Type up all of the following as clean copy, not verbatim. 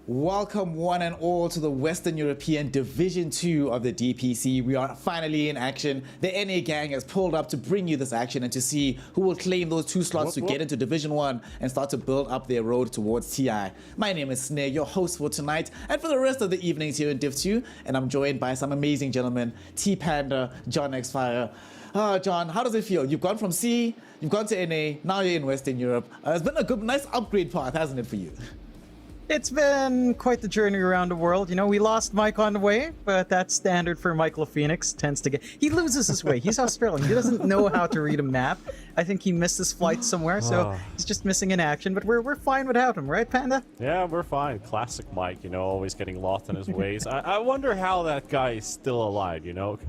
Welcome one and all to the Western European Division 2 of the DPC. We are finally in action. The NA gang has pulled up to bring you this action and to see who will claim those two slots to get into Division 1 and start to build up their road towards TI. My name is Snare, your host for tonight and for the rest of the evenings here in Div 2, and I'm joined by some amazing gentlemen, T-Panda, John X-Fire. John, how does it feel? You've gone from C, you've gone to NA, now you're in Western Europe. It's been a nice upgrade path, hasn't it, for you? It's been quite the journey around the world. You know, we lost Mike on the way, but that's standard for Michael Phoenix. He loses his way. He's Australian. He doesn't know how to read a map. I think he missed his flight somewhere, so he's just missing in action. But we're fine without him, right, Panda? Yeah, we're fine. Classic Mike, you know, always getting lost in his ways. I wonder how that guy is still alive, you know?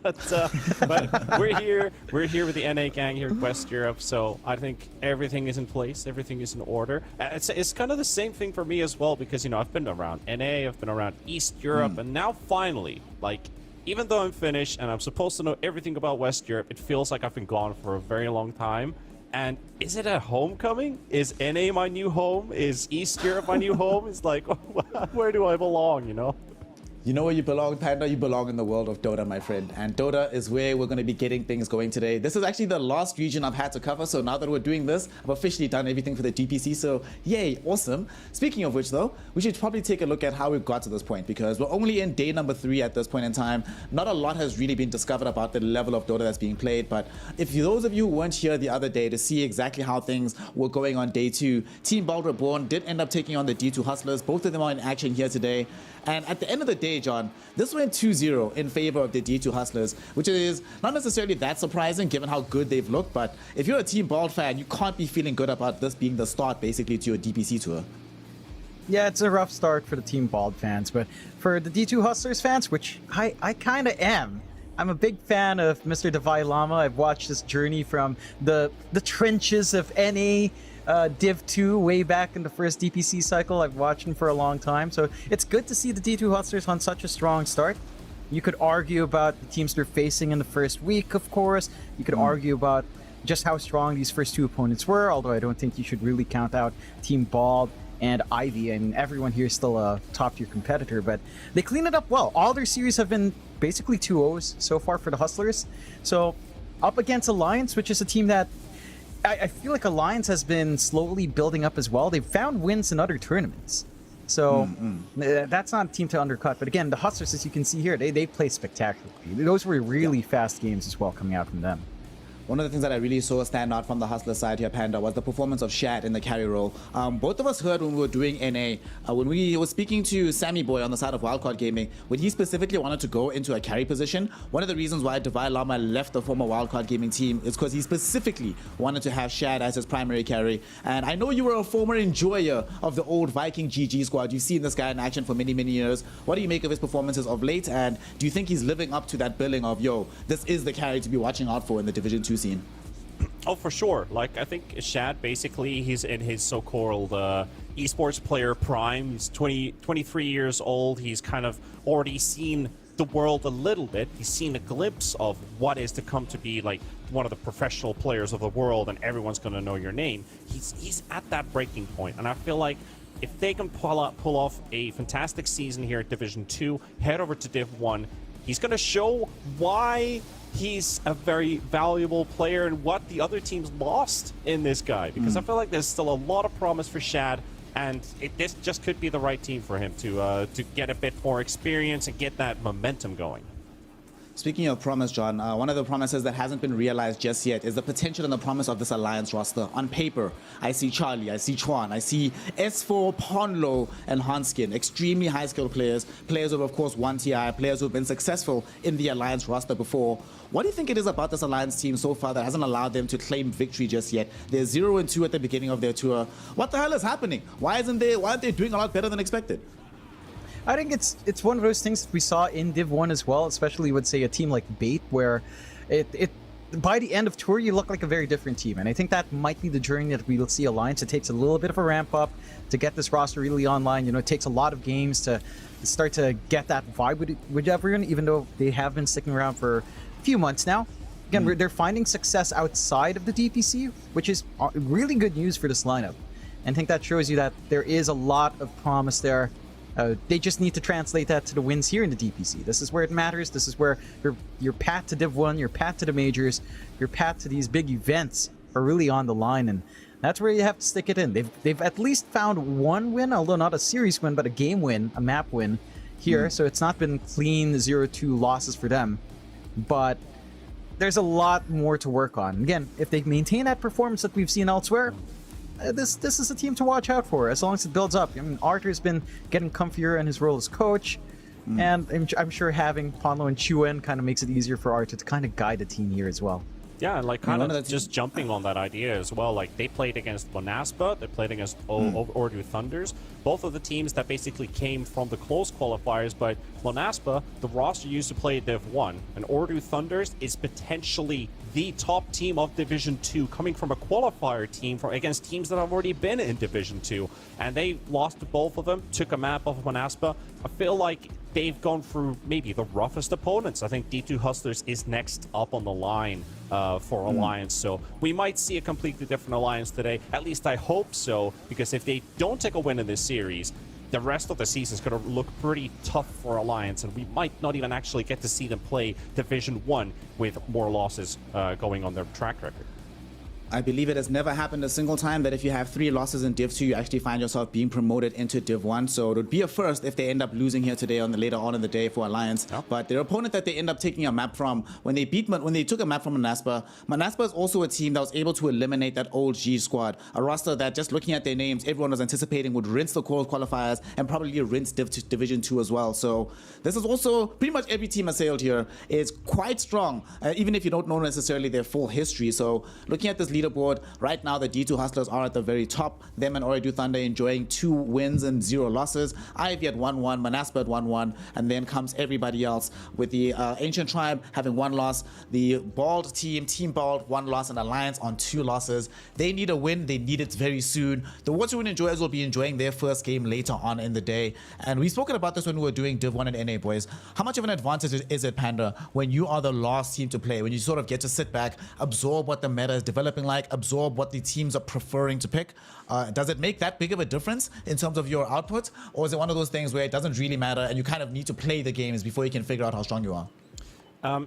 but we're here with the NA gang here in West Europe, so I think everything is in place, everything is in order. It's kind of the same thing for me as well, because, you know, I've been around NA, I've been around East Europe, and now finally, like, even though I'm Finnish and I'm supposed to know everything about West Europe, it feels like I've been gone for a very long time. And is it a homecoming? Is NA my new home? Is East Europe my new home? It's like, where do I belong, you know? You know where you belong, Panda? You belong in the world of Dota, my friend. And Dota is where we're going to be getting things going today. This is actually the last region I've had to cover, so now that we're doing this, I've officially done everything for the DPC, so yay, awesome. Speaking of which, though, we should probably take a look at how we got to this point, because we're only in day number 3 at this point in time. Not a lot has really been discovered about the level of Dota that's being played, but if those of you who weren't here the other day to see exactly how things were going on day 2, Team Bald Reborn did end up taking on the D2 Hustlers. Both of them are in action here today. And at the end of the day, John, this went 2-0 in favor of the D2 Hustlers, which is not necessarily that surprising given how good they've looked. But if you're a Team Bald fan, you can't be feeling good about this being the start, basically, to your DPC tour. Yeah, it's a rough start for the Team Bald fans, but for the D2 Hustlers fans, which I kind of am, I'm a big fan of Mr. Davai Lama. I've watched this journey from the trenches of NA Div 2 way back in the first DPC cycle. I've watched him for a long time, so it's good to see the D2 Hustlers on such a strong start. You could argue about the teams they're facing in the first week, of course. You could argue about just how strong these first 2 opponents were, although I don't think you should really count out Team Bald and Ivy, and everyone here is still a top-tier competitor, but they clean it up well. All their series have been basically 2-0s so far for the Hustlers. So up against Alliance, which is a team that I feel like Alliance has been slowly building up as well. They've found wins in other tournaments. So that's not a team to undercut. But again, the Hustlers, as you can see here, they play spectacularly. Those were really fast games as well coming out from them. One of the things that I really saw stand out from the Hustler side here, Panda, was the performance of Shad in the carry role. Both of us heard when we were doing NA, when we were speaking to Sammy Boy on the side of Wildcard Gaming, when he specifically wanted to go into a carry position, one of the reasons why Davai Lama left the former Wildcard Gaming team is because he specifically wanted to have Shad as his primary carry. And I know you were a former enjoyer of the old Viking GG squad. You've seen this guy in action for many, many years. What do you make of his performances of late? And do you think he's living up to that billing of, yo, this is the carry to be watching out for in the Division 2 scene? Oh, for sure. Like, I think Shad, basically, he's in his so-called esports player prime. He's 23 years old. He's kind of already seen the world a little bit. He's seen a glimpse of what is to come to be, like, one of the professional players of the world, and everyone's going to know your name. He's at that breaking point, and I feel like if they can pull off a fantastic season here at Division 2, head over to Div 1, he's going to show why he's a very valuable player and what the other teams lost in this guy, because I feel like there's still a lot of promise for Shad, and this just could be the right team for him to get a bit more experience and get that momentum going. Speaking of promise, John, one of the promises that hasn't been realized just yet is the potential and the promise of this Alliance roster. On paper, I see Charlie, I see Chuan, I see S4, Ponlo, and Hanskin. Extremely high-skilled players. Players who have, of course, won TI, players who have been successful in the Alliance roster before. What do you think it is about this Alliance team so far that hasn't allowed them to claim victory just yet? They're 0-2 at the beginning of their tour. What the hell is happening? Why aren't they doing a lot better than expected? I think it's one of those things that we saw in Div 1 as well, especially with, say, a team like Bait, where it by the end of tour, you look like a very different team. And I think that might be the journey that we'll see Alliance. It takes a little bit of a ramp up to get this roster really online. You know, it takes a lot of games to start to get that vibe with everyone, even though they have been sticking around for a few months now. Again, they're finding success outside of the DPC, which is really good news for this lineup. And I think that shows you that there is a lot of promise there They just need to translate that to the wins here in the DPC. This is where it matters. This is where your path to Div 1, your path to the majors, your path to these big events are really on the line, and that's where you have to stick it in. They've at least found one win, although not a series win, but a game win, a map win here. So it's not been clean 0-2 losses for them. But there's a lot more to work on. Again, if they maintain that performance that we've seen elsewhere, this is a team to watch out for as long as it builds up. I mean, Arthur's been getting comfier in his role as coach, and I'm sure having Ponlo and Chuen kind of makes it easier for Arthur to kind of guide the team here as well. Yeah, and like kind of just jumping on that idea as well. Like they played against Monaspa, they played against Ordu Thunders, both of the teams that basically came from the close qualifiers. But Monaspa, the roster used to play Div 1, and Ordu Thunders is potentially the top team of Division 2, coming from a qualifier team against teams that have already been in Division 2, and they lost to both of them, took a map off of Monaspa. I feel like they've gone through maybe the roughest opponents. I think D2 Hustlers is next up on the line for Alliance, so we might see a completely different Alliance today. At least I hope so, because if they don't take a win in this series, the rest of the season is going to look pretty tough for Alliance, and we might not even actually get to see them play Division 1 with more losses going on their track record. I believe it has never happened a single time that if you have 3 losses in Div 2, you actually find yourself being promoted into Div 1. So it would be a first if they end up losing here today later on in the day for Alliance. Yep. But their opponent that they end up taking a map from, when they took a map from Monaspa is also a team that was able to eliminate that old G squad, a roster that, just looking at their names, everyone was anticipating would rinse the core qualifiers and probably rinse Division 2 as well. So this is also pretty much every team assailed here is quite strong, even if you don't know necessarily their full history. So looking at this leaderboard right now, the D2 Hustlers are at the very top. Them and Ordu Thunder enjoying 2 wins and 0 losses. Ivy at 1-1, Monaspa at 1-1, and then comes everybody else with the Ancient Tribe having 1 loss, the Bald team, Team Bald, 1 loss, and Alliance on 2 losses. They need a win. They need it very soon. The Waterwind Enjoyers will be enjoying their first game later on in the day, and we've spoken about this when we were doing Div 1 and NA, boys. How much of an advantage is it, Panda, when you are the last team to play, when you sort of get to sit back, absorb what the meta is developing like, absorb what the teams are preferring to pick? Does it make that big of a difference in terms of your output, or is it one of those things where it doesn't really matter and you kind of need to play the games before you can figure out how strong you are?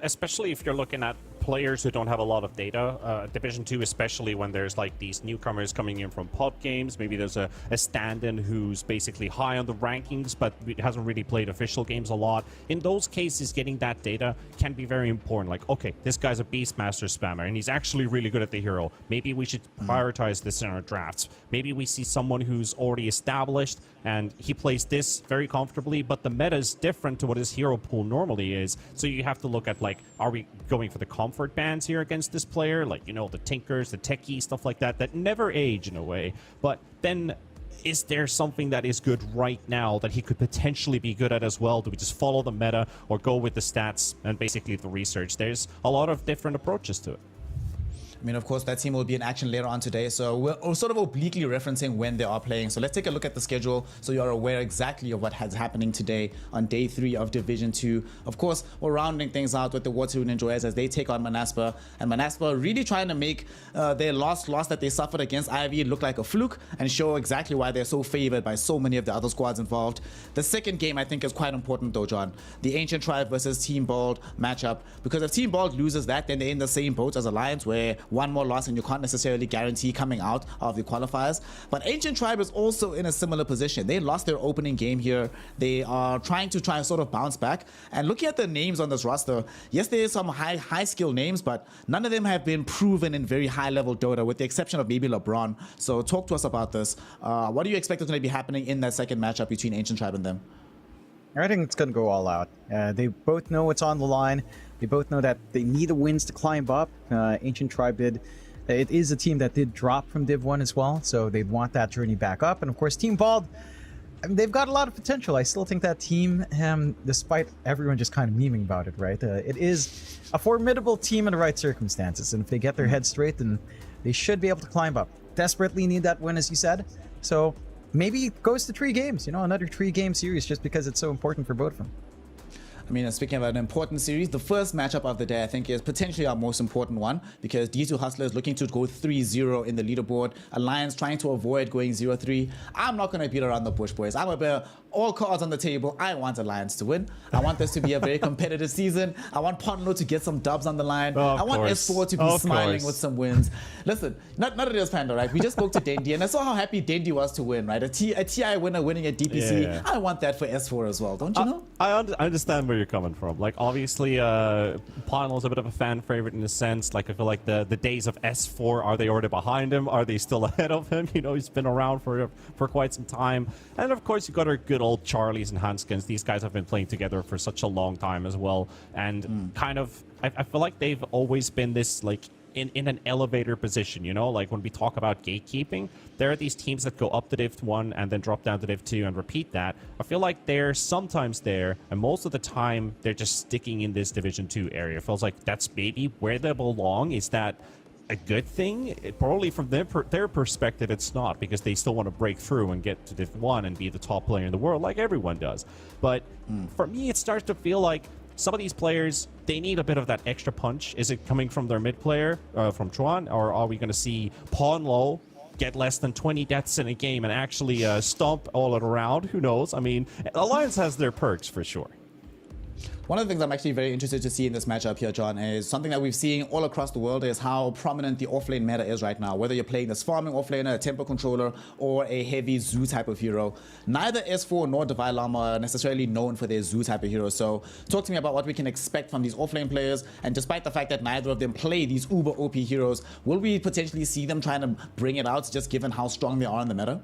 Especially if you're looking at players who don't have a lot of data. Division 2, especially when there's like these newcomers coming in from pod games. Maybe there's a stand-in who's basically high on the rankings, but hasn't really played official games a lot. In those cases, getting that data can be very important. Like, okay, this guy's a Beastmaster spammer, and he's actually really good at the hero. Maybe we should prioritize this in our drafts. Maybe we see someone who's already established, and he plays this very comfortably, but the meta is different to what his hero pool normally is. So you have to look at, like, are we going for the comfort bands here against this player? Like, you know, the Tinkers, the Techies, stuff like that, that never age in a way. But then, is there something that is good right now that he could potentially be good at as well? Do we just follow the meta or go with the stats and basically the research? There's a lot of different approaches to it. I mean, of course, that team will be in action later on today, so we're sort of obliquely referencing when they are playing. So let's take a look at the schedule so you are aware exactly of what has happening today on day 3 of Division 2. Of course, we're rounding things out with the Waterwind Enjoyers as they take on Monaspa, and Monaspa really trying to make their last loss that they suffered against Ivy look like a fluke and show exactly why they're so favored by so many of the other squads involved. The second game, I think, is quite important though, John. The Ancient Tribe versus Team Bald matchup, because if Team Bald loses that, then they're in the same boat as Alliance, where one more loss and you can't necessarily guarantee coming out of the qualifiers. But Ancient Tribe is also in a similar position. They lost their opening game here. They are trying to sort of bounce back. And looking at the names on this roster, yes, there is some high skill names, but none of them have been proven in very high level Dota, with the exception of maybe LeBron. So talk to us about this. What do you expect is going to be happening in that second matchup between Ancient Tribe and them? I think it's going to go all out. They both know what's on the line. They both know that they need the wins to climb up. Ancient Tribe did. It is a team that did drop from Div 1 as well, so they want that journey back up. And of course, Team Bald, I mean, they've got a lot of potential. I still think that team, despite everyone just kind of memeing about it, right? It is a formidable team in the right circumstances, and if they get their heads straight, then they should be able to climb up. Desperately need that win, as you said. So maybe it goes to 3 games, you know, another 3-game series, just because it's so important for both of them. I mean, speaking about an important series, the first matchup of the day, I think, is potentially our most important one because D2 Hustlers looking to go 3-0 in the leaderboard. Alliance trying to avoid going 0-3. I'm not going to beat around the bush, boys. I'm a bear. All cards on the table. I want Alliance to win. I want this to be a very competitive season. I want Potno to get some dubs on the line. I want S4 to be smiling with some wins. Listen, not it is Panda, right? We just spoke to Dendi, and I saw how happy Dendi was to win, right? A TI winner winning at DPC. Yeah. I want that for S4 as well, don't you know? I understand where you're coming from. Like, obviously, Potno's a bit of a fan favorite in a sense. Like, I feel like the days of S4, are they already behind him? Are they still ahead of him? You know, he's been around for quite some time. And of course, you got our good old Charlies and Hanskins. These guys have been playing together for such a long time as well. And kind of, I feel like they've always been this, like, in an elevator position, you know? Like, when we talk about gatekeeping, there are these teams that go up to Div 1 and then drop down to Div 2 and repeat that. I feel like they're sometimes there, and most of the time, they're just sticking in this Division 2 area. It feels like that's maybe where they belong. Is that a good thing? Probably from their perspective, it's not, because they still want to break through and get to Div 1 and be the top player in the world like everyone does. But for me, it starts to feel like some of these players, they need a bit of that extra punch. Is it coming from their mid player, from Chuan, or are we going to see Ponlo get less than 20 deaths in a game and actually stomp all around? Who knows? I mean, Alliance has their perks for sure. One of the things I'm actually very interested to see in this matchup here, John, is something that we've seen all across the world is how prominent the offlane meta is right now. Whether you're playing this farming offlaner, a tempo controller, or a heavy Zoo type of hero. Neither S4 nor Divine Llama are necessarily known for their Zoo type of heroes. So talk to me about what we can expect from these offlane players. And despite the fact that neither of them play these uber OP heroes, will we potentially see them trying to bring it out just given how strong they are in the meta?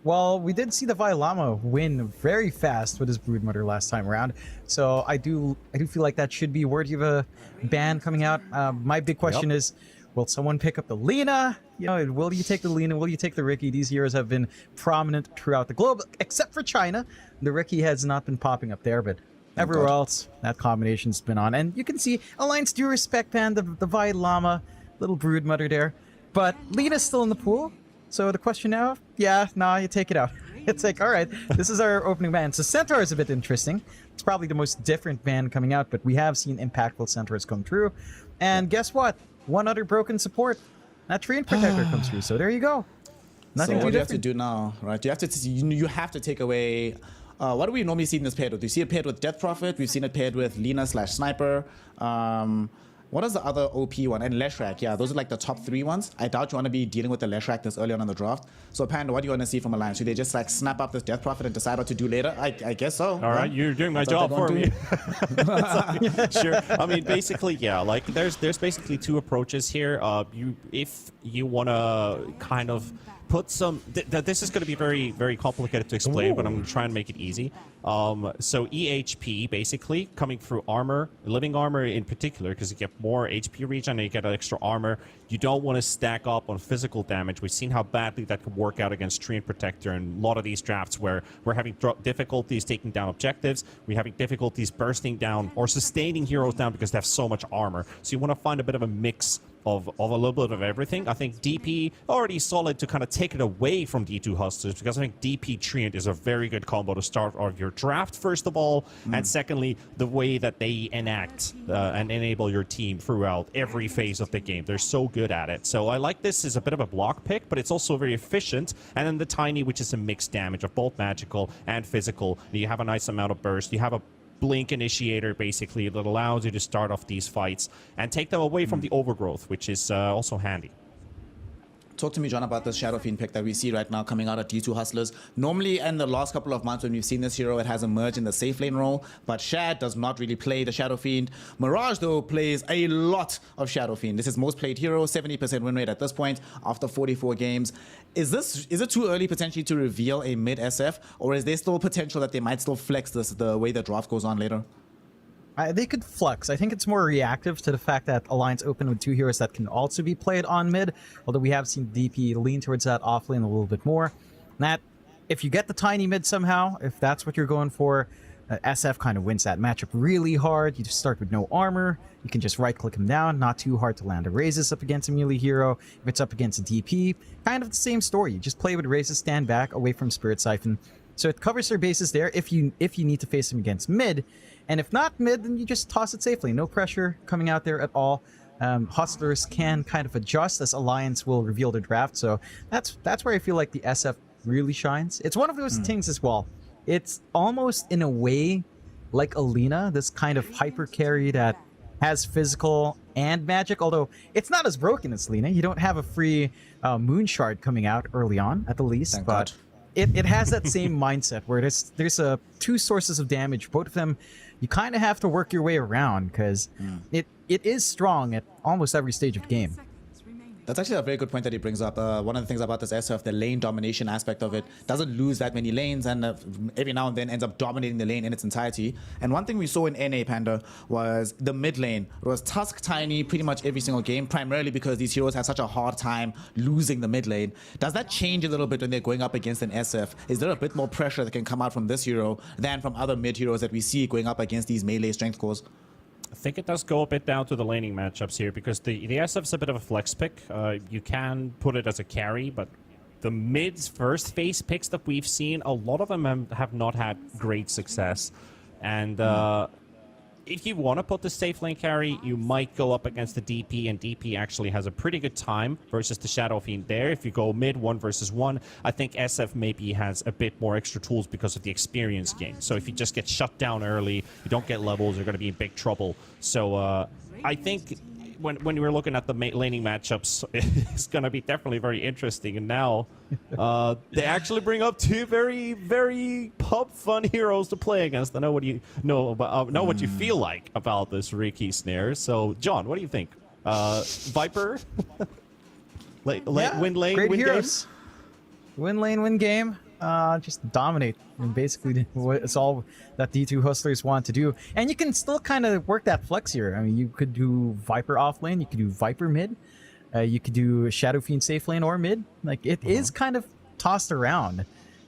Well, we did see the Vailama win very fast with his Broodmother last time around, so I do feel like that should be worthy of a ban coming out. My big question is, will someone pick up the Lina? You know, will you take the Lina? Will you take the Riki? These heroes have been prominent throughout the globe, except for China. The Riki has not been popping up there, but everywhere else, that combination's been on. And you can see Alliance do respect, man, the Vailama, little Broodmother there. But Lina's still in the pool. So the question now, you take it out. It's like, all right, this is our opening ban. So Centaur is a bit interesting. It's probably the most different ban coming out, but we have seen impactful Centaurs come through. And guess what? One other broken support. That Treant Protector comes through. So there you go. Nothing so too what different. you have to do now, right? You have to take away. What do we normally see in this paired with? Do you see it paired with Death Prophet? We've seen it paired with Lina/Sniper. What is the other OP one? And Leshrac, yeah, those are like the top 3 ones. I doubt you want to be dealing with the Leshrac this early on in the draft. So Panda, what do you want to see from Alliance? Should they just like snap up this Death Prophet and decide what to do later? I guess so. All right, you're doing my job for me. Sure. I mean, basically, yeah. Like, there's basically 2 approaches here. If you want to kind of put some. This is going to be very, very complicated to explain, but I'm going to try and make it easy. So EHP, basically, coming through armor, living armor in particular, because you get more HP regen and you get extra armor. You don't want to stack up on physical damage. We've seen how badly that could work out against Treant Protector in a lot of these drafts where we're having difficulties taking down objectives. We're having difficulties bursting down or sustaining heroes down because they have so much armor. So you want to find a bit of a mix of a little bit of everything. I think DP already solid to kind of take it away from D2 Hustlers, because I think DP Treant is a very good combo to start off your draft, first of all, and secondly, the way that they enact and enable your team throughout every phase of the game. They're so good at it. So I like this as a bit of a block pick, but it's also very efficient. And then the Tiny, which is a mixed damage of both magical and physical. You have a nice amount of burst. You have a blink initiator, basically, that allows you to start off these fights and take them away from the overgrowth, which is also handy. Talk to me, John, about this Shadow Fiend pick that we see right now coming out of D2 Hustlers. Normally, in the last couple of months when we've seen this hero, it has emerged in the safe lane role, but Shad does not really play the Shadow Fiend. Mirage, though, plays a lot of Shadow Fiend. This is most played hero, 70% win rate at this point after 44 games. Is it too early potentially to reveal a mid SF, or is there still potential that they might still flex this the way the draft goes on later? They could flex. I think it's more reactive to the fact that Alliance opened with 2 heroes that can also be played on mid, although we have seen DP lean towards that off lane a little bit more. That, if you get the tiny mid somehow, if that's what you're going for, SF kind of wins that matchup really hard. You just start with no armor. You can just right-click him down. Not too hard to land a Razes up against a melee hero. If it's up against a DP, kind of the same story. You just play with Razes, stand back, away from Spirit Siphon. So it covers their bases there if you need to face them against mid. And if not mid, then you just toss it safely. No pressure coming out there at all. Hustlers can kind of adjust as Alliance will reveal their draft. So that's where I feel like the SF really shines. It's one of those things as well. It's almost in a way like Alina, this kind of hyper carry that has physical and magic, although it's not as broken as Lina. You don't have a free moon shard coming out early on, at the least. Thank but God. it has that same mindset where there's two sources of damage. Both of them, you kind of have to work your way around because it is strong at almost every stage of the game. That's actually a very good point that he brings up. One of the things about this SF, the lane domination aspect of it, doesn't lose that many lanes and every now and then ends up dominating the lane in its entirety. And one thing we saw in NA Panda was the mid lane. It was Tusk Tiny pretty much every single game, primarily because these heroes have such a hard time losing the mid lane. Does that change a little bit when they're going up against an SF? Is there a bit more pressure that can come out from this hero than from other mid heroes that we see going up against these melee strength cores? I think it does go a bit down to the laning matchups here because the SF's a bit of a flex pick. You can put it as a carry, but the mid's first phase picks that we've seen, a lot of them have not had great success. And if you want to put the safe lane carry, you might go up against the DP, and DP actually has a pretty good time versus the Shadow Fiend there. If you go mid 1 versus 1, I think SF maybe has a bit more extra tools because of the experience gain. So if you just get shut down early, you don't get levels, you're going to be in big trouble. So I think when we're looking at the laning matchups, it's going to be definitely very interesting. And now they actually bring up two very, very pub fun heroes to play against. I know what you know about, know what you feel like about this Riki snare. So, John, what do you think? Viper, win lane, great win heroes. game. Win lane, win game. Just dominate, and basically it's all that D2 Hustlers want to do. And you can still kind of work that flex here. I mean, you could do Viper off lane, you could do Viper mid, you could do Shadow Fiend safe lane or mid. Like, it is kind of tossed around,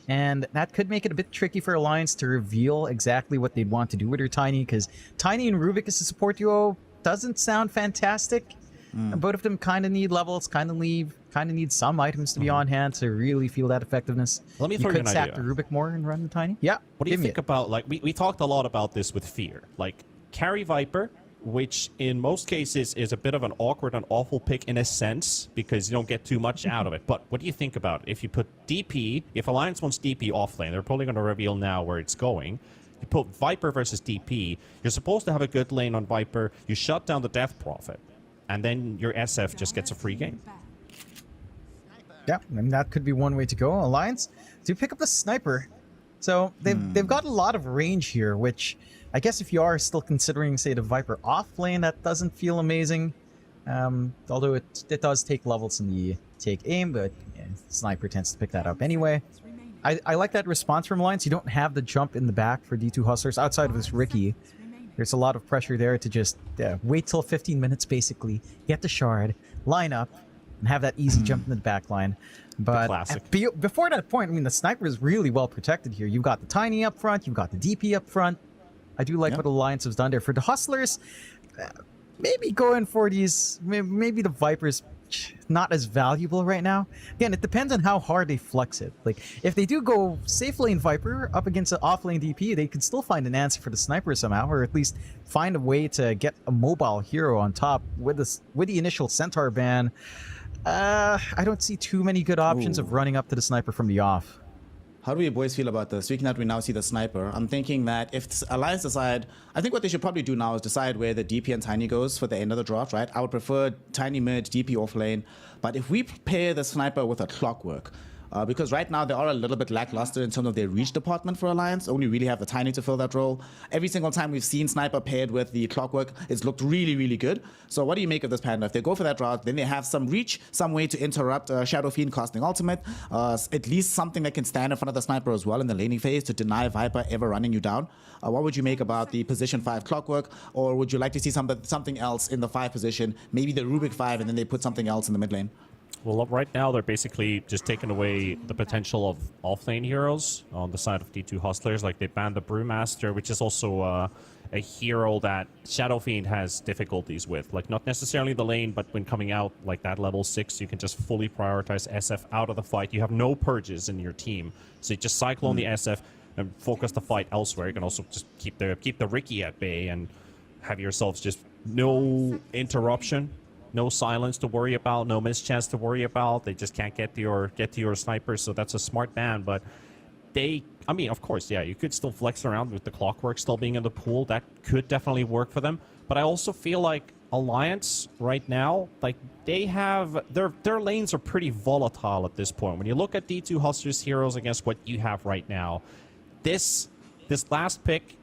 and that could make it a bit tricky for Alliance to reveal exactly what they'd want to do with her Tiny, because Tiny and Rubik as a support duo doesn't sound fantastic. Both of them kind of need levels, kind of need some items to be on hand to really feel that effectiveness. Let me you throw you could an sack idea. the Rubik more and run the Tiny. Yeah. What do you think about, like, we talked a lot about this with Fear. Like, carry Viper, which in most cases is a bit of an awkward and awful pick in a sense, because you don't get too much out of it. But what do you think about it? If you put DP, if Alliance wants DP off lane, they're probably going to reveal now where it's going. You put Viper versus DP, you're supposed to have a good lane on Viper, you shut down the Death Prophet, and then your SF just gets a free game. Yeah, and that could be one way to go. Alliance do pick up the sniper, so they've got a lot of range here. Which I guess if you are still considering, say, the Viper off lane, that doesn't feel amazing. Although it does take levels in the take aim, but yeah, sniper tends to pick that up anyway. I like that response from Alliance. You don't have the jump in the back for D2 Hustlers outside of this Riki. There's a lot of pressure there to just wait till 15 minutes, basically, get the shard, line up, and have that easy jump in the back line. But before that point, I mean, the sniper is really well protected here. You've got the Tiny up front, you've got the DP up front. I do like what Alliance has done there. For the Hustlers, maybe going for these, maybe the Vipers not as valuable right now. Again, it depends on how hard they flex it. Like, if they do go safe lane Viper up against an off lane DP, they can still find an answer for the sniper somehow, or at least find a way to get a mobile hero on top with the initial Centaur ban. I don't see too many good options of running up to the sniper from the off. How do you boys feel about this? Speaking that we now see the sniper, I'm thinking that if Alliance decide, I think what they should probably do now is decide where the DP and Tiny goes for the end of the draft, right? I would prefer Tiny mid, DP off lane. But if we pair the sniper with a Clockwork, because right now they are a little bit lackluster in terms of their reach department for Alliance. Only really have the Tiny to fill that role. Every single time we've seen Sniper paired with the Clockwork, it's looked really, really good. So what do you make of this Panda? If they go for that route, then they have some reach, some way to interrupt Shadow Fiend casting ultimate, at least something that can stand in front of the Sniper as well in the laning phase to deny Viper ever running you down. What would you make about the position 5 Clockwork? Or would you like to see something else in the 5 position, maybe the Rubik 5, and then they put something else in the mid lane? Well, right now they're basically just taking away the potential of off-lane heroes on the side of D2 Hustlers. Like, they banned the Brewmaster, which is also a hero that Shadow Fiend has difficulties with. Like, not necessarily the lane, but when coming out like that level 6, you can just fully prioritize SF out of the fight. You have no purges in your team, so you just cycle on the SF and focus the fight elsewhere. You can also just keep the Ricky at bay and have yourselves just no interruption, no silence to worry about, no mischance to worry about. They just can't get to your snipers, so that's a smart ban. But I mean, of course, yeah, you could still flex around with the Clockwork still being in the pool. That could definitely work for them. But I also feel like Alliance right now, like, they have their lanes are pretty volatile at this point. When you look at D2 Hustlers heroes against what you have right now, this last pick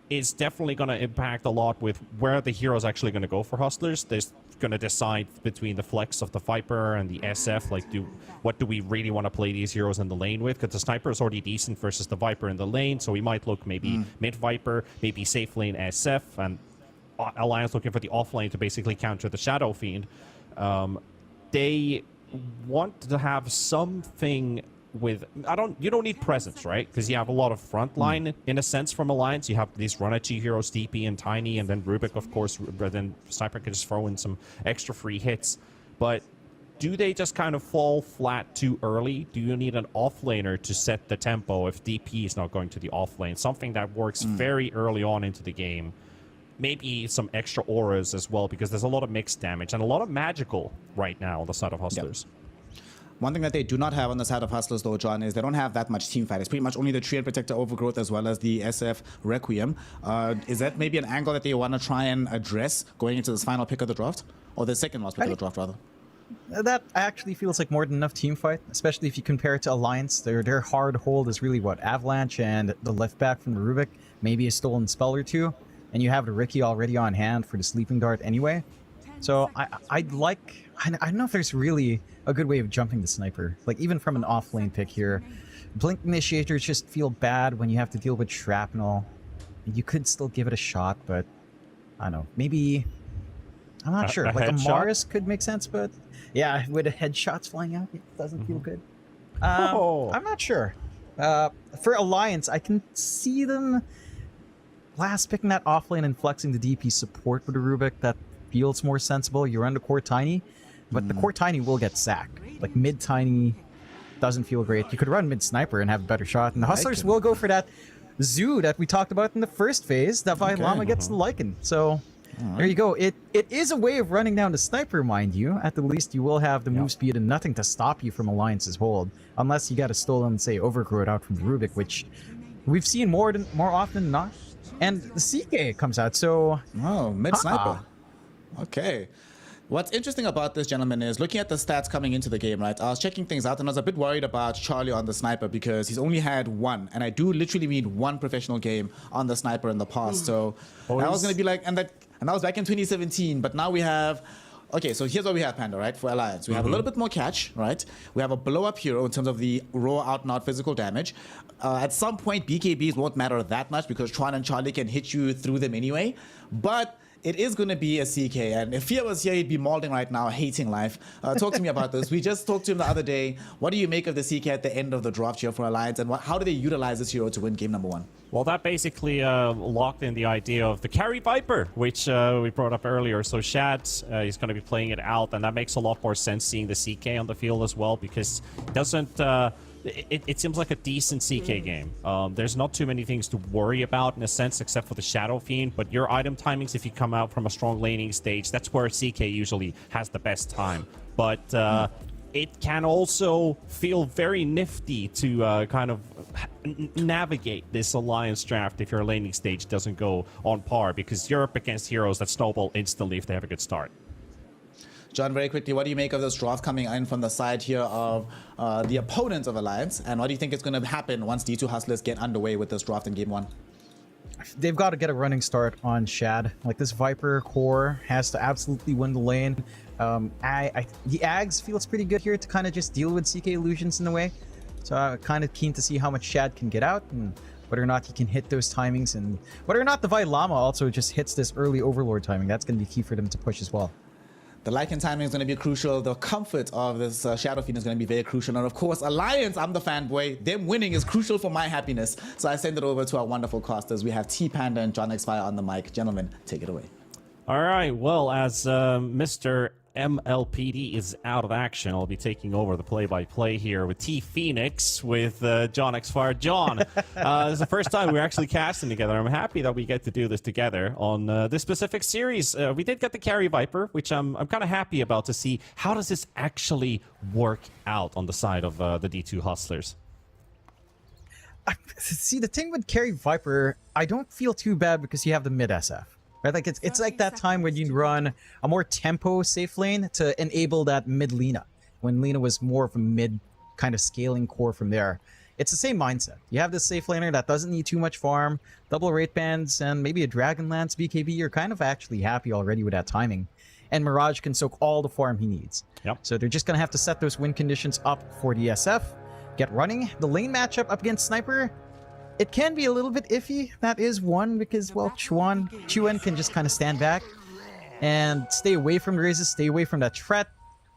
is definitely going to impact a lot with where the hero is actually going to go for Hustlers. There's going to decide between the flex of the Viper and the SF. Like, what do we really want to play these heroes in the lane with? Because the Sniper is already decent versus the Viper in the lane, so we might look maybe mid Viper, maybe safe lane SF, and Alliance looking for the off lane to basically counter the Shadow Fiend. They want to have something with you don't need presence, right? Because you have a lot of frontline in a sense from Alliance. You have these run-at-you heroes, DP and Tiny, and then Rubik, of course. But then Sniper can just throw in some extra free hits. But do they just kind of fall flat too early? Do you need an offlaner to set the tempo if DP is not going to the offlane? Something that works very early on into the game. Maybe some extra auras as well, because there's a lot of mixed damage and a lot of magical right now on the side of Hustlers. Yep. One thing that they do not have on the side of Hustlers, though, John, is they don't have that much team fight. It's pretty much only the Tree and Protector Overgrowth as well as the SF Requiem. Is that maybe an angle that they want to try and address going into this final pick of the draft? Or the second last pick of the draft, rather? That actually feels like more than enough team fight, especially if you compare it to Alliance. Their hard hold is really what? Avalanche and the left back from the Rubik, maybe a stolen spell or two, and you have the Ricky already on hand for the Sleeping Dart anyway. So I don't know if there's really a good way of jumping the Sniper. Like, even from an off-lane pick here, Blink Initiators just feel bad when you have to deal with Shrapnel. You could still give it a shot, but I don't know. Maybe, I'm not sure. Like, a Mars could make sense, but yeah, with the headshots flying out, it doesn't feel good. I'm not sure. For Alliance, I can see them last picking that offlane and flexing the DP support with the Rubik. That feels more sensible. You run the core Tiny, but the core Tiny will get sacked. Like, mid Tiny doesn't feel great. You could run mid Sniper and have a better shot, and the Hustlers will go for that Zoo that we talked about in the first phase. That Llama gets the Lycan. So there you go. It is a way of running down the Sniper, mind you. At the least, you will have the move speed and nothing to stop you from Alliance's hold, unless you got a stolen, say, Overgrowth out from the Rubik, which we've seen more often than not. And the CK comes out, so mid Sniper. Okay. What's interesting about this, gentleman, is looking at the stats coming into the game, right? I was checking things out, and I was a bit worried about Charlie on the Sniper because he's only had one, and I do literally mean one professional game on the Sniper in the past. So I was going to be like, and that was back in 2017, but now we have... Okay, so here's what we have, Panda, right, for Alliance. We have a little bit more catch, right? We have a blow-up hero in terms of the raw out-and-out physical damage. At some point, BKBs won't matter that much because Tron and Charlie can hit you through them anyway. But it is going to be a CK, and if Fear was here, he'd be mauling right now, hating life. Talk to me about this. We just talked to him the other day. What do you make of the CK at the end of the draft here for Alliance, and how do they utilize this hero to win game number 1? Well, that basically locked in the idea of the carry Viper, which we brought up earlier. So Shad is going to be playing it out, and that makes a lot more sense seeing the CK on the field as well, because it doesn't... It seems like a decent CK game. There's not too many things to worry about in a sense, except for the Shadow Fiend, but your item timings, if you come out from a strong laning stage, that's where CK usually has the best time. But it can also feel very nifty to kind of navigate this Alliance draft if your laning stage doesn't go on par, because you're up against heroes that snowball instantly if they have a good start. John, very quickly, what do you make of this draft coming in from the side here of the opponents of Alliance? And what do you think is going to happen once D2 Hustlers get underway with this draft in game 1? They've got to get a running start on Shad. Like, this Viper core has to absolutely win the lane. The Ags feels pretty good here to kind of just deal with CK illusions in a way. So I'm kind of keen to see how much Shad can get out and whether or not he can hit those timings, and whether or not the Llama also just hits this early Overlord timing. That's going to be key for them to push as well. The Lycan timing is going to be crucial. The comfort of this Shadow Fiend is going to be very crucial. And of course, Alliance, I'm the fanboy. Them winning is crucial for my happiness. So I send it over to our wonderful casters. We have T Panda and John Xfire on the mic. Gentlemen, take it away. All right. Well, as Mr. MLPD is out of action, I'll be taking over the play-by-play here with T Phoenix with John Xfire. John, this is the first time we're actually casting together. I'm happy that we get to do this together on this specific series. We did get the carry Viper, which I'm kind of happy about to see how does this actually work out on the side of the D2 Hustlers. See, the thing with carry Viper, I don't feel too bad because you have the mid SF. Right? Like it's like that time when you run a more tempo safe lane to enable that mid Lina, when Lina was more of a mid kind of scaling core from there. It's the same mindset. You have this safe laner that doesn't need too much farm, double rate bands, and maybe a Dragonlance BKB. You're kind of actually happy already with that timing. And Mirage can soak all the farm he needs. Yep. So they're just going to have to set those win conditions up for the SF, get running. The lane matchup up against Sniper, it can be a little bit iffy. That is one because, well, Chuan can just kind of stand back and stay away from raises, stay away from that threat.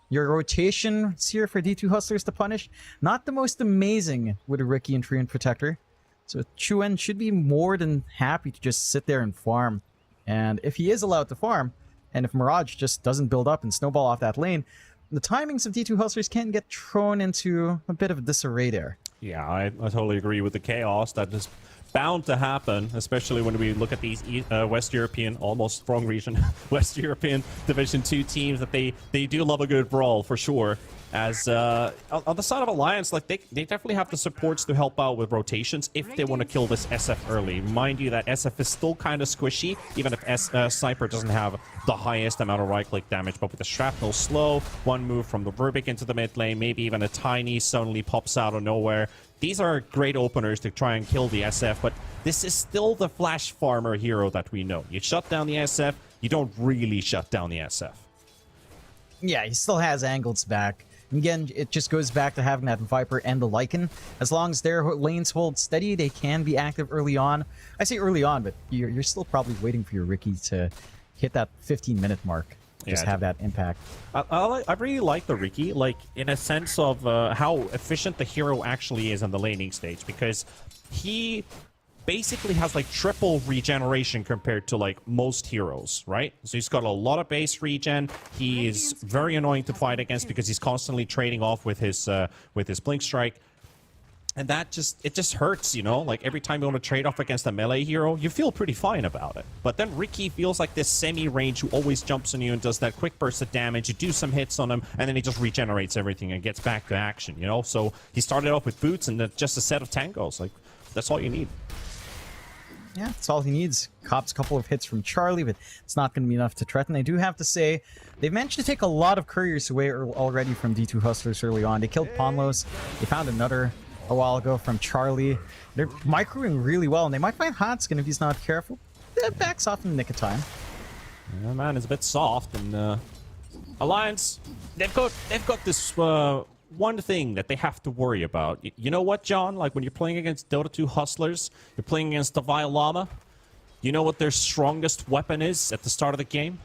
Your rotation is here for D2 Hustlers to punish. Not the most amazing with a Riki and Treant Protector. So Chuan should be more than happy to just sit there and farm. And if he is allowed to farm, and if Mirage just doesn't build up and snowball off that lane, the timings of D2 Hustlers can get thrown into a bit of a disarray there. Yeah, I totally agree with the chaos that is bound to happen, especially when we look at these West European, almost wrong region, West European Division 2 teams, that they do love a good brawl for sure. As on the side of Alliance, like they definitely have the supports to help out with rotations if they want to kill this SF early. Mind you that SF is still kind of squishy, even if Sniper doesn't have the highest amount of right-click damage. But with the Shrapnel slow, one move from the Verbic into the mid lane, maybe even a tiny suddenly pops out of nowhere. These are great openers to try and kill the SF, but this is still the flash farmer hero that we know. You shut down the SF, you don't really shut down the SF. Yeah, he still has Angles back. Again, it just goes back to having that Viper and the Lycan. As long as their lanes hold steady, they can be active early on. I say early on, but you're still probably waiting for your Riki to hit that 15-minute mark. Just have that impact. I really like the Riki, like in a sense of how efficient the hero actually is on the laning stage, because he basically has like triple regeneration compared to like most heroes, right? So he's got a lot of base regen. He is very annoying to fight against because he's constantly trading off with his blink strike. And that just hurts, you know? Like every time you want to trade off against a melee hero, you feel pretty fine about it. But then Riki feels like this semi-range who always jumps on you and does that quick burst of damage. You do some hits on him, and then he just regenerates everything and gets back to action, you know? So he started off with boots and just a set of tangos. Like, that's all you need. Yeah, that's all he needs. Cops a couple of hits from Charlie, but it's not going to be enough to threaten. I do have to say, they've managed to take a lot of couriers away already from D2 Hustlers early on. They killed Ponlos. They found another a while ago from Charlie. They're microing really well, and they might find Hanskin if he's not careful. That backs off in the nick of time. Yeah, man, it's a bit soft, and Alliance, they've got this one thing that they have to worry about. You know what, John? Like when you're playing against Dota 2 Hustlers, you're playing against the Lama. You know what their strongest weapon is at the start of the game?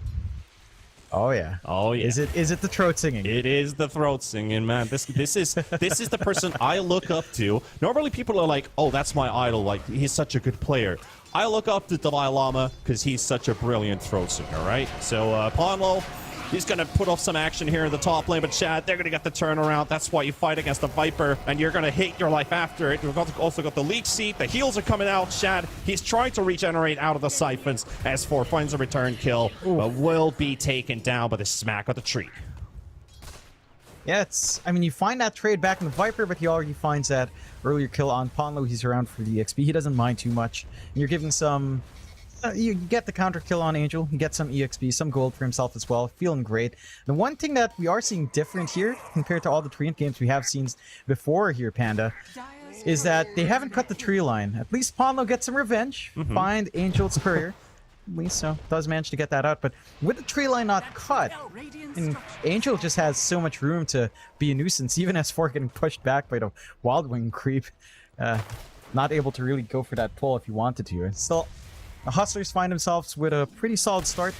Oh yeah. Oh yeah. Is it the throat singing? It is the throat singing, man. This is the person I look up to. Normally people are like, "Oh, that's my idol. Like he's such a good player." I look up to Dalai Lama because he's such a brilliant throat singer, right? So Ponlo, he's going to put off some action here in the top lane, but Chad, they're going to get the turnaround. That's why you fight against the Viper, and you're going to hate your life after it. We've also got the leech seat. The heals are coming out. Chad, he's trying to regenerate out of the siphons. S4 finds a return kill, but will be taken down by the smack of the tree. Yeah, I mean, you find that trade back in the Viper, but he already finds that earlier kill on Ponlo. He's around for the XP. He doesn't mind too much. And you're giving some... you get the counter kill on Angel, you get some EXP, some gold for himself as well, feeling great. The one thing that we are seeing different here, compared to all the Treant games we have seen before here, Panda, is that they haven't cut the tree line. At least Ponlo gets some revenge, find Angel's courier. At least so, does manage to get that out, but with the tree line not cut, and Angel just has so much room to be a nuisance, even S4 getting pushed back by the Wild Wing creep. Not able to really go for that pull if he wanted to. And still, the Hustlers find themselves with a pretty solid start.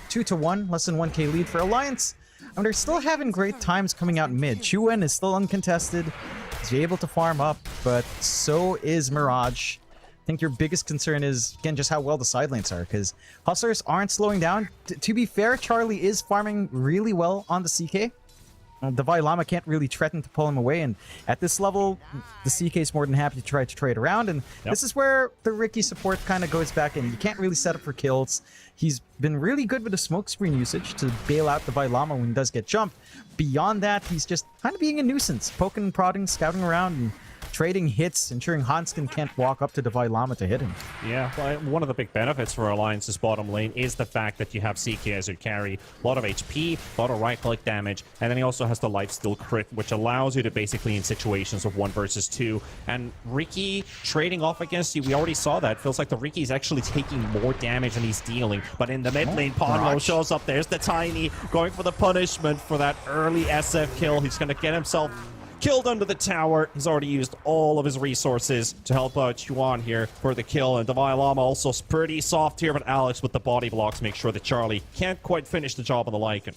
2-1, less than 1k lead for Alliance. And they're still having great times coming out mid. Chuan is still uncontested. He's able to farm up, but so is Mirage. I think your biggest concern is, again, just how well the side lanes are, because Hustlers aren't slowing down. To be fair, Charlie is farming really well on the CK. Davai Lama can't really threaten to pull him away, and at this level, the CK is more than happy to try to trade around, and this is where the Ricky support kind of goes back in. You can't really set up for kills. He's been really good with the smoke screen usage to bail out Davai Lama when he does get jumped. Beyond that, he's just kind of being a nuisance, poking and prodding, scouting around, and trading hits, ensuring Hanskin can't walk up to Davai Lama to hit him. Yeah, well, one of the big benefits for Alliance's bottom lane is the fact that you have CK as your carry. A lot of HP, a lot of right-click damage, and then he also has the lifesteal crit, which allows you to basically in situations of 1 versus 2. And Ricky trading off against you, we already saw that. Feels like the Ricky's actually taking more damage than he's dealing. But in the mid lane, Ponlo shows up. There's the Tiny going for the punishment for that early SF kill. He's going to get himself killed under the tower. He's already used all of his resources to help out Chuan here for the kill. And Davai Lama also pretty soft here, but Alex with the body blocks make sure that Charlie can't quite finish the job on the Lycan.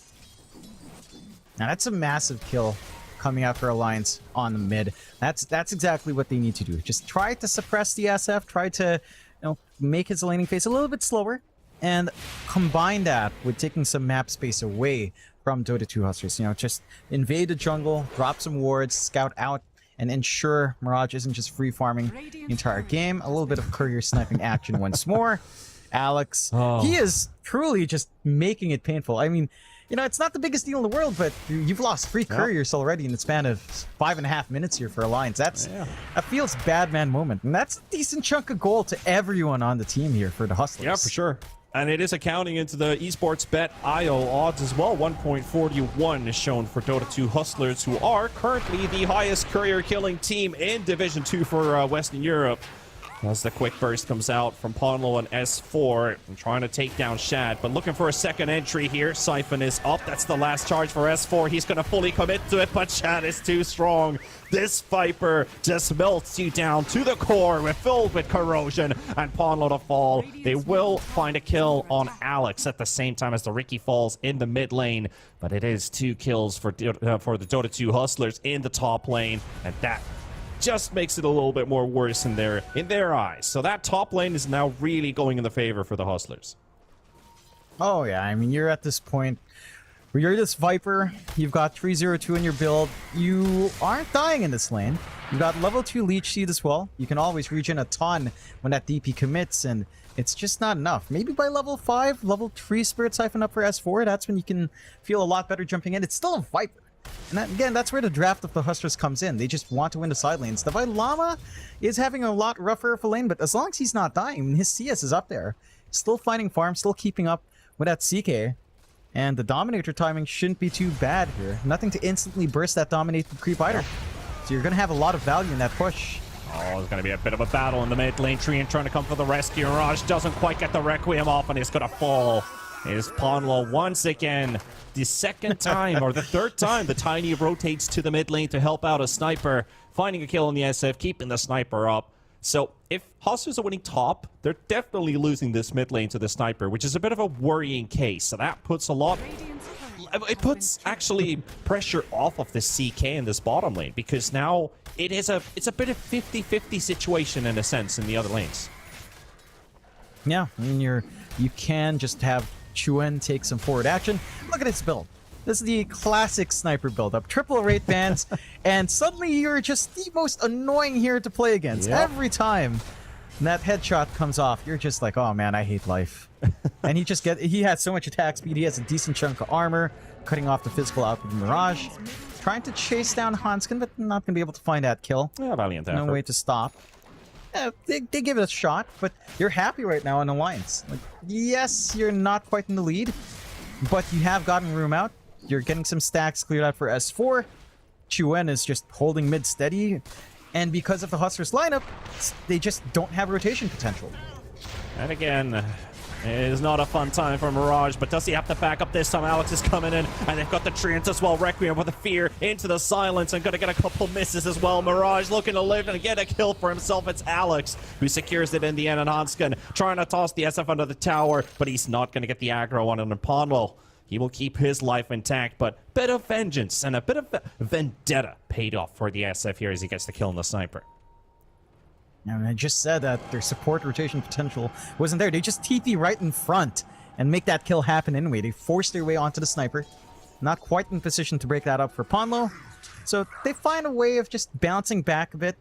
Now that's a massive kill coming out for Alliance on the mid. That's exactly what they need to do. Just try to suppress the SF, try to make his laning phase a little bit slower, and combine that with taking some map space away from Dota 2 Hustlers. Just invade the jungle, drop some wards, scout out, and ensure Mirage isn't just free farming the entire game. A little bit of courier sniping action once more. Alex, he is truly just making it painful. I mean, it's not the biggest deal in the world, but you've lost 3 couriers already in the span of 5.5 minutes here for Alliance. That feels bad man moment. And that's a decent chunk of gold to everyone on the team here for the Hustlers. Yeah, for sure. And it is accounting into the esports bet IO odds as well. 1.41 is shown for Dota 2 Hustlers, who are currently the highest courier killing team in Division 2 for Western Europe. As the quick burst comes out from Ponlo and S4, and trying to take down Shad, but looking for a second entry here. Siphon is up. That's the last charge for S4. He's going to fully commit to it, but Shad is too strong. This Viper just melts you down to the core, filled with corrosion, and Ponlo to fall. They will find a kill on Alex at the same time as the Ricky falls in the mid lane, but it is 2 kills for the Dota 2 Hustlers in the top lane, and that just makes it a little bit more worse in their eyes. So that top lane is now really going in the favor for the Hustlers. Oh yeah, I mean, you're at this point where you're this Viper, you've got 302 in your build, you aren't dying in this lane. You've got level 2 Leech Seed as well. You can always regen a ton when that DP commits, and it's just not enough. Maybe by level 5, level 3 Spirit Siphon up for S4, that's when you can feel a lot better jumping in. It's still a Viper. And again, that's where the draft of the Hustlers comes in. They just want to win the side lanes. Davai Lama is having a lot rougher of a lane, but as long as he's not dying, his CS is up there. Still finding farm, still keeping up with that CK. And the Dominator timing shouldn't be too bad here. Nothing to instantly burst that Dominator creep either. So you're going to have a lot of value in that push. Oh, there's going to be a bit of a battle in the mid lane. Treant trying to come for the rescue. Mirage doesn't quite get the Requiem off, and he's going to fall. Is Ponlo once again. The second time, or the third time, the Tiny rotates to the mid lane to help out a sniper, finding a kill on the SF, keeping the sniper up. So if Hustlers are winning top, they're definitely losing this mid lane to the sniper, which is a bit of a worrying case. So that puts a lot... It puts actually pressure off of the CK in this bottom lane, because now it's a bit of 50-50 situation in a sense in the other lanes. Yeah, I mean, you can just have Chuan take some forward action. Look at his build. This is the classic sniper build-up. Triple rate bans, and suddenly you're just the most annoying hero to play against. Yep. Every time that headshot comes off, you're just like, oh man, I hate life. And he has so much attack speed, he has a decent chunk of armor, cutting off the physical output of Mirage. Trying to chase down Hanskin, but not going to be able to find that kill. Yeah, valiant effort. No way to stop. They give it a shot, but you're happy right now in Alliance. Like, yes, you're not quite in the lead, but you have gotten room out. You're getting some stacks cleared out for S4. Chuan is just holding mid steady, and because of the Hustlers lineup, they just don't have rotation potential. And again, It is not a fun time for Mirage, but does he have to back up this time? Alex is coming in, and they've got the treants as well. Requiem with the fear into the silence, and gonna get a couple misses as well. Mirage looking to live and get a kill for himself. It's Alex who secures it in the end, and Hansken trying to toss the SF under the tower, but he's not gonna get the aggro on him. And Ponlo, he will keep his life intact, but bit of vengeance and a bit of vendetta paid off for the SF here as he gets the kill on the sniper. And I just said that their support rotation potential wasn't there. They just TP right in front and make that kill happen anyway. They forced their way onto the sniper. Not quite in position to break that up for Ponlo. So they find a way of just bouncing back a bit.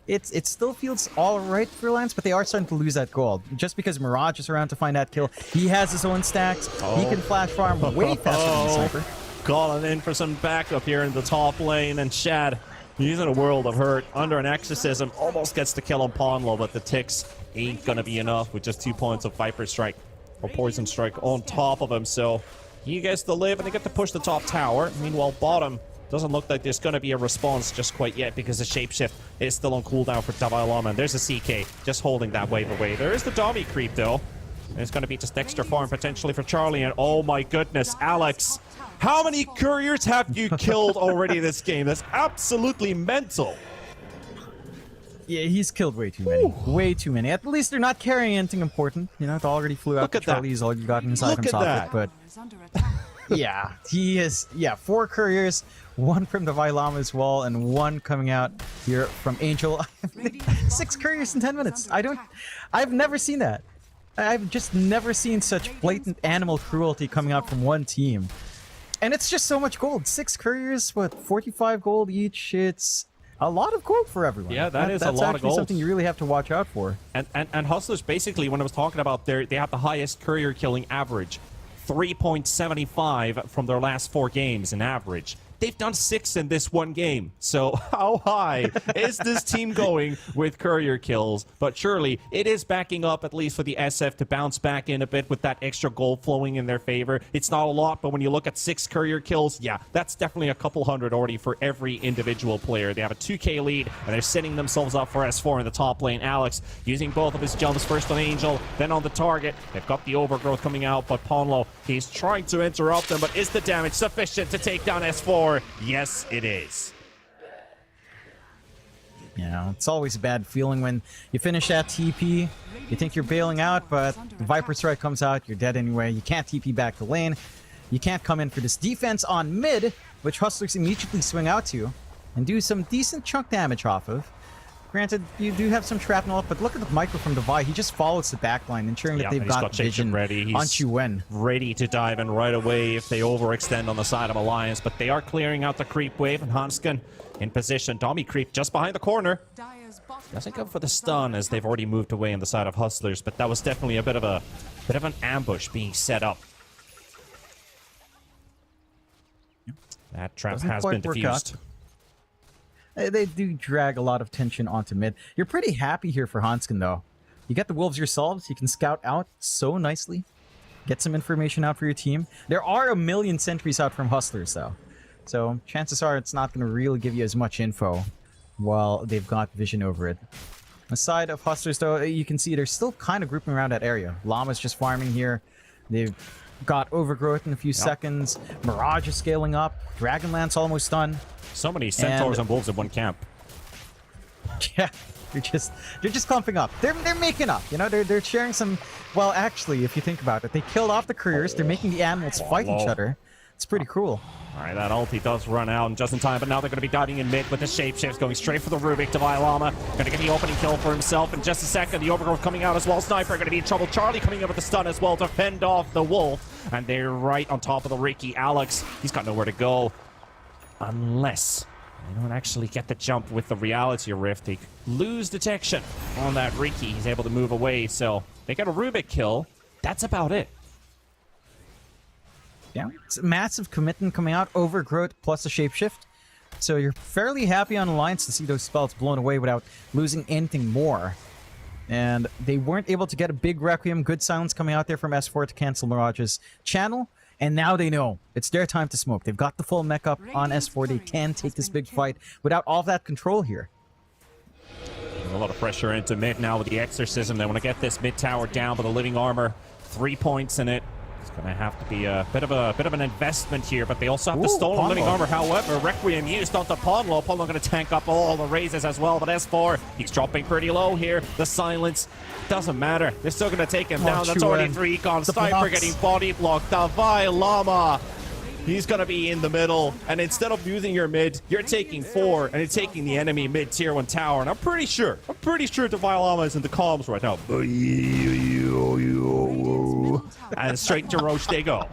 It still feels alright for Lance, but they are starting to lose that gold. Just because Mirage is around to find that kill, he has his own stacks. He can flash farm way faster than the sniper. Calling in for some backup here in the top lane, and Shad, he's in a world of hurt. Under an exorcism, almost gets the kill on Ponlo, but the ticks ain't gonna be enough with just 2 points of Viper Strike or Poison Strike on top of him. So he gets to live, and they get to push the top tower. Meanwhile, bottom doesn't look like there's gonna be a response just quite yet because the Shapeshift is still on cooldown for Davai Lama, and there's a CK just holding that wave away. There is the Dommy creep though. It's gonna be just extra farm potentially for Charlie, and oh my goodness, Alex. How many couriers have you killed already this game? That's absolutely mental. Yeah, he's killed way too many. Way too many. At least they're not carrying anything important. You know, it already flew out. Look at Charlie's that. all you got inside Look at himself. that. But yeah, he is. Yeah, 4 couriers, 1 from the Vailama as well, and 1 coming out here from Angel. 6 couriers in 10 minutes. I've never seen that. I've just never seen such blatant animal cruelty coming out from one team. And it's just so much gold. 6 couriers, what, 45 gold each? It's a lot of gold for everyone. Yeah, that's a lot of gold. That's actually something you really have to watch out for. And Hustlers, basically, when I was talking about they have the highest courier killing average. 3.75 from their last 4 games in average. They've done 6 in this one game. So how high is this team going with courier kills? But surely it is backing up, at least for the SF, to bounce back in a bit with that extra gold flowing in their favor. It's not a lot, but when you look at 6 courier kills, yeah, that's definitely a couple hundred already for every individual player. They have a 2k lead, and they're setting themselves up for S4 in the top lane. Alex using both of his jumps, first on Angel, then on the target. They've got the overgrowth coming out, but Ponlo, he's trying to interrupt them, but is the damage sufficient to take down S4? Yes, it is. You know, it's always a bad feeling when you finish that TP. You think you're bailing out, but the Viper Strike comes out, you're dead anyway. You can't TP back to lane. You can't come in for this defense on mid, which Hustlers immediately swing out to and do some decent chunk damage off of. Granted, you do have some shrapnel up, but look at the micro from Devi. He just follows the backline, ensuring that they've got vision ready. on Chuwen. Ready to dive in right away if they overextend on the side of Alliance, but they are clearing out the creep wave, and Hansken in position. Dommy creep just behind the corner. Doesn't go for the stun as they've already moved away on the side of Hustlers, but that was definitely a bit of an ambush being set up. That trap has been defused. They do drag a lot of tension onto mid. You're pretty happy here for Hansken, though. You get the wolves yourselves. You can scout out so nicely. Get some information out for your team. There are a million sentries out from Hustlers, though. So chances are it's not going to really give you as much info while they've got vision over it. Aside of Hustlers, though, you can see they're still kind of grouping around that area. Llama's just farming here. They've got overgrowth in a few seconds. Mirage is scaling up. Dragonlance almost done. So many centaurs and wolves in one camp. Yeah, they're just clumping up. They're making up. You know, they're sharing some. Well, actually, if you think about it, they killed off the couriers. They're making the animals fight each other. It's pretty cruel. All right, that ulti does run out and just in time, but now they're going to be diving in mid with the shapeshifts going straight for the Rubik. Davai Lama going to get the opening kill for himself in just a second. The overgrowth coming out as well. Sniper going to be in trouble. Charlie coming in with the stun as well to fend off the wolf, and they're right on top of the Ricky. Alex, he's got nowhere to go unless they don't actually get the jump with the reality rift. They lose detection on that Ricky. He's able to move away, so they get a Rubik kill. That's about it. Yeah, it's a massive commitment coming out, overgrowth plus a shapeshift. So you're fairly happy on Alliance to see those spells blown away without losing anything more. And they weren't able to get a big Requiem, good silence coming out there from S4 to cancel Mirage's channel. And now they know it's their time to smoke. They've got the full mech up on S4. They can take this big fight without all of that control here. A lot of pressure into mid now with the Exorcism. They want to get this mid tower down, but the Living Armor, 3 points in it. It's going to have to be a bit of an investment here, but they also have the stolen Living Armor. However, Requiem used onto Ponlo. Ponlo going to tank up all the raises as well, but S4, he's dropping pretty low here. The silence doesn't matter. They're still going to take him down. That's already 3 gone. Sniper getting body blocked. Davai Lama. He's going to be in the middle, and instead of using your mid, you're taking 4, and you're taking the enemy mid tier 1 tower, and I'm pretty sure Davai Lama is in the comms right now. And straight to Roche they go.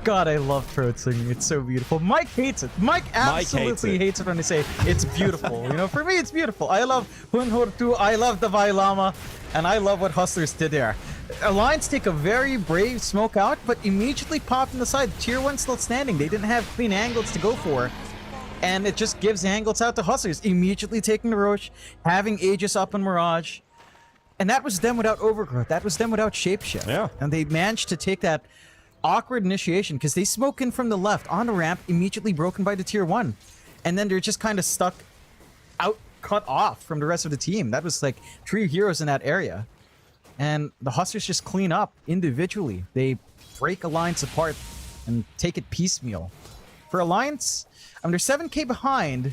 God, I love throat singing. It's so beautiful. Mike hates it. Mike absolutely hates it when they say it's beautiful. You know, for me, it's beautiful. I love Hunhurtu, I love Davai Lama, and I love what Hustlers did there. Alliance take a very brave smoke out, but immediately pop in the side. Tier 1 still standing. They didn't have clean angles to go for. And it just gives angles out to Hustlers. Immediately taking the Roche, having Aegis up on Mirage. And that was them without Overgrowth. That was them without Shapeshift. Yeah. And they managed to take that awkward initiation because they smoke in from the left on the ramp, immediately broken by the Tier 1. And then they're just kind of stuck out, cut off from the rest of the team. That was like 3 heroes in that area. And the Hustlers just clean up individually. They break Alliance apart and take it piecemeal. For Alliance, they're 7k behind,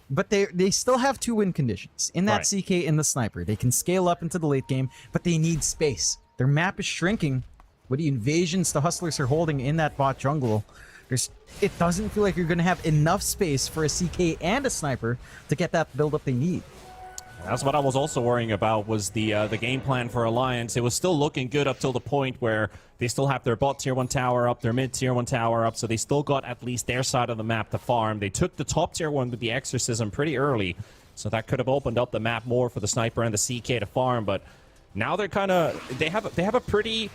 but they still have 2 win conditions. In that CK in the Sniper, they can scale up into the late game, but they need space. Their map is shrinking with the invasions the Hustlers are holding in that bot jungle. It doesn't feel like you're going to have enough space for a CK and a Sniper to get that build-up they need. That's what I was also worrying about, was the game plan for Alliance. It was still looking good up till the point where they still have their bot tier 1 tower up, their mid tier 1 tower up, so they still got at least their side of the map to farm. They took the top tier 1 with the Exorcism pretty early, so that could have opened up the map more for the Sniper and the CK to farm, but now they're kind of... They have a pretty...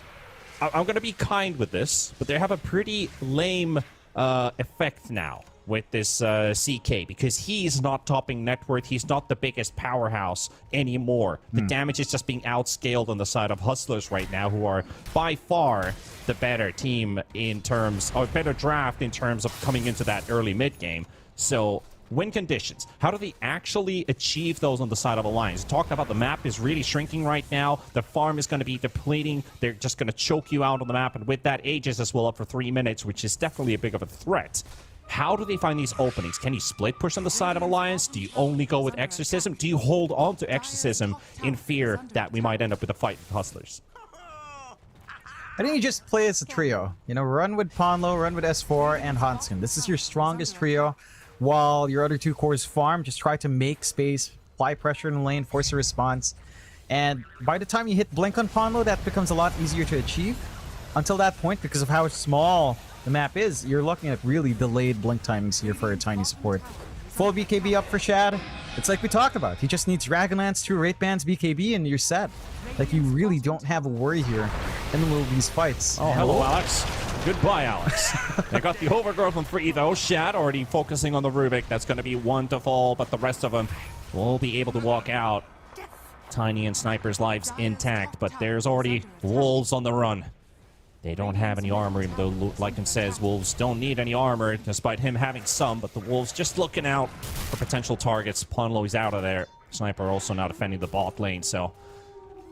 I'm going to be kind with this, but they have a pretty lame effect now with this CK, because he's not topping net worth. He's not the biggest powerhouse anymore. The damage is just being outscaled on the side of Hustlers right now, who are by far the better team in terms, or better draft in terms of coming into that early mid game. So win conditions, how do they actually achieve those on the side of Alliance? Talking about the map is really shrinking right now. The farm is going to be depleting. They're just going to choke you out on the map, and with that, Aegis as well up for 3 minutes, which is definitely a big of a threat. How do they find these openings? Can you split push on the side of Alliance? Do you only go with Exorcism? Do you hold on to Exorcism in fear that we might end up with a fight with Hustlers? I think you just play as a trio. You know, run with Ponlo, run with S4, and Hanskin. This is your strongest trio, while your other 2 cores farm. Just try to make space, apply pressure in the lane, force a response. And by the time you hit Blink on Ponlo, that becomes a lot easier to achieve. Until that point, because of how small the map is, you're looking at really delayed blink timings here for a tiny support. Full BKB up for Shad. It's like we talked about. He just needs Dragonlance, 2 Wraith Bands, BKB, and you're set. Like, you really don't have a worry here in the middle of these fights. Oh, hello, Alex. Goodbye, Alex. They got the Overgrowth on 3, though. Shad already focusing on the Rubik. That's going to be 1 to fall, but the rest of them will be able to walk out. Tiny and Sniper's lives intact, but there's already Wolves on the run. They don't have any armor, even though Lycan says Wolves don't need any armor, despite him having some, but the Wolves just looking out for potential targets. Ponlo is out of there. Sniper also now defending the bot lane, so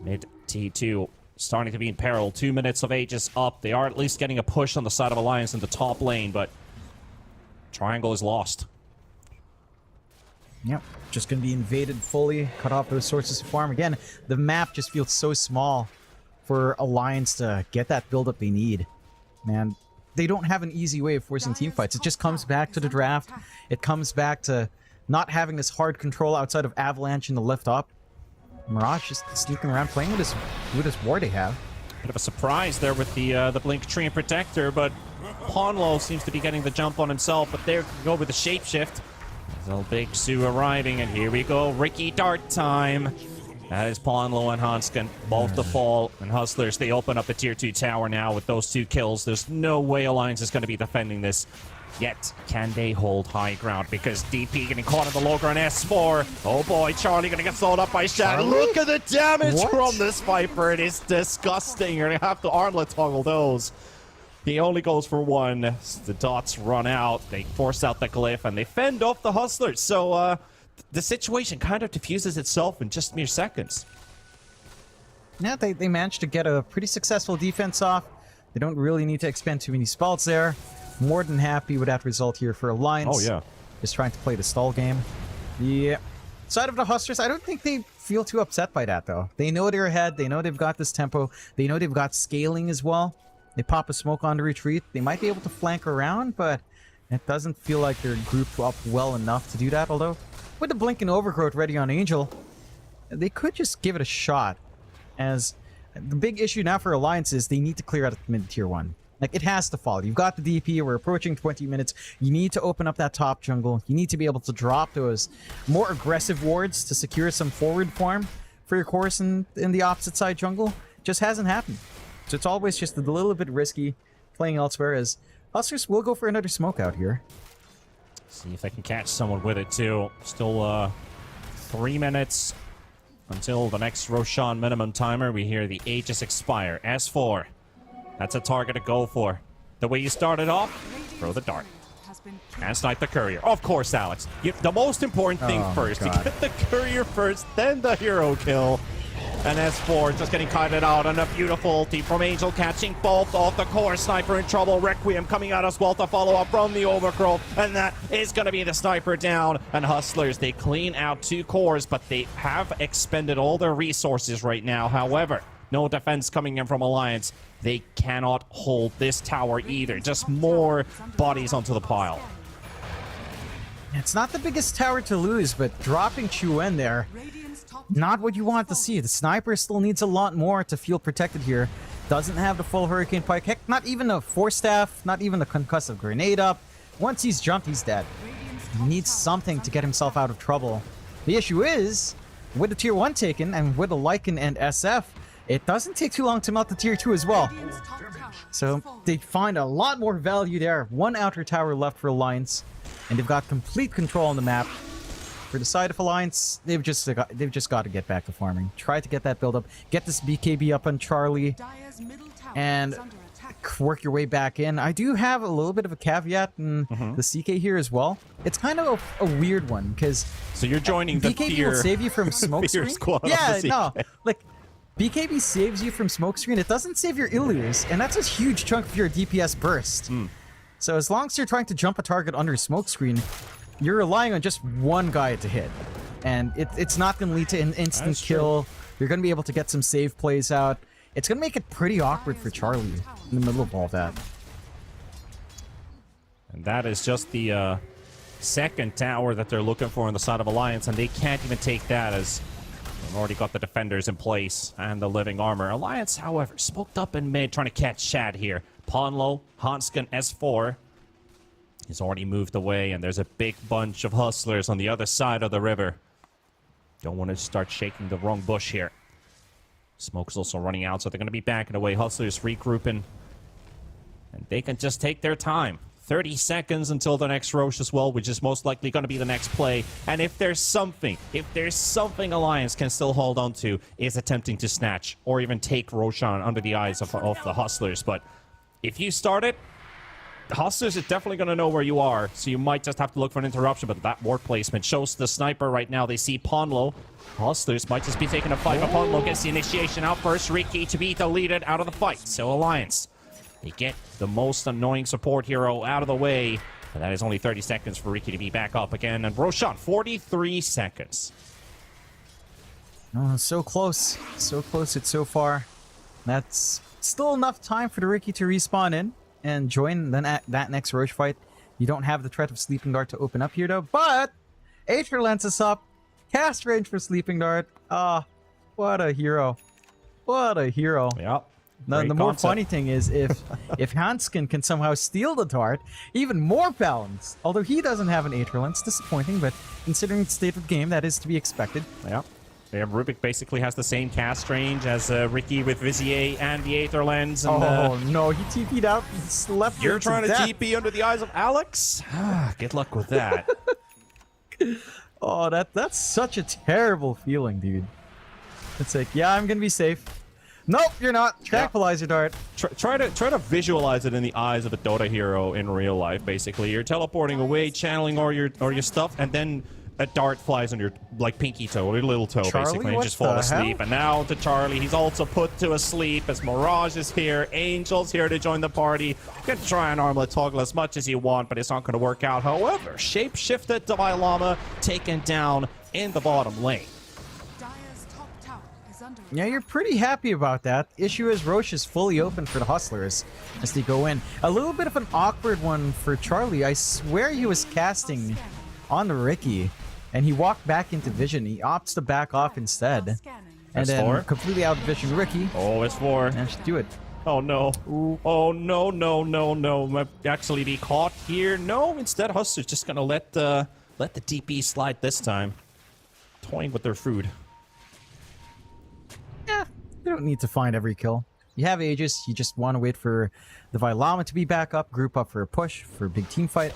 mid T2 starting to be in peril. 2 minutes of Aegis up. They are at least getting a push on the side of Alliance in the top lane, but Triangle is lost. Yep, just going to be invaded fully, cut off those sources of farm. Again, the map just feels so small for Alliance to get that build-up they need. Man, they don't have an easy way of forcing team fights. It just comes back to the draft. It comes back to not having this hard control outside of Avalanche and the lift up. Mirage just sneaking around playing with this ward they have. Bit of a surprise there with the Blink Tree and Protector, but Ponlo seems to be getting the jump on himself, but there go with the Shapeshift. Little Big Sue arriving, and here we go, Ricky Dart time. That is Ponlo and Hanskin, both the fall, and Hustlers, they open up a tier 2 tower now with those 2 kills. There's no way Alliance is going to be defending this. Yet, can they hold high ground? Because DP getting caught in the low ground S4. Oh boy, Charlie going to get sold up by Shadow. Look at the damage from this Viper. It is disgusting. You're going to have to armlet toggle those. He only goes for 1. The dots run out. They force out the glyph, and they fend off the Hustlers. So, the situation kind of diffuses itself in just mere seconds. Yeah, they managed to get a pretty successful defense off. They don't really need to expend too many spells there. More than happy with that result here for Alliance. Oh, yeah. Just trying to play the stall game. The side of the Hustlers, I don't think they feel too upset by that, though. They know they're ahead. They know they've got this tempo. They know they've got scaling as well. They pop a smoke on the retreat. They might be able to flank around, but it doesn't feel like they're grouped up well enough to do that. Although, with the Blinking Overgrowth ready on Angel, they could just give it a shot. As the big issue now for Alliance is they need to clear out mid-tier 1. Like, it has to fall. You've got the DP. We're approaching 20 minutes. You need to open up that top jungle. You need to be able to drop those more aggressive wards to secure some forward farm for your course in the opposite side jungle. Just hasn't happened. So it's always just a little bit risky playing elsewhere, as Hustlers will go for another smoke out here. See if they can catch someone with it, too. Still 3 minutes until the next Roshan minimum timer. We hear the Aegis expire. S4. That's a target to go for. The way you started off, throw the dart. And snipe the courier. Of course, Alex. The most important thing first. God. To get the courier first, then the hero kill. And S4 just getting kited out on a beautiful ulti from Angel, catching both off the core. Sniper in trouble. Requiem coming out as well to follow up from the Overgrowth. And that is going to be the sniper down. And Hustlers, they clean out 2 cores, but they have expended all their resources right now. However, no defense coming in from Alliance. They cannot hold this tower either. Just more bodies onto the pile. It's not the biggest tower to lose, but dropping Chuen there, not what you want to see. The sniper still needs a lot more to feel protected here. Doesn't have the full Hurricane Pike. Heck, not even a Force Staff, not even the Concussive Grenade up. Once he's jumped, he's dead. He needs something to get himself out of trouble. The issue is, with the Tier 1 taken, and with the Lycan and SF, it doesn't take too long to melt the Tier 2 as well. So they find a lot more value there. 1 outer tower left for Alliance, and they've got complete control on the map. For the side of Alliance, they've just got to get back to farming. Try to get that build up, get this BKB up on Charlie, and work your way back in. I do have a little bit of a caveat in the CK here as well. It's kind of a weird one, because so you're joining the BKB fear, will save you from smoke fear screen. squad. Yeah, no, like BKB saves you from smokescreen. It doesn't save your Illyrs, and that's a huge chunk of your DPS burst. So as long as you're trying to jump a target under smokescreen, you're relying on just one guy to hit, and it's not going to lead to an instant kill. You're going to be able to get some save plays out. It's going to make it pretty awkward for Charlie in the middle of all that. And that is just the second tower that they're looking for on the side of Alliance, and they can't even take that as they've already got the defenders in place and the living armor. Alliance, however, smoked up in mid, trying to catch Shad here. Ponlo, Hanskin, S4. He's already moved away, and there's a big bunch of Hustlers on the other side of the river. Don't want to start shaking the wrong bush here. Smoke's also running out, so they're going to be backing away. Hustlers regrouping. And they can just take their time. 30 seconds until the next Roche as well, which is most likely going to be the next play. And if there's something Alliance can still hold on to, is attempting to snatch or even take Roshan under the eyes of the Hustlers. But if you start it, the Hustlers are definitely going to know where you are, so you might just have to look for an interruption. But that ward placement shows the sniper right now. They see Ponlo. Hustlers might just be taking a fight, but Ponlo gets the initiation out first. Riki to be deleted out of the fight. So Alliance, they get the most annoying support hero out of the way. And that is only 30 seconds for Riki to be back up again. And Roshan, 43 seconds. Oh, so close. So close it's so far. That's still enough time for the Riki to respawn in and join that next Roche fight. You don't have the threat of Sleeping Dart to open up here, though. But Aether Lens is up. Cast range for Sleeping Dart. Ah, what a hero. What a hero. Yep. Now, the more funny thing is if Hanskin can somehow steal the dart, even more balance. Although he doesn't have an Aether Lens, disappointing, but considering the state of the game, that is to be expected. Yep. Yeah, Rubik basically has the same cast range as Riki with Vizier and the Aether Lens. And, no, he TP'd out and slept. You're trying to TP under the eyes of Alex? Good luck with that. Oh, that's such a terrible feeling, dude. It's like, yeah, I'm gonna be safe. Nope, you're not. Tranquilizer dart. Try to visualize it in the eyes of a Dota hero in real life. Basically, you're teleporting away, channeling all your stuff, and then a dart flies on your like pinky toe or your little toe, Charlie, basically, and what just fall the asleep. hell? And now to Charlie, he's also put to a sleep as Mirage is here. Angel's here to join the party. You can try and armlet toggle as much as you want, but it's not going to work out. However, shape-shifted Divine Llama taken down in the bottom lane. Dire's top tower is under Yeah, you're pretty happy about that. Issue is Roche is fully open for the Hustlers as they go in. A little bit of an awkward one for Charlie. I swear he was casting on the Ricky, and he walked back into vision. He opts to back off instead. scanning. And That's then four. completely out of vision Ricky. Oh, it's 4. Managed to do it. Oh no. Ooh. Oh no, no, no, no. Might actually be caught here. No, instead Hustler's just gonna let the DP slide this time. Toying with their food. Yeah, you don't need to find every kill. You have Aegis, you just want to wait for the Vilama to be back up, group up for a push, for a big team fight.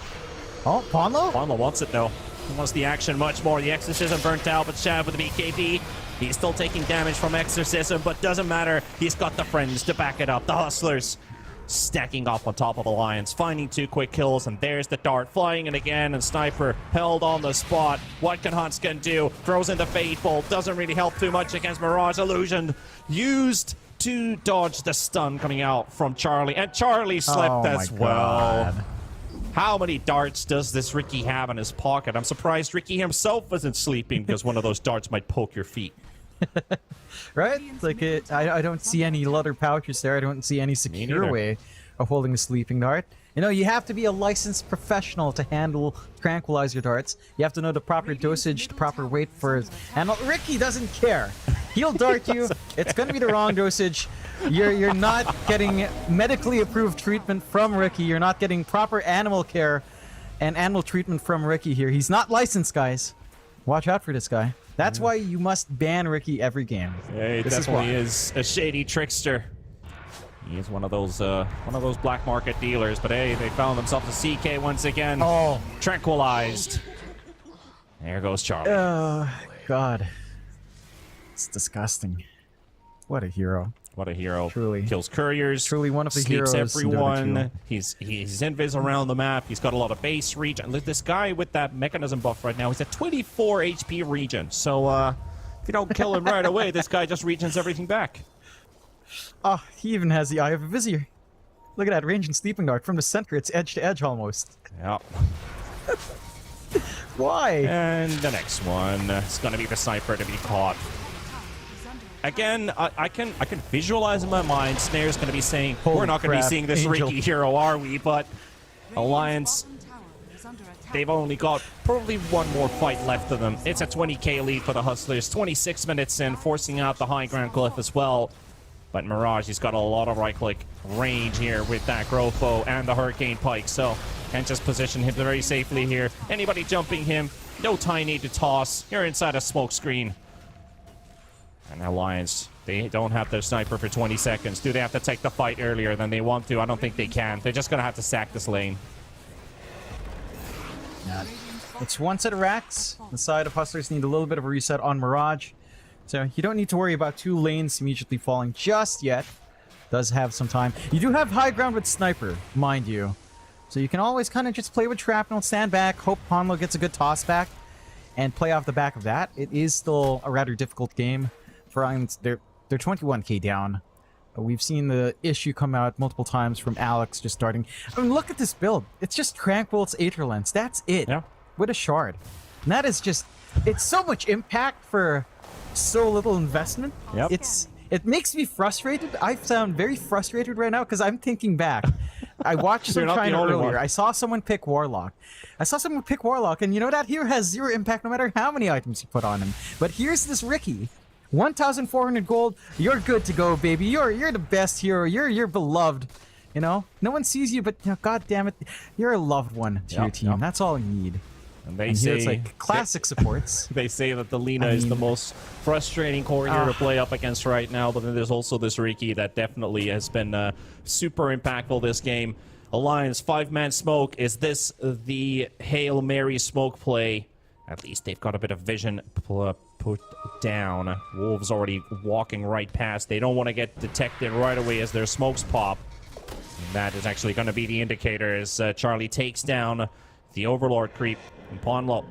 Oh, Ponlo? Ponlo wants it though. He wants the action much more. The Exorcism burnt out, but Shad with the BKB. He's still taking damage from Exorcism, but doesn't matter. He's got the friends to back it up. The Hustlers stacking up on top of Alliance, finding 2 quick kills, and there's the dart flying in again, and Sniper held on the spot. What can Hunskin do? Throws in the Fade Bolt. Doesn't really help too much against Mirage Illusion. Used to dodge the stun coming out from Charlie, and Charlie slept Oh as my well. God. How many darts does this Ricky have in his pocket? I'm surprised Ricky himself isn't sleeping because one of those darts might poke your feet. Right? Like, I don't see any leather pouches there. I don't see any secure neither. way of holding a sleeping dart. You know, you have to be a licensed professional to handle tranquilizer darts. You have to know the proper dosage, the proper weight for it. And Ricky doesn't care. He'll dart you. It's going to be the wrong dosage. You're not getting medically approved treatment from Ricky. You're not getting proper animal care and animal treatment from Ricky here. He's not licensed, guys. Watch out for this guy. That's why you must ban Ricky every game. Yeah, he This is definitely why. is a shady trickster. He is one of those black market dealers. But hey, they found themselves a CK once again. Oh. Tranquilized. There goes Charlie. Oh, God. It's disgusting. What a hero. What a hero. Truly. Kills couriers. Truly one of the sleeps heroes in Dota everyone. 2. He's invis around the map. He's got a lot of base reach. And look, this guy with that mechanism buff right now, he's at 24 HP regen. So if you don't kill him right away, this guy just regens everything back. Oh, he even has the Eye of a Vizier. Look at that range and sleeping dart from the center. It's edge to edge almost. Yeah. Why? And the next one is going to be the Sniper to be caught. Again, I can visualize in my mind Snare's going to be saying, Holy we're not going to be crap, seeing this Angel. Ricky hero, are we? But Alliance, Bottom tower is under attack. they've only got probably one more fight left of them. It's a 20k lead for the Hustlers. 26 minutes in, forcing out the high ground cliff as well. But Mirage, he's got a lot of right-click range here with that growth bow and the Hurricane Pike, so can just position him very safely here. Anybody jumping him, no tiny to toss. You're inside a smoke screen. And Alliance, they don't have their Sniper for 20 seconds. Do they have to take the fight earlier than they want to? I don't think they can. They're just going to have to sack this lane. It's one set of racks. The side of Hustlers need a little bit of a reset on Mirage. So you don't need to worry about 2 lanes immediately falling just yet. Does have some time. You do have high ground with Sniper, mind you. So you can always kind of just play with Shrapnel, stand back, hope Ponlo gets a good toss back, and play off the back of that. It is still a rather difficult game. For Alliance, they're 21k down. We've seen the issue come out multiple times from Alex just starting. I mean, look at this build. It's just Tranquil's Aether Lens. That's it. Yeah. With a shard. And that is just... It's so much impact for so little investment. Yep. It makes me frustrated. I sound very frustrated right now because I'm thinking back. I watched You're some not the China only earlier. one. I saw someone pick Warlock. And you know that hero has 0 impact no matter how many items you put on him. But here's this Ricky. 1,400 gold. You're good to go, baby. You're the best hero. You're beloved. You know, no one sees you, but you know, God damn it, you're a loved one to your team. Yep. That's all you need. And they And say here it's like classic supports. they say that the Lina I is the mean- most frustrating core hero to play up against right now, but then there's also this Ricky that definitely has been super impactful this game. Alliance 5-man smoke. Is this the Hail Mary smoke play? At least they've got a bit of vision put down. Wolves already walking right past. They don't want to get detected right away as their smokes pop. And that is actually going to be the indicator as Charlie takes down the Overlord creep. And Ponlo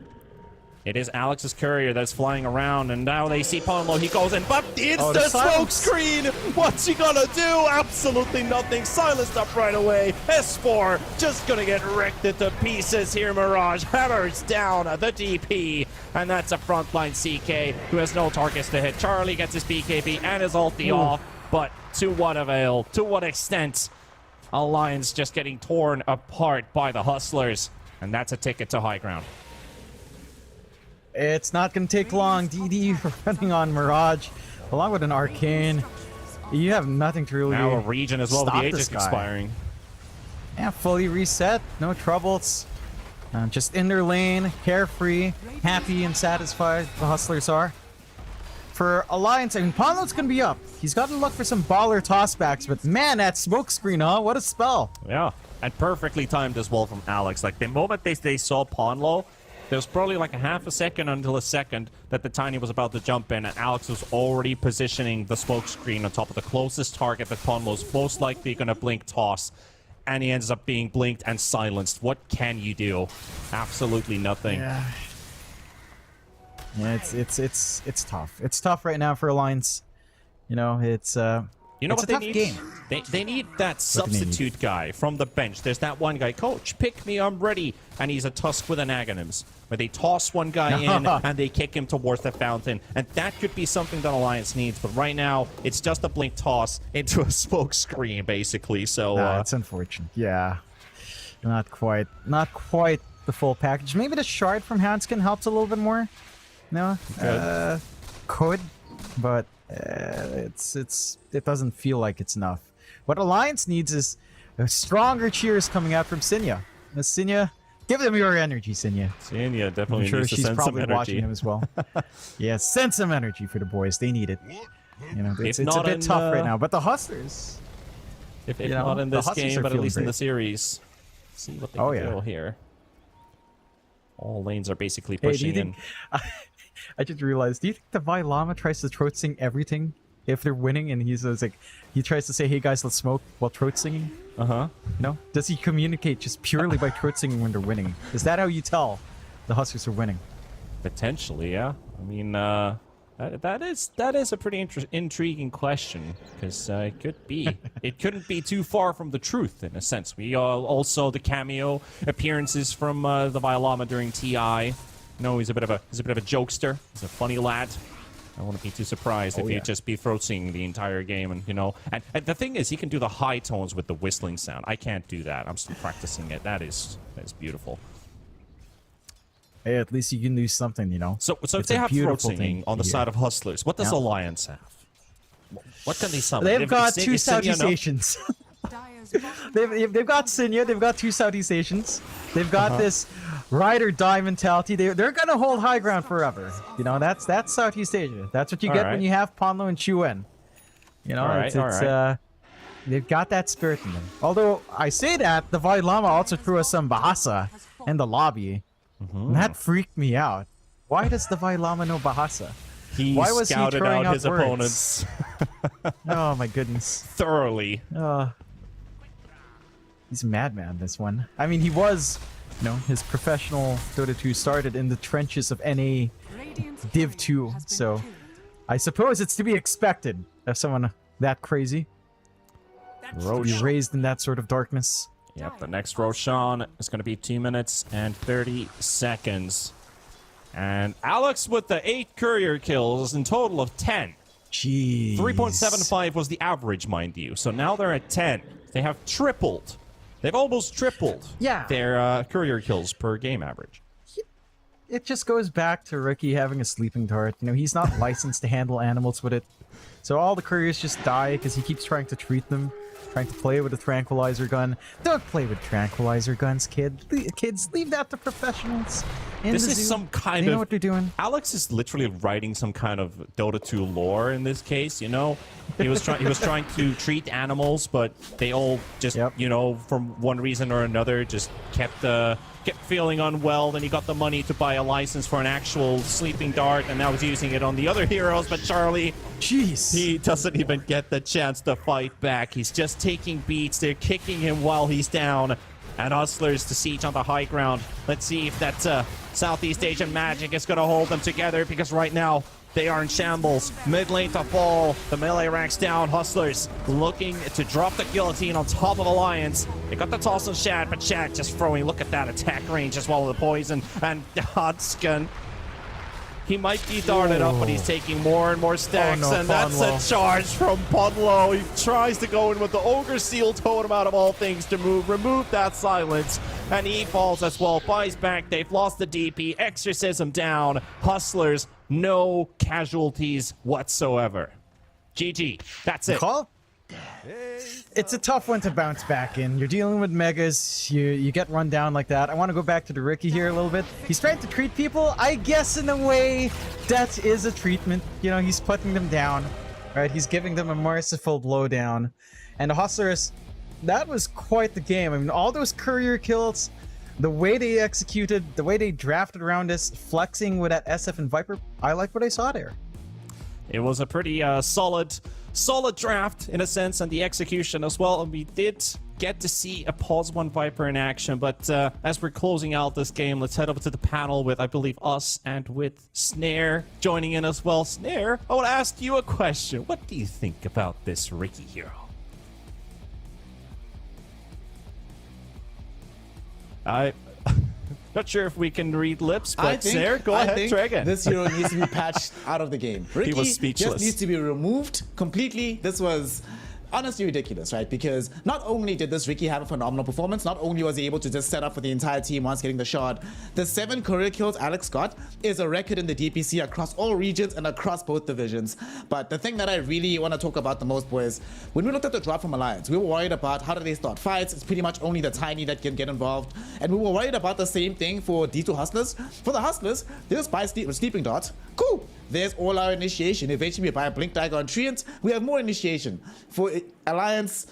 It is Alex's courier that's flying around, and now they see Ponlo. He goes in, but it's Oh, the the smoke silence. screen. What's he gonna do? Absolutely nothing. Silenced up right away. S4 just gonna get wrecked into pieces here. Mirage hammers down the DP, and that's a frontline CK who has no targets to hit. Charlie gets his BKB and his ulti off, but to what avail? To what extent? Alliance just getting torn apart by the Hustlers, and that's a ticket to high ground. It's not going to take long. DD running on Mirage, along with an Arcane. You have nothing to really Now a region as well with stop the this Aegis guy. expiring. Yeah, fully reset. No troubles. Just in their lane, carefree, happy and satisfied the Hustlers are. For Alliance, I mean, Ponlo's going to be up. He's got to look for some baller tossbacks, but man, that smoke screen, huh? What a spell. Yeah, and perfectly timed as well from Alex. Like, the moment they saw Ponlo, there was probably like a half a second until a second that the Tiny was about to jump in, and Alex was already positioning the smoke screen on top of the closest target that Ponlo's most likely going to blink toss. And he ends up being blinked and silenced. What can you do? Absolutely nothing. Yeah. Yeah, it's tough. It's tough right now for Alliance. You know, it's You know it's what a they tough need? game. They need that What do they need? substitute guy from the bench. There's that one guy, coach, pick me, I'm ready. And he's a Tusk with an Aghanims, where they toss one guy in and they kick him towards the fountain. And that could be something that Alliance needs. But right now, it's just a blink toss into a smoke screen, basically. So It's unfortunate. Yeah, not quite the full package. Maybe the shard from Hanskin helps a little bit more. No, could, but it doesn't feel like it's enough. What Alliance needs is a stronger cheers coming out from Sinya. Sinya, give them your energy, Sinya. Sanya definitely I'm sure needs to she's send some probably energy. watching him as well. Yeah, send some energy for the boys. They need it. You know, it's a not bit in, tough right now. But the Hustlers, If you know, not in the this Huskies game, are but at feeling least in great. the series. See what they Oh, can yeah. do here. All lanes are basically hey, do pushing you in. think? I just realized. Do you think the Vi Llama tries to throat sing everything if they're winning, and he tries to say, "Hey guys, let's smoke," while throat singing? Uh-huh. You know, does he communicate just purely by throat singing when they're winning? Is that how you tell the Huskers are winning? Potentially, yeah. I mean, that is a pretty intriguing question, because it could be. It couldn't be too far from the truth, in a sense. We also the cameo appearances from the Violama during TI. No, he's a bit of a jokester. He's a funny lad. I wouldn't be too surprised if yeah. he'd just be throat singing the entire game, and and the thing is, he can do the high tones with the whistling sound. I can't do that. I'm still practicing it. That is beautiful. Hey, at least you can do something, you know. So if It's they a have throat beautiful singing thing on the to side of Hustlers, what does Yeah. Alliance have? What can they summon? They've got Is two Sinya Saudi enough? stations. Dire's bottom They've got Sinya, they've got two Saudi stations. They've got this ride or die mentality. They're gonna hold high ground forever. You know, that's Southeast Asia. That's what you get Alright. when you have Ponlo and Chuen. You know, Alright, they've got that spirit in them. Although I say that, the Vi Lama also threw us some Bahasa in the lobby. And that freaked me out. Why does the Vi Lama know Bahasa? He Why was he scouted throwing out out his words? opponents Oh my goodness. thoroughly. He's a madman, this one. I mean, he was, you know, his professional Dota 2 started in the trenches of NA Radiant's Div courier 2, has been so killed. I suppose it's to be expected of someone that crazy to be Roche. raised in that sort of darkness. Yep, the next Roshan is going to be 2 minutes and 30 seconds. And Alex with the 8 courier kills in total of 10. Jeez. 3.75 was the average, mind you. So now they're at 10. They have tripled. They've almost tripled Yeah. their courier kills per game average. It just goes back to Ricky having a sleeping turret. You know, he's not licensed to handle animals with it. So all the couriers just die because he keeps trying to treat them, trying to play with a tranquilizer gun. Don't play with tranquilizer guns, kids. Leave that to professionals. in This the is zoo. some kind They know of... what they're doing. Alex is literally writing some kind of Dota 2 lore in this case, you know? He was trying to treat animals, but they all just, Yep. you know, from one reason or another, just kept feeling unwell. Then he got the money to buy a license for an actual sleeping dart, and now he's using it on the other heroes. But Charlie, Jeez. he doesn't even get the chance to fight back. He's just taking beats. They're kicking him while he's down. And Hustlers to siege on the high ground. Let's see if that Southeast Asian magic is going to hold them together, because right now they are in shambles. Mid lane to fall. The melee ranks down. Hustlers looking to drop the guillotine on top of Alliance. They got the toss on Shad, but Shad just throwing. Look at that attack range as well with the poison. And Hodskin, he might be darted up, but he's taking more and more stacks. Oh, no, and that's a charge from Punlo. He tries to go in with the Ogre Seal Totem out of all things to remove that silence. And he falls as well. Buys back. They've lost the DP. Exorcism down. Hustlers, no casualties whatsoever. GG. That's it. Call? It's a tough one to bounce back in. You're dealing with megas, you get run down like that. I want to go back to the Ricky here a little bit. He's trying to treat people. I guess in a way, that is a treatment. You know, he's putting them down, right? He's giving them a merciful blow down. And the Hustlers, that was quite the game. I mean, all those courier kills, the way they executed, the way they drafted around this, flexing with that SF and Viper, I like what I saw there. It was a pretty solid draft in a sense, and the execution as well. And we did get to see a Pause 1 Viper in action, but as we're closing out this game, let's head over to the panel with, I believe, us and with Snare joining in as well. Snare, I want to ask you a question. What do you think about this Ricky hero? I'm not sure if we can read lips, but Snare, go ahead, try again. This hero needs to be patched out of the game. Ricky was speechless. just needs to be removed completely. This was honestly ridiculous, right? Because not only did this Ricky have a phenomenal performance, not only was he able to just set up for the entire team once getting the shot, the 7 career kills Alex got is a record in the DPC across all regions and across both divisions. But the thing that I really want to talk about the most, boys, when we looked at the drop from Alliance, we were worried about how do they start fights. It's pretty much only the tiny that can get involved. And we were worried about the same thing for D2 Hustlers. For the Hustlers, they just buy Sleeping Dart. Cool. There's all our initiation. Eventually we buy a Blink Dagger on Treant. We have more initiation. For Alliance,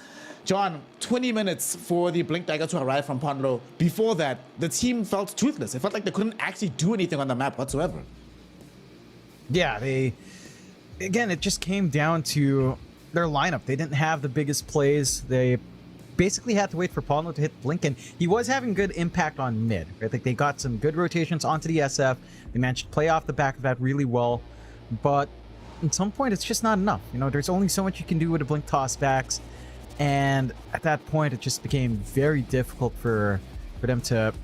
John, 20 minutes for the Blink Dagger to arrive from Ponlo. Before that, the team felt toothless. It felt like they couldn't actually do anything on the map whatsoever. Yeah, again, it just came down to their lineup. They didn't have the biggest plays. They basically had to wait for Ponlo to hit Blink, and he was having good impact on mid. I think they got some good rotations onto the SF. They managed to play off the back of that really well, but at some point it's just not enough. You know, there's only so much you can do with the Blink tossbacks, and at that point it just became very difficult for them to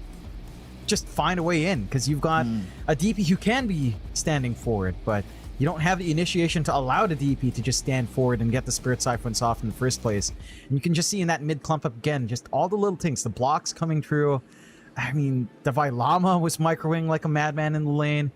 just find a way in, because you've got a DP who can be standing forward, but you don't have the initiation to allow the DP to just stand forward and get the Spirit Siphons off in the first place. And you can just see in that mid clump up again, just all the little things, the blocks coming through. I mean, the Llama was microwing like a madman in the lane,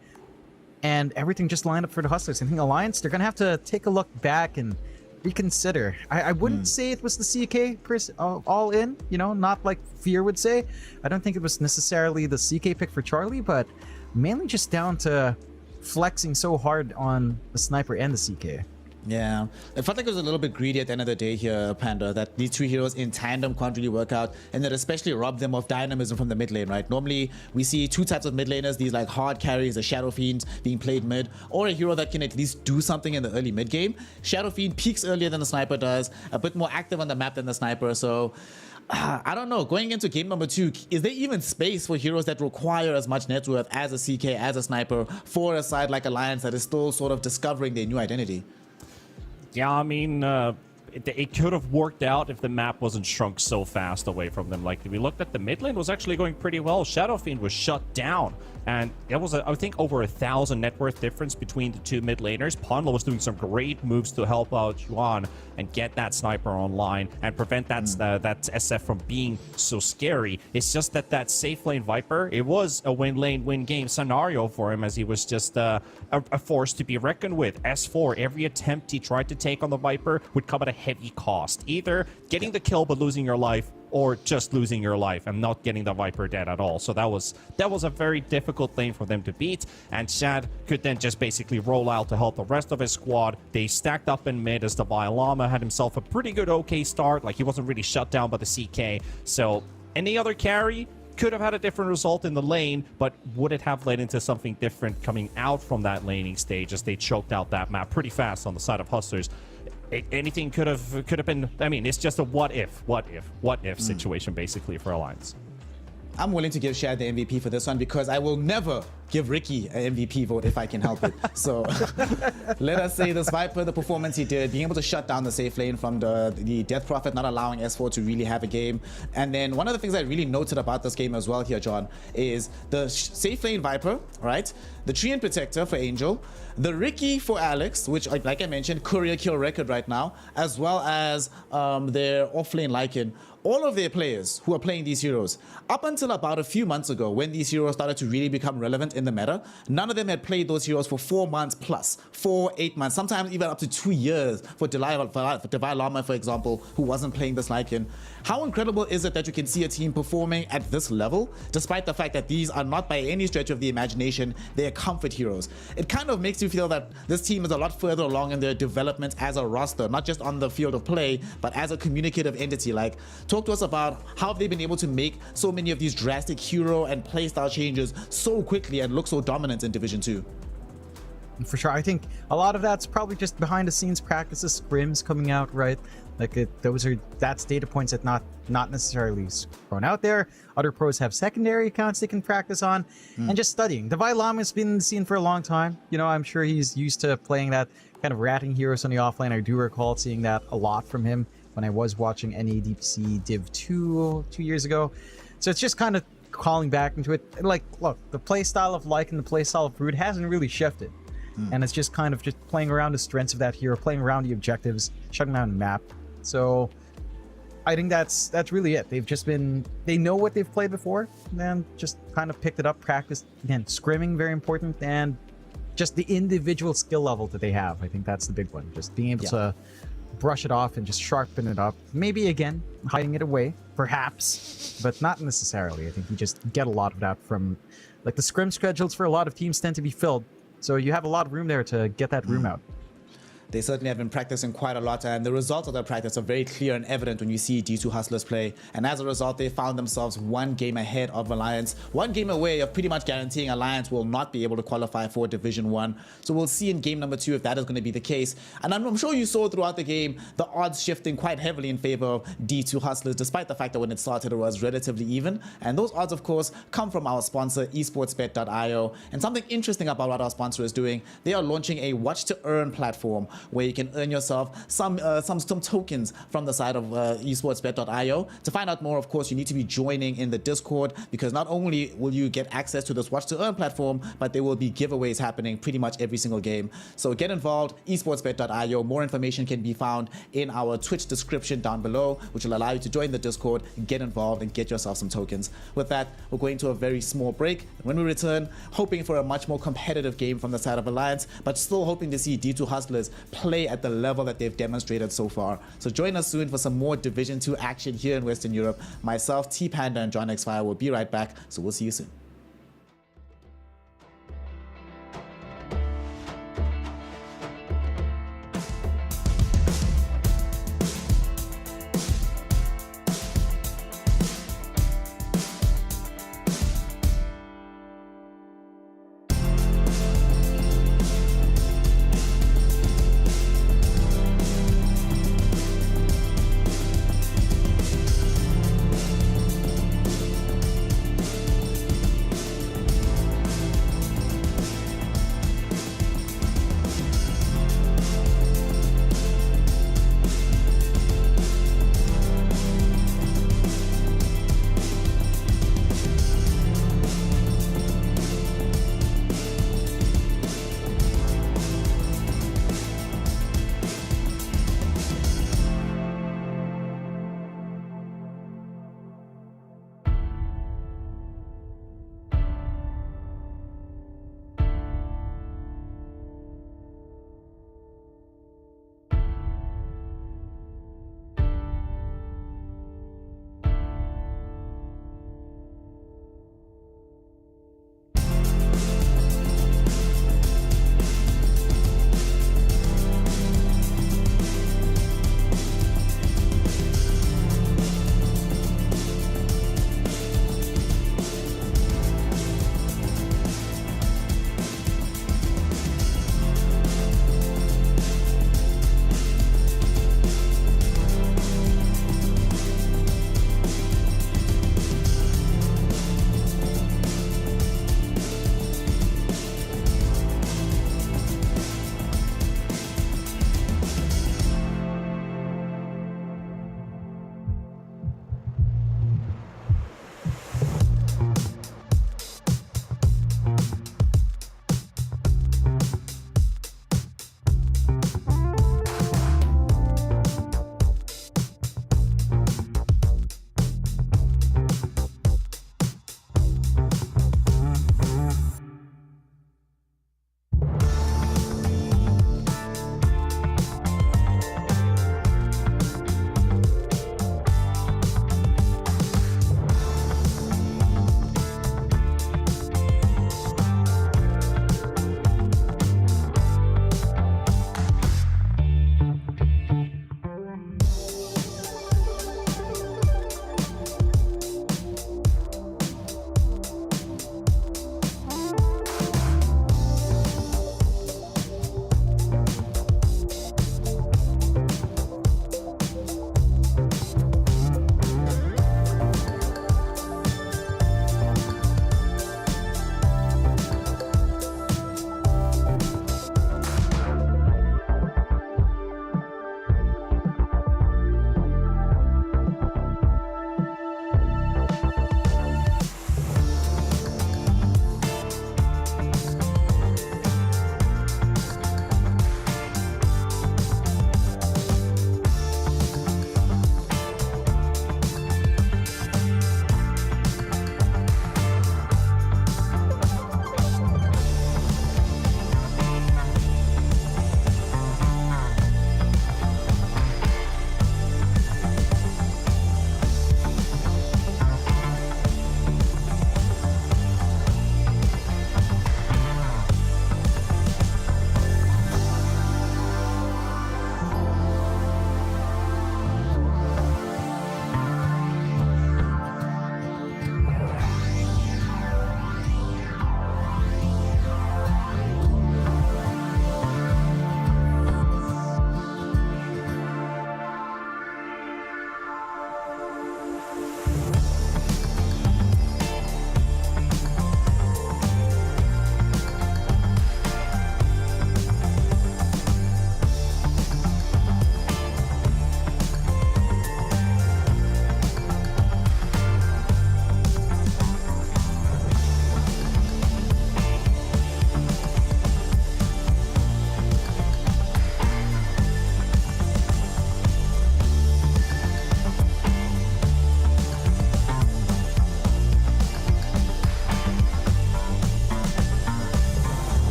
and everything just lined up for the Hustlers. I think Alliance, they're going to have to take a look back and reconsider. I wouldn't say it was the CK all in, you know, not like Fear would say. I don't think it was necessarily the CK pick for Charlie, but mainly just down to flexing so hard on the sniper and the CK. Yeah, it felt like it was a little bit greedy at the end of the day here, Panda, that these two heroes in tandem can't really work out, and that especially robbed them of dynamism from the mid lane, right? Normally, we see two types of mid laners, these like hard carries, a Shadow Fiend being played mid, or a hero that can at least do something in the early mid game. Shadow Fiend peaks earlier than the sniper does, a bit more active on the map than the sniper, so I don't know, going into game number 2, is there even space for heroes that require as much net worth as a CK, as a sniper, for a side like Alliance that is still sort of discovering their new identity? Yeah, I mean, it could have worked out if the map wasn't shrunk so fast away from them. Like, we looked at the mid lane was actually going pretty well. Shadow Fiend was shut down, and it was, I think, over 1,000 net worth difference between the two mid laners. Ponlo was doing some great moves to help out Yuan and get that sniper online and prevent that SF from being so scary. It's just that safe lane Viper, it was a win lane, win game scenario for him, as he was just a force to be reckoned with. S4, every attempt he tried to take on the Viper would come at a heavy cost. Either getting the kill but losing your life, or just losing your life and not getting the Viper dead at all. So that was a very difficult lane for them to beat, and Shad could then just basically roll out to help the rest of his squad. They stacked up in mid as the Llama had himself a pretty good okay start. Like, he wasn't really shut down by the CK. So any other carry could have had a different result in the lane, but would it have led into something different coming out from that laning stage as they choked out that map pretty fast on the side of Hustlers? anything could have been. I mean, it's just a what if situation basically for Alliance. I'm willing to give Shad the MVP for this one because I will never give Ricky an MVP vote if I can help it. So let us say this Viper, the performance he did, being able to shut down the safe lane from the Death Prophet, not allowing S4 to really have a game. And then one of the things I really noted about this game as well here, John, is the safe lane Viper, right? The Treant Protector for Angel, the Ricky for Alex, which, like I mentioned, courier kill record right now, as well as their offlane Lycan. All of their players who are playing these heroes, up until about a few months ago when these heroes started to really become relevant in the meta, none of them had played those heroes for 4 months plus, 8 months, sometimes even up to 2 years for Divine Llama, for example, who wasn't playing this Lycan. How incredible is it that you can see a team performing at this level, despite the fact that these are not by any stretch of the imagination, they're comfort heroes. It kind of makes you feel that this team is a lot further along in their development as a roster, not just on the field of play, but as a communicative entity. Like, talk to us about how they've been able to make so many of these drastic hero and playstyle changes so quickly and look so dominant in Division 2. For sure, I think a lot of that's probably just behind the scenes practices, scrims coming out, right? Like that's data points that not necessarily thrown out there. Other pros have secondary accounts they can practice on, and just studying. Divine Llama has been in the scene for a long time. You know, I'm sure he's used to playing that kind of ratting heroes on the offlane. I do recall seeing that a lot from him when I was watching NA DPC Div 2 years ago. So it's just kind of calling back into it. Like, look, the playstyle of Lycan and the playstyle of Brood hasn't really shifted. And it's just kind of just playing around the strengths of that hero, playing around the objectives, shutting down the map. So I think that's really it. They know what they've played before, and just kind of picked it up, practiced. Again, scrimming, very important, and just the individual skill level that they have. I think that's the big one. Just being able to brush it off and just sharpen it up. Maybe, again, hiding it away, perhaps, but not necessarily. I think you just get a lot of that from, like, the scrim schedules for a lot of teams tend to be filled. So you have a lot of room there to get that room out. They certainly have been practicing quite a lot, and the results of their practice are very clear and evident when you see D2 Hustlers play. And as a result, they found themselves one game ahead of Alliance, one game away of pretty much guaranteeing Alliance will not be able to qualify for Division 1. So we'll see in game number 2 if that is going to be the case. And I'm sure you saw throughout the game the odds shifting quite heavily in favor of D2 Hustlers, despite the fact that when it started it was relatively even. And those odds, of course, come from our sponsor, esportsbet.io. And something interesting about what our sponsor is doing, they are launching a watch to earn platform where you can earn yourself some tokens from the side of esportsbet.io. To find out more, of course, you need to be joining in the Discord, because not only will you get access to this watch to earn platform, but there will be giveaways happening pretty much every single game. So get involved, esportsbet.io. More information can be found in our Twitch description down below, which will allow you to join the Discord, get involved, and get yourself some tokens. With that, we're going to a very small break. When we return, hoping for a much more competitive game from the side of Alliance, but still hoping to see D2 Hustlers play at the level that they've demonstrated so far. So join us soon for some more Division 2 action here in Western Europe. Myself, T-Panda, and John Xfire will be right back, so we'll see you soon.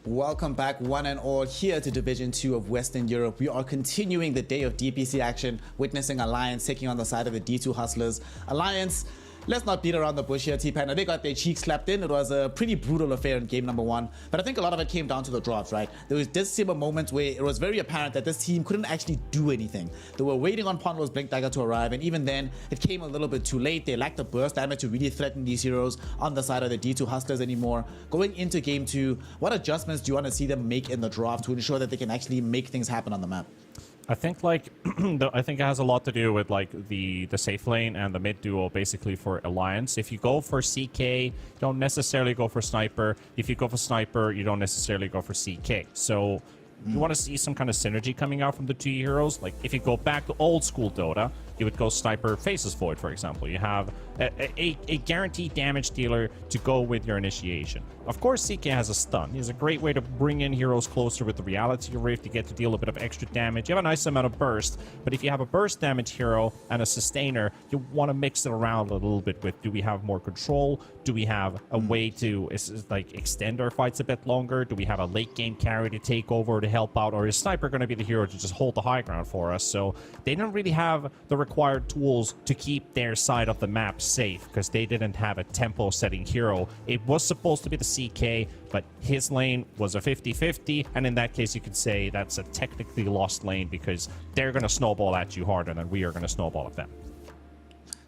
Welcome back, one and all, here to Division 2 of Western Europe. We are continuing the day of DPC action, witnessing Alliance taking on the side of the D2 Hustlers. Alliance, let's not beat around the bush here, T-Pan. They got their cheeks slapped in. It was a pretty brutal affair in game number 1, but I think a lot of it came down to the drops, right? There was just seem a moment where it was very apparent that this team couldn't actually do anything. They were waiting on Ponro's Blink Dagger to arrive, and even then, it came a little bit too late. They lacked the burst damage to really threaten these heroes on the side of the D2 Hustlers anymore. Going into game 2, what adjustments do you want to see them make in the draft to ensure that they can actually make things happen on the map? I think I think it has a lot to do with the safe lane and the mid duo basically for Alliance. If you go for CK, you don't necessarily go for Sniper. If you go for Sniper, you don't necessarily go for CK. So you want to see some kind of synergy coming out from the two heroes. Like if you go back to old school Dota, you would go Sniper Faces Void, for example. You have a guaranteed damage dealer to go with your initiation. Of course, CK has a stun. It's a great way to bring in heroes closer with the Reality Rift. You get to deal a bit of extra damage. You have a nice amount of burst, but if you have a burst damage hero and a sustainer, you want to mix it around a little bit with, do we have more control? Do we have a way to extend our fights a bit longer? Do we have a late game carry to take over to help out? Or is Sniper going to be the hero to just hold the high ground for us? So they don't really have the required tools to keep their side of the map safe because they didn't have a tempo setting hero. It was supposed to be the CK, but his lane was a 50-50, and in that case you could say that's a technically lost lane because they're going to snowball at you harder than we are going to snowball at them.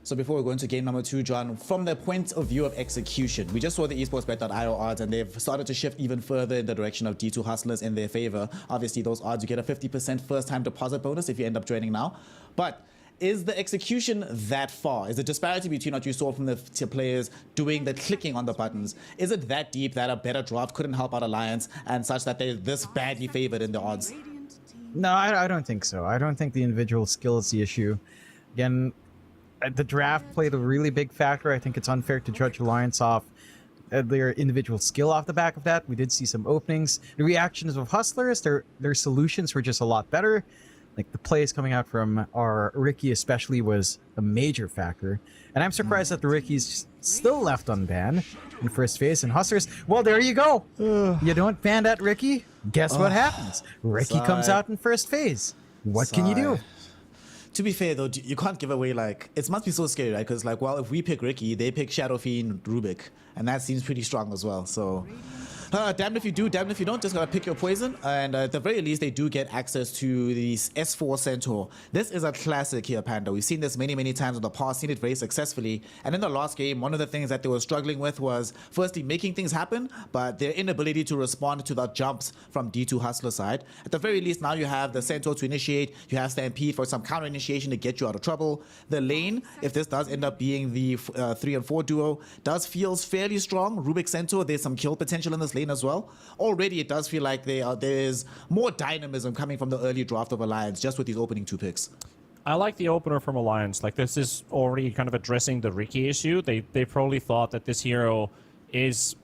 So before we go into game number 2, John, from the point of view of execution, we just saw the esportsbet.io odds, and they've started to shift even further in the direction of D2 Hustlers in their favor. Obviously, those odds, you get a 50% first-time deposit bonus if you end up joining now. But is the execution that far? Is the disparity between what you saw from the players doing the clicking on the buttons, is it that deep that a better draft couldn't help out Alliance and such that they're this badly favored in the odds? No, I don't think so. I don't think the individual skill is the issue. Again, the draft played a really big factor. I think it's unfair to judge Alliance off their individual skill off the back of that. We did see some openings. The reactions of Hustlers, their solutions were just a lot better. Like the plays coming out from our Ricky especially was a major factor. And I'm surprised that the Ricky's still left unbanned in first phase. And Hustlers, well, there you go. You don't ban that Ricky, guess what happens? Ricky comes out in first phase. What can you do? To be fair, though, you can't give away, like, it must be so scary, right? Because, like, well, if we pick Ricky, they pick Shadow Fiend, Rubik, and that seems pretty strong as well. So, damned if you do, damned if you don't, just gotta pick your poison. And at the very least, they do get access to the S4 Centaur. This is a classic here, Panda. We've seen this many, many times in the past, seen it very successfully. And in the last game, one of the things that they were struggling with was, firstly, making things happen, but their inability to respond to the jumps from D2 Hustler side. At the very least, now you have the Centaur to initiate, you have Stampede for some counter initiation to get you out of trouble. The lane, if this does end up being the 3 and 4 duo, feels fairly strong. Rubik Centaur, there's some kill potential in this lane as well. Already it does feel like there's more dynamism coming from the early draft of Alliance just with these opening 2 picks. I like the opener from Alliance. Like, this is already kind of addressing the Ricky issue. They probably thought that this hero is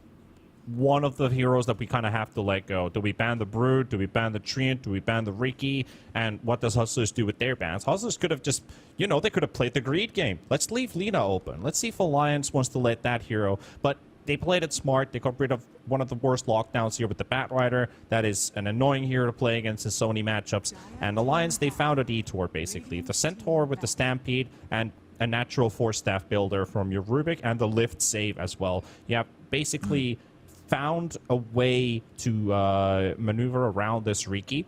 one of the heroes that we kind of have to let go. Do we ban the Brood? Do we ban the Treant? Do we ban the Ricky? And what does Hustlers do with their bans? Hustlers could have just, they could have played the greed game. Let's leave Lina open. Let's see if Alliance wants to let that hero. But they played it smart. They got rid of one of the worst lockdowns here with the Batrider. That is an annoying hero to play against in so many matchups. And Alliance, they found a detour, basically. The Centaur with the Stampede and a natural 4-staff builder from your Rubik and the lift save as well. You have basically found a way to maneuver around this Riki.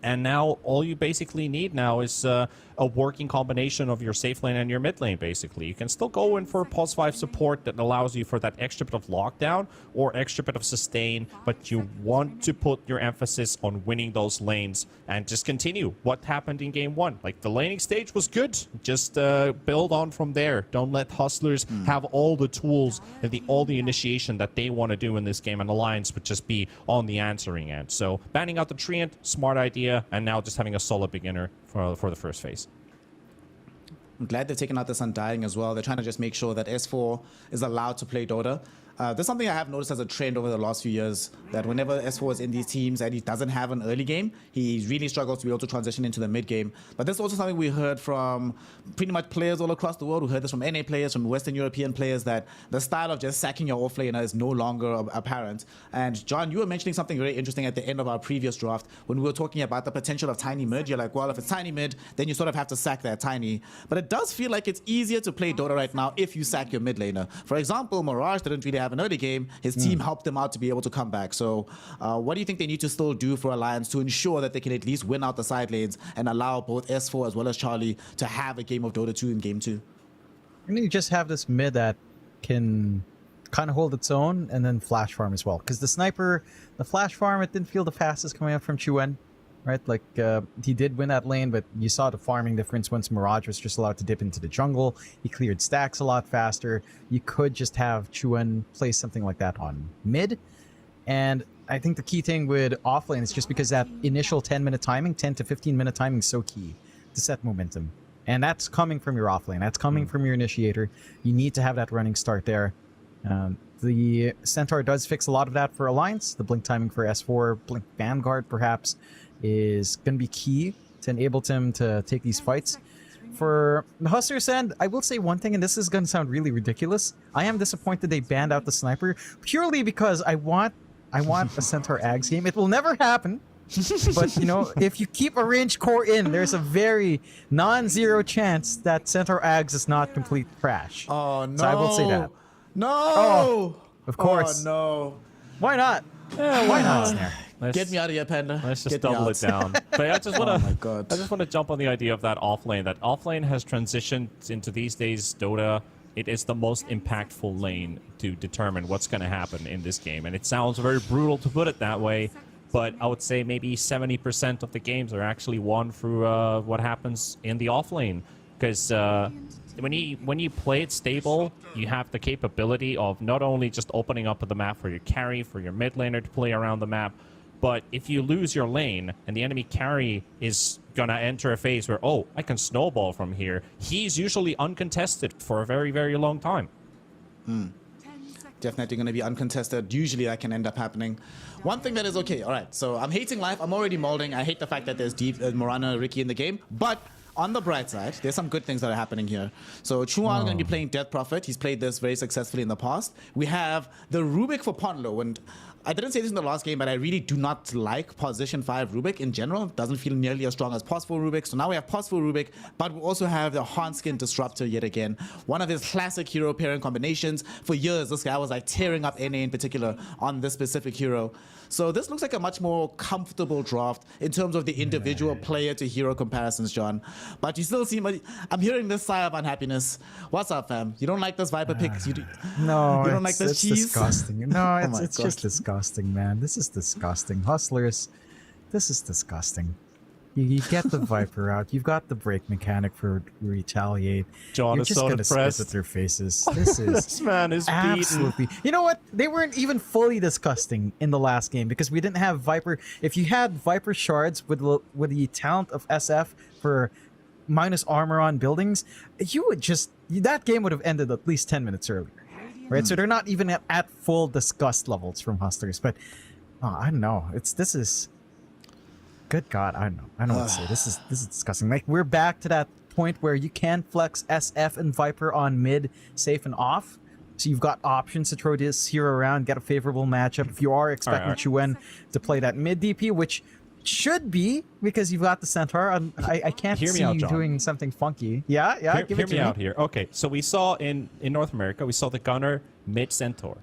And now all you basically need now is a working combination of your safe lane and your mid lane, basically. You can still go in for pulse 5 support that allows you for that extra bit of lockdown or extra bit of sustain, but you want to put your emphasis on winning those lanes and just continue what happened in game 1. Like, the laning stage was good. Just build on from there. Don't let Hustlers have all the tools and all the initiation that they want to do in this game, and Alliance would just be on the answering end. So banning out the Treant, smart idea. And now just having a solid beginner for the first phase. I'm glad they've taken out this Undying as well. They're trying to just make sure that S4 is allowed to play Dota. There's something I have noticed as a trend over the last few years, that whenever S4 is in these teams and he doesn't have an early game, he really struggles to be able to transition into the mid game. But this is also something we heard from pretty much players all across the world. We heard this from NA players, from Western European players, that the style of just sacking your offlaner is no longer apparent. And John, you were mentioning something very interesting at the end of our previous draft when we were talking about the potential of tiny mid. You're like, well, if it's tiny mid, then you sort of have to sack that tiny. But it does feel like it's easier to play Dota right now if you sack your mid laner. For example, Mirage didn't really have an early game. His team helped him out to be able to come back. So what do you think they need to still do for Alliance to ensure that they can at least win out the side lanes and allow both S4 as well as Charlie to have a game of Dota 2 in game 2? I mean, you just have this mid that can kind of hold its own and then flash farm as well. Because the sniper, the flash farm, it didn't feel the fastest coming out from Chuen. Right, like he did win that lane, but you saw the farming difference once Mirage was just allowed to dip into the jungle. He cleared stacks a lot faster. You could just have Chuen play something like that on mid. And I think the key thing with offlane is just because that initial 10-minute timing, 10 to 15-minute timing is so key to set momentum. And that's coming from your offlane. That's coming from your initiator. You need to have that running start there. The Centaur does fix a lot of that for Alliance. The blink timing for S4, blink Vanguard perhaps, is going to be key to enable them to take these fights. For the Hustlers end, I will say one thing, and this is going to sound really ridiculous. I am disappointed they banned out the sniper purely because I want a Centaur Ags game. It will never happen. But, if you keep a range core in, there's a very non-zero chance that Centaur Ags is not complete trash. Oh, no. So I will say that. No! Oh, of course. Oh, no. Why not? Why not, Snare? Get me out of here, Panda. Let's just Get me double out. it down. But I just want Oh to. my God. I just want to jump on the idea of that offlane. That offlane has transitioned into these days Dota. It is the most impactful lane to determine what's going to happen in this game, and it sounds very brutal to put it that way. But I would say maybe 70% of the games are actually won through what happens in the offlane. Because when you play it stable, you have the capability of not only just opening up the map for your carry, for your mid laner to play around the map, but if you lose your lane and the enemy carry is gonna enter a phase where, oh, I can snowball from here, he's usually uncontested for a very, very long time. Definitely going to be uncontested. Usually that can end up happening. One thing that is okay. All right. So I'm hating life. I'm already molding. I hate the fact that there's Morana, Ricky in the game. But on the bright side, there's some good things that are happening here. So Chuan going to be playing Death Prophet. He's played this very successfully in the past. We have the Rubik for Ponlo. And I didn't say this in the last game, but I really do not like position 5 Rubik in general. It doesn't feel nearly as strong as Pos4 Rubik. So now we have Pos4 Rubik, but we also have the Hanskin Disruptor yet again. One of his classic hero pairing combinations. For years, this guy was like tearing up NA in particular on this specific hero. So this looks like a much more comfortable draft in terms of the individual player to hero comparisons, John. But you still seem, I'm hearing this sigh of unhappiness. What's up, fam? You don't like this Viper pick? No, you don't like this it's cheese? disgusting. No, it's, my it's God. just disgusting, man. This is disgusting. Hustlers, this is disgusting. You get the Viper out. You've got the break mechanic for retaliate. John You're is just so gonna spit depressed. at their faces. This is This man is beaten. absolutely. You know what? They weren't even fully disgusting in the last game because we didn't have Viper. If you had Viper shards with the talent of SF for minus armor on buildings, you would just that game would have ended at least 10 minutes earlier. Right? So they're not even at full disgust levels from Hustlers, but I don't know. This is good God, I don't know what to say. This is disgusting. Like we're back to that point where you can flex SF and Viper on mid, safe and off. So you've got options to throw this hero around, get a favorable matchup. If you are expecting Alright. Chuen to play that mid DP, which should be because you've got the Centaur. I can't Hear me see out, you John. doing something funky. Yeah, give Hear it to me out here. Okay, so we saw in North America, we saw the Gunner mid Centaur.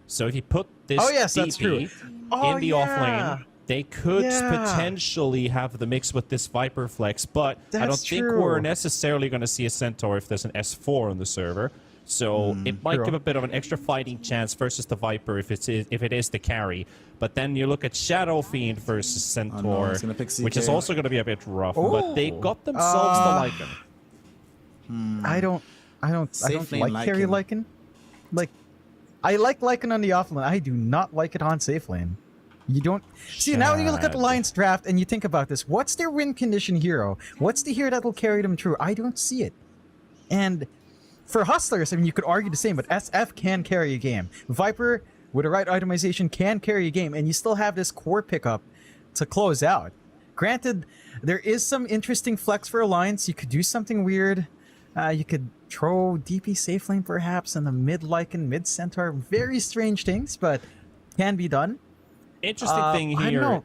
So if you put this Oh, yes, that's true. in the offlane, they could potentially have the mix with this Viper flex, but I don't That's think true. we're necessarily going to see a Centaur if there's an S4 on the server. So it might True. give a bit of an extra fighting chance versus the Viper if it is the carry. But then you look at Shadow Fiend versus Centaur, he's gonna pick which is CK. also going to be a bit rough. But they got themselves the Lycan. I don't Safe lane like carry Lycan. Like, I like Lycan on the offlane. I do not like it on safe lane. You don't see now. You look at the Shad. Lions draft and you think about this. What's their win condition hero? What's the hero that will carry them through? I don't see it. And for Hustlers, I mean, you could argue the same, but SF can carry a game. Viper with the right itemization can carry a game, and you still have this core pickup to close out. Granted, there is some interesting flex for Alliance. You could do something weird. You could throw DP safe lane perhaps in the mid Lycan, mid Centaur. Very strange things, but can be done. Interesting thing I don't here know.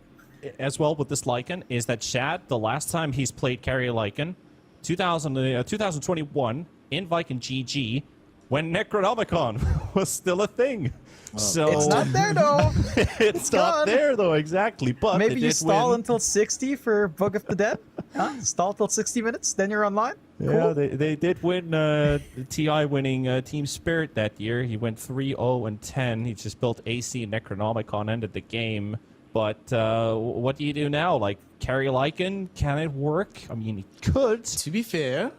as well with this Lycan is that Shad, the last time he's played carry Lycan, 2021 in Viking GG, when Necronomicon was still a thing. So It's not there though. it's not gone. there though, exactly. But Maybe they you did stall win. until 60 for Book of the Dead. Huh? Stall till 60 minutes, then you're online. Yeah, Cool. they did win TI winning Team Spirit that year. He went 3-0-10. He just built AC Necronomicon, ended the game. But what do you do now? Like, carry Lycan? Can it work? I mean, it could. To be fair,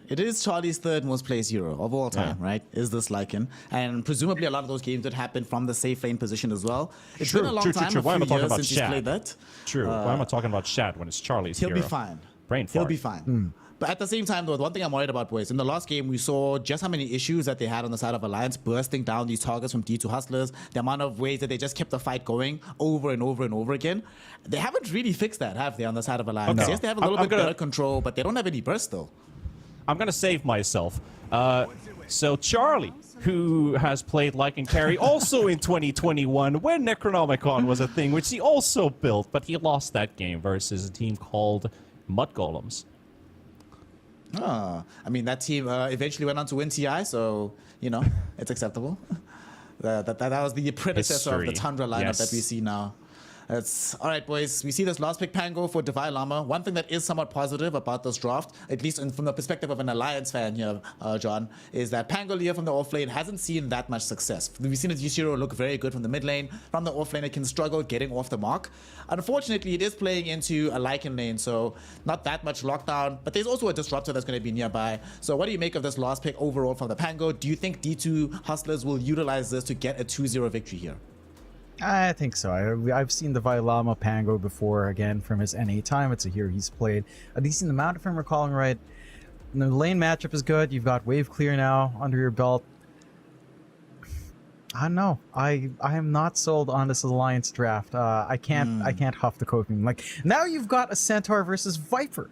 it is Charlie's third most played hero of all time, right? Is this Lycan? And presumably a lot of those games did happen from the safe lane position as well. It's been a long time, Why am I a few talking years about since he's Shad? played that. True. Why am I talking about Shad when it's Charlie's He'll hero? be fine. Brain He'll fart. be fine. But at the same time, though, one thing I'm worried about, boys, in the last game, we saw just how many issues that they had on the side of Alliance, bursting down these targets from D2 Hustlers, the amount of ways that they just kept the fight going over and over and over again. They haven't really fixed that, have they, on the side of Alliance? Okay. Yes, they have a little I'm bit gonna- better control, but they don't have any burst, though. I'm going to save myself. So Charlie, who has played Lycan carry also in 2021 when Necronomicon was a thing, which he also built, but he lost that game versus a team called Mud Golems. I mean, that team eventually went on to win TI, so, you know, it's acceptable. That was the predecessor of the History. Tundra lineup Yes. that we see now. That's all right, boys. We see this last pick Pango for Divine Llama. One thing that is somewhat positive about this draft, at least from the perspective of an Alliance fan here, John, is that Pangolier from the offlane hasn't seen that much success. We've seen Yushiro look very good from the mid lane. From the offlane, it can struggle getting off the mark. Unfortunately, it is playing into a Lycan lane, so not that much lockdown. But there's also a disruptor that's going to be nearby. So what do you make of this last pick overall from the Pango? Do you think D2 Hustlers will utilize this to get a 2-0 victory here? I think so. I've seen the Vailama Pango before, again, from his NA time. It's a hero he's played a decent amount, if I'm recalling right. The lane matchup is good. You've got wave clear now under your belt. I don't know. I am not sold on this Alliance draft. I can't huff the coping. Like, now you've got a Centaur versus Viper.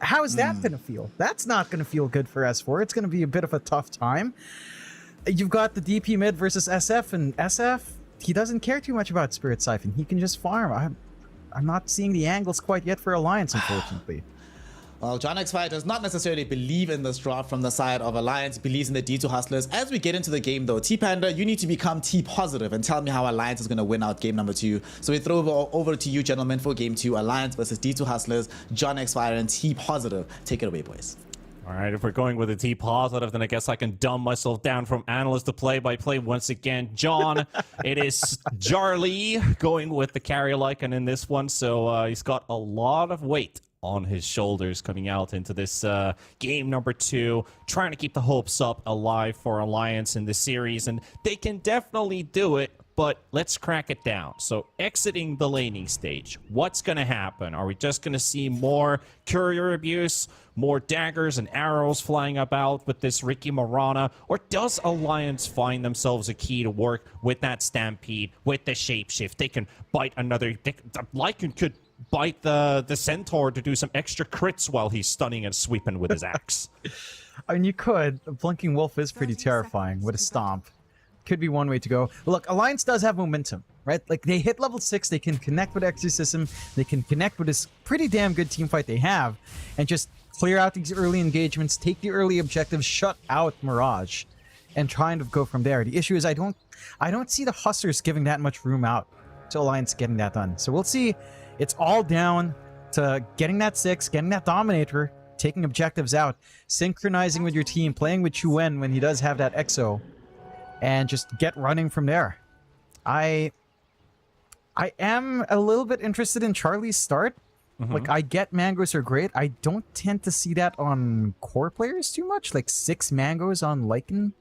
How is that going to feel? That's not going to feel good for S4. It's going to be a bit of a tough time. You've got the DP mid versus SF, and SF, he doesn't care too much about Spirit Siphon. He can just farm. I'm not seeing the angles quite yet for Alliance, unfortunately. Well, John X5 does not necessarily believe in this draft from the side of Alliance. He believes in the D2 Hustlers. As we get into the game, though, T-Panda, you need to become T-positive and tell me how Alliance is going to win out game number 2. So we throw over to you, gentlemen, for game 2. Alliance versus D2 Hustlers, John X5 and T-positive. Take it away, boys. All right, if we're going with a T positive, then I guess I can dumb myself down from analyst to play-by-play once again. John, it is Jarly going with the carry Lycan in this one, so he's got a lot of weight on his shoulders coming out into this game number 2, trying to keep the hopes up alive for Alliance in this series, and they can definitely do it. But let's crack it down. So exiting the laning stage, what's going to happen? Are we just going to see more courier abuse, more daggers and arrows flying about with this Ricky Morana? Or does Alliance find themselves a key to work with that Stampede, with the Shapeshift? They can bite another... Lycan could bite the Centaur to do some extra crits while he's stunning and sweeping with his axe. I mean, you could. A Blinking Wolf is pretty terrifying with a stomp. Could be one way to go. But look, Alliance does have momentum, right? Like, they hit level 6, they can connect with Exorcism, they can connect with this pretty damn good team fight they have, and just clear out these early engagements, take the early objectives, shut out Mirage, and trying to go from there. The issue is I don't see the Hustlers giving that much room out to Alliance getting that done. So we'll see. It's all down to getting that 6, getting that Dominator, taking objectives out, synchronizing with your team, playing with Chuen when he does have that Exo, and just get running from there. I am a little bit interested in Charlie's start. Like, I get mangoes are great. I don't tend to see that on core players too much. Like, 6 mangoes on Lycan.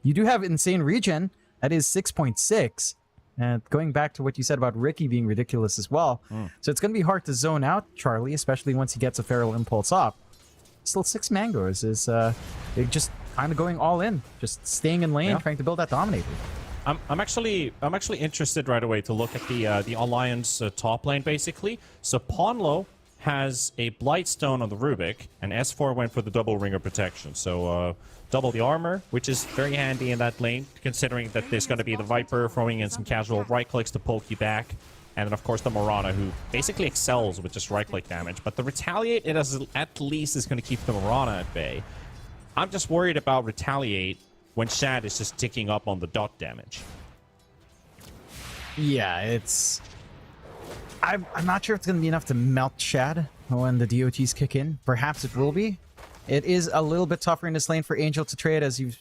You do have insane regen. That is 6.6. And going back to what you said about Ricky being ridiculous as well. So it's going to be hard to zone out Charlie, especially once he gets a Feral Impulse up. Still, 6 mangoes is just kind of going all in, just staying in lane, trying to build that Dominator. I'm actually interested right away to look at the Alliance top lane basically. So Ponlo has a Blightstone on the Rubik, and S4 went for the double ring of protection. So double the armor, which is very handy in that lane, considering that there's going to be the Viper throwing in some casual right clicks to poke you back. And then, of course, the Morana, who basically excels with just right-click damage. But the Retaliate, at least is going to keep the Morana at bay. I'm just worried about Retaliate when Shad is just ticking up on the dot damage. Yeah, it's... I'm not sure if it's going to be enough to melt Shad when the DOTs kick in. Perhaps it will be. It is a little bit tougher in this lane for Angel to trade, as you've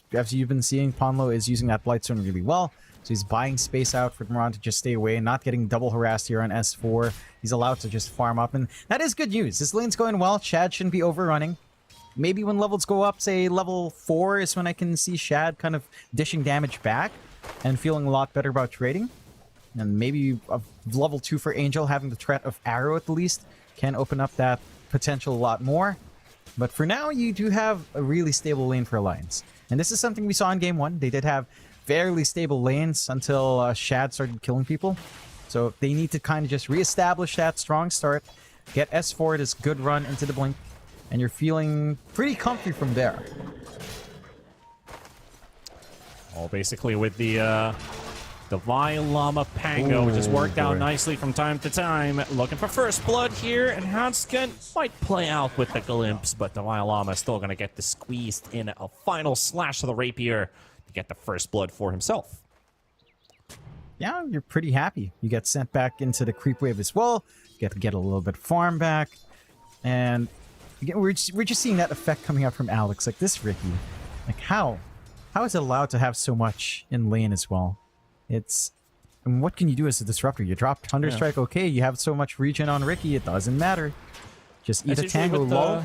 been seeing. Ponlo is using that Blightstone really well. So he's buying space out for Moran to just stay away, not getting double harassed here on S4. He's allowed to just farm up, and that is good news. This lane's going well. Shad shouldn't be overrunning. Maybe when levels go up, say level 4 is when I can see Shad kind of dishing damage back and feeling a lot better about trading. And maybe a level 2 for Angel, having the threat of Arrow at the least, can open up that potential a lot more. But for now, you do have a really stable lane for Alliance. And this is something we saw in Game 1. They did have fairly stable lanes until Shad started killing people. So they need to kind of just reestablish that strong start, get S4 this good run into the Blink, and you're feeling pretty comfy from there. All basically with the Divine Llama Pango, which has worked out nicely from time to time. Looking for first blood here, and Hanskin might play out with the glimpse, but Divine Llama is still going to get the squeezed in a final slash of the rapier to get the first blood for himself. yeah, you're pretty happy. You get sent back into the creep wave as well. You get to get a little bit of farm back. And again, we're just seeing that effect coming out from Alex. Like this Ricky. Like how? How is it allowed to have so much in lane as well? It's... And what can you do as a disruptor? You drop Thunder Strike, okay, you have so much regen on Ricky, it doesn't matter. Just eat a tango, lol.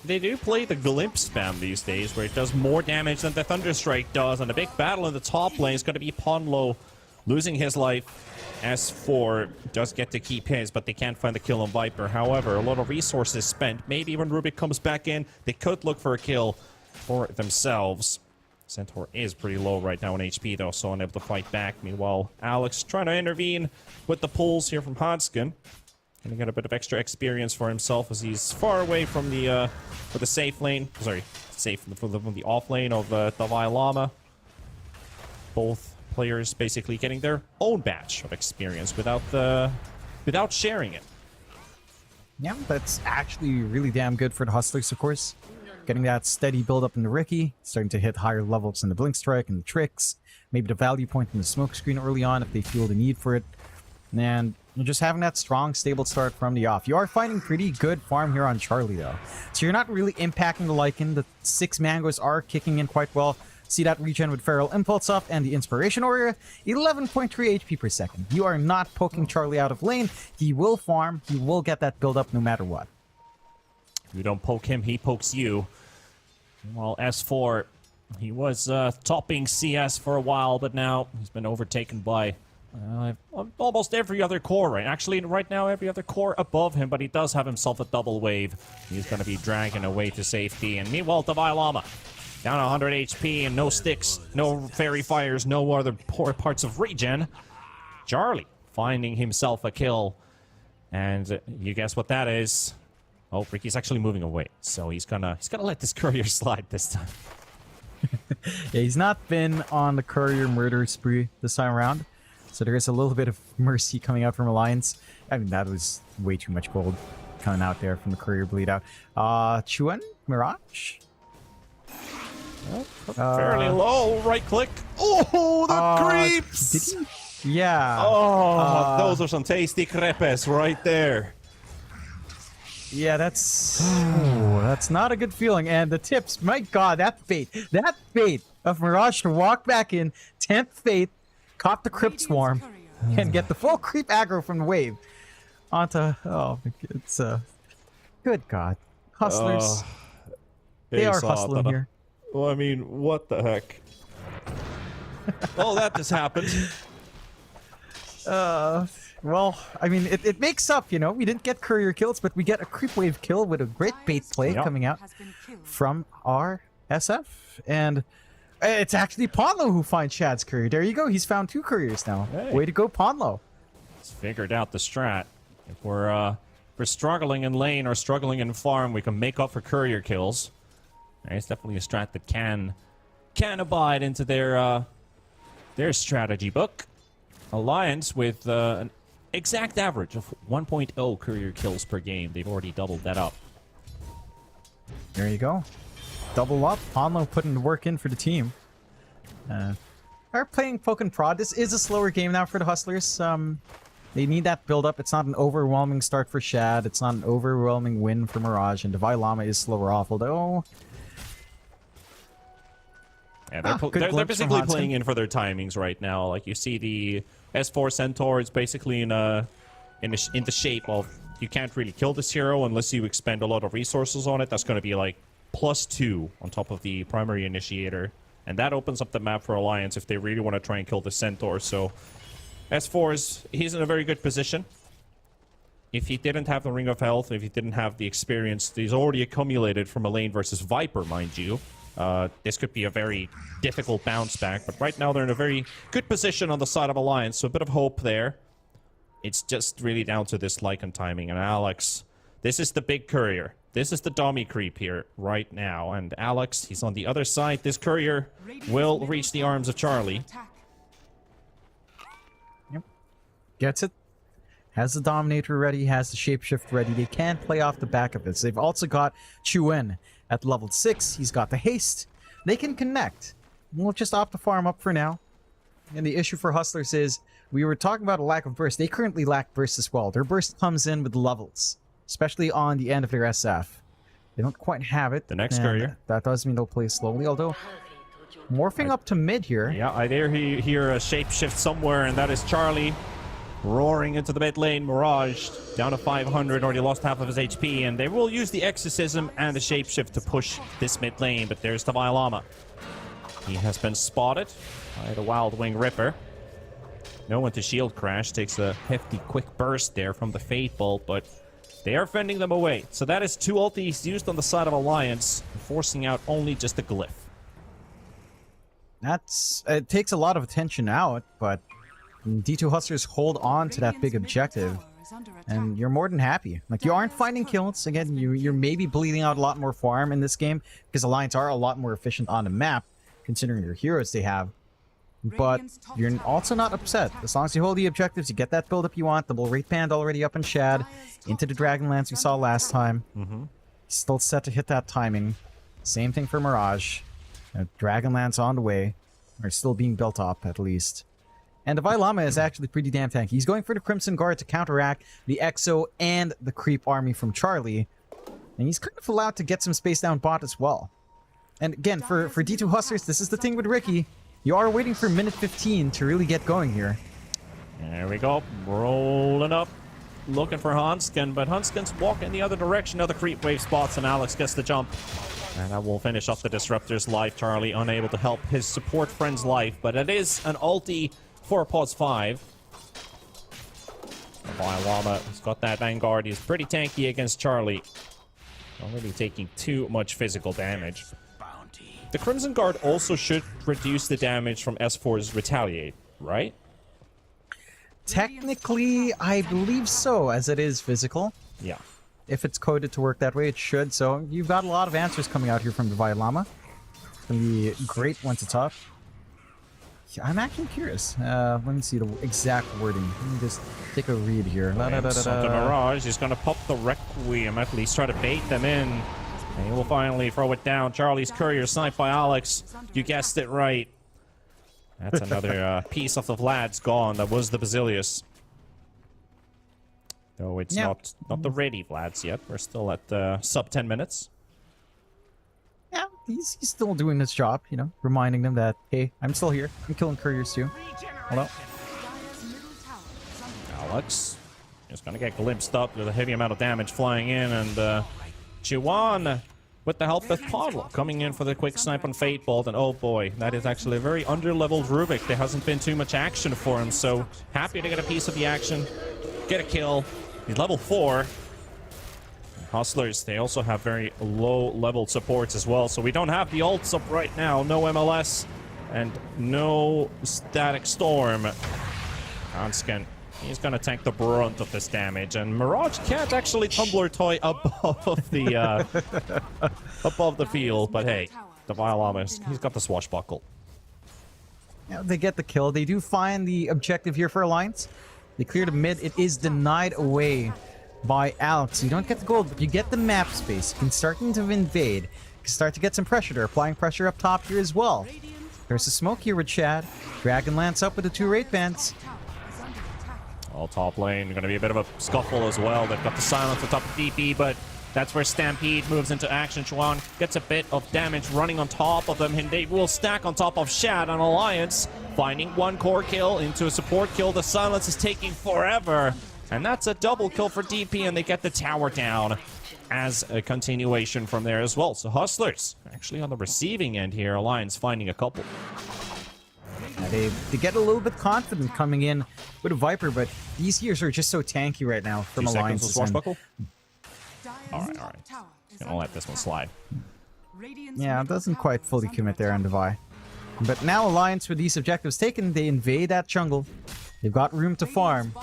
They do play the glimpse spam these days, where it does more damage than the Thunder Strike does, and the big battle in the top lane is going to be Ponlo losing his life. S4 does get to keep his, but they can't find the kill on Viper. However, a lot of resources spent. Maybe when Rubik comes back in, they could look for a kill for themselves. Centaur is pretty low right now in HP, though, so unable to fight back. Meanwhile, Alex trying to intervene with the pulls here from Hodgkin. Gonna get a bit of extra experience for himself as he's far away from the safe lane. Sorry, safe from the off lane of Dalai Lama. Both players basically getting their own batch of experience without sharing it. Yeah, that's actually really damn good for the Hustlers, of course. Getting that steady build up in the Ricky, starting to hit higher levels in the Blink Strike and the Tricks, maybe the value point in the Smoke Screen early on if they feel the need for it. And you're just having that strong, stable start from the off. You are finding pretty good farm here on Charlie, though. So you're not really impacting the Lycan. The 6 mangoes are kicking in quite well. See that regen with Feral Impulse up and the Inspiration Aura. 11.3 HP per second. You are not poking Charlie out of lane. He will farm. He will get that build up no matter what. If you don't poke him, he pokes you. While S4, he was topping CS for a while, but now he's been overtaken by almost every other core, right? Actually, right now, every other core above him, but he does have himself a double wave. He's going to be dragging away to safety. And meanwhile, Davai Lama, down 100 HP and no sticks, no fairy fires, no other poor parts of regen. Charlie finding himself a kill. And you guess what that is? Oh, Ricky's actually moving away, so he's gonna let this courier slide this time. Yeah, he's not been on the courier murder spree this time around, so there is a little bit of mercy coming out from Alliance. I mean, that was way too much gold coming out there from the courier bleed out. Chuan? Mirage? Fairly low, right click. Oh, the creeps! Did he? Yeah. Oh, those are some tasty crepes right there. Yeah, that's not a good feeling. And the tips, my god, that fate of Mirage to walk back in 10th fate, cop the Crypt Swarm, and get the full creep aggro from the wave onto. Oh, it's good god, Hustlers. They are hustling here. Well, I mean, what the heck? Oh, that just happened. Well, I mean, it makes up, you know. We didn't get courier kills, but we get a creep wave kill with a great bait play coming out from our SF. And it's actually Ponlo who finds Shad's courier. There you go. He's found 2 couriers now. Hey. Way to go, Ponlo. He's figured out the strat. If we're struggling in lane or struggling in farm, we can make up for courier kills. It's definitely a strat that can abide into their strategy book. Alliance with an exact average of 1.0 courier kills per game. They've already doubled that up. There you go. Double up. Ponlo putting the work in for the team. Are playing Poke and Prod. This is a slower game now for the Hustlers. They need that build up. It's not an overwhelming start for Shad. It's not an overwhelming win for Mirage. And Davai Lama is slower off, although... Yeah, they're basically playing in for their timings right now. Like, you see the S4 Centaur is basically in the shape of you can't really kill this hero unless you expend a lot of resources on it. That's going to be like +2 on top of the primary initiator. And that opens up the map for Alliance if they really want to try and kill the Centaur. So S4 he's in a very good position. If he didn't have the Ring of Health, if he didn't have the experience he's already accumulated from a lane versus Viper, mind you, this could be a very difficult bounce back, but right now they're in a very good position on the side of Alliance, so a bit of hope there. It's just really down to this Lycan timing, and Alex, this is the big courier. This is the dummy creep here right now, and Alex, he's on the other side. This courier will reach the arms of Charlie. Yep. Gets it. Has the Dominator ready, has the Shapeshift ready. They can play off the back of this. They've also got Chuan at level 6. He's got the haste. They can connect. We'll just opt to farm up for now. And the issue for Hustlers is, we were talking about a lack of burst. They currently lack burst as well. Their burst comes in with levels, especially on the end of their SF. They don't quite have it. The next and courier. That does mean they'll play slowly, although morphing up to mid here. Yeah, I dare hear a shapeshift somewhere, and that is Charlie roaring into the mid lane. Mirage down to 500, already lost half of his HP, and they will use the Exorcism and the shapeshift to push this mid lane, but there's the Llama. He has been spotted by the Wild Wing Ripper. No one to shield crash. Takes a hefty quick burst there from the Fate Bolt, but they are fending them away. So that is 2 ultis used on the side of Alliance, forcing out only just a glyph. It takes a lot of attention out, but D2 Hustlers hold on to that big objective, and you're more than happy. Like, you aren't finding kills. Again, you're maybe bleeding out a lot more farm in this game, because Alliance are a lot more efficient on the map, considering your heroes they have. But you're also not upset. As long as you hold the objectives, you get that build-up you want. Double Wraith Band already up in Shad, into the Dragonlance we saw last time. Still set to hit that timing. Same thing for Mirage. Dragonlance on the way, or still being built up at least. And the Llama is actually pretty damn tanky. He's going for the Crimson Guard to counteract the Exo and the creep army from Charlie. And he's kind of allowed to get some space down bot as well. And again, for D2 Hustlers, this is the thing with Ricky. You are waiting for minute 15 to really get going here. There we go. Rolling up. Looking for Hanskin, but Hanskin's walking the other direction. Another creep wave spots, and Alex gets the jump. And that will finish off the Disruptor's life. Charlie unable to help his support friend's life, but it is an ulti for pause 5. Llama has got that Vanguard. He's pretty tanky against Charlie. Not really taking too much physical damage. The Crimson Guard also should reduce the damage from S4's Retaliate, right? Technically, I believe so, as it is physical. Yeah. If it's coded to work that way, it should. So you've got a lot of answers coming out here from the Llama. It's going to be great once it's up. I'm actually curious. Let me see the exact wording. Let me just take a read here. The Mirage is going to pop the Requiem, at least try to bait them in. And he will finally throw it down. Charlie's courier sniped by Alex. You guessed it right. That's another piece of the Vlad's gone. That was the Basilius. Though it's not the ready Vlads yet. We're still at sub 10 minutes. Yeah, he's still doing his job, you know, reminding them that, hey, I'm still here. I'm killing couriers too. Hello. Alex is going to get glimpsed up with a heavy amount of damage flying in, and Chiwan with the help of Podle coming in for the quick snipe on Fate Bolt, and oh boy, that is actually a very under-leveled Rubik. There hasn't been too much action for him, so happy to get a piece of the action, get a kill. He's level 4. Hustlers, they also have very low-leveled supports as well, so we don't have the ults up right now. No MLS and no Static Storm. Hanskin, he's going to tank the brunt of this damage, and Mirage can't actually Tumbler Toy above the above the field, but hey, the Llama, he's got the swashbuckle. Yeah, they get the kill. They do find the objective here for Alliance. They clear the mid. It is denied away by Alex. You don't get the gold, but you get the map space. You can start to invade. You can start to get some pressure. They're applying pressure up top here as well. There's a smoke here with Chad. Dragonlance up with the 2 Wraith Bands. All top lane, going to be a bit of a scuffle as well. They've got the silence on top of DP, but that's where Stampede moves into action. Chuan gets a bit of damage running on top of them, and they will stack on top of Shad on Alliance, finding 1 core kill into a support kill. The silence is taking forever, and that's a double kill for DP, and they get the tower down as a continuation from there as well. So Hustlers actually on the receiving end here. Alliance finding a couple. They get a little bit confident coming in with a Viper, but these heroes are just so tanky right now from Alliance. Swashbuckle. All right. Gonna let this one slide. Yeah, it doesn't quite fully commit there on Devi. But now Alliance, with these objectives taken, they invade that jungle. They've got room to farm.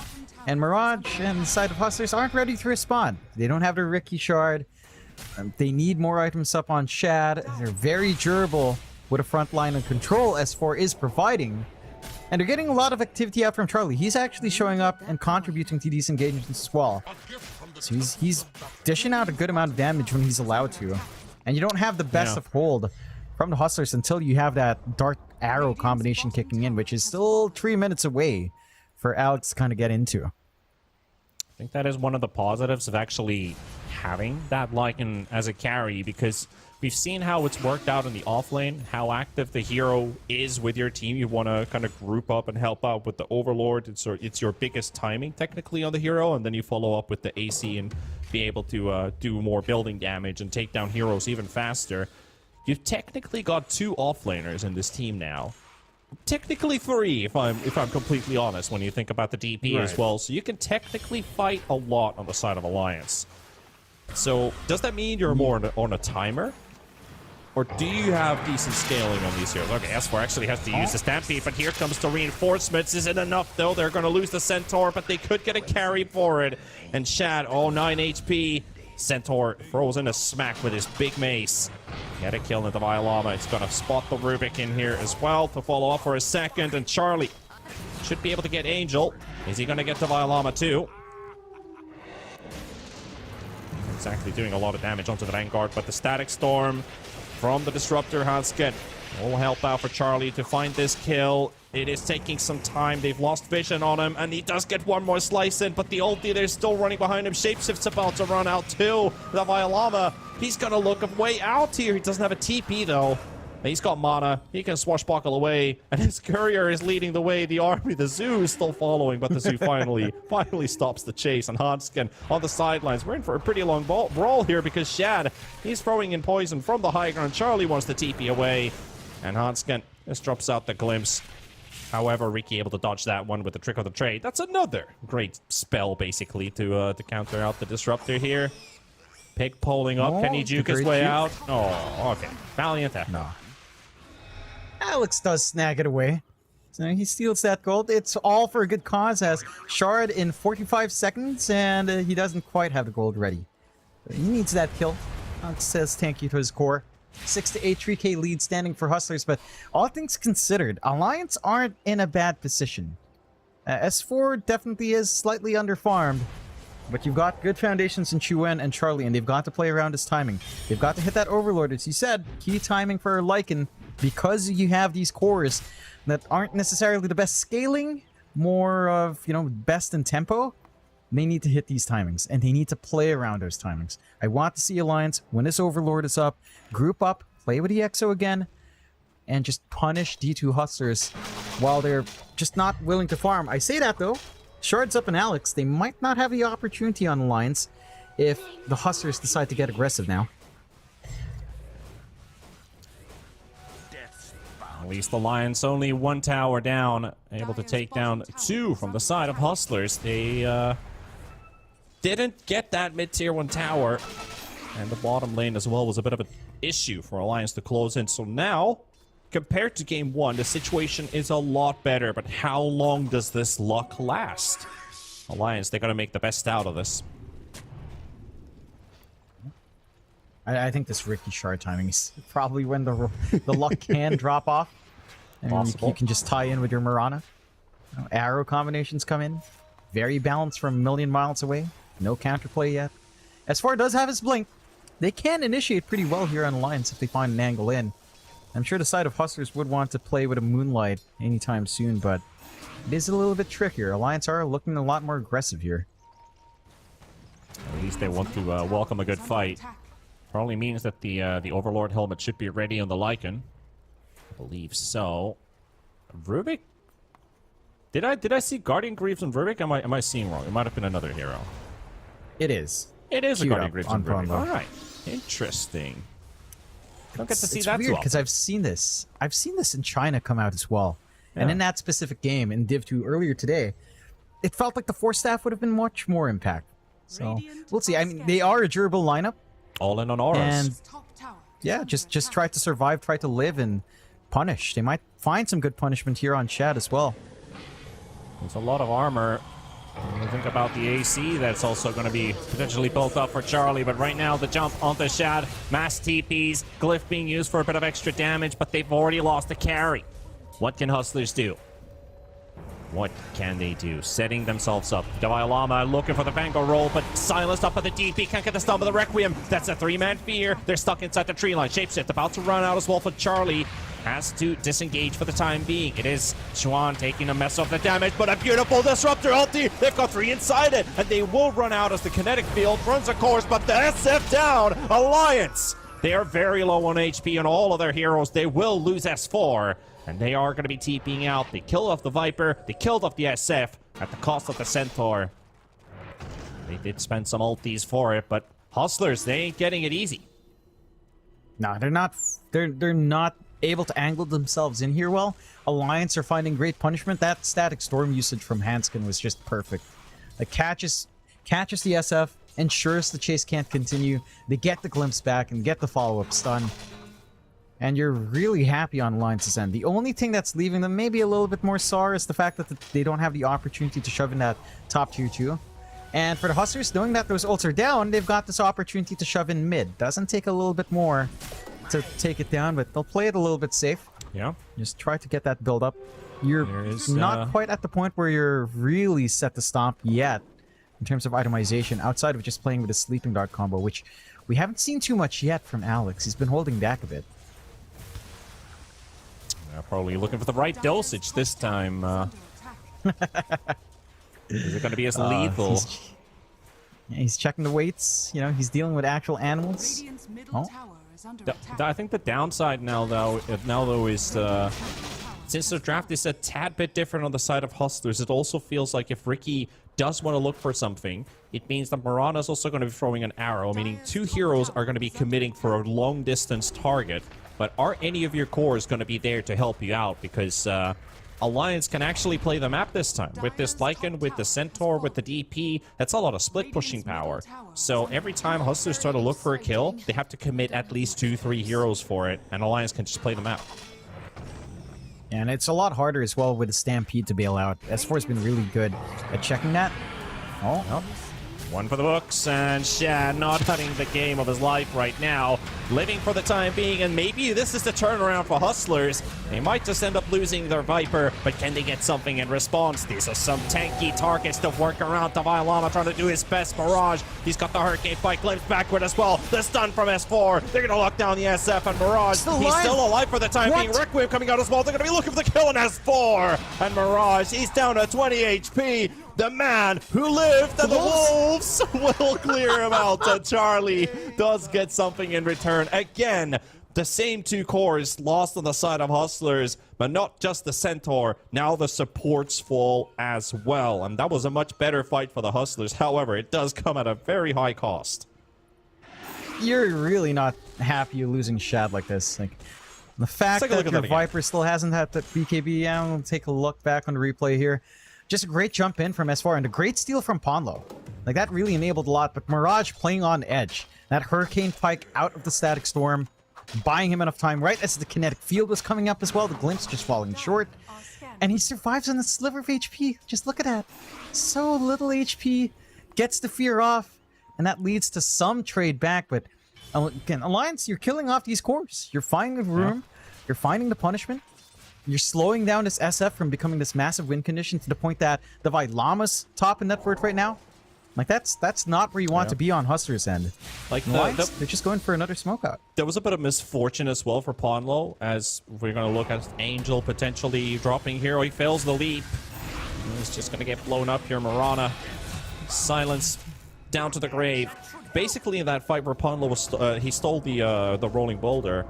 And Mirage and the side of Hustlers aren't ready to respond. They don't have their Ricky Shard. They need more items up on Shad. They're very durable with a front line and control S4 is providing. And they're getting a lot of activity out from Charlie. He's actually showing up and contributing to these engagements as well. So he's dishing out a good amount of damage when he's allowed to. And you don't have the best of hold from the Hustlers until you have that Dark Arrow combination kicking in, which is still 3 minutes away for Alex to kind of get into. I think that is one of the positives of actually having that Lycan as a carry, because we've seen how it's worked out in the offlane, how active the hero is with your team. You want to kind of group up and help out with the Overlord. It's your biggest timing, technically, on the hero, and then you follow up with the AC and be able to do more building damage and take down heroes even faster. You've technically got 2 offlaners in this team now. Technically 3, if I'm completely honest, when you think about the DP as well. So you can technically fight a lot on the side of Alliance. So does that mean you're more on a timer? Or do you have decent scaling on these heroes? Okay, S4 actually has to use the Stampede, but here comes the reinforcements. Isn't enough, though. They're going to lose the Centaur, but they could get a carry for it. And Shad, 9 HP. Centaur throws in a smack with his big mace. Get a kill into Violama. It's going to spot the Rubik in here as well to follow up for a second. And Charlie should be able to get Angel. Is he going to get to Violama too? Exactly, doing a lot of damage onto the Vanguard, but the Static Storm from the Disruptor Hansken will help out for Charlie to find this kill. It is taking some time. They've lost vision on him, and he does get one more slice in, but the ulti, they're still running behind him. Shapeshift's about to run out too. The Violama, he's gonna look a way out here. He doesn't have a TP though. He's got mana. He can swashbuckle away, and his courier is leading the way. The army, the zoo is still following, but the zoo finally stops the chase. And Hansken on the sidelines. We're in for a pretty long brawl here because Shad, he's throwing in poison from the high ground. Charlie wants to TP away, and Hansken just drops out the glimpse. However, Ricky able to dodge that one with the Trick of the Trade. That's another great spell, basically, to counter out the Disruptor here. Pig pulling up. Can he juke his way out? Oh, okay. Valiant effort. No. Alex does snag it away. So he steals that gold. It's all for a good cause, as Shard in 45 seconds, and he doesn't quite have the gold ready. He needs that kill. Alex says thank you to his core. 6 to 8 3k lead standing for Hustlers, but all things considered, Alliance aren't in a bad position. S4 definitely is slightly underfarmed, but you've got good foundations in Chuen and Charlie, and they've got to play around his timing. They've got to hit that Overlord, as you said. Key timing for Lycan, because you have these cores that aren't necessarily the best scaling, more of, best in tempo. They need to hit these timings, and they need to play around those timings. I want to see Alliance, when this Overlord is up, group up, play with EXO again, and just punish D2 Hustlers while they're just not willing to farm. I say that, though. Shard's up and Alex, they might not have the opportunity on Alliance if the Hustlers decide to get aggressive now. At least Alliance only 1 tower down, able to take down 2 from the side of Hustlers. They didn't get that mid-tier 1 tower, and the bottom lane as well was a bit of an issue for Alliance to close in. So now, compared to game 1, the situation is a lot better, but how long does this luck last? Alliance, they're going to make the best out of this. I think this Ricky Shard timing is probably when the luck can drop off. And you can just tie in with your Mirana. Arrow combinations come in. Very balanced from a million miles away. No counterplay yet. S4 does have his blink. They can initiate pretty well here on Alliance if they find an angle in. I'm sure the side of Hustlers would want to play with a Moonlight anytime soon, but it is a little bit trickier. Alliance are looking a lot more aggressive here. At least they want to welcome a good fight. Probably means that the Overlord helmet should be ready on the Lycan. I believe so. Rubik? Did I see Guardian Greaves on Rubik? Am I seeing wrong? It might have been another hero. It is. It is a Queued Guardian up Greaves on on Rubik. Promo. All right. Interesting. Don't get to see It's that weird too because often. I've seen this. I've seen this in China come out as well. And Yeah. in that specific game in Div 2 earlier today, it felt like the Force Staff would have been much more impact. So we'll see. I mean, they are a durable lineup. All in on auras. And Top tower. yeah, just try to survive, try to live, and punish. They might find some good punishment here on Shad as well. There's a lot of armor. When you think about the AC, that's also going to be potentially built up for Charlie. But right now, the jump onto Shad. Mass TPs. Glyph being used for a bit of extra damage, but they've already lost the carry. What can Hustlers do? What can they do? Setting themselves up. Davai looking for the Vanguard roll, but silenced up by the DP. Can't get the stun with the Requiem. That's a 3-man fear. They're stuck inside the tree line. Shapeshift about to run out as well for Charlie. Has to disengage for the time being. It is Chuan taking a mess of the damage, but a beautiful disruptor ulti. They've got 3 inside it, and they will run out as the kinetic field runs a course, but the SF down. Alliance. They are very low on HP on all of their heroes. They will lose S4. And they are going to be TPing out. They killed off the Viper. They killed off the SF at the cost of the Centaur. They did spend some ultis for it, but Hustlers, they ain't getting it easy. No, they're not. They're not able to angle themselves in here well. Alliance are finding great punishment. That static storm usage from Hanskin was just perfect. It catches the SF, ensures the chase can't continue. They get the glimpse back and get the follow-up stun. And you're really happy on Alliance's end. The only thing that's leaving them maybe a little bit more sour is the fact that they don't have the opportunity to shove in that top tier 2. And for the Hustlers, knowing that those ults are down, they've got this opportunity to shove in mid. Doesn't take a little bit more to take it down, but they'll play it a little bit safe. Yeah. Just try to get that build up. You're not quite at the point where you're really set to stomp yet in terms of itemization, outside of just playing with a Sleeping Dart combo, which we haven't seen too much yet from Alex. He's been holding back a bit. Probably looking for the right dosage this time. Is it going to be as lethal? He's checking the weights. You know, he's dealing with actual animals. Radiant's middle tower is under attack. I think the downside now, though, is since the draft is a tad bit different on the side of Hustlers, it also feels like if Ricky does want to look for something, it means that Mirana is also going to be throwing an arrow, meaning 2 heroes are going to be committing for a long-distance target. But are any of your cores going to be there to help you out? Because Alliance can actually play the map this time. With this Lycan, with the Centaur, with the DP, that's a lot of split pushing power. So every time Hustlers try to look for a kill, they have to commit at least 2-3 heroes for it, and Alliance can just play the map. And it's a lot harder as well with the Stampede to bail out. S4's been really good at checking that. Oh, Nope. One for the books, and Shad not having the game of his life right now. Living for the time being, and maybe this is the turnaround for Hustlers. They might just end up losing their Viper, but can they get something in response? These are some tanky targets to work around. Davai trying to do his best. Mirage, he's got the Hurricane Spike glimpse backward as well. The stun from S4. They're going to lock down the SF, and Mirage, he's still alive for the time being. Requiem coming out as well. They're going to be looking for the kill on S4. And Mirage, he's down to 20 HP. The man who lived, and the Wolves will clear him out. And Charlie does get something in return. Again, the same 2 cores lost on the side of Hustlers, but not just the Centaur. Now the supports fall as well. And that was a much better fight for the Hustlers. However, it does come at a very high cost. You're really not happy losing Shad like this. Like, the fact that your Viper still hasn't had the BKB, I'll take a look back on the replay here. Just a great jump in from S4 and a great steal from Ponlo. Like, that really enabled a lot, but Mirage playing on edge. That Hurricane Pike out of the Static Storm, buying him enough time right as the Kinetic Field was coming up as well. The Glimpse just falling short. And he survives on a sliver of HP. Just look at that. So little HP. Gets the fear off. And that leads to some trade back, but again, Alliance, you're killing off these cores. You're finding the room. You're finding the punishment. You're slowing down this SF from becoming this massive win condition to the point that the Lama's top in net worth right now. Like, that's not where you want to be on Hustler's end. Like, they're just going for another smoke out. There was a bit of misfortune as well for Ponlo, as we're going to look at Angel potentially dropping here. He fails the leap. He's just going to get blown up here. Mirana, silence down to the grave. Basically, in that fight where Ponlo was, he stole the rolling boulder.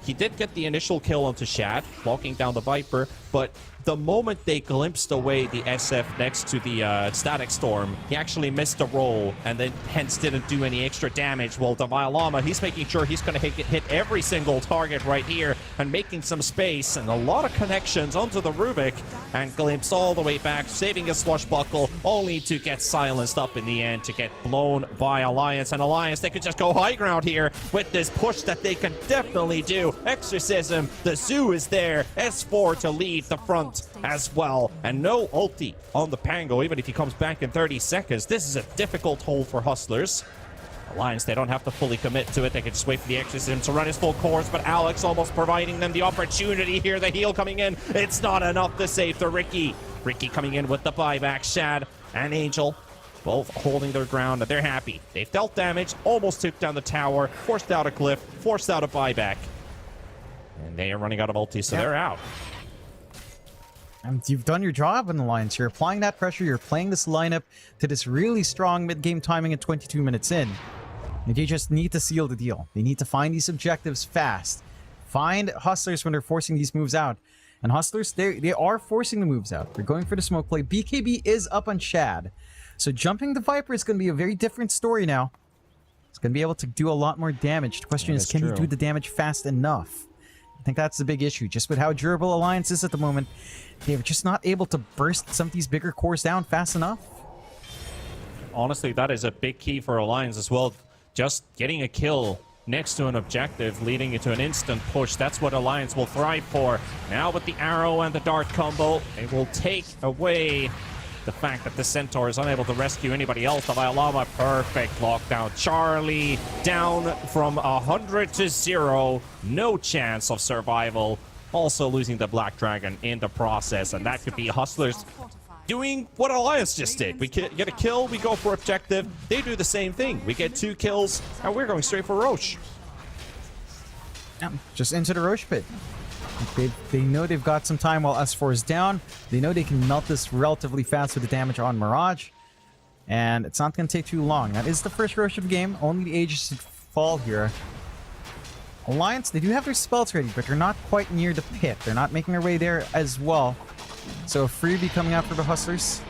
He did get the initial kill onto Shad, locking down the Viper, but the moment they glimpsed away the SF next to the Static Storm, he actually missed a roll and then hence didn't do any extra damage. While Davai Lama, he's making sure he's going to hit every single target right here and making some space and a lot of connections onto the Rubik and glimpse all the way back, saving a swashbuckle, only to get silenced up in the end to get blown by Alliance. And Alliance, they could just go high ground here with this push that they can definitely do. Exorcism, the Zoo is there, S4 to lead the front as well, and no ulti on the Pango, even if he comes back in 30 seconds. This is a difficult hold for Hustlers. Alliance, they don't have to fully commit to it. They can just wait for the Exorcism to run his full course, but Alex almost providing them the opportunity here. The heal coming in. It's not enough to save the Ricky. Ricky coming in with the buyback. Shad and Angel both holding their ground. They're happy. They've dealt damage, almost took down the tower, forced out a cliff, forced out a buyback. And they are running out of ulti, so they're out. And you've done your job in Alliance. You're applying that pressure. You're playing this lineup to this really strong mid-game timing at 22 minutes in. And they just need to seal the deal. They need to find these objectives fast. Find Hustlers when they're forcing these moves out. And Hustlers, they are forcing the moves out. They're going for the smoke play. BKB is up on Shad. So jumping the Viper is going to be a very different story now. It's going to be able to do a lot more damage. The question is, can he do the damage fast enough? I think that's the big issue. Just with how durable Alliance is at the moment, they're just not able to burst some of these bigger cores down fast enough. Honestly, that is a big key for Alliance as well. Just getting a kill next to an objective, leading into an instant push. That's what Alliance will thrive for. Now with the arrow and the dart combo, it will take away the fact that the Centaur is unable to rescue anybody else. The Violama, perfect lockdown. Charlie down from 100 to 0. No chance of survival. Also losing the Black Dragon in the process, and that could be Hustlers doing what Alliance just did. We get a kill, we go for objective. They do the same thing. We get 2 kills, and we're going straight for Roche. Yeah, just into the Roche pit. They know they've got some time while S4 is down. They know they can melt this relatively fast with the damage on Mirage. And it's not going to take too long. That is the first Roche of the game. Only the Aegis should fall here. Alliance, they do have their spells ready, but they're not quite near the pit. They're not making their way there as well. So a freebie coming out for the Hustlers.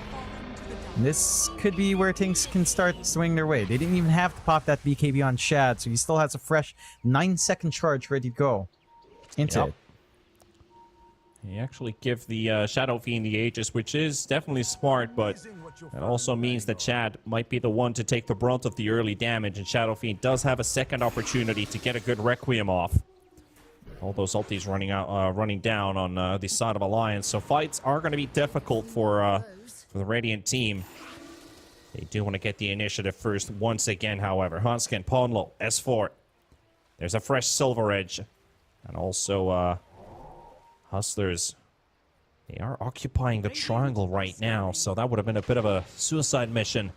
And this could be where things can start swinging their way. They didn't even have to pop that BKB on Shad, so he still has a fresh 9-second charge ready to go into it. He actually give the Shadow Fiend the Aegis, which is definitely smart, but that also means that Shad might be the one to take the brunt of the early damage, and Shadow Fiend does have a second opportunity to get a good Requiem off. All those ultis running down on the side of Alliance, so fights are going to be difficult for the Radiant team. They do want to get the initiative first once again, however. Hanskin, Ponlo, S4. There's a fresh Silver Edge, and also Hustlers, they are occupying the triangle right now, so that would have been a bit of a suicide mission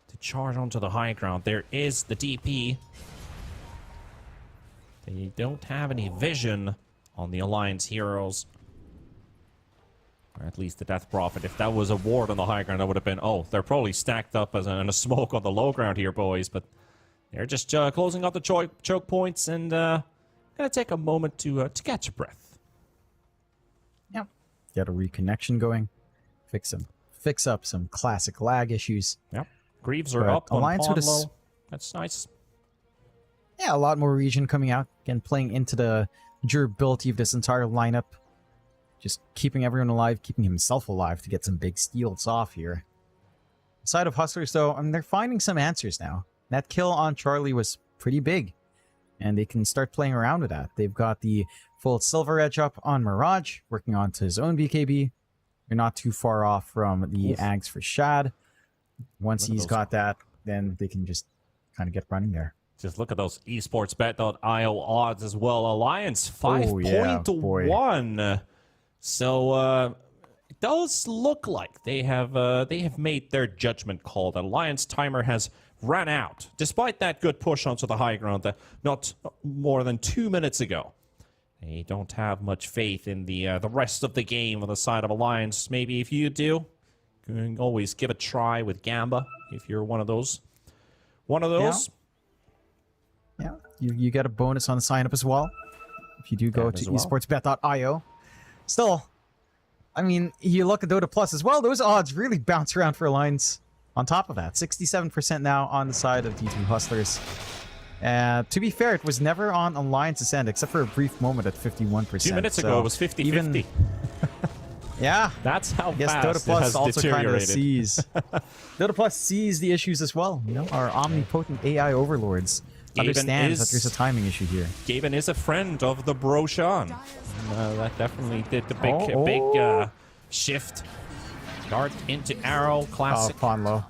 to charge onto the high ground. There is the DP. They don't have any vision on the Alliance heroes. Or at least the Death Prophet. If that was a ward on the high ground, that would have been, oh, they're probably stacked up as in a smoke on the low ground here, boys. But they're just closing up the choke points and gonna take a moment to catch your breath. Yep. Get a reconnection going. Fix up some classic lag issues. Yep. Greaves are up on Ponlo. That's nice. Yeah, a lot more region coming out. Again, playing into the durability of this entire lineup. Just keeping everyone alive, keeping himself alive to get some big steals off here. Side of Hustlers, though, they're finding some answers now. That kill on Charlie was pretty big. And they can start playing around with that. They've got the full Silver Edge up on Mirage, working onto his own BKB. They're not too far off from the Ags for Shad. Once he's got that, then they can just kind of get running there. Just look at those esportsbet.io odds as well. Alliance 5.1. So it does look like they have made their judgment call. That Alliance timer has ran out, despite that good push onto the high ground that not more than 2 minutes ago. They don't have much faith in the rest of the game on the side of Alliance. Maybe if you do, you can always give a try with Gamba if you're one of those. Yeah, you get a bonus on the sign up as well if you do go to esportsbet.io. Still, I mean, you look at Dota Plus as well, those odds really bounce around for Alliance. On top of that, 67% now on the side of D2 Hustlers. To be fair, it was never on Alliance's end, except for a brief moment at 51%. 2 minutes ago, it was 50-50. Yeah. That's how fast Dota Plus it has also kind of deteriorated. sees. Dota Plus sees the issues as well. You know, our omnipotent AI overlords understands that there's a timing issue here. Gaben is a friend of the Broshan. That definitely did the big shift. Dart into arrow, classic. Ponlo.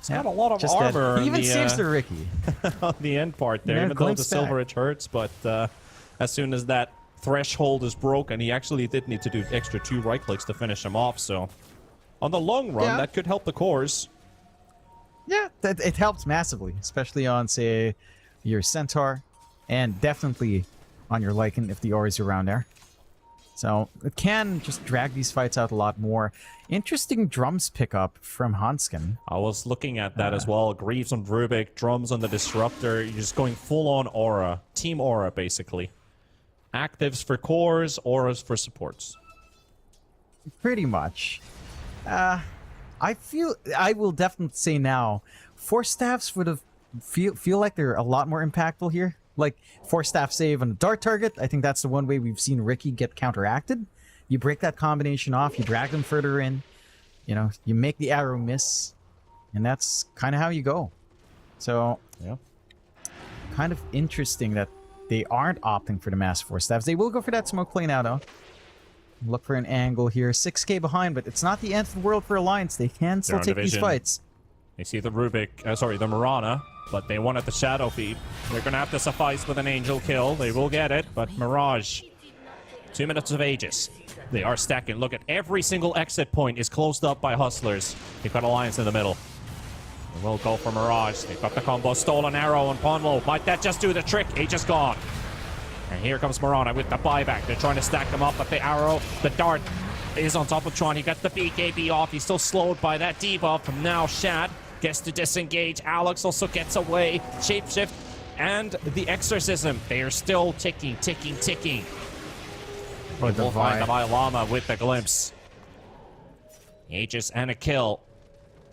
He's got a lot of just that. armor. He even on the, saves the Ricky. on the end part there, Yeah, even though the glimpse silver back. it hurts. But as soon as that threshold is broken, he actually did need to do extra 2 right clicks to finish him off. So on the long run, Yeah. that could help the cores. Yeah, it helps massively, especially on, say, your Centaur, and definitely on your Lycan if the Ori's around there. So it can just drag these fights out a lot more. Interesting drums pickup from Hanskin. I was looking at that as well. Greaves on Rubik, drums on the Disruptor. You're just going full-on aura. Team aura, basically. Actives for cores, auras for supports. Pretty much. I will definitely say now, Force Staffs would have feel like they're a lot more impactful here. Like, Force Staff save on the dart target, I think that's the one way we've seen Ricky get counteracted. You break that combination off, you drag them further in, you know, you make the arrow miss, and that's kind of how you go. So, Yeah. kind of interesting that they aren't opting for the mass Force Staffs. They will go for that smoke play now, though. Look for an angle here. 6k behind, but it's not the end of the world for Alliance. They can still They're on take these division. fights. They see the Rubik, sorry, the Mirana, but they wanted the Shadow Feed. They're going to have to suffice with an Angel kill. They will get it, but Mirage, 2 minutes of Aegis. They are stacking. Look at every single exit point is closed up by Hustlers. They've got Alliance in the middle. They will go for Mirage. They've got the combo. Stolen Arrow on Ponlo. Might that just do the trick? Aegis gone. And here comes Mirana with the buyback. They're trying to stack them up, but the arrow, the dart is on top of Tron. He got the BKB off. He's still slowed by that debuff from now. Shad gets to disengage. Alex also gets away. Shapeshift and the Exorcism. They are still ticking, ticking, ticking. Or We'll find the Llama with the glimpse. Aegis and a kill.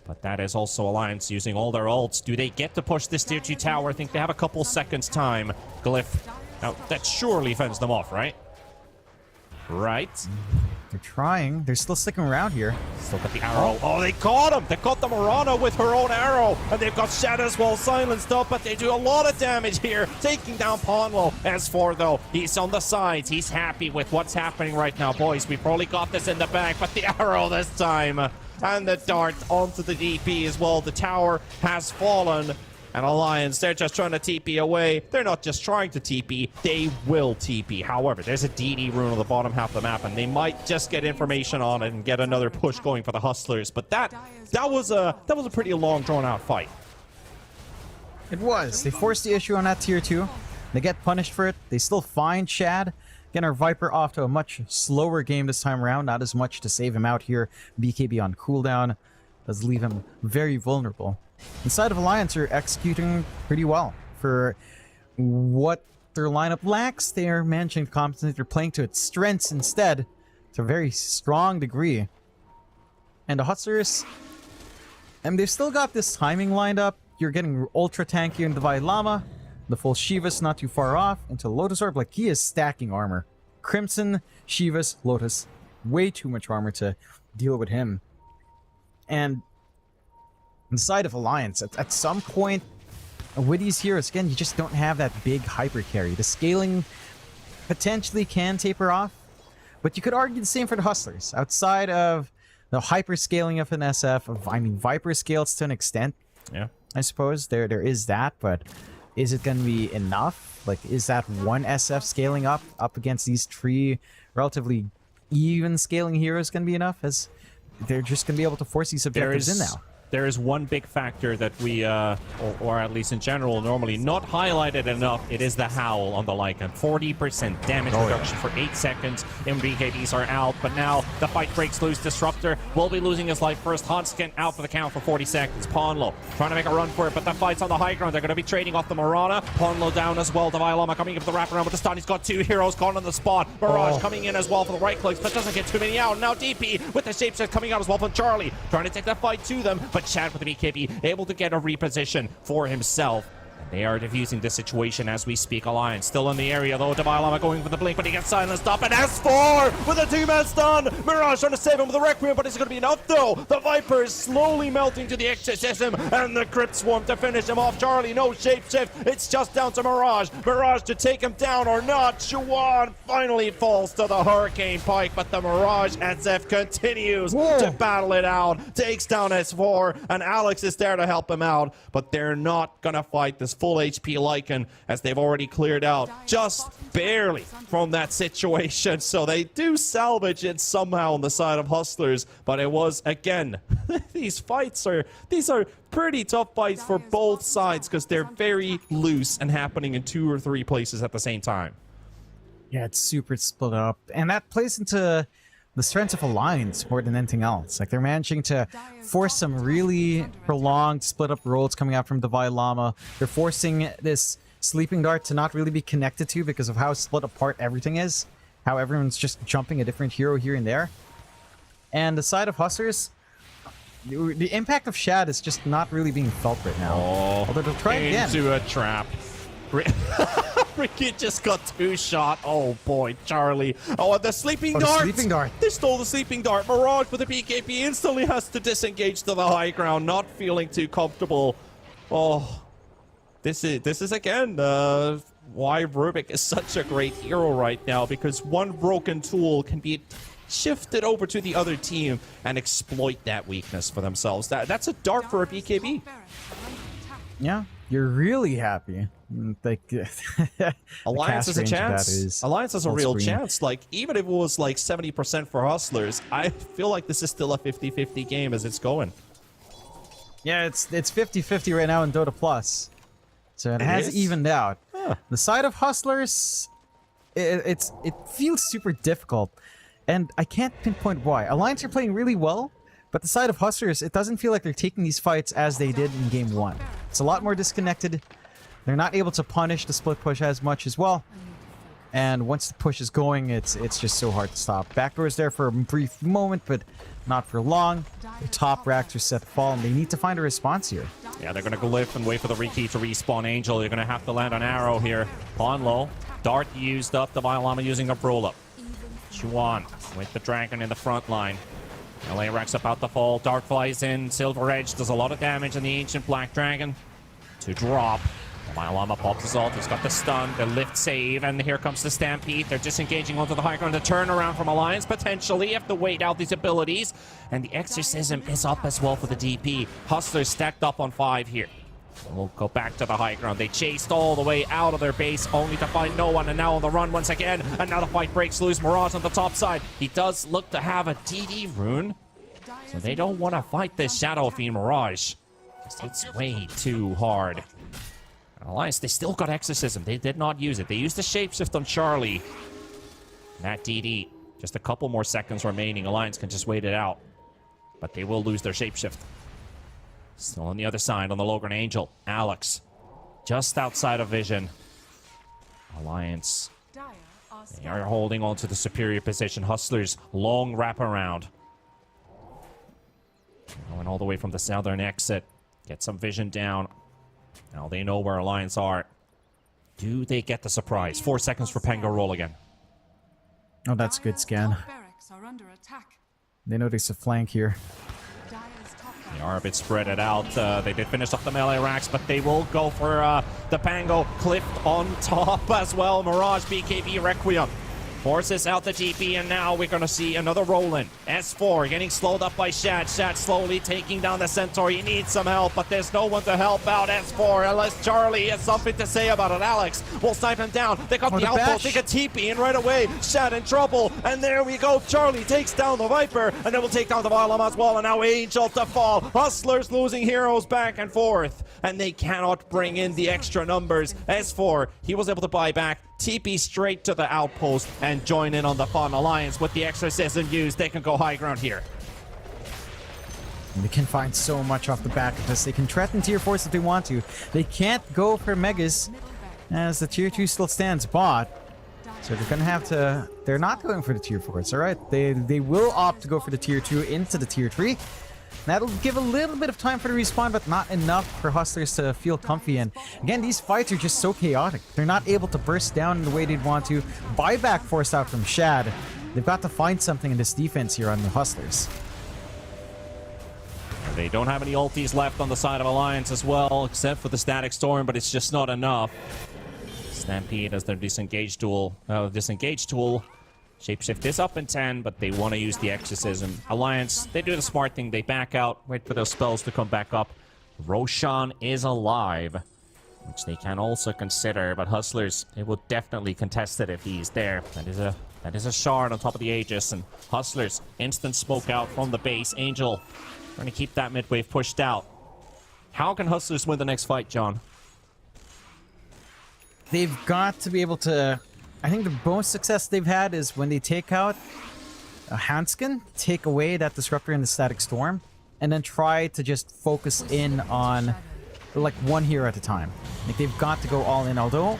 But that is also Alliance using all their ults. Do they get to push this tier 2 tower? I think they have a couple seconds time. Glyph. Now, that surely fends them off, right? Right. They're trying. They're still sticking around here. Still got the arrow. Oh, they caught him! They caught the Mirana with her own arrow! And they've got Shadow as well silenced up, but they do a lot of damage here, taking down Ponlo. As for, though, he's on the sides. He's happy with what's happening right now. Boys, we probably got this in the bag, but the arrow this time. And the dart onto the DP as well. The tower has fallen. And Alliance, they're just trying to TP away. They're not just trying to TP, they will TP. However, there's a DD rune on the bottom half of the map, and they might just get information on it and get another push going for the Hustlers. But that was a pretty long, drawn-out fight. It was. They forced the issue on that tier 2. They get punished for it. They still find Shad. Getting our Viper off to a much slower game this time around. Not as much to save him out here. BKB on cooldown does leave him very vulnerable. Inside of Alliance are executing pretty well. For what their lineup lacks, they are managing to compensate. They're playing to its strengths instead, to a very strong degree. And the Hustlers, and they've still got this timing lined up. You're getting ultra tanky in Divine Llama. The full Shiva's not too far off. Into Lotus Orb, like he is stacking armor. Crimson, Shiva's, Lotus. Way too much armor to deal with him. And inside of Alliance, at some point, with these heroes, again, you just don't have that big hyper carry. The scaling potentially can taper off, but you could argue the same for the Hustlers. Outside of the hyper scaling of an SF, I mean, Viper scales to an extent. Yeah. I suppose there is that, but is it going to be enough? Like, is that one SF scaling up against these 3 relatively even scaling heroes going to be enough? As they're just going to be able to force these objectives in now. There is one big factor that we, or at least in general, normally not highlighted enough. It is the Howl on the Lycan. 40% damage reduction for 8 seconds. BKBs are out, but now the fight breaks loose. Disruptor will be losing his life first. Hanskin out for the count for 40 seconds. Ponlo trying to make a run for it, but the fight's on the high ground. They're going to be trading off the Mirana. Ponlo down as well. Divine Llama coming in for the wraparound with the stun. He's got 2 heroes caught on the spot. Mirage coming in as well for the right clicks, but doesn't get too many out. Now DP with the shapeshift coming out as well from Charlie, trying to take that fight to them, but Chad with the BKB able to get a reposition for himself. They are defusing the situation as we speak. Alliance still in the area though. Devilama going for the blink, but he gets silenced up. And S4 with a 2-man stun. Mirage trying to save him with the Requiem, but it's going to be enough though. The Viper is slowly melting to the exorcism, and the Crypt Swarm to finish him off. Charlie, no shapeshift. It's just down to Mirage. Mirage to take him down or not. Chuan finally falls to the Hurricane Pike, but the Mirage SF continues to battle it out. Takes down S4, and Alex is there to help him out, but they're not going to fight this full HP Lycan, as they've already cleared out just barely from that situation. So they do salvage it somehow on the side of Hustlers, but it was, again, these are pretty tough fights for both sides because they're very loose and happening in 2 or 3 places at the same time. Yeah, it's super split up, and that plays into the strengths of Alliance more than anything else. Like, they're managing to force some really prolonged split-up rolls coming out from Divine Llama. They're forcing this Sleeping Dart to not really be connected to because of how split apart everything is. How everyone's just jumping a different hero here and there. And the side of Hustlers, the impact of Shad is just not really being felt right now. Oh, although they'll try again. Into a trap. Ricky just got 2 shot. Oh boy, Charlie. Oh, and the Sleeping Dart. Sleeping Dart. They stole the Sleeping Dart. Mirage with the BKB instantly has to disengage to the high ground, not feeling too comfortable. Oh, this is again why Rubik is such a great hero right now, because one broken tool can be shifted over to the other team and exploit that weakness for themselves. That's a dart for a BKB. Yeah, you're really happy. Like, Alliance has a chance. Alliance has a real chance. Like, even if it was like 70% for Hustlers, I feel like this is still a 50-50 game as it's going. Yeah, it's 50-50 right now in Dota Plus. So it has evened out. Huh. The side of Hustlers, it feels super difficult. And I can't pinpoint why. Alliance are playing really well, but the side of Hustlers, it doesn't feel like they're taking these fights as they did in Game 1. It's a lot more disconnected. They're not able to punish the split push as much as well. And once the push is going, it's just so hard to stop. Backdoor is there for a brief moment, but not for long. The top racks are set to fall, and they need to find a response here. Yeah, they're going to glyph and wait for the Riki to respawn Angel. They're going to have to land on Arrow here. Pawn low. Dart used up. The Violama using a roll-up. Chuan with the Dragon in the front line. LA racks about to fall. Dart flies in. Silver Edge does a lot of damage on the Ancient Black Dragon. To drop. Violama pops his ult. He's got the stun, the lift save, and here comes the Stampede. They're disengaging onto the high ground. The turnaround from Alliance, potentially. You have to wait out these abilities. And the Exorcism is up as well for the DP. Hustlers stacked up on 5 here. We'll go back to the high ground. They chased all the way out of their base, only to find no one, and now on the run once again. And now the fight breaks loose. Mirage on the top side. He does look to have a DD rune, so they don't want to fight this Shadow Fiend Mirage. It's way too hard. Alliance, they still got Exorcism. They did not use it. They used the Shapeshift on Charlie. That DD. Just a couple more seconds remaining. Alliance can just wait it out. But they will lose their Shapeshift. Still on the other side on the Logran Angel. Alex. Just outside of vision. Alliance. They are holding on to the superior position. Hustlers, long wraparound. Going all the way from the southern exit. Get some vision down. Now they know where Alliance are. Do they get the surprise? 4 seconds for Pango roll again. Oh, that's a good scan. They know there's a flank here. They are a bit spread it out. They did finish off the melee racks, but they will go for the Pango Cliff on top as well. Mirage, BKB, Requiem. Forces out the GP, and now we're going to see another roll-in. S4 getting slowed up by Shad. Shad slowly taking down the Centaur. He needs some help, but there's no one to help out S4 unless Charlie has something to say about it. Alex will snipe him down. They got the outpost. They get TP in right away. Shad in trouble, and there we go. Charlie takes down the Viper, and then we'll take down the Violama as well, and now Angel to fall. Hustlers losing heroes back and forth, and they cannot bring in the extra numbers. S4, he was able to buy back. TP straight to the outpost and join in on the fun. Alliance with the Exorcism used. They can go high ground here. And they can find so much off the back of this. They can threaten tier 4s if they want to. They can't go for Megas as the tier 2 still stands bot. So they're going to have to... They're not going for the tier 4s, alright? They will opt to go for the tier 2 into the tier 3. That'll give a little bit of time for the respawn, but not enough for Hustlers to feel comfy. And again, these fights are just so chaotic. They're not able to burst down in the way they'd want to. Buyback forced out from Shad. They've got to find something in this defense here on the Hustlers. They don't have any ultis left on the side of Alliance as well, except for the Static Storm, but it's just not enough. Stampede as their disengage tool. Shapeshift is up in 10, but they want to use the Exorcism. Alliance, they do the smart thing. They back out, wait for those spells to come back up. Roshan is alive, which they can also consider, but Hustlers, they will definitely contest it if he's there. That is a shard on top of the Aegis, and Hustlers, instant smoke out from the base. Angel trying to keep that mid-wave pushed out. How can Hustlers win the next fight, John? They've got to be able to... I think the most success they've had is when they take out a Hanskin, take away that Disruptor in the Static Storm, and then try to just focus in on like one hero at a time. Like they've got to go all in, although...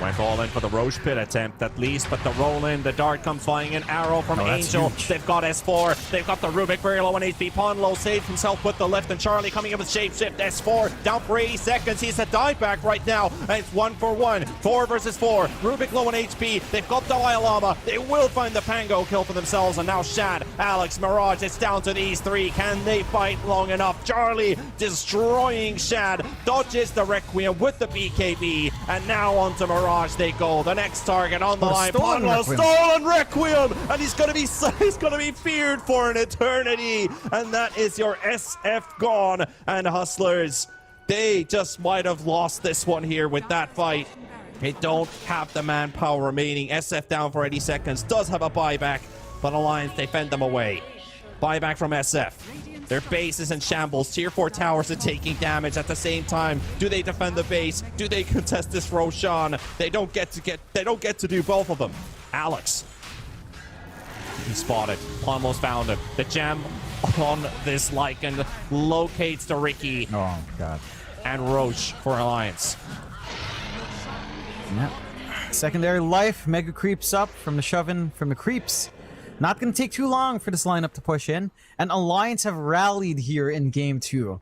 Went all in for the Roche Pit attempt at least, but the roll in, the dart comes flying in, arrow from Angel. Huge. They've got S4, they've got the Rubik very low on HP. Ponlo saved himself with the lift, and Charlie coming in with Shapeshift. S4 down for 80 seconds. He's a dieback right now, and it's 1-for-1. 4 versus 4. Rubik low on HP. They've got Dalai Lama. They will find the Pango kill for themselves, and now Shad, Alex, Mirage. It's down to these three. Can they fight long enough? Charlie destroying Shad, dodges the Requiem with the BKB, and now onto Mirage they go. The next target on the line. Ponlo, stolen Requiem, and he's gonna be feared for an eternity. And that is your SF gone. And Hustlers, they just might have lost this one here with that fight. They don't have the manpower remaining. SF down for 80 seconds. Does have a buyback, but Alliance, they fend them away. Buyback from SF. Their base is in shambles. Tier 4 towers are taking damage at the same time. Do they defend the base? Do they contest this Roshan? They don't get to do both of them. Alex. He spotted. Almost found him. The gem on this Lycan locates the Ricky. Oh, God. And Roche for Alliance. Yep. Secondary life. Mega creeps up from the shove-in from the creeps. Not going to take too long for this lineup to push in, and Alliance have rallied here in Game 2.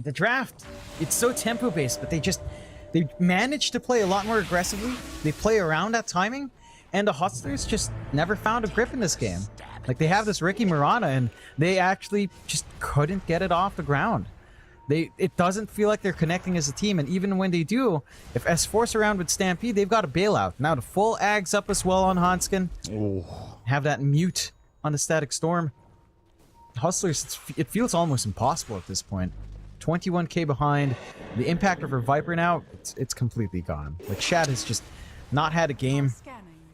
The draft, it's so tempo-based, but they managed to play a lot more aggressively. They play around that timing, and the Hustlers just never found a grip in this game. Like, they have this Ricky Murata, and they actually just couldn't get it off the ground. It doesn't feel like they're connecting as a team, and even when they do, if S-Force around with Stampede, they've got a bailout. Now the full Ags up as well on Hanskin. Ooh. Have that mute on the Static Storm. Hustlers, it feels almost impossible at this point. 21k behind. The impact of her Viper now, it's completely gone. Like, Shad has just not had a game.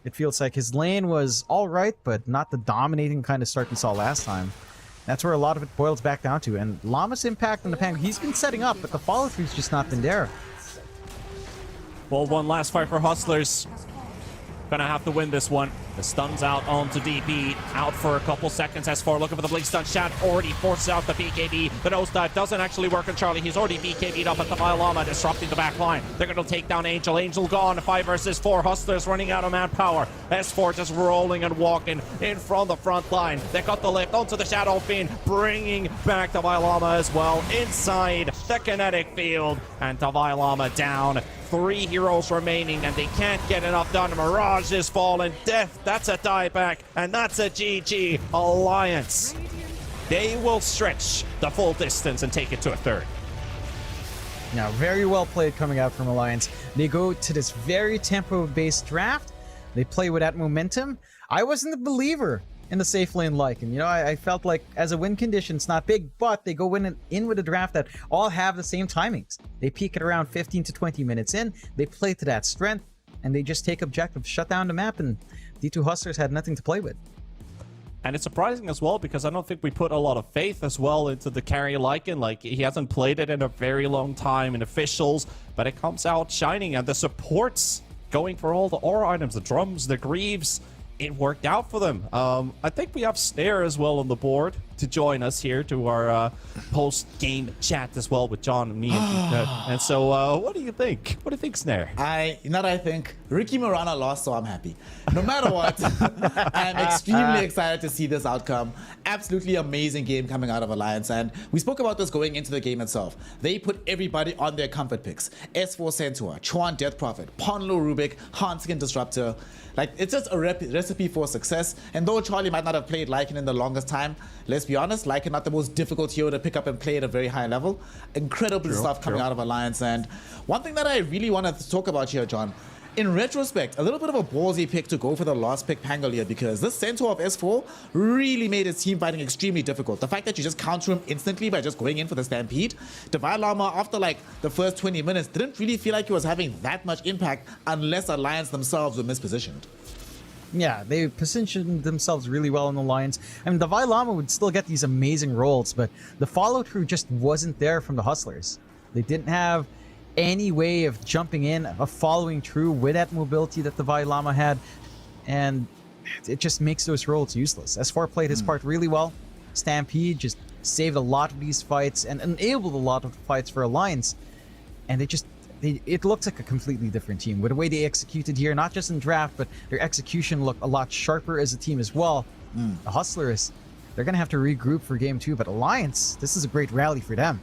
It feels like his lane was alright, but not the dominating kind of start we saw last time. That's where a lot of it boils back down to. And Llama's impact on the Pango, he's been setting up, but the follow-through's just not been there. Well, one last fight for Hustlers. Gonna have to win this one. The stun's out onto DP. Out for a couple seconds. S4 looking for the blink stun. Shad already forces out the BKB. The nosedive doesn't actually work on Charlie. He's already BKB'd up at the Lama, disrupting the back line. They're gonna take down Angel. Angel gone. 5 versus 4. Hustlers running out of manpower. S4 just rolling and walking in from the front line. They got the lift onto the Shadow Fiend, bringing back the Lama as well inside the kinetic field. And the Lama down. 3 heroes remaining, and they can't get enough done. Mirage is fallen. Death, that's a dieback, and that's a GG. Alliance, they will stretch the full distance and take it to a 3rd. Now, very well played coming out from Alliance. They go to this very tempo-based draft. They play with that momentum. I wasn't a believer in the safe lane Lycan. You know, I felt like as a win condition, it's not big, but they go in with a draft that all have the same timings. They peak at around 15 to 20 minutes in, they play to that strength, and they just take objectives, shut down the map, and D2 Hustlers had nothing to play with. And it's surprising as well, because I don't think we put a lot of faith as well into the carry Lycan. Like, he hasn't played it in a very long time in officials, but it comes out shining, and the supports going for all the aura items, the drums, the greaves, it worked out for them. I think we have Snare as well on the board to join us here to our post-game chat as well with John and me. And so, what do you think? What do you think, Snare? I think Ricky Morana lost, so I'm happy. No matter what, I'm extremely excited to see this outcome. absolutely amazing game coming out of Alliance, and we spoke about this going into the game itself. They put everybody on their comfort picks. S4 Centaur, Chuan Death Prophet, Ponlo Rubik, Hanskin Disruptor. Like, it's just a recipe for success. And though Charlie might not have played Lycan in the longest time, let's be honest, Lycan not the most difficult hero to pick up and play at a very high level. Incredible stuff coming out of Alliance. And one thing that I really wanted to talk about here, John, in retrospect, a little bit of a ballsy pick to go for the last pick Pangolier, because this Centaur of S4 really made his team fighting extremely difficult. The fact that you just counter him instantly by just going in for the Stampede, Divine Llama, after like the first 20 minutes, didn't really feel like he was having that much impact unless Alliance themselves were mispositioned. Yeah, they positioned themselves really well in the Alliance. I mean, the Divine Llama would still get these amazing rolls, but the follow-through just wasn't there from the Hustlers. They didn't have any way of jumping in, of following through with that mobility that the Divine Llama had, and it just makes those rolls useless. S4 played his part really well. Stampede just saved a lot of these fights and enabled a lot of fights for Alliance, and it looks like a completely different team with the way they executed here, not just in draft, but their execution looked a lot sharper as a team as well. The Hustlers, they're gonna have to regroup for game 2, but Alliance, this is a great rally for them.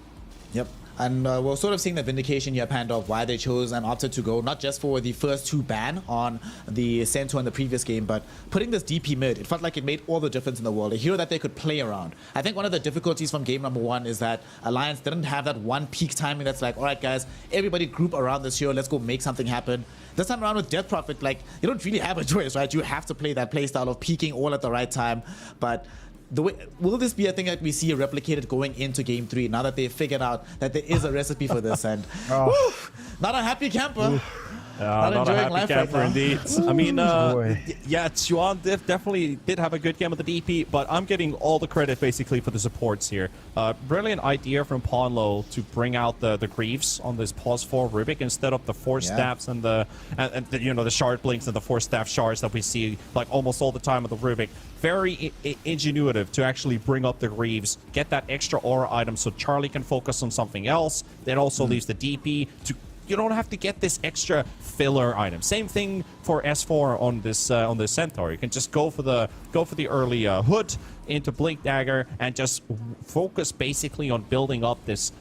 Yep. And we're sort of seeing the vindication here, Panda, of why they chose and opted to go not just for the first 2 ban on the Centaur in the previous game, but putting this DP mid. It felt like it made all the difference in the world. A hero that they could play around. I think one of the difficulties from game number 1 is that Alliance didn't have that one peak timing that's like, all right, guys, everybody group around this hero. Let's go make something happen. This time around with Death Prophet, like, you don't really have a choice, right? You have to play that playstyle of peaking all at the right time. But will this be a thing that we see replicated going into game 3 now that they've figured out that there is a recipe for this? And whew, not a happy camper. Not a happy camper indeed. I mean, yeah, Chuan definitely did have a good game with the DP, but I'm getting all the credit basically for the supports here. Brilliant idea from Ponlo to bring out the Greaves on this pause 4 Rubik instead of the Force Staffs and the Shard Blinks and the Force Staff Shards that we see like almost all the time with the Rubik. Very ingenuitive to actually bring up the Greaves, get that extra aura item so Charlie can focus on something else. That also leaves the DP to. You don't have to get this extra filler item. Same thing for S4 on this Centaur. You can just go for the early hood into Blink Dagger and just focus basically on building up this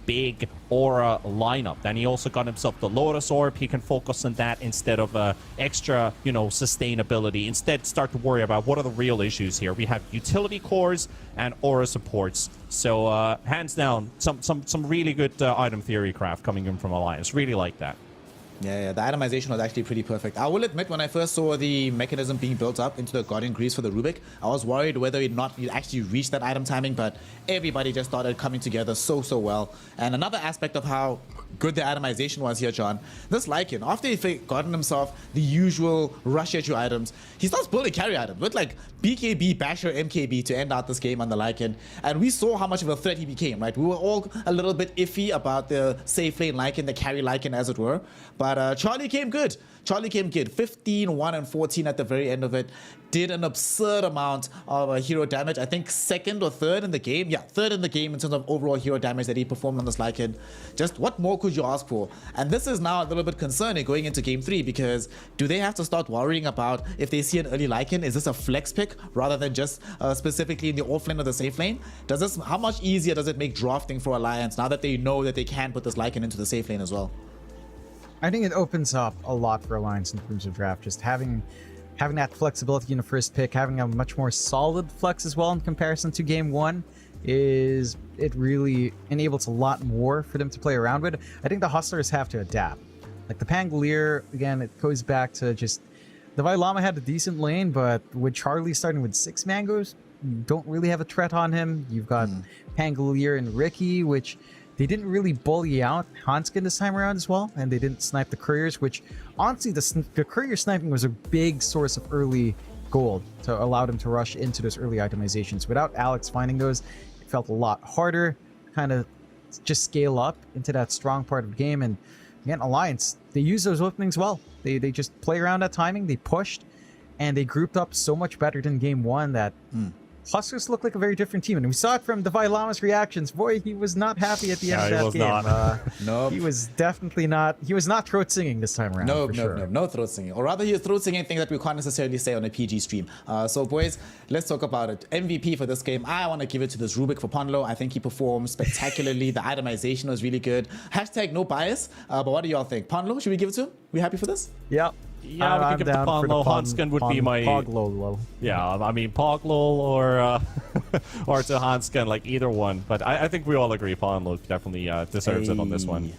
big aura lineup. Then he also got himself the Lotus Orb. He can focus on that instead of extra, sustainability. Instead, start to worry about what are the real issues here. We have utility cores and aura supports. So hands down, some really good item theory craft coming in from Alliance. Really like that. Yeah, the itemization was actually pretty perfect. I will admit, when I first saw the mechanism being built up into the Guardian Greaves for the Rubik, I was worried whether it not actually reach that item timing, but everybody just started coming together so well. And another aspect of how good the itemization was here, John, this Lycan, after he gotten himself the usual rush at you items, he starts building carry items with like BKB, Basher, MKB to end out this game on the Lycan. And we saw how much of a threat he became, right? We were all a little bit iffy about the safe lane Lycan, the carry Lycan as it were. But Charlie came good. Charlie came good. 15, 1, and 14 at the very end of it. Did an absurd amount of hero damage. I think second or third in the game. Yeah, third in the game in terms of overall hero damage that he performed on this Lycan. Just what more could you ask for? And this is now a little bit concerning going into game 3, because do they have to start worrying about if they see an early Lycan? Is this a flex pick rather than just specifically in the off lane or the safe lane? How much easier does it make drafting for Alliance now that they know that they can put this Lycan into the safe lane as well? I think it opens up a lot for Alliance in terms of draft. Just having that flexibility in the first pick, having a much more solid flex as well in comparison to game 1, it really enables a lot more for them to play around with. I think the Hustlers have to adapt. Like the Pangolier, again, it goes back to just the Divine Llama had a decent lane, but with Charlie starting with 6 mangoes, you don't really have a threat on him. You've got Pangolier and Ricky, which they didn't really bully out Hanskin this time around as well, and they didn't snipe the couriers, which honestly the courier sniping was a big source of early gold to allow them to rush into those early itemizations. Without Alex finding those, it felt a lot harder, kind of just scale up into that strong part of the game. And again, Alliance, they use those openings well. They just play around that timing, they pushed, and they grouped up so much better than game 1 that Huskers look like a very different team, and we saw it from Devi Lama's reactions. Boy, he was not happy at the end Yeah, of he that was game. not. Nope. He was definitely not. He was not throat singing this time around. No, for no, sure. no throat singing. Or rather, you're throat singing things that we can't necessarily say on a PG stream. So, boys, let's talk about it. MVP for this game, I want to give it to this Rubik for Ponlo. I think he performed spectacularly. The itemization was really good. Hashtag no bias. But what do y'all think? Ponlo, should we give it to him? We happy for this? Yep. Yeah, we I'm could give it to down for the Ponlo. Hansken would be my... Poglolo. Yeah, I mean, Poglol or or to Hansken, like either one. But I think we all agree Ponlo definitely deserves it on this one.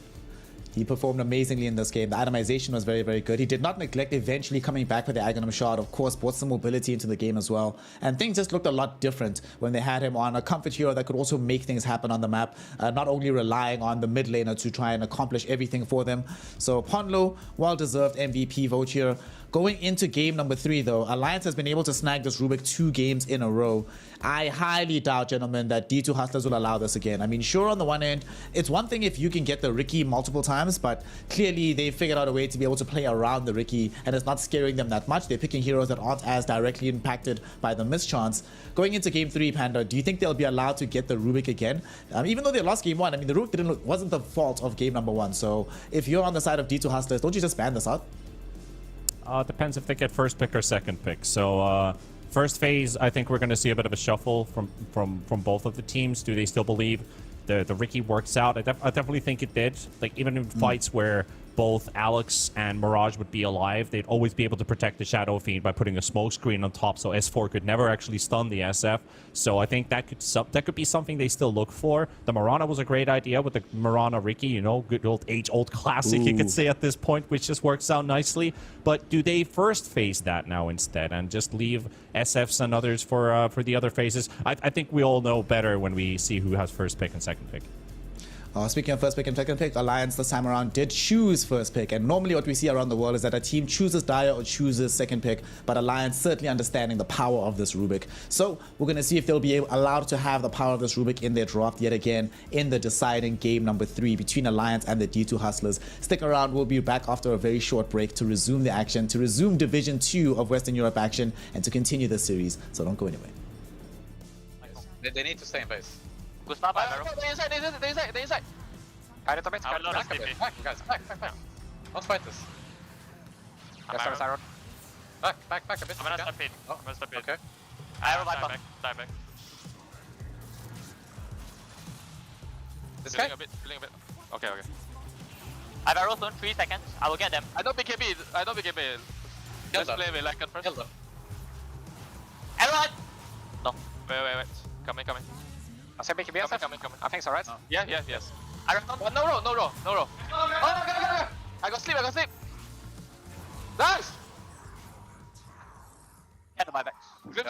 He performed amazingly in this game. The itemization was very, very good. He did not neglect eventually coming back with the Aghanim shot. Of course, brought some mobility into the game as well. And things just looked a lot different when they had him on a comfort hero that could also make things happen on the map, not only relying on the mid laner to try and accomplish everything for them. So Ponlo, well-deserved MVP vote here. Going into game number 3, though, Alliance has been able to snag this Rubik 2 games in a row. I highly doubt, gentlemen, that D2 Hustlers will allow this again. I mean, sure, on the one end, it's one thing if you can get the Ricky multiple times, but clearly they figured out a way to be able to play around the Ricky, and it's not scaring them that much. They're picking heroes that aren't as directly impacted by the mischance. Going into game 3, Panda, do you think they'll be allowed to get the Rubik again? Even though they lost game 1, I mean, the Rubik wasn't the fault of game number 1. So if you're on the side of D2 Hustlers, don't you just ban this out? Depends if they get first pick or second pick. So first phase, I think we're going to see a bit of a shuffle from both of the teams. Do they still believe the Ricky works out? I definitely think it did. Like even in fights where both Alex and Mirage would be alive, they'd always be able to protect the Shadow Fiend by putting a smoke screen on top, so S4 could never actually stun the SF. So I think that could be something they still look for. The Mirana was a great idea with the Mirana Ricky, you know, good old classic, you could say at this point, which just works out nicely. But do they first phase that now instead and just leave SFs and others for the other phases? I think we all know better when we see who has first pick and second pick. Speaking of first pick and second pick, Alliance this time around did choose first pick. And normally what we see around the world is that a team chooses Dire or chooses second pick, but Alliance certainly understanding the power of this Rubik. So we're going to see if they'll be allowed to have the power of this Rubik in their draft yet again in the deciding game number 3 between Alliance and the D2 Hustlers. Stick around, we'll be back after a very short break to resume the action, to resume Division 2 of Western Europe action, and to continue the series. So don't go anywhere. They need to stay in base. Gustav, I'm They're inside. Guide it a bit, I will not back a bit. TP. Back. Don't fight this. I'm Yes, arrow. Back a bit. I'm gonna Okay. stop it. Oh, I'm gonna stop it. okay. I have a light back. Die back. This guy? Feeling a bit. Okay. I have arrows on 3 seconds. I will get them. I don't BKB. Kill Let's them. play with Lycan first. Kill them. Everyone! Wait. Coming. I say BKB. Coming. I think it's alright. Yeah, yes. Arrow. No row. Oh, go. I got sleep. Nice! Get the buyback. Good.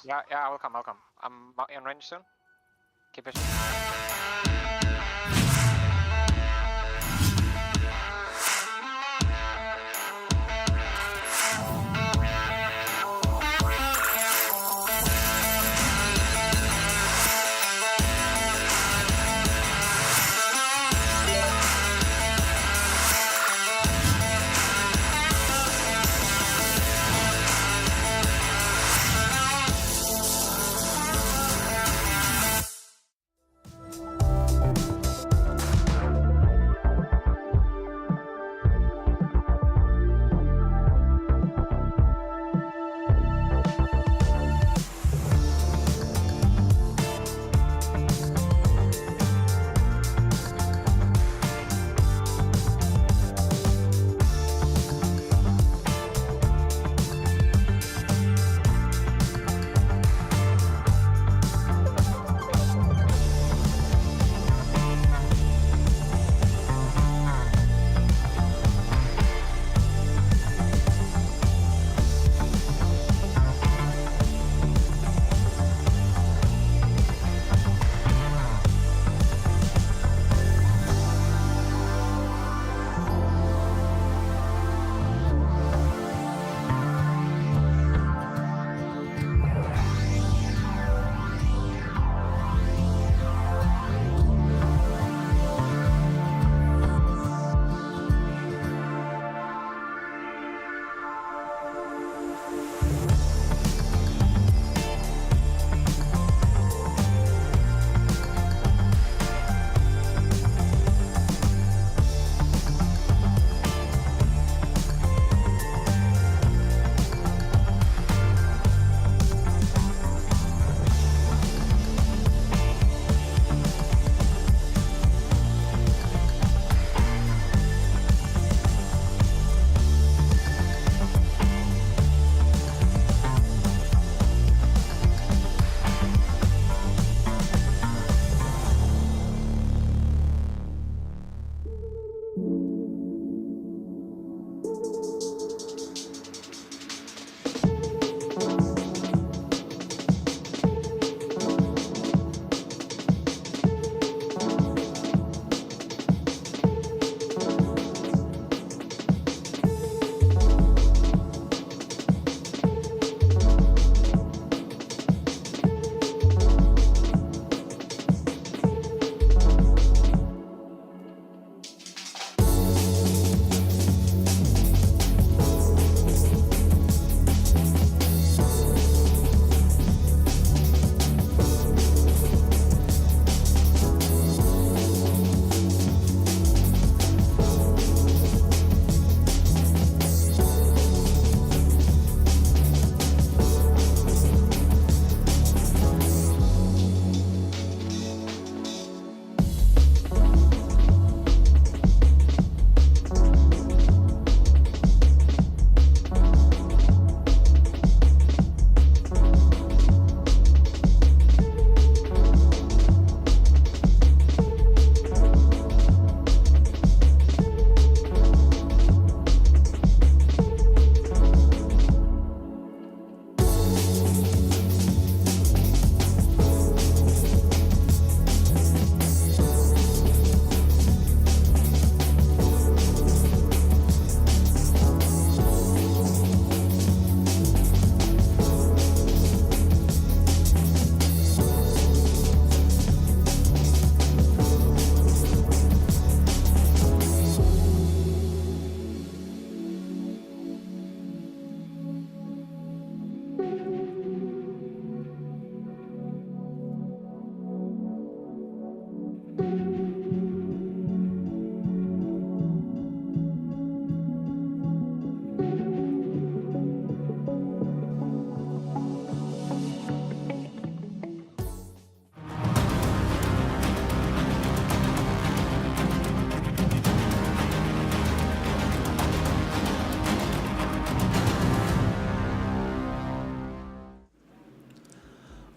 Yeah, I will come. I'm in range soon. Keep pushing.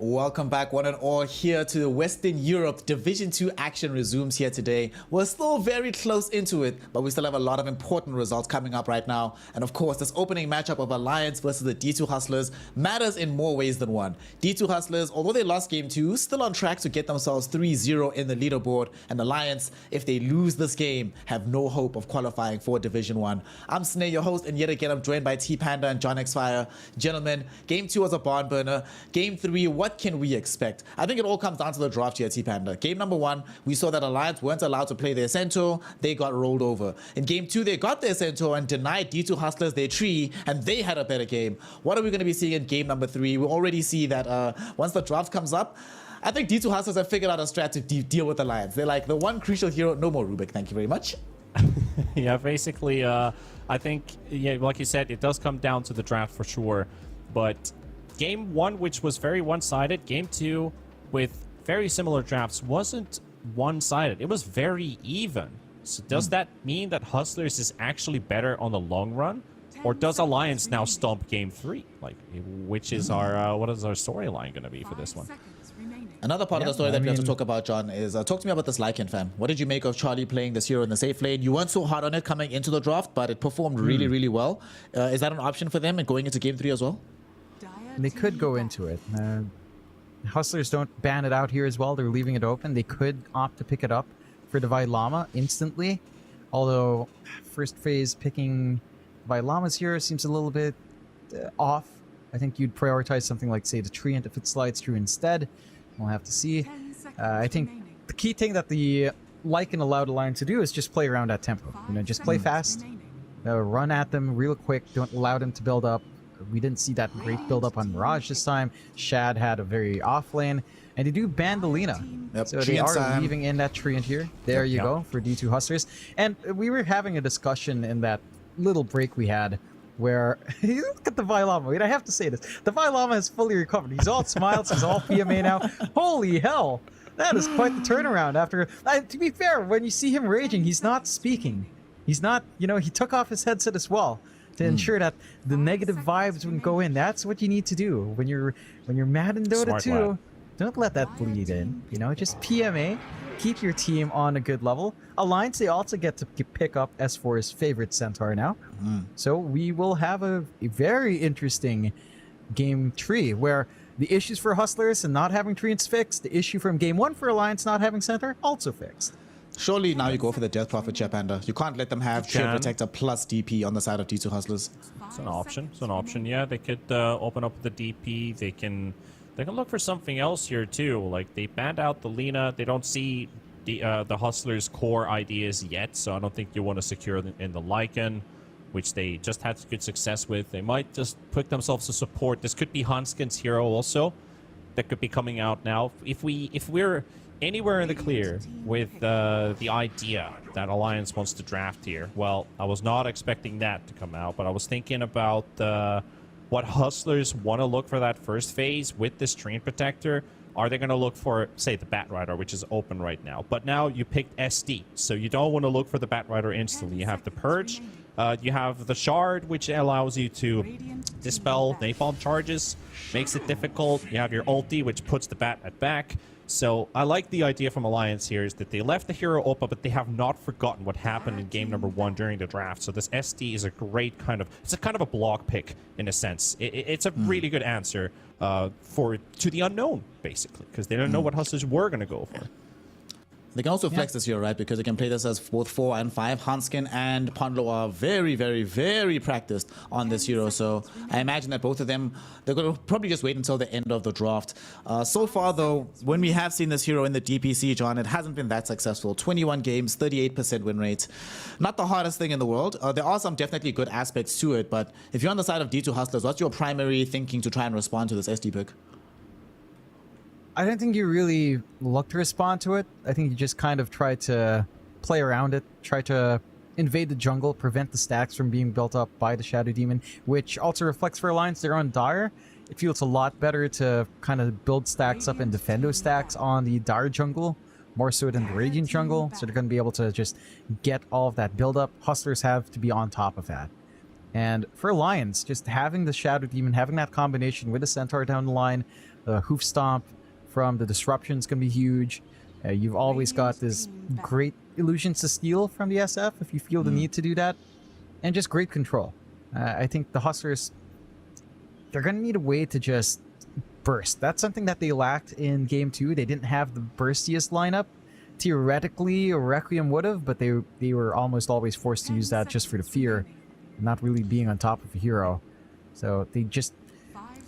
Welcome back, one and all, here to Western Europe. Division 2 action resumes here today. We're still very close into it, but we still have a lot of important results coming up right now. And of course, this opening matchup of Alliance versus the D2 Hustlers matters in more ways than one. D2 Hustlers, although they lost game 2, still on track to get themselves 3-0 in the leaderboard. And Alliance, if they lose this game, have no hope of qualifying for Division 1. I'm Sneh, your host, and yet again, I'm joined by T-Panda and John Xfire. Gentlemen, game 2 was a barn burner. Game 3, what can we expect? I think it all comes down to the draft here, T-Panda. Game number 1, we saw that Alliance weren't allowed to play their centaur. They got rolled over. In game 2, they got their centaur and denied D2 Hustlers their tree, and they had a better game. What are we going to be seeing in game number 3? We already see that once the draft comes up, I think D2 Hustlers have figured out a strat to deal with Alliance. They're like, the one crucial hero, no more Rubik, thank you very much. Yeah, basically, I think, yeah, like you said, it does come down to the draft for sure. But game 1, which was very one-sided, game 2 with very similar drafts wasn't one-sided. It was very even. So does that mean that Hustlers is actually better on the long run? Or does Alliance now stomp game 3? Like, which is our, what is our storyline going to be for this one? Another part of the story that we have to talk about, John, is talk to me about this Lycan, fam. What did you make of Charlie playing this hero in the safe lane? You weren't so hard on it coming into the draft, but it performed really, really well. Is that an option for them and going into game 3 as well? They could go into it. Hustlers don't ban it out here as well. They're leaving it open. They could opt to pick it up for Divide Llama instantly. Although, first phase picking Divide Llamas here seems a little bit off. I think you'd prioritize something like, say, the Treant if it slides through instead. We'll have to see. I think the key thing that the Lycan allowed Alliance to do is just play around at tempo. You know, just play fast, run at them real quick. Don't allow them to build up. We didn't see that great build up on Mirage this time. Shad had a very off lane, and they do ban the Lina. Yep. So they are leaving in that Treant here. There you go for D2 Hustlers. And we were having a discussion in that little break we had where look at the Vilama. Wait, I have to say this. The Vilama is fully recovered. He's all smiles. He's all PMA now. Holy hell. That is quite the turnaround after... to be fair, when you see him raging, he's not speaking. He's not... You know, he took off his headset as well to ensure that the negative vibes wouldn't go in. That's what you need to do when you're mad in Dota 2. Don't let that bleed in. You know, just PMA. Keep your team on a good level. Alliance, they also get to pick up S4's favorite centaur now. So we will have a very interesting game 3 where the issues for Hustlers and not having Treants fixed, the issue from game 1 for Alliance not having centaur also fixed. Surely now you go for the Death Prophet, Panda. You can't let them have Shield Protector plus DP on the side of D2 Hustlers. It's an option. It's an option, yeah. They could open up the DP. They can look for something else here too. Like, they banned out the Lina. They don't see the Hustlers' core ideas yet, so I don't think you want to secure them in the Lycan, which they just had good success with. They might just put themselves to support. This could be Hanskin's hero also. That could be coming out now. If we're anywhere in the clear with the idea that Alliance wants to draft here, well, I was not expecting that to come out, but I was thinking about what Hustlers want to look for that first phase with this Treant Protector. Are they going to look for, say, the Batrider, which is open right now? But now you picked SD, so you don't want to look for the Batrider instantly. You have the Purge, you have the Shard, which allows you to dispel napalm charges, makes it difficult. You have your ulti, which puts the Bat at back. So I like the idea from Alliance here is that they left the hero open, but they have not forgotten what happened in game number 1 during the draft. So this SD is a great kind of, it's a kind of a block pick in a sense. It's a really good answer to the unknown, basically, because they don't know what Hustlers were going to go for. They can also flex this hero, right? Because they can play this as both 4 and 5. Hanskin and Pondlo are very, very, very practiced on this hero. So I imagine that both of them, they're going to probably just wait until the end of the draft. So far, though, when we have seen this hero in the DPC, John, it hasn't been that successful. 21 games, 38% win rate. Not the hardest thing in the world. There are some definitely good aspects to it. But if you're on the side of D2 Hustlers, what's your primary thinking to try and respond to this SD pick? I don't think you really look to respond to it. I think you just kind of try to play around it, try to invade the jungle, prevent the stacks from being built up by the Shadow Demon, which also reflects for Alliance. They're on Dire. It feels a lot better to kind of build stacks up and defend those stacks on the Dire jungle, more so than the Radiant jungle. So they're going to be able to just get all of that build up. Hustlers have to be on top of that. And for Alliance, just having the Shadow Demon, having that combination with the Centaur down the line, The hoof stomp from the disruption is going to be huge. You've always got this great illusions to steal from the SF if you feel the need to do that. And just great control. I think the Hustlers, they're going to need a way to just burst. That's something that they lacked in Game 2. They didn't have the burstiest lineup. Theoretically, Requiem would have, but they were almost always forced to use that just for the fear, not really being on top of a hero. So they just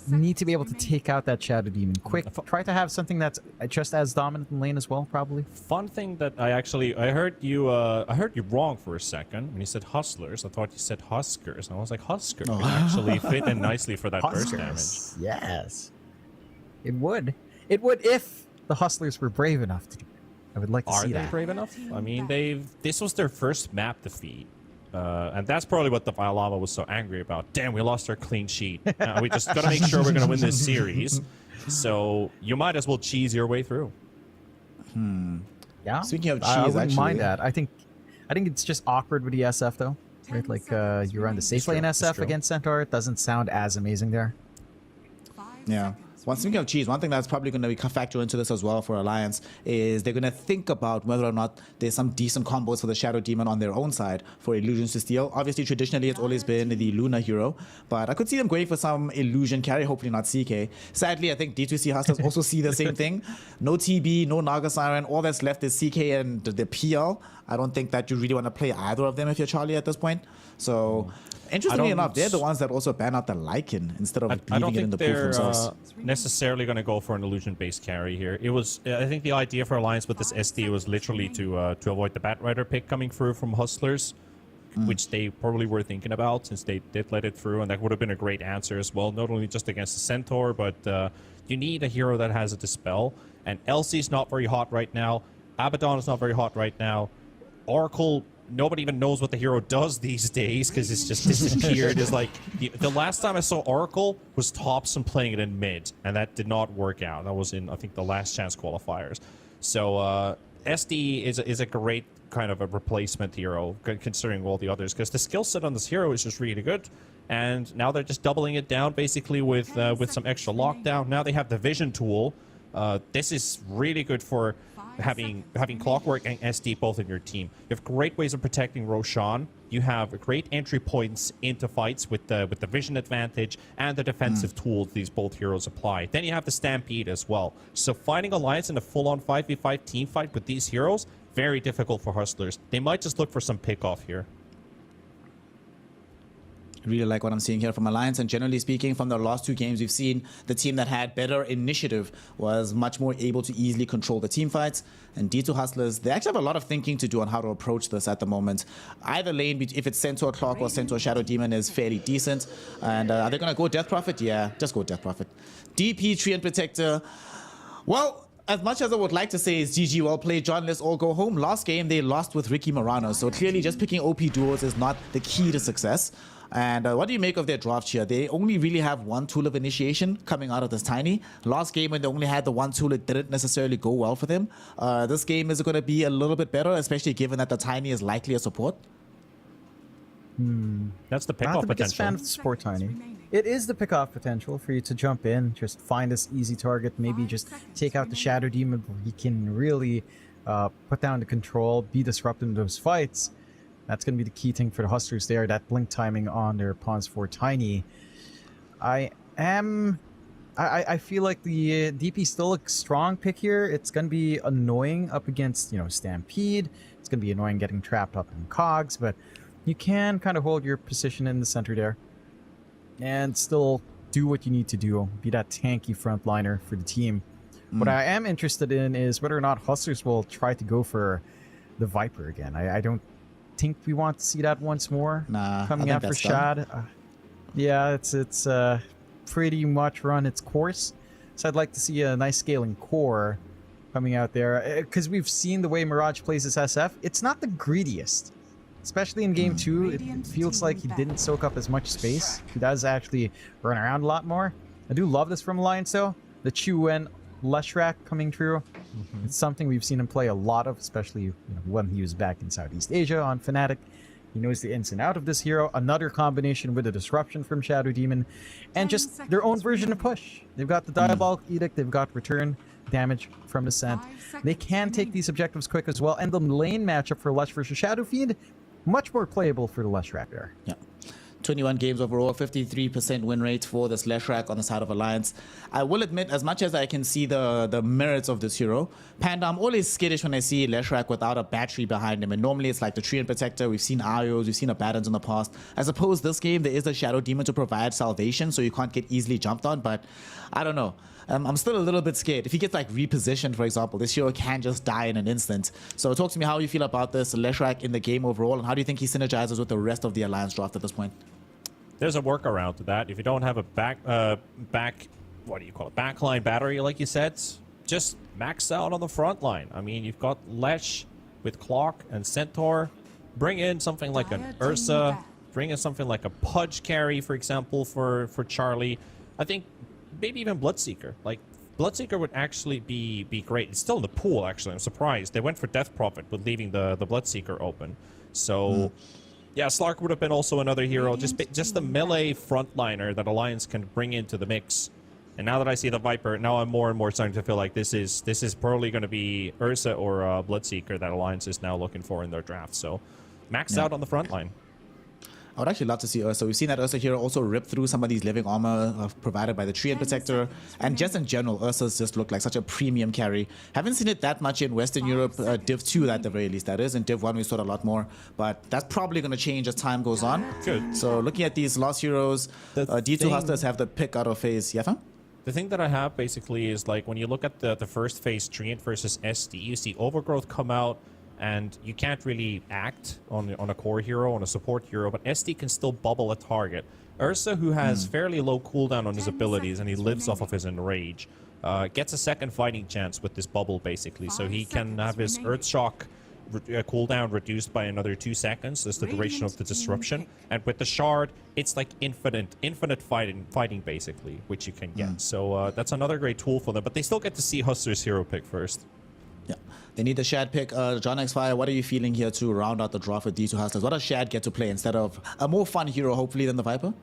need to be able to take out that Shadow Demon quick. Try to have something that's just as dominant in lane as well, probably. Fun thing that I heard you wrong for a second when you said Hustlers. I thought you said Huskers, and I was like, Huskers would actually fit in nicely for that burst damage. Yes, it would. It would if the Hustlers were brave enough to do it. I would like to see that. Are they brave enough? I mean, this was their first map defeat. And that's probably what the Violama was so angry about. Damn, we lost our clean sheet. We just got to make sure we're going to win this series. So you might as well cheese your way through. Yeah. Speaking of cheese, I wouldn't actually, mind that. I think it's just awkward with the SF though, right? Like you run the safe lane SF against Centaur. It doesn't sound as amazing there. Yeah. Well, speaking of cheese, one thing that's probably going to factor into this as well for Alliance is they're going to think about whether or not there's some decent combos for the Shadow Demon on their own side for Illusions to steal. Obviously, traditionally, it's always been the Luna hero, but I could see them going for some Illusion carry, hopefully not CK. Sadly, I think D2C Hustlers also see the same thing. No TB, no Naga Siren. All that's left is CK and the PL. I don't think that you really want to play either of them if you're Charlie at this point. So, interestingly enough, they're the ones that also ban out the Lycan instead of leaving it in the pool themselves. Necessarily going to go for an illusion-based carry here. It was, I think, the idea for Alliance with this SD was literally to avoid the Batrider pick coming through from Hustlers, which they probably were thinking about since they did let it through, and that would have been a great answer as well. Not only just against the Centaur, but you need a hero that has a Dispel. And Elsie's not very hot right now. Abaddon is not very hot right now. Oracle, nobody even knows what the hero does these days because it's just disappeared. It's like the last time I saw Oracle was Thompson playing it in mid, and that did not work out. That was in, I think, the last chance qualifiers. So SD is a great kind of a replacement hero considering all the others, because the skill set on this hero is just really good. And now they're just doubling it down basically with some extra lockdown. Now they have the vision tool. This is really good for having Clockwork and SD both in your team. You have great ways of protecting Roshan. You have great entry points into fights with the vision advantage and the defensive tools these both heroes apply. Then you have the Stampede as well. So fighting Alliance in a full-on 5v5 team fight with these heroes, very difficult for Hustlers. They might just look for some pick-off here. Really like what I'm seeing here from Alliance, and generally speaking, from the last two games, we've seen the team that had better initiative was much more able to easily control the team fights. And D2 Hustlers, they actually have a lot of thinking to do on how to approach this at the moment. Either lane, if it's Centaur Clock or Centaur Shadow Demon, is fairly decent. And are they going to go Death Prophet? Yeah, just go Death Prophet. DP, Treant Protector. Well, as much as I would like to say is GG, well played, John, let's all go home. Last game, they lost with Ricky Morano. So clearly just picking OP duos is not the key to success. And what do you make of their draft here? They only really have one tool of initiation coming out of this Tiny. Last game, when they only had the one tool, it didn't necessarily go well for them. This game is going to be a little bit better, especially given that the Tiny is likely a support. That's the pick-off Not the biggest fan potential. of the support Tiny. It is the pick-off potential for you to jump in, just find this easy target, maybe just take out the Shadow Demon where he can really put down the control, be disruptive in those fights. That's going to be the key thing for the Hustlers there, that blink timing on their pawns for Tiny. I feel like the DP still a strong pick here. It's going to be annoying up against, Stampede. It's going to be annoying getting trapped up in Cogs, but you can kind of hold your position in the center there and still do what you need to do, be that tanky frontliner for the team. What I am interested in is whether or not Hustlers will try to go for the Viper again. I don't think we want to see that once more coming out for Shad. Yeah, it's pretty much run its course. So I'd like to see a nice scaling core coming out there, because we've seen the way Mirage plays his SF. It's not the greediest, especially in game 2. It feels like he didn't soak up as much space. He does actually run around a lot more. I do love this from Alliance though. The Chu-Wen Leshrac coming through. It's something we've seen him play a lot of, especially when he was back in Southeast Asia on Fnatic. He knows the ins and out of this hero. Another combination with a disruption from Shadow Demon, and just their own version of push. They've got the Diabolic Edict. They've got return damage from Descent. They can take these objectives quick as well. And the lane matchup for Lush versus Shadow Fiend, much more playable for the Lush Raptor. Yeah. 21 games overall, 53% win rate for this Leshrac on the side of Alliance. I will admit, as much as I can see the merits of this hero, Panda, I'm always skittish when I see Leshrac without a battery behind him. And normally it's like the Treant Protector. We've seen Ayos, we've seen Abaddons in the past. I suppose this game there is a Shadow Demon to provide salvation, so you can't get easily jumped on, but I don't know. I'm still a little bit scared. If he gets like repositioned, for example, this hero can just die in an instant. So talk to me how you feel about this Leshrac in the game overall, and how do you think he synergizes with the rest of the Alliance draft at this point? There's a workaround to that. If you don't have a backline battery, like you said, just max out on the front line. I mean, you've got Lesh with Clock and Centaur. Bring in something like an Ursa. Bring in something like a Pudge carry, for example, for Charlie. I think maybe even Bloodseeker. Like, Bloodseeker would actually be great. It's still in the pool, actually. I'm surprised. They went for Death Prophet with leaving the Bloodseeker open. So... Yeah, Slark would have been also another hero. Just the melee frontliner that Alliance can bring into the mix. And now that I see the Viper, now I'm more and more starting to feel like this is probably going to be Ursa or Bloodseeker that Alliance is now looking for in their draft. So max out on the front line. I would actually love to see Ursa. We've seen that Ursa hero also rip through some of these living armor provided by the Treant Protector. And just in general, Ursa's just look like such a premium carry. Haven't seen it that much in Western Europe, Div 2 at the very least, that is. In Div 1 we saw it a lot more. But that's probably going to change as time goes on. Good. So looking at these lost heroes, D2 Hustlers have the pick out of phase. Yeah, fam? The thing that I have basically is like when you look at the first phase Treant versus SD, you see Overgrowth come out. And you can't really act on a core hero, on a support hero, but SD can still bubble a target. Ursa, who has fairly low cooldown on his abilities, and he lives off of his enrage, gets a second fighting chance with this bubble, basically. So he can have his Earthshock cooldown reduced by another 2 seconds. That's the duration of the disruption. And with the Shard, it's like infinite fighting, basically, which you can get. So that's another great tool for them. But they still get to see Hustler's hero pick first. Yeah, they need the Shad pick. John X Fire, what are you feeling here to round out the draft with D2 Hustlers? What does Shad get to play instead of a more fun hero, hopefully, than the Viper?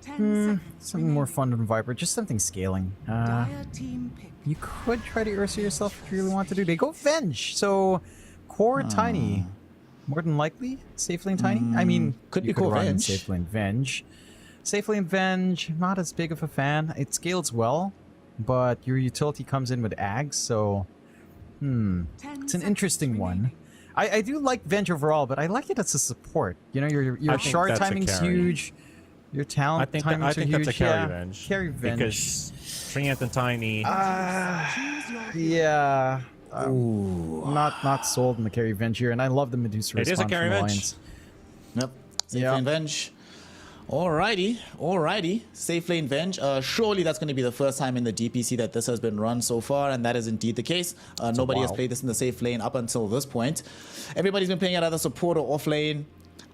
Something more fun than Viper, just something scaling. You could try to Ursa yourself if you really want to do. They go Venge, so core Tiny, more than likely. Safe lane Tiny. I mean, could you be core run Venge. Safe lane Venge. Safe lane Venge, not as big of a fan. It scales well, but your utility comes in with Ags, so. It's an interesting one. I do like Venge overall, but I like it as a support. You know, your shard timing's huge. Your talent timings are huge. That's a carry Venge. Carry Venge. Because Treant and Tiny... yeah. Not sold in the carry Venge here, and I love the Medusa response. It is a carry Venge. Yep. Safe lane Venge. Alrighty. Safe lane Venge. Surely that's going to be the first time in the DPC that this has been run so far, and that is indeed the case. Nobody has played this in the safe lane up until this point. Everybody's been playing at either support or off lane.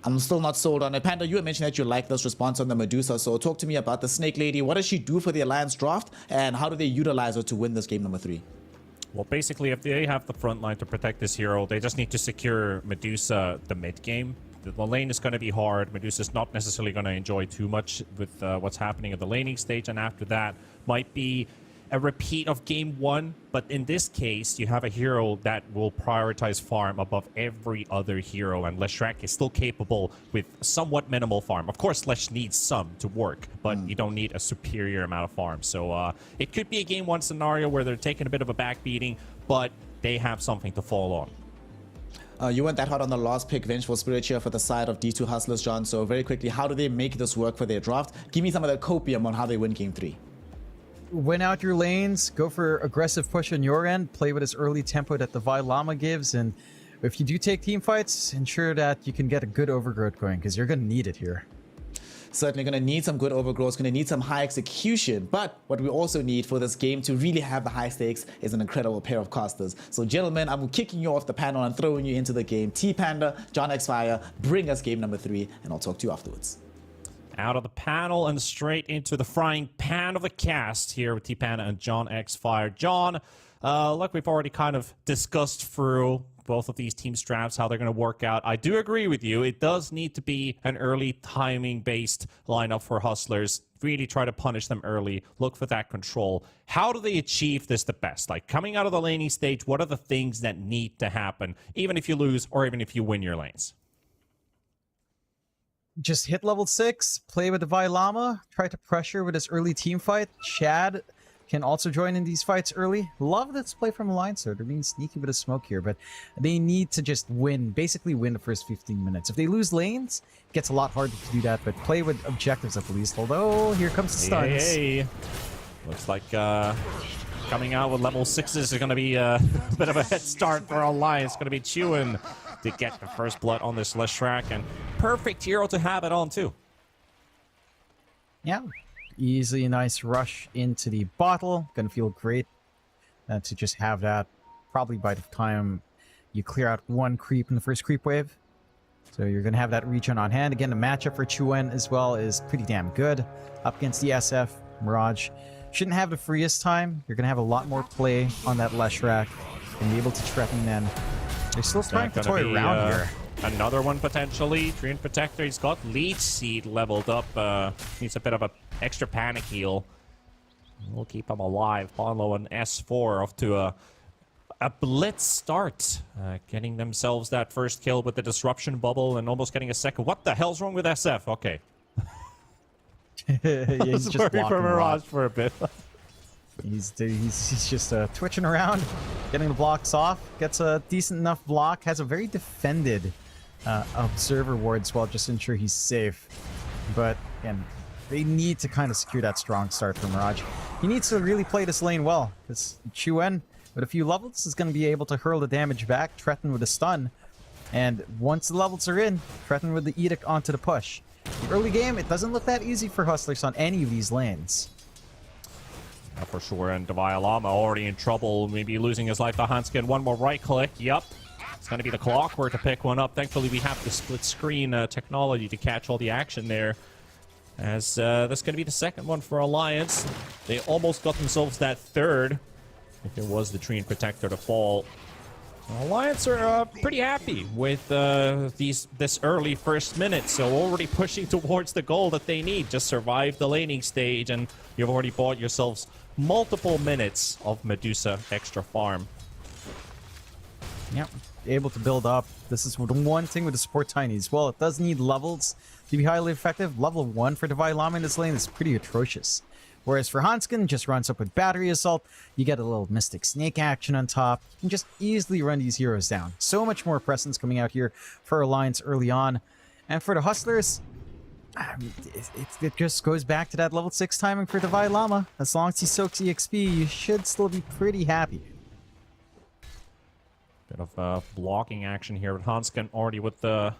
I'm still not sold on it. Panda, you had mentioned that you like this response on the Medusa, so talk to me about the Snake Lady. What does she do for the Alliance draft, and how do they utilize her to win this game number 3? Well, basically, if they have the front line to protect this hero, they just need to secure Medusa the mid game. The lane is going to be hard. Medusa's not necessarily going to enjoy too much with what's happening at the laning stage, and after that might be a repeat of game 1. But in this case, you have a hero that will prioritize farm above every other hero, and Leshrac is still capable with somewhat minimal farm. Of course, Lesh needs some to work, but you don't need a superior amount of farm. So it could be a game 1 scenario where they're taking a bit of a backbeating, but they have something to fall on. You went that hard on the last pick, Vengeful Spirit here for the side of D2 Hustlers, John. So very quickly, how do they make this work for their draft? Give me some of the copium on how they win game 3. Win out your lanes, go for aggressive push on your end, play with this early tempo that the Vi Llama gives, and if you do take team fights, ensure that you can get a good overgrowth going, because you're going to need it here. Certainly going to need some good overgrowth, going to need some high execution, but what we also need for this game to really have the high stakes is an incredible pair of casters. So gentlemen, I'm kicking you off the panel and throwing you into the game. T-Panda, John X Fire, bring us game number 3, and I'll talk to you afterwards. Out of the panel and straight into the frying pan of the cast here with T-Panda and John X Fire. John, like we've already kind of discussed through both of these teams' drafts, how they're going to work out. I do agree with you. It does need to be an early timing-based lineup for Hustlers. Really try to punish them early. Look for that control. How do they achieve this the best? Like, coming out of the laning stage, what are the things that need to happen, even if you lose or even if you win your lanes? Just hit level 6, play with the Vi Llama, try to pressure with his early team fight. Shad can also join in these fights early. Love this play from Alliance, so they're being sneaky with a smoke here, but they need to just win, basically win the first 15 minutes. If they lose lanes, it gets a lot harder to do that, but play with objectives at least. Although, here comes the stuns. Hey. Looks like coming out with level 6s is going to be a bit of a head start for Alliance. Going to be chewing to get the first blood on this Leshrac, and perfect hero to have it on too. Yeah. Easy, nice rush into the bottle. Gonna feel great to just have that probably by the time you clear out one creep in the first creep wave. So you're gonna have that regen on hand. Again, the matchup for Chuen as well is pretty damn good. Up against the SF, Mirage. Shouldn't have the freest time. You're gonna have a lot more play on that Leshrac and be able to threaten then. They're still trying to toy around here. Another one potentially. Treant Protector. He's got Leech Seed leveled up. Needs a bit of a extra panic heal. We'll keep him alive. Ponlo and S4 off to a blitz start. Getting themselves that first kill with the disruption bubble and almost getting a second. What the hell's wrong with SF? Okay. Yeah, he's just worried for blocking Mirage for a bit. He's just twitching around, getting the blocks off. Gets a decent enough block. Has a very defended observer ward as well, just to ensure he's safe. But again, they need to kind of secure that strong start for Mirage. He needs to really play this lane well, because Chuen, with a few levels, is going to be able to hurl the damage back, threaten with a stun, and once the levels are in, threaten with the Edict onto the push. The early game, it doesn't look that easy for Hustlers on any of these lanes. Yeah, for sure, and Devi Lama already in trouble, maybe losing his life to Hanskin. One more right click, yep. It's going to be the clockwork to pick one up. Thankfully, we have the split screen technology to catch all the action there. As that's going to be the second one for Alliance. They almost got themselves that third, if it was the Treant Protector to fall. Alliance are pretty happy with this early first minute, so already pushing towards the goal that they need. Just survive the laning stage, and you've already bought yourselves multiple minutes of Medusa extra farm. Yep, able to build up. This is the one thing with the support Tinies. Well, it does need levels to be highly effective. Level 1 for Devi Lama in this lane is pretty atrocious. Whereas for Hanskin, just runs up with Battery Assault, you get a little Mystic Snake action on top, and just easily run these heroes down. So much more presence coming out here for Alliance early on. And for the Hustlers, it just goes back to that level 6 timing for Devi Lama. As long as he soaks EXP, you should still be pretty happy. Bit of blocking action here with Hanskin already with the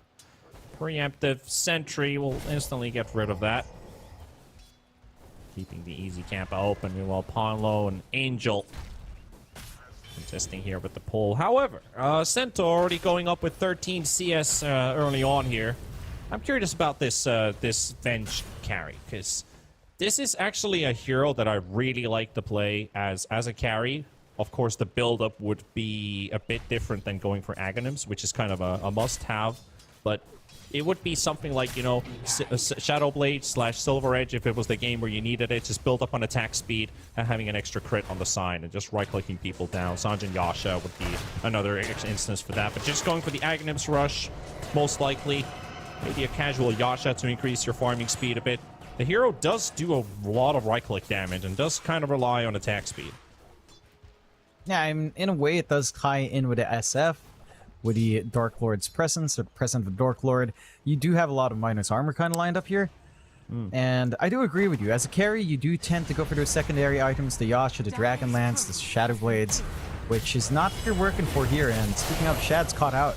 preemptive sentry. We'll instantly get rid of that. Keeping the easy camp open. Meanwhile, Ponlo and Angel contesting here with the pull. However, Centaur already going up with 13 CS early on here. I'm curious about this this Venge carry, because this is actually a hero that I really like to play as a carry. Of course, the build-up would be a bit different than going for Aghanims, which is kind of a must-have, but it would be something like, you know, Shadowblade / Silver Edge if it was the game where you needed it. Just build up on attack speed and having an extra crit on the side and just right-clicking people down. Sanjin Yasha would be another instance for that. But just going for the Aghanims rush, most likely. Maybe a casual Yasha to increase your farming speed a bit. The hero does do a lot of right-click damage and does kind of rely on attack speed. Yeah, I mean, in a way, it does tie in with the SF. With the Dark Lord's presence, the presence of the Dark Lord, you do have a lot of minus armor kind of lined up here. And I do agree with you. As a carry, you do tend to go for those secondary items, the Yasha, the Dragon Lance, the Shadow Blades, which is not what you're working for here. And speaking of, Shad's caught out.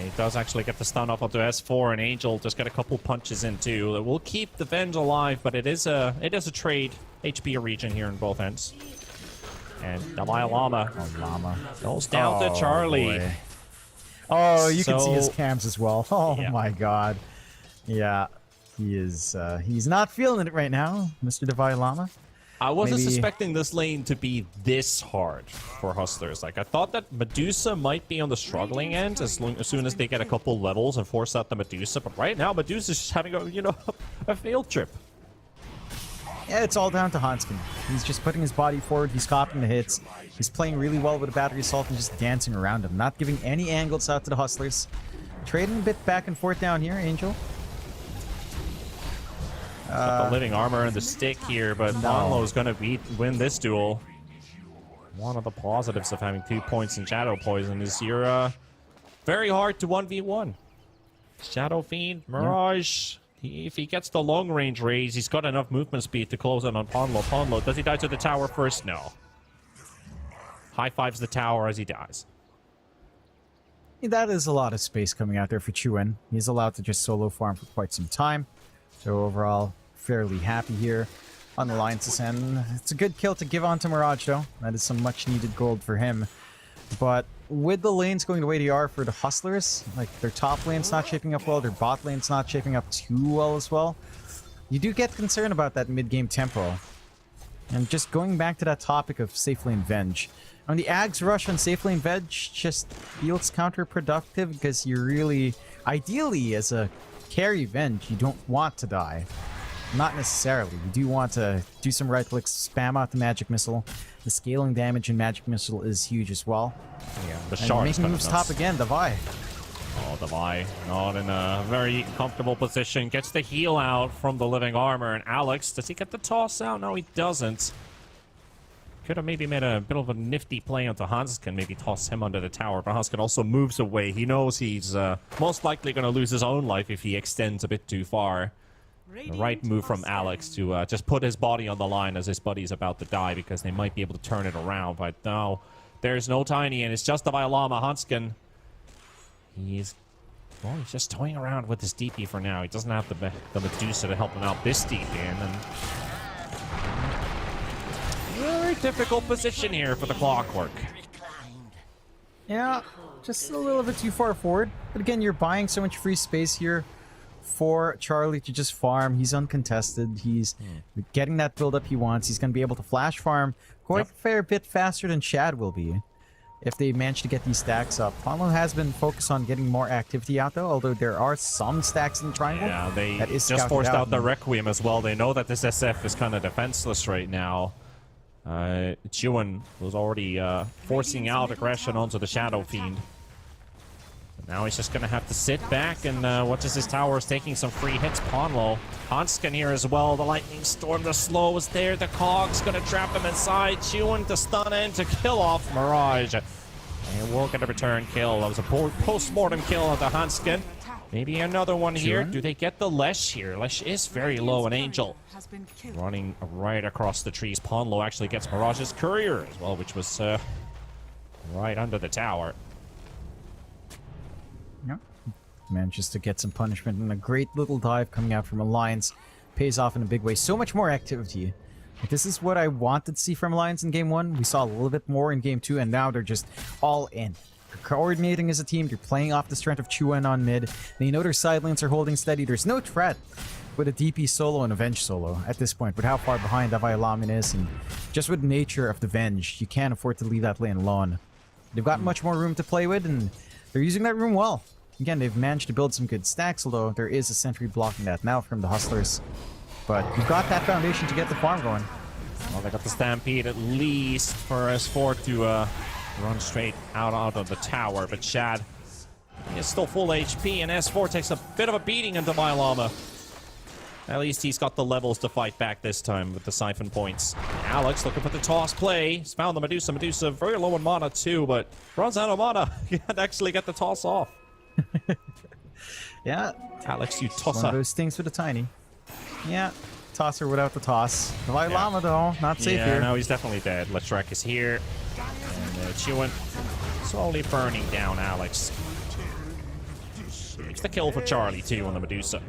He does actually get the stun off onto S4, and Angel just got a couple punches in too. It will keep the Venge alive, but it is a trade HP region here in both ends. And Devi Lama goes down to Charlie. Boy. Oh, you can see his So- cams as well. Oh Yeah. my god. Yeah, he is. He's not feeling it right now, Mr. Devi Lama. I wasn't maybe... suspecting this lane to be this hard for Hustlers. Like, I thought that Medusa might be on the struggling end as soon as they get a couple levels and force out the Medusa. But right now, Medusa's just having a, you know, a field trip. Yeah, it's all down to Hanskin. He's just putting his body forward. He's copying the hits. He's playing really well with a battery assault and just dancing around him, not giving any angles out to the Hustlers. Trading a bit back and forth down here, Angel. Got the living armor and the stick here, but Monlo is going to win this duel. One of the positives of having 2 points in Shadow Poison is you're very hard to 1v1. Shadow Fiend, Mirage, if he gets the long range raise, he's got enough movement speed to close in on Ponlo. Ponlo, does he die to the tower first? No. High fives the tower as he dies. That is a lot of space coming out there for Chuen. He's allowed to just solo farm for quite some time. So overall, fairly happy here on Alliance's end. It's a good kill to give on to Mirage, though. That is some much-needed gold for him. But with the lanes going the way they are for the Hustlers, like their top lane's not shaping up well, their bot lane's not shaping up too well as well, you do get concerned about that mid-game tempo. And just going back to that topic of safe lane Venge. On the Ags rush on safe lane Venge just feels counterproductive because you really, ideally as a carry Venge, you don't want to die. Not necessarily. You do want to do some right clicks, spam out the magic missile. The scaling damage in magic missile is huge as well. Yeah, the shard making moves top again, Davai. Oh, Davai, not in a very comfortable position. Gets the heal out from the living armor. And Alex, does he get the toss out? No, he doesn't. Could have maybe made a bit of a nifty play onto Hanskin, maybe toss him under the tower. But Hanskin also moves away. He knows he's most likely going to lose his own life if he extends a bit too far. The right move from Alex to just put his body on the line as his buddy's about to die because they might be able to turn it around. But no, there's no Tiny, and it's just the Violama. Hanskin, he's just toying around with his DP for now. He doesn't have the Medusa to help him out this deep in. And very difficult position here for the Clockwork. Yeah, just a little bit too far forward. But again, you're buying so much free space here for Charlie to just farm. He's uncontested. He's getting that build-up he wants. He's going to be able to flash farm quite a fair bit faster than Shad will be if they manage to get these stacks up. Ponlo has been focused on getting more activity out, though, although there are some stacks in the triangle. Yeah, they just forced out the Requiem as well. They know that this SF is kind of defenseless right now. Chuen was already forcing out aggression onto the Shadow Fiend. Now he's just going to have to sit back and watch as his tower is taking some free hits. Ponlo. Hanskin here as well. The Lightning Storm, the slow is there. The Cog's going to trap him inside. Chuen to stun in to kill off Mirage. And we'll get a return kill. That was a post-mortem kill on the Hanskin. Maybe another one here. Do they get the Lesh here? Lesh is very low. An Angel running right across the trees. Ponlo actually gets Mirage's Courier as well, which was right under the tower. Yeah. Manages to get some punishment, and a great little dive coming out from Alliance pays off in a big way. So much more activity. This is what I wanted to see from Alliance in Game 1. We saw a little bit more in Game 2, and now they're just all in. They're coordinating as a team. They're playing off the strength of Chuen on mid. They know their side lanes are holding steady. There's no threat with a DP solo and a Venge solo at this point, with how far behind Davai Lamin is, and just with the nature of the Venge, you can't afford to leave that lane alone. They've got much more room to play with, and they're using that room well. Again, they've managed to build some good stacks, although there is a sentry blocking that now from the Hustlers. But you've got that foundation to get the farm going. Well, they got the Stampede at least for S4 to run straight out of the tower. But Shad is still full HP, and S4 takes a bit of a beating into Violama. At least he's got the levels to fight back this time with the Siphon points. Alex looking for the toss play. He's found the Medusa. Medusa very low in mana too, but runs out of mana. He can't actually get the toss off. Yeah. Alex, you tosser. One of those things for the Tiny. Yeah. Tosser without the toss. The Violama, though, not safe here. Yeah, no, he's definitely dead. Leshrac is here. And Chuen slowly burning down Alex. It's the kill for Charlie, too, on the Medusa.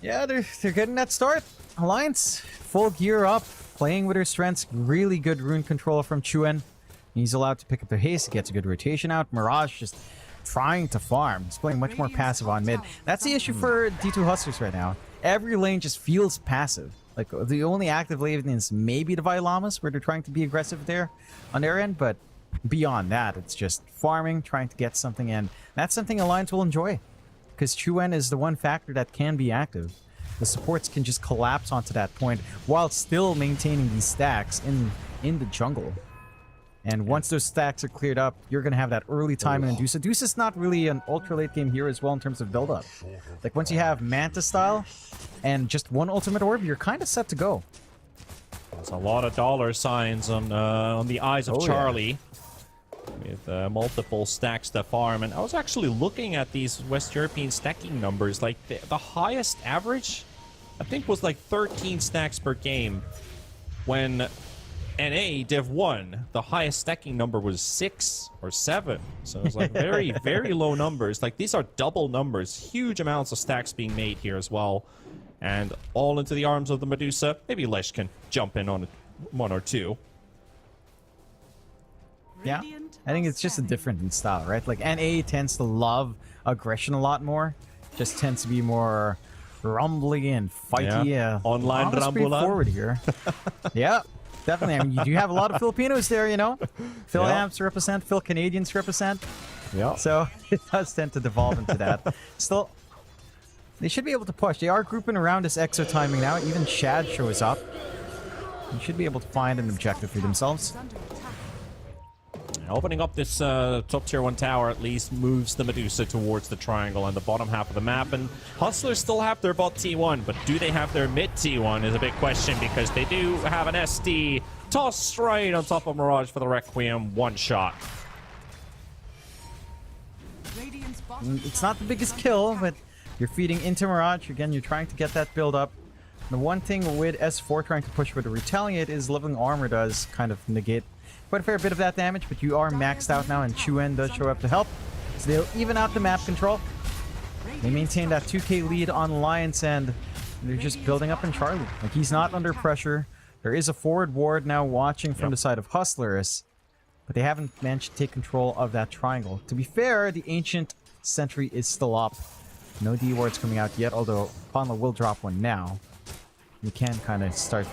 Yeah, they're getting that start. Alliance, full gear up, playing with her strengths. Really good rune control from Chuen. He's allowed to pick up the haste. He gets a good rotation out. Mirage just trying to farm. He's playing much more passive on mid. That's the issue for D2 Hustlers right now. Every lane just feels passive. Like, the only active lane is maybe the Violamas, where they're trying to be aggressive there on their end, but beyond that, it's just farming, trying to get something in. That's something Alliance will enjoy, because Chuen is the one factor that can be active. The supports can just collapse onto that point while still maintaining these stacks in the jungle. And once those stacks are cleared up, you're going to have that early time in Deuce. Deuce is not really an ultra late game hero as well in terms of build-up. Like, once you have Manta style and just one ultimate orb, you're kind of set to go. There's a lot of dollar signs on the eyes of Charlie. With multiple stacks to farm. And I was actually looking at these West European stacking numbers. Like, the highest average, I think, was like 13 stacks per game. When NA Div 1, the highest stacking number was 6 or 7. So it's like very, very low numbers. Like, these are double numbers. Huge amounts of stacks being made here as well. And all into the arms of the Medusa. Maybe Lesh can jump in on one or two. Yeah, I think it's just a different in style, right? Like, NA tends to love aggression a lot more. Just tends to be more rumbly and fighty. Yeah. Online Rambula. Forward here. Yeah, definitely. I mean, you do have a lot of Filipinos there, you know? Phil Amps represent, Phil Canadians represent. Yeah. So it does tend to devolve into that. Still, they should be able to push. They are grouping around this exo timing now. Even Shad shows up. You should be able to find an objective for themselves. Opening up this top tier 1 tower at least moves the Medusa towards the triangle and the bottom half of the map. And Hustlers still have their bot T1, but do they have their mid T1 is a big question, because they do have an SD tossed right on top of Mirage for the Requiem. One shot. It's not the biggest kill, but you're feeding into Mirage. Again, you're trying to get that build up. The one thing with S4 trying to push with the Retaliate is Living Armor does kind of negate quite a fair bit of that damage, but you are maxed out now, and Chuen does show up to help. So they'll even out the map control. They maintain that 2k lead on Alliance, and they're just building up in Charlie. Like, he's not under pressure. There is a forward ward now watching from the side of Hustlers, but they haven't managed to take control of that triangle. To be fair, the Ancient Sentry is still up. No D wards coming out yet, although Ponla will drop one now. You can kind of start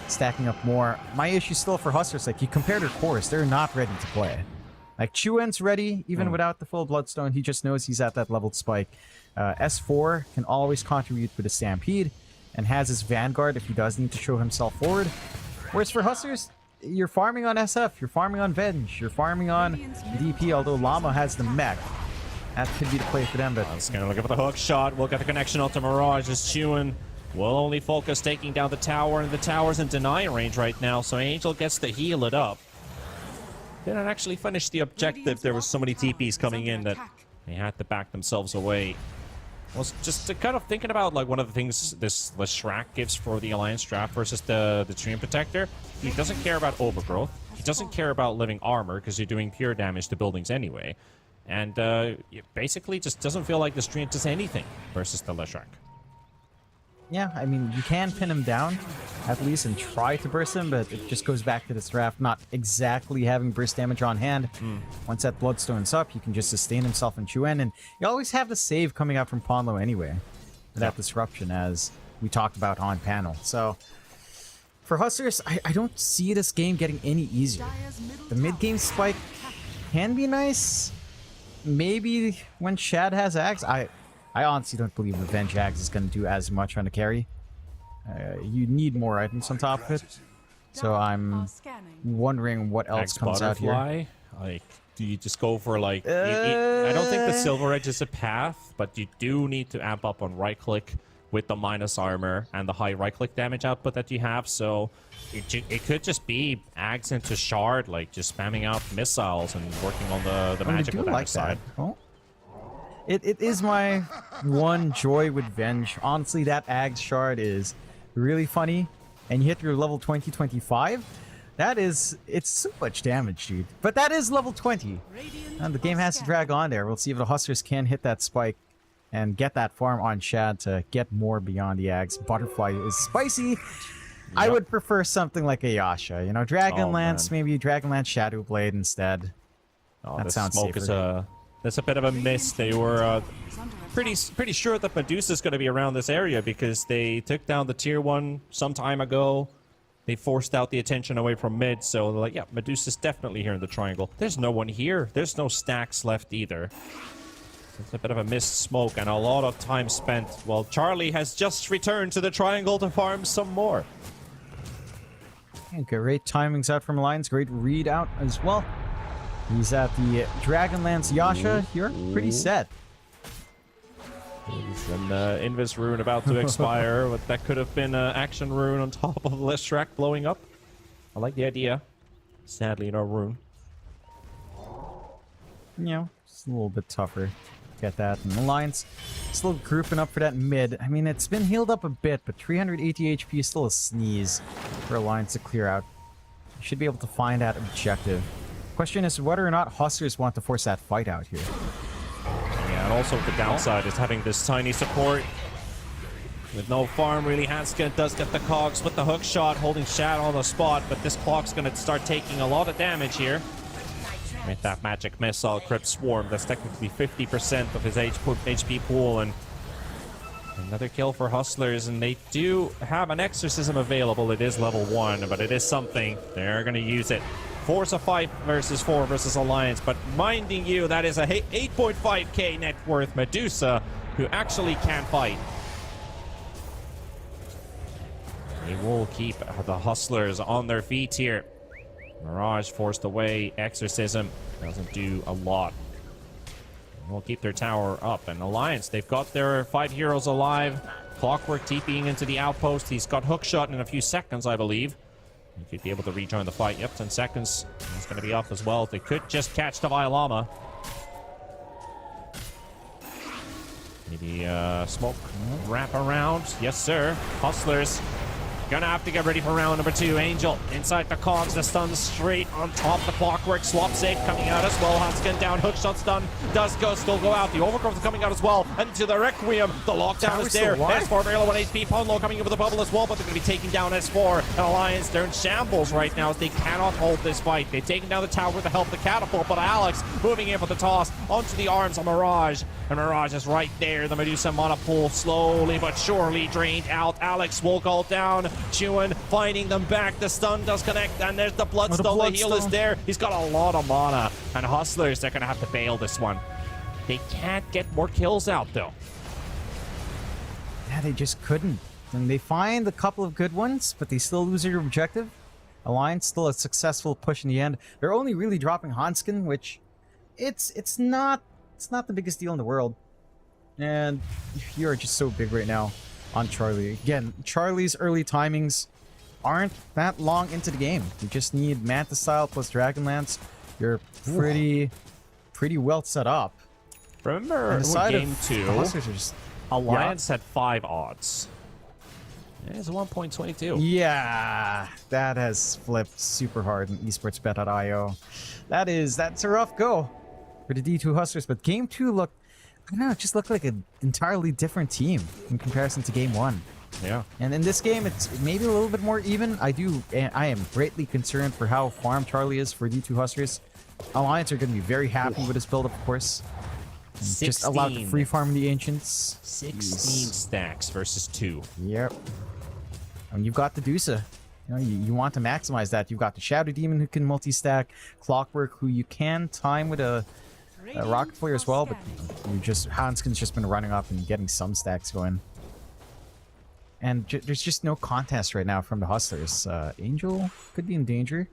stacking up more. My issue still for Hustlers, like, you compare their cores, they're not ready to play. Like, Chuen's ready, even without the full Bloodstone. He just knows he's at that leveled spike. S4 can always contribute with a Stampede, and has his Vanguard if he does need to show himself forward. Whereas for Hustlers, you're farming on SF, you're farming on Venge, you're farming on DP, although Llama has the mech. That could be the play for them, but... I was going to look for the hook shot. We'll get the connection onto Mirage as Chuen will only focus taking down the tower, and the tower's in deny range right now, so Angel gets to heal it up. Didn't actually finish the objective. There was so many TPs coming in that they had to back themselves away. I was just kind of thinking about, like, one of the things this Leshrac gives for the Alliance draft versus the Treant Protector. He doesn't care about overgrowth. He doesn't care about living armor, because you're doing pure damage to buildings anyway. And it basically just doesn't feel like the Treant does anything versus the Leshrac. Yeah, I mean, you can pin him down, at least, and try to burst him, but it just goes back to this draft not exactly having burst damage on hand. Once that Bloodstone's up, he can just sustain himself in Chuen, and you always have the save coming out from Ponlo anyway, for that disruption, as we talked about on panel. So, for Hustlers, I don't see this game getting any easier. The mid-game spike can be nice. Maybe when Shad has Axe, I honestly don't believe Revenge Axe is going to do as much on the carry. You need more items on top of it. So I'm wondering what else Axe comes out here. Like, do you just go for, like... I don't think the Silver Edge is a path, but you do need to amp up on right-click with the minus armor and the high right-click damage output that you have. So it could just be Axe into Shard, like just spamming out missiles and working on the magical damage side. Oh. It is my one joy with Venge. Honestly, that Ags shard is really funny. And you hit your level 20, 25. It's so much damage, dude. But that is level 20. And the game has to drag on there. We'll see if the Hustlers can hit that spike and get that farm on Shad to get more beyond the Ags. Butterfly is spicy. Yep. I would prefer something like a Yasha. You know, Dragonlance, maybe Dragonlance Shadow Blade instead. That sounds safer. That's a bit of a miss. They were pretty sure that Medusa's going to be around this area because they took down the tier 1 some time ago. They forced out the attention away from mid, so they're like, yeah, Medusa's definitely here in the triangle. There's no one here. There's no stacks left either. It's a bit of a missed smoke and a lot of time spent. Well, Charlie has just returned to the triangle to farm some more. Great timings out from Alliance. Great read out as well. He's at the Dragonlance Yasha here. Pretty set. There's an Invis rune about to expire, but that could have been an action rune on top of Leshrac blowing up. I like the idea. Sadly, no rune. You know, it's a little bit tougher to get that. And Alliance still grouping up for that mid. I mean, it's been healed up a bit, but 380 HP is still a sneeze for Alliance to clear out. You should be able to find that objective. Question is whether or not Hustlers want to force that fight out here. Yeah, and also the downside is having this tiny support. With no farm, really, Hanskin does get the cogs with the hook shot, holding Shad on the spot, but this clock's going to start taking a lot of damage here. With that magic missile, Crypt Swarm, that's technically 50% of his HP pool, and another kill for Hustlers, and they do have an Exorcism available. It is level 1, but it is something. They're going to use it. Force a fight versus 4 versus Alliance, but minding you, that is a 8.5k net worth Medusa who actually can fight. They will keep the Hustlers on their feet here. Mirage forced away. Exorcism doesn't do a lot. We'll keep their tower up. And Alliance, they've got their 5 heroes alive. Clockwork TPing into the outpost. He's got hookshot in a few seconds, I believe. He could be able to rejoin the fight. Yep, 10 seconds. He's going to be up as well. They could just catch the Violama. Maybe smoke wrap around. Yes, sir. Hustlers gonna have to get ready for round number 2. Angel inside the cogs, the stun straight on top. The Clockwork swap safe coming out as well. Hanskin down, hookshot stun does still go out. The overgrowth is coming out as well. And to the Requiem, the lockdown is there. S4 barely 1 HP. Ponlo coming in with a bubble as well, but they're gonna be taking down S4. And Alliance, they're in shambles right now as they cannot hold this fight. They've taken down the tower with the help of the catapult, but Alex moving in with the toss onto the arms of Mirage. And Mirage is right there. The Medusa mana pool slowly but surely drained out. Alex will go down. Chewin finding them back. The stun does connect, and there's the Bloodstone. The heal is there. He's got a lot of mana. And Hustlers, they're going to have to bail this one. They can't get more kills out, though. Yeah, they just couldn't. And they find a couple of good ones, but they still lose their objective. Alliance still a successful push in the end. They're only really dropping Hanskin, which it's not the biggest deal in the world. And you're just so big right now on Charlie. Again, Charlie's early timings aren't that long into the game. You just need Manta Style plus Dragonlance. You're pretty well set up. Remember game 2, Alliance had 5 odds. It's 1.22. Yeah, that has flipped super hard in esportsbet.io. That's a rough go for the D2 Hustlers, but game 2 looked, I don't know, it just looked like an entirely different team in comparison to game 1. Yeah. And in this game, it's maybe a little bit more even. I am greatly concerned for how farm Charlie is for D2 Hustlers. Alliance are going to be very happy with his build, of course. Just allowed to free farm the Ancients. 16 stacks versus 2. Yep. And you've got the Dusa. You know, you want to maximize that. You've got the Shadow Demon who can multi-stack, Clockwork who you can time with a Rocket Flare as well, but Hanskin's just been running up and getting some stacks going. And there's just no contest right now from the Hustlers. Angel could be in danger.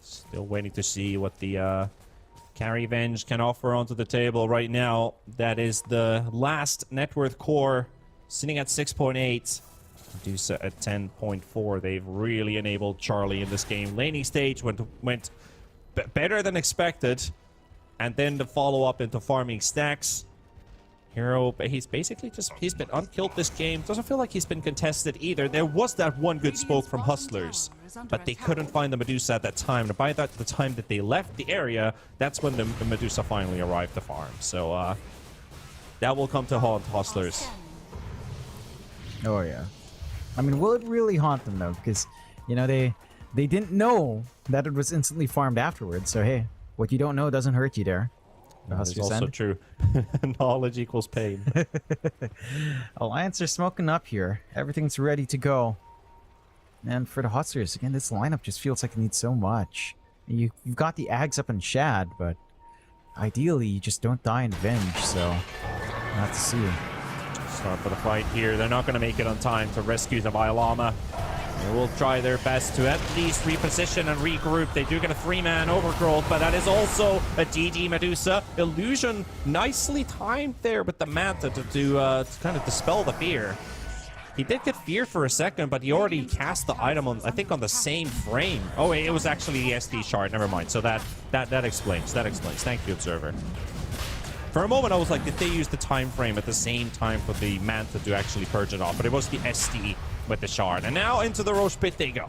Still waiting to see what the Carry Venge can offer onto the table right now. That is the last net worth core, sitting at 6.8. Medusa at 10.4. They've really enabled Charlie in this game. Laning stage went better than expected. And then the follow-up into farming stacks. Hero, he's basically he's been unkilled this game. Doesn't feel like he's been contested either. There was that one good smoke from Hustlers, but they couldn't find the Medusa at that time. And by the time that they left the area, that's when the Medusa finally arrived to farm. So that will come to haunt Hustlers. Oh yeah. I mean, will it really haunt them though? Because, you know, they didn't know that it was instantly farmed afterwards. So hey, what you don't know doesn't hurt you there. The That is Huskers also end. true. Knowledge equals pain. Alliance are smoking up here. Everything's ready to go. And for the Huskers, again, this lineup just feels like it needs so much. You've got the Ags up in Shad, but ideally you just don't die in Venge, so we'll have to see. Start for the fight here. They're not going to make it on time to rescue the Violama. They will try their best to at least reposition and regroup. They do get a 3-man overgrowth, but that is also a DD Medusa. Illusion nicely timed there with the Manta to kind of dispel the fear. He did get fear for a second, but he already cast the item on, I think, on the same frame. Oh, wait, it was actually the SD shard. Never mind. So that explains. That explains. Thank you, Observer. For a moment, I was like, did they use the time frame at the same time for the Manta to actually purge it off? But it was the SD with the shard. And now into the Roche Pit they go.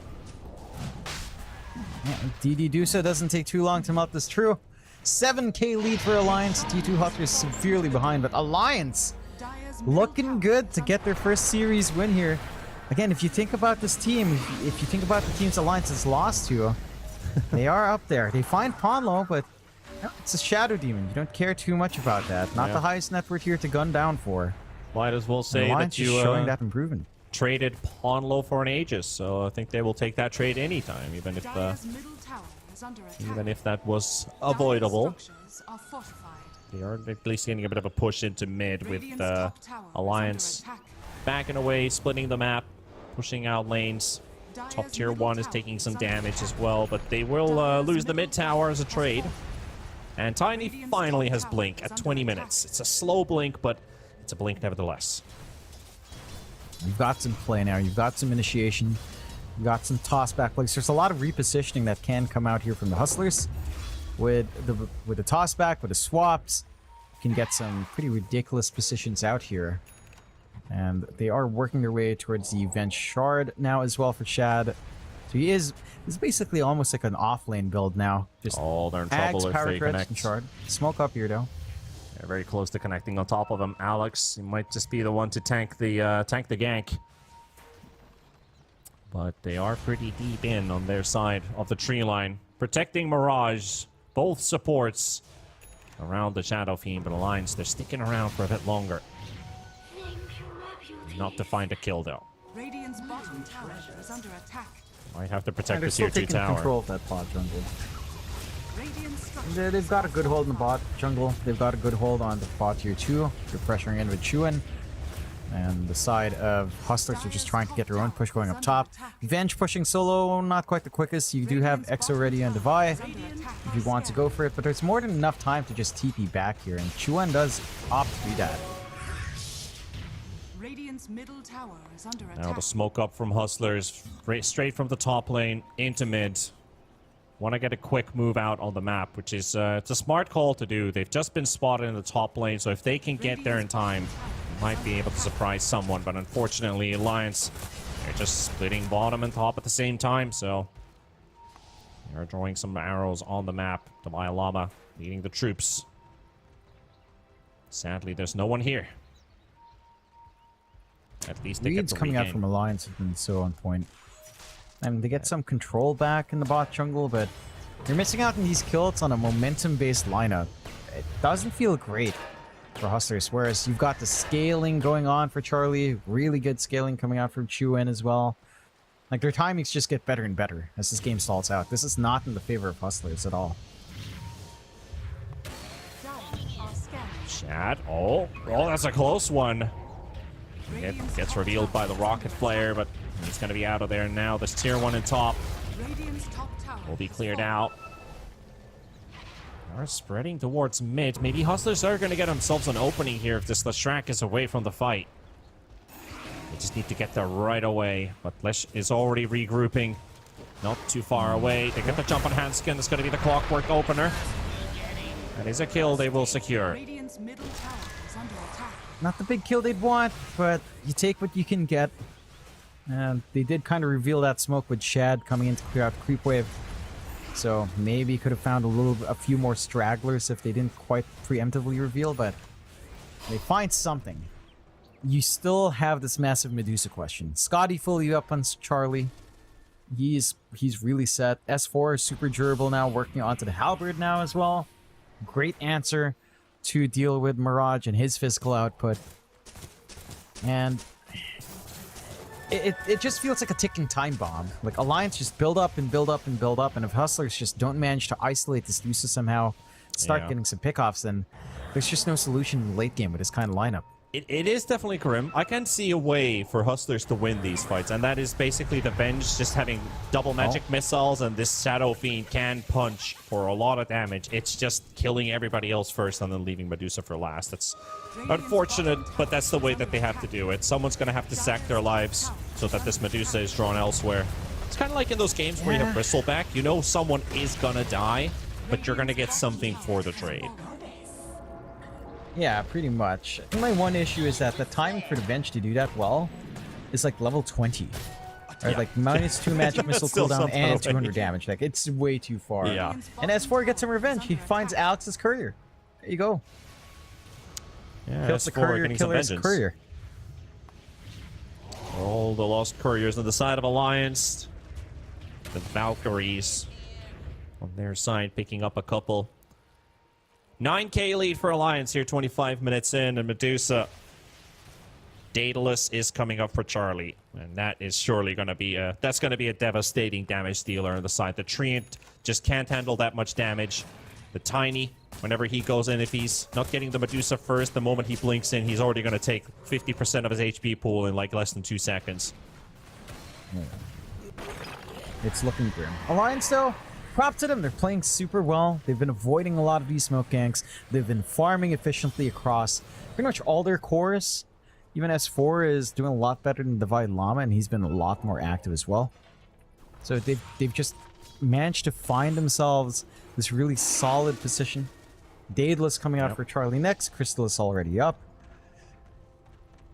Yeah, DD Dusa doesn't take too long to melt this true. 7k lead for Alliance. D2 Huskers severely behind, but Alliance looking good to get their first series win here. Again, if you think about this team, if you think about the teams Alliance has lost to, they are up there. They find Ponlo, but it's a Shadow Demon. You don't care too much about that. Not the highest net worth here to gun down for. Might as well say Alliance that you is showing that improvement. traded Ponlo for an Aegis, so I think they will take that trade anytime, even if that was avoidable. They are at least getting a bit of a push into mid with Alliance backing away, splitting the map, pushing out lanes. Top tier 1 is taking some damage as well, but they will lose the mid tower as a trade. And Tiny finally has Blink at 20 minutes. It's a slow blink, but it's a blink nevertheless. You've got some play now. You've got some initiation. You've got some toss back plays. There's a lot of repositioning that can come out here from the Hustlers. With the toss back, with the swaps, you can get some pretty ridiculous positions out here. And they are working their way towards the Venge Shard now as well for Shad. So he is basically almost like an off-lane build now. Just they're in trouble if power they credits, connect. and Shard. Smoke up here though. They're very close to connecting on top of him. Alex, he might just be the one to tank the gank. But they are pretty deep in on their side of the tree line. Protecting Mirage. Both supports around the Shadow Fiend, but Alliance, they're sticking around for a bit longer. Not to find a kill, though. Radiant's bottom tower is under attack. Might have to protect And they're the still tier 2 taking tower. control of that bot jungle. Radiant structure. They've got a good hold on the bot jungle. They've got a good hold on the bot tier 2. They're pressuring in with Chuan. And the side of Hustlers are just trying to get their own push going up top. Venge pushing solo, not quite the quickest. You do have Exo ready on Devi if you want to go for it, but there's more than enough time to just TP back here, and Chuan does opt to do that. Radiant's middle tower is under attack. Now the smoke up from Hustlers, straight from the top lane into mid. Want to get a quick move out on the map, which is it's a smart call to do. They've just been spotted in the top lane, so if they can get there in time, might be able to surprise someone. But unfortunately, Alliance, they're just splitting bottom and top at the same time, so they're drawing some arrows on the map. The Violama leading the troops. Sadly, there's no one here. At least they get Leads the coming out regain. from Alliance have been so on point. And they get some control back in the bot jungle, but you're missing out on these kills on a momentum-based lineup. It doesn't feel great for Hustlers, whereas you've got the scaling going on for Charlie, really good scaling coming out from Chuan as well. Like, their timings just get better and better as this game stalls out. This is not in the favor of Hustlers at all. Shad. Oh, that's a close one. It gets revealed by the rocket flare, but he's going to be out of there now. This tier 1 in top Radiant's top tower will be is cleared falling. out. Are spreading towards mid. Maybe Hustlers are going to get themselves an opening here if this Leshrac is away from the fight. They just need to get there right away. But Lesh is already regrouping. Not too far away. They get the jump on Hanskin. It's going to be the clockwork opener. That is a kill they will secure. Radiant's middle tower is under attack. Not the big kill they'd want, but you take what you can get. And they did kind of reveal that smoke with Shad coming in to clear out the creep wave. So maybe could have found a few more stragglers if they didn't quite preemptively reveal, but they find something. You still have this massive Medusa question. Scotty fully up on Charlie. He's really set. S4 is super durable now, working onto the halberd now as well. Great answer to deal with Mirage and his physical output. And it just feels like a ticking time bomb. Like, Alliance just build up and build up and build up, and if Hustlers just don't manage to isolate this Dusa somehow, start getting some pickoffs, then there's just no solution in the late game with this kind of lineup. It is definitely grim. I can see a way for Hustlers to win these fights, and that is basically the Venge just having double magic missiles, and this Shadow Fiend can punch for a lot of damage. It's just killing everybody else first and then leaving Medusa for last. That's unfortunate, but that's the way that they have to do it. Someone's going to have to sack their lives so that this Medusa is drawn elsewhere. It's kind of like in those games where you have Bristleback. You know someone is going to die, but you're going to get something for the trade. Yeah, pretty much. My one issue is that the time for the Venge to do that well is like level 20. Right? Like -2 magic missile Still cooldown something and away. 200 damage. Like, it's way too far. Yeah. And S4 gets some revenge. He finds Alex's courier. There you go. Yeah, Kills the S4 courier, getting some killer's vengeance. courier. All the lost couriers on the side of Alliance. The Valkyries on their side picking up a couple. 9k lead for Alliance here, 25 minutes in, and Medusa. Daedalus is coming up for Charlie, and that is surely going to be a devastating damage dealer on the side. The Treant just can't handle that much damage. The Tiny, whenever he goes in, if he's not getting the Medusa first, the moment he blinks in, he's already going to take 50% of his HP pool in like less than 2 seconds. It's looking grim. Alliance, though, props to them. They're playing super well. They've been avoiding a lot of these smoke ganks. They've been farming efficiently across pretty much all their cores. Even S4 is doing a lot better than Divide Llama, and he's been a lot more active as well. So they've just managed to find themselves this really solid position. Daedalus coming out for Charlie next. Crystallis already up.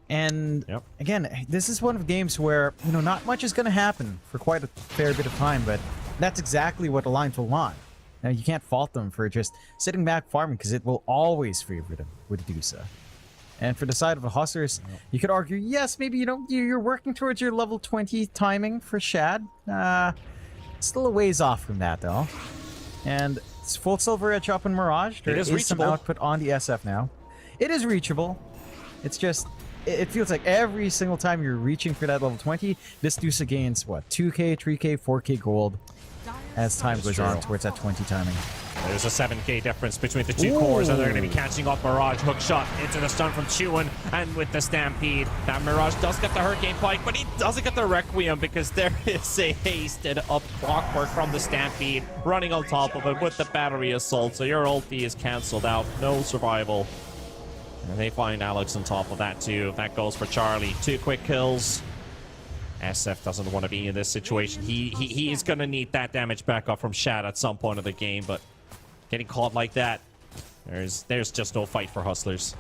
And again, this is one of the games where, you know, not much is going to happen for quite a fair bit of time, but that's exactly what Alliance will want. Now, you can't fault them for just sitting back farming, because it will always favor them with Dusa. And for the side of the Hussars, you could argue, yes, maybe, you know, you're working towards your level 20 timing for Shad. Still a ways off from that, though. And it's full Silver Edge up in Mirage. There is some output on the SF now. It is reachable. It's just, it feels like every single time you're reaching for that level 20, this Dusa gains, what, 2k, 3k, 4k gold as time goes on towards that 20 timing. There's a 7k difference between the two cores, and they're going to be catching up Mirage. Hook shot into the stun from Chewin, and with the Stampede, that Mirage does get the Hurricane Pike, but he doesn't get the Requiem because there is a haste and a clockwork from the Stampede running on top of it with the Battery Assault, so your ulti is cancelled out. No survival. And they find Alex on top of that too. That goes for Charlie. 2 quick kills. SF doesn't want to be in this situation. He is going to need that damage back up from Shad at some point of the game, but getting caught like that, there's just no fight for Hustlers.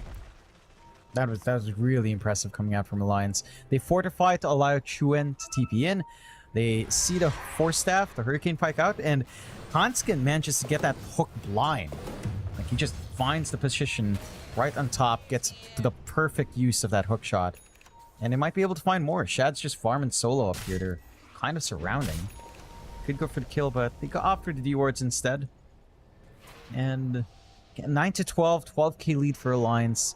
That was really impressive coming out from Alliance. They fortify to allow Chuen to TP in. They see the Force Staff, the Hurricane Pike out, and Hanskin manages to get that hook blind. Like, he just finds the position right on top, gets the perfect use of that hook shot. And they might be able to find more. Shad's just farming solo up here. They're kind of surrounding. Could go for the kill, but they opt for the D-wards instead. And 9 to 12, 12k lead for Alliance.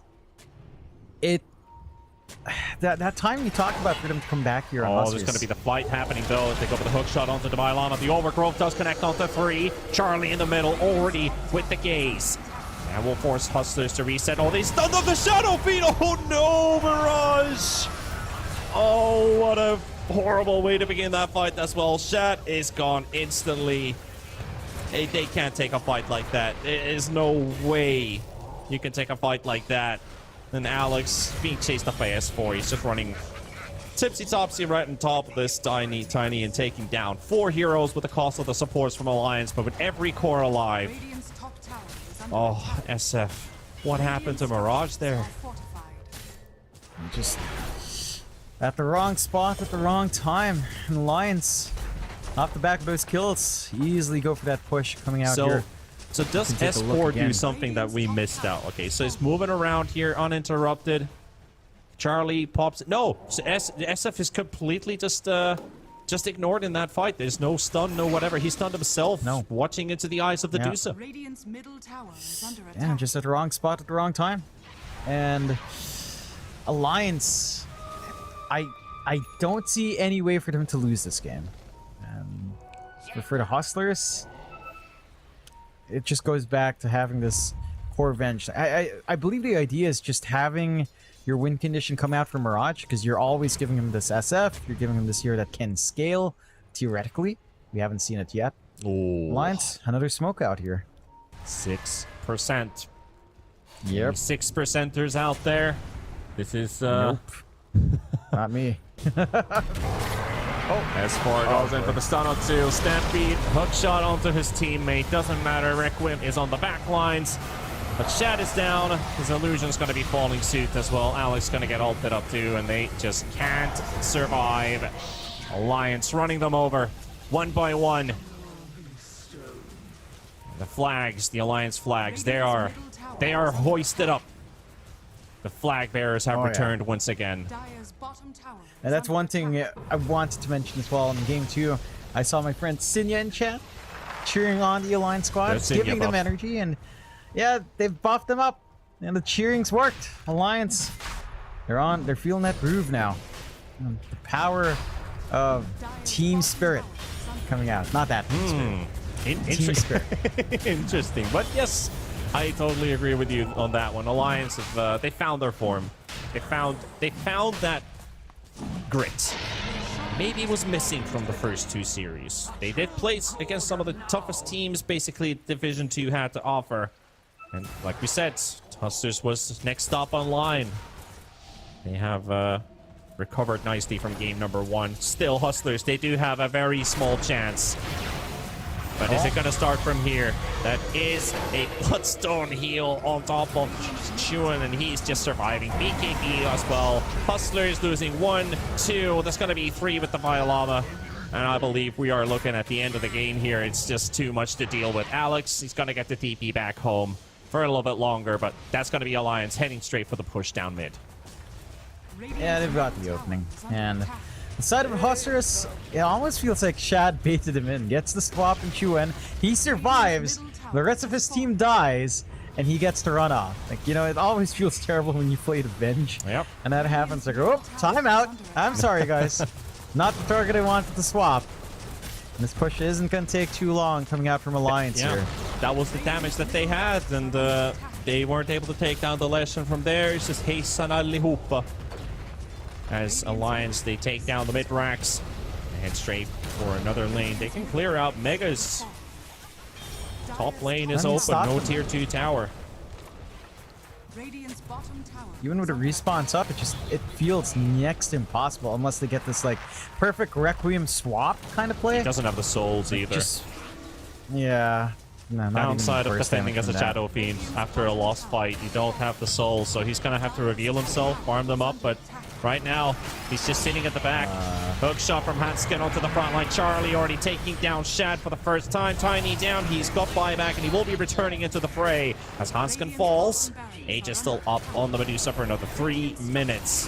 That time you talked about for them to come back here on Hussars. There's going to be the fight happening though. They go for the hook shot onto the Bylana. The overgrowth does connect onto 3. Charlie in the middle already with the gaze. That will force Hustlers to reset. Oh, they stunned up the Shadow Fiend. Oh no, Mirage. Oh, what a horrible way to begin that fight as well. Shad is gone instantly. They can't take a fight like that. There is no way you can take a fight like that. And Alex being chased up by S4. He's just running tipsy-topsy right on top of this Tiny and taking down 4 heroes with the cost of the supports from Alliance, but with every core alive. Radiant's top tower is under Oh, SF. What happened to Mirage there? fortified. Just at the wrong spot at the wrong time. And Alliance, off the back of those kills, easily go for that push coming out here. So does take a look S4 again. do something that we missed out? Okay, so he's moving around here uninterrupted. Charlie pops. No, so SF is completely just just ignored in that fight. There's no stun, no whatever. He stunned himself, watching into the eyes of the Dusa. Radiant's middle tower is under attack. Yeah, just at the wrong spot at the wrong time. And Alliance, I don't see any way for them to lose this game. For the Hustlers, it just goes back to having this core bench. I believe the idea is just having your win condition come out from Mirage, because you're always giving him this SF, you're giving him this hero that can scale, theoretically. We haven't seen it yet. Oh. Alliance, another smoke out here. 6%. Yep. 6%ers out there. This is Nope. Not me. S4 goes in for the stun on 2. Stampede, hook shot onto his teammate. Doesn't matter. Requiem is on the back lines. But Shad is down. His illusion's going to be falling suit as well. Alex going to get ulted up too, and they just can't survive. Alliance running them over one by one. The flags, the Alliance flags, they are hoisted up. The flag bearers have returned once again. Dire's bottom tower And that's one thing I wanted to mention as well in game 2. I saw my friend Sinya in chat cheering on the Alliance squad, giving them energy, and yeah, they've buffed them up, and the cheering's worked. Alliance, they're feeling that groove now. And the power of team spirit coming out. Not that spirit. Team spirit. Interesting, but yes, I totally agree with you on that one. Alliance have they found their form. They found that grit. Maybe it was missing from the first 2 series. They did play against some of the toughest teams basically Division 2 had to offer. And like we said, Hustlers was next stop online. They have recovered nicely from game number 1. Still, Hustlers, they do have a very small chance. But is it going to start from here? That is a Bloodstone heal on top of Chuan, and he's just surviving. BKB as well. Hustlers losing 1, 2. That's going to be 3 with the Violama. And I believe we are looking at the end of the game here. It's just too much to deal with. Alex, he's going to get the TP back home for a little bit longer, but that's going to be Alliance heading straight for the push down mid. Yeah, they've got the opening. And the side of Hustlers, it almost feels like Shad baited him in. Gets the swap in Chuan. He survives. The rest of his team dies, and he gets to run off. Like, you know, it always feels terrible when you play the bench. Yep. And that happens. Like, oh, timeout. I'm sorry, guys. Not the target I wanted to swap. And this push isn't going to take too long coming out from Alliance here. That was the damage that they had, and they weren't able to take down the lesson from there. It's just hejsan allihopa. As Alliance, they take down the mid racks and head straight for another lane. They can clear out Megas. Top lane is open, no tier 2 tower. Radiant's bottom tower. Even with the respawns up, it feels next to impossible unless they get this like perfect Requiem swap kind of play. He doesn't have the souls either. Yeah. No, Downside of defending as a Shadow Fiend after a lost fight, you don't have the souls, so he's gonna have to reveal himself, farm them up, but right now, he's just sitting at the back. Hook shot from Hanskin onto the front line. Charlie already taking down Shad for the first time. Tiny down, he's got buyback, and he will be returning into the fray. As Hanskin falls, Age is still up on the Medusa for another 3 minutes.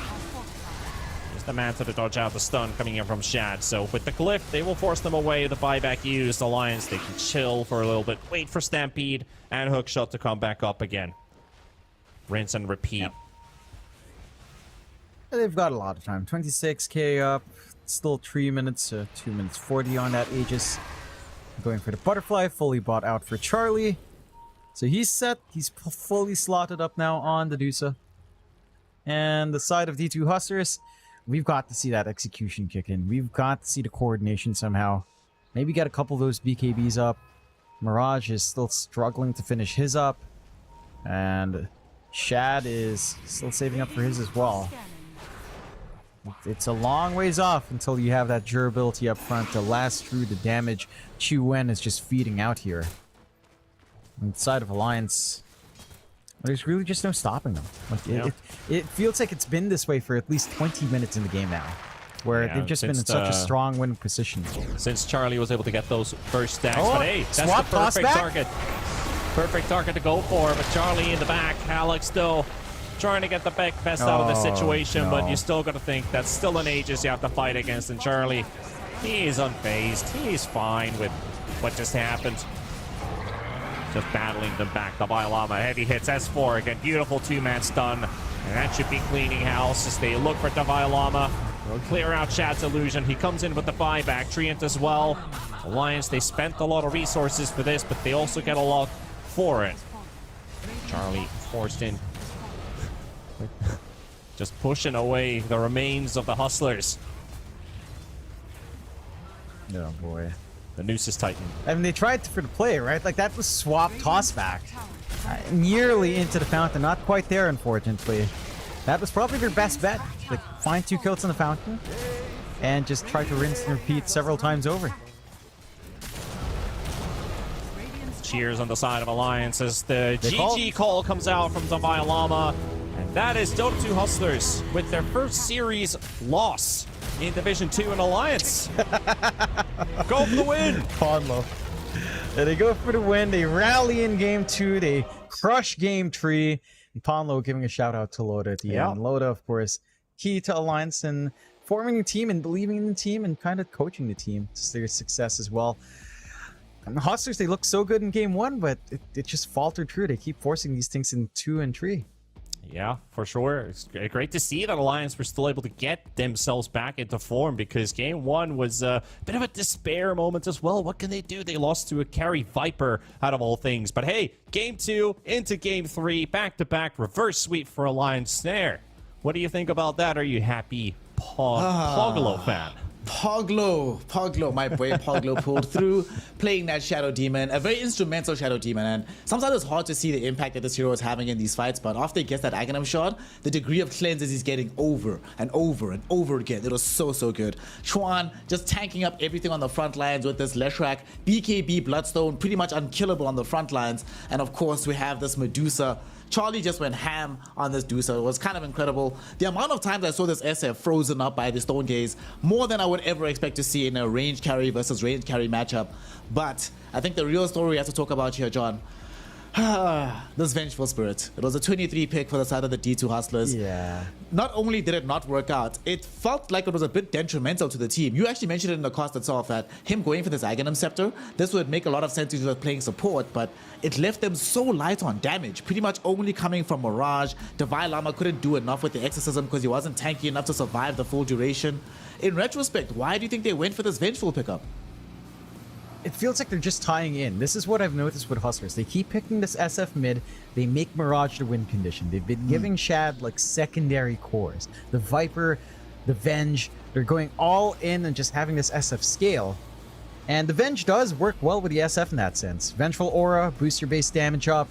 Here's the man to dodge out the stun coming in from Shad. So with the glyph, they will force them away. The buyback used. Alliance, they can chill for a little bit. Wait for Stampede and Hookshot to come back up again. Rinse and repeat. Yep. They've got a lot of time. 26k up. Still 3 minutes. 2 minutes 40 on that Aegis. Going for the butterfly. Fully bought out for Charlie. So he's set. He's fully slotted up now on the Dusa. And the side of D2 Hustlers, we've got to see that execution kick in. We've got to see the coordination somehow. Maybe get a couple of those BKBs up. Mirage is still struggling to finish his up. And Shad is still saving up for his as well. It's a long ways off until you have that durability up front to last through the damage Chuan is just feeding out here. On the side of Alliance, there's really just no stopping them. Like it feels like it's been this way for at least 20 minutes in the game now, where they've just been in such a strong win position. Since Charlie was able to get those first stacks, but hey, that's the perfect target. Perfect target to go for, but Charlie in the back. Alex though trying to get the best out of the situation, but you still got to think that's still an Aegis you have to fight against, and Charlie He is unfazed. He is fine with what just happened. Just battling them back. The Lama, heavy hits. S4 again. Beautiful two-man stun. And that should be cleaning house as they look for Lama. They'll clear out Shad's illusion. He comes in with the buyback. Treant as well. Alliance, they spent a lot of resources for this, but they also get a lot for it. Charlie forced in. Just pushing away the remains of the Hustlers. Oh boy. The noose is tightened. I mean, they tried for the play, right? Like, that was swap toss back. Nearly into the fountain. Not quite there, unfortunately. That was probably their best bet. Like, find 2 kills in the fountain and just try to rinse and repeat several times over. Cheers on the side of Alliance as the GG call comes out from Lama. And that is Dota 2 Hustlers with their first series loss in Division 2 in Alliance. Go for the win! Ponlo. And they go for the win. They rally in game 2. They crush game 3. And Ponlo giving a shout out to Loda at the end. Loda, of course, key to Alliance and forming a team and believing in the team and kind of coaching the team to their success as well. And the Hustlers, they look so good in game 1, but it just faltered through. They keep forcing these things in 2 and 3. Yeah, for sure. It's great to see that Alliance were still able to get themselves back into form because game 1 was a bit of a despair moment as well. What can they do? They lost to a carry Viper out of all things. But hey, game 2 into game 3, back-to-back reverse sweep for Alliance Snare. What do you think about that? Are you happy, Poglo fan? Poglo, my boy Poglo pulled through, playing that Shadow Demon, a very instrumental Shadow Demon, and sometimes it's hard to see the impact that this hero is having in these fights, but after he gets that Aghanim shot, the degree of cleanses he's getting over and over and over again, it was so good. Chuan just tanking up everything on the front lines with this Leshrac, BKB Bloodstone, pretty much unkillable on the front lines, and of course we have this Medusa. Charlie just went ham on this Dusa. It was kind of incredible. The amount of times I saw this SF frozen up by the Stone Gaze, more than I would ever expect to see in a range carry versus range carry matchup. But I think the real story we have to talk about here, John, this Vengeful Spirit. It was a 23 pick for the side of the D2 Hustlers. Yeah. Not only did it not work out, it felt like it was a bit detrimental to the team. You actually mentioned it in the cast itself that him going for this Aghanim Scepter, this would make a lot of sense if he was playing support, but it left them so light on damage, pretty much only coming from Mirage. Lama couldn't do enough with the Exorcism because he wasn't tanky enough to survive the full duration. In retrospect, why do you think they went for this Vengeful pickup? It feels like they're just tying in. This is what I've noticed with Hustlers. They keep picking this SF mid. They make Mirage the win condition. They've been giving Shad like secondary cores. The Viper, the Venge, they're going all in and just having this SF scale. And the Venge does work well with the SF in that sense. Vengeful Aura, boost your base damage up,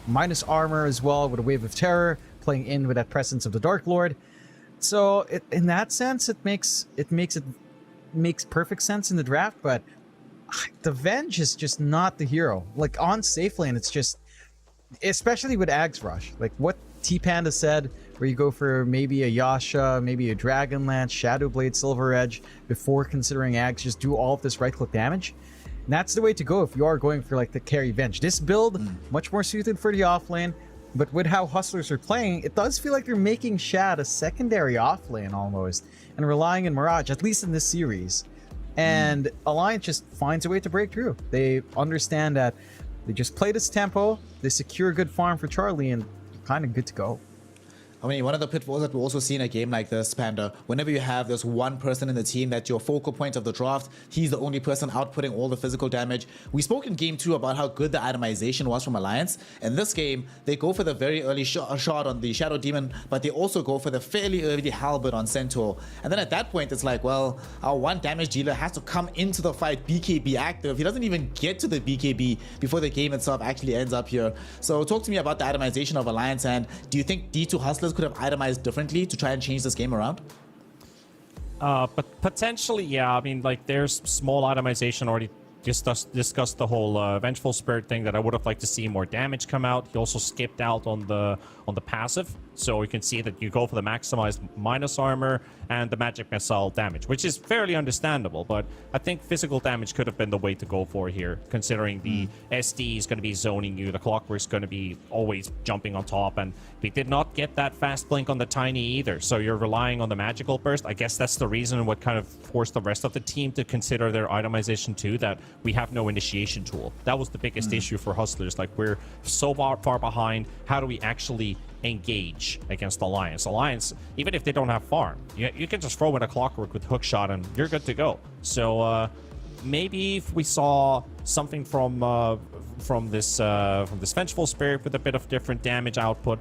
minus armor as well with a Wave of Terror, playing in with that presence of the Dark Lord. So in that sense, it makes perfect sense in the draft, but the Venge is just not the hero. Like on safe lane, it's just, especially with Ags Rush, like what T-Panda said, where you go for maybe a Yasha, maybe a Dragonlance, Shadowblade, Silver Edge, before considering Ags, just do all of this right-click damage. And that's the way to go if you are going for like the carry Venge. This build, much more suited for the offlane, but with how Hustlers are playing, it does feel like they're making Shad a secondary offlane almost, and relying on Mirage, at least in this series. And Alliance just finds a way to break through. They understand that they just play this tempo, they secure a good farm for Charlie, and kind of good to go. I mean, one of the pitfalls that we also see in a game like this, Panda, whenever you have this one person in the team that's your focal point of the draft, he's the only person outputting all the physical damage. We spoke in game 2 about how good the itemization was from Alliance. In this game, they go for the very early shot on the Shadow Demon, but they also go for the fairly early Halberd on Centaur. And then at that point, it's like, well, our one damage dealer has to come into the fight BKB active. He doesn't even get to the BKB before the game itself actually ends up here. So talk to me about the itemization of Alliance, and do you think D2 Hustlers could have itemized differently to try and change this game around? But potentially, yeah. I mean, like, there's small itemization already. Discussed the whole Vengeful Spirit thing that I would have liked to see more damage come out. He also skipped out on the passive, So you can see that you go for the maximized minus armor and the magic missile damage, which is fairly understandable, but I think physical damage could have been the way to go for here, considering the SD is going to be zoning you, the Clockwork's going to be always jumping on top, and we did not get that fast blink on the Tiny either, so you're relying on the magical burst. I guess that's the reason what kind of forced the rest of the team to consider their itemization too, that we have no initiation tool. That was the biggest issue for Hustlers. Like, we're so far behind. How do we actually engage against Alliance? Alliance, even if they don't have farm, you can just throw in a Clockwork with hookshot and you're good to go. So maybe if we saw something from this Vengeful Spirit with a bit of different damage output.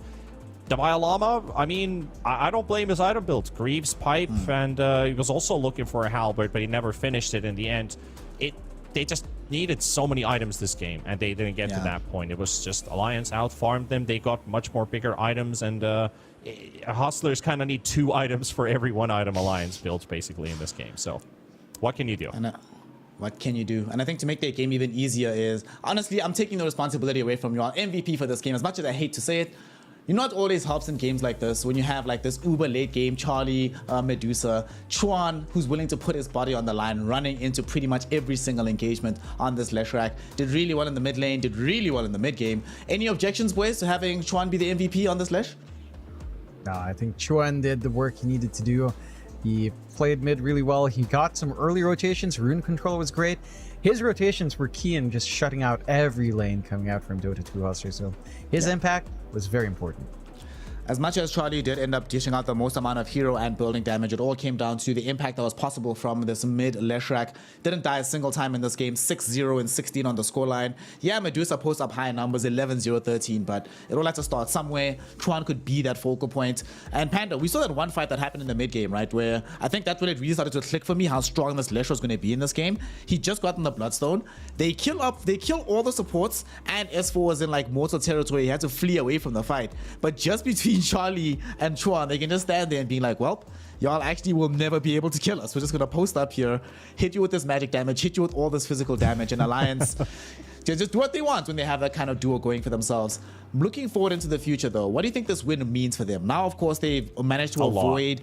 Davai Lama, I mean, I don't blame his item build. Greaves Pipe, and he was also looking for a Halberd, but he never finished it in the end. They just needed so many items this game, and they didn't get to that point. It was just Alliance out-farmed them. They got much more bigger items, and Hustlers kind of need 2 items for every 1 item Alliance builds, basically, in this game. So, what can you do? What can you do? And I think to make the game even easier is, honestly, I'm taking the responsibility away from you all. MVP for this game, as much as I hate to say it, you know what always helps in games like this? When you have like this uber late game, Charlie, Medusa, Chuan, who's willing to put his body on the line, running into pretty much every single engagement on this Leshrac. Did really well in the mid lane, did really well in the mid game. Any objections, boys, to having Chuan be the MVP on this Lesh? No, I think Chuan did the work he needed to do. He played mid really well. He got some early rotations. Rune control was great. His rotations were key in just shutting out every lane coming out from Dota 2 Hustlers. So his impact was very important. As much as Charlie did end up dishing out the most amount of hero and building damage, it all came down to the impact that was possible from this mid Leshrac. Didn't die a single time in this game, 6-0 and 16 on the scoreline. Yeah, Medusa posts up high numbers, 11-0-13, but it all had to start somewhere. Chuan could be that focal point. And Panda, we saw that one fight that happened in the mid game, right, where I think that's when it really started to click for me how strong this Lesh was going to be in this game. He just gotten the Bloodstone. They kill all the supports, and S4 was in like mortal territory. He had to flee away from the fight. But just between Charlie and Chuan, they can just stand there and be like, well, y'all actually will never be able to kill us. We're just going to post up here, hit you with this magic damage, hit you with all this physical damage, and Alliance just do what they want when they have that kind of duo going for themselves. Looking forward into the future, though, what do you think this win means for them? Now, of course, they've managed to avoid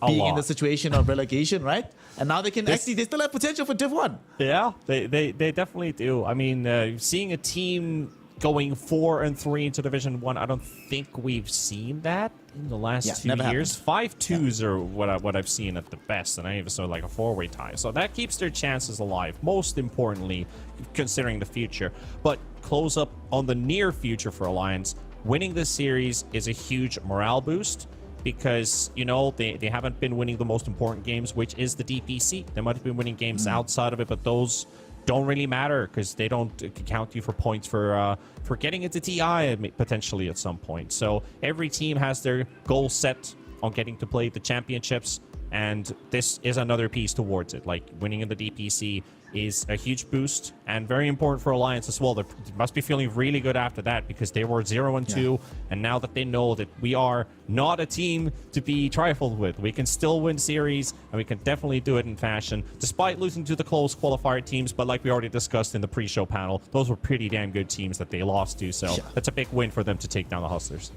being in the situation of relegation, right? And now they can they still have potential for Div 1. Yeah, they definitely do. I mean, seeing a team going 4-3 into Division 1, I don't think we've seen that in the last 2 years. 5-2s are what I've seen at the best, and I even saw like a 4-way tie. So that keeps their chances alive, most importantly, considering the future. But close up on the near future for Alliance, winning this series is a huge morale boost, because, you know, they haven't been winning the most important games, which is the DPC. They might have been winning games outside of it, but those don't really matter because they don't count you for points for getting into TI potentially at some point. So every team has their goal set on getting to play the championships, and this is another piece towards it. Like, winning in the DPC is a huge boost and very important for Alliance as well. They must be feeling really good after that, because they were 0-2, and now that they know that we are not a team to be trifled with, we can still win series, and we can definitely do it in fashion, despite losing to the close qualifier teams. But like we already discussed in the pre-show panel, those were pretty damn good teams that they lost to, so that's a big win for them to take down the Hustlers.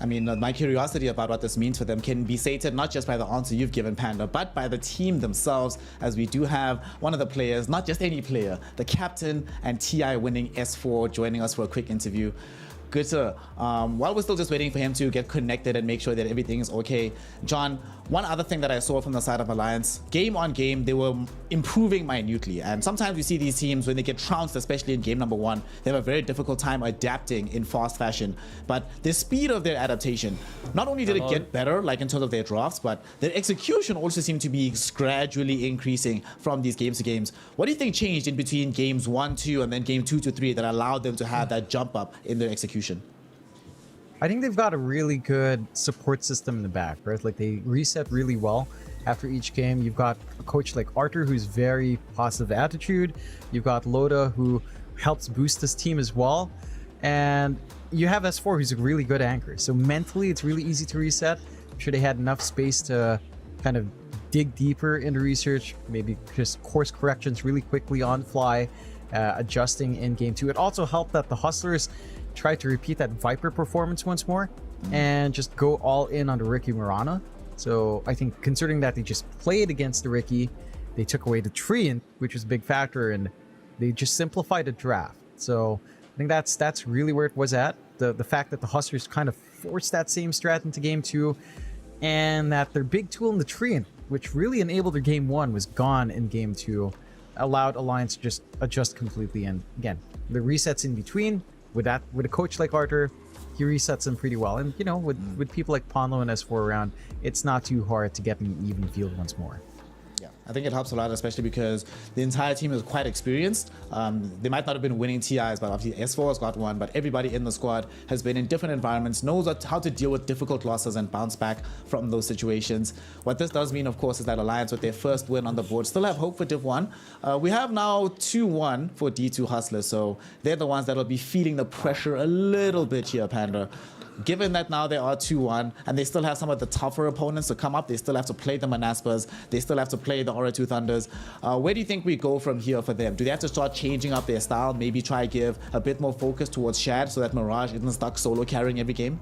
I mean, my curiosity about what this means for them can be sated not just by the answer you've given, Panda, but by the team themselves, as we do have one of the players, not just any player, the captain and TI winning S4 joining us for a quick interview. Good, sir. While we're still just waiting for him to get connected and make sure that everything is okay, John, one other thing that I saw from the side of Alliance, game on game, they were improving minutely. And sometimes we see these teams, when they get trounced, especially in game number 1, they have a very difficult time adapting in fast fashion. But the speed of their adaptation, not only did it get better, like in terms of their drafts, but their execution also seemed to be gradually increasing from these games to games. What do you think changed in between games 1, 2, and then game 2 to 3 that allowed them to have that jump up in their execution? I think they've got a really good support system in the back, right? Like, they reset really well after each game. You've got a coach like Arthur, who's very positive attitude. You've got Loda, who helps boost this team as well. And you have S4, who's a really good anchor. So mentally, it's really easy to reset. I'm sure they had enough space to kind of dig deeper into research, maybe just course corrections really quickly on fly, adjusting in game 2. It also helped that the Hustlers tried to repeat that Viper performance once more. and just go all in on the Ricky Mirana. So I think considering that they just played against the Ricky, they took away the Treant, which was a big factor, and they just simplified the draft. So I think that's really where it was at. The fact that the Huskers kind of forced that same strat into game 2, and that their big tool in the Treant, which really enabled their game 1, was gone in game 2, allowed Alliance to just adjust completely. And again, the resets in between, with a coach like Arthur, he resets them pretty well. And with people like Ponlo and S4 around, it's not too hard to get an even field once more. Yeah, I think it helps a lot, especially because the entire team is quite experienced. They might not have been winning TIs, but obviously S4 has got one, but everybody in the squad has been in different environments, knows how to deal with difficult losses and bounce back from those situations. What this does mean, of course, is that Alliance, with their first win on the board, still have hope for Div 1. We have now 2-1 for D2 Hustlers, so they're the ones that'll be feeling the pressure a little bit here, Panda. Given that now they are 2-1 and they still have some of the tougher opponents to come up, they still have to play the Manaspas, they still have to play the Aura 2 Thunders. Where do you think we go from here for them? Do they have to start changing up their style, maybe try give a bit more focus towards Shad so that Mirage isn't stuck solo carrying every game?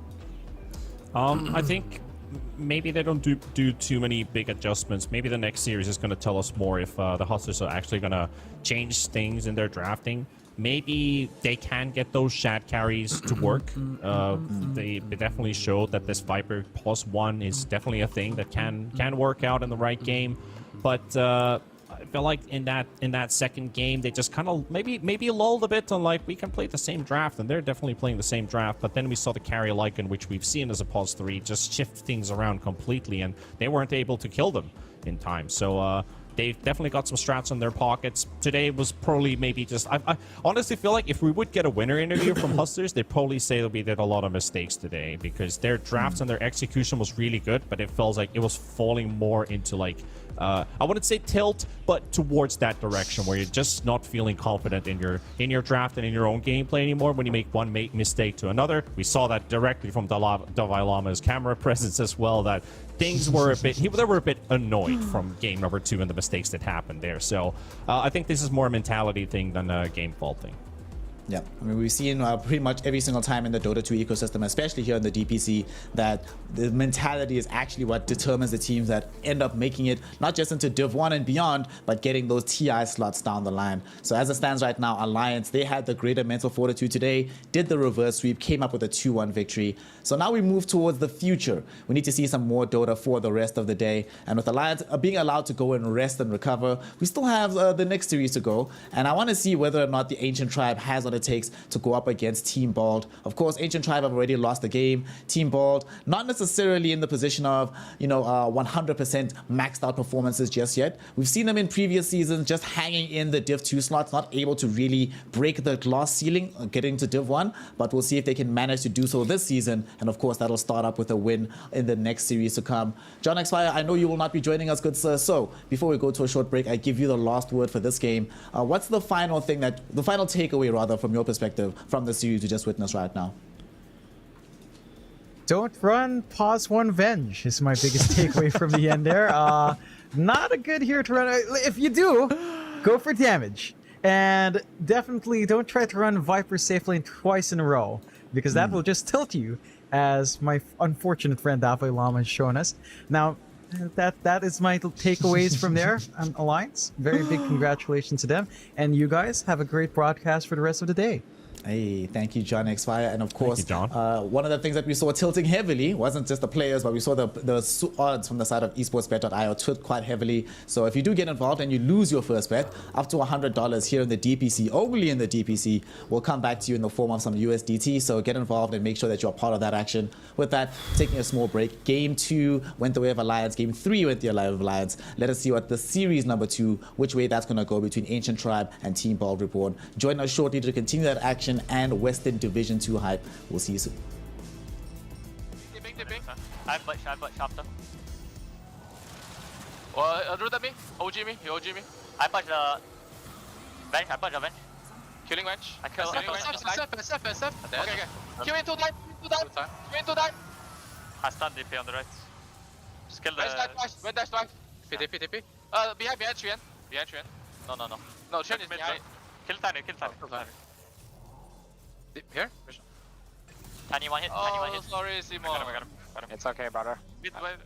I think maybe they don't do too many big adjustments. Maybe the next series is going to tell us more if the Hustlers are actually going to change things in their drafting. Maybe they can get those Shad carries to work. They definitely showed that this Viper +1 is definitely a thing that can work out in the right game. But I feel like in that second game, they just kind of maybe lulled a bit on like, we can play the same draft, and they're definitely playing the same draft. But then we saw the carry Lycan, which we've seen as a +3, just shift things around completely, and they weren't able to kill them in time. So they've definitely got some strats in their pockets. Today was probably maybe just... I honestly feel like if we would get a winner interview from Hustlers, they'd probably say that we did a lot of mistakes today, because their drafts and their execution was really good, but it felt like it was falling more into like... I wouldn't say tilt, but towards that direction where you're just not feeling confident in your draft and in your own gameplay anymore when you make one mistake to another. We saw that directly from Davai Lama's camera presence as well, that things were they were a bit annoyed from game number 2 and the mistakes that happened there. So I think this is more a mentality thing than a game fault thing. Yeah, I mean, we've seen pretty much every single time in the Dota 2 ecosystem, especially here in the DPC, that the mentality is actually what determines the teams that end up making it, not just into Div 1 and beyond, but getting those TI slots down the line. So as it stands right now, Alliance, they had the greater mental fortitude today, did the reverse sweep, came up with a 2-1 victory. So now we move towards the future. We need to see some more Dota for the rest of the day. And with Alliance being allowed to go and rest and recover, we still have the next series to go. And I want to see whether or not the Ancient Tribe has what it takes to go up against Team Bald. Of course, Ancient Tribe have already lost the game. Team Bald, not necessarily in the position of, 100% maxed out performances just yet. We've seen them in previous seasons just hanging in the Div 2 slots, not able to really break the glass ceiling, getting to Div 1, but we'll see if they can manage to do so this season. And of course, that'll start up with a win in the next series to come. John Xfire, I know you will not be joining us, good sir. So before we go to a short break, I give you the last word for this game. What's the final takeaway rather from your perspective from the series you just witnessed right now? Don't run +1 Venge is my biggest takeaway from the end there. Not a good hero to run. If you do, go for damage. And definitely don't try to run Viper safe lane twice in a row, because that will just tilt you, as my unfortunate friend Davai Lama has shown us. Now, that is my takeaways from there on Alliance. Very big congratulations to them. And you guys have a great broadcast for the rest of the day. Hey, thank you, John Xfire. And of course, you, John. One of the things that we saw tilting heavily wasn't just the players, but we saw the odds from the side of esportsbet.io tilt quite heavily. So if you do get involved and you lose your first bet, up to $100 here in the DPC, only in the DPC, will come back to you in the form of some USDT. So get involved and make sure that you're part of that action. With that, taking a small break. Game 2 went the way of Alliance. Game 3 went the way of Alliance. Let us see what the series number 2, which way that's going to go between Ancient Tribe and Team Bald Reborn. Join us shortly to continue that action and Western Division 2 hype. We'll see you soon. I'm butch after. Root at me. OG me. You OG me. I butch the bench. Killing bench. I kill. SF. Okay. Q into dive. Q into dive. I stun DP on the right. Just kill the... Red dash dive. TP. Behind Trian. No. No, Trian is behind. Kill Tiny. Here? Tiny one hit, tiny one Oh, hit. sorry, I Simon. got him, I got him, got him. It's okay, brother. Mid wave.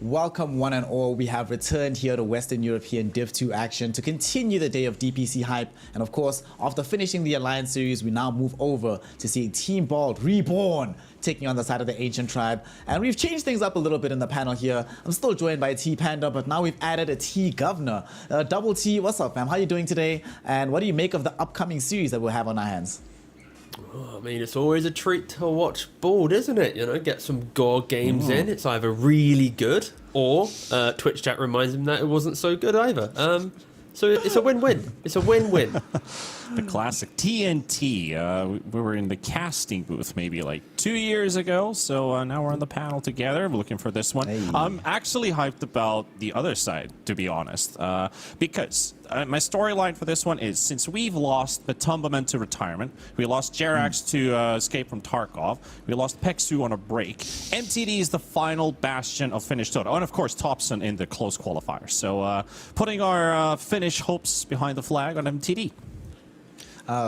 Welcome one and all. We have returned here to Western European Div 2 action to continue the day of DPC hype. And of course, after finishing the Alliance series, we now move over to see Team Bald reborn, taking on the side of the Ancient Tribe. And we've changed things up a little bit in the panel here. I'm still joined by T Panda, but now we've added a T Governor. Double T, what's up, fam? How are you doing today? And what do you make of the upcoming series that we'll have on our hands? Oh, I mean, it's always a treat to watch Bald, isn't it? You know, get some gore games in. It's either really good or Twitch chat reminds him that it wasn't so good either. So it's a win-win. It's a win-win. The classic TNT. We were in the casting booth maybe like 2 years ago, so now we're on the panel together. We're looking for this one. Hey. I'm actually hyped about the other side, to be honest, because my storyline for this one is, since we've lost Batumbaman to retirement, we lost Jerax to escape from Tarkov, we lost Peksu on a break, MTD is the final bastion of Finnish Dota, and of course Thompson in the close qualifier. So putting our Finnish hopes behind the flag on MTD.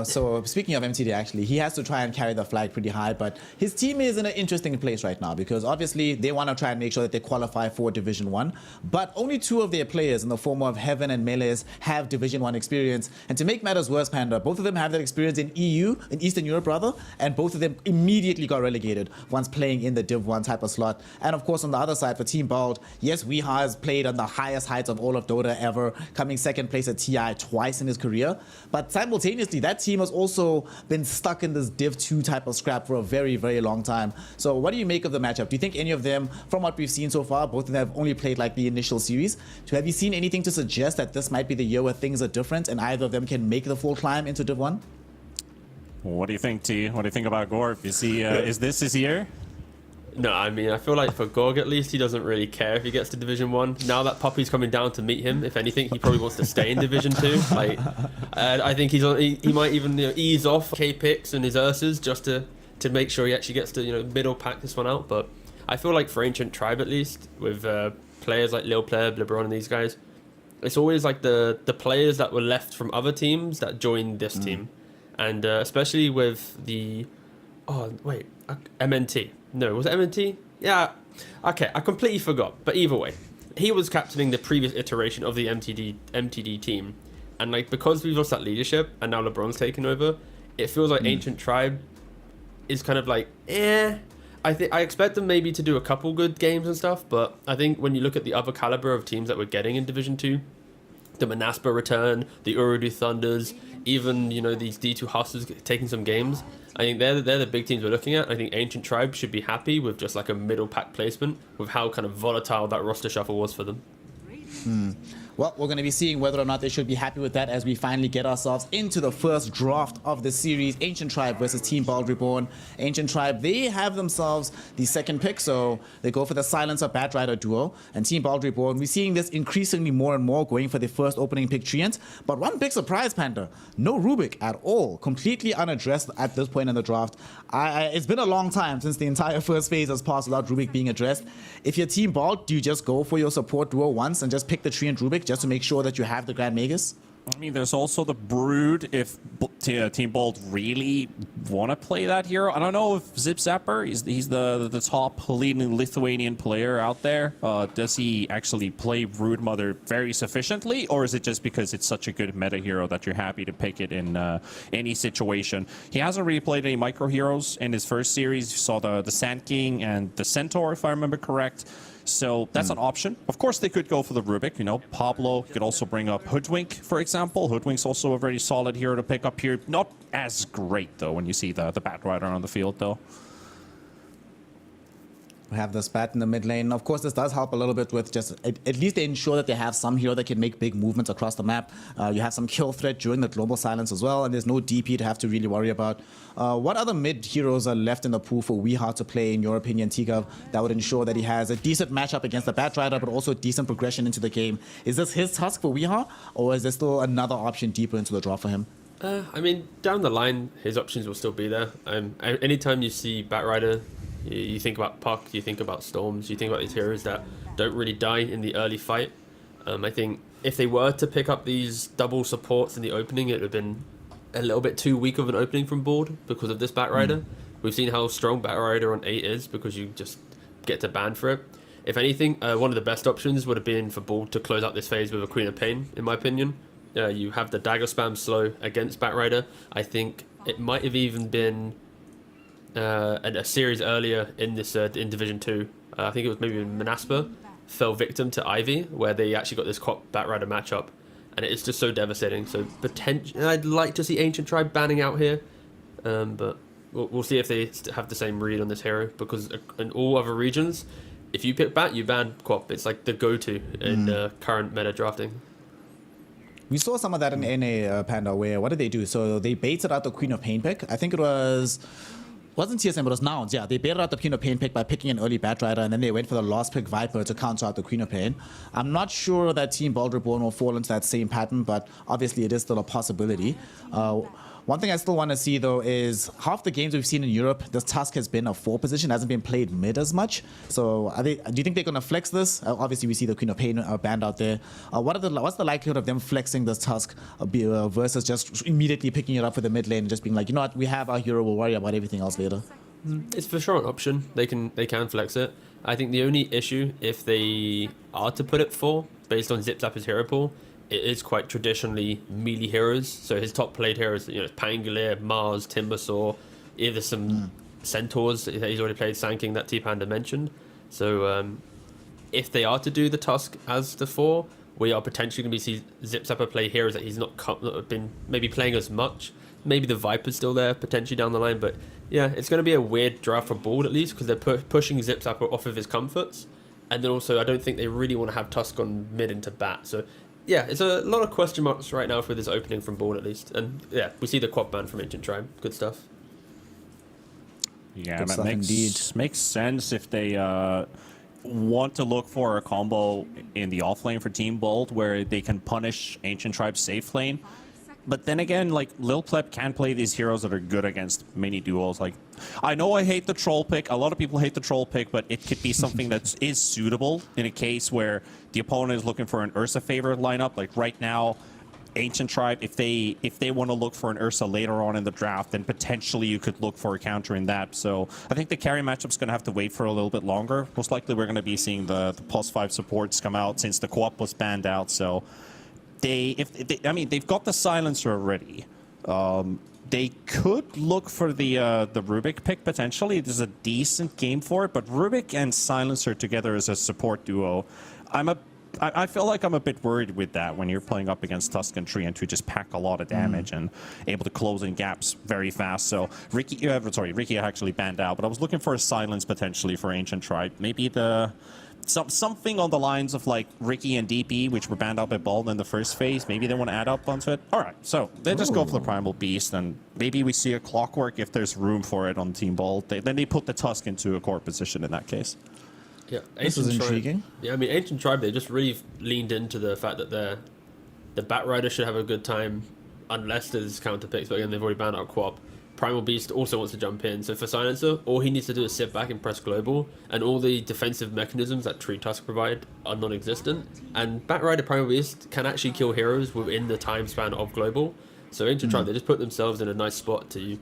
So speaking of MTD, actually, he has to try and carry the flag pretty high, but his team is in an interesting place right now because obviously they want to try and make sure that they qualify for Division 1, but only 2 of their players in the form of Heaven and Melees have Division 1 experience. And to make matters worse, Panda, both of them have that experience in EU, in Eastern Europe rather, and both of them immediately got relegated once playing in the Div 1 type of slot. And of course on the other side for Team Bald, yes, WEU has played on the highest heights of all of Dota ever, coming second place at TI twice in his career, but simultaneously that team has also been stuck in this Div 2 type of scrap for a very, very long time. So what do you make of the matchup? Do you think any of them, from what we've seen so far, both of them have only played like the initial series, so have you seen anything to suggest that this might be the year where things are different and either of them can make the full climb into Div 1? What do you think, T? What do you think about Gorp? Is he? Is this his year? No, I mean, I feel like for Gorg at least, he doesn't really care if he gets to Division 1. Now that Puppy's coming down to meet him, if anything, he probably wants to stay in Division 2. Like, I think he might even ease off K-Pix and his Ursas just to make sure he actually gets to middle pack this one out. But I feel like for Ancient Tribe at least, with players like Lil Pleb, LeBron and these guys, it's always like the players that were left from other teams that joined this team. And especially with the... Oh, wait, MNT. No, was it MNT? Yeah. Okay, I completely forgot. But either way, he was captaining the previous iteration of the MTD team. And like, because we've lost that leadership and now LeBron's taken over, it feels like Ancient Tribe is kind of like, I expect them maybe to do a couple good games and stuff, but I think when you look at the other caliber of teams that we're getting in Division 2, the Manaspa return, the Urdu Thunders, even these D2 Hustlers taking some games. I think they're the big teams we're looking at. I think Ancient Tribe should be happy with just like a middle pack placement with how kind of volatile that roster shuffle was for them. Well, we're going to be seeing whether or not they should be happy with that as we finally get ourselves into the first draft of the series. Ancient Tribe versus Team Bald Reborn. Ancient Tribe, they have themselves the second pick, so they go for the Silencer Batrider duo. And Team Bald Reborn, we're seeing this increasingly more and more going for the first opening pick, Treant. But one big surprise, Panda, no Rubik at all. Completely unaddressed at this point in the draft. It's been a long time since the entire first phase has passed without Rubik being addressed. If you're Team Bald, do you just go for your support duo once and just pick the Treant Rubik just to make sure that you have the Grand Magus? I mean, there's also the Brood if Team Bold really want to play that hero. I don't know if Zip Zapper, he's the top leading Lithuanian player out there. Does he actually play Brood Mother very sufficiently, or is it just because it's such a good meta hero that you're happy to pick it in any situation? He hasn't really played any micro heroes in his first series. You saw the Sand King and the Centaur, if I remember correct. So that's an option. Of course, they could go for the Rubik. Pablo could also bring up Hoodwink, for example. Hoodwink's also a very solid hero to pick up here. Not as great, though, when you see the Batrider on the field, though. We have the Spat in the mid lane. Of course, this does help a little bit with just at least they ensure that they have some hero that can make big movements across the map. You have some kill threat during the global silence as well, and there's no DP to have to really worry about. What other mid heroes are left in the pool for WEU to play, in your opinion, Tigov, that would ensure that he has a decent matchup against the Batrider, but also decent progression into the game? Is this his task for WEU, or is there still another option deeper into the draw for him? I mean, down the line, his options will still be there. Anytime you see Batrider, you think about Puck, you think about Storms, you think about these heroes that don't really die in the early fight. I think if they were to pick up these double supports in the opening, it would have been a little bit too weak of an opening from board because of this Batrider. We've seen how strong Batrider on 8 is because you just get to ban for it. If anything, one of the best options would have been for Bald to close out this phase with a Queen of Pain, in my opinion. You have the dagger spam slow against Batrider. I think it might have even been a series earlier in this in Division 2. I think it was maybe Manaspa fell victim to Ivy, where they actually got this Cop Batrider matchup, and it's just so devastating. So I'd like to see Ancient Tribe banning out here, but we'll see if they have the same read on this hero, because in all other regions, if you pick Bat, you ban Quap. It's like the go-to in current meta drafting. We saw some of that in NA, Panda, where what did they do? So they baited out the Queen of Pain pick. I think it wasn't TSM, but it was Nouns. Yeah, they baited out the Queen of Pain pick by picking an early Batrider, and then they went for the last pick Viper to counter out the Queen of Pain. I'm not sure that Team Bold Reborn will fall into that same pattern, but obviously it is still a possibility. One thing I still want to see, though, is half the games we've seen in Europe, this Tusk has been a 4 position, hasn't been played mid as much. So do you think they're going to flex this? Obviously, we see the Queen of Pain banned out there. What's the likelihood of them flexing this Tusk versus just immediately picking it up for the mid lane and just being like, you know what, we have our hero, we'll worry about everything else later? It's for sure an option. They can flex it. I think the only issue, if they are to put it 4, based on Zip Zapper's hero pool, it is quite traditionally melee heroes. So his top played heroes, Pangolier, Mars, Timbersaw, either some Centaurs. He's already played Sanking that T-Panda mentioned. So if they are to do the Tusk as the 4, we are potentially going to see Zip Zapper play heroes that he's not been maybe playing as much. Maybe the Viper's still there potentially down the line, but yeah, it's going to be a weird draft for Bald at least, because they're pushing Zip Zapper off of his comforts, and then also I don't think they really want to have Tusk on mid into bat. So yeah, it's a lot of question marks right now for this opening from Bald at least, and yeah, we see the Quap ban from Ancient Tribe. Good stuff. Yeah, Good that stuff makes sense if they want to look for a combo in the off lane for Team Bold where they can punish Ancient Tribe's safe lane. But then again, like, Lil Pleb can play these heroes that are good against mini duels. Like, I know I hate the troll pick. A lot of people hate the troll pick, but it could be something that is suitable in a case where the opponent is looking for an Ursa favored lineup. Like right now, Ancient Tribe, if they want to look for an Ursa later on in the draft, then potentially you could look for a counter in that. So I think the carry matchup's going to have to wait for a little bit longer. Most likely we're going to be seeing the +5 supports come out since the co-op was banned out. So they've got the silencer already. They could look for the Rubik pick potentially. There's a decent game for it, but Rubik and silencer together as a support duo, I feel like I'm a bit worried with that when you're playing up against Tuscan Tree and to just pack a lot of damage and able to close in gaps very fast. So Ricky actually banned out, but I was looking for a silence potentially for Ancient Tribe. Maybe something on the lines of like Ricky and DP, which were banned out by Bald in the first phase. Maybe they want to add up onto it. All right, so they just go for the Primal Beast, and maybe we see a Clockwork if there's room for it on Team Bald. Then they put the Tusk into a core position in that case. Yeah, This is intriguing. Yeah, I mean, Ancient Tribe, they just really leaned into the fact that the Batrider should have a good time unless there's counter picks, but again, they've already banned out Quap. Primal Beast also wants to jump in, so for Silencer, all he needs to do is sit back and press global, and all the defensive mechanisms that Tree Tusk provide are non-existent, and Batrider Primal Beast can actually kill heroes within the time span of global. So Ancient Tribe, they just put themselves in a nice spot to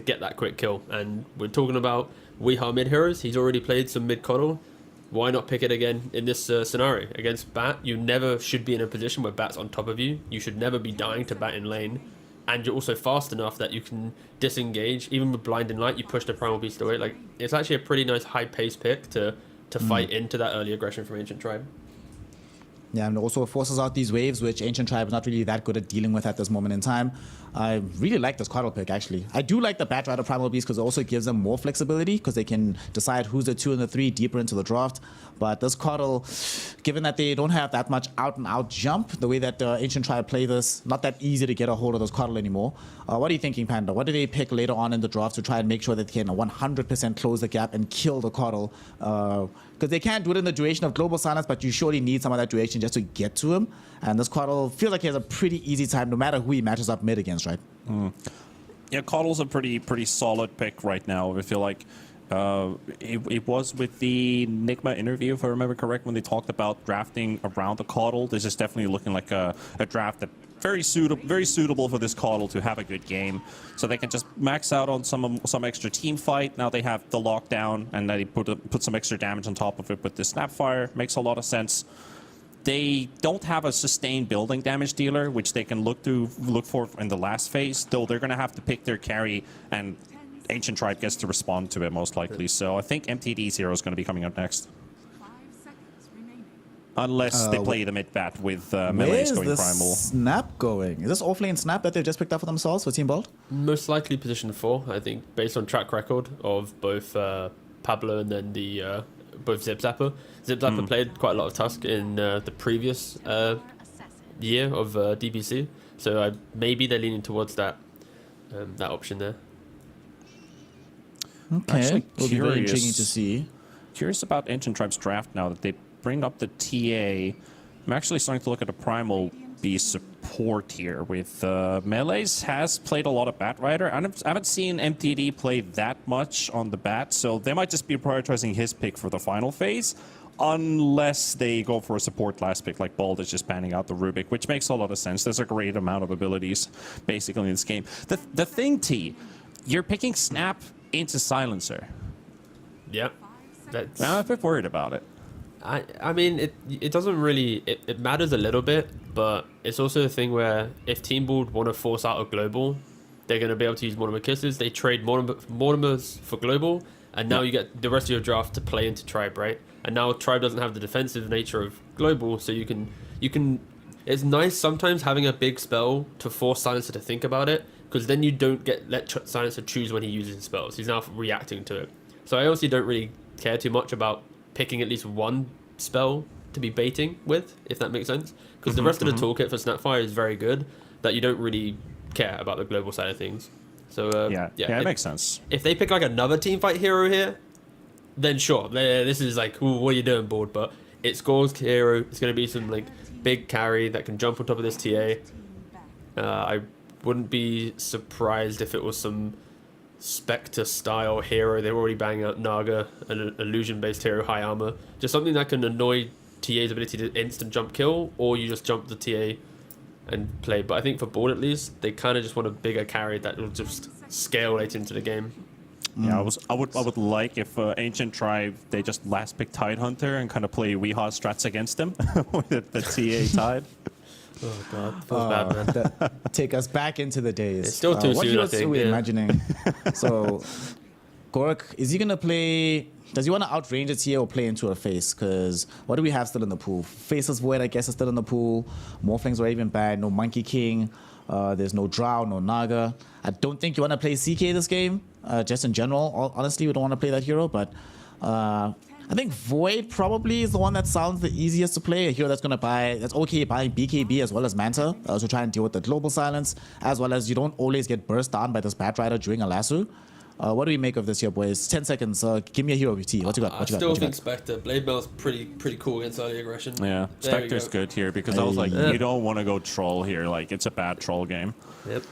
get that quick kill. And we're talking about Weeha mid heroes. He's already played some mid coddle. Why not pick it again in this scenario against Bat? You never should be in a position where Bat's on top of you. You should never be dying to Bat in lane. And you're also fast enough that you can disengage. Even with Blinding Light, you push the Primal Beast away. Like, it's actually a pretty nice high-paced pick to fight into that early aggression from Ancient Tribe. Yeah, and also forces out these waves, which Ancient Tribe is not really that good at dealing with at this moment in time. I really like this Coddle pick, actually. I do like the Batrider Primal Beast because it also gives them more flexibility because they can decide who's the 2 and the 3 deeper into the draft. But this Coddle, given that they don't have that much out-and-out jump, the way that Ancient Tribe play this, not that easy to get a hold of this Coddle anymore. What are you thinking, Panda? What do they pick later on in the draft to try and make sure that they can 100% close the gap and kill the Coddle? Because they can't do it in the duration of Global Silence, but you surely need some of that duration just to get to him. And this Coddle feels like he has a pretty easy time no matter who he matches up mid against, right? Yeah, Coddle's a pretty solid pick right now. I feel like it was with the Nigma interview, if I remember correct, when they talked about drafting around the Coddle. This is definitely looking like a draft that very suitable for this Coddle to have a good game. So they can just max out on some extra team fight. Now they have the lockdown, and they put some extra damage on top of it with the Snapfire. Makes a lot of sense. They don't have a sustained building damage dealer, which they can look for in the last phase, though they're going to have to pick their carry, and Ancient Tribe gets to respond to it most likely. So I think MTD Zero is going to be coming up next. 5 seconds remaining. Unless they play the mid-bat with Where melees is going this primal. snap going? Is this offlane snap that they've just picked up for themselves for Team Bold? Most likely position 4, I think, based on track record of both Pablo and then the both Zip Zapper. Zip Zapper played quite a lot of Tusk in the previous year of DPC, so maybe they're leaning towards that option there. Okay, Actually, will be very curious. intriguing to see. Curious about Ancient Tribe's draft now that they bring up the TA. I'm actually starting to look at the Primal Beast support here with Melees has played a lot of Bat Rider. I haven't seen MTD play that much on the Bat, so they might just be prioritizing his pick for the final phase, unless they go for a support last pick like Bald is just panning out the Rubik, which makes a lot of sense. There's a great amount of abilities basically in this game. The thing, T, you're picking Snap into Silencer. Yep. That's, I'm a bit worried about it. I mean, it doesn't really... It matters a little bit, but it's also a thing where if Team Board want to force out a global, they're going to be able to use Mortimer Kisses. They trade Mortimers for global, and now you get the rest of your draft to play into Tribe, right? And now Tribe doesn't have the defensive nature of global, so you can... It's nice sometimes having a big spell to force Silencer to think about it, because then you don't let Silencer choose when he uses his spells. He's now reacting to it. So I honestly don't really care too much about picking at least one spell to be baiting with, if that makes sense. Because the rest of the toolkit for Snapfire is very good, that you don't really care about the global side of things. So Yeah, it makes sense. If they pick like another teamfight hero here, then sure, this is like, ooh, what are you doing, board? But it's Gorg's hero. It's going to be some like big carry that can jump on top of this TA. I wouldn't be surprised if it was some Spectre style hero. They're already banging out Naga, an illusion based hero, high armor, just something that can annoy TA's ability to instant jump kill, or you just jump the TA and play. But I think for board at least, they kind of just want a bigger carry that will just scale late into the game. Yeah, I would like if Ancient Tribe they just last pick Tidehunter and kind of play Weehaw strats against them with the TA Tide. Oh god, feels bad, man. Take us back into the days. It's still too what soon, heroes I think, are we yeah. imagining? So, Gork, is he gonna play? Does he want to outrange it here or play into a face? Because what do we have still in the pool? Faceless Void, I guess, is still in the pool. Morphlings are even bad. No Monkey King. There's no Drow, no Naga. I don't think you want to play CK this game. Just in general, honestly, we don't want to play that hero. But I think Void probably is the one that sounds the easiest to play. A hero that's that's okay buying BKB as well as Manta to try and deal with the global silence, as well as you don't always get burst down by this Bat Rider during a lasso. What do we make of this here, boys? 10 seconds. Give me a hero, T. What you got? I still think Spectre. Blade Mail's pretty cool against early aggression. Yeah, Spectre's good here because I was like, you don't want to go troll here. Like, it's a bad troll game. Yep.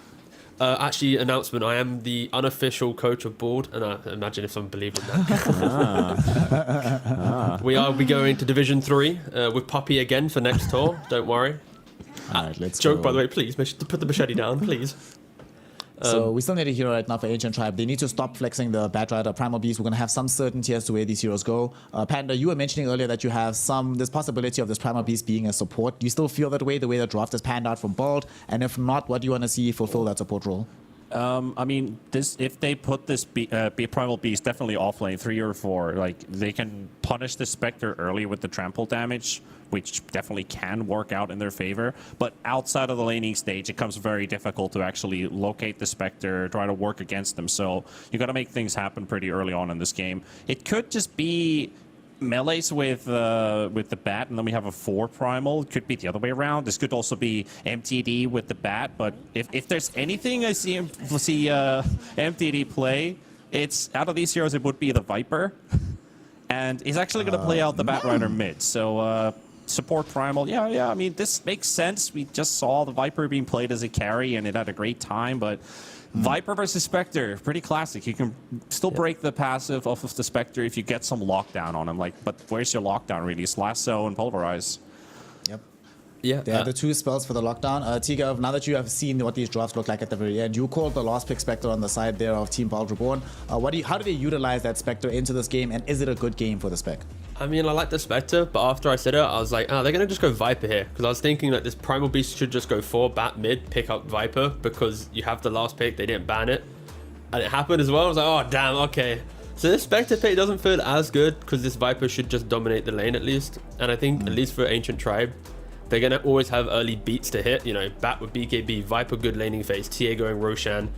Actually, announcement, I am the unofficial coach of board, and I imagine if someone believed in that. We are going to Division 3 with Puppy again for next tour, don't worry. Alright, let's Joke, go. by the way, please, put the machete down, please. So we still need a hero right now for Ancient Tribe. They need to stop flexing the Bat Rider Primal Beast. We're going to have some certainty as to where these heroes go. Panda, you were mentioning earlier that you have this possibility of this Primal Beast being a support. Do you still feel that way, the way the draft is panned out from Bald? And if not, what do you want to see fulfill that support role? I mean, if they put this Primal Beast definitely off lane 3 or 4, like they can punish the Spectre early with the trample damage, which definitely can work out in their favor. But outside of the laning stage, it becomes very difficult to actually locate the Spectre, try to work against them. So you got to make things happen pretty early on in this game. It could just be melees with the Bat, and then we have a 4 primal. It could be the other way around. This could also be MTD with the Bat. But if there's anything I see MTD play, it's out of these heroes, it would be the Viper. And he's actually going to play out the Bat Rider mid. So support primal, yeah. I mean, this makes sense. We just saw the Viper being played as a carry, and it had a great time. But Viper versus Spectre, pretty classic. You can still break the passive off of the Spectre if you get some lockdown on him. Like, but where's your lockdown really? It's lasso and pulverize. Yep. Yeah. They have the 2 spells for the lockdown. Tiga, now that you have seen what these drafts look like at the very end, you called the last pick Spectre on the side there of Team Bald Reborn. How do they utilize that Spectre into this game, and is it a good game for the Spec? I mean, I like the Spectre, but after I said it, I was like, oh, they're going to just go Viper here. Because I was thinking that this Primal Beast should just go 4, bat mid, pick up Viper, because you have the last pick, they didn't ban it. And it happened as well. I was like, oh, damn, okay. So this Spectre pick doesn't feel as good, because this Viper should just dominate the lane at least. And I think, at least for Ancient Tribe, they're going to always have early beats to hit. You know, Bat with BKB, Viper good laning phase, TA going Roshan.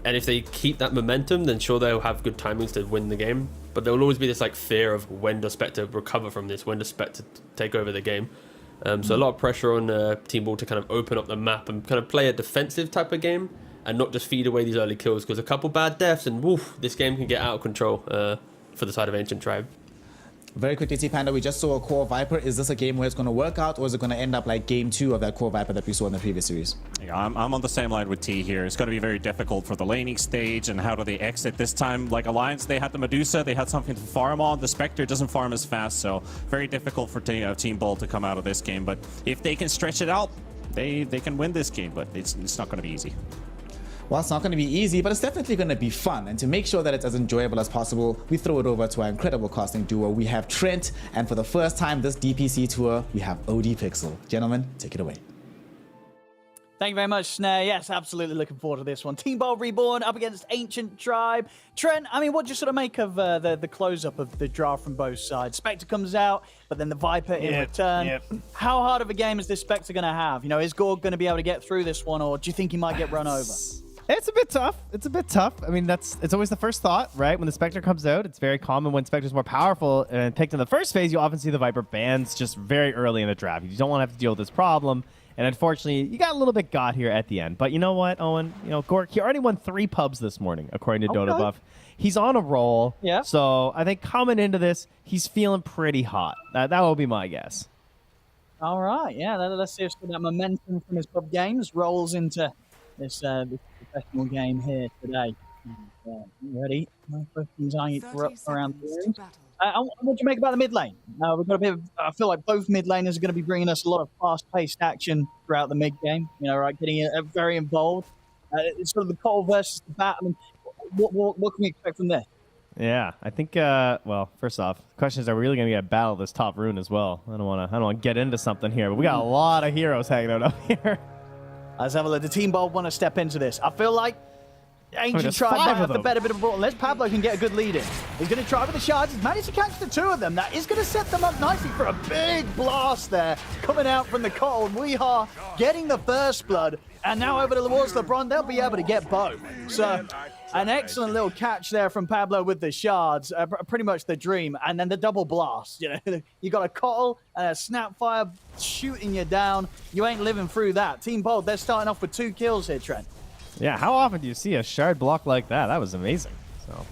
And if they keep that momentum, then sure they'll have good timings to win the game. But there will always be this like fear of when does Spectre recover from this, when does Spectre take over the game. So a lot of pressure on Team Ball to kind of open up the map and kind of play a defensive type of game and not just feed away these early kills, because a couple bad deaths and woof, this game can get out of control for the side of Ancient Tribe. Very quickly, T-Panda, we just saw a Core Viper. Is this a game where it's going to work out, or is it going to end up like game 2 of that Core Viper that we saw in the previous series? Yeah, I'm on the same line with T here. It's going to be very difficult for the laning stage, and how do they exit this time? Like Alliance, they had the Medusa, they had something to farm on. The Spectre doesn't farm as fast, so very difficult for Team Ball to come out of this game. But if they can stretch it out, they can win this game, but it's not going to be easy. Well, it's not going to be easy, but it's definitely going to be fun. And to make sure that it's as enjoyable as possible, we throw it over to our incredible casting duo. We have Trent, and for the first time this DPC tour, we have OD Pixel. Gentlemen, take it away. Thank you very much, Snare. Yes, absolutely looking forward to this one. Team Ball Reborn up against Ancient Tribe. Trent, I mean, what do you sort of make of the close-up of the draft from both sides? Spectre comes out, but then the Viper in return. Yep. How hard of a game is this Spectre going to have? You know, is Gorg going to be able to get through this one, or do you think he might get run over? It's a bit tough. It's a bit tough. I mean, it's always the first thought, right? When the Spectre comes out, it's very common when Spectre's more powerful and picked in the first phase, you often see the Viper bans just very early in the draft. You don't want to have to deal with this problem. And unfortunately, you got a little bit got here at the end. But you know what, Owen? You know, Gork, he already won 3 pubs this morning, according to Dota Buff. He's on a roll. Yeah. So I think coming into this, he's feeling pretty hot. That will be my guess. All right, yeah. Let's see if that momentum from his pub games rolls into this professional game here today. Ready? My questions around the room. What do you make about the mid lane? We've got a bit of, I feel like both mid laners are going to be bringing us a lot of fast-paced action throughout the mid game. You know, right? Getting very involved. It's sort of the Cole versus the Bat. I mean, what can we expect from this? Yeah, I think. Well, first off, the question is: are we really going to get a battle of this top rune as well? I don't want to get into something here, but we got a lot of heroes hanging out up here. Let's have a look. The Team Ball want to step into this. I feel like Ancient Tribe might have the better bit of a ball. Unless Pablo can get a good lead in. He's going to try with the shards. He's managed to catch the 2 of them. That is going to set them up nicely for a big blast there. Coming out from the cold. Weehaw getting the first blood. And now over towards LeBron, they'll be able to get both. So an excellent little catch there from Pablo with the shards. Pretty much the dream. And then the double blast. You know, you got a Cottle and a Snapfire shooting you down. You ain't living through that. Team Bold, they're starting off with 2 kills here, Trent. Yeah, how often do you see a shard block like that? That was amazing. So,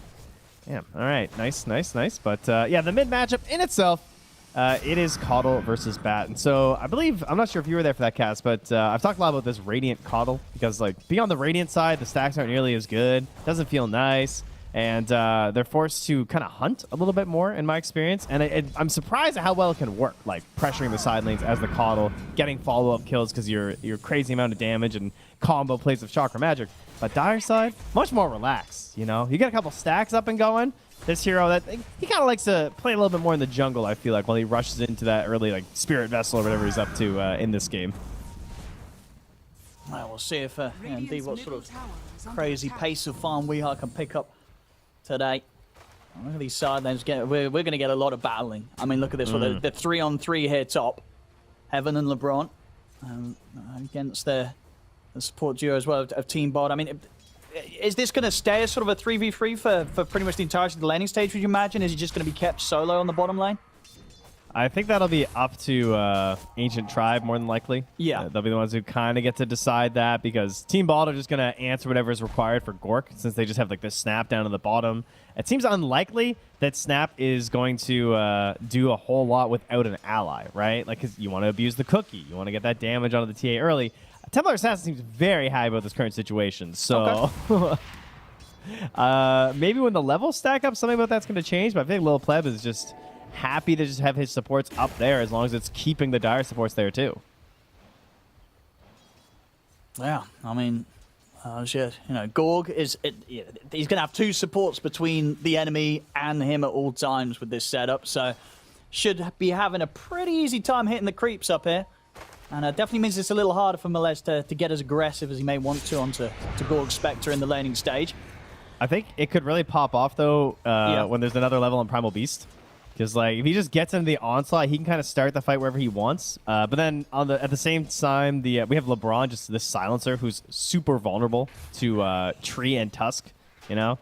yeah, all right, nice. But yeah, the mid matchup in itself, it is Coddle versus Bat. And so I believe, I'm not sure if you were there for that cast, but I've talked a lot about this Radiant Coddle because like being on the Radiant side, the stacks aren't nearly as good. Doesn't feel nice. And they're forced to kind of hunt a little bit more in my experience. And I'm surprised at how well it can work, like pressuring the side lanes as the Coddle, getting follow-up kills because you're crazy amount of damage and combo plays of Chakra Magic. But Dire side, much more relaxed, you know? You get a couple stacks up and going. This hero, that he kind of likes to play a little bit more in the jungle, I feel like, while he rushes into that early like Spirit Vessel or whatever he's up to in this game. Well, we'll see if indeed what sort of crazy pace of farm Weehaw can pick up today. Look at these side lanes. We're going to get a lot of battling. I mean, look at this. Well, the 3-on-3 here top. Heaven and LeBron against the support duo as well of Team Bod. I mean, is this going to stay as sort of a 3v3 for pretty much the entirety of the laning stage, would you imagine? Is he just going to be kept solo on the bottom lane? I think that'll be up to Ancient Tribe more than likely. Yeah. They'll be the ones who kind of get to decide that because Team Bald are just going to answer whatever is required for Gork since they just have like this Snap down to the bottom. It seems unlikely that Snap is going to do a whole lot without an ally, right? Like, because you want to abuse the cookie. You want to get that damage onto the TA early. Templar Assassin seems very happy about this current situation. So maybe when the levels stack up, something about that's going to change. But I think Lil Pleb is just happy to just have his supports up there as long as it's keeping the Dire supports there too. Yeah, I mean, Gorg he's going to have two supports between the enemy and him at all times with this setup, so should be having a pretty easy time hitting the creeps up here. And it definitely means it's a little harder for Melez to get as aggressive as he may want to onto Gorg's Spectre in the laning stage. I think it could really pop off, though, when there's another level on Primal Beast. Because, like, if he just gets into the onslaught, he can kind of start the fight wherever he wants. But then at the same time, we have LeBron, just this silencer, who's super vulnerable to Tree and Tusk. You know,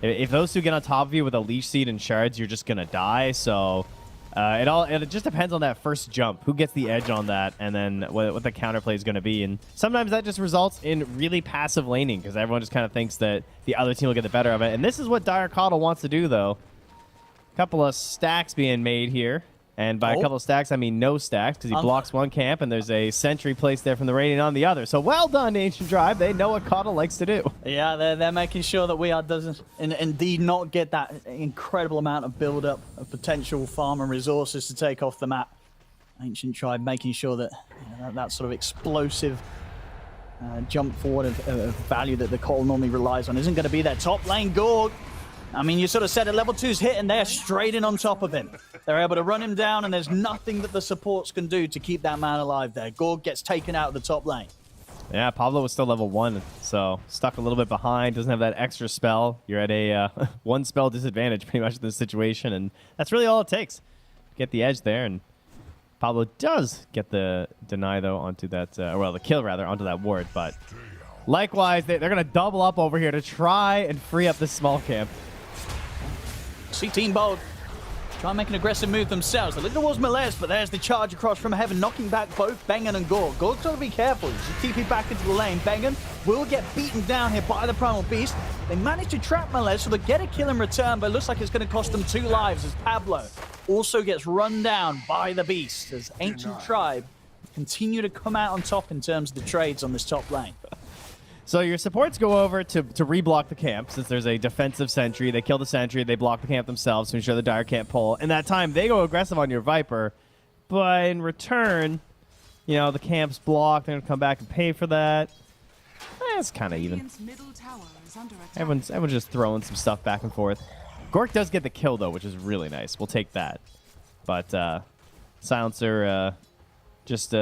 if those two get on top of you with a Leech Seed and Shards, you're just gonna die. So it just depends on that first jump, who gets the edge on that, and then what the counterplay is going to be. And sometimes that just results in really passive laning because everyone just kind of thinks that the other team will get the better of it. And this is what Dire Coddle wants to do, though. Couple of stacks being made here. And by a couple of stacks, I mean no stacks, because he blocks one camp, and there's a sentry placed there from the Radiant on the other. So well done, Ancient Tribe. They know what Coddle likes to do. Yeah, they're making sure that We Are doesn't indeed not get that incredible amount of build-up of potential farm and resources to take off the map. Ancient Tribe making sure that that sort of explosive jump forward of value that the Coddle normally relies on isn't going to be there. Top lane, Gorg. I mean, you sort of said it, level 2's hit, and they're straight in on top of him. They're able to run him down, and there's nothing that the supports can do to keep that man alive there. Gorg gets taken out of the top lane. Yeah, Pablo was still level 1, so stuck a little bit behind, doesn't have that extra spell. You're at a one spell disadvantage pretty much in this situation, and that's really all it takes. Get the edge there, and Pablo does get the deny, though, onto that, well, the kill, rather, onto that ward, but likewise, they're going to double up over here to try and free up this small camp. See Team Bold try and make an aggressive move themselves. They look towards Melez, but there's the charge across from Heaven, knocking back both Bengen and Gorg. Gorg's got to be careful. He's TP back into the lane. Bengen will get beaten down here by the Primal Beast. They manage to trap Melez, so they get a kill in return, but it looks like it's going to cost them 2 lives as Pablo also gets run down by the Beast as Ancient Tribe continue to come out on top in terms of the trades on this top lane. So your supports go over to reblock the camp, since there's a defensive sentry. They kill the sentry, they block the camp themselves to ensure the Dire can't pull. In that time, they go aggressive on your Viper, but in return, the camp's blocked. They're going to come back and pay for that. It's kind of even. Everyone's just throwing some stuff back and forth. Gork does get the kill, though, which is really nice. We'll take that. But Silencer... Just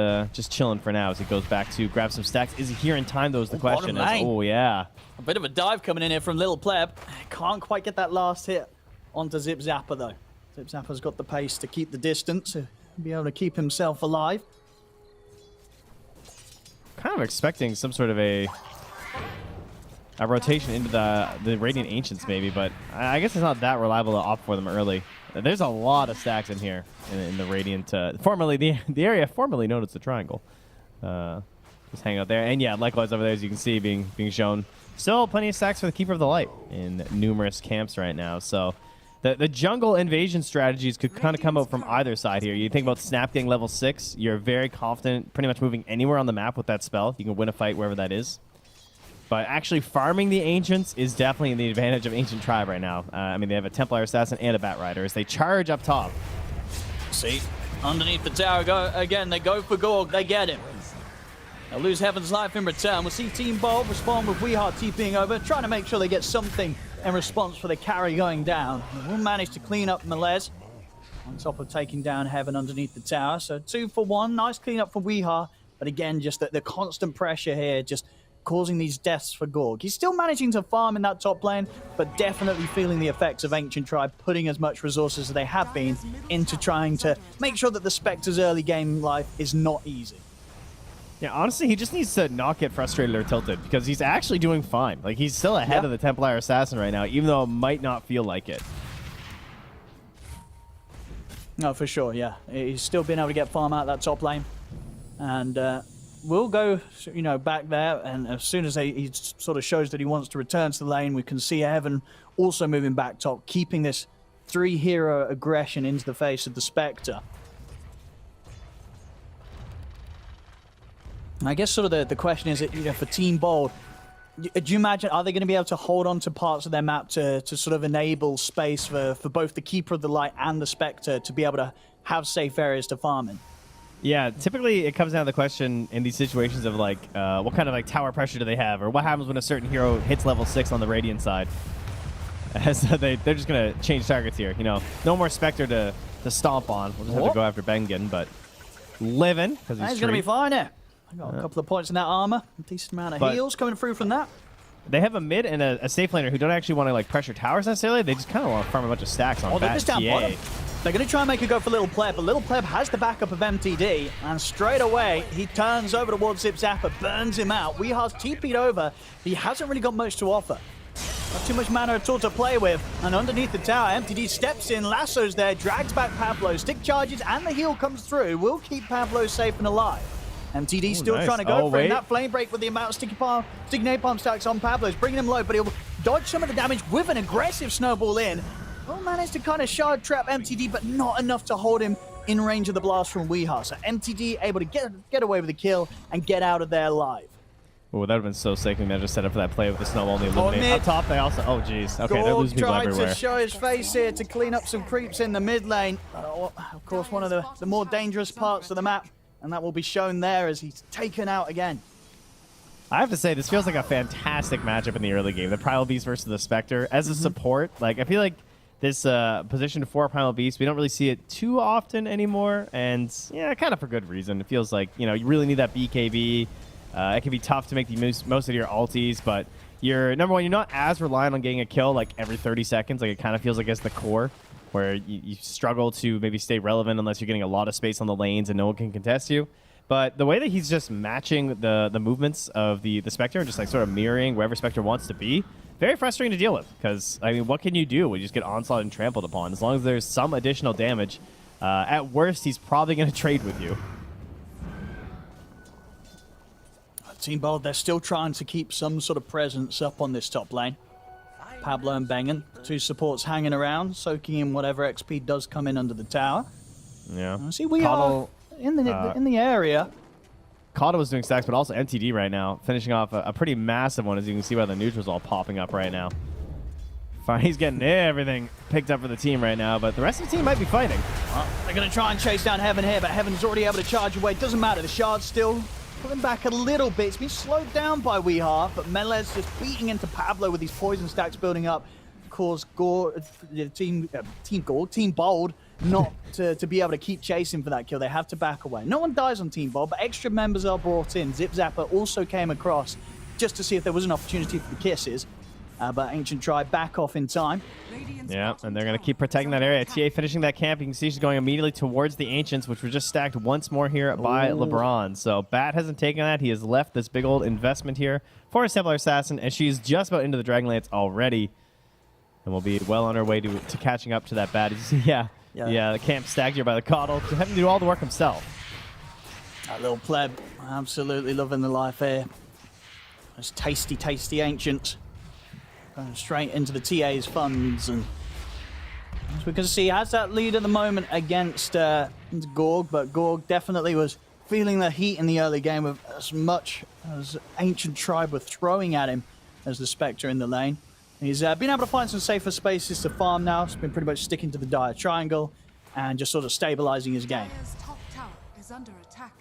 chilling for now as he goes back to grab some stacks. Is he here in time, though, is the question. Oh, yeah. A bit of a dive coming in here from Lil Pleb. Can't quite get that last hit onto Zip Zapper, though. Zip Zapper's got the pace to keep the distance, to be able to keep himself alive. Kind of expecting some sort of a rotation into the Radiant Ancients, maybe, but I guess it's not that reliable to opt for them early. There's a lot of stacks in here in the Radiant, formerly the area formerly known as the Triangle. Just hang out there, and yeah, likewise over there, as you can see, being shown. Still plenty of stacks for the Keeper of the Light in numerous camps right now. So the jungle invasion strategies could kind of come out from either side here. You think about Snap getting level 6, you're very confident, pretty much moving anywhere on the map with that spell. You can win a fight wherever that is. But actually farming the Ancients is definitely in the advantage of Ancient Tribe right now. I mean, they have a Templar Assassin and a Bat Rider as they charge up top. See, underneath the tower, they go for Gorg, they get him. They'll lose Heaven's life in return. We'll see Team Bold respond with Weehart TPing over, trying to make sure they get something in response for the carry going down. We'll manage to clean up Melez on top of taking down Heaven underneath the tower. So 2 for 1, nice cleanup for Weehart. But again, just the constant pressure here, just causing these deaths for Gorg. He's still managing to farm in that top lane, but definitely feeling the effects of Ancient Tribe putting as much resources as they have been into trying to make sure that the Spectre's early game life is not easy. Yeah, honestly, he just needs to not get frustrated or tilted because he's actually doing fine. Like, he's still ahead of the Templar Assassin right now, even though it might not feel like it. No, for sure, yeah. He's still been able to get farm out that top lane. And we'll go, back there, and as soon as he sort of shows that he wants to return to the lane, we can see Heaven also moving back top, keeping this 3-hero aggression into the face of the Spectre. I guess sort of the question is, for Team Bold, do you imagine, are they going to be able to hold on to parts of their map to sort of enable space for both the Keeper of the Light and the Spectre to be able to have safe areas to farm in? Yeah, typically it comes down to the question in these situations of like, what kind of like tower pressure do they have, or what happens when a certain hero hits level 6 on the Radiant side. So they're just gonna change targets here. You know, no more Spectre to stomp on. We'll just have to go after Bengen, but living because he's gonna be fine there. I got a couple of points in that armor, a decent amount of heals coming through from that. They have a mid and a safe laner who don't actually want to like pressure towers necessarily. They just kind of want to farm a bunch of stacks on they're just down bottom. They're going to try and make a go for Little Pleb, but Little Pleb has the backup of MTD, and straight away, he turns over towards Zip Zapper, burns him out. Weehar's TP'd over. He hasn't really got much to offer. Not too much mana at all to play with, and underneath the tower, MTD steps in, lassos there, drags back Pablo, stick charges, and the heal comes through. Will keep Pablo safe and alive. MTD still trying to go for it. That flame break with the amount of sticky napalm stacks on Pablo is bringing him low, but he'll dodge some of the damage with an aggressive snowball in. Will manage to kind of shard trap MTD, but not enough to hold him in range of the blast from Weeha. So MTD able to get away with the kill and get out of there alive. Oh, that would have been so sick when they just set up for that play with the snowball and the illuminate. Up top, they also... Oh, jeez. Okay, they're losing people everywhere. Tried to show his face here to clean up some creeps in the mid lane. Of course, one of the more dangerous parts of the map, and that will be shown there as he's taken out again. I have to say, this feels like a fantastic matchup in the early game. The Primal Beast versus the Spectre. As a support, like, I feel like this position 4 Primal Beast, we don't really see it too often anymore, and yeah, kind of for good reason. It feels like, you know, you really need that BKB. It can be tough to make the most of your ultis, but you're, number one, you're not as reliant on getting a kill like every 30 seconds. Like, it kind of feels like it's the core, where you struggle to maybe stay relevant unless you're getting a lot of space on the lanes and no one can contest you. But the way that he's just matching the movements of the Spectre and just like sort of mirroring wherever Spectre wants to be, very frustrating to deal with, because, I mean, what can you do when you just get onslaught and trampled upon? As long as there's some additional damage, at worst, he's probably going to trade with you. Team Bold, they're still trying to keep some sort of presence up on this top lane. Pablo and Bengen, 2 supports hanging around, soaking in whatever XP does come in under the tower. Yeah. See, we are in the area. Kata was doing stacks, but also MTD right now, finishing off a pretty massive one, as you can see by the neutrals all popping up right now. Fine, he's getting everything picked up for the team right now, but the rest of the team might be fighting. Well, they're going to try and chase down Heaven here, but Heaven's already able to charge away. Doesn't matter, the shard's still pulling back a little bit. It's been slowed down by Weeha, but Melez just beating into Pablo with these poison stacks building up. Cause Team Bold not to be able to keep chasing for that kill. They have to back away. No one dies on Team Bold, but extra members are brought in. Zip Zapper also came across just to see if there was an opportunity for the kisses. But Ancient Tribe back off in time. Yeah, and they're going to keep protecting that area. TA finishing that camp. You can see she's going immediately towards the Ancients, which were just stacked once more here by LeBron. So Bat hasn't taken that. He has left this big old investment here for his Templar Assassin, and she's just about into the Dragonlance already. And we'll be well on her way to catching up to that Bat. Yeah, the camp stacked here by the Coddle. Having to do all the work himself. That little pleb, absolutely loving the life here. Those tasty, tasty Ancients. Going straight into the TA's funds, and as we can see, has that lead at the moment against Gorg, but Gorg definitely was feeling the heat in the early game with as much as Ancient Tribe were throwing at him as the Spectre in the lane. He's been able to find some safer spaces to farm now. He's been pretty much sticking to the dire triangle and just sort of stabilizing his game. Top tower is under attack.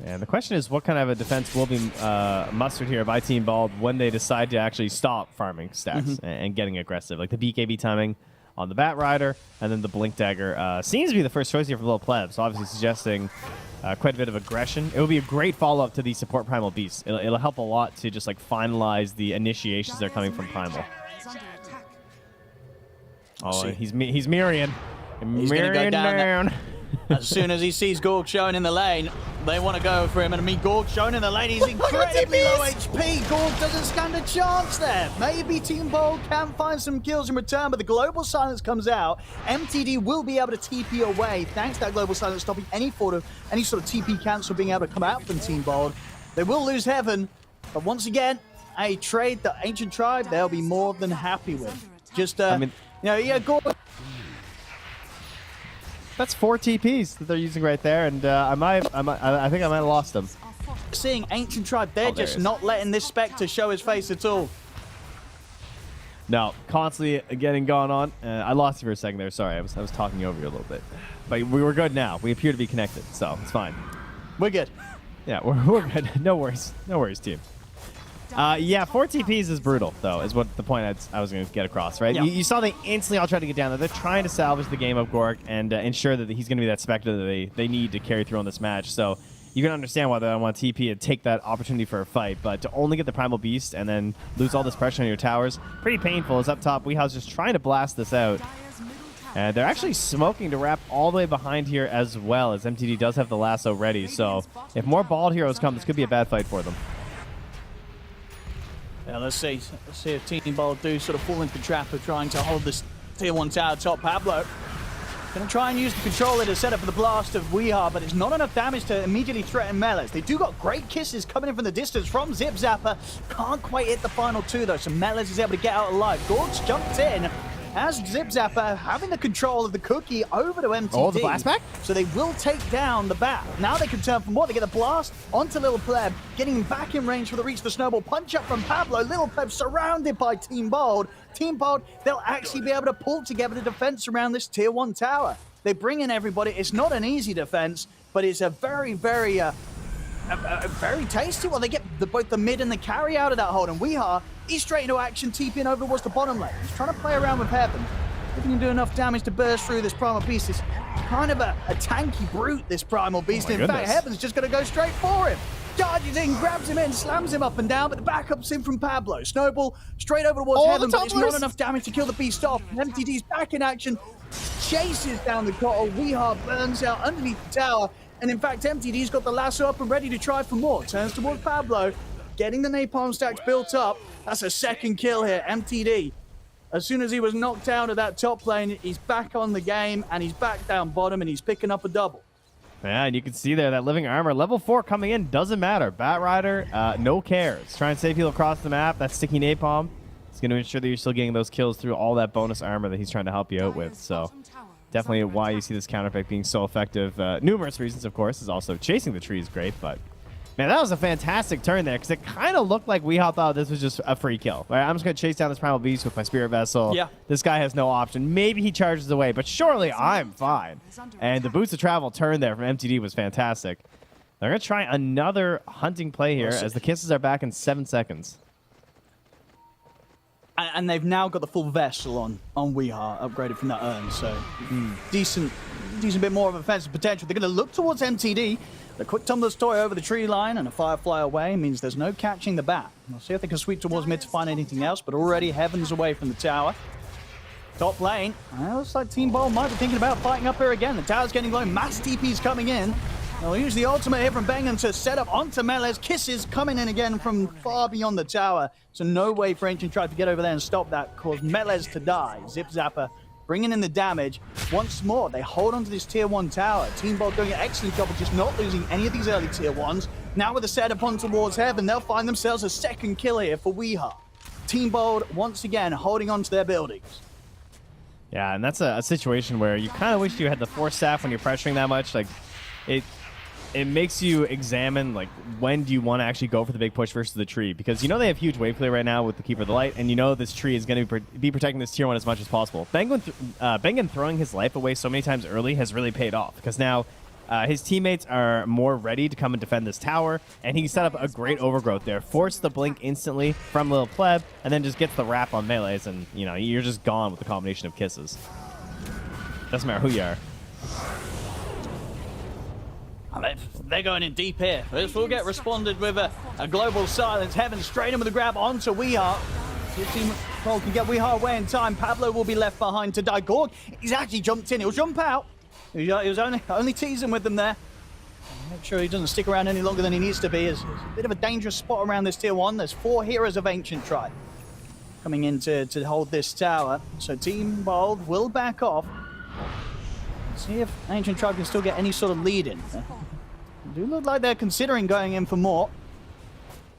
And the question is, what kind of a defense will be mustered here by Team Bald when they decide to actually stop farming stacks and getting aggressive? Like the BKB timing on the Bat Rider, and then the Blink Dagger seems to be the first choice here for Little Pleb, so obviously suggesting quite a bit of aggression. It will be a great follow-up to the support Primal Beast. It'll help a lot to just like finalize the initiations that are coming from Primal. Oh, he's mirroring. He's going to go down. As soon as he sees Gorg showing in the lane, they want to go for him. And I mean, Gorg showing in the lane, he's incredibly low HP. Gorg doesn't stand a chance there. Maybe Team Bold can find some kills in return, but the Global Silence comes out. MTD will be able to TP away, thanks to that Global Silence stopping any sort of TP cancel being able to come out from Team Bold. They will lose Heaven, but once again, a trade that Ancient Tribe, they'll be more than happy with. Just, Gorg... That's 4 TPs that they're using right there, and I think I might have lost them. Seeing Ancient Tribe, they're just not letting this Spectre show his face at all. No, constantly getting gone on. I lost you for a second there. Sorry, I was talking over you a little bit. but we were good now. We appear to be connected, so it's fine. We're good. Yeah, we're good. No worries. No worries, team. Yeah, 4 TPs is brutal, though, is what the point I was going to get across, right? Yeah. You saw they instantly all try to get down there. They're trying to salvage the game of Gork and ensure that he's going to be that Spectre that they need to carry through on this match. So you can understand why they don't want TP and take that opportunity for a fight, but to only get the Primal Beast and then lose all this pressure on your towers, pretty painful. As up top, WEU's just trying to blast this out. And they're actually smoking to wrap all the way behind here as well, as MTD does have the lasso ready. So if more bald heroes come, this could be a bad fight for them. Yeah, let's see if Team Bold do sort of fall into the trap of trying to hold this tier 1 tower top. Pablo gonna try and use the controller to set up for the blast of WEU, but it's not enough damage to immediately threaten Meles. They do got great kisses coming in from the distance from Zip Zapper. Can't quite hit the final 2 though, so Meles is able to get out alive. Gorg's jumped in as Zip Zapper having the control of the cookie over to MTD. Oh, the blast back? So they will take down the bat. Now they can turn for more. They get the blast onto Little Pleb, getting back in range for the reach of the snowball. Punch up from Pablo. Little Pleb surrounded by Team Bold. Team Bold, they'll actually be able to pull together the defense around this tier 1 tower. They bring in everybody. It's not an easy defense, but it's a very, very tasty one. They get both the mid and the carry out of that hold, and WEU, he's straight into action, TPing over towards the bottom lane. He's trying to play around with Heaven. If he can do enough damage to burst through this Primal Beast, it's kind of a tanky brute, this Primal Beast. In fact, Heaven's just going to go straight for him. Charges in, grabs him in, slams him up and down, but the backup's in from Pablo. Snowball straight over towards Heaven, but it's not enough damage to kill the Beast off. MTD's back in action, chases down the Cottle. WEU burns out underneath the tower. And in fact, MTD's got the lasso up and ready to try for more. Turns towards Pablo, getting the napalm stacks built up. That's a second kill here, MTD. As soon as he was knocked out of that top lane, he's back on the game, and he's back down bottom, and he's picking up a double. Yeah, and you can see there that living armor. Level 4 coming in, doesn't matter. Bat Rider, no cares. Try and save people across the map. That sticky napalm is going to ensure that you're still getting those kills through all that bonus armor that he's trying to help you out with. So definitely why you see this counter pick being so effective. Numerous reasons, of course, is also chasing the tree is great, but man, that was a fantastic turn there because it kind of looked like WEU thought this was just a free kill. Right, I'm just going to chase down this Primal Beast with my Spirit Vessel. Yeah. This guy has no option. Maybe he charges away, but surely I'm fine. And the Boots of Travel turn there from MTD was fantastic. They're going to try another hunting play here as the kisses are back in 7 seconds. And they've now got the full vessel on WEU, upgraded from that urn, so decent bit more of offensive potential. They're going to look towards MTD. The quick tumbler's toy over the tree line and a Firefly away means there's no catching the bat. We'll see if they can sweep towards mid to find anything else, but already Heaven's away from the tower. Top lane, looks like Team Bold might be thinking about fighting up here again. The tower's getting low, mass TP's coming in. They'll use the ultimate here from Bengen to set up onto Meles. Kisses coming in again from far beyond the tower. So no way for Ancient tried to get over there and stop that, cause Meles to die. Zip Zapper bringing in the damage. Once more, they hold onto this tier 1 tower. Team Bold doing an excellent job of just not losing any of these early tier 1s. Now with the setup on towards Heaven, they'll find themselves a second kill here for WEU. Team Bold, once again, holding on to their buildings. Yeah, and that's a situation where you kind of wish you had the Force Staff when you're pressuring that much. Like, it makes you examine, like, when do you want to actually go for the big push versus the tree? Because you know they have huge wave clear right now with the Keeper of the Light, and you know this tree is going to be protecting this tier 1 as much as possible. Bengen throwing his life away so many times early has really paid off, because now his teammates are more ready to come and defend this tower, and he set up a great overgrowth there. Force the blink instantly from Little Pleb, and then just gets the wrap on melees, and you know you're just gone with the combination of kisses. Doesn't matter who you are. They're going in deep here. This will get responded with a global silence. Heaven straight in with a grab onto WEU. If Team Bold can get WEU away in time, Pablo will be left behind to die. Gorg, he's actually jumped in. He'll jump out. He was only teasing with them there. Make sure he doesn't stick around any longer than he needs to be. It's a bit of a dangerous spot around this tier 1. There's 4 heroes of Ancient Tribe coming in to hold this tower. So Team Bold will back off. See if Ancient Tribe can still get any sort of lead in. Do look like they're considering going in for more.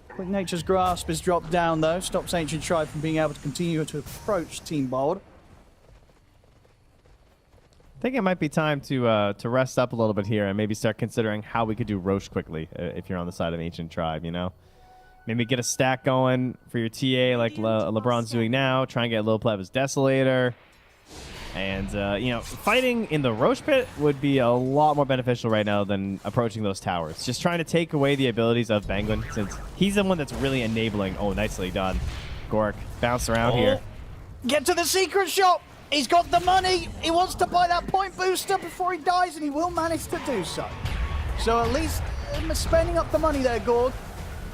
Quick Nature's Grasp is dropped down though. Stops Ancient Tribe from being able to continue to approach Team Bold. I think it might be time to rest up a little bit here and maybe start considering how we could do Roche quickly if you're on the side of Ancient Tribe, you know? Maybe get a stack going for your TA like LeBron's doing now. Try and get Lil Pleb as Desolator. And, you know, fighting in the Roche pit would be a lot more beneficial right now than approaching those towers. Just trying to take away the abilities of Penguin, since he's the one that's really enabling. Oh, nicely done. Gork, bounce around here. Get to the secret shop! He's got the money! He wants to buy that point booster before he dies, and he will manage to do so. So at least spending up the money there, Gorg.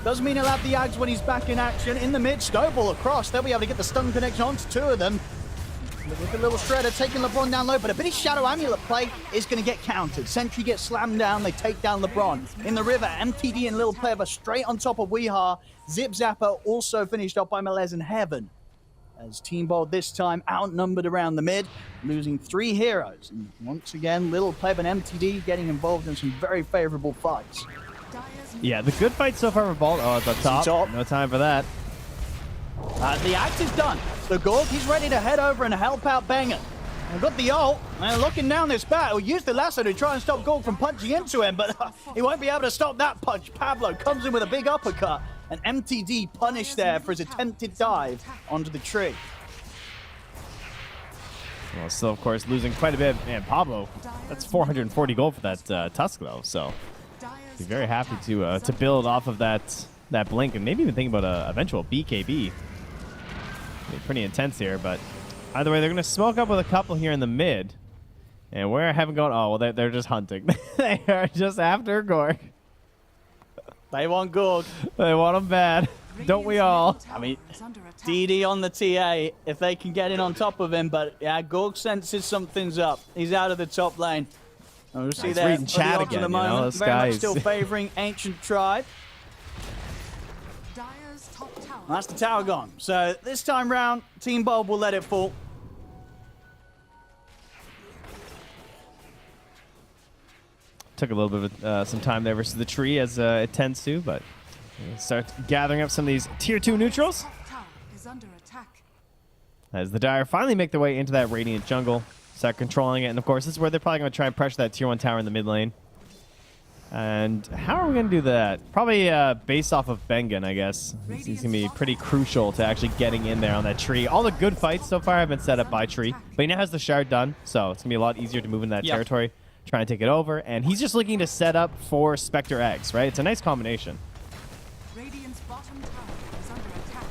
Doesn't mean he'll have the Ags when he's back in action. In the mid, snowball across. They'll be able to get the stun connection onto two of them. With a little shredder taking LeBron down low, but a bit of Shadow Amulet play is going to get countered. Sentry gets slammed down, they take down LeBron. In the river, MTD and Lil Pleva straight on top of Weehaw. Zip Zapper also finished off by Melez and Heaven. As Team Bold this time outnumbered around the mid, losing 3 heroes. And once again, Lil Pleb and MTD getting involved in some very favorable fights. Yeah, the good fight so far for Bold. Oh, it's up top. No time for that. The axe is done. So Gorg, he's ready to head over and help out Banger. I've got the ult, and looking down this battle, use the lasso to try and stop Gorg from punching into him, but he won't be able to stop that punch. Pablo comes in with a big uppercut, and MTD punished there for his attempted dive onto the tree. Well, still, of course, losing quite a bit. Man, Pablo, that's 440 gold for that Tusk, though, so be very happy to build off of that blink, and maybe even think about a eventual BKB. Pretty intense here, but either way, they're going to smoke up with a couple here in the mid. And where I haven't gone, oh, well, they're just hunting. They are just after Gorg. They want Gorg. They want him bad. Don't we all? I mean, DD on the TA, if they can get in on top of him, but yeah, Gorg senses something's up. He's out of the top lane. And we'll see he's there. reading chat again, the moment. you know, this Very guy much is still favoring Ancient Tribe. Well, that's the tower gone. So this time round, Team Bold will let it fall. Took a little bit of some time there versus the tree, as it tends to, but start gathering up some of these tier 2 neutrals. As the Dire finally make their way into that Radiant jungle, start controlling it, and of course this is where they're probably going to try and pressure that tier 1 tower in the mid lane. And how are we going to do that? Probably based off of Bengen, I guess. He's going to be pretty crucial to actually getting in there on that tree. All the good fights so far have been set up by Tree, but he now has the shard done, so it's going to be a lot easier to move in that territory, try and take it over. And he's just looking to set up for Spectre Eggs, right? It's a nice combination. Radiant's bottom tower is under attack.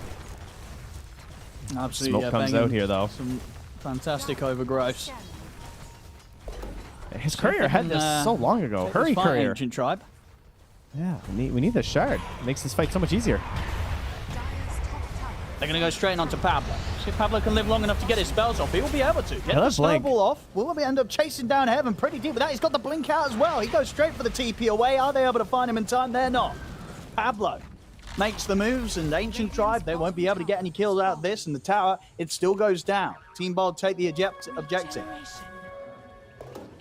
Absolutely, Smoke comes out here, though. Some fantastic overgrowths. His courier had this so long ago. Hurry, courier. Ancient Tribe. Yeah, we need the shard. It makes this fight so much easier. They're going to go straight onto Pablo. See if Pablo can live long enough to get his spells off. He will be able to. Get the snowball off. Will we end up chasing down Heaven pretty deep with that? He's got the blink out as well. He goes straight for the TP away. Are they able to find him in time? They're not. Pablo makes the moves, and Ancient Tribe, they won't be able to get any kills out of this, and the tower, it still goes down. Team Bold take the objective.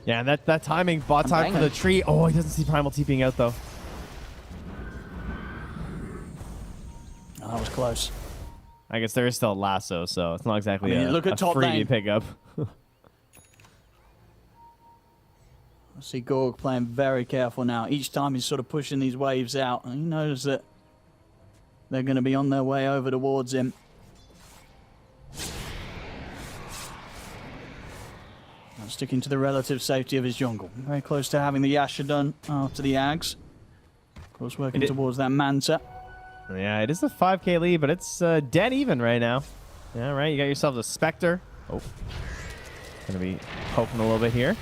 Yeah, and that timing, bot time for the tree. Oh, he doesn't see Primal TPing out, though. Oh, that was close. I guess there is still a lasso, so it's not exactly look at a top freebie lane. pickup. I see Gorg playing very careful now. Each time he's sort of pushing these waves out, and he knows that they're going to be on their way over towards him. Sticking to the relative safety of his jungle. Very close to having the Yasha done after the Ags. Of course, working towards that Manta. Yeah, it is a 5k lead, but it's dead even right now. Yeah, right. You got yourself a Spectre. Oh. Gonna be poking a little bit here.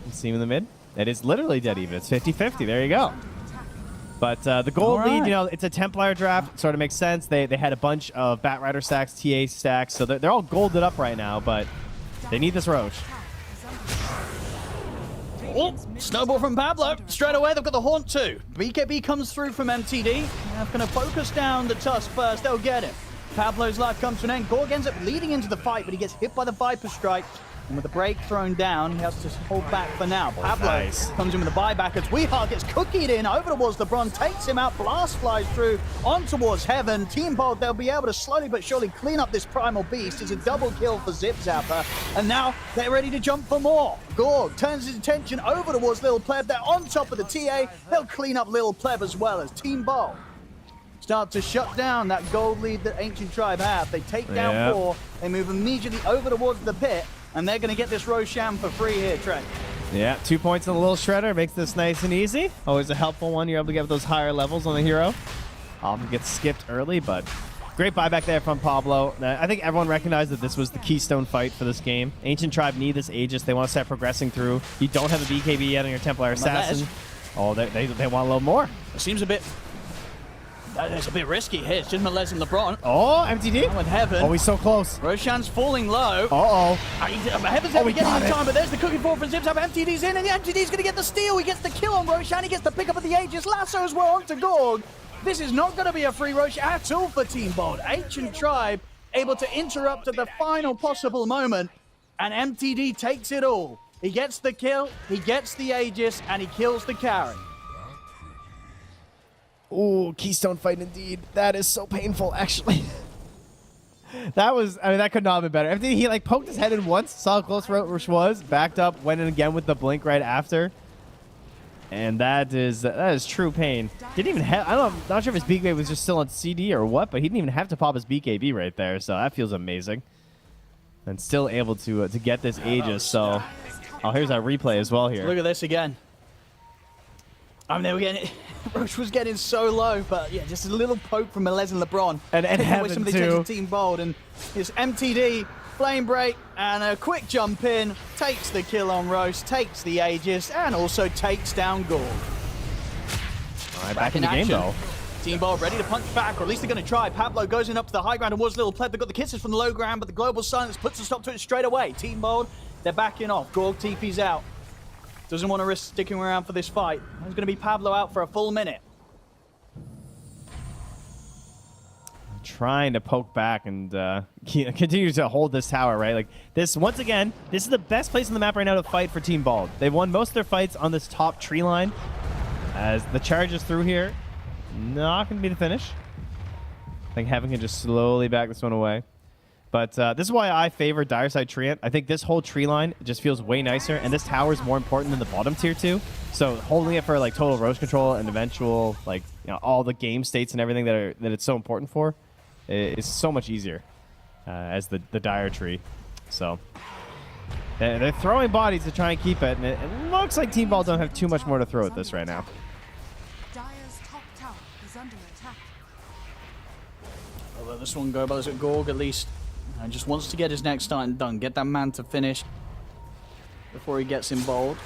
You see him in the mid. It is literally dead even. It's 50-50. There you go. But the gold lead, you know, it's a Templar draft. It sort of makes sense. They had a bunch of Batrider stacks, TA stacks, so they're all golded up right now, but they need this Roche. Oh, snowball from Pablo. Straight away, they've got the Haunt too. BKB comes through from MTD. They're going to focus down the Tusk first. They'll get him. Pablo's life comes to an end. Gorg ends up leading into the fight, but he gets hit by the Viper Strike. And with the break thrown down, he has to hold back for now. Pablo comes in with a buyback as Weehaw gets cookied in over towards LeBron, takes him out, blast flies through on towards Heaven. Team Bold, they'll be able to slowly but surely clean up this Primal Beast. It's a double kill for Zip Zapper, and now they're ready to jump for more. Gorg turns his attention over towards Lil Pleb. They're on top of the TA. They'll clean up Lil Pleb as well as Team Bold start to shut down that gold lead that Ancient Tribe have. They take down 4. They move immediately over towards the pit. and they're going to get this Roshan for free here, Trey. Yeah, 2 points on the little shredder makes this nice and easy. Always a helpful one. You're able to get those higher levels on the hero. Often gets skipped early, but great buyback there from Pablo. I think everyone recognized that this was the keystone fight for this game. Ancient Tribe need this Aegis. They want to start progressing through. You don't have a BKB yet on your Templar Assassin. Oh, they want a little more. It seems a bit... It's a bit risky here. It's just Melez and LeBron. Oh, MTD. With Heaven. Oh, he's so close. Roshan's falling low. Uh-oh. Heaven's never getting the time, but there's the cooking forward from ZipZap. MTD's in, and the MTD's going to get the steal. He gets the kill on Roshan. He gets the pick up of the Aegis. Lasso as well onto Gorg. This is not going to be a free Roshan at all for Team Bold. Ancient Tribe able to interrupt at the final possible moment, and MTD takes it all. He gets the kill, he gets the Aegis, and he kills the carry. Ooh, keystone fight indeed. That is so painful, actually. That was, I mean, that could not have been better. He like poked his head in once, saw how close Roche was, backed up, went in again with the blink right after. And that is true pain. Didn't even have, I'm not sure if his BKB was just still on CD or what, but he didn't even have to pop his BKB right there, so that feels amazing. And still able to get this Aegis, so... Oh, here's our replay as well here. Look at this again. I mean, they were getting... Roche was getting so low, but yeah, just a little poke from Melez and LeBron. And Heaven, some of the too. Team Bold, and it's MTD, Flame Break, and a quick jump in, takes the kill on Roche, takes the Aegis, and also takes down Gorg. All right, back in the game, though. Team Bold ready to punch back, or at least they're going to try. Pablo goes in up to the high ground towards Little Pleb. They've got the kisses from the low ground, but the global silence puts a stop to it straight away. Team Bold, they're backing off. Gorg TP's out. Doesn't want to risk sticking around for this fight. There's going to be Pablo out for a full minute. Trying to poke back and continue to hold this tower, right? Like this, once again, this is the best place on the map right now to fight for Team Bald. They've won most of their fights on this top tree line. As the charge is through here, not going to be the finish. I think Heaven can just slowly back this one away. But this is why I favor Dire Side Treant. I think this whole tree line just feels way nicer, and this tower is more important than the bottom tier 2. So holding it for like total Roche control and eventual, like, you know, all the game states and everything that it's so important for is so much easier as the Dire tree. So they're throwing bodies to try and keep it, and it looks like Team Ball don't have too much more to throw at this right now. Dire's top tower is under attack. I'll let this one go, but Gorg at least just wants to get his next starting done, get that man to finish before he gets involved.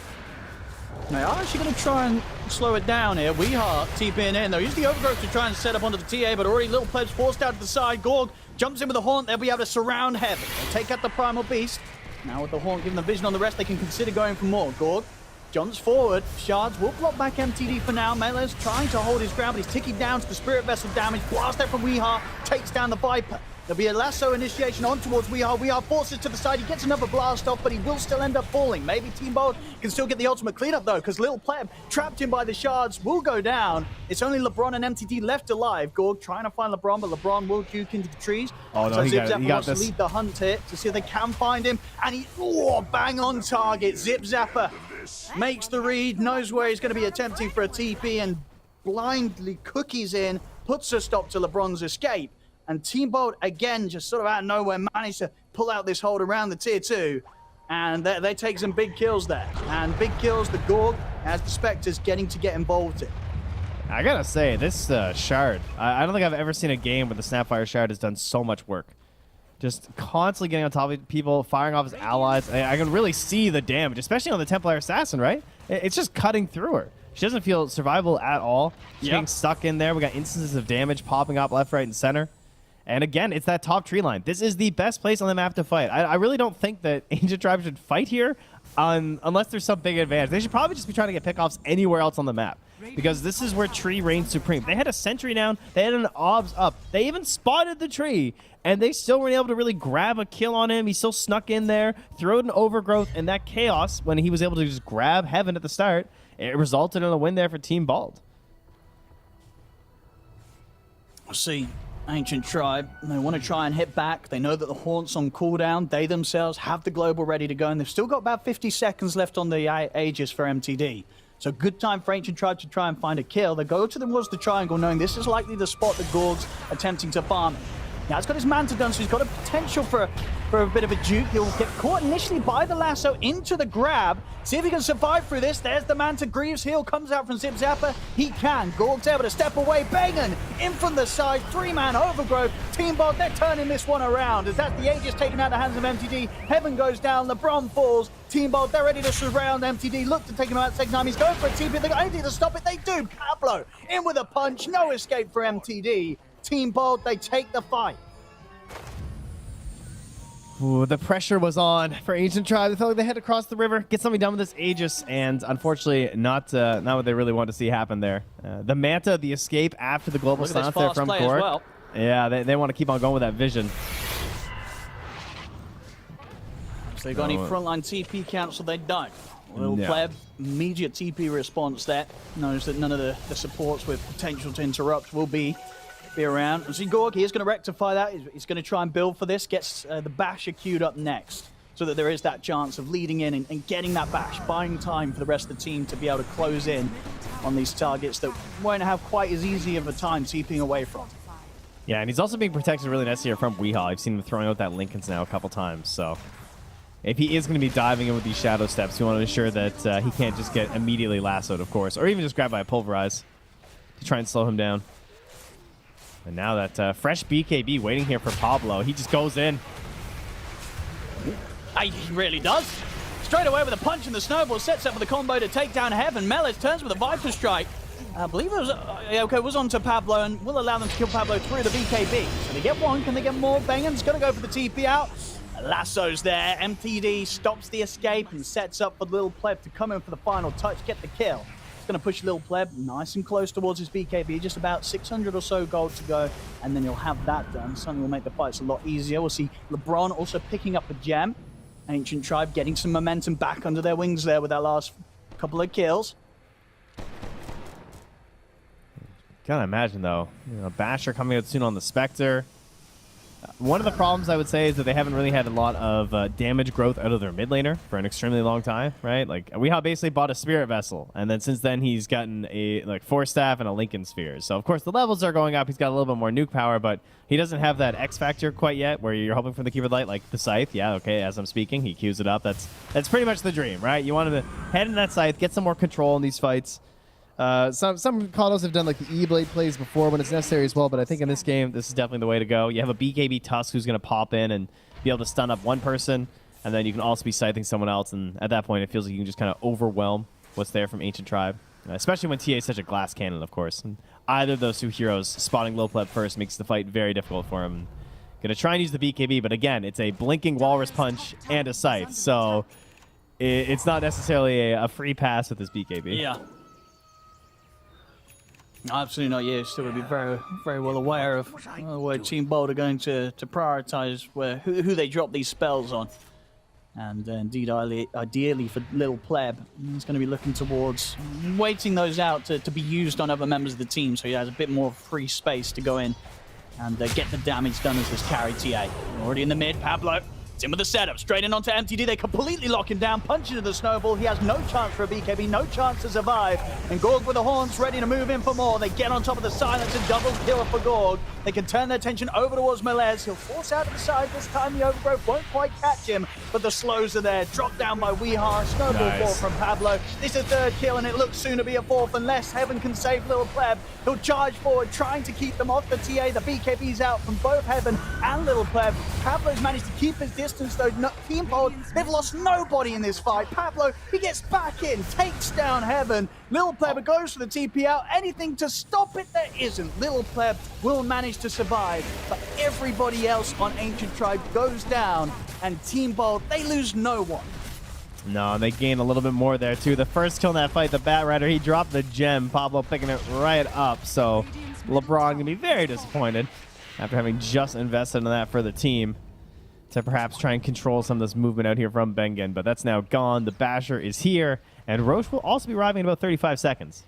They are actually going to try and slow it down here. WeHeart TPing in. They'll use the overgrowth to try and set up onto the TA, but already Little Plebs forced out to the side. Gorg jumps in with the Haunt. They'll be able to surround Heaven. They'll take out the Primal Beast. Now with the Haunt giving the vision on the rest, they can consider going for more. Gorg jumps forward. Shards will block back MTD for now. Mele's trying to hold his ground, but he's ticking down to the Spirit Vessel damage. Blast out from WeHeart. Takes down the Viper. There'll be a lasso initiation on towards WeHeart. WeHeart forces to the side. He gets another blast off, but he will still end up falling. Maybe Team Bold can still get the ultimate cleanup, though, because Little Pleb, trapped in by the shards, will go down. It's only LeBron and MTD left alive. Gorg trying to find LeBron, but LeBron will juke into the trees. Oh, no, so he got wants this. to lead the hunt here to see if they can find him. And he, bang on target. Zip Zapper makes the read, knows where he's going to be attempting for a TP, and blindly cookies in, puts a stop to LeBron's escape. And Team Bold, again, just sort of out of nowhere, managed to pull out this hold around the tier 2. And they take some big kills there. And big kills, the Gorg, as the Spectres getting involved in. I gotta say, this Shard, I don't think I've ever seen a game where the Snapfire Shard has done so much work. Just constantly getting on top of people, firing off his allies. I can really see the damage, especially on the Templar Assassin, right? It's just cutting through her. She doesn't feel survivable at all. She's getting stuck in there. We got instances of damage popping up left, right, and center. And again, it's that top tree line. This is the best place on the map to fight. I really don't think that Ancient Tribe should fight here unless there's some big advantage. They should probably just be trying to get pickoffs anywhere else on the map, because this is where tree reigns supreme. They had a sentry down. They had an obs up. They even spotted the tree, and they still weren't able to really grab a kill on him. He still snuck in there, threw an overgrowth, and that chaos, when he was able to just grab Heaven at the start, it resulted in a win there for Team Bald. We'll see. Ancient Tribe, they want to try and hit back. They know that the Haunt's on cooldown. They themselves have the global ready to go, and they've still got about 50 seconds left on the Aegis for MTD. So good time for Ancient Tribe to try and find a kill. They go towards the triangle, knowing this is likely the spot that Gorg's attempting to farm it. Now, it's got his Manta done, so he's got a potential for for a bit of a juke. He'll get caught initially by the lasso into the grab. See if he can survive through this. There's the Manta. Greaves heal comes out from Zip Zapper. He can. Gorg's able to step away. Bengen in from the side. 3-man overgrowth. Team Bolt, they're turning this one around. As that's the Aegis taken out of the hands of MTD. Heaven goes down. LeBron falls. Team Bolt, they're ready to surround MTD. Look to take him out second time. He's going for a TP. They got anything to stop it. They do. Pablo in with a punch. No escape for MTD. Team Bolt, they take the fight. Ooh, the pressure was on for Ancient Tribe. They felt like they had to cross the river, get something done with this Aegis, and unfortunately, not what they really wanted to see happen there. The Manta, the escape after the global silence there from Gorg. Well. Yeah, they want to keep on going with that vision. So they got any frontline TP cancel? They don't. Little pleb, immediate TP response there. Knows that none of the supports with potential to interrupt will be around. See, Gorg, he is going to rectify that. He's going to try and build for this. Gets the Basher queued up next so that there is that chance of leading in and getting that Bash, buying time for the rest of the team to be able to close in on these targets that won't have quite as easy of a time TPing away from. Yeah, and he's also being protected really nice here from Weehaw. I've seen him throwing out that Lincolns now a couple times, so if he is going to be diving in with these shadow steps, we want to ensure that he can't just get immediately lassoed, of course, or even just grabbed by a pulverize to try and slow him down. And now that fresh BKB waiting here for Pablo. He just goes in. He really does. Straight away with a punch in the snowball. Sets up with a combo to take down Heaven. Melis turns with a Viper Strike. I believe it was, it was onto Pablo and will allow them to kill Pablo through the BKB. So they get one. Can they get more? Bengen's going to go for the TP out. Lasso's there. MTD stops the escape and sets up for Lil Pleb to come in for the final touch, get the kill. Going to push Lil Pleb nice and close towards his BKB, just about 600 or so gold to go, and then he'll have that done. Something will make the fights a lot easier. We'll see LeBron also picking up a gem. Ancient Tribe getting some momentum back under their wings there with that last couple of kills. Can't imagine, though. Basher coming out soon on the Spectre. One of the problems I would say is that they haven't really had a lot of damage growth out of their mid laner for an extremely long time, right? Like, Weehaw basically bought a Spirit Vessel, and then since then he's gotten a Force Staff and a Lincoln Sphere. So, of course, the levels are going up. He's got a little bit more nuke power, but he doesn't have that X Factor quite yet where you're hoping for the Keyword Light, like the Scythe. Yeah, okay, as I'm speaking, he queues it up. That's pretty much the dream, right? You want him to head in that Scythe, get some more control in these fights. Some Kados have done like the E-Blade plays before when it's necessary as well, but I think in this game, this is definitely the way to go. You have a BKB Tusk who's going to pop in and be able to stun up one person, and then you can also be scything someone else, and at that point, it feels like you can just kind of overwhelm what's there from Ancient Tribe, especially when TA is such a glass cannon, of course. And either of those two heroes spotting Lil Pleb first makes the fight very difficult for him. Going to try and use the BKB, but again, it's a blinking Walrus Punch and a Scythe, so it's not necessarily a free pass with this BKB. Yeah. Absolutely not. Yeah, still would be very, very well aware of where Team Bold are going to prioritize who they drop these spells on. And indeed, ideally for Lil Pleb, he's going to be looking towards waiting those out to be used on other members of the team, so he has a bit more free space to go in and get the damage done as this carry TA. Already in the mid, Pablo. It's in with the setup, straight in onto MTD. They completely lock him down, punch into the snowball. He has no chance for a BKB, no chance to survive. And Gorg with the horns, ready to move in for more. They get on top of the silence and double kill for Gorg. They can turn their attention over towards Melez. He'll force out to the side. This time the overgrowth won't quite catch him, but the slows are there. Dropped down by Weehaw. Snowball fall from Pablo. This is a third kill, and it looks soon to be a fourth unless Heaven can save Lil Pleb. He'll charge forward, trying to keep them off the TA. The BKB's out from both Heaven and Lil Pleb. Pablo's managed to keep his distance, though. Team Bold, they've lost nobody in this fight. Pablo, he gets back in, takes down Heaven. Lil Pleb goes for the TP out. Anything to stop it? There isn't. Lil Pleb will manage to survive, but everybody else on Ancient Tribe goes down, and Team Bold, they lose no one. No, they gain a little bit more there, too. The first kill in that fight, the Bat Rider, he dropped the gem. Pablo picking it right up, so LeBron going to be very disappointed after having just invested in that for the team to perhaps try and control some of this movement out here from Bengen, but that's now gone. The Basher is here, and Roche will also be arriving in about 35 seconds.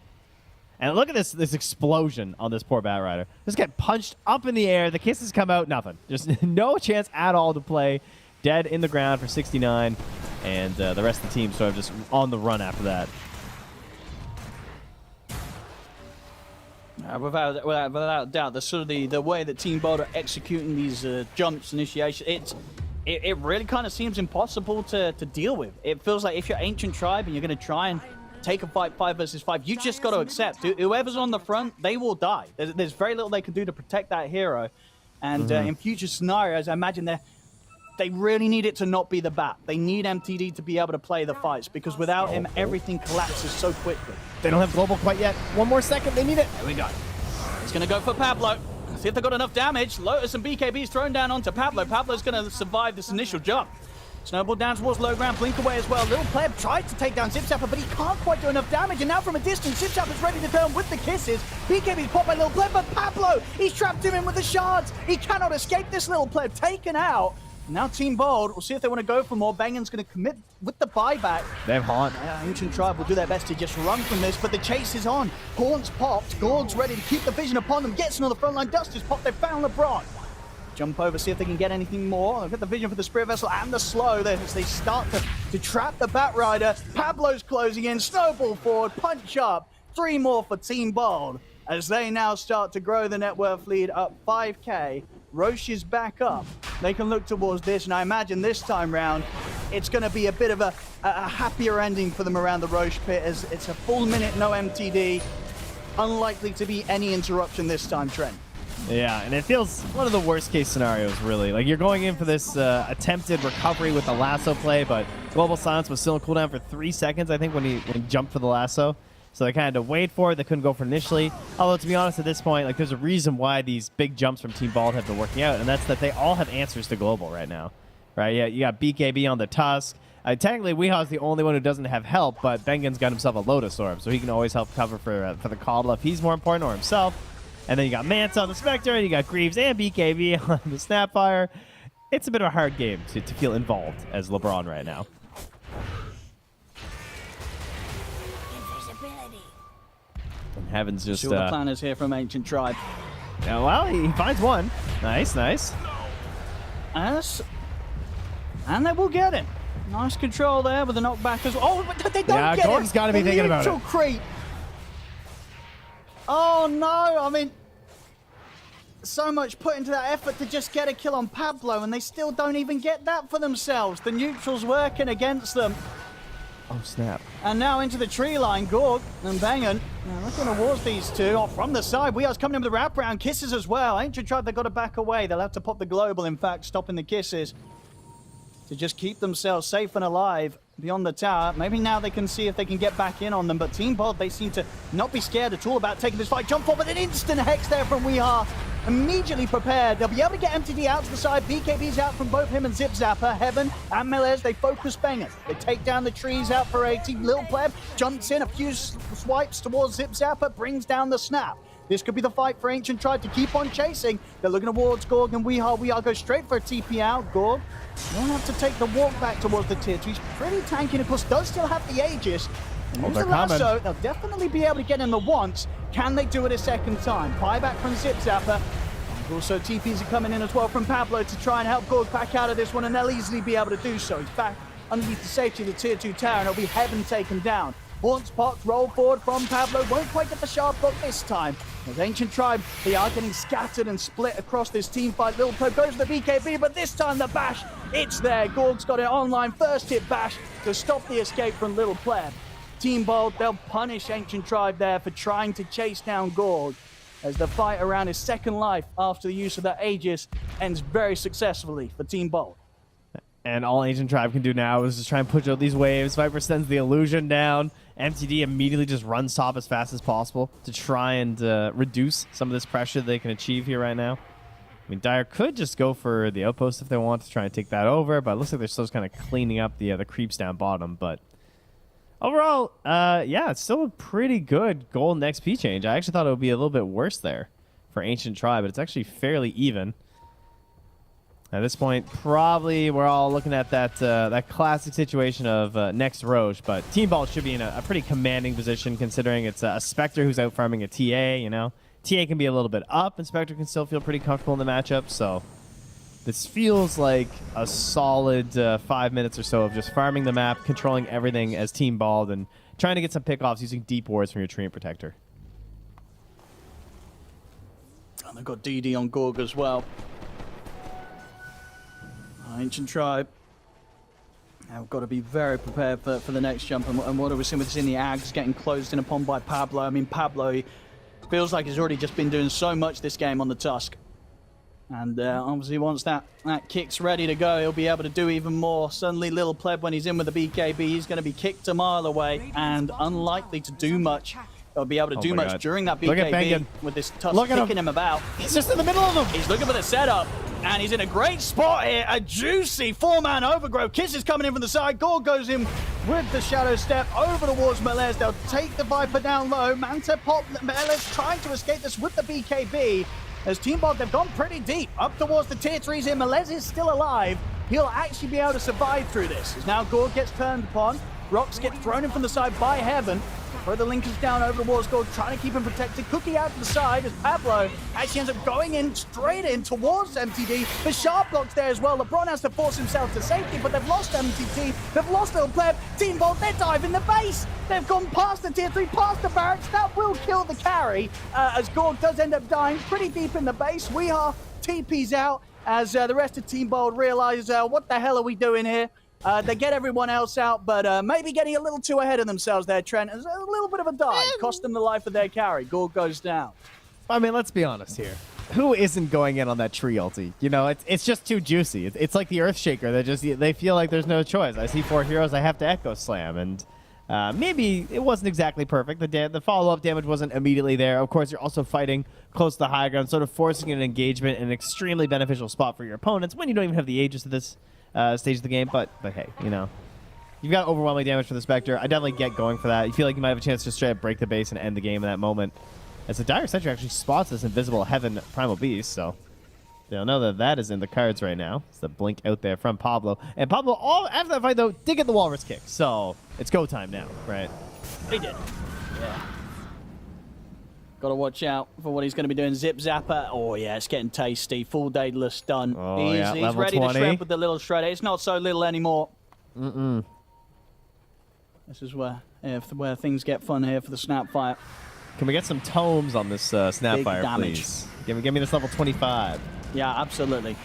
And look at this explosion on this poor Bat Rider. Just get punched up in the air. The kisses come out, nothing. Just no chance at all to play. Dead in the ground for 69, and the rest of the team sort of just on the run after that. Without doubt, the way that Team Bold are executing these jumps, initiation, it really kind of seems impossible to deal with. It feels like if you're Ancient Tribe and you're going to try and take a fight 5 versus 5, you just got to accept whoever's on the front, they will die. There's very little they can do to protect that hero. And in future scenarios, I imagine they really need it to not be the Bat. They need MTD to be able to play the fights, because without him, everything collapses so quickly. They don't have global quite yet. 1 more second, they need it. There we go. He's going to go for Pablo. See if they got enough damage. Lotus and BKB's thrown down onto Pablo. Pablo's going to survive this initial jump. Snowball down towards low ground, blink away as well. Little Pleb tried to take down Zipzapper, but he can't quite do enough damage. And now from a distance, Zipzapper's ready to turn with the kisses. BKB's popped by Little Pleb, but Pablo, he's trapped him in with the shards. He cannot escape this Little Pleb, taken out. Now Team Bold, we'll see if they want to go for more. Bangan's going to commit with the buyback. They have Haunt. Ancient Tribe will do their best to just run from this, but the chase is on. Haunt's popped, Gord's ready to keep the vision upon them, gets on the front line, Dust is popped, they found LeBron. Jump over, see if they can get anything more. They've got the vision for the Spirit Vessel and the slow as they start to trap the Bat Rider. Pablo's closing in, Snowball forward, punch up. 3 more for Team Bold as they now start to grow the net worth lead up 5k. Roche is back up. They can look towards this, and I imagine this time round, it's going to be a bit of a happier ending for them around the Roche pit, as it's a full minute, no MTD. Unlikely to be any interruption this time, Trent. Yeah, and it feels one of the worst case scenarios, really. Like, you're going in for this attempted recovery with the lasso play, but Global Silence was still in cooldown for 3 seconds, I think, when he jumped for the lasso. So they kind of had to wait for it. They couldn't go for it initially. Although, to be honest, at this point, like, there's a reason why these big jumps from Team Bald have been working out, and that's that they all have answers to Global right now. Right? Yeah, you got BKB on the Tusk. Technically, Weehaw's the only one who doesn't have help, but Bengen's got himself a Lotus Orb, so he can always help cover for the Coddle if he's more important, or himself. And then you got Manta on the Spectre, and you got Greaves and BKB on the Snapfire. It's a bit of a hard game to feel involved as LeBron right now. And Heaven's just... See what the plan is here from Ancient Tribe. Yeah, well, he finds one. Nice, nice. Yes. And they will get it. Nice control there with the knockback as well. Oh, but they don't get it. Gordon's got to be thinking about it. Creep. Oh, no. I mean, so much put into that effort to just get a kill on Pablo, and they still don't even get that for themselves. The neutral's working against them. Oh, snap. And now into the tree line, Gorg and Bangan. Now looking towards these two. Oh, from the side, Weehar's coming in with the wraparound. Kisses as well. Ancient Tribe, they've got to back away. They'll have to pop the global, in fact, stopping the kisses to just keep themselves safe and alive beyond the tower. Maybe now they can see if they can get back in on them, but Team Bold, they seem to not be scared at all about taking this fight. Jump forward, an instant hex there from Weehar. Immediately prepared. They'll be able to get MTD out to the side. BKB's out from both him and Zipzapper. Heaven and Melez, they focus Bangers. They take down the trees out for 80. Lil Pleb jumps in, a few swipes towards Zipzapper, brings down the snap. This could be the fight for Ancient Tribe to keep on chasing. They're looking towards Gorg and Weehar. Weehar goes straight for a TP out. Gorg won't have to take the walk back towards the tier 2. He's pretty tanky and, of course, does still have the Aegis. Use the lasso. They'll definitely be able to get in the once. Can they do it a second time? Buyback from Zipzapper. Also, TPs are coming in as well from Pablo to try and help Gorg back out of this one, and they'll easily be able to do so. He's back underneath the safety of the tier 2 tower, and it'll be Heaven taken down. Haunts popped, roll forward from Pablo. Won't quite get the sharp block this time. As Ancient Tribe, they are getting scattered and split across this team fight. Lil Pleb goes to the BKB, but this time the bash, it's there. Gorg's got it online. First hit bash to stop the escape from Lil Pleb. Team Bold, they'll punish Ancient Tribe there for trying to chase down Gorg, as the fight around his second life after the use of that Aegis ends very successfully for Team Bold. And all Ancient Tribe can do now is just try and push out these waves. Viper sends the illusion down. MTD immediately just runs top as fast as possible to try and reduce some of this pressure they can achieve here right now. I mean, Dire could just go for the outpost if they want to try and take that over, but it looks like they're still kind of cleaning up the creeps down bottom. But overall, yeah, it's still a pretty good golden XP change. I actually thought it would be a little bit worse there for Ancient Tribe, but it's actually fairly even. At this point, probably we're all looking at that classic situation of next Roche, but Team Ball should be in a pretty commanding position considering it's a Spectre who's out farming a TA, you know. TA can be a little bit up, and Spectre can still feel pretty comfortable in the matchup, so this feels like a solid 5 minutes or so of just farming the map, controlling everything as Team Bald, and trying to get some pickoffs using deep wards from your Treant Protector. And they've got DD on Gorg as well. Ancient Tribe. I've got to be very prepared for the next jump. And what are we seeing with this in the Ags getting closed in upon by Pablo? I mean, Pablo he feels like he's already just been doing so much this game on the Tusk. And obviously once that kick's ready to go, he'll be able to do even more. Suddenly Little Pleb, when he's in with the BKB, he's going to be kicked a mile away and unlikely to do much. He'll be able to do much during that BKB with this Tusk kicking him about. He's just in the middle of them. He's looking for the setup. And he's in a great spot here. A juicy 4-man overgrowth. Kiss is coming in from the side. Gore goes in with the shadow step over towards Melez. They'll take the Viper down low. Manta pop. Melez trying to escape this with the BKB. As Team Bold, they've gone pretty deep up towards the tier 3s here. Melez is still alive. He'll actually be able to survive through this. As now Gore gets turned upon. Rocks get thrown in from the side by Heaven. Throw the linkers down over the walls, Gore trying to keep him protected. Cookie out to the side as Pablo actually ends up going in straight in towards MTD. The sharp blocks there as well. LeBron has to force himself to safety, but they've lost MTD. They've lost Little Pleb. Team Bolt, they're diving the base. They've gone past the tier 3, past the barracks. That will kill the carry as Gore does end up dying pretty deep in the base. We are TP's out as the rest of Team Bold realize what the hell are we doing here? They get everyone else out, but maybe getting a little too ahead of themselves there, Trent. It's a little bit of a dive. Cost them the life of their carry. Gore goes down. I mean, let's be honest here. Who isn't going in on that tree ulti? You know, it's just too juicy. It's like the Earthshaker. They feel like there's no choice. I see 4 heroes, I have to Echo Slam. And maybe it wasn't exactly perfect. The follow-up damage wasn't immediately there. Of course, you're also fighting close to the high ground, sort of forcing an engagement in an extremely beneficial spot for your opponents when you don't even have the Aegis of this stage of the game, but hey, you know, you've got overwhelming damage for the Spectre. I definitely get going for that. You feel like you might have a chance to straight up break the base and end the game in that moment. As the Dire Sentry actually spots this invisible Heaven Primal Beast, so they'll know that is in the cards right now. It's the blink out there from Pablo. And Pablo, all after that fight, though, did get the walrus kick, so it's go time now, right? He did. Yeah. Got to watch out for what he's going to be doing. Zip Zapper. Oh, yeah, it's getting tasty. Full Daedalus stun. Oh, he's ready 20. to shred with the little shredder. It's not so little anymore. This is where things get fun here for the Snapfire. Can we get some tomes on this Snapfire, please? Give me this level 25. Yeah, absolutely.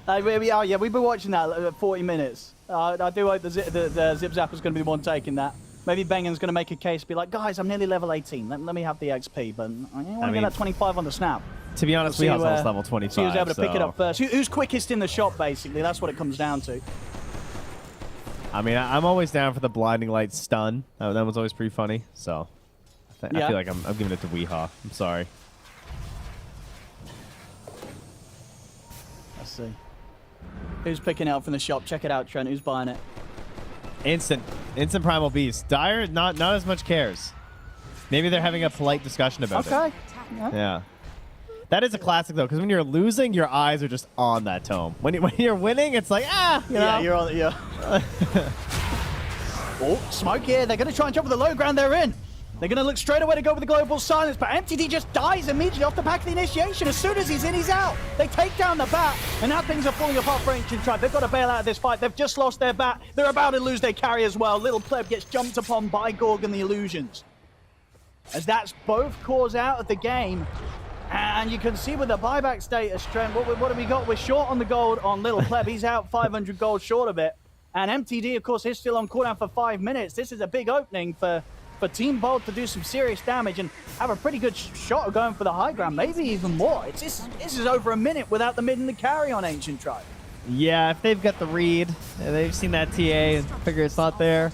Yeah, we've been watching that 40 minutes. I do hope the Zip Zapper's going to be the one taking that. Maybe Bengen's going to make a case, be like, guys, I'm nearly level 18. Let me have the XP, but I want to get that 25 on the snap. To be honest, we have level 25. So he was able to pick it up first. Who's quickest in the shop, basically? That's what it comes down to. I mean, I'm always down for the blinding light stun. That was always pretty funny. So I feel like I'm giving it to Weehaw. I'm sorry. Let's see. Who's picking it up from the shop? Check it out, Trent. Who's buying it? Instant Primal Beast. Dire, not as much cares. Maybe they're having a polite discussion about it. Yeah. That is a classic, though, because when you're losing, your eyes are just on that tome. When you're winning, it's like, you know. Yeah, you're on it, yeah. Oh, smoke here. They're going to try and jump with the low ground they're in. They're going to look straight away to go with the Global Silence, but MTD just dies immediately off the back of the initiation. As soon as he's in, he's out. They take down the bat, and now things are falling apart for Ancient Tribe. They've got to bail out of this fight. They've just lost their bat. They're about to lose their carry as well. Little Pleb gets jumped upon by Gorg and the Illusions. As that's both cores out of the game. And you can see with the buyback status, Trent, what have we got? We're short on the gold on Little Pleb. He's out 500 gold short of it. And MTD, of course, is still on cooldown for 5 minutes. This is a big opening for Team Bolt to do some serious damage and have a pretty good shot of going for the high ground, maybe even more. This is over a minute without the mid and the carry on Ancient Tribe. Yeah, if they've got the read, they've seen that TA and figure it's not there,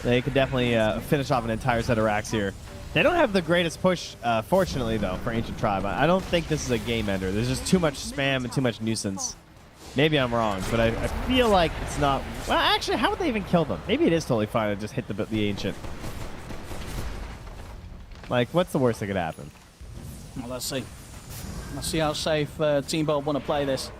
they could definitely finish off an entire set of racks here. They don't have the greatest push, fortunately, though, for Ancient Tribe. I don't think this is a game ender. There's just too much spam and too much nuisance. Maybe I'm wrong, but I feel like it's not... Well, actually, how would they even kill them? Maybe it is totally fine to just hit the Ancient. Like, what's the worst that could happen? Well, let's see. Let's see how safe Team Bolt want to play this.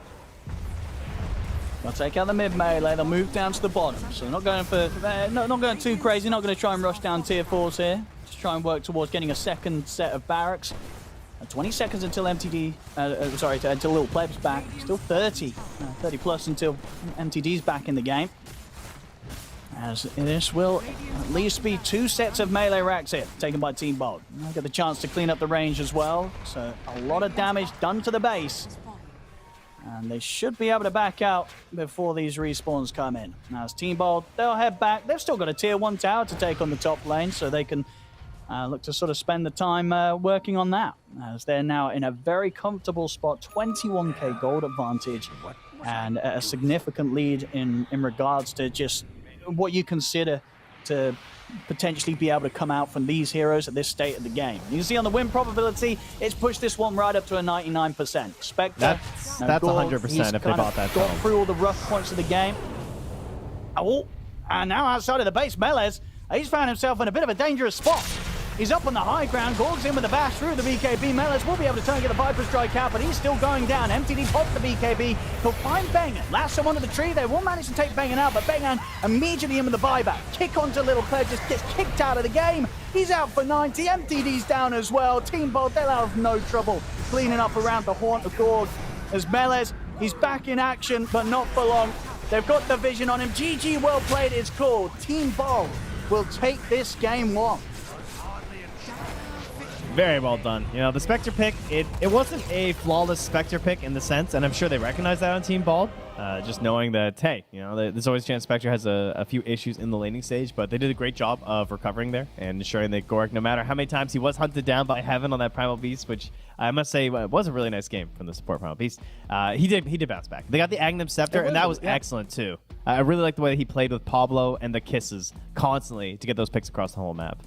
They'll take out the mid melee. They'll move down to the bottom. So they're not going for... not going too crazy. Not going to try and rush down tier 4s here. Just try and work towards getting a second set of barracks. 20 seconds until MTD... until Little Pleb's back. Still 30. 30 plus until MTD's back in the game. As this will at least be 2 sets of melee racks here, taken by Team Bolt. They'll get the chance to clean up the range as well. So a lot of damage done to the base. And they should be able to back out before these respawns come in. Now, as Team Bold, they'll head back. They've still got a tier 1 tower to take on the top lane, so they can look to sort of spend the time working on that. As they're now in a very comfortable spot, 21k gold advantage, and a significant lead in regards to just what you consider to potentially be able to come out from these heroes at this state of the game. You can see on the win probability, it's pushed this one right up to a 99%. Spectre, That's 100% if they bought that got tunnel. through all the rough points of the game. Oh, and now outside of the base, Melez, he's found himself in a bit of a dangerous spot. He's up on the high ground, Gorg's in with the bash through the BKB. Melez will be able to turn and get a Viper Strike out, but he's still going down. MTD pops the BKB. He'll find Bengan. Last him onto the tree. They will manage to take Bengan out, but Bengan immediately in with the buyback. Kick onto Little Player, just gets kicked out of the game. He's out for 90. MTD's down as well. Team Bold, they'll have no trouble cleaning up around the haunt of Gorg. As Melez, he's back in action, but not for long. They've got the vision on him. GG, well played, it's called. Team Bold will take this game 1. Very well done. You know, the Spectre pick, it wasn't a flawless Spectre pick in the sense, and I'm sure they recognize that on Team Bald, just knowing that, hey, you know, there's always a chance Spectre has a few issues in the laning stage, but they did a great job of recovering there and ensuring that Gorg, no matter how many times he was hunted down by Heaven on that Primal Beast, which I must say was a really nice game from the support Primal Beast, he did bounce back. They got the Aghanim Scepter, and that was excellent too. I really like the way he played with Pablo and the kisses constantly to get those picks across the whole map.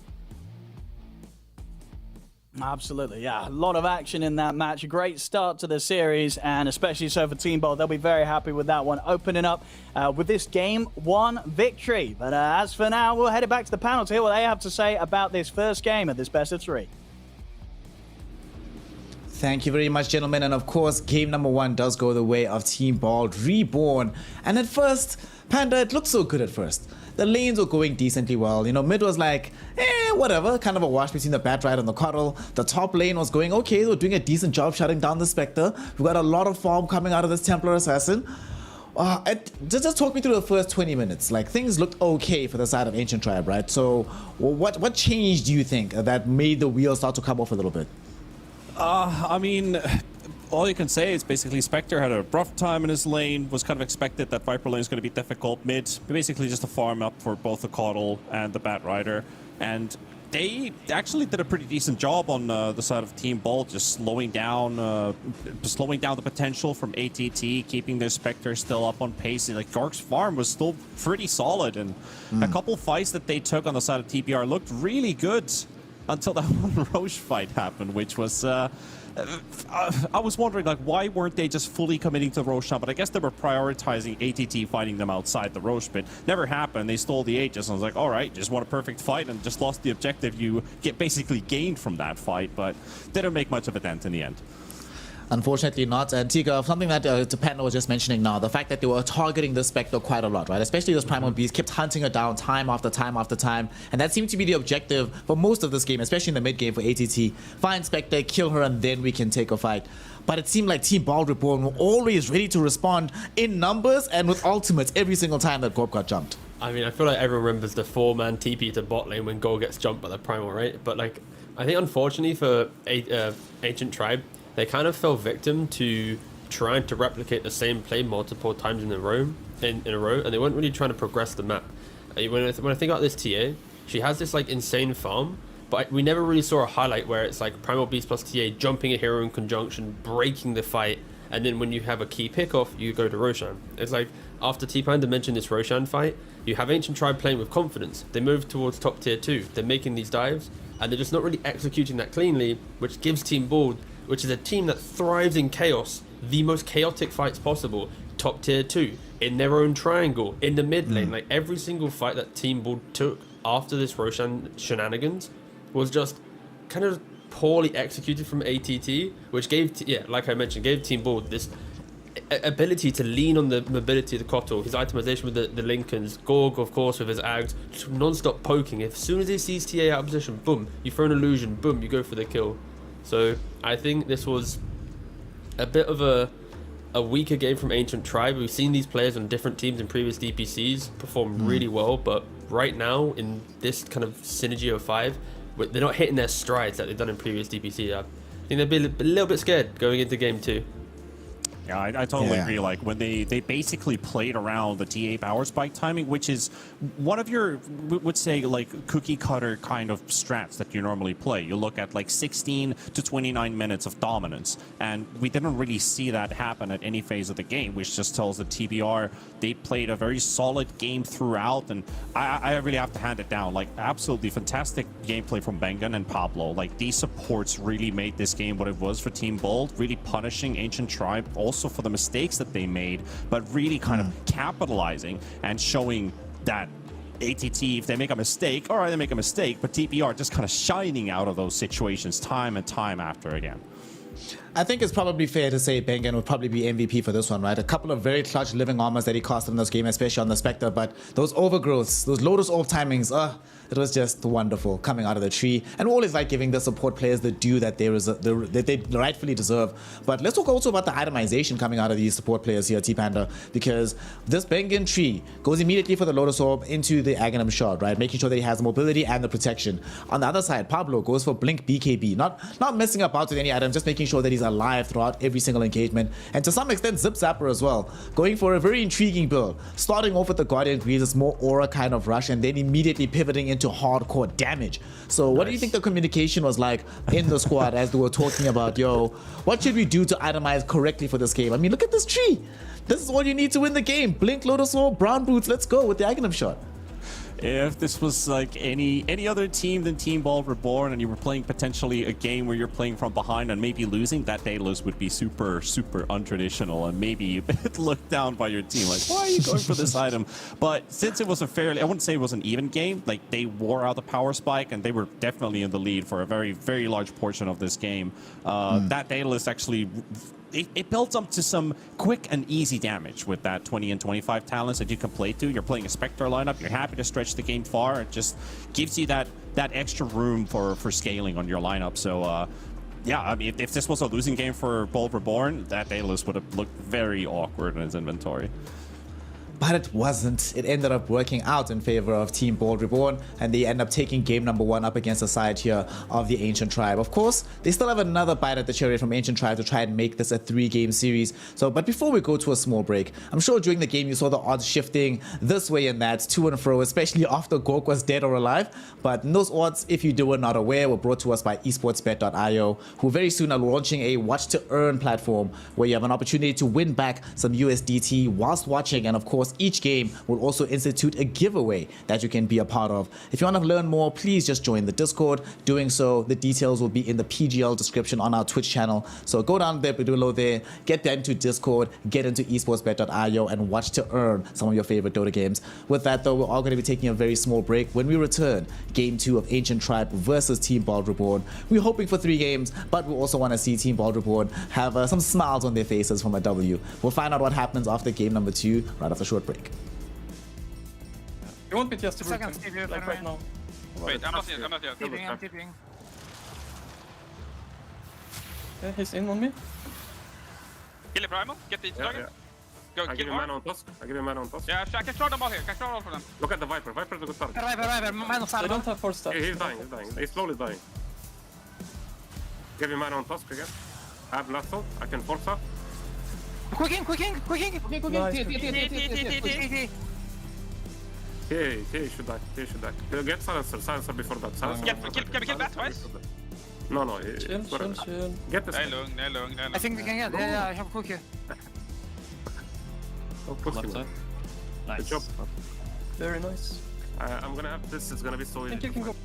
Absolutely, yeah. A lot of action in that match. A great start to the series, and especially so for Team Bold. They'll be very happy with that one, opening up with this game 1 victory. But as for now, we'll head it back to the panel to hear what they have to say about this first game of this best of 3. Thank you very much, gentlemen. And of course, game number 1 does go the way of Team Bald Reborn. And at first, Panda, it looked so good at first. The lanes were going decently well. You know, mid was like, whatever, kind of a wash between the Batrider and the Coddle. The top lane was going okay. They were doing a decent job shutting down the Spectre. We got a lot of farm coming out of this Templar Assassin. Just talk me through the first 20 minutes. Like, things looked okay for the side of Ancient Tribe, right? So, what changed, do you think, that made the wheels start to come off a little bit? I mean, all you can say is basically Spectre had a rough time in his lane, was kind of expected that Viper lane is going to be difficult mid, basically just a farm up for both the Coddle and the Batrider, and they actually did a pretty decent job on the side of Team Bold, just slowing down the potential from ATT, keeping their Spectre still up on pace. Like, Gorg's farm was still pretty solid, and a couple fights that they took on the side of TPR looked really good until that one Roche fight happened, which was I was wondering, like, why weren't they just fully committing to Roshan? But I guess they were prioritizing ATT fighting them outside the Roche pit. Never happened. They stole the Aegis, and I was like, all right, just want a perfect fight and just lost the objective you basically gained from that fight, but didn't make much of a dent in the end. Unfortunately not. And Tika, something that Panda was just mentioning now, the fact that they were targeting the Spectre quite a lot, right? Especially those Primal Beasts kept hunting her down time after time after time. And that seemed to be the objective for most of this game, especially in the mid game for ATT. Find Spectre, kill her, and then we can take a fight. But it seemed like Team Bald Reborn were always ready to respond in numbers and with ultimates every single time that Gorg got jumped. I mean, I feel like everyone remembers the 4-man TP to bot lane when Gorg gets jumped by the Primal, right? But, like, I think unfortunately for Ancient Tribe, they kind of fell victim to trying to replicate the same play multiple times in a row, and they weren't really trying to progress the map. When I think about this TA, she has this like insane farm, but we never really saw a highlight where it's like Primal Beast plus TA jumping a hero in conjunction, breaking the fight, and then when you have a key pickoff, you go to Roshan. It's like after T-Panda mentioned this Roshan fight, you have Ancient Tribe playing with confidence. They move towards top tier 2. They're making these dives, and they're just not really executing that cleanly, which gives Team Bald, which is a team that thrives in chaos, the most chaotic fights possible, top tier 2, in their own triangle, in the mid lane. Like, every single fight that Team Bald took after this Roshan shenanigans was just kind of poorly executed from ATT, which gave, like I mentioned, gave Team Bald this ability to lean on the mobility of the Kotal, his itemization with the Lincolns, Gorg, of course, with his Ags, non-stop poking. As soon as he sees TA out of position, boom, you throw an illusion, boom, you go for the kill. So I think this was a bit of a weaker game from Ancient Tribe. We've seen these players on different teams in previous DPCs perform really well, but right now in this kind of synergy of 5, they're not hitting their strides that they've done in previous DPC. I think they'd be a little bit scared going into game 2. Yeah, I totally Yeah. agree. Like when they basically played around the TA power spike timing, which is one of your would say like cookie cutter kind of strats that you normally play. You look at like 16 to 29 minutes of dominance, and we didn't really see that happen at any phase of the game, which just tells that TBR they played a very solid game throughout, and I really have to hand it down. Like absolutely fantastic gameplay from Bengen and Pablo. Like these supports really made this game what it was for Team Bold, really punishing Ancient Tribe also for the mistakes that they made, but really kind of capitalizing and showing that ATT, if they make a mistake, all right, they make a mistake, but TPR just kind of shining out of those situations time and time after again. I think it's probably fair to say Bengen would probably be MVP for this one, right? A couple of very clutch living armors that he cast in this game, especially on the Spectre, but those overgrowths, those Lotus Orb timings, it was just wonderful coming out of the tree. And we always like giving the support players the due that they rightfully deserve. But let's talk also about the itemization coming out of these support players here, T-Panda, because this Bengen tree goes immediately for the Lotus Orb into the Aghanim Shard, right? Making sure that he has the mobility and the protection. On the other side, Pablo goes for Blink BKB, not messing about with any items, just making sure that he's alive throughout every single engagement, and to some extent Zip Zapper as well, going for a very intriguing build, starting off with the Guardian Greaves, this more aura kind of rush, and then immediately pivoting into hardcore damage. So what do you think the communication was like in the squad as they were talking about, yo, what should we do to itemize correctly for this game? I mean, look at this tree. This is all you need to win the game. Blink, Lotus Orb, Brown Boots, let's go with the Aghanim shot. If this was like any other team than Team Bald Reborn, and you were playing potentially a game where you're playing from behind and maybe losing, that Daedalus would be super untraditional and maybe a bit looked down by your team. Like, why are you going for this item? But since it was a fairly, I wouldn't say it was an even game. Like they wore out the power spike and they were definitely in the lead for a very large portion of this game. That Daedalus actually. It builds up to some quick and easy damage with that 20 and 25 talents that you can play to. You're playing a Spectre lineup. You're happy to stretch the game far. It just gives you that extra room for scaling on your lineup. So, yeah, I mean, if this was a losing game for Bold Reborn, that Daedalus would have looked very awkward in his inventory. But it wasn't. It ended up working out in favor of Team Bold Reborn, and they end up taking game number 1 up against the side here of the Ancient Tribe. Of course, they still have another bite at the cherry from Ancient Tribe to try and make this a 3-game series. So, but before we go to a small break, I'm sure during the game you saw the odds shifting this way and that, to and fro, especially after Gork was dead or alive. But those odds, if you were not aware, were brought to us by esportsbet.io, who very soon are launching a watch to earn platform where you have an opportunity to win back some USDT whilst watching, and of course, each game will also institute a giveaway that you can be a part of. If you want to learn more, please just join the Discord. Doing so, the details will be in the PGL description on our Twitch channel. So go down there, below there, get there into Discord, get into esportsbet.io and watch to earn some of your favorite Dota games. With that though, we're all going to be taking a very small break. When we return, game 2 of Ancient Tribe versus Team Bald Reborn. We're hoping for 3 games, but we also want to see Team Bald Reborn have some smiles on their faces from a W. We'll find out what happens after game number 2 right after a short break. You want me just to root him, Steve, like right now? Wait, I'm not yet. I'm tipping. Yeah, he's in on me. Kill the Primal, get the target. Go, I give you mana on task. Yeah, I can throw them all here. Can throw all for them. Look at the Viper. Viper's a good target. Reviver, minus They don't have 4 stars. He's dying. He's slowly dying. Give you mana on task again. I have last thought. I can force up. Quicking! He should die. Get silencer before that. Kill that twice. No. Chill. Get this. I think we can get. Yeah, I have quick here. Left side. Nice. Good job. Very nice. I'm gonna have this. It's gonna be so easy. I think you can go.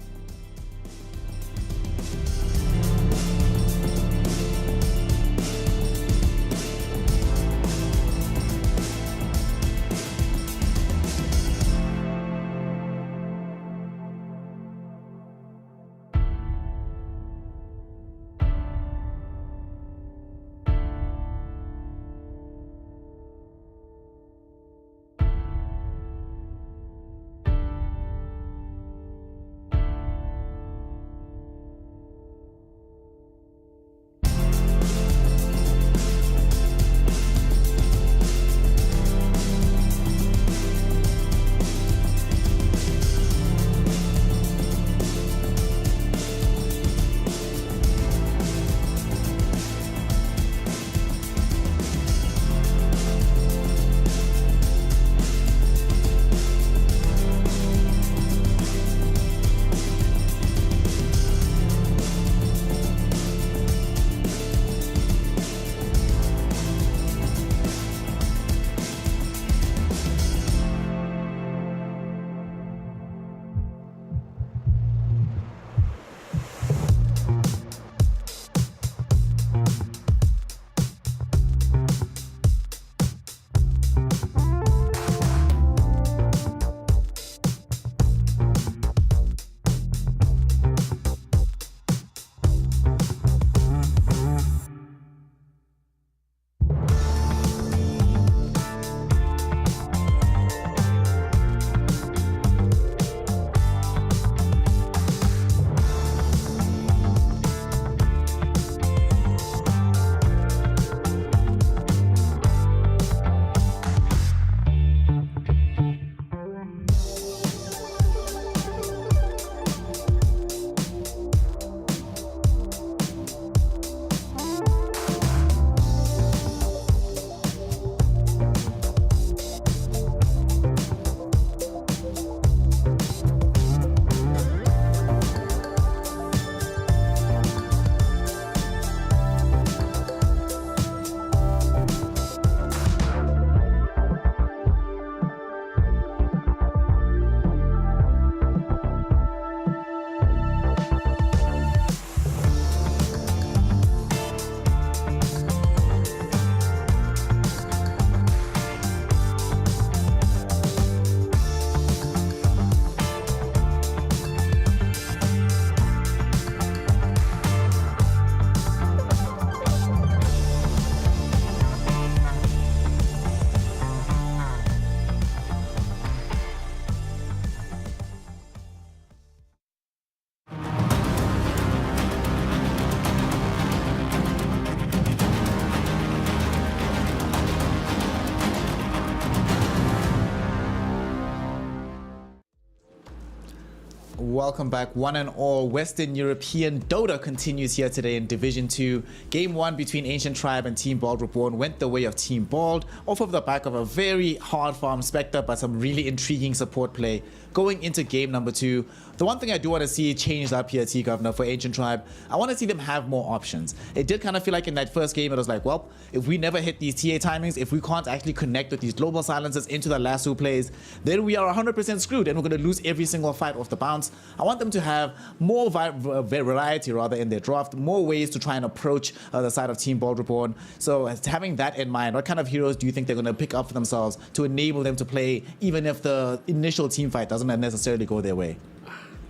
welcome back one and all. Western European Dota continues here today in Division 2. Game 1 between Ancient Tribe and Team Bald Reborn went the way of Team Bald, off of the back of a very hard farm Spectre, but some really intriguing support play. Going into game number 2, the one thing I do want to see changed up here, T-Governor, for Ancient Tribe, I want to see them have more options. It did kind of feel like in that first game, it was like, well, if we never hit these TA timings, if we can't actually connect with these global silences into the lasso plays, then we are 100% screwed and we're going to lose every single fight off the bounce. I want them to have more variety rather in their draft, more ways to try and approach the side of Team Bald Reborn. So having that in mind, what kind of heroes do you think they're going to pick up for themselves to enable them to play even if the initial team fight doesn't necessarily go their way?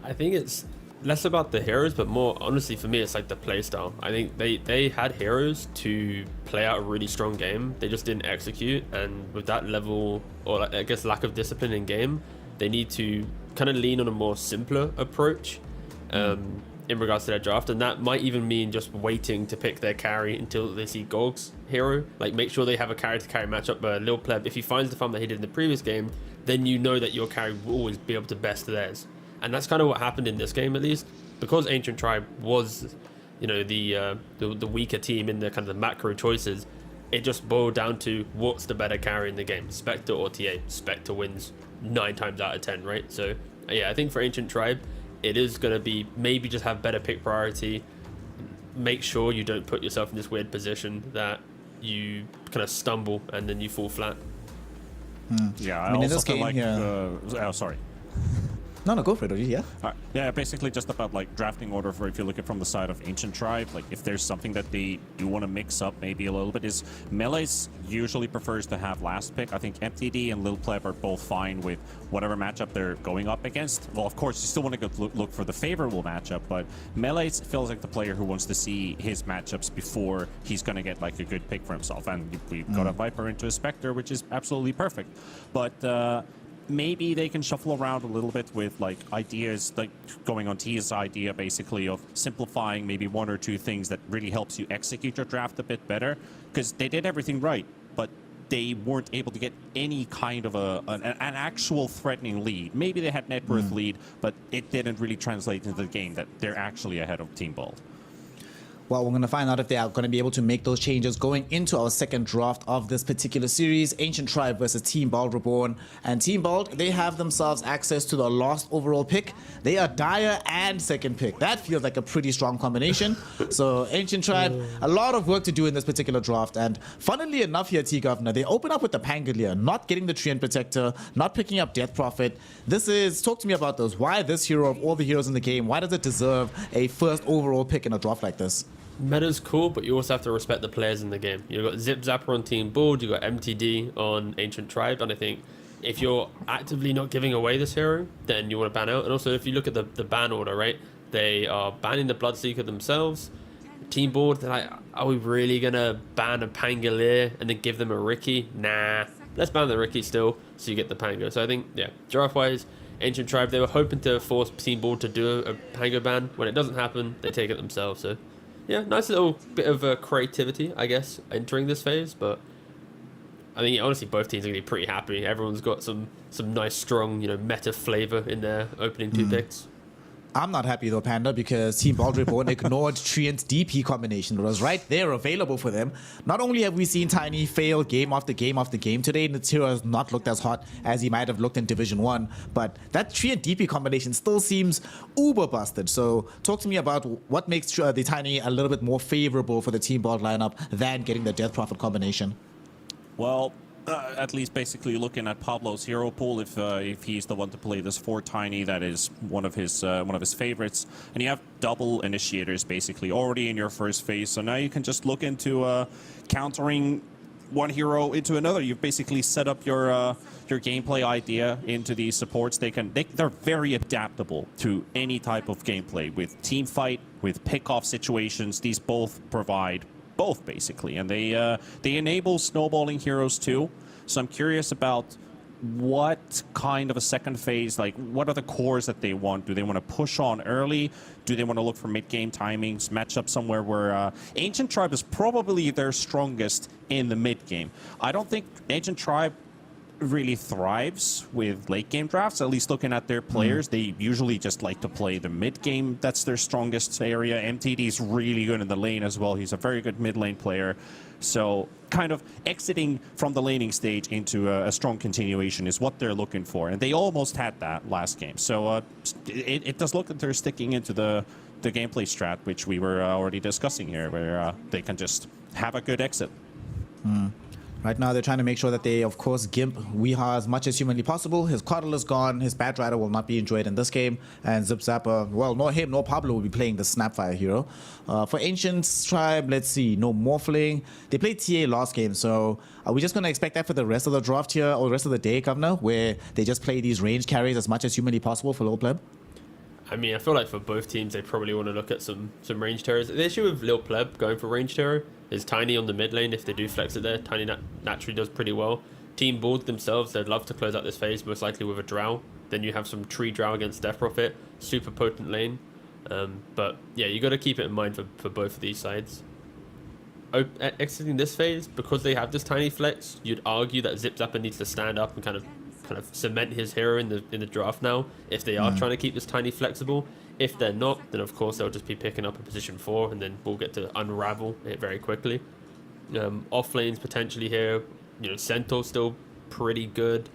I think it's less about the heroes, but more honestly for me, it's like the playstyle. I think they had heroes to play out a really strong game. They just didn't execute, and with that level, or I guess lack of discipline in game, they need to kind of lean on a more simpler approach in regards to their draft, and that might even mean just waiting to pick their carry until they see Gorg's hero. Like, make sure they have a carry to carry matchup. But Lil Pleb, if he finds the farm that he did in the previous game, then you know that your carry will always be able to best theirs. And that's kind of what happened in this game, at least, because Ancient Tribe was, you know, the weaker team in the kind of the macro choices. It just boiled down to what's the better carry in the game, Spectre or TA. Spectre wins 9 times out of 10, right? So yeah, I think for Ancient Tribe, it is going to be maybe just have better pick priority. Make sure you don't put yourself in this weird position that you kind of stumble and then you fall flat. Yeah, I mean, also in this feel game, like yeah. Oh, sorry. No, go for it, yeah. Yeah, basically just about like drafting order for if you look at from the side of Ancient Tribe, like if there's something that they do want to mix up maybe a little bit is Melee's usually prefers to have last pick. I think MTD and Lil Pleb are both fine with whatever matchup they're going up against. Well, of course, you still want to go look for the favorable matchup, but Melee feels like the player who wants to see his matchups before he's going to get like a good pick for himself. And we've got a Viper into a Spectre, which is absolutely perfect. But maybe they can shuffle around a little bit with like ideas, like going on T's idea basically of simplifying maybe 1 or 2 things that really helps you execute your draft a bit better, because they did everything right, but they weren't able to get any kind of an actual threatening lead. Maybe they had net worth lead, but it didn't really translate into the game that they're actually ahead of Team Bald. Well, we're going to find out if they are going to be able to make those changes going into our second draft of this particular series, Ancient Tribe versus Team Bald Reborn. And Team Bald, they have themselves access to the last overall pick. They are Dire and second pick. That feels like a pretty strong combination. So Ancient Tribe, a lot of work to do in this particular draft. And funnily enough here, T-Governor, they open up with the Pangolier, not getting the Treant Protector, not picking up Death Prophet. Talk to me about those. Why this hero of all the heroes in the game, why does it deserve a first overall pick in a draft like this? Meta's cool, but you also have to respect the players in the game. You've got Zip Zapper on Team Bald, you've got MTD on Ancient Tribe, and I think if you're actively not giving away this hero, then you want to ban out. And also, if you look at the ban order, right, they are banning the Bloodseeker themselves. Team Bald, they're like, are we really going to ban a Pangolier and then give them a Riki? Nah, let's ban the Riki still, so you get the Pango. So I think, yeah, draft-wise, Ancient Tribe, they were hoping to force Team Bald to do a Pango ban. When it doesn't happen, they take it themselves, so yeah, nice little bit of creativity, I guess, entering this phase. But I think honestly, both teams are gonna be pretty happy. Everyone's got some nice, strong, you know, meta flavor in their opening 2 picks. I'm not happy though, Panda, because Team Bald Reborn ignored Treant's DP combination. It was right there available for them. Not only have we seen Tiny fail game after game after game today, and the hero has not looked as hot as he might have looked in Division 1, but that Treant DP combination still seems uber busted. So talk to me about what makes the Tiny a little bit more favorable for the Team Bald lineup than getting the Death Prophet combination. Well, at least basically looking at Pablo's hero pool, if he's the one to play this 4 Tiny, that is one of his favorites, and you have double initiators basically already in your first phase, so now you can just look into countering one hero into another. You've basically set up your gameplay idea into these supports. They're very adaptable to any type of gameplay with team fight, with pick-off situations. These both provide both basically, and they enable snowballing heroes too. So I'm curious about what kind of a second phase, like what are the cores that they want? Do they want to push on early? Do they want to look for mid-game timings, match up somewhere where Ancient Tribe is probably their strongest in the mid-game? I don't think Ancient Tribe really thrives with late game drafts. At least looking at their players, they usually just like to play the mid game. That's their strongest area. MTD is really good in the lane as well. He's a very good mid lane player. So kind of exiting from the laning stage into a strong continuation is what they're looking for. And they almost had that last game. So it does look that they're sticking into the gameplay strat, which we were already discussing here, where they can just have a good exit. Right now, they're trying to make sure that they, of course, gimp Weeha as much as humanly possible. His Coddle is gone. His Bat Rider will not be enjoyed in this game. And Zip Zapper, well, nor him nor Pablo will be playing the Snapfire hero. For Ancient's Tribe, let's see. No Morphling. They played TA last game, so are we just going to expect that for the rest of the draft here or the rest of the day, Governor, where they just play these range carries as much as humanly possible for low pleb? I mean, I feel like for both teams, they probably want to look at some range terrors. The issue with Lil Pleb going for range terror is Tiny on the mid lane. If they do flex it there, Tiny naturally does pretty well. Team Board themselves, they'd love to close out this phase, most likely with a Drow. Then you have some Tree Drow against Death Prophet. Super potent lane. But yeah, you got to keep it in mind for both of these sides. Exiting this phase, because they have this Tiny flex, you'd argue that Zip Zapper needs to stand up and kind of cement his hero in the draft now, if they are trying to keep this Tiny flexible. If they're not, then of course they'll just be picking up a position 4, and then we'll get to unravel it very quickly. Off lanes potentially here, Centaur's still pretty good.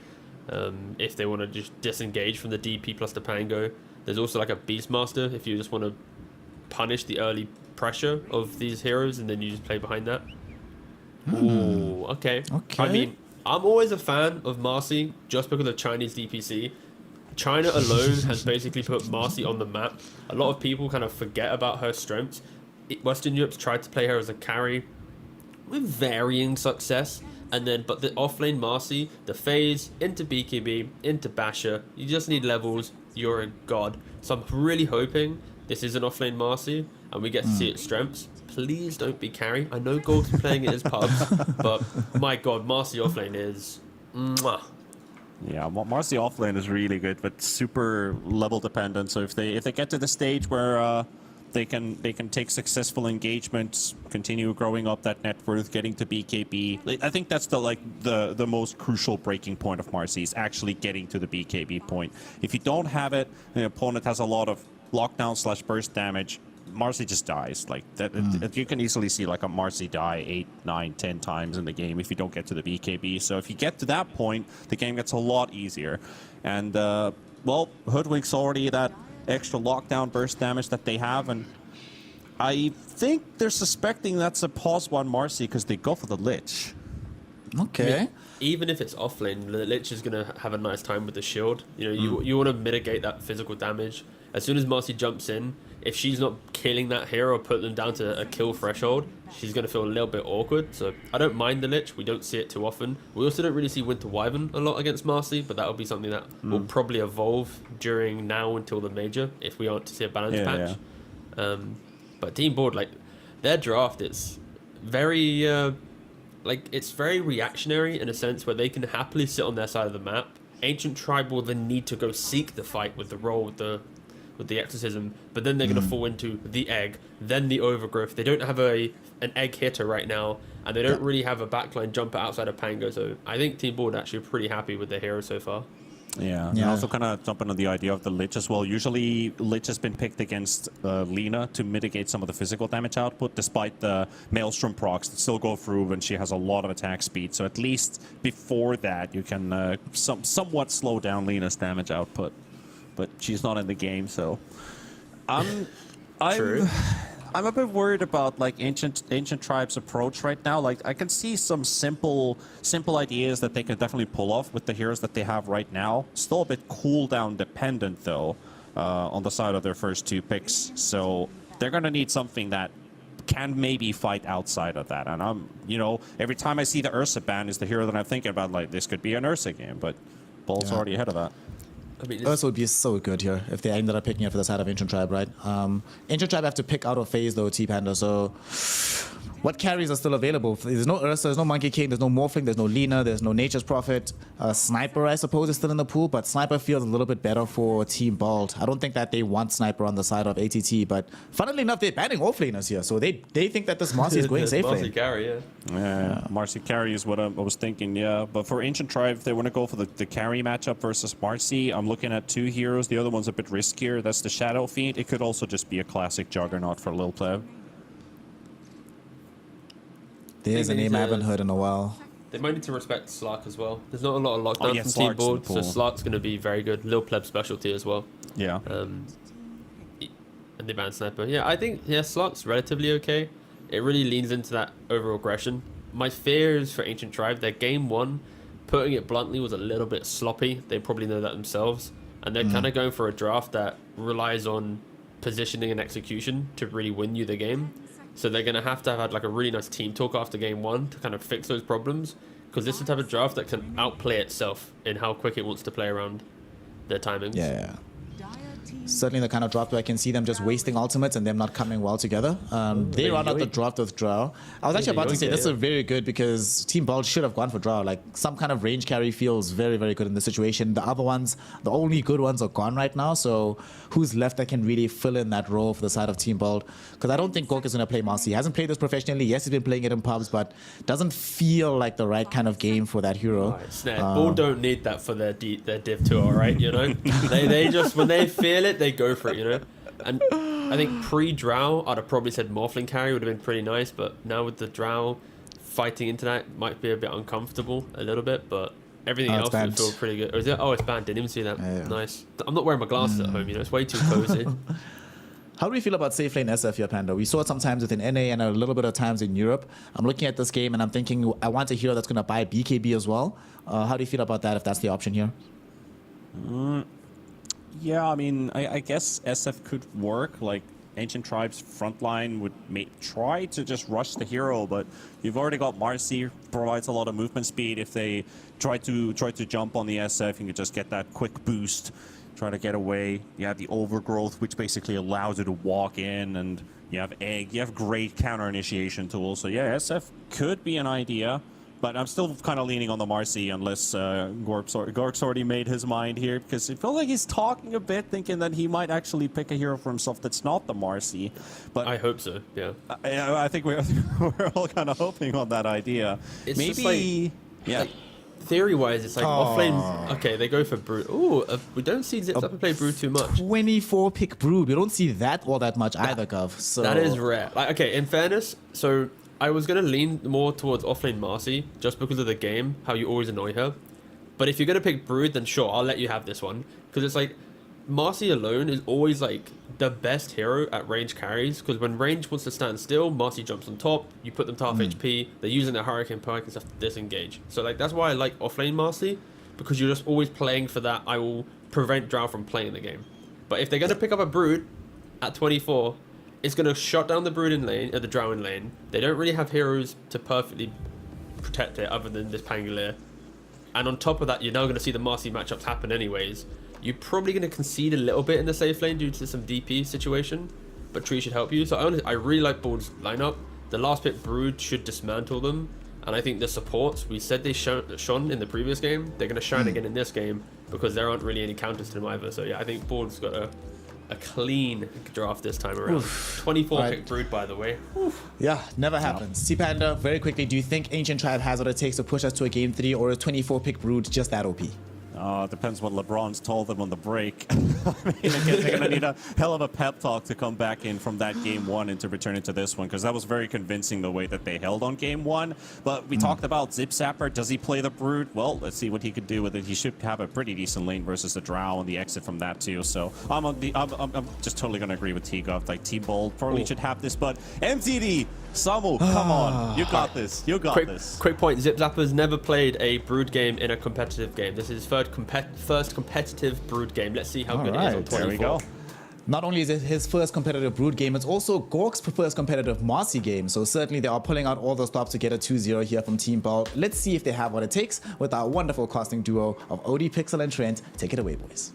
If they want to just disengage from the DP plus the Pango, there's also like a Beastmaster if you just want to punish the early pressure of these heroes, and then you just play behind that. Ooh, okay. I mean, I'm always a fan of Marcy just because of Chinese DPC. China alone has basically put Marcy on the map. A lot of people kind of forget about her strengths. Western Europe's tried to play her as a carry with varying success. But the offlane Marcy, the phase, into BKB, into Basher, you just need levels, you're a god. So I'm really hoping this is an offlane Marcy and we get to see its strengths. Please don't be carry. I know Gold's playing it as pubs, but my god, Marcy offlane is... Mwah. Yeah, Marcy offlane is really good, but super level dependent. So if they get to the stage where they can take successful engagements, continue growing up that net worth, getting to BKB, I think that's the most crucial breaking point of Marcy, is actually getting to the BKB point. If you don't have it, the opponent has a lot of lockdown / burst damage, Marcy just dies. Like that, you can easily see like a Marcy die 8, 9, 10 times in the game if you don't get to the BKB. So if you get to that point, the game gets a lot easier. And well, Hoodwink's already that extra lockdown burst damage that they have, and I think they're suspecting that's a pause one Marcy because they go for the Lich. Okay. I mean, even if it's offlane, the Lich is going to have a nice time with the shield. You want to mitigate that physical damage. As soon as Marcy jumps in, if she's not killing that hero or put them down to a kill threshold, she's going to feel a little bit awkward. So I don't mind the Lich. We don't see it too often. We also don't really see Winter Wyvern a lot against Marcy, but that'll be something that will probably evolve during now until the major if we aren't to see a balance patch. Yeah. But Team Board, like, their draft is very... it's very reactionary in a sense where they can happily sit on their side of the map. Ancient Tribe will then need to go seek the fight with the roll, with the exorcism, but then they're going to fall into the egg, then the overgrowth. They don't have an egg hitter right now, and they don't really have a backline jumper outside of Pango, so I think Team Board actually pretty happy with their hero so far. Yeah, and also kind of jumping on the idea of the Lich as well. Usually, Lich has been picked against Lina to mitigate some of the physical damage output, despite the Maelstrom procs that still go through when she has a lot of attack speed. So at least before that, you can somewhat slow down Lina's damage output. But she's not in the game, so I'm a bit worried about like Ancient Tribe's approach right now. Like I can see some simple ideas that they can definitely pull off with the heroes that they have right now. Still a bit cooldown dependent though, on the side of their first 2 picks. So they're gonna need something that can maybe fight outside of that. And every time I see the Ursa ban is the hero that I'm thinking about. Like this could be an Ursa game, but Ball's already ahead of that. I mean, Ursa would be so good here if they ended up picking it for the side of Ancient Tribe, right? Ancient Tribe have to pick out of phase though, T-Panda, so what carries are still available? There's no Ursa, there's no Monkey King, there's no Morphling, there's no Lina, there's no Nature's Prophet. Sniper, I suppose, is still in the pool, but Sniper feels a little bit better for Team Bald. I don't think that they want Sniper on the side of ATT, but funnily enough, they're banning offlaners here, so they think that this Marcy is going safe Marcy lane. carry, yeah. Yeah, Marcy carry is what I was thinking, yeah. But for Ancient Tribe, if they want to go for the carry matchup versus Marcy, I'm looking at two heroes. The other one's a bit riskier. That's the Shadow Fiend. It could also just be a classic Juggernaut for Lil Pleb. There's a name I haven't heard in a while. They might need to respect Slark as well. There's not a lot of lockdown from Team Slark's Board, in the so pool. Slark's going to be very good. Lil Pleb specialty as well. Yeah. And they ban Sniper. Yeah, I think Slark's relatively okay. It really leans into that over aggression. My fears for Ancient Tribe, their game one, putting it bluntly, was a little bit sloppy. They probably know that themselves. And they're kind of going for a draft that relies on positioning and execution to really win you the game. So they're going to have had like a really nice team talk after game one to kind of fix those problems. Because this is the type of draft that can outplay itself in how quick it wants to play around their timings. Yeah. Certainly the kind of draft where I can see them just wasting ultimates and them not coming well together. They run out the draft with Drow. I was actually about to say this is very good because Team Bald should have gone for Drow. Like some kind of range carry feels very, very good in this situation. The other ones, the only good ones are gone right now. So who's left that can really fill in that role for the side of Team Bald? Because I don't think Gork is going to play Marcy. He hasn't played this professionally. Yes, he's been playing it in pubs, but doesn't feel like the right kind of game for that hero. Right, Snare. Bald don't need that for their Div 2, alright, you know? they just, when they feel it, they go for it, you know? And I think pre-Drow, I'd have probably said Morphling carry would have been pretty nice, but now with the Drow fighting into that might be a bit uncomfortable a little bit, but everything else would feel pretty good. Or is it? Oh, it's banned. Didn't even see that. Yeah. Nice. I'm not wearing my glasses at home, you know? It's way too cozy. How do we feel about safe lane SF here, Panda? We saw it sometimes within NA and a little bit of times in Europe. I'm looking at this game and I'm thinking I want a hero that's going to buy BKB as well. How do you feel about that if that's the option here? Yeah, I mean, I guess SF could work. Like, Ancient Tribe's frontline would try to just rush the hero, but you've already got Marcy, provides a lot of movement speed. If they try to jump on the SF, you can just get that quick boost, try to get away. You have the Overgrowth, which basically allows you to walk in, and you have Egg. You have great counter initiation tools. So yeah, SF could be an idea. But I'm still kind of leaning on the Marcy unless Gork's already made his mind here, because it feels like he's talking a bit, thinking that he might actually pick a hero for himself that's not the Marcy. But I hope so, yeah. I think we're all kind of hoping on that idea. It's maybe, just like, yeah. Like, theory-wise, it's like offlane. Okay, they go for Brood. Ooh, we don't see Zip Zapper play Brood too much. 24 pick Brood. We don't see that all that much either, Gov. So that is rare. Like, okay, in fairness, so I was going to lean more towards offlane Marcy just because of the game, how you always annoy her. But if you're going to pick Brood, then sure, I'll let you have this one. Because it's like, Marcy alone is always like the best hero at range carries. Because when range wants to stand still, Marcy jumps on top, you put them to half HP, they're using their Hurricane Perk and stuff to disengage. So like that's why I like offlane Marcy, because you're just always playing for that, I will prevent Drow from playing the game. But if they're going to pick up a Brood at 24, it's going to shut down the Brood in lane, the Drow in lane. They don't really have heroes to perfectly protect it other than this Pangolier. And on top of that, you're now going to see the Marcy matchups happen anyways. You're probably going to concede a little bit in the safe lane due to some DP situation, but Tree should help you. So I really like Bald's lineup. The last pick Brood should dismantle them. And I think the supports, we said they shone in the previous game. They're going to shine again in this game because there aren't really any counters to them either. So yeah, I think Bald's got a clean draft this time around. 24 pick Brood, by the way. Yeah, never happens. T-Panda, very quickly, do you think Ancient Tribe has what it takes to push us to a game 3, or is 24 pick Brood just that OP? Depends what LeBron's told them on the break. I mean, they're going to need a hell of a pep talk to come back in from that game 1 and to return into this one, because that was very convincing the way that they held on game 1. But we talked about Zip Zapper. Does he play the Brood? Well, let's see what he could do with it. He should have a pretty decent lane versus the Drow and the exit from that too. So I'm just totally going to agree with T-Gov. Like, T-Bold probably should have this, but MTD, Samu, come on. You got this. You got this. Quick point. Zip Zapper's never played a Brood game in a competitive game. This is his first competitive Brood game. Let's see how good it is on 24. There we go. Not only is it his first competitive Brood game, it's also Gork's first competitive Marcy game. So certainly they are pulling out all the stops to get a 2-0 here from Team Bald. Let's see if they have what it takes with our wonderful casting duo of OD Pixel and Trent. Take it away, boys.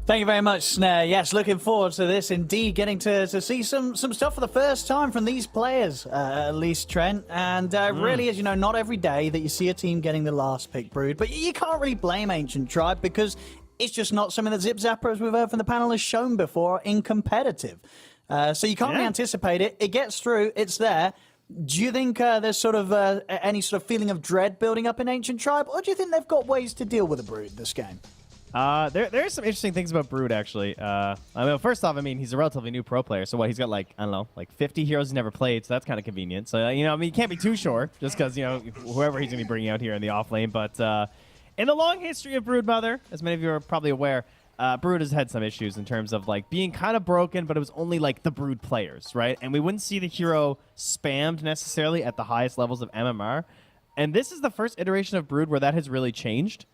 Thank you very much, Snare. Yes, looking forward to this. Indeed, getting to see some stuff for the first time from these players, at least, Trent. And really, as you know, not every day that you see a team getting the last pick, Brood. But you can't really blame Ancient Tribe because it's just not something that Zip Zapper, as we've heard from the panel, has shown before in competitive. So you can't really anticipate it. It gets through. It's there. Do you think there's sort of any sort of feeling of dread building up in Ancient Tribe? Or do you think they've got ways to deal with a Brood this game? There's some interesting things about Brood, actually. I mean, first off, I mean, he's a relatively new pro player. So what, he's got like, I don't know, like 50 heroes he's never played. So that's kind of convenient. So, you know, I mean, you can't be too sure just because, you know, whoever he's going to be bringing out here in the off lane. But in the long history of Broodmother, as many of you are probably aware, Brood has had some issues in terms of like being kind of broken, but it was only like the Brood players, right? And we wouldn't see the hero spammed necessarily at the highest levels of MMR. And this is the first iteration of Brood where that has really changed.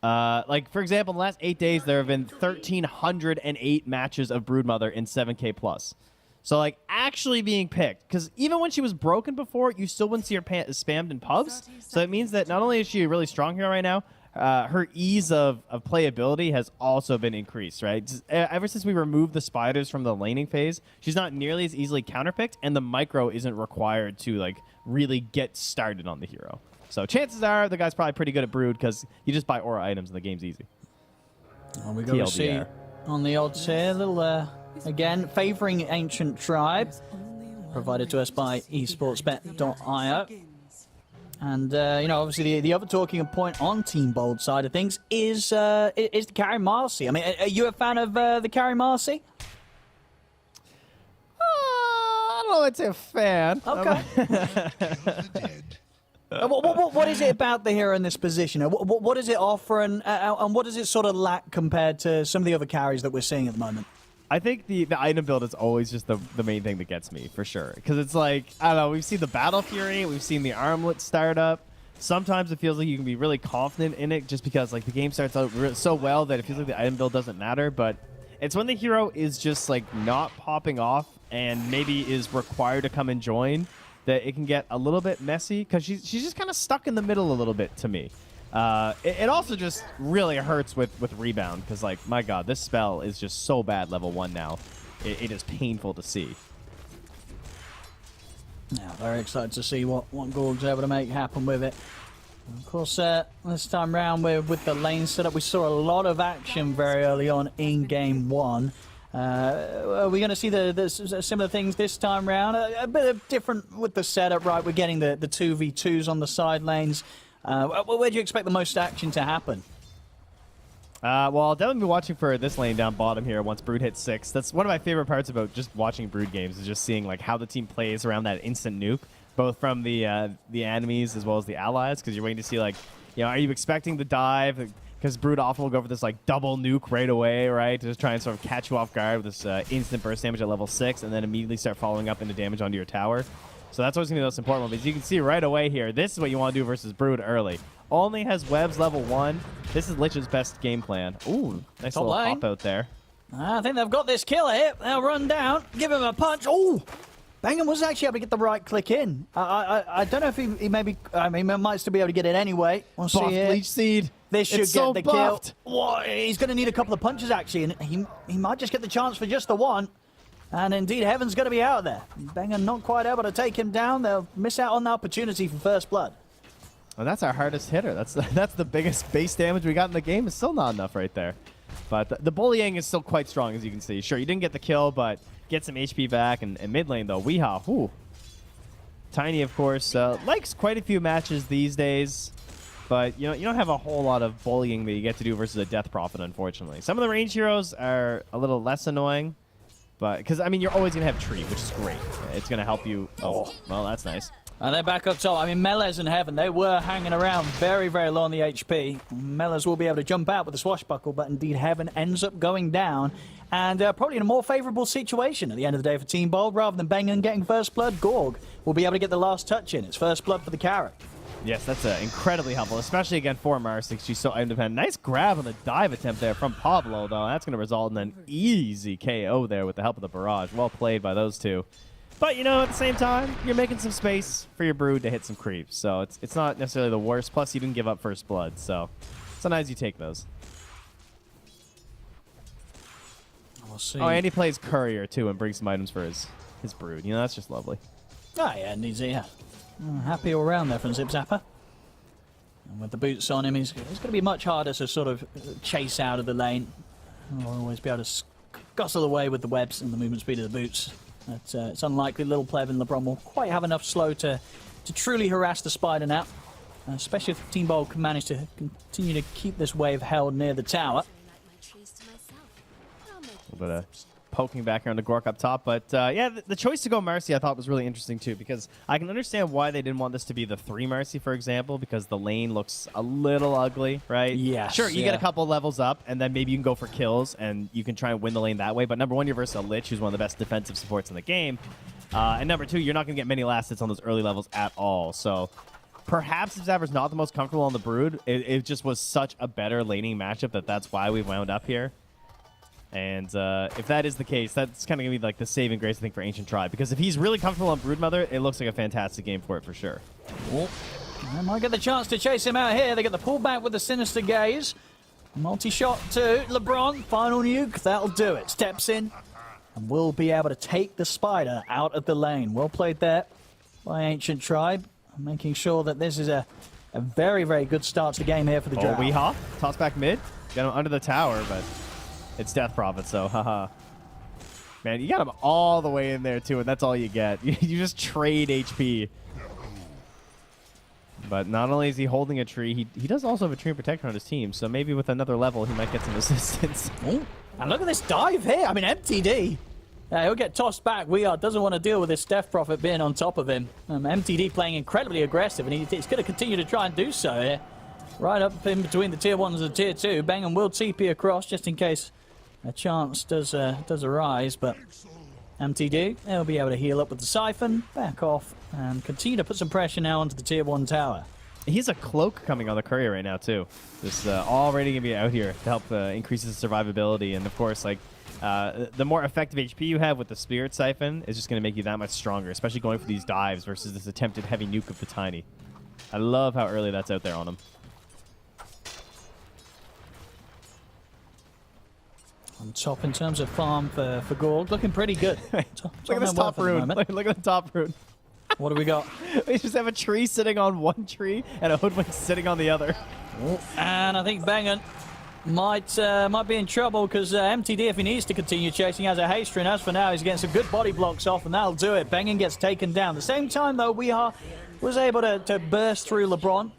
Like, for example, in the last 8 days, there have been 1,308 matches of Broodmother in 7K plus. So, like, actually being picked. Because even when she was broken before, you still wouldn't see her spammed in pubs. So it means that not only is she a really strong hero right now, her ease of playability has also been increased, right? Just, ever since we removed the spiders from the laning phase, she's not nearly as easily counterpicked, and the micro isn't required to, like, really get started on the hero. So chances are the guy's probably pretty good at Brood because you just buy aura items and the game's easy. Well, we got to see on the odds here, little again favouring Ancient Tribe, provided to us by esportsbet.io. And you know, obviously the other talking point on Team Bold side of things is the carry Marcy. I mean, are you a fan of the carry Marcy? I don't know. I'd say a fan. Okay. What is it about the hero in this position? What does it offer, and what does it sort of lack compared to some of the other carries that we're seeing at the moment? I think the item build is always just the main thing that gets me, for sure. Because it's like, I don't know, we've seen the Battle Fury, we've seen the Armlet startup. Sometimes it feels like you can be really confident in it just because like the game starts out so well that it feels like the item build doesn't matter. But it's when the hero is just like not popping off and maybe is required to come and join that it can get a little bit messy because she's just kind of stuck in the middle a little bit to me. It also just really hurts with Rebound because, like, my God, this spell is just so bad level 1 now. It is painful to see. Yeah, very excited to see what Gorg's able to make happen with it. Of course, this time round with the lane setup, we saw a lot of action very early on in Game 1. Are we going to see the similar things this time round? A bit different with the setup, right? We're getting the 2v2s on the side lanes. Where do you expect the most action to happen? Well, I'll definitely be watching for this lane down bottom here once Brood hits 6. That's one of my favorite parts about just watching Brood games is just seeing like how the team plays around that instant nuke, both from the enemies as well as the allies, because you're waiting to see like, you know, are you expecting the dive? Because Brood often will go for this like double nuke right away, right? To just try and sort of catch you off guard with this instant burst damage at level 6 and then immediately start following up into damage onto your tower. So that's always going to be the most important one. Because you can see right away here, this is what you want to do versus Brood early. Only has webs level 1. This is Lich's best game plan. Ooh, nice little pop out there. I think they've got this kill here. They'll run down, give him a punch. Oh! Bangham was actually able to get the right click in. I don't know if he maybe... I mean, he might still be able to get it anyway. We'll see here. Leech Seed. This should get the kill. Whoa, he's going to need a couple of punches, actually, and he might just get the chance for just the one. And indeed, Heaven's going to be out there. Bangham not quite able to take him down. They'll miss out on the opportunity for first blood. Well, that's our hardest hitter. That's the biggest base damage we got in the game. It's still not enough right there. But the bullying is still quite strong, as you can see. Sure, you didn't get the kill, but get some HP back. And mid lane, though, Weehaw, whew. Tiny, of course, likes quite a few matches these days. But you don't have a whole lot of bullying that you get to do versus a Death Prophet, unfortunately. Some of the range heroes are a little less annoying. But, because, I mean, you're always going to have Tree, which is great. It's going to help you. Oh, well, that's nice. And they're back up top. I mean, Melez and Heaven, they were hanging around very, very low on the HP. Melez will be able to jump out with the swashbuckle, but indeed Heaven ends up going down. And probably in a more favourable situation at the end of the day for Team Bold. Rather than Bengen getting first blood, Gorg will be able to get the last touch in. It's first blood for the carry. Yes, that's incredibly helpful, especially again for Marcy. She's so independent. Nice grab on the dive attempt there from Pablo, though. That's going to result in an easy KO there with the help of the barrage. Well played by those two. But, you know, at the same time, you're making some space for your Brood to hit some creeps. So it's not necessarily the worst. Plus, you didn't give up first blood. So sometimes you take those. We'll see. Oh, and he plays courier too and brings some items for his brood. You know, that's just lovely. Oh, yeah, and he's happy all around there from Zip Zapper. And with the boots on him, it's going to be much harder to sort of chase out of the lane. He'll always be able to scuffle away with the webs and the movement speed of the boots. It's unlikely little pleb and LeBron will quite have enough slow to truly harass the Spider now. Especially if Team Bold can manage to continue to keep this wave held near the tower. A little bit of poking back around the Gork up top. But yeah, the choice to go Marcy I thought was really interesting too, because I can understand why they didn't want this to be the 3 Marcy, for example, because the lane looks a little ugly, right? Yeah. Sure, you get a couple levels up, and then maybe you can go for kills, and you can try and win the lane that way. But number 1, you're versus a Lich, who's one of the best defensive supports in the game. And number 2, you're not going to get many last hits on those early levels at all. So perhaps Zapper's not the most comfortable on the Brood. It just was such a better laning matchup that's why we wound up here. And if that is the case, that's kind of going to be like the saving grace, I think, for Ancient Tribe. Because if he's really comfortable on Broodmother, it looks like a fantastic game for it for sure. Oh, they might get the chance to chase him out here. They get the pullback with the Sinister Gaze. Multi-shot to LeBron. Final nuke. That'll do it. Steps in and will be able to take the Spider out of the lane. Well played there by Ancient Tribe. Making sure that this is a very, very good start to the game here for the Drow. Weehaw. Toss back mid. Get him under the tower, but it's Death Prophet, so haha. Man, you got him all the way in there, too, and that's all you get. You just trade HP. But not only is he holding a tree, he does also have a tree protector on his team, so maybe with another level, he might get some assistance. Ooh. And look at this dive here. I mean, MTD. He'll get tossed back. Doesn't want to deal with this Death Prophet being on top of him. MTD playing incredibly aggressive, and he's going to continue to try and do so here. Right up in between the tier 1s and the tier 2. Bangham will TP across just in case a chance does arise, but MTD, they'll be able to heal up with the Siphon, back off, and continue to put some pressure now onto the tier 1 tower. He's a cloak coming on the courier right now, too. Just already going to be out here to help increase his survivability. And, of course, like the more effective HP you have with the Spirit Siphon is just going to make you that much stronger, especially going for these dives versus this attempted heavy nuke of the Tiny. I love how early that's out there on him. On top in terms of farm for Gorg, looking pretty good. Look at this top rune. Look at the top rune. What do we got? We just have a tree sitting on one tree and a Hoodwink sitting on the other. Oh, and I think Bangan might be in trouble because MTD, if he needs to continue chasing, has a haste rune. As for now, he's getting some good body blocks off, and that'll do it. Bangan gets taken down. At the same time, though, was able to burst through LeBron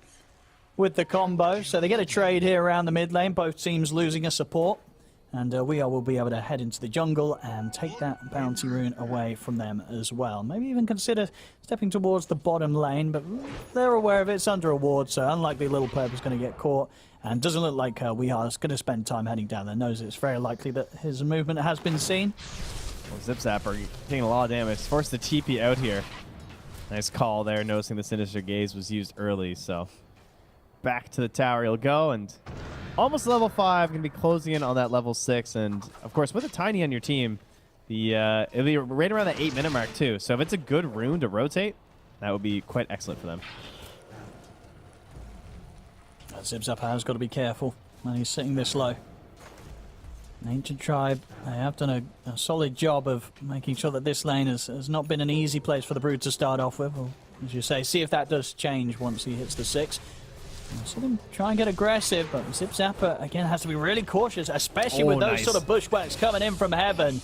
with the combo. So they get a trade here around the mid lane. Both teams losing a support. And will be able to head into the jungle and take that bounty rune away from them as well. Maybe even consider stepping towards the bottom lane, but they're aware of it. It's under a ward, so unlikely little Pleb is going to get caught. And doesn't look like we are going to spend time heading down there. Knows it's very likely that his movement has been seen. Well, Zip Zapper taking a lot of damage. Forced the TP out here. Nice call there, noticing the Sinister Gaze was used early, so back to the tower he'll go, and almost level 5, going to be closing in on that level 6. And, of course, with a Tiny on your team, it'll be right around that 8-minute mark, too. So if it's a good rune to rotate, that would be quite excellent for them. Zip Zapper has got to be careful when he's sitting this low. Ancient Tribe, they have done a solid job of making sure that this lane has not been an easy place for the Brood to start off with. Or, as you say, see if that does change once he hits the 6. See them try and get aggressive, but Zip Zapper, again, has to be really cautious, especially with those sort of bushwhacks coming in from heaven.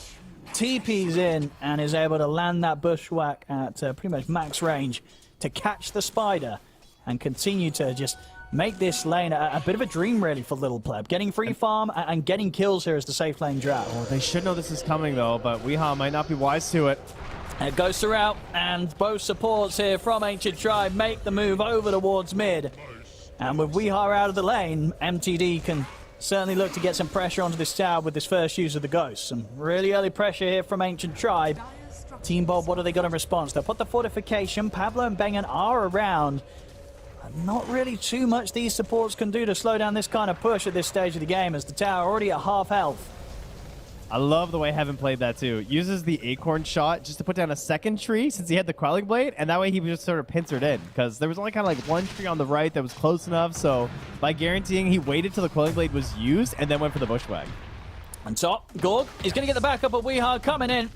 TP's in and is able to land that bushwhack at pretty much max range to catch the Spider and continue to just make this lane a bit of a dream, really, for Little Pleb. Getting free farm and getting kills here as the safe lane Drow. Oh, they should know this is coming, though, but Weehaw might not be wise to it. It goes throughout, and both supports here from Ancient Tribe make the move over towards mid. And with Weehaw out of the lane, MTD can certainly look to get some pressure onto this tower with this first use of the Ghost. Some really early pressure here from Ancient Tribe. Team Bob, what are they got in response? They'll put the fortification. Pablo and Bangan are around. Not really too much these supports can do to slow down this kind of push at this stage of the game, as the tower already at half health. I love the way Heaven played that too. Uses the Acorn shot just to put down a second tree since he had the Quelling Blade, and that way he was just sort of pincered in because there was only kind of like one tree on the right that was close enough. So by guaranteeing he waited till the Quelling Blade was used and then went for the Bushwhack. On top, Gorg is going to get the backup of Weehard coming in.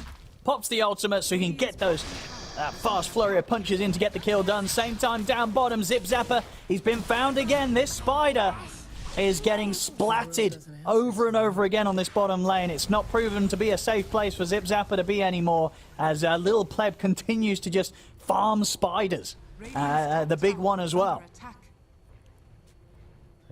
Pops the ultimate so he can get those fast flurry of punches in to get the kill done. Same time down bottom, Zip Zapper. He's been found again. This Spider is getting splatted over and over again on this bottom lane. It's not proven to be a safe place for Zip Zapper to be anymore as Little Pleb continues to just farm spiders. The big one as well.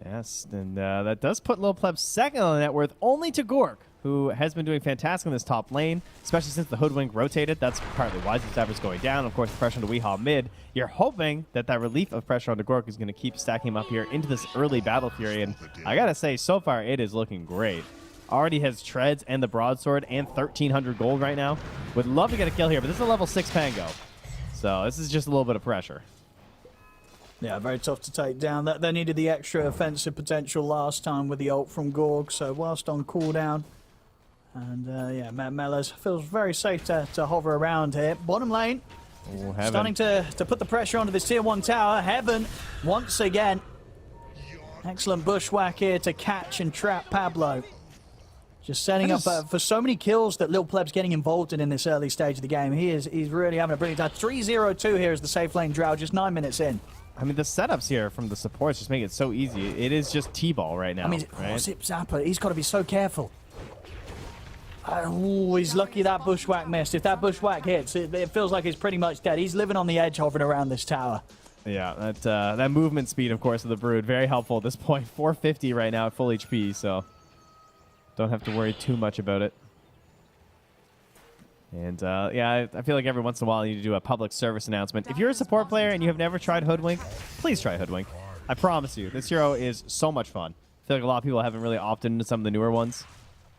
Yes, and that does put Little Pleb second on the net worth, only to Gorg, who has been doing fantastic in this top lane, especially since the Hoodwink rotated. That's partly why Zip Zapper's going down. Of course, the pressure on the Weehaw mid. You're hoping that that relief of pressure on the Gorg is going to keep stacking him up here into this early Battle Fury, and I gotta say, so far, it is looking great. Already has Treads and the Broadsword and 1,300 gold right now. Would love to get a kill here, but this is a level 6 Pango. So this is just a little bit of pressure. Yeah, very tough to take down. They needed the extra offensive potential last time with the ult from Gorg, so whilst on cooldown. And yeah, Mellors feels very safe to hover around here. Bottom lane, starting to put the pressure onto this tier 1 tower. Heaven, once again. Excellent bushwhack here to catch and trap Pablo. Just setting up for so many kills that Lil Pleb's getting involved in this early stage of the game. He's really having a brilliant time. 3-0-2 here is the safe lane Drow, just 9 minutes in. I mean, the setups here from the supports just make it so easy. It is just T-ball right now. I mean, right? Zip Zapper, he's got to be so careful. Oh, he's lucky that bushwhack missed. If that bushwhack hits, it feels like he's pretty much dead. He's living on the edge hovering around this tower. Yeah, that movement speed, of course, of the Brood, very helpful at this point. 450 right now at full HP, so don't have to worry too much about it. And yeah, I feel like every once in a while you need to do a public service announcement. If you're a support player and you have never tried Hoodwink, please try Hoodwink. I promise you, this hero is so much fun. I feel like a lot of people haven't really opted into some of the newer ones.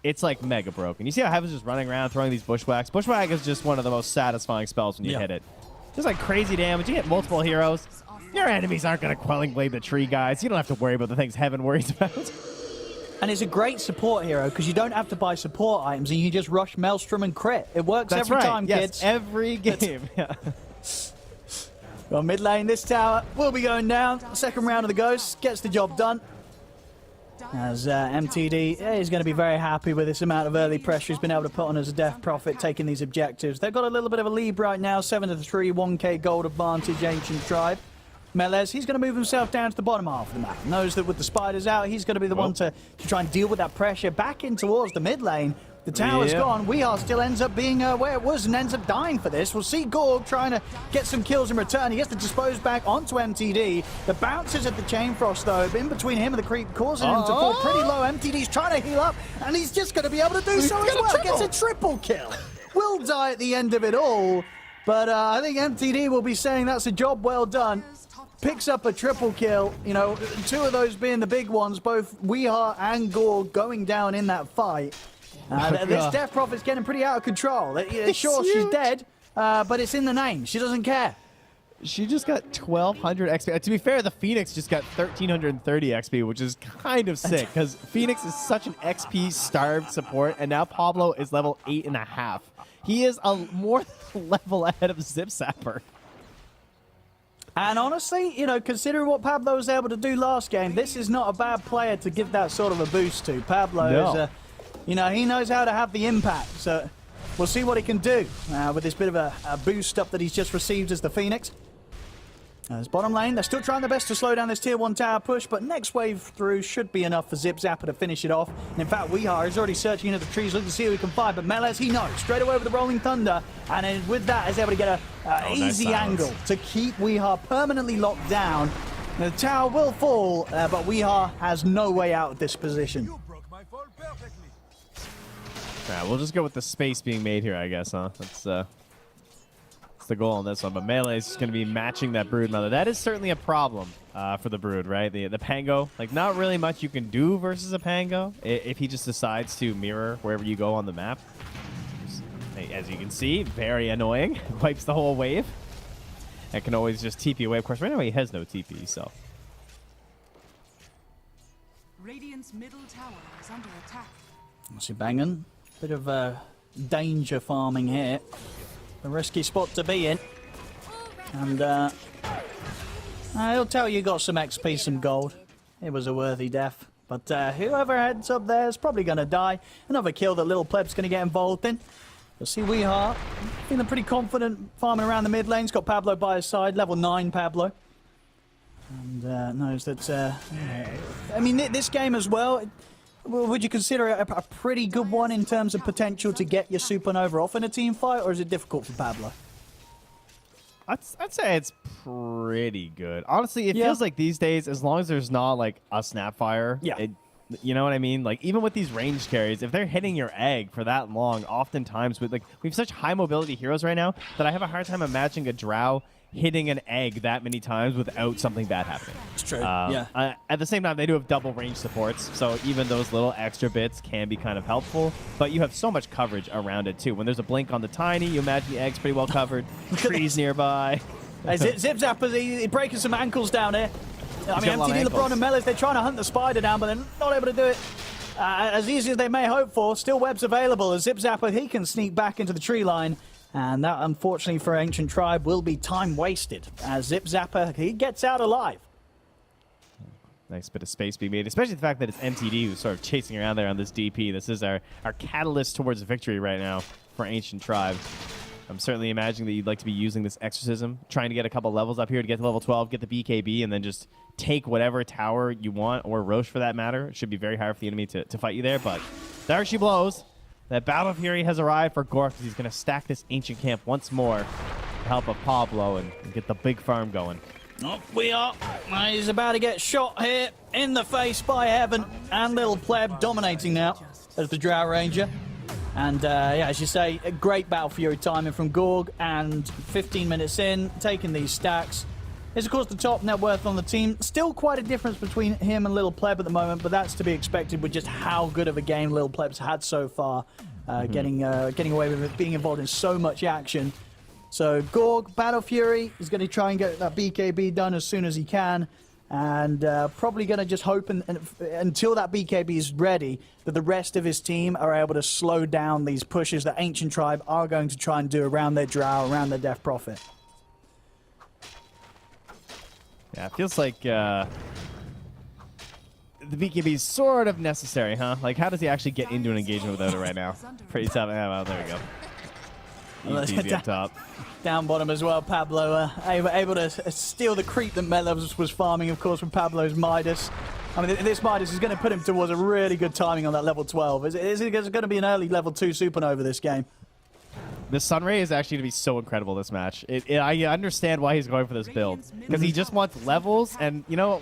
It's like mega broken. You see how Heaven's just running around throwing these bushwhacks? Bushwhack is just one of the most satisfying spells when you hit it. Just like crazy damage. You hit multiple heroes. Your enemies aren't going to Quelling Blade the tree, guys. You don't have to worry about the things Heaven worries about. And it's a great support hero because you don't have to buy support items and you just rush Maelstrom and crit. It works every time, kids. Every game. Yeah. Well, mid lane, this tower will be going down. Second round of the Ghosts gets the job done. As MTD is going to be very happy with this amount of early pressure he's been able to put on as a Death Prophet, taking these objectives. They've got a little bit of a lead right now, 7-3, 1k gold advantage, Ancient Tribe. Melez, he's going to move himself down to the bottom half of the map. Knows that with the spiders out, he's going to be the one to try and deal with that pressure back in towards the mid lane. The tower's gone. Weehar still ends up being where it was and ends up dying for this. We'll see Gorg trying to get some kills in return. He has to dispose back onto MTD. The bounces at the Chain Frost, though, in between him and the creep, causing him to fall pretty low. MTD's trying to heal up, and he's just going to be able to do so as well. Gets a triple kill. Will die at the end of it all, but I think MTD will be saying that's a job well done. Picks up a triple kill, you know, two of those being the big ones, both Weehar and Gorg going down in that fight. This Death Prophet's getting pretty out of control. Sure, she's dead, but it's in the name. She doesn't care. She just got 1,200 XP. To be fair, the Phoenix just got 1,330 XP, which is kind of sick, because Phoenix is such an XP-starved support, and now Pablo is level 8.5. He is more than a level ahead of Zip Zapper. And honestly, you know, considering what Pablo was able to do last game, this is not a bad player to give that sort of a boost to. Pablo is, you know, he knows how to have the impact. So we'll see what he can do with this bit of a boost up that he's just received as the Phoenix. As bottom lane, they're still trying their best to slow down this tier 1 tower push, but next wave through should be enough for Zip Zapper to finish it off. And in fact, Weehar is already searching into the trees looking to see who he can find, but Melez, he knows, straight away with the Rolling Thunder, and then with that is able to get an easy angle to keep Weehar permanently locked down. The tower will fall, but Weehar has no way out of this position. Yeah, we'll just go with the space being made here, I guess, huh? That's the goal on this one, but Melee is going to be matching that Brood Mother. That is certainly a problem for the Brood, right? The Pango, like not really much you can do versus a Pango if he just decides to mirror wherever you go on the map. As you can see, very annoying. Wipes the whole wave. And can always just TP away. Of course, right now he has no TP, so. Radiant's middle tower is under attack. See banging. Bit of danger farming here. A risky spot to be in. And he'll tell you got some XP, some gold. It was a worthy death. But whoever heads up there is probably going to die. Another kill that Little Pleb's going to get involved in. You'll see Weehart feeling pretty confident farming around the mid lane. He's got Pablo by his side, level 9 Pablo. And knows that, I mean, this game as well, would you consider it a pretty good one in terms of potential to get your Supernova off in a team fight, or is it difficult for Pablo? I'd say it's pretty good. Honestly, it feels like these days, as long as there's not like a Snapfire, you know what I mean? Like, even with these range carries, if they're hitting your egg for that long, oftentimes with, like, we have such high mobility heroes right now that I have a hard time imagining a Drow hitting an egg that many times without something bad happening. It's true, At the same time, they do have double range supports, so even those little extra bits can be kind of helpful, but you have so much coverage around it, too. When there's a blink on the Tiny, you imagine the egg's pretty well covered, trees nearby. Zip Zapper's he's breaking some ankles down here. I mean, MTD, LeBron, and Mellis, they're trying to hunt the spider down, but they're not able to do it as easy as they may hope for. Still webs available as Zip Zapper, he can sneak back into the tree line. And that, unfortunately for Ancient Tribe, will be time wasted as Zip Zapper, he gets out alive. Nice bit of space being made, especially the fact that it's MTD who's sort of chasing around there on this DP. This is our catalyst towards victory right now for Ancient Tribe. I'm certainly imagining that you'd like to be using this Exorcism, trying to get a couple levels up here to get to level 12, get the BKB, and then just take whatever tower you want, or Roche for that matter. It should be very hard for the enemy to fight you there, but there she blows. That Battle Fury has arrived for Gork because he's going to stack this Ancient Camp once more to help of Pablo and get the big farm going. Oh, we are. He's about to get shot here in the face by Heaven, and Little Pleb dominating now as the Drow Ranger. And yeah, as you say, a great Battle Fury timing from Gorg, and 15 minutes in, taking these stacks. Is of course the top net worth on the team. Still quite a difference between him and Little Pleb at the moment, but that's to be expected with just how good of a game Little Pleb's had so far, getting away with it, being involved in so much action. So Gorg, Battle Fury, is going to try and get that BKB done as soon as he can, and probably going to just hope until that BKB is ready that the rest of his team are able to slow down these pushes that Ancient Tribe are going to try and do around their Drow, around their Death Prophet. Yeah, it feels like the BKB is sort of necessary, huh? Like, how does he actually get into an engagement without it right now? Pretty tough. Yeah, well, there we go. Easy up top. Down bottom as well, Pablo able to steal the creep that Metlevs was farming, of course, with Pablo's Midas. I mean, this Midas is going to put him towards a really good timing on that level 12. Is it going to be an early level 2 Supernova this game? The Sunray is actually going to be so incredible this match. I understand why he's going for this build, because he just wants levels, and, you know,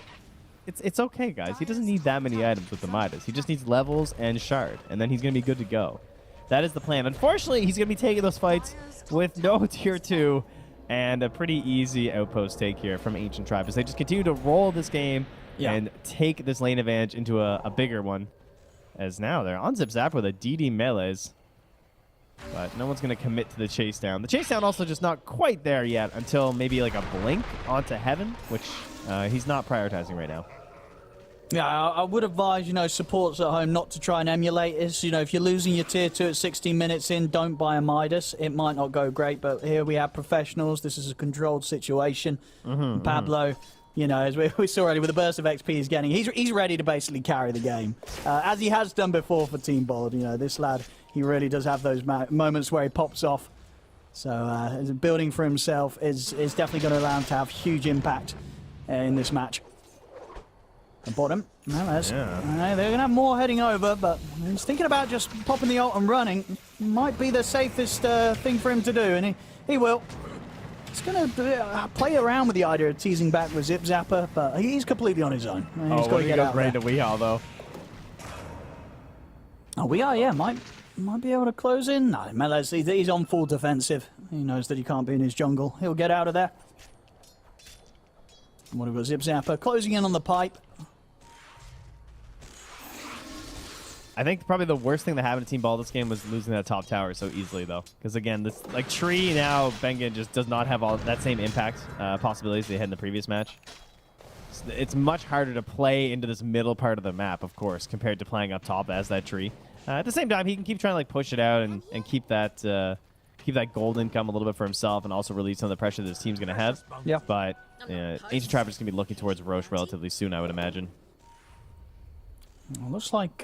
it's okay, guys. He doesn't need that many items with the Midas. He just needs levels and Shard, and then he's going to be good to go. That is the plan. Unfortunately, he's going to be taking those fights with no tier 2 and a pretty easy outpost take here from Ancient Tribe as they just continue to roll this game and take this lane advantage into a bigger one. As now they're on Zip Zap with a DD melees. But no one's going to commit to the chase down. The chase down also just not quite there yet until maybe like a blink onto Heaven, which he's not prioritizing right now. Yeah, I would advise, you know, supports at home not to try and emulate this. You know, if you're losing your tier 2 at 16 minutes in, don't buy a Midas. It might not go great, but here we have professionals. This is a controlled situation. Pablo, you know, as we saw already with the burst of XP he's getting, he's ready to basically carry the game, as he has done before for Team Bold. You know, this lad, he really does have those moments where he pops off. So building for himself is definitely going to allow him to have huge impact in this match. The bottom, they're going to have more heading over, but he's thinking about just popping the ult and running. Might be the safest thing for him to do, and he will. He's going to play around with the idea of teasing back with Zip Zapper, but he's completely on his own. He's got to get out there. To Weehall, though. Oh, Weehall, yeah, might be able to close in. No, Melez, he's on full defensive. He knows that he can't be in his jungle. He'll get out of there. And what about Zip Zapper closing in on the pipe? I think probably the worst thing that happened to Team Ball this game was losing that top tower so easily, though. Because, again, this like tree now, Bengen just does not have all that same impact possibilities they had in the previous match. It's much harder to play into this middle part of the map, of course, compared to playing up top as that tree. At the same time, he can keep trying to like push it out and keep that gold income a little bit for himself and also release some of the pressure that his team's going to have. Yeah. But Ancient Tribe is going to be looking towards Roche relatively soon, I would imagine. Well, looks like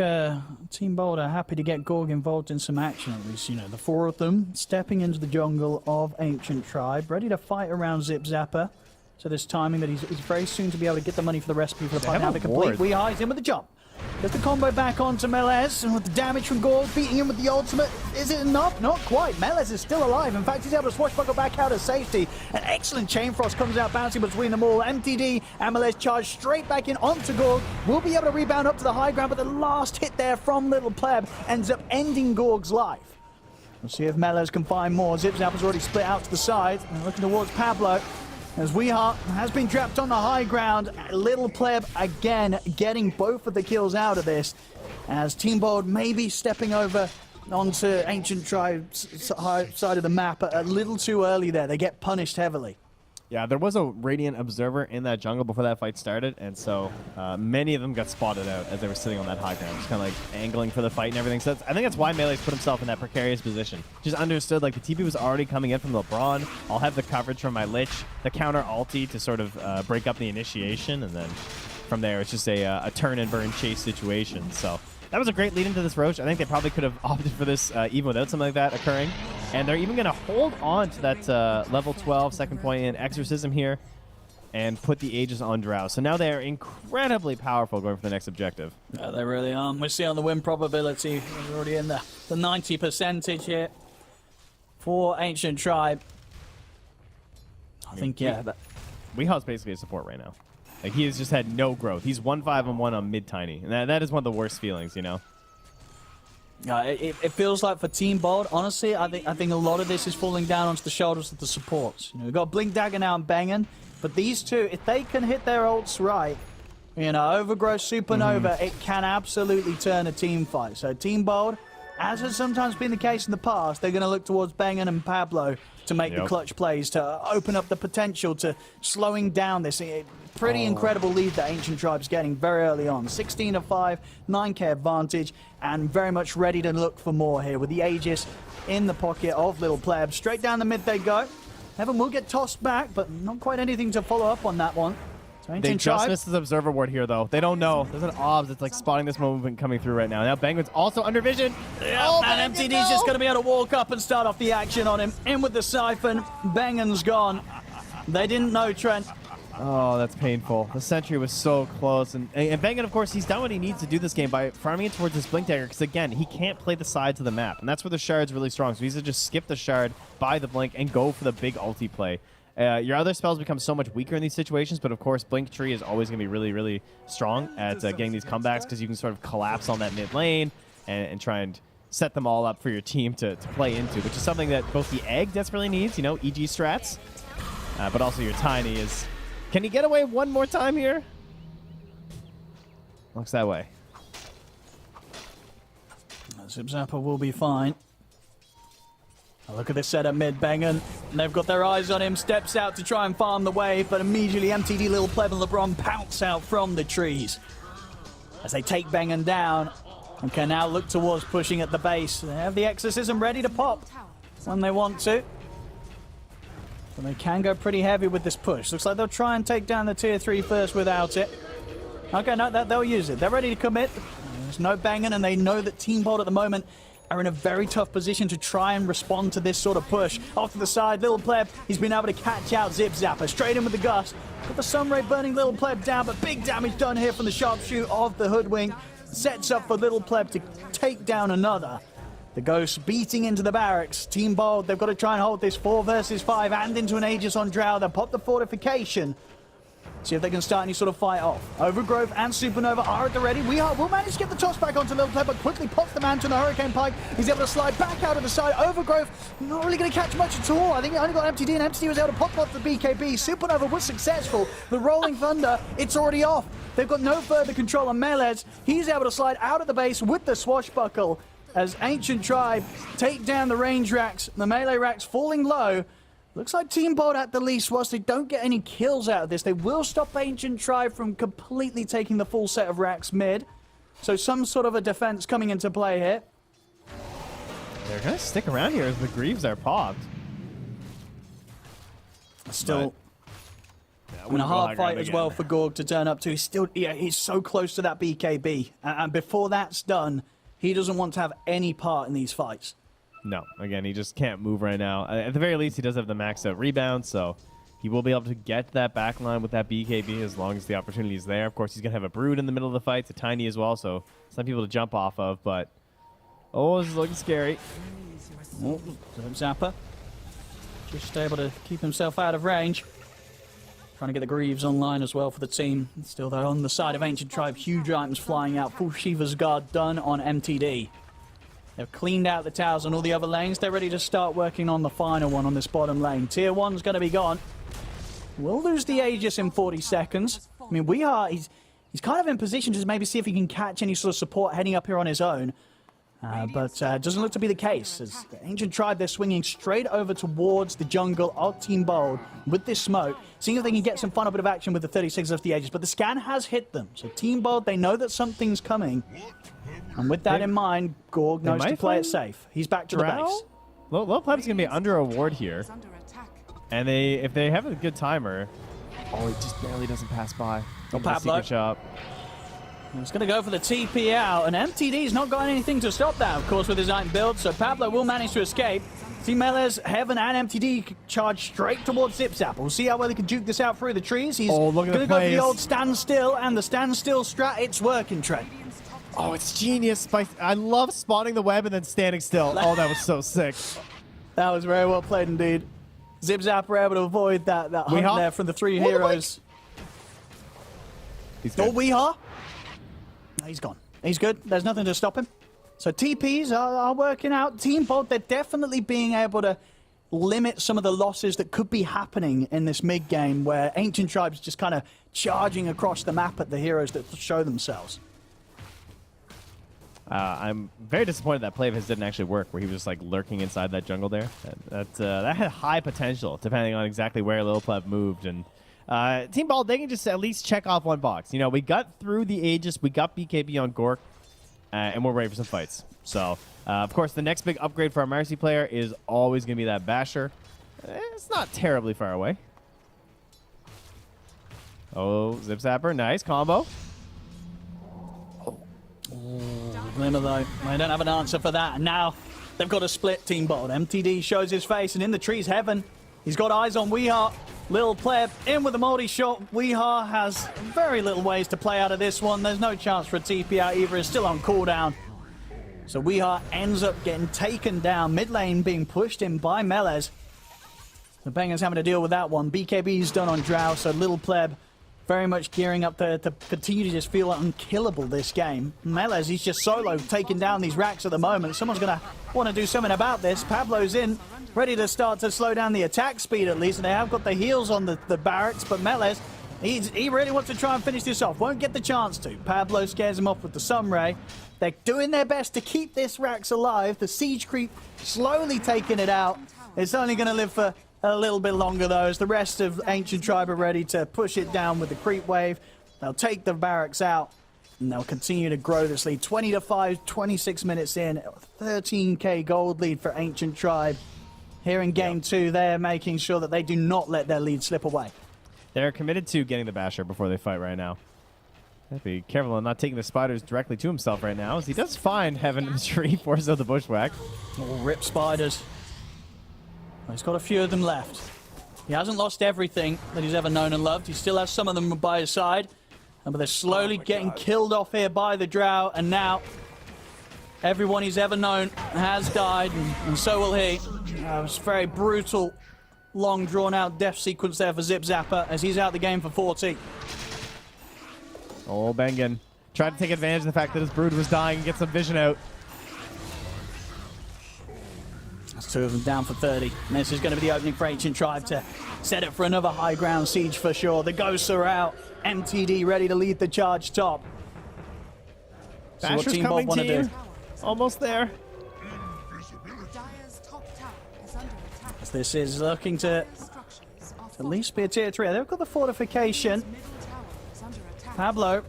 Team Bold are happy to get Gorg involved in some action at least. You know, the four of them stepping into the jungle of Ancient Tribe, ready to fight around Zip Zapper. So this timing that he's very soon to be able to get the money for the recipe for the fight. Now the complete We eyes in with the jump. Gets the combo back onto Melez, and with the damage from Gorg, beating him with the ultimate. Is it enough? Not quite. Melez is still alive. In fact, he's able to swashbuckle back out of safety. An excellent Chain Frost comes out, bouncing between them all. MTD and Melez charge straight back in onto Gorg. Will be able to rebound up to the high ground, but the last hit there from Little Pleb ends up ending Gorg's life. We'll see if Melez can find more. Zip Zapper's already split out to the side, and looking towards Pablo. As Weeheart has been trapped on the high ground, Little Pleb again getting both of the kills out of this. As Team Bold maybe stepping over onto Ancient Tribe's side of the map a little too early there. They get punished heavily. Yeah, there was a Radiant Observer in that jungle before that fight started, and so many of them got spotted out as they were sitting on that high ground, just kind of like angling for the fight and everything. So I think that's why Melee's put himself in that precarious position. Just understood, like, the TP was already coming in from LeBron. I'll have the coverage from my Lich, the counter ulti to sort of break up the initiation, and then from there it's just a turn and burn chase situation. So that was a great lead into this Roche. I think they probably could have opted for this even without something like that occurring. And they're even going to hold on to that level 12 second point in Exorcism here and put the Aegis on Drow. So now they are incredibly powerful going for the next objective. Yeah, they really are. We see on the win probability, we're already in the 90% here for Ancient Tribe. I think, yeah. Weehaul's basically a support right now. Like, he has just had no growth. He's 1-5-1 on mid tiny, and that is one of the worst feelings, you know. It feels like for Team Bold, honestly, I think a lot of this is falling down onto the shoulders of the supports. You know, we've got Blink Dagger now and banging, but these two, if they can hit their ults right, you know, Overgrowth, Supernova, it can absolutely turn a team fight. So Team Bold, as has sometimes been the case in the past, they're going to look towards Bengen and Pablo to make the clutch plays, to open up the potential to slowing down this pretty incredible lead that Ancient Tribe's getting very early on. 16-5, 9k advantage, and very much ready to look for more here with the Aegis in the pocket of Little Pleb. Straight down the mid they go. Heaven will get tossed back, but not quite anything to follow up on that one. So they just missed his Observer Ward here, though. They don't know. There's an OBS that's like spotting this movement coming through right now. Now Bangman's also under vision. And MTD's just going to be able to walk up and start off the action on him. In with the Siphon. Bangan's gone. They didn't know Trent. Oh, that's painful. The sentry was so close. And Bangan, of course, he's done what he needs to do this game by farming it towards this Blink Dagger, because, again, he can't play the sides of the map. And that's where the Shard's really strong. So he's to just skip the Shard, buy the Blink, and go for the big ulti play. Your other spells become so much weaker in these situations, but of course Blink Tree is always going to be really, really strong at getting these comebacks, because you can sort of collapse on that mid lane and try and set them all up for your team to play into, which is something that both the Egg desperately needs, you know, EG strats, but also your Tiny is... Can he get away one more time here? Looks that way. Zip Zapper will be fine. Look at this setup mid, Bengen. They've got their eyes on him, steps out to try and farm the wave, but immediately MTD, Little Pleb, and LeBron pounce out from the trees as they take Bengen down and can now look towards pushing at the base. They have the Exorcism ready to pop when they want to. But they can go pretty heavy with this push. Looks like they'll try and take down the tier 3 first without it. Okay, no, they'll use it. They're ready to commit. There's no Bengen, and they know that Team Bold at the moment are in a very tough position to try and respond to this sort of push. Off to the side, Little Pleb, he's been able to catch out Zip Zapper. Straight in with the gust. Got the Sunray burning Little Pleb down, but big damage done here from the sharpshoot of the Hoodwink. Sets up for Little Pleb to take down another. The Ghost beating into the barracks. Team Bold, they've got to try and hold this 4 versus 5 and into an Aegis on Drow. They'll pop the fortification. See if they can start any sort of fight off. Overgrowth and Supernova are at the ready. We'll manage to get the toss back onto Little Pleb, but quickly pops the man to the Hurricane Pike. He's able to slide back out of the side. Overgrowth, not really going to catch much at all. I think he only got MTD, and MTD was able to pop off the BKB. Supernova was successful. The Rolling Thunder, it's already off. They've got no further control on Melez. He's able to slide out of the base with the Swashbuckle as Ancient Tribe take down the range racks. The melee racks falling low. Looks like Team Bold at the least, whilst they don't get any kills out of this, they will stop Ancient Tribe from completely taking the full set of racks mid. So some sort of a defense coming into play here. They're going to stick around here as the Greaves are popped. Still And a hard fight as well for Gorg to turn up to. He's still, yeah, he's so close to that BKB. And before that's done, he doesn't want to have any part in these fights. No, again, he just can't move right now. At the very least, he does have the maxed out rebound, so he will be able to get that back line with that BKB as long as the opportunity is there. Of course, he's going to have a Brood in the middle of the fight. It's a Tiny as well, so some people to jump off of, but... Oh, this is looking scary. Oh, Zappa just able to keep himself out of range. Trying to get the Greaves online as well for the team. Still, though, on the side of Ancient Tribe, huge items flying out. Full Shiva's Guard done on MTD. They've cleaned out the towers on all the other lanes. They're ready to start working on the final one on this bottom lane. Tier 1's going to be gone. We'll lose the Aegis in 40 seconds. I mean, he's kind of in position to maybe see if he can catch any sort of support heading up here on his own. But it doesn't look to be the case. As the Ancient Tribe, they're swinging straight over towards the jungle of Team Bold with this smoke, seeing if they can get some final bit of action with the 36 of the Aegis. But the scan has hit them. So Team Bold, they know that something's coming. And with that in mind, Gorg knows to play it safe. He's back to the base. Low Pleb's going to be under a ward here. And if they have a good timer... Oh, he just barely doesn't pass by. Oh, Pablo. Shop. He's going to go for the TP out, and MTD's not got anything to stop that, of course, with his item build, so Pablo will manage to escape. See Melez, Heaven, and MTD charge straight towards ZipZap. We'll see how well he can juke this out through the trees. He's going to go for the old standstill, and the standstill strat, it's working, Trent. Oh, it's genius. I love spawning the web and then standing still. Oh, that was so sick. That was very well played indeed. ZipZap were able to avoid that hunt there from the three heroes. He's good. Oh, Weehaw. He's gone. He's good. There's nothing to stop him. So TPs are working out. Team Bold, they're definitely being able to limit some of the losses that could be happening in this mid game where Ancient Tribe's just kind of charging across the map at the heroes that show themselves. I'm very disappointed that play of his didn't actually work, where he was just like lurking inside that jungle there. That had high potential, depending on exactly where Lil Pleb moved. And Team Ball, they can just at least check off one box. You know, we got through the Aegis, we got BKB on Gork, and we're ready for some fights. So, of course, the next big upgrade for our Marcy player is always going to be that Basher. It's not terribly far away. Oh, Zip Zapper, nice combo. Glimmer though, they don't have an answer for that. And now they've got a split Team Bold. MTD shows his face, and in the trees, Heaven. He's got eyes on Weehaw. Lil Pleb in with a multi-shot. Weehaw has very little ways to play out of this one. There's no chance for a TP out either. It's still on cooldown. So Weehaw ends up getting taken down. Mid lane being pushed in by Melez. The Bangers having to deal with that one. BKB's done on Drow, so Lil Pleb very much gearing up to continue to just feel unkillable this game. Melez, he's just solo taking down these racks at the moment. Someone's going to want to do something about this. Pablo's in, ready to start to slow down the attack speed at least. And they have got the heals on the barracks, but Melez, he really wants to try and finish this off. Won't get the chance to. Pablo scares him off with the Sunray. They're doing their best to keep this racks alive. The siege creep slowly taking it out. It's only going to live for a little bit longer though, as the rest of Ancient Tribe are ready to push it down with the creep wave. They'll take the barracks out, and they'll continue to grow this lead. 20-5, 26 minutes in, 13k gold lead for Ancient Tribe. Here in game 2, they're making sure that they do not let their lead slip away. They're committed to getting the Basher before they fight right now. Be careful on not taking the spiders directly to himself right now, as he does find Heaven in the tree, forces out the bushwhack. Oh, rip spiders. He's got a few of them left. He hasn't lost everything that he's ever known and loved. He still has some of them by his side. But they're slowly getting killed off here by the Drow. And now everyone he's ever known has died. And so will he. It was a very brutal, long drawn-out death sequence there for Zip Zapper as he's out the game for 40. Oh, Bengen tried to take advantage of the fact that his Brood was dying and get some vision out. That's 2 of them down for 30. And this is going to be the opening for Ancient Tribe to set it for another high ground siege for sure. The Ghosts are out. MTD ready to lead the charge top. So what Team Bold want to do? Almost there. As this is looking to at least be a tier 3. They've got the fortification. Pablo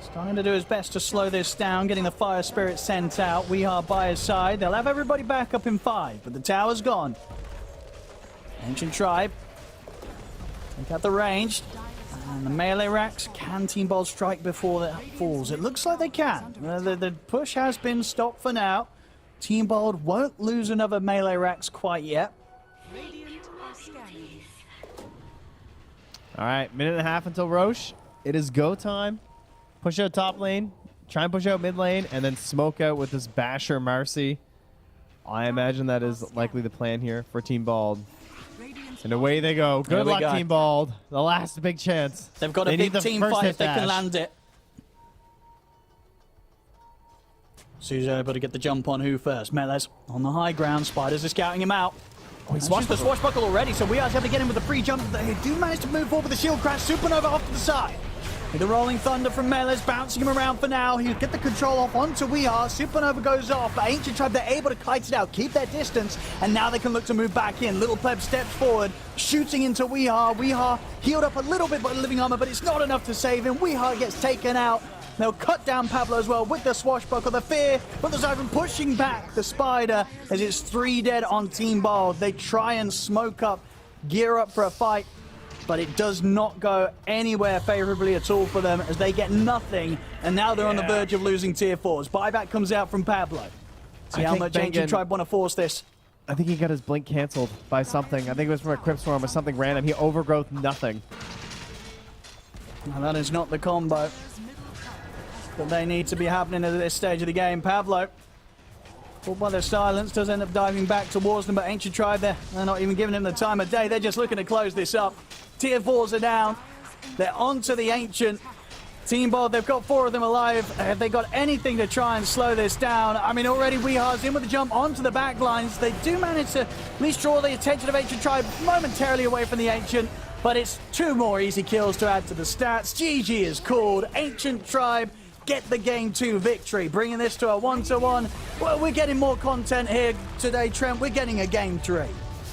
starting to do his best to slow this down, getting the Fire Spirit sent out. We are by his side. They'll have everybody back up in 5, but the tower's gone. Ancient Tribe Look at the range. And the melee racks, can Team Bold strike before that falls? It looks like they can. The push has been stopped for now. Team Bold won't lose another melee racks quite yet. All right, minute and a half until Roche. It is go time. Push out top lane, try and push out mid lane, and then smoke out with this Basher Marcy. I imagine that is likely the plan here for Team Bald. And away they go. Good luck, Team Bald. The last big chance. They've got a big team fight if they can land it. Sue's able to get the jump on who first. Mele's on the high ground. Spiders are scouting him out. Oh, he's swashed the swashbuckle already, so we are able to get him with the free jump. They do manage to move forward with the shield crash. Supernova off to the side. With the rolling thunder from Mele's bouncing him around for now. He'll get the control off onto Weehaw. Supernova goes off, but Ancient Tribe, they're able to kite it out, keep their distance, and now they can look to move back in. Little Pleb steps forward, shooting into Weehaw. Weehaw healed up a little bit by living armor, but it's not enough to save him. Weehaw gets taken out. They'll cut down Pablo as well with the swashbuckle, the fear, but there's even pushing back the spider as it's 3 dead on Team Bald. They try and smoke up, gear up for a fight, but it does not go anywhere favorably at all for them as they get nothing, and now they're on the verge of losing tier 4s. Buyback comes out from Pablo. See how much Ancient Tribe want to force this. I think he got his blink canceled by something. I think it was from a Crypt Swarm or something random. He overgrowth nothing. And that is not the combo that they need to be happening at this stage of the game. Pablo, pulled by their silence, does end up diving back towards them, but Ancient Tribe, they're not even giving him the time of day. They're just looking to close this up. Tier 4s are down. They're onto the Ancient. Team Bold, they've got 4 of them alive. Have they got anything to try and slow this down? I mean, already Weehar's in with a jump onto the back lines. They do manage to at least draw the attention of Ancient Tribe momentarily away from the Ancient, but it's 2 more easy kills to add to the stats. GG is called. Ancient Tribe get the game 2 victory, bringing this to a 1-1. Well, we're getting more content here today, Trent. We're getting a game 3.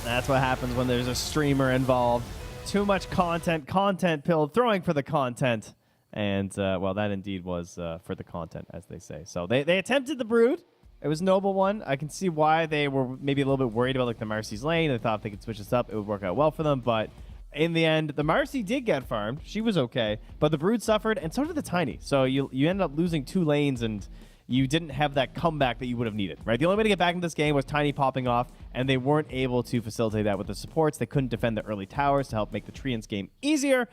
That's what happens when there's a streamer involved. Too much content pilled, throwing for the content. And, well, that indeed was for the content, as they say. So they attempted the Brood. It was a noble one. I can see why they were maybe a little bit worried about, like, the Marcy's lane. They thought if they could switch this up, it would work out well for them. But in the end, the Marcy did get farmed. She was okay. But the Brood suffered, and so did the Tiny. So you ended up losing 2 lanes, and you didn't have that comeback that you would have needed, right? The only way to get back in this game was Tiny popping off, and they weren't able to facilitate that with the supports. They couldn't defend the early towers to help make the Treants game easier.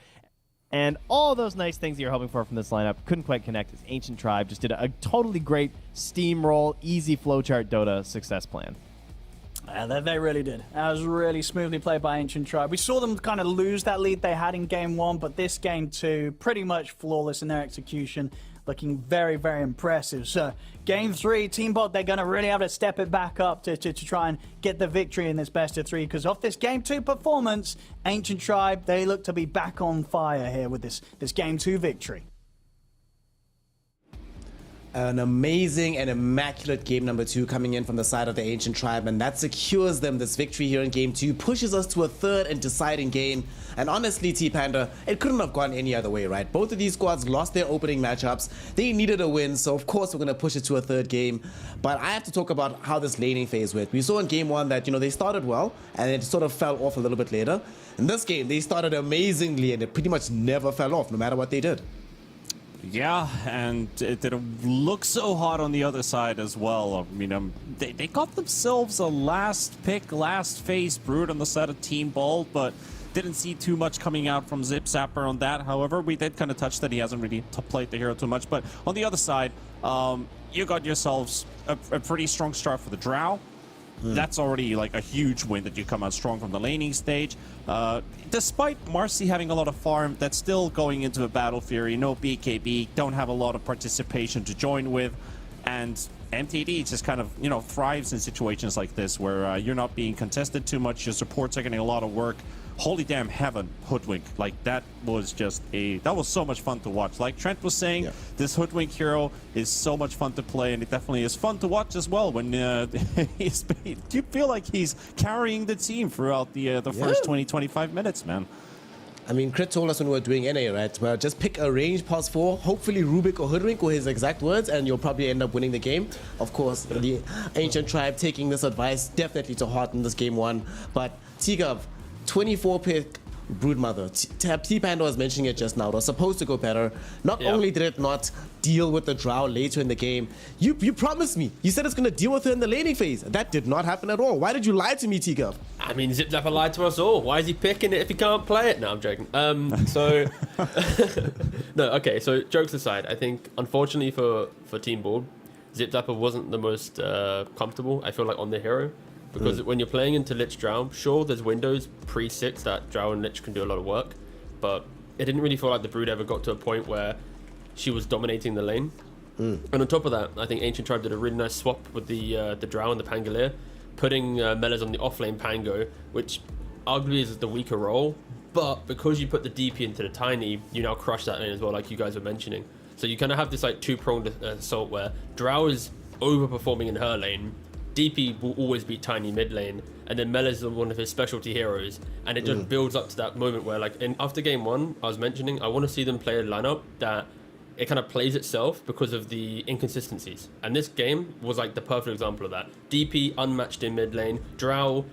And all those nice things that you're hoping for from this lineup couldn't quite connect as Ancient Tribe just did a totally great steamroll, easy flowchart Dota success plan. They really did. That was really smoothly played by Ancient Tribe. We saw them kind of lose that lead they had in game 1, but this game 2, pretty much flawless in their execution. Looking very, very impressive. So, game 3, Team Bot, they're going to really have to step it back up to try and get the victory in this best of 3. Because off this game 2 performance, Ancient Tribe, they look to be back on fire here with this game 2 victory. An amazing and immaculate game number 2 coming in from the side of the Ancient Tribe, and that secures them this victory here in game 2, pushes us to a 3rd and deciding game. And honestly, T-Panda, it couldn't have gone any other way, right? Both of these squads lost their opening matchups. They needed a win, so of course we're going to push it to a 3rd game. But I have to talk about how this laning phase went. We saw in game 1 that, they started well, and it sort of fell off a little bit later. In this game, they started amazingly, and it pretty much never fell off, no matter what they did. Yeah, and it didn't look so hot on the other side as well. I mean, they got themselves a last pick, last phase Brood on the side of Team Bald, but didn't see too much coming out from Zip Zapper on that. However, we did kind of touch that he hasn't really played the hero too much. But on the other side, you got yourselves a pretty strong start for the Drow. That's already like a huge win that you come out strong from the laning stage. Despite Marcy having a lot of farm, that's still going into a Battle Fury, no BKB, don't have a lot of participation to join with, and MTD just kind of, thrives in situations like this where you're not being contested too much, your supports are getting a lot of work. Holy damn heaven, Hoodwink. Like, that was just that was so much fun to watch. Like Trent was saying, this Hoodwink hero is so much fun to play, and it definitely is fun to watch as well when you feel like he's carrying the team throughout the first 20-25 minutes, man. I mean, Crit told us when we were doing NA, right? Well, just pick a range pause 4, hopefully Rubik or Hoodwink were his exact words, and you'll probably end up winning the game. Of course, the Ancient Tribe taking this advice definitely to heart in this game 1. But Tigov, 24 pick Broodmother. T-Panda was mentioning it just now. It was supposed to go better. Not only did it not deal with the Drow later in the game, you promised me. You said it's going to deal with her in the laning phase. That did not happen at all. Why did you lie to me, T-Gov? I mean, Zip Zapper lied to us all. Why is he picking it if he can't play it? No, I'm joking. So, no, okay, so jokes aside, I think, unfortunately for Team Bald, Zip Zapper wasn't the most comfortable, I feel like, on the hero. Because when you're playing into Lich Drow, sure, there's windows pre-6 that Drow and Lich can do a lot of work, but it didn't really feel like the Brood ever got to a point where she was dominating the lane. And on top of that, I think Ancient Tribe did a really nice swap with the Drow and the Pangolier, putting Melez on the offlane Pango, which arguably is the weaker role, but because you put the DP into the Tiny, you now crush that lane as well, like you guys were mentioning. So you kind of have this like two-pronged assault where Drow is overperforming in her lane, DP will always beat Tiny mid lane, and then Melez is one of his specialty heroes, and it just builds up to that moment where, like, after game 1, I was mentioning, I want to see them play a lineup that it kind of plays itself because of the inconsistencies. And this game was like the perfect example of that. DP unmatched in mid lane, Drow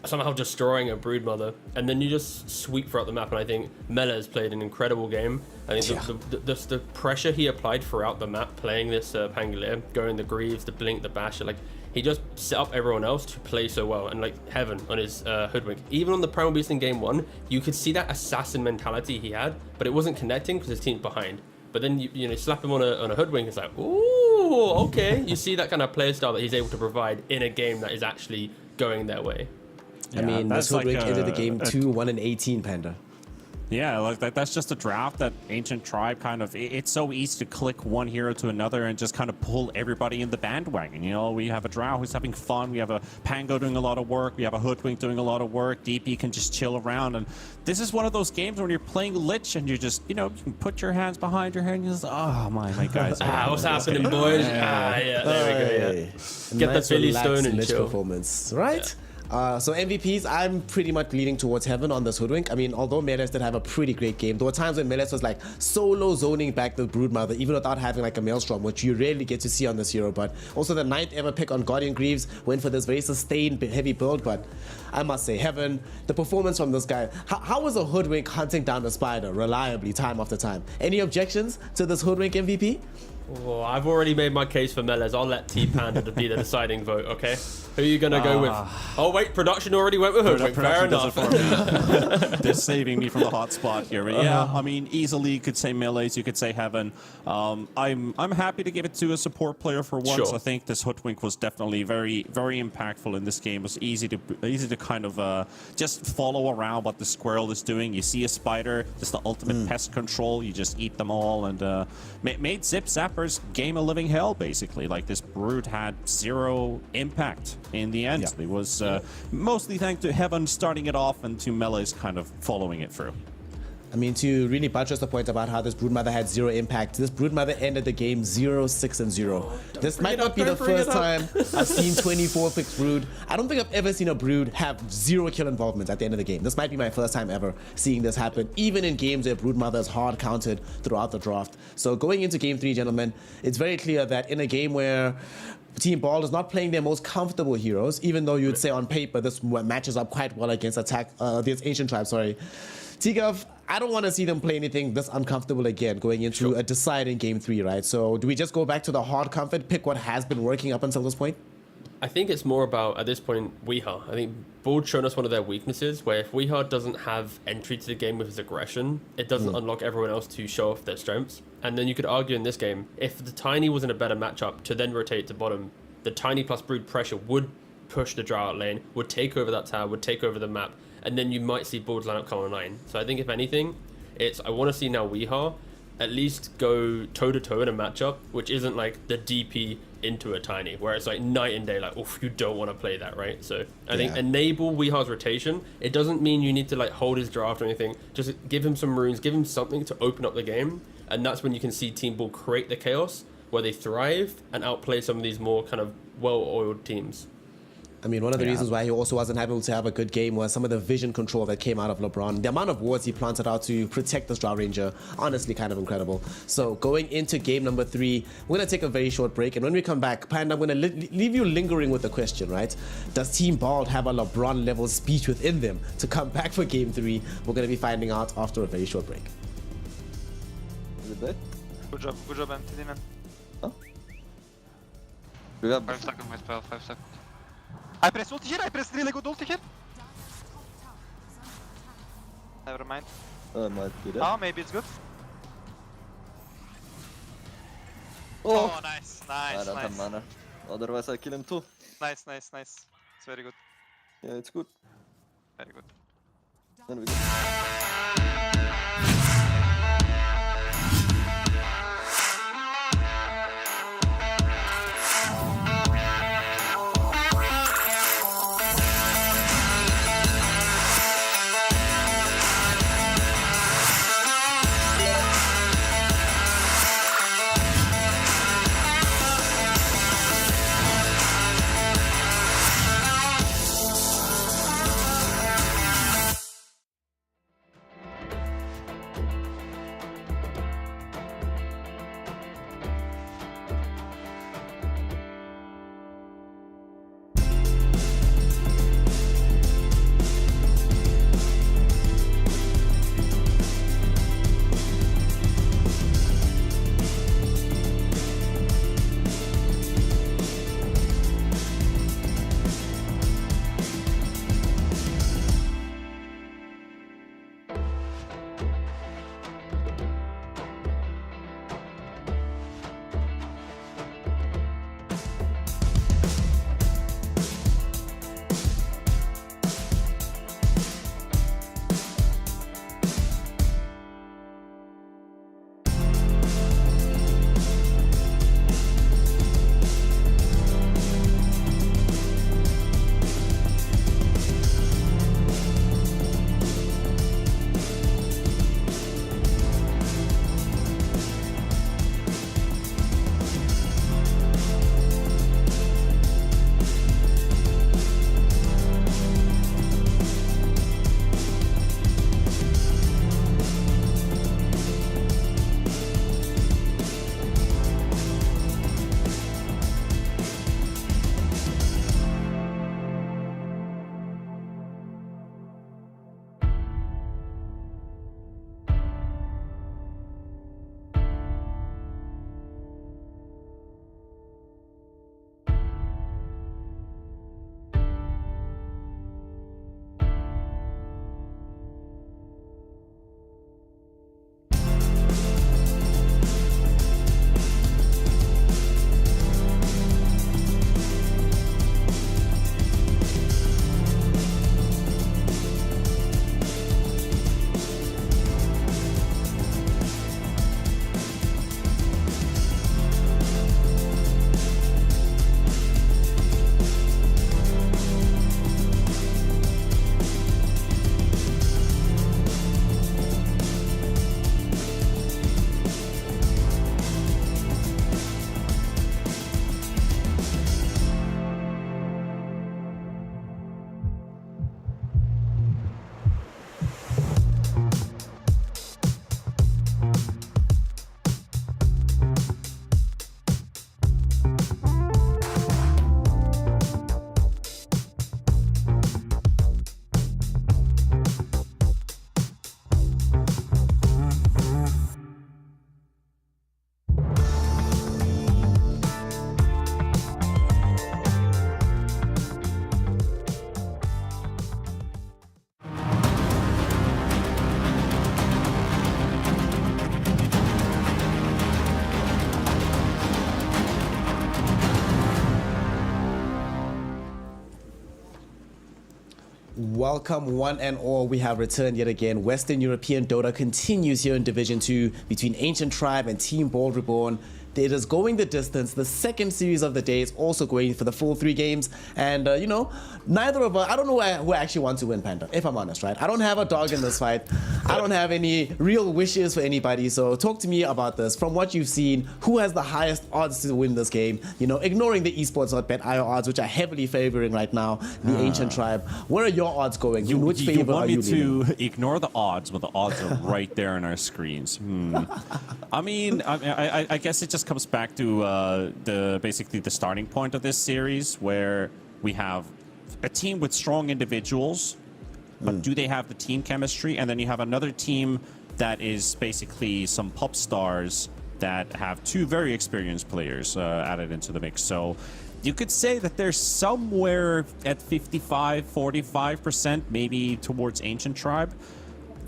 somehow destroying a Broodmother, and then you just sweep throughout the map. And I think Melez played an incredible game. I think the pressure he applied throughout the map playing this Pangolier, going the Greaves, the Blink, the Basher, like, he just set up everyone else to play so well, and like Heaven on his Hoodwink. Even on the Primal Beast in game 1, you could see that assassin mentality he had, but it wasn't connecting because his team's behind. But then you know, slap him on a Hoodwink, it's like, ooh, okay. You see that kind of player style that he's able to provide in a game that is actually going their way. I mean, this Hoodwink ended the game 2-1-18, Panda. Yeah, like that's just a draft that Ancient Tribe kind of, it's so easy to click one hero to another and just kind of pull everybody in the bandwagon. You know, we have a Drow who's having fun, we have a Pango doing a lot of work, we have a Hoodwink doing a lot of work, DP can just chill around. And this is one of those games when you're playing Lich and you're just, you know, you can put your hands behind your head and you're just, oh my guys. What's happening, boys? Yeah, there we go. Get nice the Billy Stone and Lich chill. performance, right? So MVPs, I'm pretty much leaning towards Heaven on this Hoodwink. I mean, although Melez did have a pretty great game, there were times when Melez was like solo zoning back the Broodmother, even without having like a Maelstrom, which you rarely get to see on this hero. But also the 9th ever pick on Guardian Greaves went for this very sustained heavy build. But I must say, Heaven, the performance from this guy, how was a Hoodwink hunting down the Spider reliably time after time? Any objections to this Hoodwink MVP? Well, I've already made my case for Melez. I'll let T-Panda be the deciding vote, okay? Who are you going to go with? Oh, wait, production already went with Hoodwink. Fair enough. They're saving me from the hot spot here. But yeah, I mean, easily you could say Melez, you could say Heaven. I'm happy to give it to a support player for once. Sure. I think this Hoodwink was definitely very, very impactful in this game. It was easy to kind of just follow around what the squirrel is doing. You see a spider, just the ultimate pest control. You just eat them all, and made Zip Zapper's game a living hell, basically. Like, this Brood had zero impact in the end. It was mostly thanks to Heaven starting it off and to Melez kind of following it through. I mean, to really buttress the point about how this Broodmother had zero impact, this Broodmother ended the game 0-6-0. This might not be the first time I've seen 24 picks Brood. I don't think I've ever seen a Brood have 0 kill involvement at the end of the game. This might be my first time ever seeing this happen, even in games where Broodmother is hard counted throughout the draft. So going into game 3, gentlemen, it's very clear that in a game where Team Bald is not playing their most comfortable heroes, even though you'd say on paper this matches up quite well against against Ancient Tribe, sorry. T-Gov, I don't want to see them play anything this uncomfortable again going into a deciding game 3, right? So do we just go back to the hard comfort, pick what has been working up until this point? I think it's more about, at this point, Weeha. I think Bald's shown us one of their weaknesses, where if Weeha doesn't have entry to the game with his aggression, it doesn't unlock everyone else to show off their strengths. And then you could argue in this game, if the Tiny was in a better matchup to then rotate to bottom, the Tiny plus Brood pressure would push the Drow out lane, would take over that tower, would take over the map, and then you might see Bald's lineup come online. So I think if anything, I want to see now Weeha at least go toe-to-toe in a matchup, which isn't like the DP into a Tiny, where it's like night and day, like, oof, you don't want to play that, right? So I think enable Weeha's rotation. It doesn't mean you need to like hold his draft or anything. Just give him some runes, give him something to open up the game, and that's when you can see Team Bald create the chaos where they thrive and outplay some of these more kind of well-oiled teams. I mean, one of the reasons why he also wasn't able to have a good game was some of the vision control that came out of LeBron. The amount of wards he planted out to protect this Drow Ranger, honestly, kind of incredible. So going into game number 3, we're going to take a very short break. And when we come back, Panda, I'm going to leave you lingering with the question, right? Does Team Bald have a LeBron-level speech within them to come back for game 3? We're going to be finding out after a very short break. Is it dead? Good job, MTD, man. Huh? We got 5 seconds, my spell, 5 seconds. I press ult here, I press really good ult here. Never mind. might be dead. Oh, maybe it's good. Oh, nice, I nice, don't have nice. mana. Otherwise I kill him too. Nice, nice, nice. It's very good. Yeah, it's good. Very good. Then we go. Welcome one and all, we have returned yet again. Western European Dota continues here in Division 2 between Ancient Tribe and Team Bald Reborn. It is going the distance. The second series of the day is also going for the full 3 games. And, you know, neither of us, I don't know who actually wants to win, Panda, if I'm honest, right? I don't have a dog in this fight. I don't have any real wishes for anybody. So talk to me about this. From what you've seen, who has the highest odds to win this game? You know, ignoring the esports.bet.io odds, which are heavily favoring right now the Ancient Tribe. Where are your odds going? In which favor are you leaning? To ignore the odds, but the odds are right there on our screens. I mean, I guess it just comes back to basically the starting point of this series, where we have a team with strong individuals, but do they have the team chemistry? And then you have another team that is basically some pop stars that have 2 very experienced players added into the mix. So you could say that they're somewhere at 55-45%, maybe towards Ancient Tribe.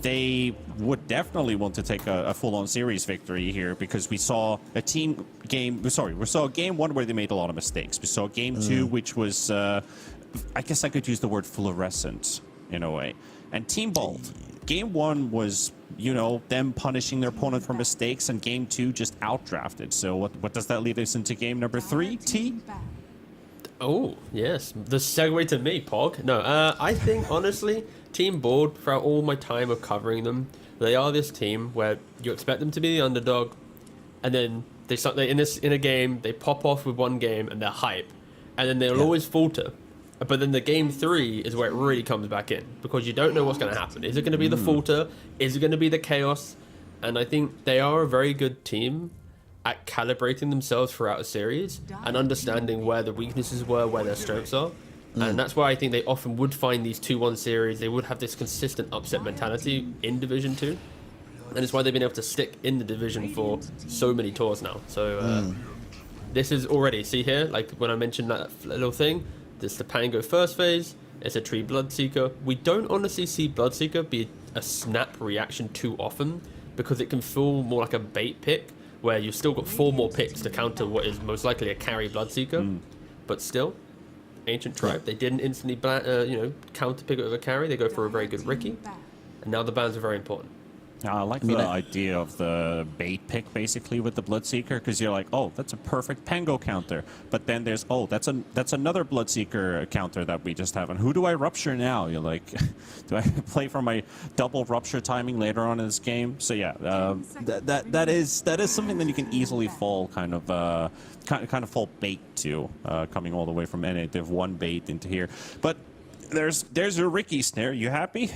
They would definitely want to take a full-on series victory here, because we saw a team game. Sorry, we saw game 1 where they made a lot of mistakes. We saw game 2, which was, I guess I could use the word fluorescent in a way. And Team Bold, game 1 was, you know, them punishing their opponent for mistakes, and game 2 just outdrafted. So what does that lead us into game number 3, T? Oh, yes. The segue to me, Pog. No, I think, honestly, Team Board, throughout all my time of covering them, they are this team where you expect them to be the underdog, and then they in a game, they pop off with one game, and they're hype. And then they'll always falter. But then the game 3 is where it really comes back in, because you don't know what's going to happen. Is it going to be the falter? Is it going to be the chaos? And I think they are a very good team at calibrating themselves throughout a series and understanding where the weaknesses were, where their strengths are. And that's why I think they often would find these 2-1 series. They would have this consistent upset mentality in Division 2. And it's why they've been able to stick in the division for so many tours now. So this is already, see here, like when I mentioned that little thing, this is the Pango first phase, it's a Tree Bloodseeker. We don't honestly see Bloodseeker be a snap reaction too often, because it can feel more like a bait pick, where you've still got 4 more picks to counter what is most likely a carry Bloodseeker. But still, Ancient Tribe, they didn't instantly counter pick it with a carry. They go for a very good Ricky, and now the bans are very important. I like the idea of the bait pick, basically, with the Bloodseeker, because you're like, oh, that's a perfect Pango counter. But then there's, oh, that's another Bloodseeker counter that we just have. And who do I rupture now? You're like, do I play for my double rupture timing later on in this game? So yeah, that is something that you can easily fall kind of fall bait to, coming all the way from NA Div 1 bait into here. But there's your Ricky snare. You happy?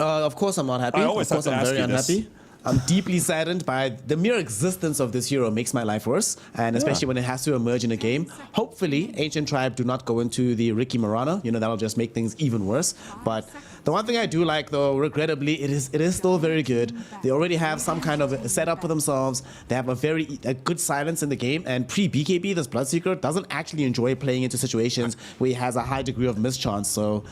Of course I'm not happy. Of course I'm very unhappy. I'm deeply saddened by the mere existence of this hero. Makes my life worse, and especially when it has to emerge in a game. Hopefully, Ancient Tribe do not go into the Ricky Marana. You know, that'll just make things even worse. But the one thing I do like, though, regrettably, it is still very good. They already have some kind of setup for themselves. They have a good silence in the game, and pre-BKB, this Bloodseeker doesn't actually enjoy playing into situations where he has a high degree of mischance. So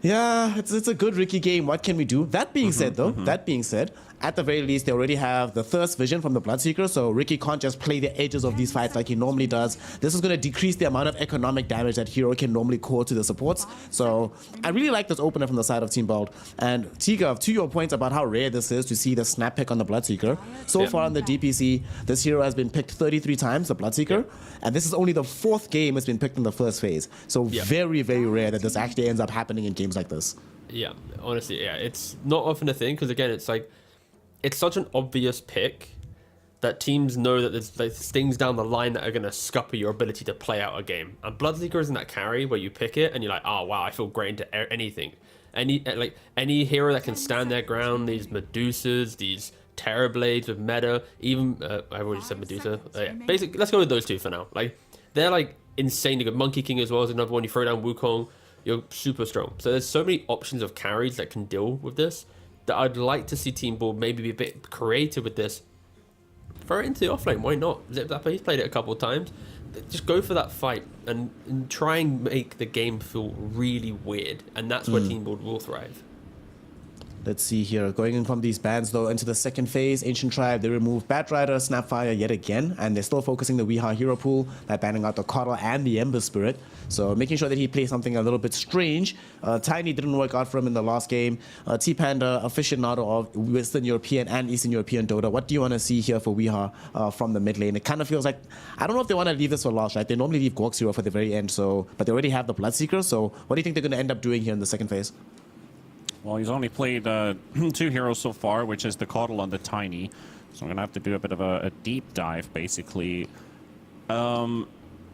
yeah, it's a good Ricky game. What can we do? That being said, though, at the very least, they already have the Thirst Vision from the Bloodseeker, so Ricky can't just play the edges of these fights like he normally does. This is going to decrease the amount of economic damage that hero can normally cause to the supports. So I really like this opener from the side of Team Bold. And Tigov, to your point about how rare this is to see the snap pick on the Bloodseeker, so far on the DPC, this hero has been picked 33 times, the Bloodseeker, and this is only the 4th game it's been picked in the first phase. So very, very rare that this actually ends up happening in games like this. Yeah, honestly, it's not often a thing, because again, it's like, it's such an obvious pick that teams know that there's things down the line that are going to scupper your ability to play out a game. And Bloodseeker isn't that carry where you pick it and you're like, oh wow, I feel great into anything. Any hero that can stand their ground, these Medusas, these Terrorblades with meta, even I've already said Medusa. Basically, let's go with those two for now. Like, they're like insanely good. Monkey King as well is another one. You throw down Wukong, you're super strong. So there's so many options of carries that can deal with this, that I'd like to see Team Ball maybe be a bit creative with this. Throw it into the offlane, why not? Zip Zapper, he's played it a couple of times. Just go for that fight and try and make the game feel really weird. And that's where Team Ball will thrive. Let's see here. Going in from these bans, though, into the second phase, Ancient Tribe, they remove Batrider, Snapfire yet again, and they're still focusing the Weehaw hero pool by banning out the Coddle and the Ember Spirit. So making sure that he plays something a little bit strange. Tiny didn't work out for him in the last game. T-Panda, aficionado of Western European and Eastern European Dota. What do you want to see here for Weehaw from the mid lane? It kind of feels like, I don't know if they want to leave this for last, right? They normally leave Gork Zero for the very end, so but they already have the Bloodseeker, so what do you think they're going to end up doing here in the second phase? Well, he's only played 2 heroes so far, which is the Coddle and the Tiny. So I'm going to have to do a bit of a deep dive, basically.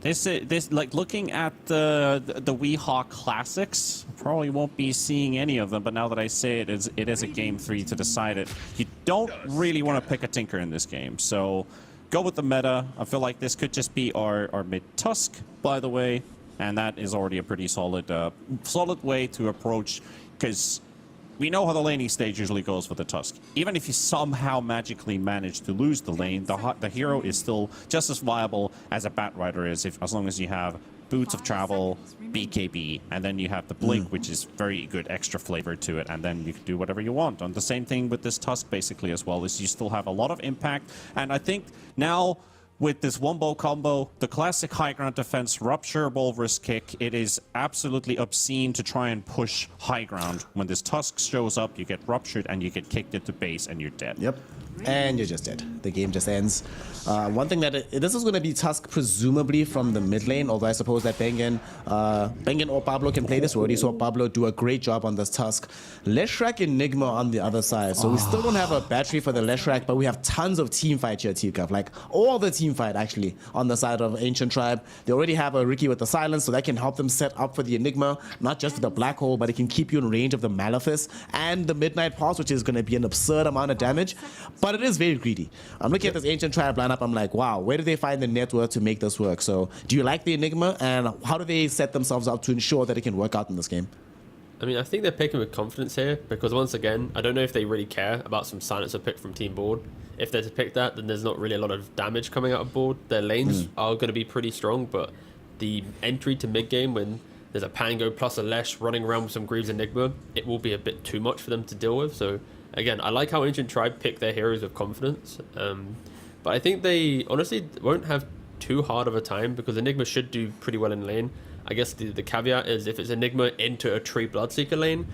This like looking at the Weehaw classics, probably won't be seeing any of them. But now that I say it is a game 3 to decide it. You don't really want to pick a Tinker in this game, so go with the meta. I feel like this could just be our mid Tusk, by the way, and that is already a pretty solid way to approach, because we know how the laning stage usually goes for the Tusk. Even if you somehow magically manage to lose the lane, the hero is still just as viable as a Batrider is, as long as you have Boots of Travel, BKB, and then you have the Blink, which is very good extra flavor to it, and then you can do whatever you want. And the same thing with this Tusk basically as well, is you still have a lot of impact. And I think now, with this wombo combo, the classic high ground defense, Rupture, Walrus Kick, it is absolutely obscene to try and push high ground. When this Tusk shows up, you get ruptured and you get kicked into base and you're dead. Yep. And you're just dead. The game just ends. One thing that this is going to be Tusk presumably from the mid lane, although I suppose that Bengen or Pablo can play this. We already saw Pablo do a great job on this Tusk. Leshrac Enigma on the other side. So we still don't have a battery for the Leshrac, but we have tons of team fight here, T-Cup. Like all the team fight actually on the side of Ancient Tribe. They already have a Riki with the Silence, so that can help them set up for the Enigma, not just with the Black Hole, but it can keep you in range of the Malefice and the Midnight Pulse, which is going to be an absurd amount of damage. But it is very greedy. I'm looking at this Ancient Tribe lineup. I'm like, wow, where do they find the network to make this work? So do you like the Enigma, and how do they set themselves up to ensure that it can work out in this game? I mean, I think they're picking with confidence here, because once again, I don't know if they really care about some Silencer pick from Team Board. If they're to pick that, then there's not really a lot of damage coming out of board. Their lanes are going to be pretty strong, but the entry to mid game, when there's a Pango plus a Lesh running around with some Greaves Enigma, it will be a bit too much for them to deal with. So again, I like how Ancient Tribe pick their heroes with confidence, but I think they honestly won't have too hard of a time, because Enigma should do pretty well in lane. I guess the caveat is if it's Enigma into a Tree Bloodseeker lane,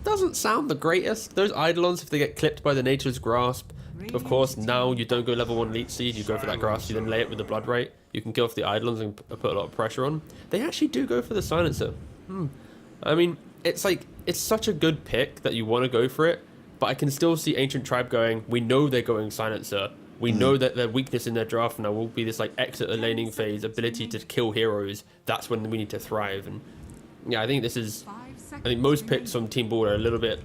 doesn't sound the greatest. Those Eidolons, if they get clipped by the Nature's Grasp, of course, now you don't go level 1 Leech Seed, you go for that Grasp, you then lay it with the Blood Rite. You can kill off the Eidolons and put a lot of pressure on. They actually do go for the Silencer. I mean, it's like, it's such a good pick that you want to go for it, but I can still see Ancient Tribe going, we know they're going Silencer. We know that their weakness in their draft now will be this like exit the laning phase, ability to kill heroes. That's when we need to thrive. And yeah, I think this is, I think most picks from Team Board are a little bit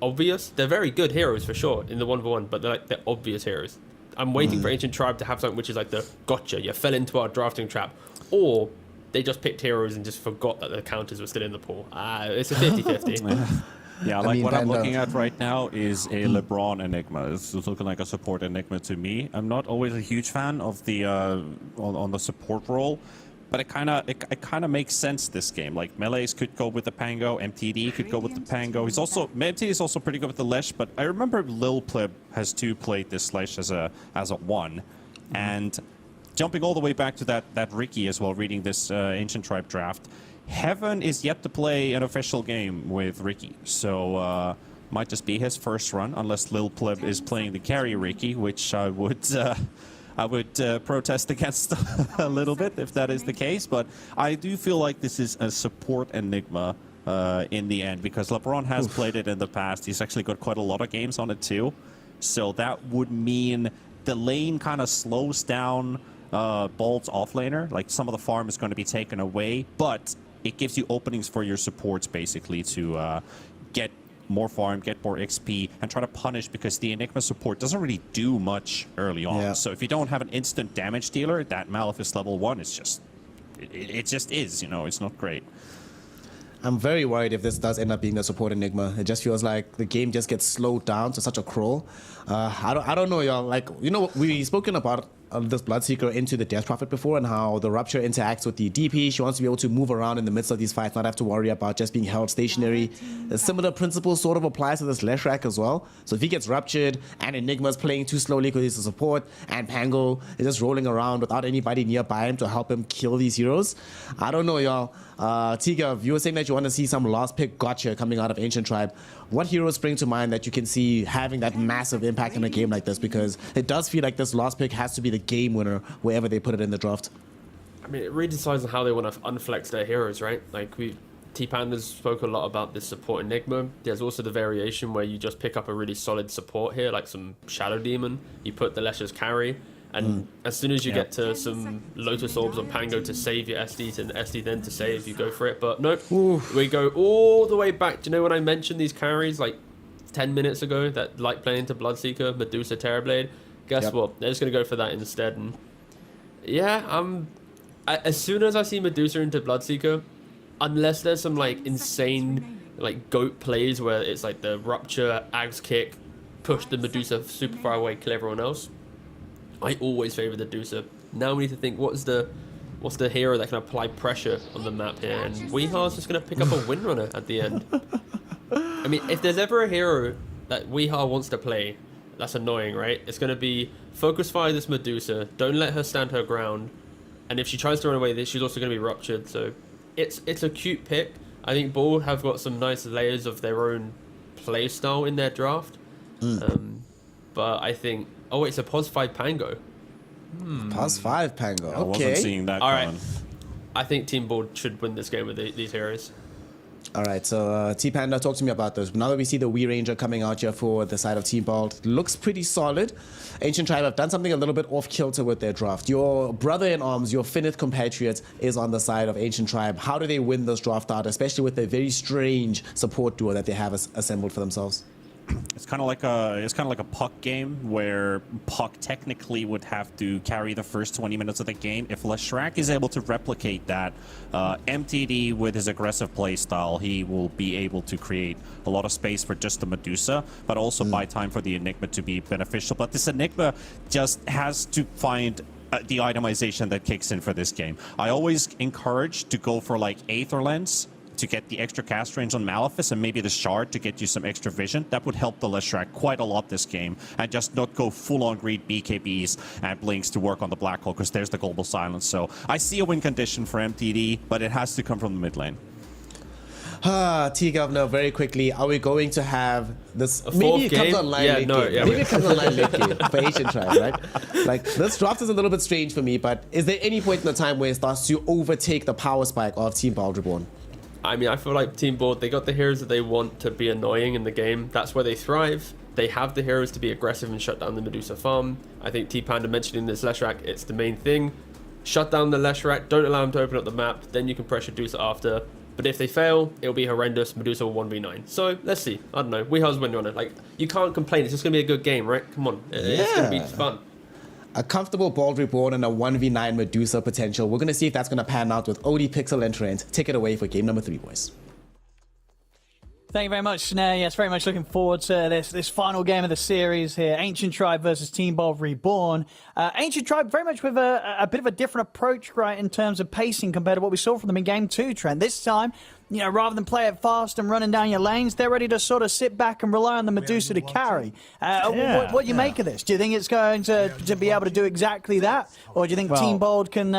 obvious. They're very good heroes for sure in the 1v1, but they're obvious heroes. I'm waiting for Ancient Tribe to have something which is like the gotcha, you fell into our drafting trap, or they just picked heroes and just forgot that the counters were still in the pool. It's a 50-50. Yeah, like what I'm looking at right now is a LeBron Enigma. It's looking like a support Enigma to me. I'm not always a huge fan of the on the support role, but it kind of makes sense this game. Like Melees could go with the Pango, MTD could go with the Pango. MTD is also pretty good with the Lesh, but I remember Lil Pleb has played this Lesh as a 1, and jumping all the way back to that Riki as well, reading this Ancient Tribe draft. Heaven is yet to play an official game with Riki, so might just be his first run, unless Lil Pleb is playing the carry Riki, which I would protest against a little bit if that is the case. But I do feel like this is a support Enigma in the end, because LeBron has played it in the past. He's actually got quite a lot of games on it too, so that would mean the lane kind of slows down Bald's offlaner. Like some of the farm is going to be taken away, but it gives you openings for your supports basically to get more farm, get more XP, and try to punish, because the Enigma support doesn't really do much early on. Yeah. So if you don't have an instant damage dealer, that Malefice level 1 is just, it just is, you know, it's not great. I'm very worried if this does end up being the support Enigma. It just feels like the game just gets slowed down to such a crawl. I don't know, y'all. Like, you know, we've spoken about this Bloodseeker into the Death Prophet before, and how the Rupture interacts with the DP. She wants to be able to move around in the midst of these fights, not have to worry about just being held stationary. A similar principle sort of applies to this Leshrac as well. So if he gets ruptured and Enigma's playing too slowly because he's a support, and Pango is just rolling around without anybody nearby him to help him kill these heroes, I don't know, y'all. Tiga, you were saying that you want to see some last pick gotcha coming out of Ancient Tribe. What heroes spring to mind that you can see having that massive impact in a game like this? Because it does feel like this last pick has to be the game winner wherever they put it in the draft. I mean, it really decides on how they want to unflex their heroes, right? Like, T-Pandas spoke a lot about this support Enigma. There's also the variation where you just pick up a really solid support here, like some Shadow Demon. You put the Lesher's carry, and as soon as you get to some Lotus Orbs on Pango to save your SD, and SD then to save, you go for it. But nope, we go all the way back. Do you know when I mentioned these carries like 10 minutes ago that like playing into Bloodseeker, Medusa, Terrorblade? Guess what? They're just going to go for that instead. And yeah, as soon as I see Medusa into Bloodseeker, unless there's some like insane like GOAT plays where it's like the Rupture, Axe Kick, push the Medusa super far away, kill everyone else, I always favor the Medusa. Now we need to think, what's the hero that can apply pressure on the map here? And Weeha's just going to pick up a Windrunner at the end. I mean, if there's ever a hero that Weeha wants to play, that's annoying, right? It's going to be focus fire this Medusa, don't let her stand her ground, and if she tries to run away, she's also going to be ruptured. So it's a cute pick. I think Ball have got some nice layers of their own play style in their draft. But I think, oh, it's a pos 5 Pango. Pos 5 Pango. Okay. I wasn't seeing that. All right. I think Team Ball should win this game with these heroes. All right, so T-Panda, talk to me about this. Now that we see the Wii Ranger coming out here for the side of Team Bald, looks pretty solid. Ancient Tribe have done something a little bit off kilter with their draft. Your brother-in-arms, your Finnith compatriot, is on the side of Ancient Tribe. How do they win this draft out, especially with the very strange support duo that they have assembled for themselves? It's kind of like a Puck game where Puck technically would have to carry the first 20 minutes of the game. If Leshrac is able to replicate that, MTD with his aggressive play style, he will be able to create a lot of space for just the Medusa, but also buy time for the Enigma to be beneficial. But this Enigma just has to find the itemization that kicks in for this game. I always encourage to go for like Aether Lens to get the extra cast range on Malefice, and maybe the Shard to get you some extra vision. That would help the Leshrac quite a lot this game, and just not go full-on greed BKBs and Blinks to work on the Black Hole, because there's the Global Silence. So I see a win condition for MTD, but it has to come from the mid lane. T-Governor, very quickly, are we going to have this? Maybe it comes online late game. Maybe it comes online late game for Ancient Tribe, right? Like, this draft is a little bit strange for me, but is there any point in the time where it starts to overtake the power spike of Team Bald Reborn? I mean, I feel like Team Board, they got the heroes that they want to be annoying in the game. That's where they thrive. They have the heroes to be aggressive and shut down the Medusa farm. I think T-Panda mentioning this Leshrac, it's the main thing. Shut down the Leshrac, don't allow him to open up the map, then you can pressure Medusa after. But if they fail, it'll be horrendous. Medusa will 1v9. So, let's see. I don't know. Weeha's winning on it. Like, you can't complain. It's just going to be a good game, right? Come on. It's going to be fun. A comfortable Bald Reborn and a 1v9 Medusa potential. We're going to see if that's going to pan out with OD Pixel and Trent. Take it away for game number 3, boys. Thank you very much, Snare. Yes, very much looking forward to this final game of the series here. Ancient Tribe versus Team Bald Reborn. Ancient Tribe very much with a bit of a different approach, right, in terms of pacing compared to what we saw from them in Game 2, Trent. This time, you know, rather than play it fast and running down your lanes, they're ready to sort of sit back and rely on the Medusa to carry. What do you make of this? Do you think it's going to be able to do exactly that? Or do you think Team Bald can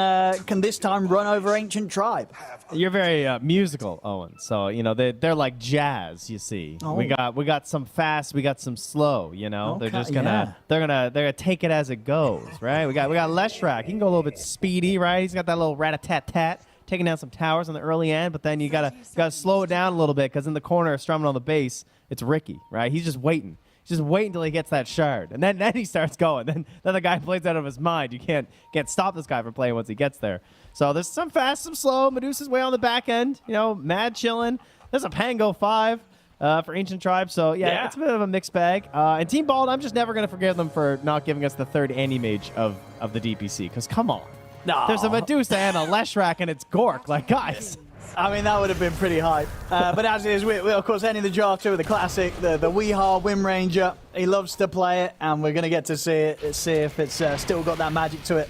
this time run over Ancient Tribe? You're very musical, Owen. So, you know, they're like jazz, you see. Oh. We got some fast, we got some slow, you know. Okay, they're just they're gonna take it as it goes, right? We got Leshrac. He can go a little bit speedy, right? He's got that little rat-a-tat-tat, taking down some towers on the early end, but then you gotta slow it down a little bit, because in the corner, strumming on the base, it's Ricky, right? He's just waiting. Just wait until he gets that shard, and then he starts going. Then the guy plays out of his mind. You can't stop this guy from playing once he gets there. So there's some fast, some slow. Medusa's way on the back end, you know, mad chilling. There's a Pango 5 for Ancient Tribe. So yeah, it's a bit of a mixed bag. And Team Bald, I'm just never gonna forgive them for not giving us the third anti-mage of the DPC. Because come on, there's a Medusa and a Leshrac, and it's Gork. Like, guys. I mean, that would have been pretty hype. But as it is, we're of course ending the draft here with the classic, the Weehaw Wind Ranger. He loves to play it, and we're going to get to see if it's still got that magic to it.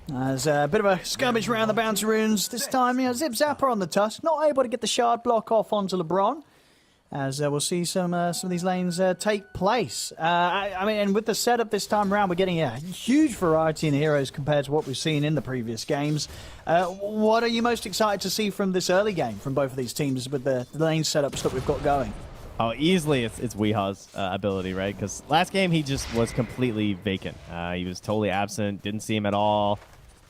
There's a bit of a skirmish around the bounce runes. This time, Zip Zapper on the tusk, not able to get the shard block off onto LeBron. As we'll see some of these lanes take place. I mean, and with the setup this time around, we're getting a huge variety in heroes compared to what we've seen in the previous games. What are you most excited to see from this early game from both of these teams with the lane setups that we've got going? Oh, easily it's Weehaw's ability, right? Because last game he just was completely vacant. He was totally absent, didn't see him at all.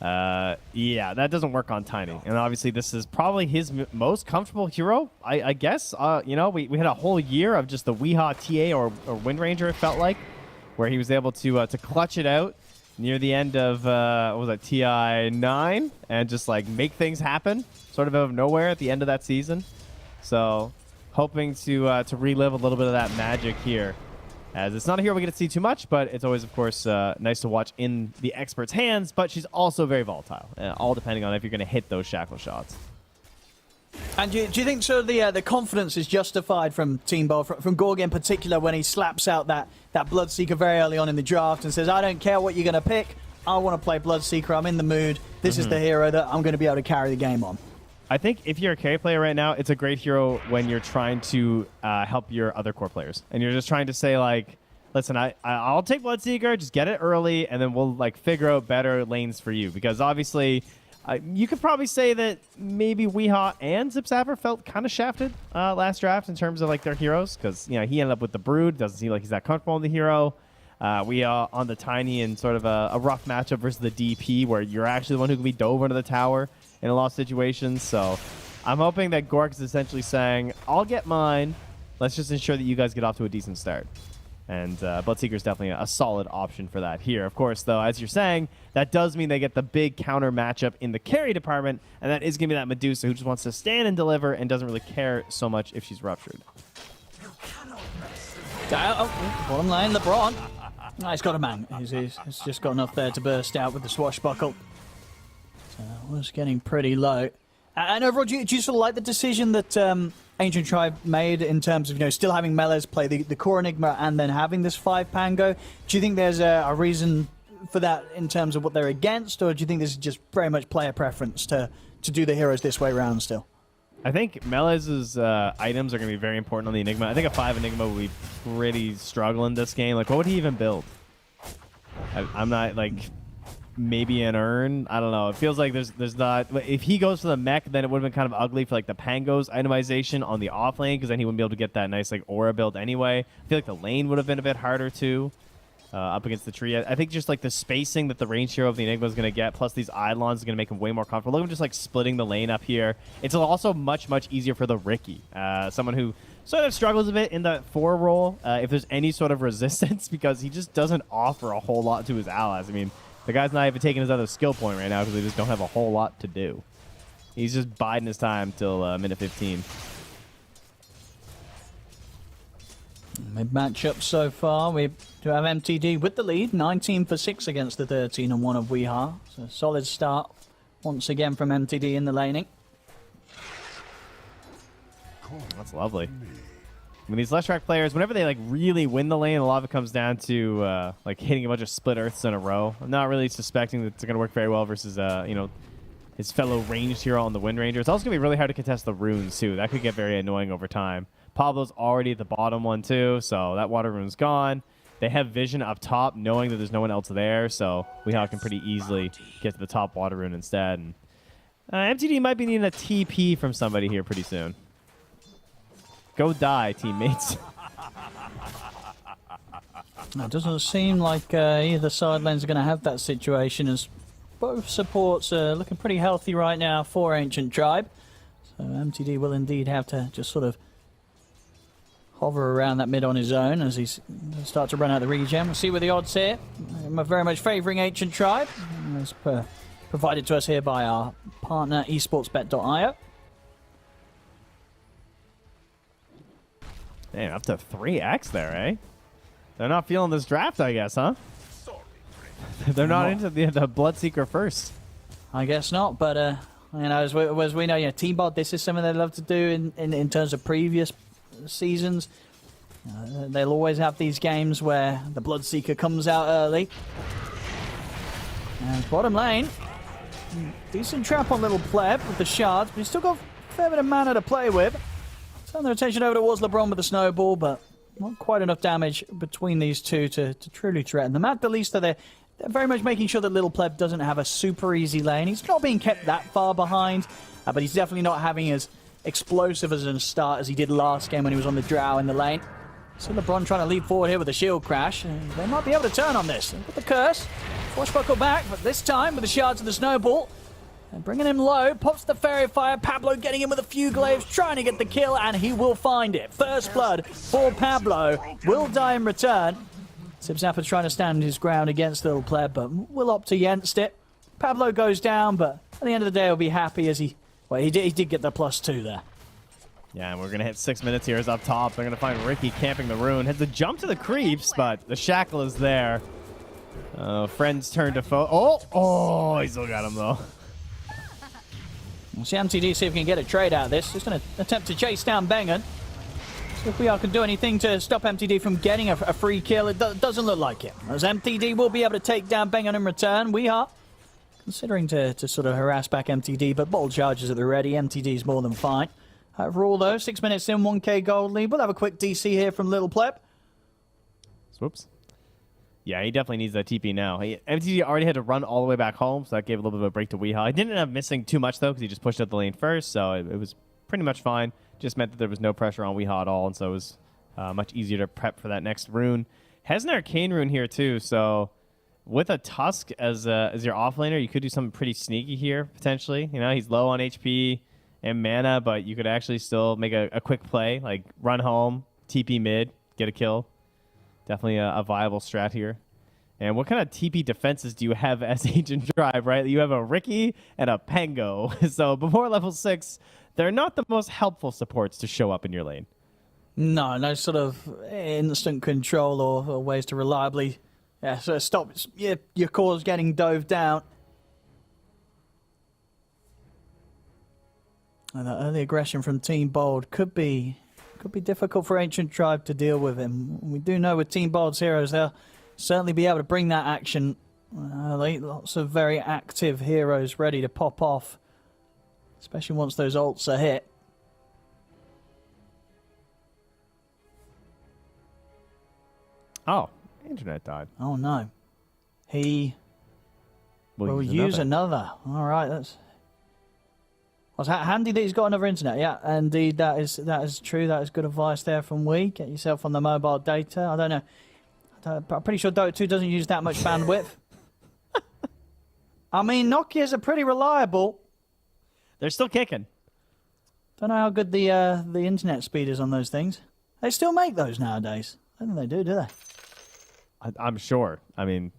Yeah, that doesn't work on Tiny. And obviously this is probably his most comfortable hero, I guess. We had a whole year of just the Weehaw TA or Wind Ranger, it felt like, where he was able to clutch it out near the end of, what was that, TI 9? And just, like, make things happen sort of out of nowhere at the end of that season. So, hoping to relive a little bit of that magic here. As it's not a hero we get to see too much, but it's always, of course, nice to watch in the expert's hands. But she's also very volatile, all depending on if you're going to hit those shackle shots. And do you think so? The confidence is justified from Team Bold, from Gorg in particular, when he slaps out that Bloodseeker very early on in the draft and says, "I don't care what you're going to pick. I want to play Bloodseeker. I'm in the mood. This is the hero that I'm going to be able to carry the game on." I think if you're a carry player right now, it's a great hero when you're trying to help your other core players. And you're just trying to say, like, listen, I'll take Bloodseeker, just get it early, and then we'll, like, figure out better lanes for you. Because obviously, you could probably say that maybe Weehaw and Zip Zapper felt kind of shafted last draft in terms of, like, their heroes. Because, he ended up with the Brood. Doesn't seem like he's that comfortable in the hero. Weehaw on the Tiny in sort of a rough matchup versus the DP, where you're actually the one who can be dove under the tower in a lot of situations. So I'm hoping that Gork is essentially saying, I'll get mine. Let's just ensure that you guys get off to a decent start. And Bloodseeker is definitely a solid option for that here. Of course, though, as you're saying, that does mean they get the big counter matchup in the carry department, and that is going to be that Medusa who just wants to stand and deliver and doesn't really care so much if she's ruptured. Bottom lane, LeBron. He's got a man. He's just got enough there to burst out with the swashbuckle. So it was getting pretty low. And overall, do you sort of like the decision that Ancient Tribe made in terms of, still having Melez play the core Enigma and then having this 5 Pango? Do you think there's a reason for that in terms of what they're against, or do you think this is just very much player preference to do the heroes this way around still? I think Melez's items are going to be very important on the Enigma. I think a 5 Enigma would be pretty struggling this game. Like, what would he even build? I'm not, like, maybe an Urn? I don't know. It feels like there's not... If he goes for the mech, then it would have been kind of ugly for, like, the Pango's itemization on the off lane, because then he wouldn't be able to get that nice, like, aura build anyway. I feel like the lane would have been a bit harder, too, up against the tree. I think just, like, the spacing that the range hero of the Enigma is going to get, plus these Eidolons is going to make him way more comfortable. Look at him just, like, splitting the lane up here. It's also much, much easier for the Ricky, someone who sort of struggles a bit in the 4 role if there's any sort of resistance, because he just doesn't offer a whole lot to his allies. I mean, the guy's not even taking his other skill point right now because they just don't have a whole lot to do. He's just biding his time till minute 15. Mid-matchup so far, we do have MTD with the lead, 19 for 6 against the 13 and 1 of Weehaw. So solid start once again from MTD in the laning. That's lovely. I mean, these Leshrac players, whenever they, like, really win the lane, a lot of it comes down to, like, hitting a bunch of split earths in a row. I'm not really suspecting that it's going to work very well versus, his fellow ranged hero on the Wind Ranger. It's also going to be really hard to contest the runes, too. That could get very annoying over time. Pablo's already at the bottom one, too, so that water rune's gone. They have vision up top, knowing that there's no one else there, so Weehaw can pretty easily get to the top water rune instead. And, MTD might be needing a TP from somebody here pretty soon. Go die, teammates. It doesn't seem like either side lanes are going to have that situation, as both supports are looking pretty healthy right now for Ancient Tribe. So MTD will indeed have to just sort of hover around that mid on his own as he starts to run out the regen. We'll see where the odds here. I'm very much favouring Ancient Tribe, as provided to us here by our partner esportsbet.io. Damn, up to 3x there, eh? They're not feeling this draft, I guess, huh? They're not into the Bloodseeker first. I guess not, but You know, as we know, team bot, this is something they love to do in terms of previous seasons. They'll always have these games where the Bloodseeker comes out early. And bottom lane, decent trap on Little Pleb with the shards, but he's still got a fair bit of mana to play with. Turn their attention over towards LeBron with the snowball, but not quite enough damage between these two to truly threaten them. At the least, they're very much making sure that Little Pleb doesn't have a super easy lane. He's not being kept that far behind, but he's definitely not having as explosive as a start as he did last game when he was on the Drow in the lane. So LeBron trying to leap forward here with a shield crash. They might be able to turn on this. With the curse, Swashbuckle back, but this time with the shards of the snowball. And bringing him low, pops the Fairy Fire. Pablo getting him with a few glaives, trying to get the kill, and he will find it. First blood for Pablo. Will die in return. Zipzapper's trying to stand his ground against Little Pleb, but will opt against it. Pablo goes down, but at the end of the day, he'll be happy as he did get the +2 there. Yeah, and we're going to hit 6 minutes here. Is up top. They're going to find Ricky camping the rune. Has to jump to the creeps, but the shackle is there. Friend's turn to foe. Oh, he still got him, though. We'll see MTD see if we can get a trade out of this. Just going to attempt to chase down Bengen. See if we can do anything to stop MTD from getting a free kill. It doesn't look like it. As MTD will be able to take down Bengen in return. We are considering to sort of harass back MTD, but bold charges at the ready. MTD's more than fine. Overall, though, 6 minutes in, 1k gold lead. We'll have a quick DC here from Little Pleb. Whoops. Yeah, he definitely needs that TP now. MTD already had to run all the way back home, so that gave a little bit of a break to Weehaw. He didn't end up missing too much, though, because he just pushed up the lane first, so it was pretty much fine. Just meant that there was no pressure on Weehaw at all, and so it was much easier to prep for that next rune. Has an Arcane rune here, too, so with a Tusk as your offlaner, you could do something pretty sneaky here, potentially. You know, he's low on HP and mana, but you could actually still make a quick play, like run home, TP mid, get a kill. Definitely a viable strat here. And what kind of TP defenses do you have as Ancient Tribe, right? You have a Ricky and a Pango. So before level 6, they're not the most helpful supports to show up in your lane. No sort of instant control or ways to reliably sort of stop your cores getting dove down. And that early aggression from Team Bold could be difficult for Ancient Tribe to deal with him. We do know with Team Bold's heroes, they'll certainly be able to bring that action. Lots of very active heroes ready to pop off, especially once those ults are hit. Oh, internet died. Oh no. He will use another. All right, that's handy that he's got another internet. Yeah, indeed, that is true. That is good advice there from Wee. Get yourself on the mobile data. I don't know. I'm pretty sure Dota 2 doesn't use that much bandwidth. I mean, Nokias are pretty reliable. They're still kicking. Don't know how good the internet speed is on those things. They still make those nowadays. I don't think they do they? I'm sure. I mean,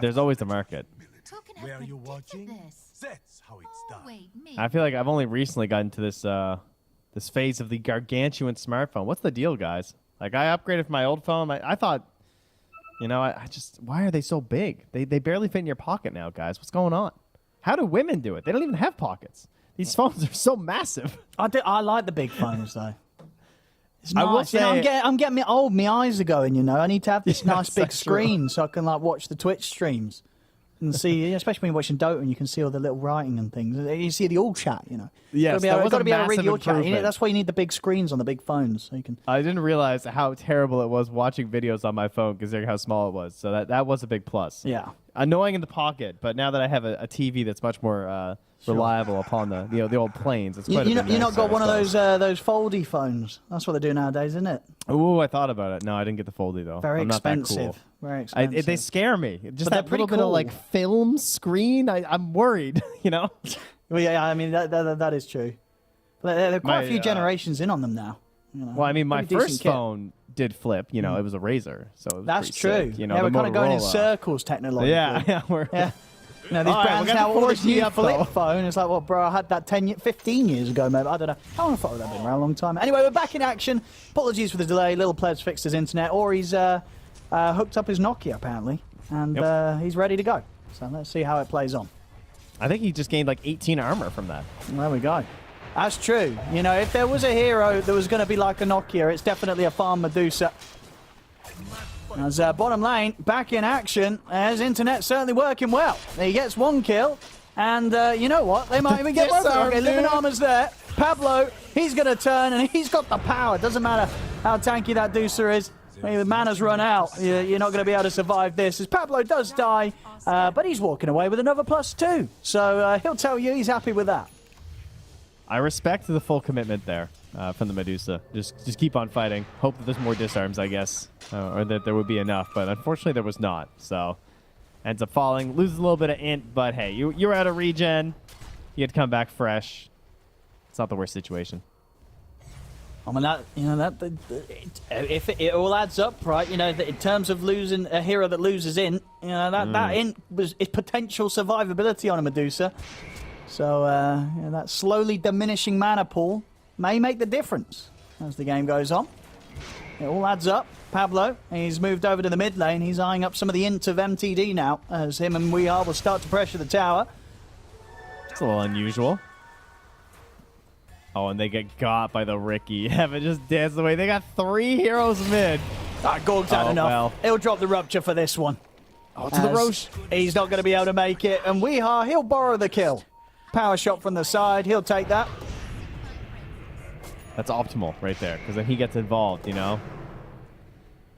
there's always a market. Where are you watching? That's how it's done. Wait, I feel like I've only recently gotten to this phase of the gargantuan smartphone. What's the deal, guys? Like, I upgraded from my old phone. I thought, I just, why are they so big? They barely fit in your pocket now, guys. What's going on? How do women do it? They don't even have pockets. These phones are so massive. I like the big phones, though. It's nice. I will say, I'm getting me old. My eyes are going, I need to have this nice big screen so I can, watch the Twitch streams. And see, especially when you're watching Dota and you can see all the little writing and things. You see the all chat, Yes, you've got to be able to read your chat. That's why you need the big screens on the big phones. So you can. I didn't realize how terrible it was watching videos on my phone considering how small it was. So that was a big plus. Yeah. Annoying in the pocket, but now that I have a TV that's much more reliable upon the old planes, it's quite a bit nicer. You've not got one of those foldy phones. That's what they do nowadays, isn't it? Ooh, I thought about it. No, I didn't get the foldy though. Very expensive. Not that cool. Very expensive. They scare me. Just but that little bit of film screen. I'm worried. Well, yeah, I mean that is true. But there are quite a few generations in on them now. Well, I mean, my first phone did flip. It was a Razor, so it was that's true. Sick, we're kind of going in circles technologically. Yeah. These brands now all this new flip phone. It's like, well, bro, I had that 15 years ago, maybe. I don't know. How long have that been around? A long time. Anyway, we're back in action. Apologies for the delay. Little Pleb's fixed his internet, or he's hooked up his Nokia apparently, and he's ready to go. So let's see how it plays on. I think he just gained like 18 armor from that. There we go. That's true. You know, if there was a hero that was going to be like a Nokia, it's definitely a Farm Medusa. As bottom lane, back in action, as Internet certainly working well. He gets 1 kill, and you know what? They might even get both. Okay, Living Armor's there. Pablo, he's going to turn, and he's got the power. Doesn't matter how tanky that Deucer is. I mean, the mana's run out. You're not going to be able to survive this. As Pablo does die, but he's walking away with another +2. So he'll tell you he's happy with that. I respect the full commitment there from the Medusa. Just keep on fighting. Hope that there's more disarms, I guess, or that there would be enough. But unfortunately, there was not. So ends up falling, loses a little bit of int. But hey, you're out of regen. You had to come back fresh. It's not the worst situation. I mean, if it all adds up, right? You know, in terms of losing a hero that loses int, you know that int is potential survivability on a Medusa. So that slowly diminishing mana pool may make the difference as the game goes on. It all adds up. Pablo, he's moved over to the mid lane. He's eyeing up some of the int of MTD now, as him and WEU will start to pressure the tower. It's a little unusual. Oh, and they get got by the Ricky. Heaven just danced away. They got 3 heroes mid. Gorg's had enough. Well. He'll drop the Rupture for this one. Oh, to the Roche. He's not going to be able to make it. And he'll borrow the kill. Power shot from the side. He'll take that. That's optimal right there, because then he gets involved, you know?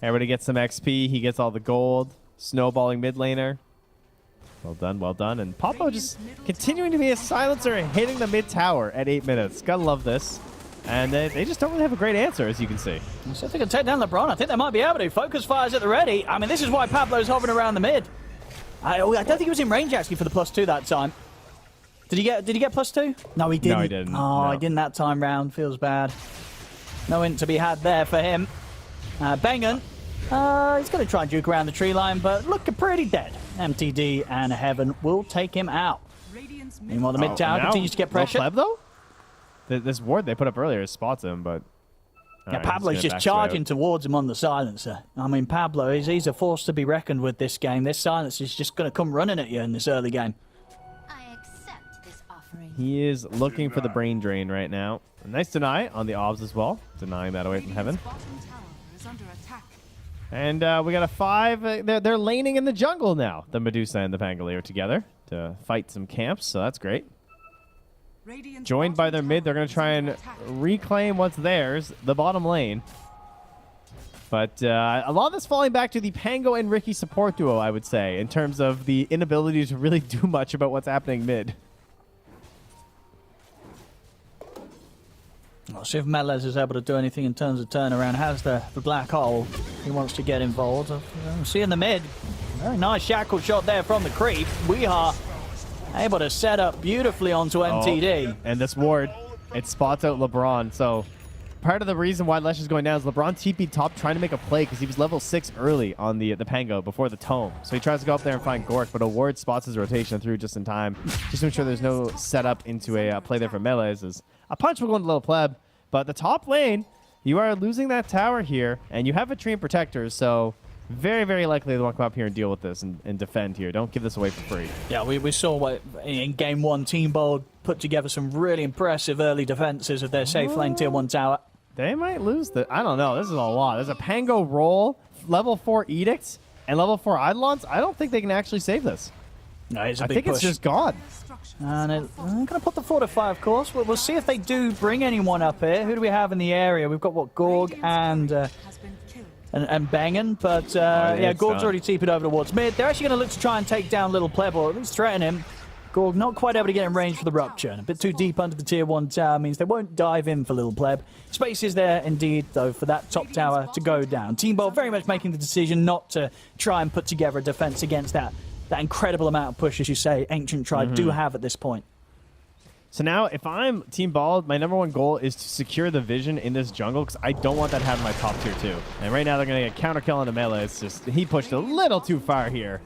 Everybody gets some XP. He gets all the gold. Snowballing mid laner. Well done, well done. And Pablo just continuing to be a silencer and hitting the mid tower at 8 minutes. Gotta love this. And they just don't really have a great answer, as you can see. So if they can take down LeBron, I think they might be able to. Focus fires at the ready. I mean, this is why Pablo's hovering around the mid. I don't think he was in range, actually, for the +2 that time. Did he get +2? No, he didn't. No, he didn't. Oh, No. He didn't that time round. Feels bad. No int to be had there for him. Bengen, he's going to try and juke around the tree line, but looking pretty dead. MTD and Heaven will take him out. Meanwhile, the mid tower continues to get pressure. No pleb, though? This ward they put up earlier spots him, but... Yeah, Pablo's just charging towards him on the silencer. I mean, Pablo, he's a force to be reckoned with this game. This silencer is just going to come running at you in this early game. He is looking for the brain drain right now. A nice deny on the obs as well. Denying that away from Heaven. And we got a 5. They're laning in the jungle now. The Medusa and the Pangolier together to fight some camps, so that's great. Joined by their mid, they're going to try and reclaim what's theirs, the bottom lane. But a lot of this falling back to the Pango and Ricky support duo, I would say, in terms of the inability to really do much about what's happening mid. We'll see if Melez is able to do anything in terms of turnaround. Has the black hole. He wants to get involved. See in the mid. Very nice shackle shot there from the creep. We are able to set up beautifully onto MTD. And this ward, it spots out LeBron. So part of the reason why Lesh is going down is LeBron TP'd top trying to make a play because he was level 6 early on the Pango before the tome. So he tries to go up there and find Gork, but a ward spots his rotation through just in time. Just to ensure there's no setup into a play there for Melees. As a punch will go into little pleb. But the top lane, you are losing that tower here, and you have a tree and protectors, so very, very likely they want to come up here and deal with this and defend here. Don't give this away for free. Yeah, we saw what in Game 1, Team Bold put together some really impressive early defenses of their safe lane Tier 1 tower. They might lose the... I don't know. This is a lot. There's a Pango roll, level 4 Edicts, and level 4 Eidolons. I don't think they can actually save this. No, it's a I big think push. It's just gone. And I'm going to put the Fortify, of course. We'll see if they do bring anyone up here. Who do we have in the area? We've got, what, Gorg and Bengen. But, yeah, Gorg's already TP'd over towards mid. They're actually going to look to try and take down Little Pleb, or at least threaten him. Gorg not quite able to get in range for the Rupture. A bit too deep under the Tier 1 tower means they won't dive in for Little Pleb. Space is there, indeed, though, for that top tower to go down. Team Bold very much making the decision not to try and put together a defense against that incredible amount of push, as you say, Ancient Tribe do have at this point. So now, if I'm Team Bald, my #1 goal is to secure the vision in this jungle, because I don't want that to happen in my top tier 2. And right now, they're going to get counter kill on the melee. It's just, he pushed a little too far here.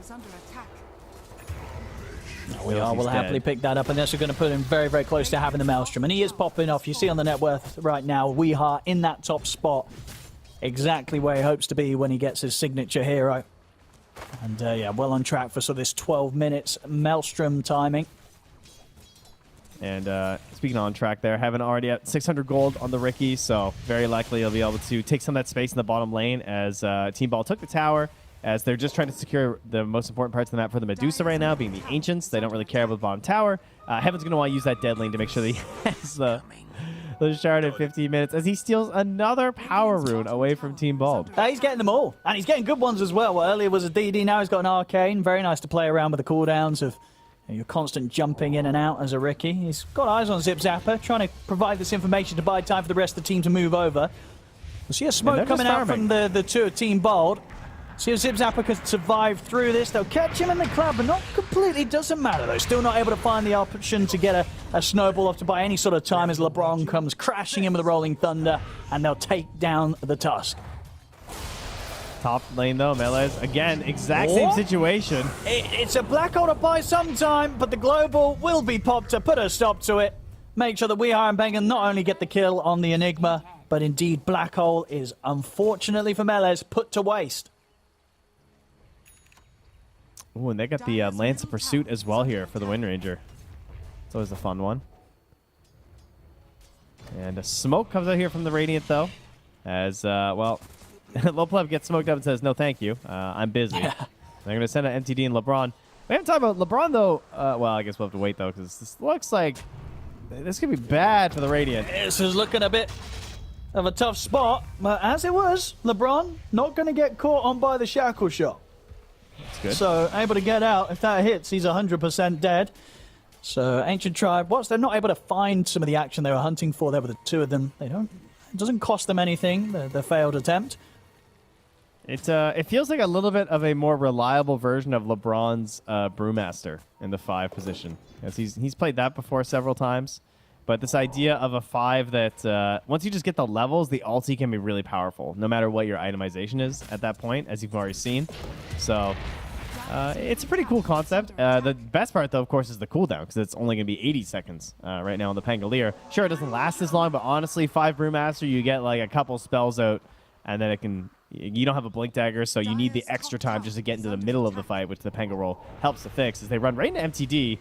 We'll happily pick that up, and that's going to put him very, very close to having the Maelstrom. And he is popping off. You see on the net worth right now, Weeha in that top spot, exactly where he hopes to be when he gets his signature hero. And yeah, well on track for this 12 minutes Maelstrom timing. And speaking on track there, Heaven already at 600 gold on the Riki, so very likely he'll be able to take some of that space in the bottom lane as Team Ball took the tower, as they're just trying to secure the most important parts of the map for the Medusa right now, being the Ancients. They don't really care about the bottom tower. Heaven's going to want to use that dead lane to make sure that he has the shard in 15 minutes, as he steals another power rune away from Team Bald. He's getting them all, and he's getting good ones as well. Well, earlier was a DD, now he's got an Arcane. Very nice to play around with the cooldowns of your constant jumping in and out as a Riki. He's got eyes on Zip Zapper, trying to provide this information to buy time for the rest of the team to move over. We'll see a smoke coming out from the two of Team Bald. See if Zip Zapper can survive through this. They'll catch him in the cloud, but not completely. Doesn't matter, though. Still not able to find the option to get a snowball off to buy any sort of time as LeBron comes crashing in with the Rolling Thunder, and they'll take down the Tusk. Top lane, though, Melees. Again, exact same situation. It's a black hole to buy sometime, but the global will be popped to put a stop to it. Make sure that we and Bengen not only get the kill on the Enigma, but indeed black hole is, unfortunately for Melees, put to waste. Ooh, and they got the Lance of Pursuit as well here for the Wind Ranger. It's always a fun one. And a smoke comes out here from the Radiant, though, as, well... Lopleb gets smoked up and says, no, thank you. I'm busy. They're going to send an MTD and LeBron. We haven't talked about LeBron, though. Well, I guess we'll have to wait, though, because this looks like this could be bad for the Radiant. This is looking a bit of a tough spot. But as it was, LeBron not going to get caught on by the shackle shot. That's good. So able to get out. If that hits, he's 100% dead. So Ancient Tribe, whilst they're not able to find some of the action they were hunting for there with the two of them, it doesn't cost them anything, the failed attempt. It feels like a little bit of a more reliable version of LeBron's Brewmaster in the 5 position, as he's played that before several times. But this idea of a 5 that once you just get the levels, the ulti can be really powerful, no matter what your itemization is at that point, as you've already seen. So it's a pretty cool concept. The best part, though, of course, is the cooldown, because it's only going to be 80 seconds right now on the Pangolier. Sure, it doesn't last as long, but honestly, 5 Brewmaster, you get like a couple spells out, and then it can... You don't have a Blink Dagger, so you need the extra time just to get into the middle of the fight, which the Pango roll helps to fix. As they run right into MTD,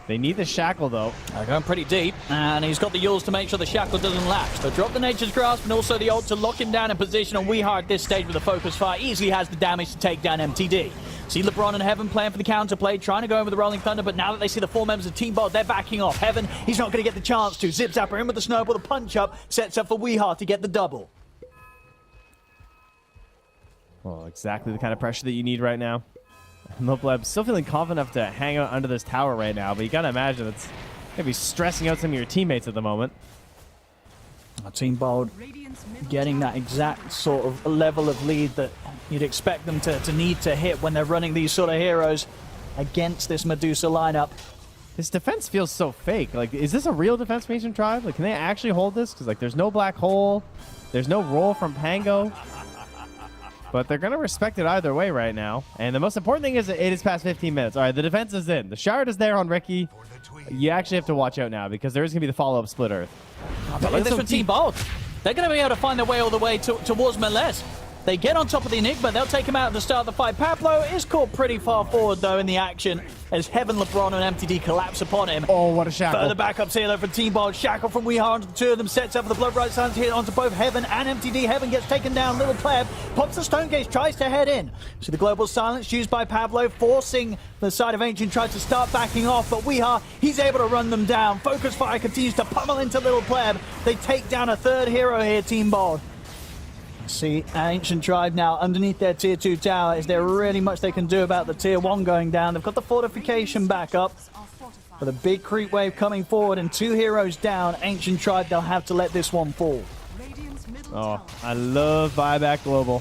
they need the Shackle, though. They're going pretty deep, and he's got the Yules to make sure the Shackle doesn't lapse. They'll drop the Nature's Grasp and also the ult to lock him down in position, and Weehaw at this stage with a Focus Fire easily has the damage to take down MTD. See LeBron and Heaven playing for the counterplay, trying to go in with the Rolling Thunder, but now that they see the 4 members of Team Ball, they're backing off. Heaven, he's not going to get the chance to. Zip Zapper in with the Snowball, the punch up, sets up for Weehaw to get the double. Well, exactly the kind of pressure that you need right now. Lopleb still feeling confident enough to hang out under this tower right now, but you got to imagine it's going to be stressing out some of your teammates at the moment. Team Bold getting that exact sort of level of lead that you'd expect them to need to hit when they're running these sort of heroes against this Medusa lineup. This defense feels so fake. Like, is this a real defense Ancient Tribe? Like, can they actually hold this? Because, like, there's no black hole. There's no roll from Pango. But they're going to respect it either way right now. And the most important thing is that it is past 15 minutes. All right, the defense is in. The shard is there on Riki. You actually have to watch out now because there is going to be the follow-up Split Earth. But look at this for Team Bold. They're going to be able to find their way all the way towards Melees. They get on top of the Enigma. They'll take him out at the start of the fight. Pablo is caught pretty far forward, though, in the action as Heaven, LeBron, and MTD collapse upon him. Oh, what a shackle. Further backups here, though, from Team Bold. Shackle from Weehaw onto the two of them. Sets up for the Blood Right Silence here onto both Heaven and MTD. Heaven gets taken down. Little Pleb pops the Stone Gauge, tries to head in. So the Global Silence used by Pablo, forcing the side of Ancient Tribe to start backing off. But Weehaw, he's able to run them down. Focus Fire continues to pummel into Little Pleb. They take down a third hero here, Team Bold. See Ancient Tribe now underneath their tier 2 tower. Is there really much they can do about the tier 1 going down? They've got the fortification back up, but a big creep wave coming forward and 2 heroes down. Ancient Tribe, they'll have to let this one fall. Oh, I love buyback global.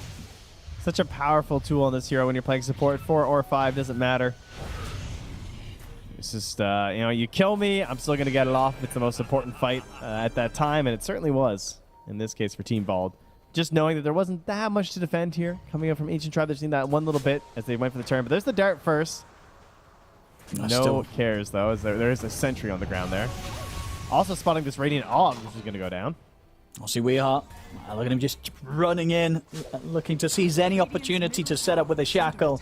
Such a powerful tool on this hero when you're playing support. 4 or 5 doesn't matter. It's just, you know, you kill me, I'm still going to get it off. It's the most important fight at that time, and it certainly was in this case for Team Bald. Just knowing that there wasn't that much to defend here. Coming up from Ancient Tribe, they've seen that one little bit as they went for the turn. But there's the dart first. No cares, though, as there is a sentry on the ground there. Also spotting this Radiant Aug, which is going to go down. I'll see Weehaw. Look at him just running in, looking to seize any opportunity to set up with a shackle.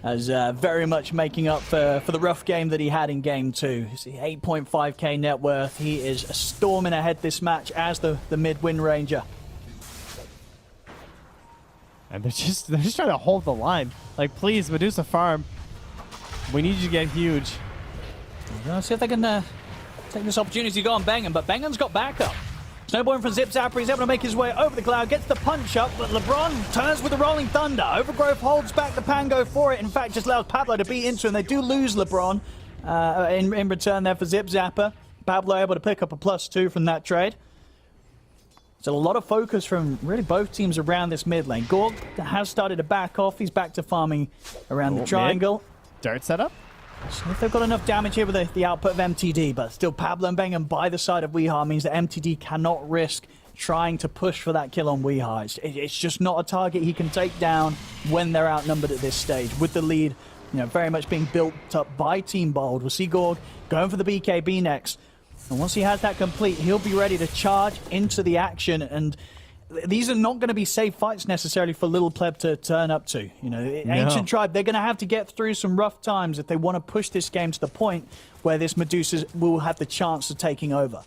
as very much making up for the rough game that he had in Game 2. You see, 8.5k net worth. He is storming ahead this match as the mid-win ranger. And they're just trying to hold the line. Like, please, Medusa farm. We need you to get huge. Let's see if they can take this opportunity to go on Bengen, but Bengen's got backup. Snowballing from Zip Zapper, he's able to make his way over the cloud, gets the punch up, but LeBron turns with the Rolling Thunder. Overgrowth holds back the Pango for it. In fact, just allows Pablo to beat into, and they do lose LeBron in return there for Zip Zapper. Pablo able to pick up a +2 from that trade. So a lot of focus from really both teams around this mid lane. Gorg has started to back off. He's back to farming around the triangle. Dart setup. So if they've got enough damage here with the output of MTD, but still Pablo and Bengen by the side of Weehaw means that MTD cannot risk trying to push for that kill on Weehaw. It's just not a target he can take down when they're outnumbered at this stage. With the lead, very much being built up by Team Bold. We'll see Gorg going for the BKB next. And once he has that complete, he'll be ready to charge into the action. And these are not going to be safe fights necessarily for Little Pleb to turn up to. Ancient Tribe, they're going to have to get through some rough times if they want to push this game to the point where this Medusa will have the chance of taking over.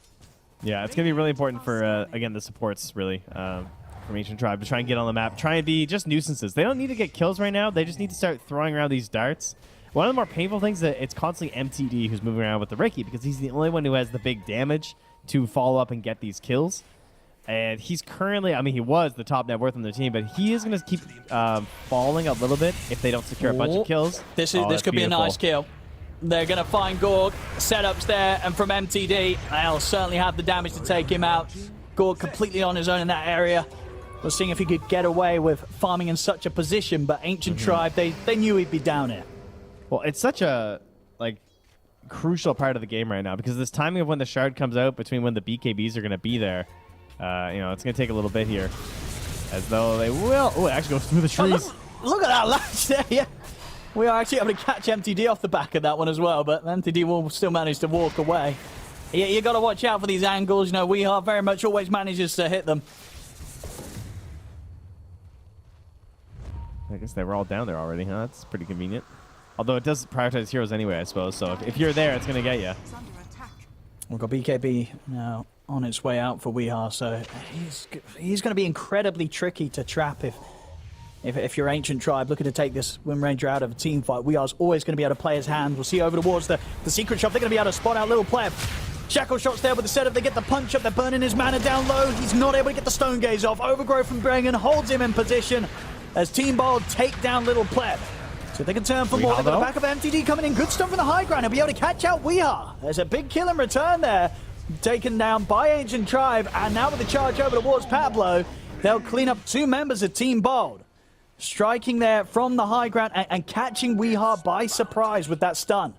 Yeah, it's going to be really important for, again, the supports, really, from Ancient Tribe to try and get on the map, try and be just nuisances. They don't need to get kills right now. They just need to start throwing around these darts. One of the more painful things is that it's constantly MTD who's moving around with the Ricky because he's the only one who has the big damage to follow up and get these kills. And he's currently, he was the top net worth on the team, but he is going to keep falling a little bit if they don't secure a bunch of kills. This could be a nice kill. They're going to find Gorg. Setups there, and from MTD, they'll certainly have the damage to take him out. Gorg completely on his own in that area. We're seeing if he could get away with farming in such a position, but Ancient Tribe, they knew he'd be down here. Well, it's such a crucial part of the game right now because this timing of when the shard comes out between when the BKBs are going to be there, it's going to take a little bit here. As though they will. Oh, it actually goes through the trees. Look at that latch there. Yeah. We are actually able to catch MTD off the back of that one as well, but MTD will still manage to walk away. You got to watch out for these angles. We are very much always manages to hit them. I guess they were all down there already, huh? That's pretty convenient. Although it does prioritize heroes anyway, I suppose. So if you're there, it's going to get you. We've got BKB now on its way out for Weehaw, so he's going to be incredibly tricky to trap if you're Ancient Tribe looking to take this Wind Ranger out of a team fight. Weeha's always going to be able to play his hand. We'll see over towards the secret shop. They're going to be able to spot out Little Pleb. Shackle shots there with the setup. They get the punch up. They're burning his mana down low. He's not able to get the Stone Gaze off. Overgrowth from Brengan holds him in position as Team Bold take down Little Pleb. So they can turn for more. They've got the back of MTD coming in. Good stuff from the high ground. He'll be able to catch out Weehaw. There's a big kill in return there. Taken down by Ancient Tribe. And now with the charge over towards Pablo, they'll clean up 2 members of Team Bold. Striking there from the high ground and catching Weehaw by surprise with that stun.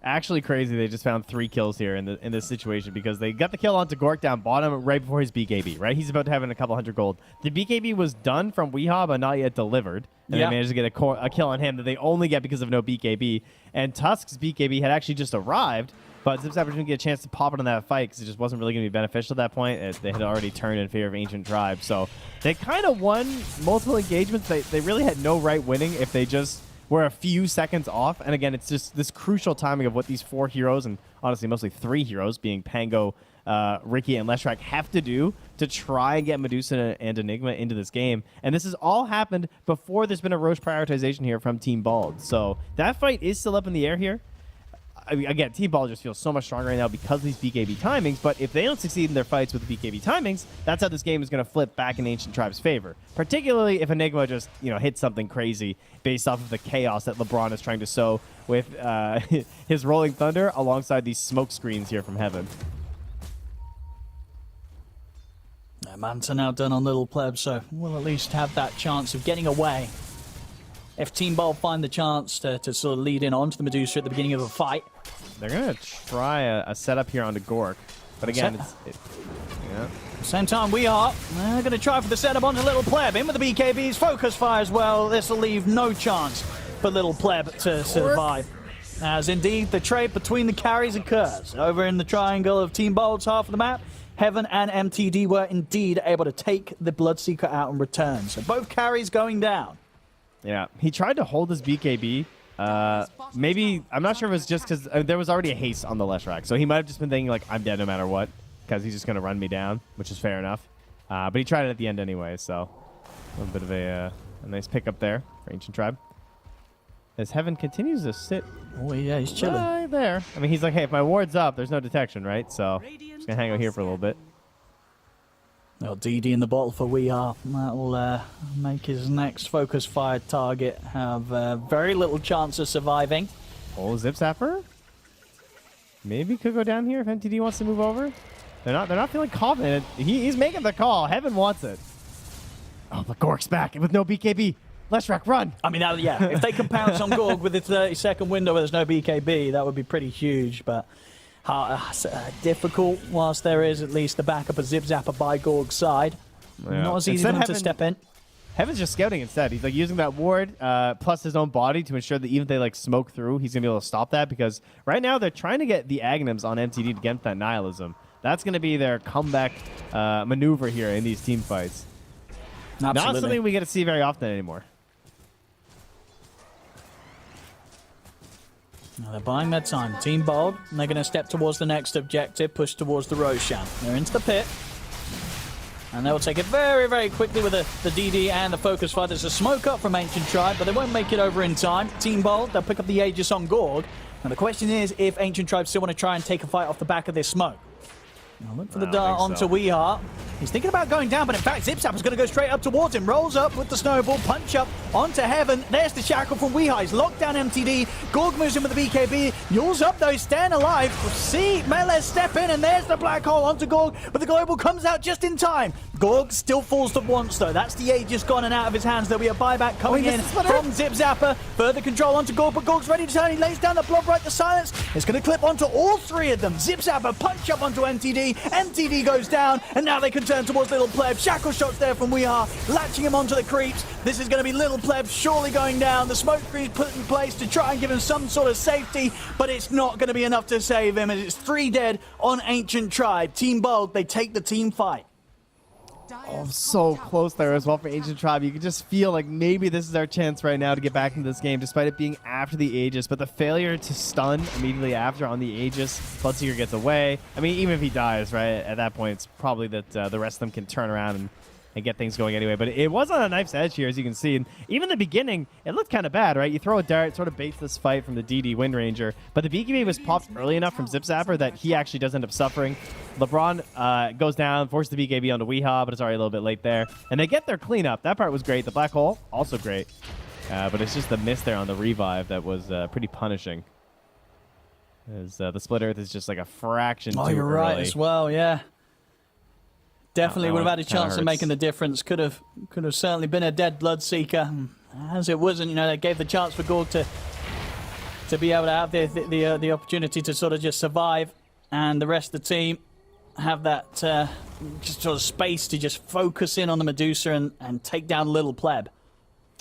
Actually crazy they just found 3 kills here in this situation because they got the kill onto Gork down bottom right before his BKB, right? He's about to have in a couple hundred gold. The BKB was done from Weehaw but not yet delivered. And they managed to get a kill on him that they only get because of no BKB. And Tusk's BKB had actually just arrived, but Zip Zapper didn't get a chance to pop it on that fight because it just wasn't really going to be beneficial at that point. They had already turned in favor of Ancient Tribe. So they kind of won multiple engagements. They really had no right winning if they just were a few seconds off. And again, it's just this crucial timing of what these 4 heroes, and honestly mostly 3 heroes, being Pango, Ricky, and Leshrac, have to do to try and get Medusa and Enigma into this game. And this has all happened before there's been a Roche prioritization here from Team Bald. So that fight is still up in the air here. Again, Team Ball just feels so much stronger right now because of these BKB timings, but if they don't succeed in their fights with the BKB timings, that's how this game is going to flip back in Ancient Tribe's favor. Particularly if Enigma just, hits something crazy based off of the chaos that LeBron is trying to sow with his Rolling Thunder alongside these smoke screens here from heaven. Manta now done on Little Pleb, so we'll at least have that chance of getting away. If Team Ball find the chance to sort of lead in onto the Medusa at the beginning of a fight. They're going to try a setup here onto Gork. But again, Same time we are. They're going to try for the setup onto Little Pleb. In with the BKBs. Focus fire as well. This will leave no chance for Little Pleb to survive. As indeed the trade between the carries occurs. Over in the triangle of Team Bold's half of the map, Heaven and MTD were indeed able to take the Bloodseeker out in return. So both carries going down. Yeah, he tried to hold his BKB. Maybe, I'm not sure if it was just because there was already a haste on the Leshrac. So he might have just been thinking, like, I'm dead no matter what, because he's just going to run me down, which is fair enough. But he tried it at the end anyway, so a little bit of a nice pickup there for Ancient Tribe. As Heaven continues to sit. Oh, yeah, he's chilling. Right there. I mean, he's like, hey, if my ward's up, there's no detection, right? So I'm just going to hang out here for a little bit. Well, DD in the bottle for WEU. That'll make his next focus fire target have very little chance of surviving. Oh, Zip Zapper? Maybe could go down here if MTD wants to move over. They're not feeling confident. He's making the call. Heaven wants it. Oh, but Gork's back with no BKB. Leshrac, run! I mean, yeah, if they can pounce on Gorg with a 30-second window where there's no BKB, that would be pretty huge, but difficult whilst there is at least the backup of Zip Zapper by Gorg's side. Yeah. Not as easy for him to step in. Heaven's just scouting instead. He's like using that ward plus his own body to ensure that even if they like smoke through, he's going to be able to stop that, because right now they're trying to get the Aghanims on MTD to get that Nihilism. That's going to be their comeback maneuver here in these team fights. Absolutely. Not something we get to see very often anymore. Now they're buying their time. Team Bold, and they're going to step towards the next objective, push towards the Roshan. They're into the pit. And they'll take it very, very quickly with the DD and the focus fire. There's a smoke up from Ancient Tribe, but they won't make it over in time. Team Bold, they'll pick up the Aegis on Gorg. Now the question is if Ancient Tribe still want to try and take a fight off the back of this smoke. Now look for the dart onto WEU. He's thinking about going down, but in fact, Zip Zapper's going to go straight up towards him. Rolls up with the snowball, punch up onto Heaven. There's the shackle from WEU. He's locked down MTD. Gorg moves in with the BKB. Yule's up though, staying alive. We'll see Melez step in, and there's the black hole onto Gorg, but the global comes out just in time. Gorg still falls to once though. That's the Aegis gone and out of his hands. There'll be a buyback coming in from Zip Zapper. Further control onto Gorg, but Gorg's ready to turn. He lays down the blob right to silence. It's going to clip onto all three of them. Zip Zapper punch up onto MTD. MTD goes down, and now they can turn towards Little Pleb. Shackle shots there from WEU, latching him onto the creeps. This is going to be Little Pleb surely going down. The smoke screen's put in place to try and give him some sort of safety, but it's not going to be enough to save him, as it's 3 dead on Ancient Tribe. Team Bold, they take the team fight. Oh, so close there as well for Ancient Tribe. You can just feel like maybe this is our chance right now to get back into this game, despite it being after the Aegis. But the failure to stun immediately after on the Aegis, Bloodseeker gets away. I mean, even if he dies, right, at that point, it's probably that the rest of them can turn around and get things going anyway. But it was on a knife's edge here, as you can see. And even the beginning, it looked kind of bad, right? You throw a dart, sort of baits this fight from the DD Wind Ranger. But the BKB was popped early enough from Zip Zapper that he actually does end up suffering. LeBron goes down, forces the BKB onto WEU, but it's already a little bit late there. And they get their cleanup. That part was great. The black hole, also great. But it's just the miss there on the revive that was pretty punishing. As the Split Earth is just like a fraction too early. Oh, you're right as well, yeah. Definitely would have had a chance of making the difference. Could have certainly been a dead Bloodseeker. As it wasn't, you know, they gave the chance for Gorg to be able to have the opportunity to sort of just survive, and the rest of the team have that just sort of space to just focus in on the Medusa and take down Little Pleb.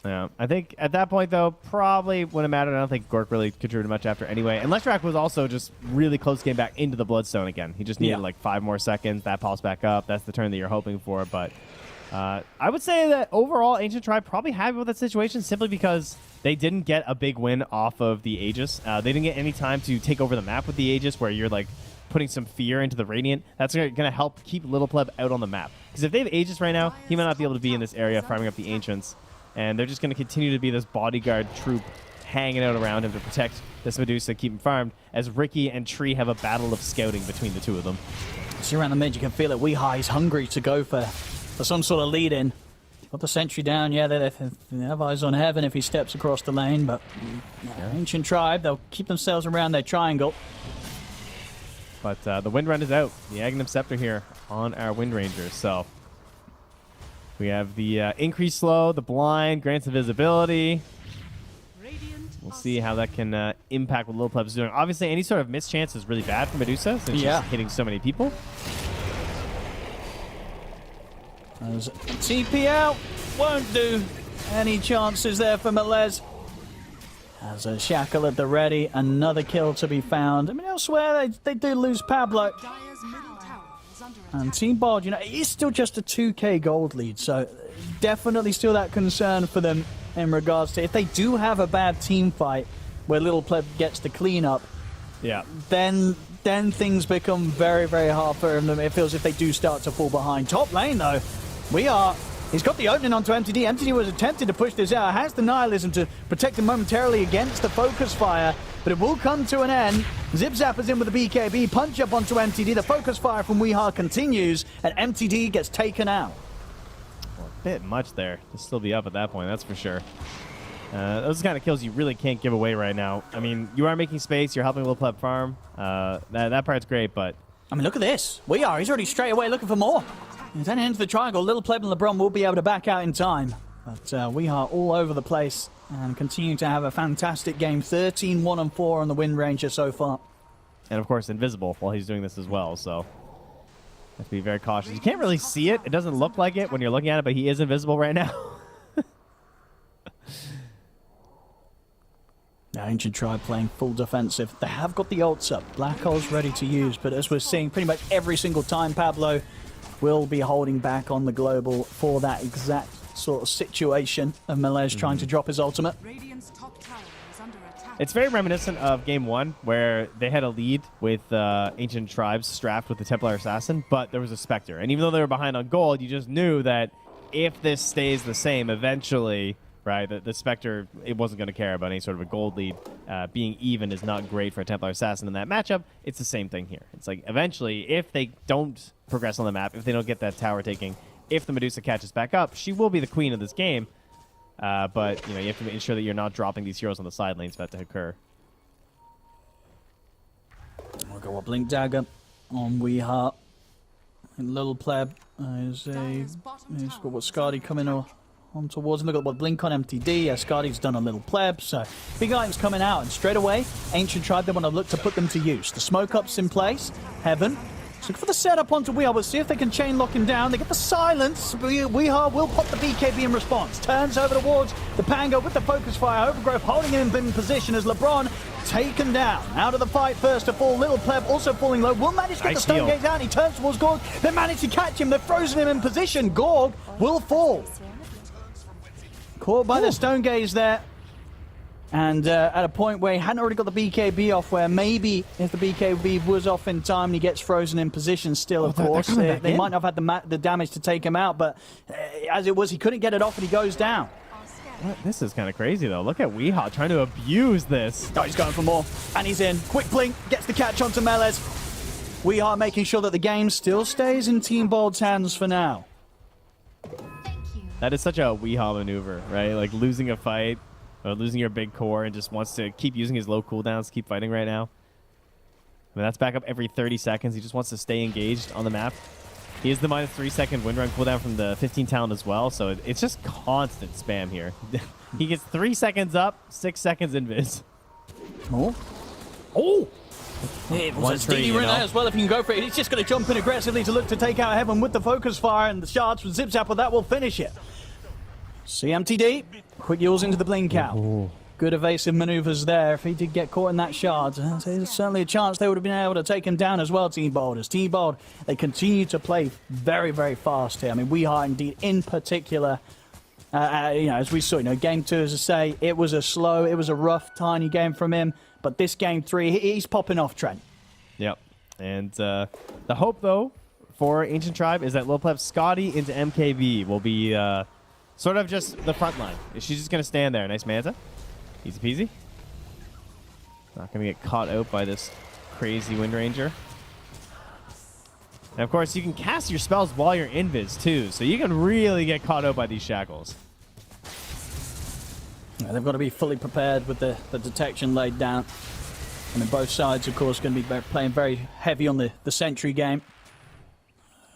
Yeah, I think at that point, though, probably wouldn't have mattered. I don't think Gork really contributed much after anyway. And Leshrac was also just really close game back into the Bloodstone again. He just needed like 5 more seconds. That pops back up. That's the turn that you're hoping for. But I would say that overall, Ancient Tribe probably happy with that situation simply because they didn't get a big win off of the Aegis. They didn't get any time to take over the map with the Aegis where you're like putting some fear into the Radiant. That's going to help keep Little Pleb out on the map. Because if they have Aegis right now, he might not be able to be in this area farming up the Ancients. And they're just going to continue to be this bodyguard troop hanging out around him to protect this Medusa, keep him farmed, as Ricky and Tree have a battle of scouting between the two of them. See around the mid, you can feel it. WEU is hungry to go for some sort of lead-in. Got the sentry down, yeah, they have eyes on Heaven if he steps across the lane, but Ancient Tribe, they'll keep themselves around their triangle. But the Wind Run is out. The Aghanim Scepter here on our Wind Rangers, so... We have the increased slow, the blind, grants invisibility. We'll see how that can impact what Little Pleb's doing. Obviously, any sort of missed chance is really bad for Medusa since she's hitting so many people. As TP out, won't do any chances there for Melez. As a shackle at the ready, another kill to be found. I mean, elsewhere they do lose Pablo. And Team Bold, you know, it is still just a 2k gold lead, so definitely still that concern for them in regards to if they do have a bad team fight where Little Pleb gets the cleanup, then things become very, very hard for them. It feels if they do start to fall behind. Top lane, though, he's got the opening onto MTD. MTD was attempting to push this out. Has the Nihilism to protect him momentarily against the focus fire, but it will come to an end. Zip Zapper's in with the BKB, punch up onto MTD. The focus fire from Weehaw continues, and MTD gets taken out. Well, a bit much there to still be up at that point, that's for sure. Those kind of kills you really can't give away right now. I mean, you are making space. You're helping Little Pleb farm. That part's great, but... I mean, look at this. He's already straight away looking for more. He's heading into the triangle. Little Pleb and LeBron will be able to back out in time. But we are all over the place and continue to have a fantastic game. 13-1-4 on the Wind Ranger so far. And, of course, invisible while he's doing this as well, so... have to be very cautious. You can't really see it. It doesn't look like it when you're looking at it, but he is invisible right now. Now, Ancient Tribe playing full defensive. They have got the ults up. Black Hole's ready to use, but as we're seeing pretty much every single time, Pablo will be holding back on the global for that exact sort of situation of Melez trying to drop his ultimate. Radiant's top tower is under attack. It's very reminiscent of Game 1, where they had a lead with Ancient Tribes strapped with the Templar Assassin, but there was a Spectre. And even though they were behind on gold, you just knew that if this stays the same, eventually... right, the Spectre, it wasn't going to care about any sort of a gold lead. Being even is not great for a Templar Assassin in that matchup. It's the same thing here. It's like, eventually, if they don't progress on the map, if they don't get that tower taking, if the Medusa catches back up, she will be the queen of this game. But, you know, you have to ensure that you're not dropping these heroes on the side lanes for that to occur. We'll go a Blink Dagger on Weeheart. And Little Pleb he's got what Scardy coming on towards him. Look at what Blink on MTD. Scardy's done a Little Pleb, so big items coming out, and straight away Ancient Tribe, they want to look to put them to use. The smoke up's in place. Heaven. So look for the setup onto Weehaw. We'll see if they can chain lock him down. They get the silence. Weehaw will pop the BKB in response. Turns over towards the Pango with the focus fire. Overgrowth holding him in position as LeBron taken down. Out of the fight first of all. Little Pleb also falling low. Will manage to get the stone gaze out. He turns towards Gorg. They manage to catch him. They've frozen him in position. Gorg will fall. Caught by the stone gaze there. And at a point where he hadn't already got the BKB off, where maybe if the BKB was off in time and he gets frozen in position still, of course, they might not have had the damage to take him out, but as it was, he couldn't get it off and he goes down. This is kind of crazy, though. Look at Weehaw trying to abuse this. Oh, he's going for more. And he's in. Quick blink, gets the catch onto Melez. Weehaw making sure that the game still stays in Team Bold's hands for now. That is such a Weehaw maneuver, right? Like losing a fight, or losing your big core, and just wants to keep using his low cooldowns, keep fighting right now. I mean, that's back up every 30 seconds. He just wants to stay engaged on the map. He is the minus 3 second wind run cooldown from the 15 talent as well, so it's just constant spam here. He gets 3 seconds up, 6 seconds invis. Oh. Oh! It was a steamy run as well if you can go for it. He's just going to jump in aggressively to look to take out Heaven with the focus fire, and the shards from Zip Zapper, that will finish it. CMTD, quick yours into the blink out. Ooh. Good evasive maneuvers there. If he did get caught in that shard, there's certainly a chance they would have been able to take him down as well, Team Bold. As Team Bold, they continue to play very, very fast here. I mean, Weehaw indeed in particular, you know, as we saw, you know, game 2, as I say, it was a rough, tiny game from him. But this game 3, he's popping off, Trent. Yep. And the hope, though, for Ancient Tribe is that Little Pleb Scotty into MKB will be sort of just the front line. She's just going to stand there. Nice Manta. Easy peasy. Not going to get caught out by this crazy Wind Ranger. And, of course, you can cast your spells while you're invis, too. So you can really get caught out by these shackles. Yeah, they've got to be fully prepared with the detection laid down. I mean, both sides, of course, going to be playing very heavy on the sentry game.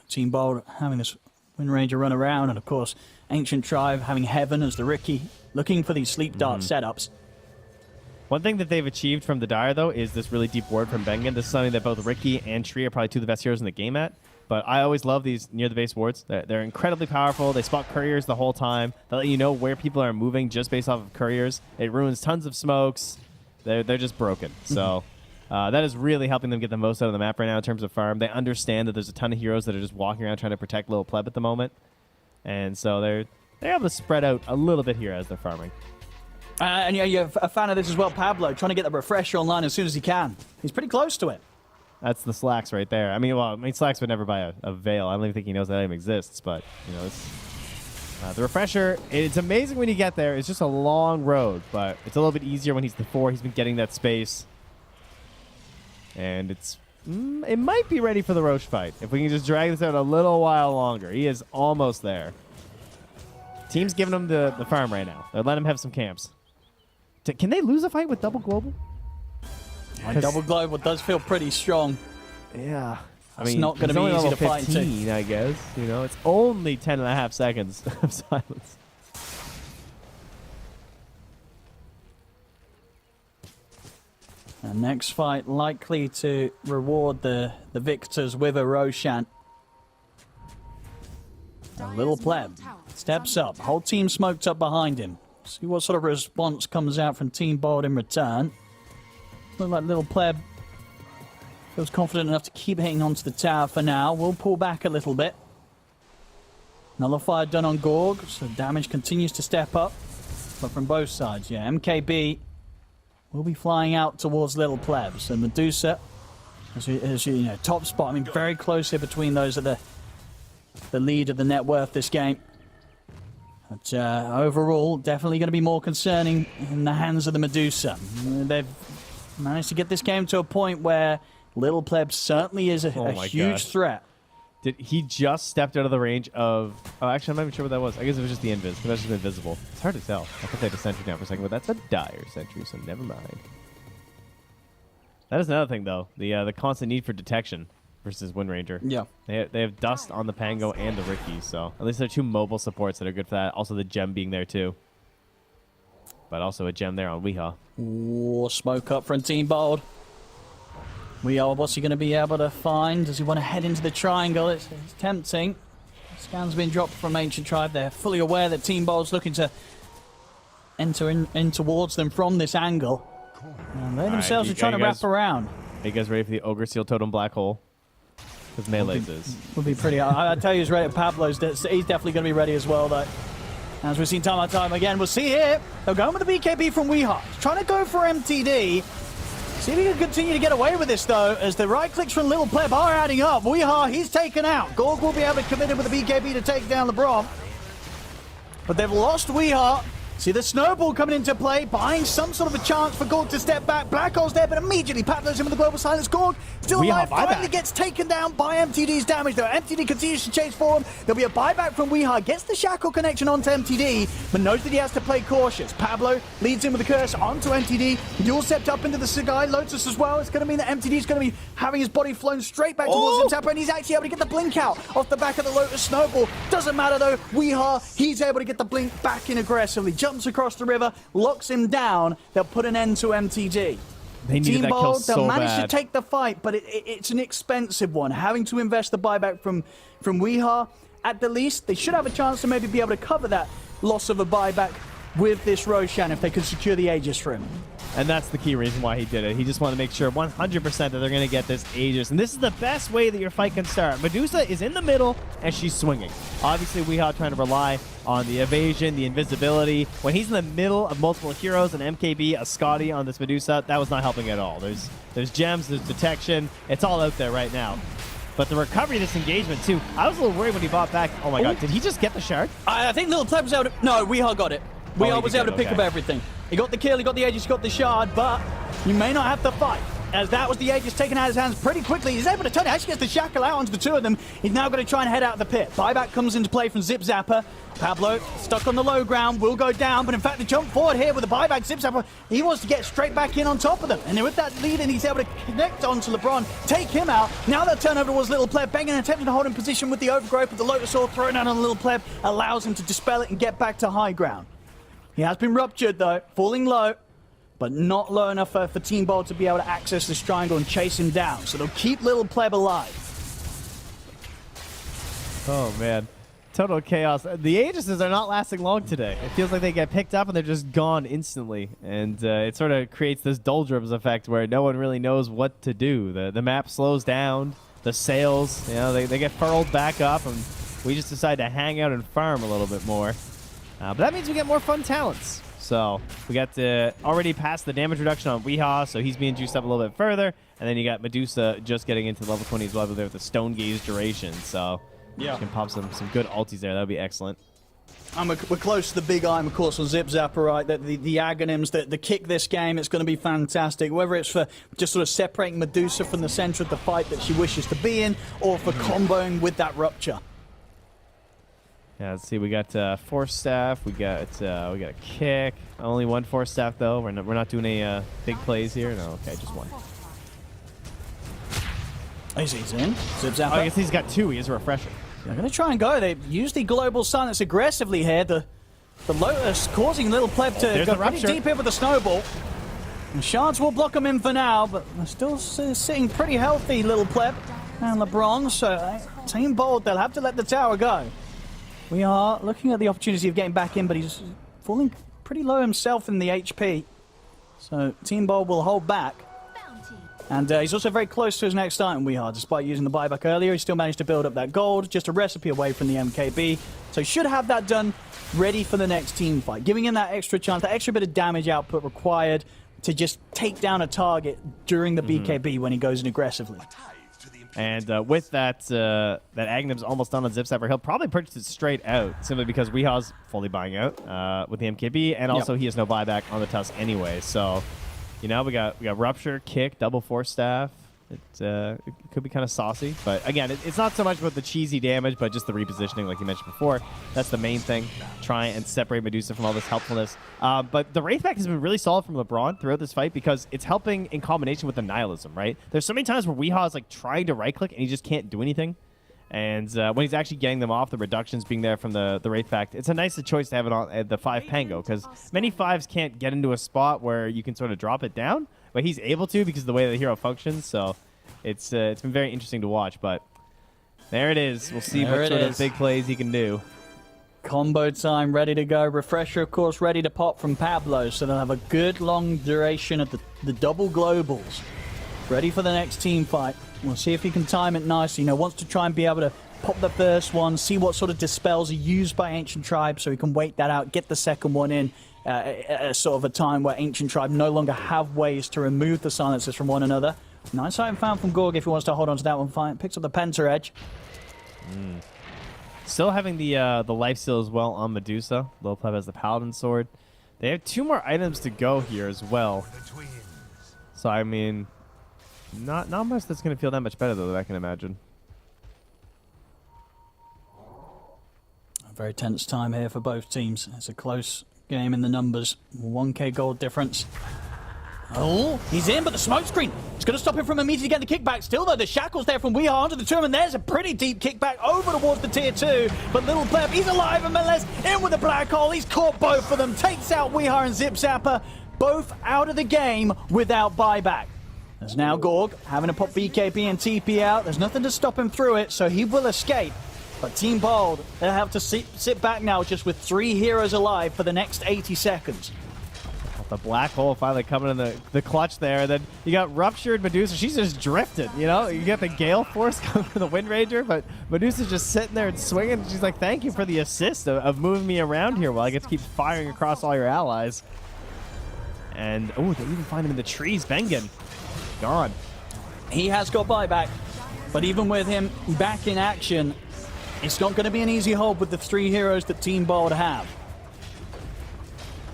Team Bold having this Wind Ranger run around, and, of course, Ancient Tribe having Heaven as the Ricky, looking for these sleep dart setups. One thing that they've achieved from the Dire, though, is this really deep ward from Bengen. This is something that both Ricky and Tree are probably two of the best heroes in the game at. But I always love these near-the-base wards. They're incredibly powerful. They spot couriers the whole time. They let you know where people are moving just based off of couriers. It ruins tons of smokes. They're just broken. So that is really helping them get the most out of the map right now in terms of farm. They understand that there's a ton of heroes that are just walking around trying to protect Little Pleb at the moment. And so they're they're able to spread out a little bit here as they're farming. And yeah, you're a fan of this as well, Pablo, trying to get the refresher online as soon as he can. He's pretty close to it. That's the Slacks right there. I mean, Slacks would never buy a Veil. I don't even think he knows that item exists, but, you know, it's... the refresher, it's amazing when you get there. It's just a long road, but it's a little bit easier when he's the 4. He's been getting that space. And it might be ready for the Roche fight. If we can just drag this out a little while longer. He is almost there. Team's giving him the farm right now. They're letting him have some camps. Can they lose a fight with double global? Double global does feel pretty strong. Yeah. I It's mean, not going to be easy to fight into. I guess. You know, it's only 10.5 seconds of silence. And next fight likely to reward the victors with a Roshan. A little pleb steps up. Whole team smoked up behind him. See what sort of response comes out from Team Bold in return. Look like little pleb feels confident enough to keep hanging onto the tower for now. We'll pull back a little bit. Nullifier done on Gorg, so damage continues to step up. But from both sides, yeah. MKB will be flying out towards little pleb. So Medusa, as you know, top spot. I mean, very close here between those at the lead of the net worth this game. But overall, definitely going to be more concerning in the hands of the Medusa. They've managed to get this game to a point where Little Pleb certainly is a huge threat. Did he just stepped out of the range of... Oh, actually, I'm not even sure what that was. I guess it was just the invis. Because that's just invisible. It's hard to tell. I thought they had a sentry down for a second, but that's a dire sentry, so never mind. That is another thing, though. The constant need for detection versus Wind Ranger. Yeah. They have Dust on the Pango and the Ricky, so at least they're 2 mobile supports that are good for that. Also the Gem being there, too. But also a Gem there on Weehaw. Ooh, smoke up from Team Bold. What's he going to be able to find? Does he want to head into the triangle? It's tempting. Scan's been dropped from Ancient Tribe. They're fully aware that Team Bold's looking to enter in towards them from this angle. And they themselves are trying to wrap around. Are you guys ready for the Ogre Seal Totem Black Hole? Because Melee's is. Would be pretty... I tell you, he's ready. Pablo's he's definitely going to be ready as well, though. As we've seen time after time again. We'll see here. They're going with the BKB from Weehaw. Trying to go for MTD. See if he can continue to get away with this, though, as the right clicks from Little Pleb are adding up. Weehaw, he's taken out. Gorg will be able to commit him with the BKB to take down LeBron. But they've lost Weehaw. See the snowball coming into play, buying some sort of a chance for Gorg to step back. Black Hole's there, but immediately Pablo's in with the global silence. Gorg still alive, finally gets taken down by MTD's damage, though. MTD continues to chase for him. There'll be a buyback from Weehaw, gets the shackle connection onto MTD, but knows that he has to play cautious. Pablo leads in with the curse onto MTD. Dual stepped up into the Sagai Lotus as well. It's going to mean that MTD's going to be having his body flown straight back towards Intapper, and he's actually able to get the blink out off the back of the Lotus Snowball. Doesn't matter though, Weehaw, he's able to get the blink back in aggressively, jumps across the river, locks him down. They'll put an end to MTG. They needed that kill so they'll manage bad. to take the fight, but it's an expensive one. Having to invest the buyback from Weehaw, at the least, they should have a chance to maybe be able to cover that loss of a buyback with this Roshan if they could secure the Aegis for him. And that's the key reason why he did it. He just wanted to make sure 100% that they're going to get this Aegis. And this is the best way that your fight can start. Medusa is in the middle, and she's swinging. Obviously, Weehaw trying to rely on the evasion, the invisibility. When he's in the middle of multiple heroes, an MKB, a Scotty on this Medusa, that was not helping at all. There's gems, there's detection. It's all out there right now. But the recovery of this engagement, too. I was a little worried when he bought back. Oh, my God. Did he just get the shard? I think Little Pleb was able to... No, Weehaw got it. Weehaw was able to pick up everything. He got the kill, he got the Aegis, he got the shard, but you may not have to fight. As that was the Aegis taken out of his hands pretty quickly. He's able to turn it, actually gets the shackle out onto the 2 of them. He's now going to try and head out of the pit. Buyback comes into play from Zip Zapper. Pablo, stuck on the low ground, will go down, but in fact the jump forward here with the buyback, Zip Zapper, he wants to get straight back in on top of them. And with that lead in, he's able to connect onto LeBron, take him out. Now they'll turn over towards Little Pleb, begging and attempting to hold in position with the overgrowth, but the Lotus Sword thrown out on Little Pleb allows him to dispel it and get back to high ground. He has been ruptured though, falling low, but not low enough for Team Bold to be able to access this triangle and chase him down. So they'll keep Little Pleb alive. Oh, man. Total chaos. The Aegises are not lasting long today. It feels like they get picked up and they're just gone instantly. And it sort of creates this doldrums effect where no one really knows what to do. The map slows down. The sails, you know, they get furled back up, and we just decide to hang out and farm a little bit more. But that means we get more fun talents. So we got to already past the damage reduction on Weehaw, so he's being juiced up a little bit further. And then you got Medusa just getting into level 20 as well there with the Stone Gaze duration. So yeah, you can pop some good ultis there. That would be excellent. And we're close to the big item, of course, on Zip Zapper, right? The Aghanims that kick this game, it's going to be fantastic. Whether it's for just sort of separating Medusa from the center of the fight that she wishes to be in, or for comboing with that Rupture. Yeah, let's see. We got Force Staff. We got a kick. Only one Force Staff though. We're not doing any big plays here. No, okay, just one. He's in. Zip Zapper. I guess he's got two. He has a refresher. They're going to try and go. They use the Global Silence aggressively here. The Lotus causing Little Pleb to go pretty deep in with the Snowball. And Shards will block them in for now, but they're still sitting pretty healthy, Little Pleb and LeBron. So Team Bold, they'll have to let the tower go. We are looking at the opportunity of getting back in, but he's falling pretty low himself in the HP. So Team Bold will hold back. And he's also very close to his next item, Weehaw. Despite using the buyback earlier, he still managed to build up that gold, just a recipe away from the MKB. So should have that done, ready for the next team fight. Giving him that extra chance, that extra bit of damage output required to just take down a target during the BKB when he goes in aggressively. And with that Aghanim's almost done on Zip Zapper, he'll probably purchase it straight out, simply because Weehaw's fully buying out with the MKB, and also he has no buyback on the Tusk anyway. So, you know, we got Rupture, Kick, double Force Staff. It could be kind of saucy, but again, it's not so much about the cheesy damage, but just the repositioning, like you mentioned before. That's the main thing. Try and separate Medusa from all this helpfulness. But the Wraith Pact has been really solid from LeBron throughout this fight because it's helping in combination with the Nihilism, right? There's so many times where Weehaw is like trying to right-click and he just can't do anything. And when he's actually getting them off, the reductions being there from the Wraith Pact, it's a nice choice to have it on the 5 Pango, because many 5s can't get into a spot where you can sort of drop it down, but he's able to because of the way the hero functions. So it's been very interesting to watch. But there it is. We'll see what sort of big plays he can do. Combo time ready to go. Refresher, of course, ready to pop from Pablo, so they'll have a good long duration of the double globals. Ready for the next team fight. We'll see if he can time it nicely. You know, wants to try and be able to pop the first one, see what sort of dispels are used by Ancient Tribe, so he can wait that out, get the second one in at sort of a time where Ancient Tribe no longer have ways to remove the silencers from one another. Nice item found from Gorg if he wants to hold on to that one. Fine. Picks up the Penta Edge. Still having the life steal as well on Medusa. Low Pleb has the Paladin Sword. They have 2 more items to go here as well. So, I mean, not much that's going to feel that much better, though, that I can imagine. A very tense time here for both teams. It's a close game in the numbers. 1k gold difference. Oh, he's in, but the smoke screen. It's going to stop him from immediately getting the kickback. Still, though, the shackles there from Weehaw onto the tomb, and there's a pretty deep kickback over towards the tier 2. But Little Pleb, he's alive, and Melez in with the black hole. He's caught both of them. Takes out Weehaw and Zip Zapper, both out of the game without buyback. There's now Gorg having to pop BKB and TP out. There's nothing to stop him through it, so he will escape. But Team Bold, they'll have to sit back now just with 3 heroes alive for the next 80 seconds. The black hole finally coming in the clutch there. Then you got Ruptured Medusa. She's just drifted, you know? You get the Gale Force coming from the Wind Ranger, but Medusa's just sitting there and swinging. She's like, thank you for the assist of moving me around here while I get to keep firing across all your allies. And, oh, they even find him in the trees. Bengen, gone. He has got buyback, but even with him back in action, it's not going to be an easy hold with the 3 heroes that Team Bold have.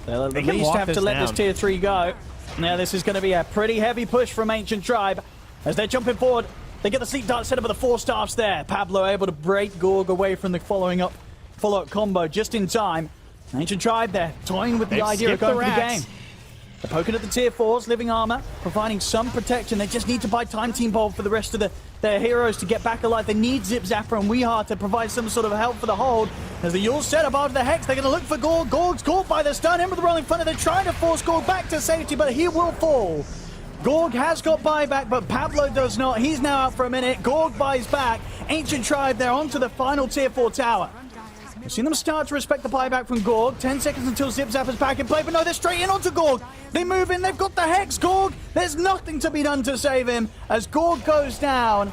They'll at least have to let this tier 3 go. Now this is going to be a pretty heavy push from Ancient Tribe. As they're jumping forward, they get the Sleep Dart set up with the 4 staffs there. Pablo able to break Gorg away from the follow-up combo just in time. Ancient Tribe, they're toying with the idea of going for the game. They're poking at the tier 4s, living armor, providing some protection. They just need to buy time, Team Bold, for the rest of their heroes to get back alive. They need Zip Zapper and Weehaw to provide some sort of help for the hold. As the Yule set up after the Hex, they're going to look for Gorg. Gorg's caught by the stun. In with the rolling thunder. They're trying to force Gorg back to safety, but he will fall. Gorg has got buyback, but Pablo does not. He's now out for a minute. Gorg buys back. Ancient Tribe, they're onto the final tier 4 tower. We've seen them start to respect the buyback from Gorg. 10 seconds until Zip Zapper's back in play, but no, they're straight in onto Gorg. They move in, they've got the Hex. Gorg, there's nothing to be done to save him. As Gorg goes down,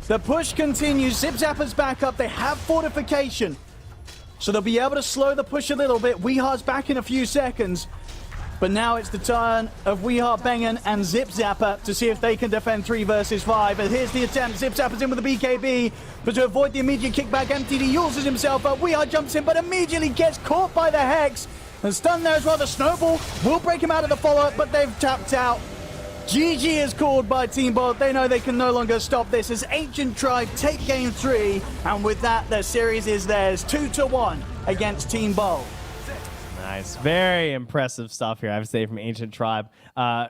the push continues. Zip Zapper's back up. They have fortification. so they'll be able to slow the push a little bit. Weehar's back in a few seconds. But now it's the turn of Weehar, Bengen, and Zip Zapper to see if they can defend 3 versus 5. And here's the attempt. Zip Zapper's in with the BKB. But to avoid the immediate kickback, MTD uses himself up. Weehar jumps in, but immediately gets caught by the Hex. And stunned there as well. The Snowball will break him out of the follow-up, but they've tapped out. GG is called by Team Bold. They know they can no longer stop this as Ancient Tribe take game 3. And with that, their series is theirs. 2-1 against Team Bold. Nice. Very impressive stuff here, I have to say, from Ancient Tribe.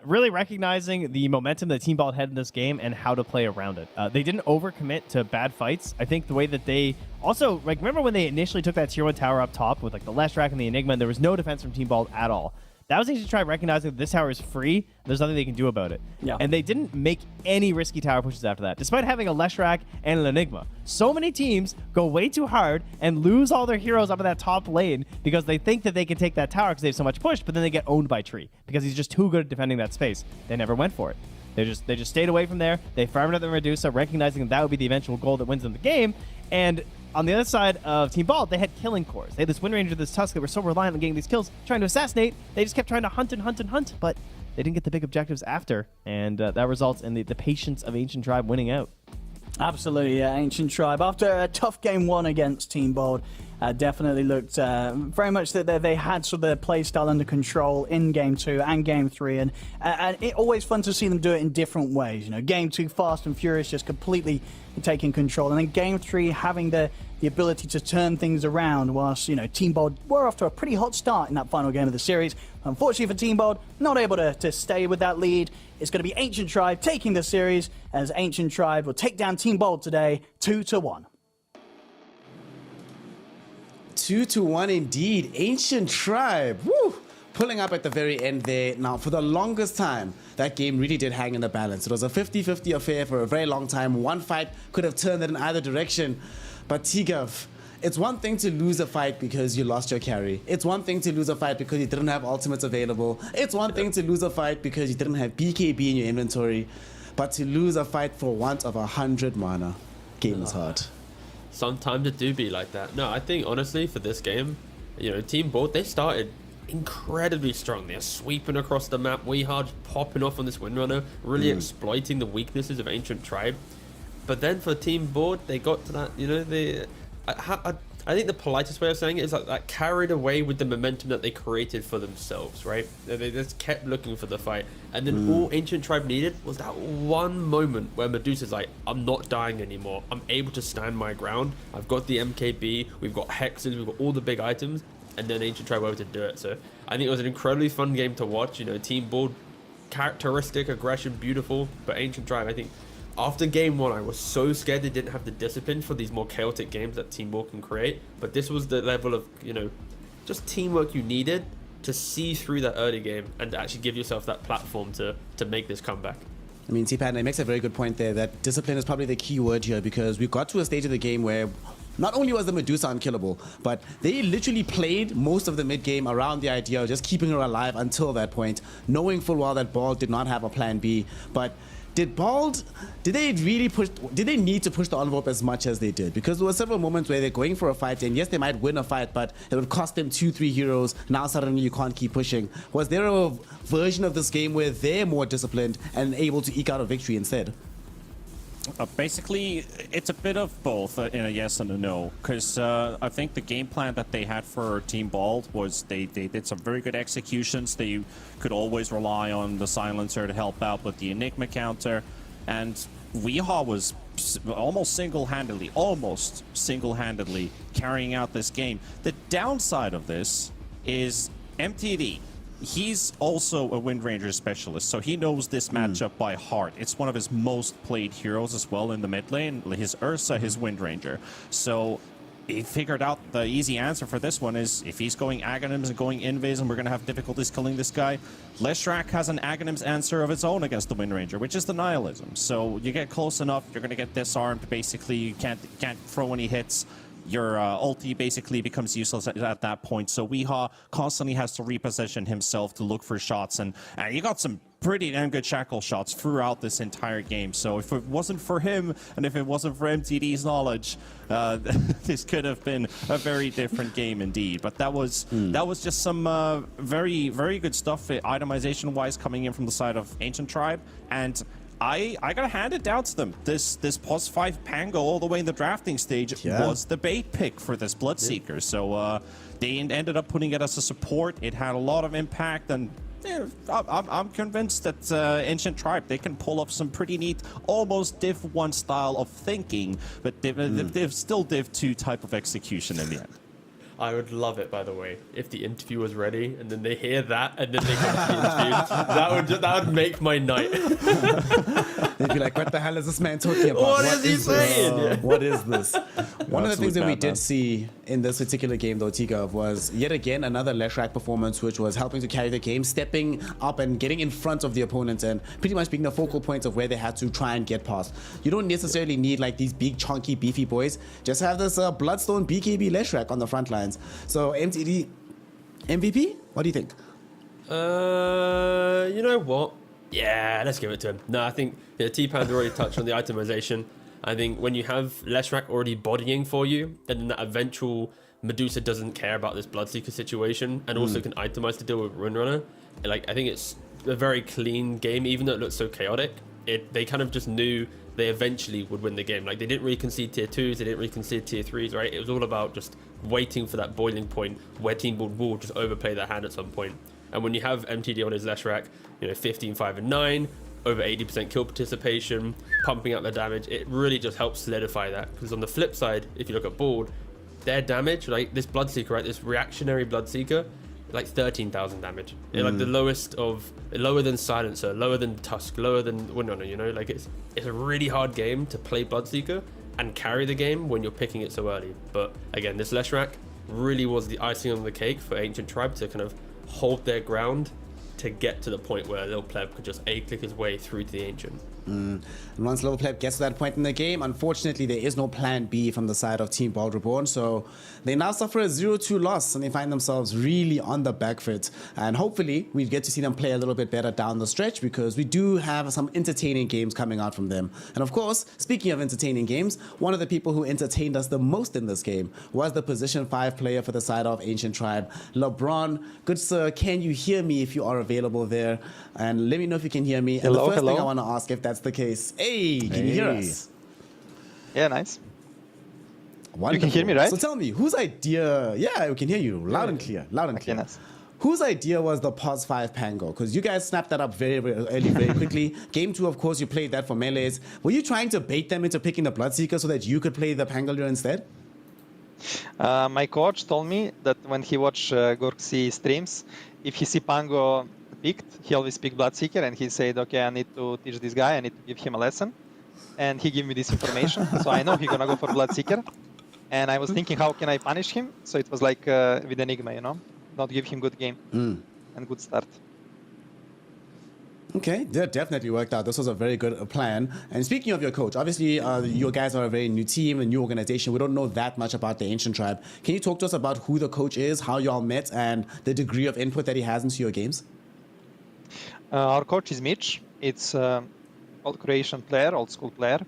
Really recognizing the momentum that Team Bald had in this game and how to play around it. They didn't overcommit to bad fights. I think the way that they also, like, remember when they initially took that tier 1 tower up top with like the Leshrac and the Enigma, and there was no defense from Team Bald at all. That was Ancient Tribe recognizing that this tower is free. There's nothing they can do about it. Yeah. And they didn't make any risky tower pushes after that, despite having a Leshrac and an Enigma. So many teams go way too hard and lose all their heroes up in that top lane because they think that they can take that tower because they have so much push, but then they get owned by Tree because he's just too good at defending that space. They never went for it. They just stayed away from there. They farmed up the Medusa, recognizing that would be the eventual goal that wins them the game. And on the other side of Team Bald, they had killing cores. They had this Wind Ranger, this Tusk that were so reliant on getting these kills, trying to assassinate. They just kept trying to hunt and hunt and hunt, but they didn't get the big objectives after. And that results in the patience of Ancient Tribe winning out. Absolutely, yeah. Ancient Tribe, after a tough game 1 against Team Bold, definitely looked very much that they had sort of their play style under control in game 2 and game 3, and it's always fun to see them do it in different ways. You know, game 2 fast and furious, just completely taking control, and then game 3 having the ability to turn things around. Whilst Team Bold were off to a pretty hot start in that final game of the series, unfortunately for Team Bold, not able to stay with that lead. It's going to be Ancient Tribe taking the series, as Ancient Tribe will take down Team Bold today, 2-1. 2-1 indeed. Ancient Tribe. Woo! Pulling up at the very end there. Now, for the longest time, that game really did hang in the balance. It was a 50-50 affair for a very long time. One fight could have turned it in either direction. But Tigav, it's one thing to lose a fight because you lost your carry. It's one thing to lose a fight because you didn't have ultimates available. It's one thing to lose a fight because you didn't have BKB in your inventory. But to lose a fight for want of 100 mana, game is hard. Sometimes it do be like that. No, I think honestly for this game, Team Bold, they started incredibly strong. They're sweeping across the map. Weehard popping off on this Windrunner, really exploiting the weaknesses of Ancient Tribe. But then for Team Board, they got to that, I think the politest way of saying it is like that carried away with the momentum that they created for themselves, right? They just kept looking for the fight. And then all Ancient Tribe needed was that one moment where Medusa's like, I'm not dying anymore. I'm able to stand my ground. I've got the MKB, we've got Hexes, we've got all the big items. And then Ancient Tribe were able to do it. So I think it was an incredibly fun game to watch. Team Board, characteristic, aggression, beautiful. But Ancient Tribe, I think, after game 1, I was so scared they didn't have the discipline for these more chaotic games that Team Board can create. But this was the level of, just teamwork you needed to see through that early game and to actually give yourself that platform to make this comeback. I mean, T-Pan, it makes a very good point there that discipline is probably the key word here, because we got to a stage of the game where not only was the Medusa unkillable, but they literally played most of the mid-game around the idea of just keeping her alive until that point, knowing full well that Bald did not have a plan B. But did they need to push the envelope as much as they did? Because there were several moments where they're going for a fight, and yes, they might win a fight, but it would cost them 2-3 heroes. Now suddenly you can't keep pushing. Was there a version of this game where they're more disciplined and able to eke out a victory instead? Basically, it's a bit of both in a yes and a no, because I think the game plan that they had for Team Bald was they did some very good executions. They could always rely on the Silencer to help out with the Enigma counter, and Weehaw was almost single-handedly carrying out this game. The downside of this is MTD. He's also a Wind Ranger specialist, so he knows this matchup by heart. It's one of his most played heroes as well in the mid lane, his Ursa, his Wind Ranger. So he figured out the easy answer for this one is if he's going Aghanims and going Invis and we're going to have difficulties killing this guy, Leshrac has an Aghanims answer of its own against the Wind Ranger, which is the Nihilism. So you get close enough, you're going to get disarmed. Basically, you can't throw any hits. your ulti basically becomes useless at that point. So Weehaw constantly has to reposition himself to look for shots, and he got some pretty damn good shackle shots throughout this entire game. So if it wasn't for him, and if it wasn't for MTD's knowledge, this could have been a very different game indeed. But that was just some very, very good stuff itemization-wise coming in from the side of Ancient Tribe. And I gotta hand it down to them. This pos 5 Pango all the way in the drafting stage was the bait pick for this Bloodseeker. So they ended up putting it as a support. It had a lot of impact, and I'm convinced that Ancient Tribe, they can pull off some pretty neat, almost Div 1 style of thinking, but they've still Div 2 type of execution in the end. I would love it, by the way, if the interview was ready and then they hear that and then they come to the interview. That would make my night. They'd be like, what the hell is this man talking about? What is he saying? What is this? One of the things that we madman. did see in this particular game, though, Tigov, was yet again another Leshrac performance, which was helping to carry the game, stepping up and getting in front of the opponent and pretty much being the focal point of where they had to try and get past. You don't necessarily need like these big, chunky, beefy boys. Just have this Bloodstone BKB Leshrac on the front lines. So MTD MVP, what do you think? You know what? Yeah, let's give it to him. No, I think T-Pan's already touched on the itemization. I think when you have Leshrac already bodying for you, and then that eventual Medusa doesn't care about this Bloodseeker situation, and also can itemize to deal with Runrunner. Like, I think it's a very clean game, even though it looks so chaotic. They kind of just knew they eventually would win the game. Like, they didn't really concede tier 2s, they didn't really concede tier 3s, right? It was all about just waiting for that boiling point where Team Bald will just overplay their hand at some point. And when you have MTD on his Leshrac, 15, 5, and 9, over 80% kill participation, pumping out their damage, it really just helps solidify that. Because on the flip side, if you look at Bald, their damage, like this Bloodseeker, right, this reactionary Bloodseeker, like 13,000 damage. Like the lowest of, lower than Silencer, lower than Tusk, lower than Windrunner, like it's a really hard game to play Bloodseeker and carry the game when you're picking it so early. But again, this Leshrac really was the icing on the cake for Ancient Tribe to kind of hold their ground to get to the point where Lil Pleb could just A-click his way through to the Ancient. And once Lil Pleb gets to that point in the game, unfortunately, there is no plan B from the side of Team Bald Reborn, so they now suffer a 0-2 loss, and they find themselves really on the back foot. And hopefully, we get to see them play a little bit better down the stretch, because we do have some entertaining games coming out from them. And of course, speaking of entertaining games, one of the people who entertained us the most in this game was the position 5 player for the side of Ancient Tribe, LeBron. Good sir, can you hear me if you are available there? And let me know if you can hear me. And the first thing I want to ask, if that's the case, hey, can you hear us? Yeah, nice. Wonderful. You can hear me, right? So tell me, whose idea? Yeah, we can hear you loud and clear. Loud and clear. Nice. Whose idea was the pos 5 Pango? Because you guys snapped that up very, very early, very quickly. Game 2, of course, you played that for melees. Were you trying to bait them into picking the Bloodseeker so that you could play the Pangolier instead? My coach told me that when he watch Gorksy streams, if he see Pango picked, he always pick Bloodseeker, and he said, okay, I need to teach this guy, I need to give him a lesson. And he gave me this information, so I know he's gonna go for Bloodseeker. And I was thinking, how can I punish him? So it was like with Enigma, not give him good game and good start. Okay, that definitely worked out. This was a very good plan. And speaking of your coach, obviously you guys are a very new team, a new organization. We don't know that much about the Ancient Tribe. Can you talk to us about who the coach is, how y'all met, and the degree of input that he has into your games? Our coach is Mitch. It's old Croatian player, old school player.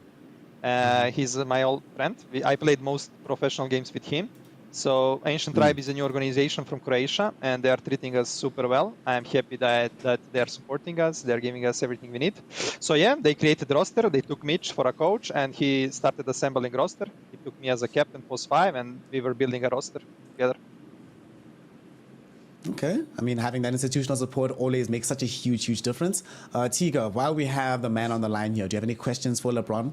He's my old friend. I played most professional games with him. So Ancient Tribe is a new organization from Croatia, and they are treating us super well. I am happy that they are supporting us. They are giving us everything we need. So yeah, they created the roster. They took Mitch for a coach, and he started assembling roster. He took me as a captain post 5, and we were building a roster together. Okay. I mean, having that institutional support always makes such a huge, huge difference. Tiga, while we have the man on the line here, do you have any questions for LeBron?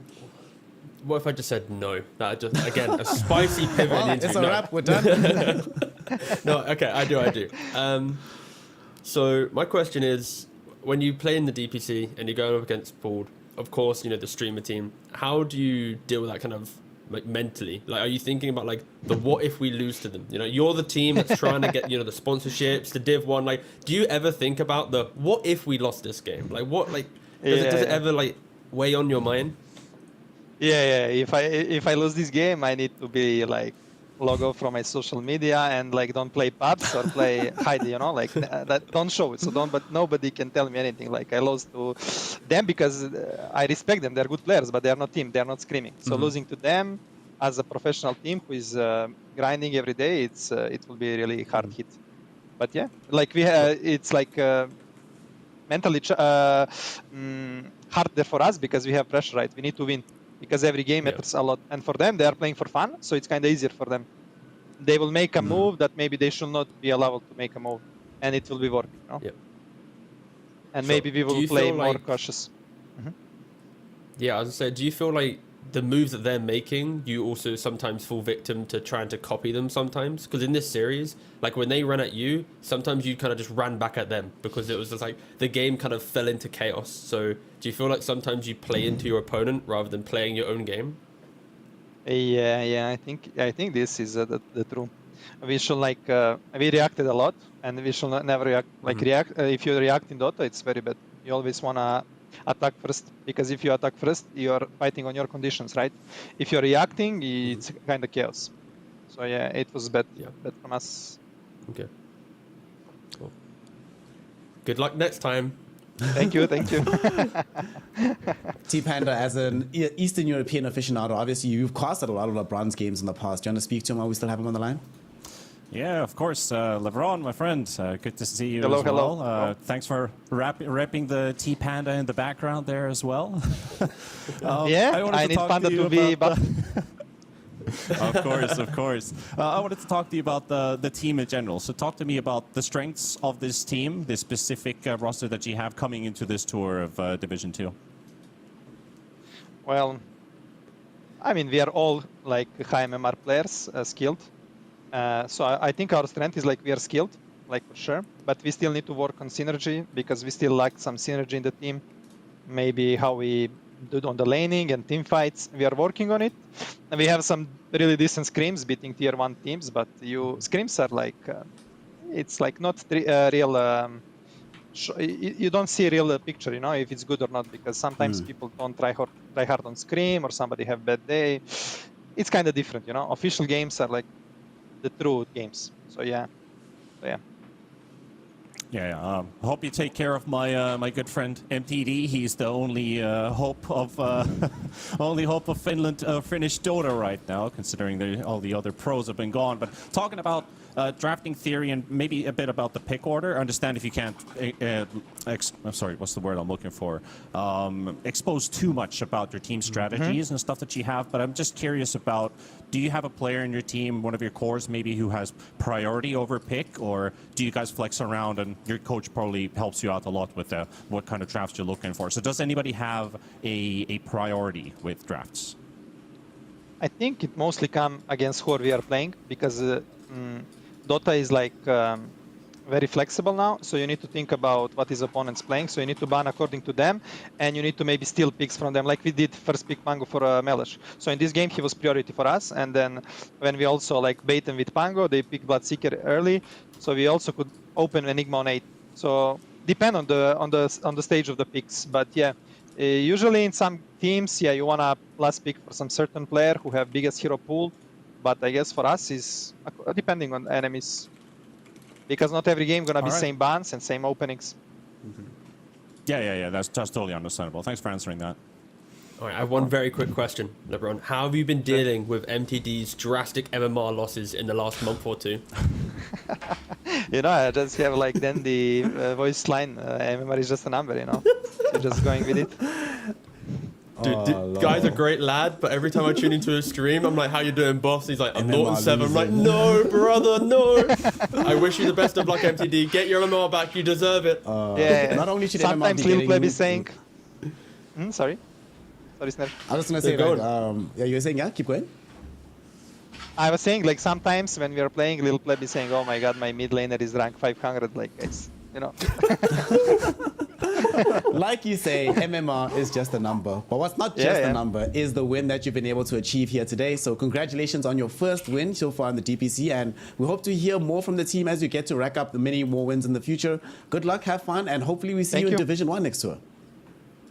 What if I just said no? That just, again, a spicy pivot. Well, it's a wrap. We're done. No, okay, I do. So my question is, when you play in the DPC and you're going up against Bald, of course, the streamer team, how do you deal with that kind of like mentally? Like, are you thinking about like the what if we lose to them? You're the team that's trying to get the sponsorships, the Div 1. Like, do you ever think about the what if we lost this game? Like, what like does it ever like weigh on your mind? Yeah. If I lose this game, I need to be like logo from my social media and like don't play pubs or play hide, you know, like that don't show it. So don't, but nobody can tell me anything. Like I lost to them because I respect them. They're good players, but they are not team. They are not screaming. So losing to them as a professional team who is grinding every day, it will be really hard hit. But yeah, like it's like mentally harder for us because we have pressure, right? We need to win because every game matters a lot. And for them, they are playing for fun, so it's kind of easier for them. They will make a move that maybe they should not be allowed to make a move, and it will be working. You know? And maybe we will play more cautious. Yeah, I was gonna say, do you feel like the moves that they're making, you also sometimes fall victim to trying to copy them sometimes? Because in this series, like when they ran at you, sometimes you kind of just ran back at them because it was just like the game kind of fell into chaos. So do you feel like sometimes you play into your opponent rather than playing your own game? Yeah. I think this is the true. We should like we reacted a lot, and we should never react. Like if you react in Dota, it's very bad. You always wanna attack first, because if you attack first, you're fighting on your conditions, right? If you're reacting, it's kind of chaos. So yeah, it was bad from us. Okay. Cool. Good luck next time. Thank you. T-Panda, as an Eastern European aficionado, obviously you've casted a lot of LeBron's games in the past. Do you want to speak to him while we still have him on the line? Yeah, of course. LeBron, my friend, good to see you hello, as well. Hello. Thanks for repping the T-Panda in the background there as well. I need Panda to be... Of course. I wanted to talk to you about the team in general. So talk to me about the strengths of this team, this specific roster that you have coming into this tour of Division 2. Well, I mean, we are all like high MMR players, skilled. So I think our strength is like we are skilled, like for sure. But we still need to work on synergy because we still lack some synergy in the team. Maybe how we do it on the laning and team fights. We are working on it. And we have some really decent scrims beating tier 1 teams, but scrims are like, it's like not real, you don't see a real picture, you know, if it's good or not, because sometimes people don't try hard on scrim or somebody have bad day. It's kind of different, you know. Official games are like the true games. So yeah. Yeah. Hope you take care of my my good friend MTD. He's the only hope of Finland Finnish Dota right now, considering all the other pros have been gone. But talking about drafting theory and maybe a bit about the pick order. I understand if you can't, I'm sorry, what's the word I'm looking for? Expose too much about your team strategies and stuff that you have. But I'm just curious about, do you have a player in your team, one of your cores maybe, who has priority over pick? Or do you guys flex around and your coach probably helps you out a lot with what kind of drafts you're looking for? So does anybody have a priority with drafts? I think it mostly comes against who we are playing, because Dota is like very flexible now, so you need to think about what his opponent's playing, so you need to ban according to them, and you need to maybe steal picks from them, like we did first pick Pango for Melesh. So in this game he was priority for us, and then when we also like bait them with Pango, they pick Bloodseeker early, so we also could open Enigma on 8. So depend on the stage of the picks, but yeah, usually in some teams, yeah, you wanna last pick for some certain player who have biggest hero pool. But I guess for us is depending on enemies, because not every game gonna be same bans and same openings. Yeah. That's totally understandable. Thanks for answering that. All right, I have one very quick question, LeBron. How have you been dealing with MTD's drastic MMR losses in the last month or two? You know, I just have like then the voice line. MMR is just a number, you know. So just going with it. Dude, guy's a great lad, but every time I tune into his stream, I'm like, how you doing, boss? He's like, I'm 0-7. I'm like, no, brother, no. I wish you the best of luck, MTD. Get your MMR back. You deserve it. Yeah. Not only should sometimes MMR be Lil Pleb is saying... Sorry, Snare. I was just going to say, yeah, you were saying, yeah, keep going. I was saying, like, sometimes when we are playing, Lil Pleb is saying, oh my god, my mid laner is rank 500. Like, it's, you know... Like you say, MMR is just a number. But what's not just a number is the win that you've been able to achieve here today. So congratulations on your first win so far in the DPC. And we hope to hear more from the team as you get to rack up the many more wins in the future. Good luck, have fun, and hopefully we see you in Division 1 next tour.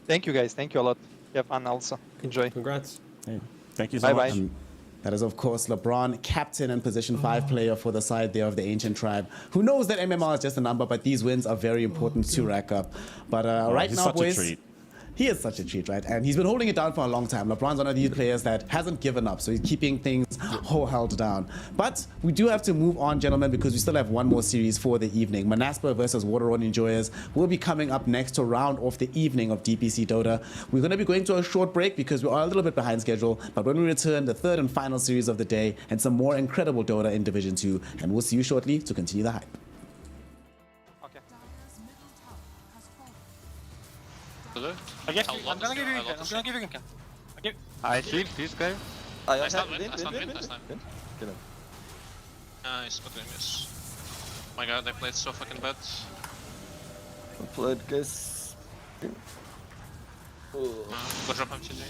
Thank you, guys. Thank you a lot. Have fun also. Enjoy. Congrats. Hey, thank you so much. That is, of course, LeBron, captain and position 5 player for the side there of the Ancient Tribe, who knows that MMR is just a number, but these wins are very important to rack up. But right he's now, such boys, a treat. he is such a treat, right? And he's been holding it down for a long time. LeBron's one of these players that hasn't given up, so he's keeping things held down. But we do have to move on, gentlemen, because we still have one more series for the evening. Manaspa versus Waterrod Enjoyers will be coming up next to round off the evening of DPC Dota. We're going to be going to a short break because we are a little bit behind schedule, but when we return, the third and final series of the day and some more incredible Dota in Division 2, and we'll see you shortly to continue the hype. I'm gonna give you a can. I shield, please go. Nice Nice time. Kill him. Nice, but we miss. My god, they played so fucking bad. Played guys. Go drop him, TJ.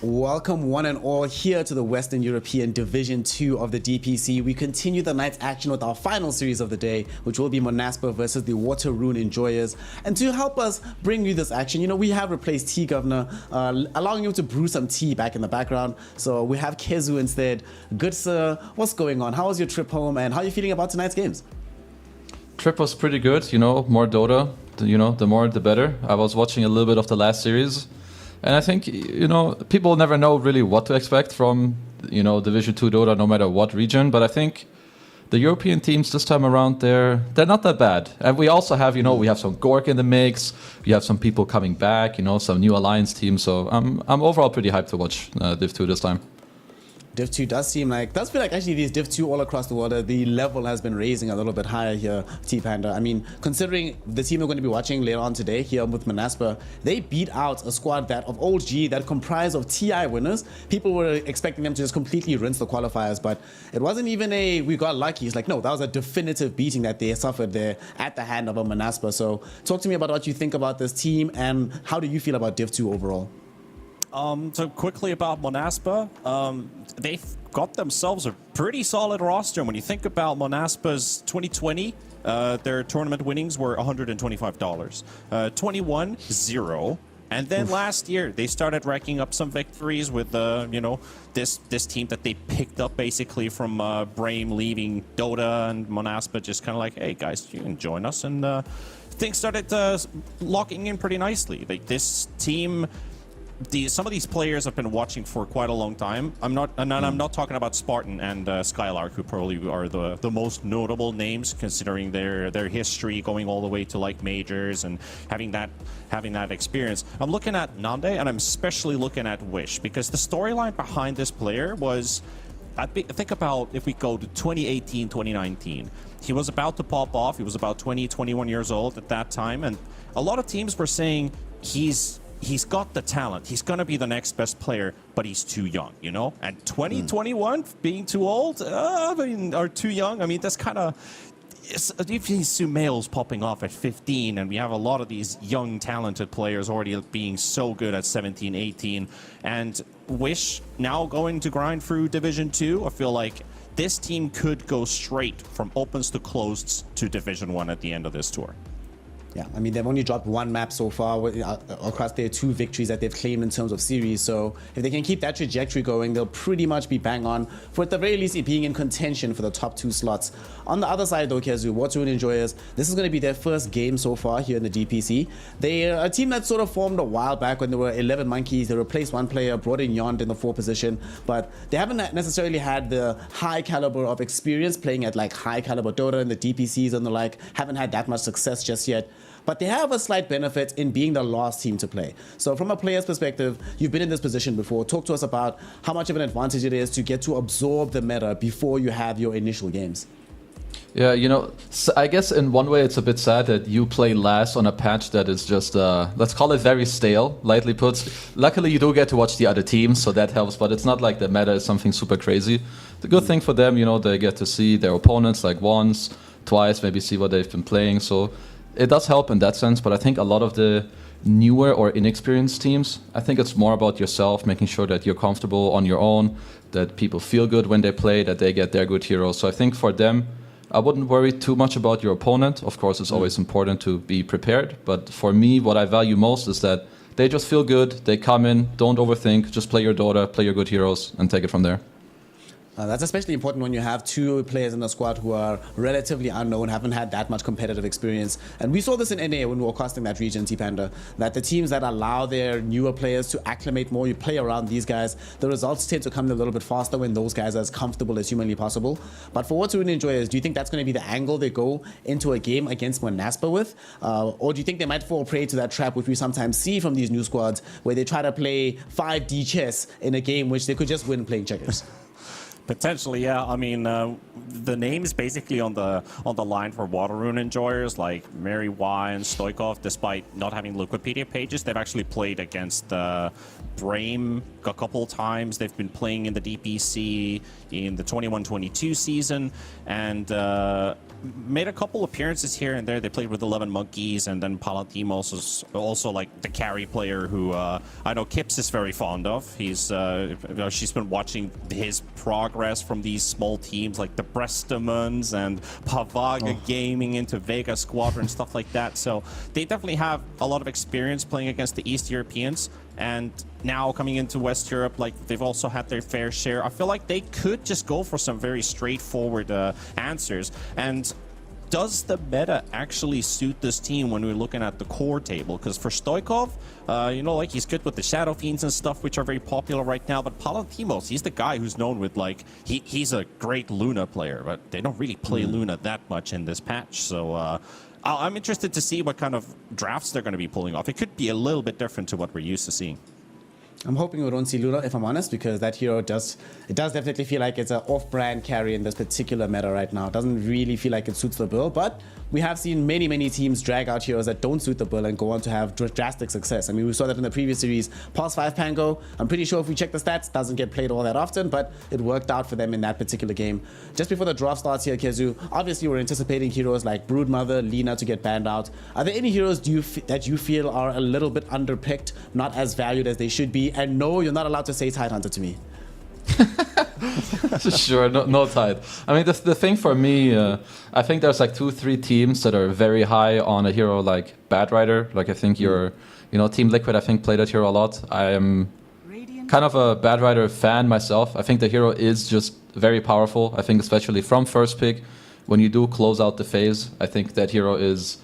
Welcome one and all here to the Western European Division 2 of the DPC. We continue the night's action with our final series of the day, which will be Monaspa versus the Water Rune Enjoyers. And to help us bring you this action, you know, we have replaced Tea Governor, allowing him to brew some tea back in the background. So we have Kezu instead. Good sir, what's going on? How was your trip home and how are you feeling about tonight's games? Trip was pretty good, you know, more Dota, you know, the more the better. I was watching a little bit of the last series. And I think, you know, people never know really what to expect from, you know, Division 2 Dota, no matter what region. But I think the European teams this time around, they're not that bad. And we also have, you know, we have some Gork in the mix. We have some people coming back, you know, some new Alliance teams. So I'm overall pretty hyped to watch Div 2 this time. Div 2 does feel like actually these Div 2 all across the world, the level has been raising a little bit higher here, T-Panda. I mean, considering the team we're going to be watching later on today here with Monaspa, they beat out a squad that of old G that comprised of TI winners. People were expecting them to just completely rinse the qualifiers, but it wasn't even we got lucky. It's like, no, that was a definitive beating that they suffered there at the hand of a Monaspa. So talk to me about what you think about this team and how do you feel about Div 2 overall? So quickly about Monaspa, they've got themselves a pretty solid roster. When you think about Monaspa's 2020, their tournament winnings were $125. 21, 0. And then last year, they started racking up some victories with, you know, this team that they picked up basically from Brame leaving Dota, and Monaspa just kind of like, hey guys, you can join us. And things started locking in pretty nicely. Like this team... some of these players I've been watching for quite a long time. I'm not talking about Spartan and Skylark, who probably are the most notable names considering their history going all the way to like majors and having that experience. I'm looking at Nande and I'm especially looking at Wish because the storyline behind this player was, think about if we go to 2018, 2019. He was about to pop off. He was about 20, 21 years old at that time, and a lot of teams were saying he's got the talent. He's going to be the next best player, but he's too young, you know? And 2021, being too old, or too young, I mean, that's kind of... If these Sumails popping off at 15, and we have a lot of these young, talented players already being so good at 17, 18, and Wish now going to grind through Division 2, I feel like this team could go straight from opens to closeds to Division 1 at the end of this tour. Yeah, I mean, they've only dropped one map so far across their 2 victories that they've claimed in terms of series. So if they can keep that trajectory going, they'll pretty much be bang on for at the very least being in contention for the top 2 slots. On the other side, though, Kezu, Water Rune Enjoyers, this is going to be their first game so far here in the DPC. They are a team that sort of formed a while back when there were 11 monkeys. They replaced one player, brought in Yond in the 4 position, but they haven't necessarily had the high caliber of experience playing at like high caliber Dota and the DPCs and the like. Haven't had that much success just yet. But they have a slight benefit in being the last team to play. So from a player's perspective, you've been in this position before. Talk to us about how much of an advantage it is to get to absorb the meta before you have your initial games. Yeah, you know, so I guess in one way it's a bit sad that you play last on a patch that is just, let's call it very stale, lightly put. Luckily, you do get to watch the other teams, so that helps, but it's not like the meta is something super crazy. The good thing for them, you know, they get to see their opponents like once, twice, maybe see what they've been playing, so it does help in that sense, but I think a lot of the newer or inexperienced teams, I think it's more about yourself, making sure that you're comfortable on your own, that people feel good when they play, that they get their good heroes. So I think for them, I wouldn't worry too much about your opponent. Of course, it's always important to be prepared, but for me, what I value most is that they just feel good, they come in, don't overthink, just play your Dota, play your good heroes, and take it from there. That's especially important when you have 2 players in the squad who are relatively unknown, haven't had that much competitive experience. And we saw this in NA when we were casting that region, T-Panda, that the teams that allow their newer players to acclimate more, you play around these guys, the results tend to come a little bit faster when those guys are as comfortable as humanly possible. But for Water Rune Enjoyers, do you think that's going to be the angle they go into a game against Monaspa with? Or do you think they might fall prey to that trap which we sometimes see from these new squads, where they try to play 5D chess in a game which they could just win playing checkers? Potentially, yeah. I mean, the names basically on the line for Water Rune enjoyers like Mary Y and Stoikov, despite not having Wikipedia pages, they've actually played against Brame a couple times. They've been playing in the DPC in the 21-22 season, and made a couple appearances here and there. They played with 11 Monkeys, and then Palatimos is also like the carry player who I know Kips is very fond of. She's been watching his progress from these small teams like the Brestamons and Pavaga Gaming into Vega Squadron, stuff like that. So they definitely have a lot of experience playing against the East Europeans. And now coming into West Europe, like they've also had their fair share. I feel like they could just go for some very straightforward answers. And does the meta actually suit this team when we're looking at the core table? Because for Stoikov, you know, like he's good with the Shadow Fiends and stuff, which are very popular right now. But Palatimos, he's the guy who's known with like he's a great Luna player, but they don't really play Luna that much in this patch. So I'm interested to see what kind of drafts they're going to be pulling off. It could be a little bit different to what we're used to seeing. I'm hoping we don't see Luna, if I'm honest, because that hero does definitely feel like it's an off-brand carry in this particular meta right now. It doesn't really feel like it suits the bill, but we have seen many teams drag out heroes that don't suit the bill and go on to have drastic success. I mean, we saw that in the previous series. Pulse 5 Pango, I'm pretty sure if we check the stats, doesn't get played all that often, but it worked out for them in that particular game. Just before the draft starts here, Kezu, obviously we're anticipating heroes like Broodmother, Lina to get banned out. Are there any heroes that you feel are a little bit underpicked, not as valued as they should be? And no, you're not allowed to say Tidehunter to me. Sure, no Tide. I mean, the thing for me, I think there's like 2-3 teams that are very high on a hero like Bad Rider. Like I think Team Liquid, I think, play that hero a lot. I am kind of a Bad Rider fan myself. I think the hero is just very powerful. I think especially from first pick, when you do close out the phase, I think that hero is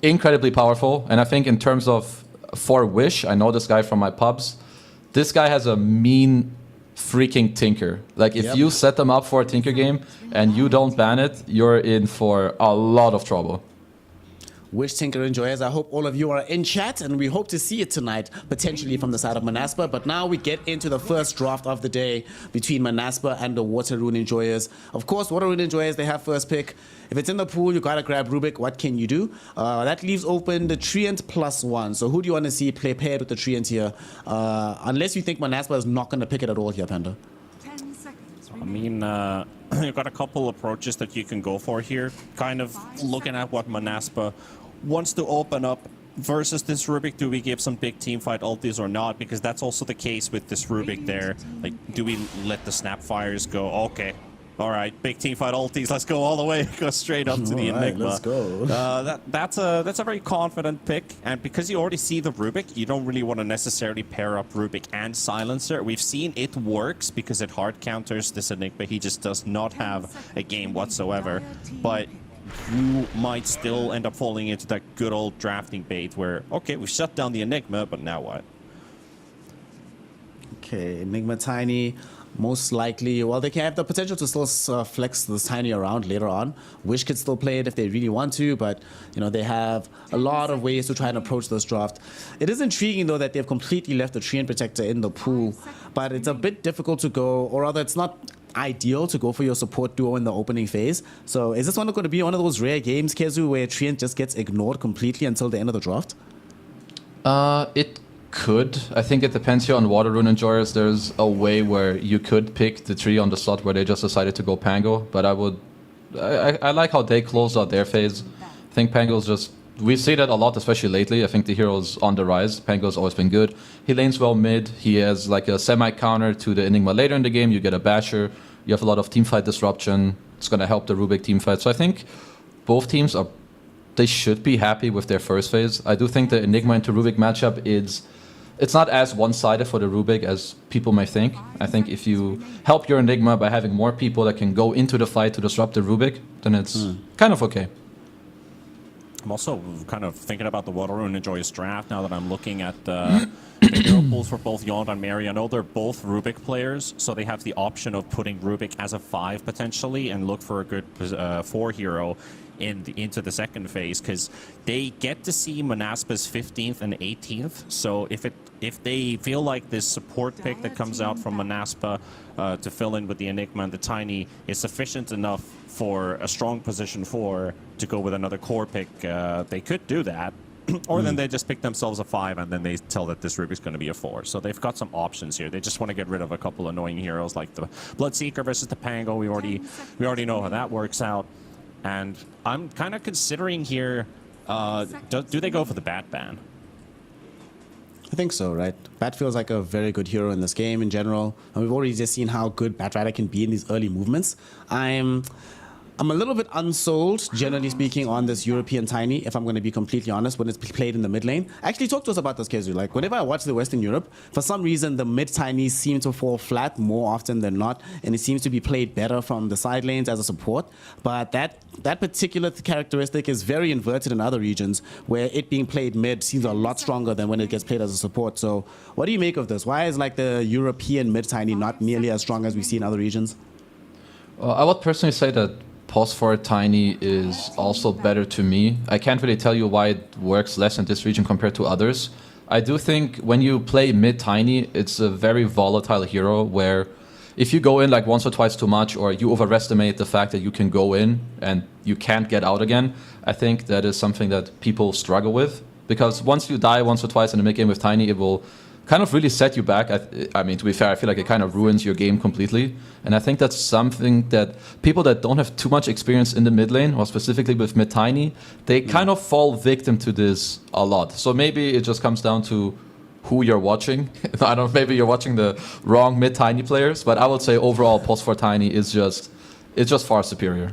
incredibly powerful. And I think in terms of for Wish, I know this guy from my pubs. This guy has a mean freaking Tinker. Like if you set them up for a Tinker game and you don't ban it, you're in for a lot of trouble. Wish Tinker enjoyers, I hope all of you are in chat, and we hope to see it tonight, potentially from the side of Manaspa. But now we get into the first draft of the day between Manaspa and the Water Rune enjoyers. Of course, Water Rune enjoyers, they have first pick. If it's in the pool, you gotta grab Rubik. What can you do? That leaves open the Treant +1. So who do you want to see play paired with the Treant here? Unless you think Manaspa is not gonna pick it at all here, Panda. 10 seconds. I mean, you've got a couple approaches that you can go for here. Kind of looking at what Manaspa wants to open up versus this Rubik. Do we give some big team fight ultis or not? Because that's also the case with this Rubik there. Like, do we let the Snapfires go? Okay. All right, big team fight ultis. Let's go all the way. Go straight up to the Enigma. Let's go. That's a very confident pick, and because you already see the Rubik, you don't really want to necessarily pair up Rubik and Silencer. We've seen it works because it hard counters this Enigma. He just does not have a game whatsoever. But you might still end up falling into that good old drafting bait where, okay, we shut down the Enigma, but now what? Okay, Enigma Tiny. Most likely, well, they can have the potential to still flex this Tiny around later on. Wish could still play it if they really want to, but they have a lot of ways to try and approach this draft. It is intriguing though that they've completely left the Treant Protector in the pool, but it's a bit difficult to go, or rather, it's not ideal to go for your support duo in the opening phase. So is this one going to be one of those rare games, Kezu, where Treant just gets ignored completely until the end of the draft? It could. I think it depends here on Water Rune enjoyers. There's a way where you could pick the tree on the slot where they just decided to go Pango, but I like how they closed out their phase. I think Pango's just, we see that a lot, especially lately. I think the hero's on the rise. Pango's always been good. He lanes well mid. He has like a semi-counter to the Enigma later in the game. You get a Basher. You have a lot of teamfight disruption. It's going to help the Rubik teamfight. So I think both teams they should be happy with their first phase. I do think the Enigma into Rubik matchup it's not as one-sided for the Rubik as people may think. I think if you help your Enigma by having more people that can go into the fight to disrupt the Rubik, then it's kind of okay. I'm also kind of thinking about the Water Rune enjoyers draft now that I'm looking at the hero pools for both Yond and Mary. I know they're both Rubik players, so they have the option of putting Rubik as a 5 potentially and look for a good 4 hero into the second phase, because they get to see Manaspa's 15th and 18th. So if it if they feel like this support pick that comes out from Manaspa to fill in with the Enigma and the Tiny is sufficient enough for a strong position 4 to go with another core pick, they could do that. Or then they just pick themselves a 5 and then they tell that this Rubik's going to be a 4. So they've got some options here. They just want to get rid of a couple annoying heroes like the Bloodseeker versus the Pango. We already know how that works out. And I'm kind of considering here, do they go for the Bat ban? I think so, right? Bat feels like a very good hero in this game in general. And we've already just seen how good Bat Rider can be in these early movements. I'm a little bit unsold, generally speaking, on this European Tiny, if I'm going to be completely honest, when it's played in the mid lane. Actually, talk to us about this, Kezu. Like, whenever I watch the Western Europe, for some reason, the mid Tinies seem to fall flat more often than not, and it seems to be played better from the side lanes as a support. But that particular characteristic is very inverted in other regions, where it being played mid seems a lot stronger than when it gets played as a support. So, what do you make of this? Why is, like, the European mid Tiny not nearly as strong as we see in other regions? I would personally say that Pulse for Tiny is also better to me. I can't really tell you why it works less in this region compared to others. I do think when you play mid Tiny, it's a very volatile hero where if you go in like once or twice too much, or you overestimate the fact that you can go in and you can't get out again, I think that is something that people struggle with. Because once you die once or twice in a mid game with Tiny, it will kind of really set you back. I mean, to be fair, I feel like it kind of ruins your game completely. And I think that's something that people that don't have too much experience in the mid lane, or specifically with mid Tiny, they kind of fall victim to this a lot. So maybe it just comes down to who you're watching. I don't know, maybe you're watching the wrong mid Tiny players, but I would say overall Pulse for Tiny is just far superior.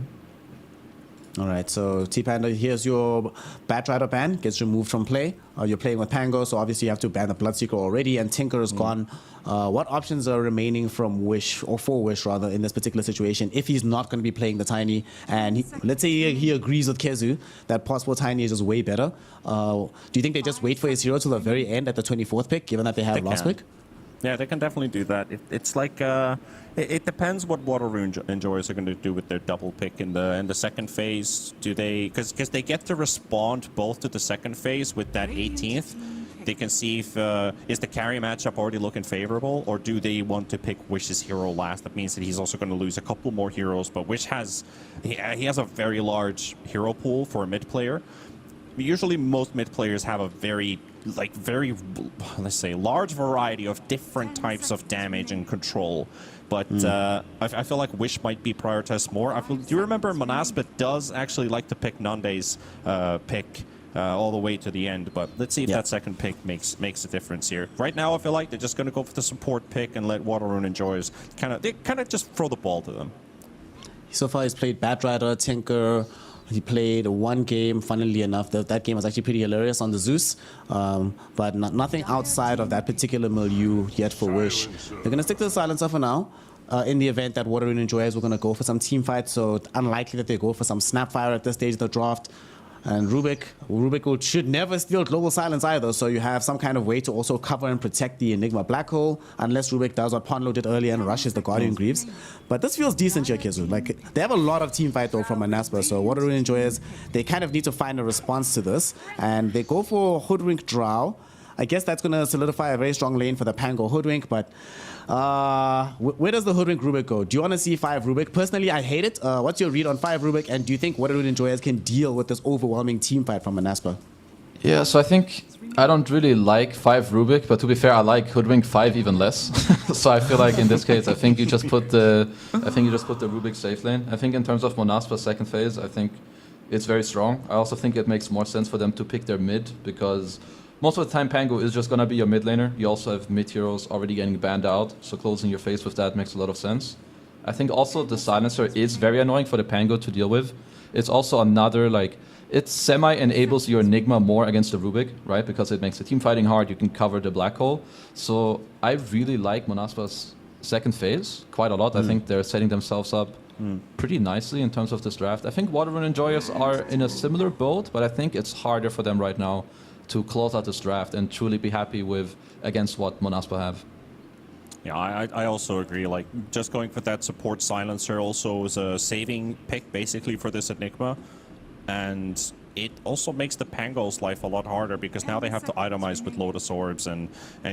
All right, so T-Panda, here's your Bat Rider ban, gets removed from play. You're playing with Pango, so obviously you have to ban the Bloodseeker already, and Tinker is gone. What options are remaining from Wish, or for Wish rather, in this particular situation, if he's not going to be playing the Tiny, and let's say he agrees with Kezu that possible Tiny is just way better. Do you think they just wait for his hero till the very end at the 24th pick, given that they have last pick? Yeah, they can definitely do that. It's like it depends what Water Rune enjoyers are going to do with their double pick in the second phase. Do they because they get to respond both to the second phase with that 18th. They can see if is the carry matchup already looking favorable, or do they want to pick Wish's hero last? That means that he's also going to lose a couple more heroes. But Wish has he has a very large hero pool for a mid player. Usually, most mid players have a very let's say large variety of different types of damage and control, but I feel like Wish might be prioritized more. Do you remember Manaspa does actually like to pick Nande's pick all the way to the end, but let's see if that second pick makes a difference here. Right now I feel like they're just going to go for the support pick and let Water Rune enjoyers kind of just throw the ball to them. So far he's played Bat Rider, Tinker. He played one game, funnily enough. That game was actually pretty hilarious on the Zeus. But nothing outside of that particular milieu yet for Wish. They're going to stick to the Silencer for now. In the event that Water Rune enjoyers were going to go for some team fights, so it's unlikely that they go for some Snapfire at this stage of the draft. And Rubik should never steal Global Silence either, so you have some kind of way to also cover and protect the Enigma Black Hole, unless Rubik does what Ponlo did earlier and rushes the Guardian Greaves. But this feels decent here, Kizu. Like, they have a lot of team fight though from Manaspa, so Water Rune enjoyers, they kind of need to find a response to this, and they go for Hoodwink Drow. I guess that's going to solidify a very strong lane for the Pango Hoodwink, but where does the Hoodwink Rubik go? Do you want to see 5 Rubik? Personally, I hate it. What's your read on 5 Rubik, and do you think Water Rune enjoyers can deal with this overwhelming team fight from Manaspa? Yeah, so I think I don't really like 5 Rubik, but to be fair, I like Hoodwink 5 even less. So I feel like in this case, I think you just put the Rubik safe lane. I think in terms of Manaspa's second phase, I think it's very strong. I also think it makes more sense for them to pick their mid, because most of the time Pango is just going to be your mid laner. You also have mid heroes already getting banned out, so closing your face with that makes a lot of sense. I think also the Silencer is very annoying for the Pango to deal with. It's also another, like, it semi-enables your Enigma more against the Rubik, right? Because it makes the team fighting hard, you can cover the Black Hole. So I really like Manaspa's second phase quite a lot. I think they're setting themselves up pretty nicely in terms of this draft. I think Water Rune enjoyers are in a similar boat, but I think it's harder for them right now to close out this draft and truly be happy with against what Manaspa have. Yeah, I also agree. Like, just going for that support Silencer also is a saving pick basically for this Enigma. And it also makes the Pango's life a lot harder because now they have to itemize with Lotus Orbs and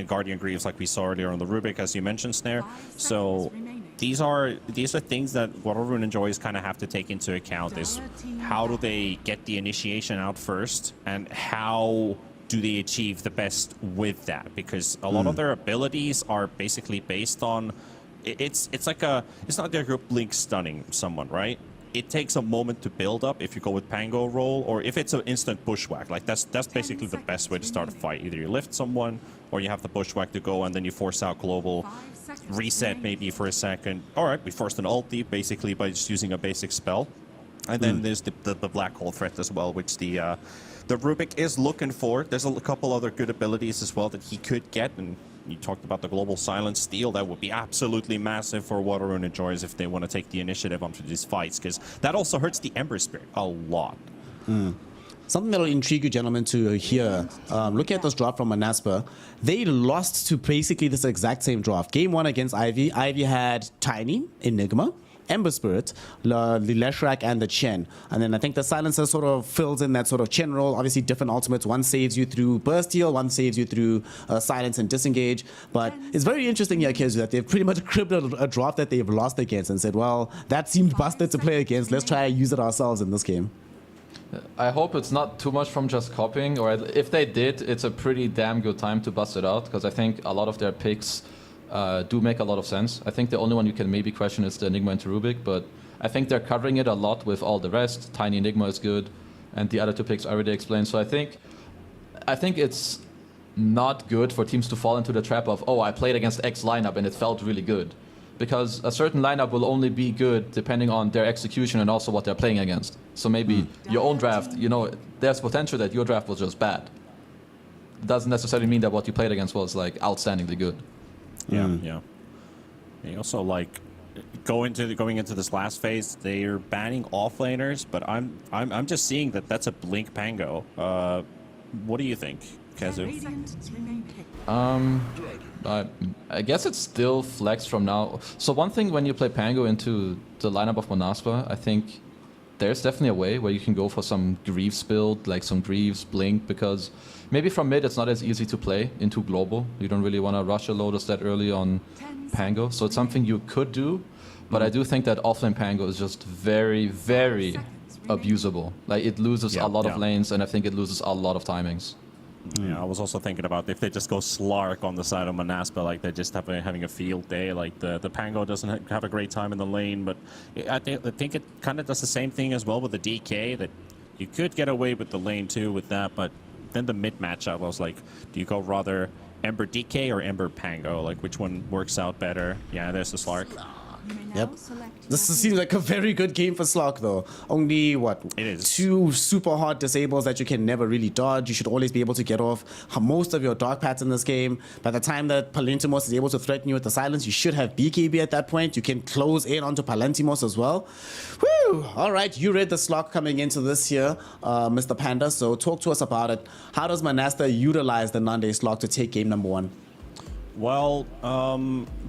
Guardian Greaves like we saw earlier on the Rubik, as you mentioned, Snare. So these are things that Waterrune and Joyce kind of have to take into account, is how do they get the initiation out first, and how do they achieve the best with that? Because a lot of their abilities are basically based on, it's not their group blink stunning someone, right? It takes a moment to build up if you go with Pango roll, or if it's an instant bushwhack. Like that's basically the best way to start a fight. Either you lift someone, or you have the bushwhack to go, and then you force out global, reset maybe for a second. All right, we forced an ulti basically by just using a basic spell, and then there's the black hole threat as well, which the Rubik is looking for. There's a couple other good abilities as well that he could get, and you talked about the global silence steal. That would be absolutely massive for Waterrune and Joyce if they want to take the initiative onto these fights, because that also hurts the Ember Spirit a lot. Something that'll intrigue you, gentlemen, to hear. Looking at this draft from Manaspa, they lost to basically this exact same draft. Game 1 against Ivy. Ivy had Tiny, Enigma, Ember Spirit, the Leshrac, and the Chen. And then I think the Silencer sort of fills in that sort of Chen role. Obviously, different ultimates. One saves you through Burst Heal, one saves you through Silence and Disengage. But it's very interesting here, Kezu, that they've pretty much cribbed a draft that they've lost against and said, well, that seemed busted to play against. Let's try and use it ourselves in this game. I hope it's not too much from just copying, or if they did, it's a pretty damn good time to bust it out, because I think a lot of their picks do make a lot of sense. I think the only one you can maybe question is the Enigma into Rubik, but I think they're covering it a lot with all the rest. Tiny Enigma is good, and the other two picks I already explained. So I think it's not good for teams to fall into the trap of, oh, I played against X lineup and it felt really good. Because a certain lineup will only be good depending on their execution and also what they're playing against. So maybe your own draft, there's potential that your draft was just bad. Doesn't necessarily mean that what you played against was like outstandingly good. Yeah. They also going into this last phase, they're banning offlaners, but I'm just seeing that's a blink Pango. What do you think, Kezu? I guess it's still flex from now. So one thing when you play Pango into the lineup of Monaspa, I think there's definitely a way where you can go for some Greaves build, like some Greaves, Blink, because maybe from mid it's not as easy to play into global. You don't really want to rush a Lotus that early on Pango, so it's something you could do, but I do think that offlane Pango is just very, very abusable. Like it loses a lot of lanes, and I think it loses a lot of timings. Yeah, I was also thinking about if they just go Slark on the side of Manaspa, like they're just having a field day. Like the Pango doesn't have a great time in the lane, but I think it kind of does the same thing as well with the DK, that you could get away with the lane too with that, but then the mid matchup, I was like, do you go rather Ember DK or Ember Pango? Like which one works out better? Yeah, there's the Slark. Yep. This seems like a very good game for Slark, though. Only, It is. 2 super hard disables that you can never really dodge. You should always be able to get off most of your dark paths in this game. By the time that Palentimos is able to threaten you with the silence, you should have BKB at that point. You can close in onto Palentimos as well. Woo! All right, you read the Slark coming into this here, Mr. Panda, so talk to us about it. How does Manasta utilize the Nande Slark to take game number 1? Well,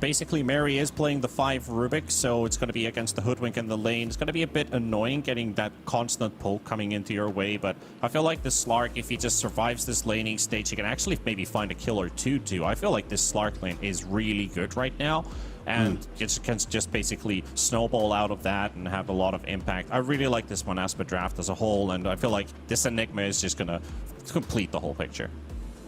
basically Mary is playing the 5 Rubik, so it's going to be against the Hoodwink in the lane. It's going to be a bit annoying getting that constant poke coming into your way, but I feel like this Slark, if he just survives this laning stage, he can actually maybe find a kill or two too. I feel like this Slark lane is really good right now, and it can just basically snowball out of that and have a lot of impact. I really like this Monaspa draft as a whole, and I feel like this Enigma is just going to complete the whole picture.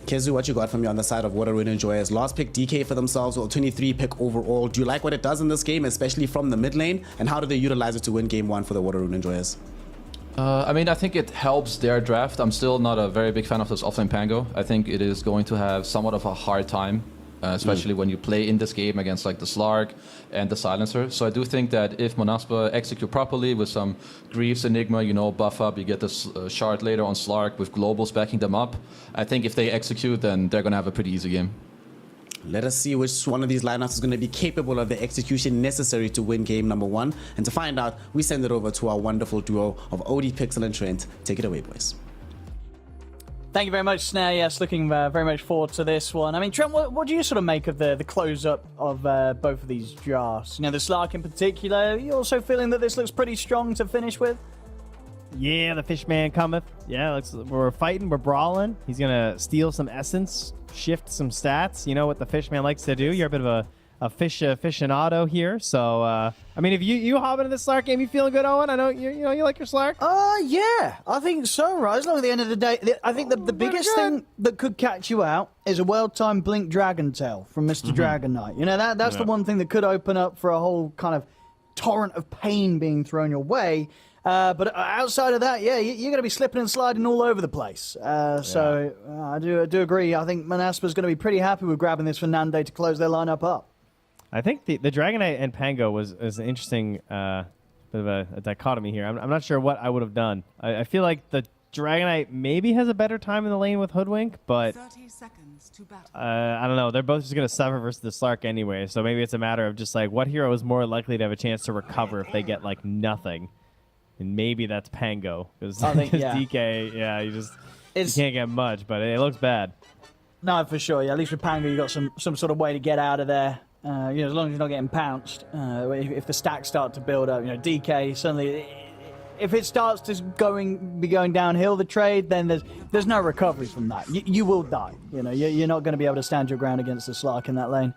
Kezu, what you got from you on the side of Waterrune and Joyous? Last pick DK for themselves, or 23 pick overall. Do you like what it does in this game, especially from the mid lane? And how do they utilize it to win game 1 for the Waterrune and Joyous? I mean, I think it helps their draft. I'm still not a very big fan of this offlane Pango. I think it is going to have somewhat of a hard time, especially when you play in this game against like the Slark and the Silencer. So I do think that if Monaspa execute properly with some Greaves, Enigma, buff up, you get this shard later on Slark with globals backing them up. I think if they execute, then they're going to have a pretty easy game. Let us see which one of these lineups is going to be capable of the execution necessary to win game number 1. And to find out, we send it over to our wonderful duo of OD, Pixel, and Trent. Take it away, boys. Thank you very much, Snare. Yes, looking very much forward to this one. I mean, Trent, what do you sort of make of the close-up of both of these drafts? The Slark in particular, are you also feeling that this looks pretty strong to finish with? Yeah, the Fishman cometh. Yeah, we're fighting, we're brawling. He's gonna steal some essence, shift some stats. You know what the Fishman likes to do. You're a bit of a fish aficionado here. So, I mean, if you hop into this Slark game, you feeling good, Owen? I know you like your Slark. Yeah, I think so, right? As long as at the end of the day, I think the biggest thing that could catch you out is a well-timed Blink Dragon Tail from Mr. Dragon Knight. You know, that's the one thing that could open up for a whole kind of torrent of pain being thrown your way. But outside of that, yeah, you're going to be slipping and sliding all over the place. So I do agree. I think Manaspa's going to be pretty happy with grabbing this for Nande to close their lineup up. I think the Dragonite and Pango was an interesting bit of a dichotomy here. I'm not sure what I would have done. I feel like the Dragonite maybe has a better time in the lane with Hoodwink, but 30 seconds to battle. I don't know. They're both just going to suffer versus the Slark anyway, so maybe it's a matter of just like what hero is more likely to have a chance to recover if they get like nothing. And maybe that's Pango, because DK, you can't get much, but it looks bad. No, for sure. Yeah, at least with Pango, you got some sort of way to get out of there. As long as you're not getting pounced. If the stacks start to build up, DK suddenly, if it starts to be going downhill the trade, then there's no recovery from that. You will die. You're not going to be able to stand your ground against the Slark in that lane.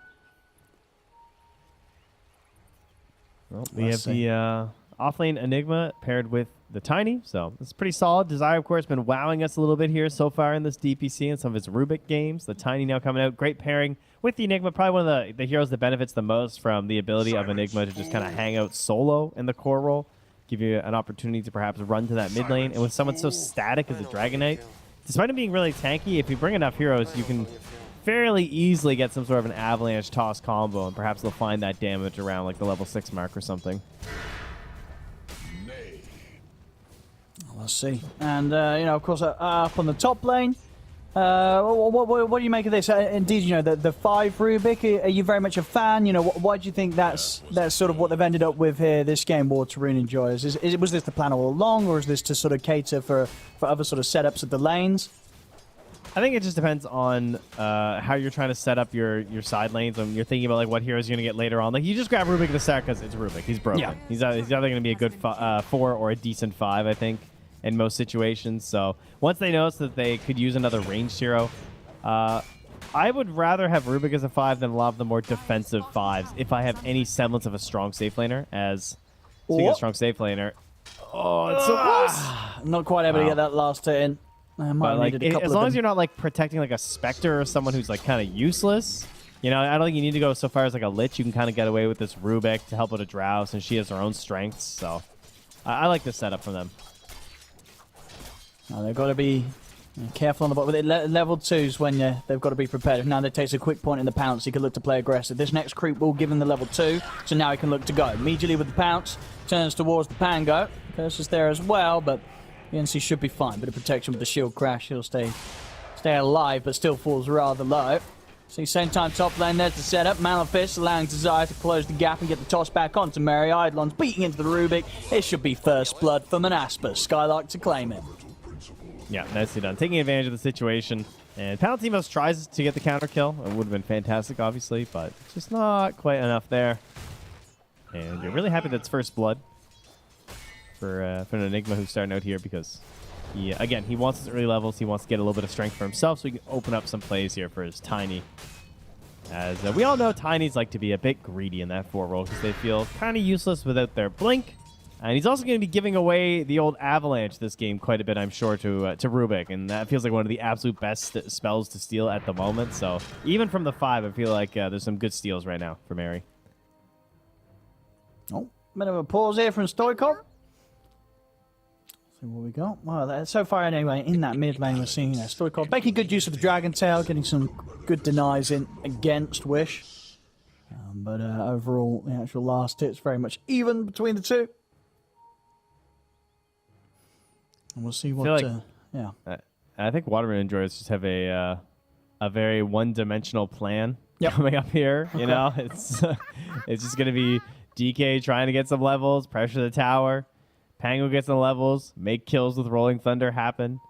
Well, we have the offlane Enigma paired with the Tiny, so it's pretty solid. Desire, of course, been wowing us a little bit here so far in this DPC and some of its Rubik games. The Tiny now coming out, great pairing with the Enigma. Probably one of the heroes that benefits the most from the ability of Enigma to just kind of hang out solo in the core role, give you an opportunity to perhaps run to that mid lane. And with someone so static as a Dragonite, despite him being really tanky, if you bring enough heroes, you can fairly easily get some sort of an avalanche toss combo, and perhaps they'll find that damage around like the level 6 mark or something. Let's see. And, of course, up on the top lane, what do you make of this? Indeed, the 5 Rubik, are you very much a fan? Why do you think that's sort of what they've ended up with here this game, Waterune enjoys? Was this the plan all along, or is this to sort of cater for other sort of setups of the lanes? I think it just depends on how you're trying to set up your side lanes. When you're thinking about like what heroes you're going to get later on. Like you just grab Rubik at the start because it's Rubik. He's broken. Yeah. He's either going to be a good 4 or a decent 5, I think, in most situations. So once they notice that they could use another ranged hero, I would rather have Rubik as a 5 than a lot of the more defensive 5s if I have any semblance of a strong safe laner. As speaking of strong safe laner, it's so close. Not quite able to get that last hit in. As long as you're not like protecting like a Spectre or someone who's like kind of useless, I don't think you need to go so far as like a Lich. You can kind of get away with this Rubik to help out a Drow since she has her own strengths. So I like this setup from them. They've got to be careful on the bottom. With level 2s when they've got to be prepared. If now they takes a quick point in the pounce, he can look to play aggressive. This next creep will give him the level 2, so now he can look to go. Immediately with the pounce, turns towards the Pango. Curse is there as well, but the NC should be fine. Bit of protection with the shield crash. He'll stay alive, but still falls rather low. See, same time top lane there to set up. Malefist allowing Desire to close the gap and get the toss back onto Mary. Eidolon's beating into the Rubik. It should be first blood for Manaspa. Skylark to claim it. Yeah, nicely done. Taking advantage of the situation. And Palantimos tries to get the counter kill. It would have been fantastic, obviously, but just not quite enough there. And you're really happy that's first blood for an Enigma who's starting out here because, he wants his early levels. He wants to get a little bit of strength for himself so he can open up some plays here for his Tiny. As we all know, Tinies like to be a bit greedy in that 4 role because they feel kind of useless without their blink. And he's also going to be giving away the old Avalanche this game quite a bit, I'm sure, to Rubik. And that feels like one of the absolute best spells to steal at the moment. So even from the 5, I feel like there's some good steals right now for Mary. Oh, bit of a pause here from Stoikov. See what we got. Well, so far anyway, in that mid lane we're seeing Stoikov making good use of the Dragon Tail, getting some good denies in against Wish. But overall, the actual last hit's very much even between the two. And we'll see what. I think Waterman enjoyers just have a very one-dimensional plan coming up here. Okay. You know, it's just going to be DK trying to get some levels, pressure the tower. Pango gets some levels, make kills with Rolling Thunder happen.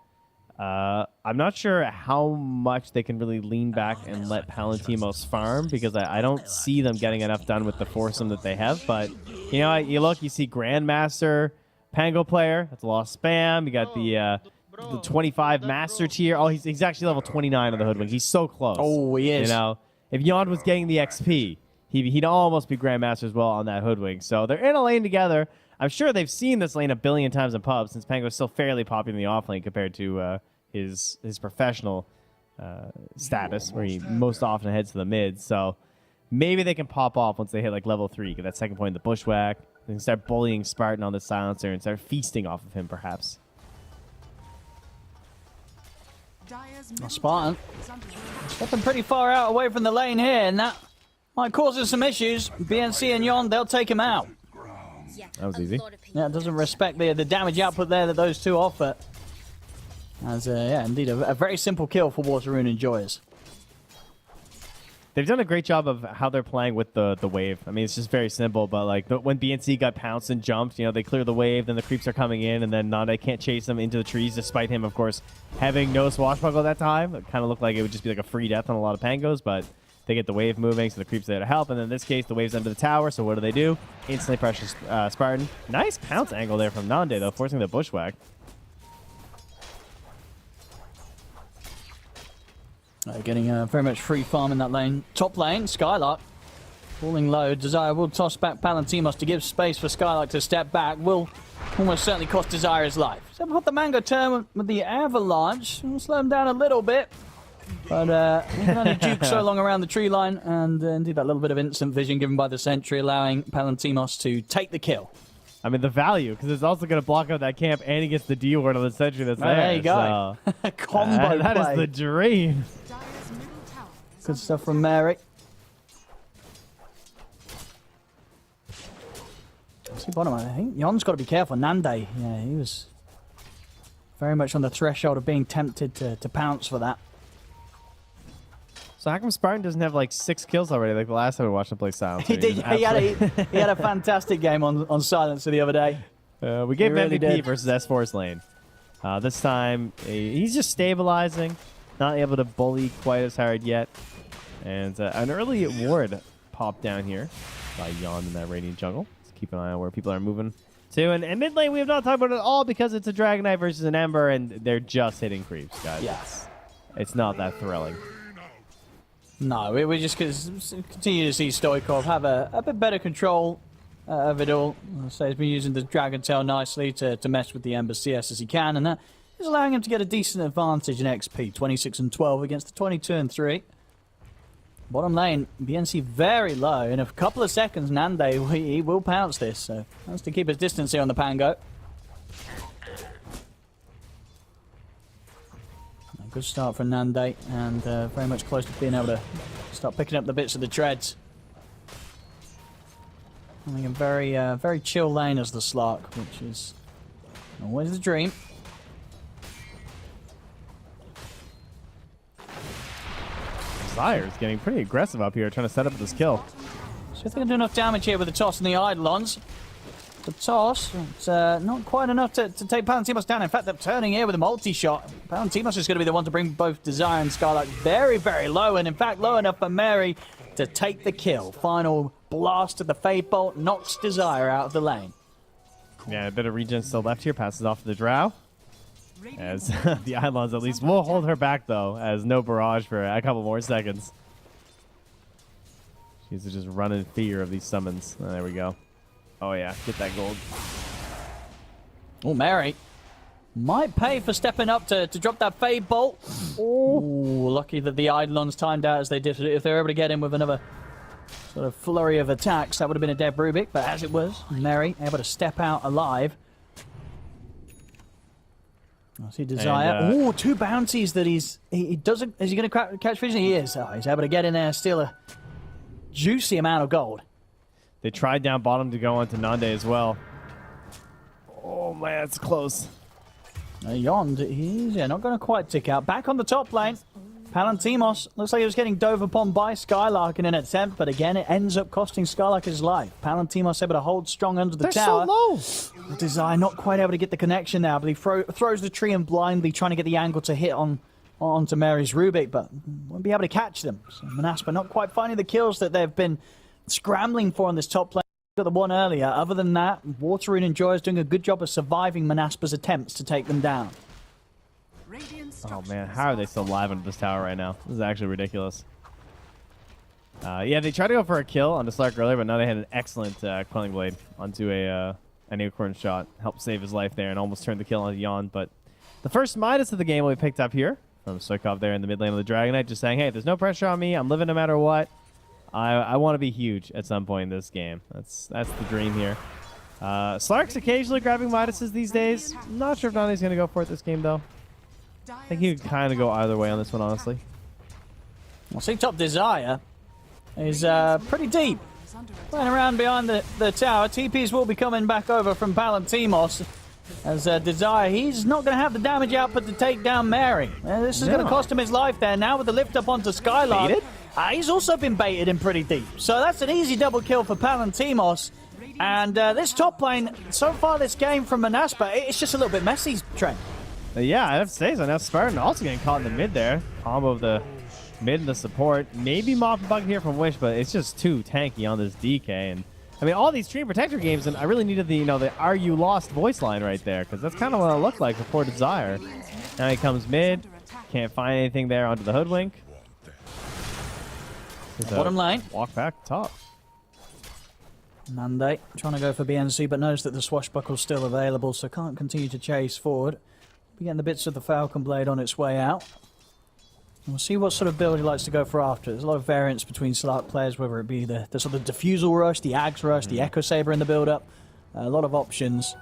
I'm not sure how much they can really lean back and let Palantimos farm because I don't see them getting enough done with the foursome that they have. But, you know, you look, you see Grandmaster, Pango player. That's a lot of spam. You got the 25 master tier. Oh, he's actually level 29 on the Hoodwink. He's so close. Oh, he is. You know, if Yond was getting the XP, he'd almost be Grandmaster as well on that Hoodwink. So they're in a lane together. I'm sure they've seen this lane a billion times in pubs since Pango is still fairly popular in the off lane compared to his professional status, where he most often heads to the mid. So maybe they can pop off once they hit like level 3, get that second point in the bushwhack. They can start bullying Spartan on the silencer and start feasting off of him, perhaps. Spartan stepping pretty far out away from the lane here, and that might cause us some issues. BNC and Yon, they'll take him out. That was easy. Yeah, it doesn't respect the damage output there that those two offer. As, yeah, indeed, a very simple kill for Waterrune Enjoyers. They've done a great job of how they're playing with the wave. I mean, it's just very simple, but like when BNC got pounced and jumped, you know, they clear the wave, then the creeps are coming in, and then Nande can't chase them into the trees, despite him, of course, having no swashbuckle at that time. It kind of looked like it would just be like a free death on a lot of Pangos, but they get the wave moving, so the creeps are there to help, and in this case, the wave's under the tower, so what do? Instantly pressure Spartan. Nice pounce angle there from Nande, though, forcing the bushwhack. Getting very much free farm in that lane. Top lane, Skylark falling low. Desire will toss back Palantimos to give space for Skylark to step back. Will almost certainly cost Desire his life. So put the Mango turn with the Avalanche. We'll slow him down a little bit. But he can only juke so long around the tree line. And indeed that little bit of instant vision given by the sentry, allowing Palantimos to take the kill. I mean, the value, because it's also going to block out that camp, and he gets the D ward on the sentry that's there. There you go. So, Combo that play. is the dream. Good stuff from Mary. See bottom, I think Yon's got to be careful. Nande, yeah, he was very much on the threshold of being tempted to pounce for that. So how come Spartan doesn't have like 6 kills already, like the last time we watched him play Silence? He did. He had a fantastic game on Silencer the other day. We gave him really MVP did. versus S4's lane. This time, he's just stabilizing, not able to bully quite as hard yet. And an early ward popped down here by Yon in that Radiant jungle. Let's keep an eye on where people are moving to. And mid lane, we have not talked about it at all because it's a Dragon Knight versus an Ember, and they're just hitting creeps, guys. Yes. It's not that thrilling. No, we just continue to see Stoikov have a bit better control of it all. So he's been using the Dragon Tail nicely to mess with the Ember CS as he can, and that is allowing him to get a decent advantage in XP, 26 and 12 against the 22 and 3. Bottom lane, BNC very low. In a couple of seconds, Nande, he will pounce this. So has to keep his distance here on the Pango. A good start for Nande, and very much close to being able to start picking up the bits of the treads. I think a very chill lane as the Slark, which is always the dream. Desire is getting pretty aggressive up here, trying to set up this kill. So if they can do enough damage here with the toss and the Eidolons. The toss, it's not quite enough to take Palantimos down. In fact, they're turning here with a multi-shot. Palantimos is going to be the one to bring both Desire and Skylark very, very low. And in fact, low enough for Mary to take the kill. Final blast of the Fade Bolt knocks Desire out of the lane. Yeah, a bit of regen still left here. Passes off to the Drow. As the Eidolons at least will hold her back, though, as no barrage for a couple more seconds. She's just running fear of these summons. Oh, there we go. Oh, yeah. Get that gold. Oh, Mary might pay for stepping up to drop that Fade Bolt. Oh, lucky that the Eidolons timed out as they did. If they were able to get in with another sort of flurry of attacks, that would have been a dead Rubik. But as it was, Mary able to step out alive. I see Desire. Oh, 2 bounties that he doesn't. Is he going to catch vision? He is. Oh, he's able to get in there, steal a juicy amount of gold. They tried down bottom to go onto Nande as well. Oh man, it's close. Yond, he's not going to quite tick out. Back on the top lane. Palantimos looks like he was getting dove upon by Skylark in an attempt, but again, it ends up costing Skylark his life. Palantimos able to hold strong under the tower. They're so low. Desire not quite able to get the connection now, but he throws the tree and blindly trying to get the angle to hit onto Mary's Rubik, but won't be able to catch them. So Manaspa not quite finding the kills that they've been scrambling for on this top lane. got the one earlier. Other than that, Waterrune and Joy is doing a good job of surviving Manaspa's attempts to take them down. Oh man, how are they still alive under this tower right now? This is actually ridiculous. Yeah, they tried to go for a kill on the Slark earlier, but now they had an excellent Quelling Blade onto an acorn shot. Helped save his life there and almost turned the kill on Yon. But the first Midas of the game will be picked up here from Stoikov there in the mid lane of the Dragon Knight, just saying, hey, there's no pressure on me. I'm living no matter what. I want to be huge at some point in this game. That's the dream here. Slark's occasionally grabbing Midases these days. Not sure if Nante's going to go for it this game, though. I think he could kind of go either way on this one, honestly. Well, see, top Desire is pretty deep. Playing around behind the tower. TPs will be coming back over from Palantimos. As Desire, he's not going to have the damage output to take down Mary. This is going to cost him his life there. Now with the lift up onto Skylark. He's also been baited in pretty deep. So that's an easy double kill for Palantimos. And this top lane, so far this game from Manaspa, it's just a little bit messy, Trent. Yeah, I have to say so. Now Spartan also getting caught in the mid there. Combo of the mid and the support. Maybe Moth and Bug here from Wish, but it's just too tanky on this DK. And I mean, all these Stream Protector games, and I really needed the, the "Are you lost?" voice line right there, because that's kind of what it looked like before Desire. Now he comes mid, can't find anything there onto the Hoodwink. Bottom lane. Walk back top. Nande trying to go for BNC, but knows that the Swashbuckle's still available, so can't continue to chase forward. Be getting the bits of the Falcon Blade on its way out. We'll see what sort of build he likes to go for after. There's a lot of variance between Slark players, whether it be the sort of Diffusal Rush, the Axe Rush, the Echo Saber in the build-up. A lot of options.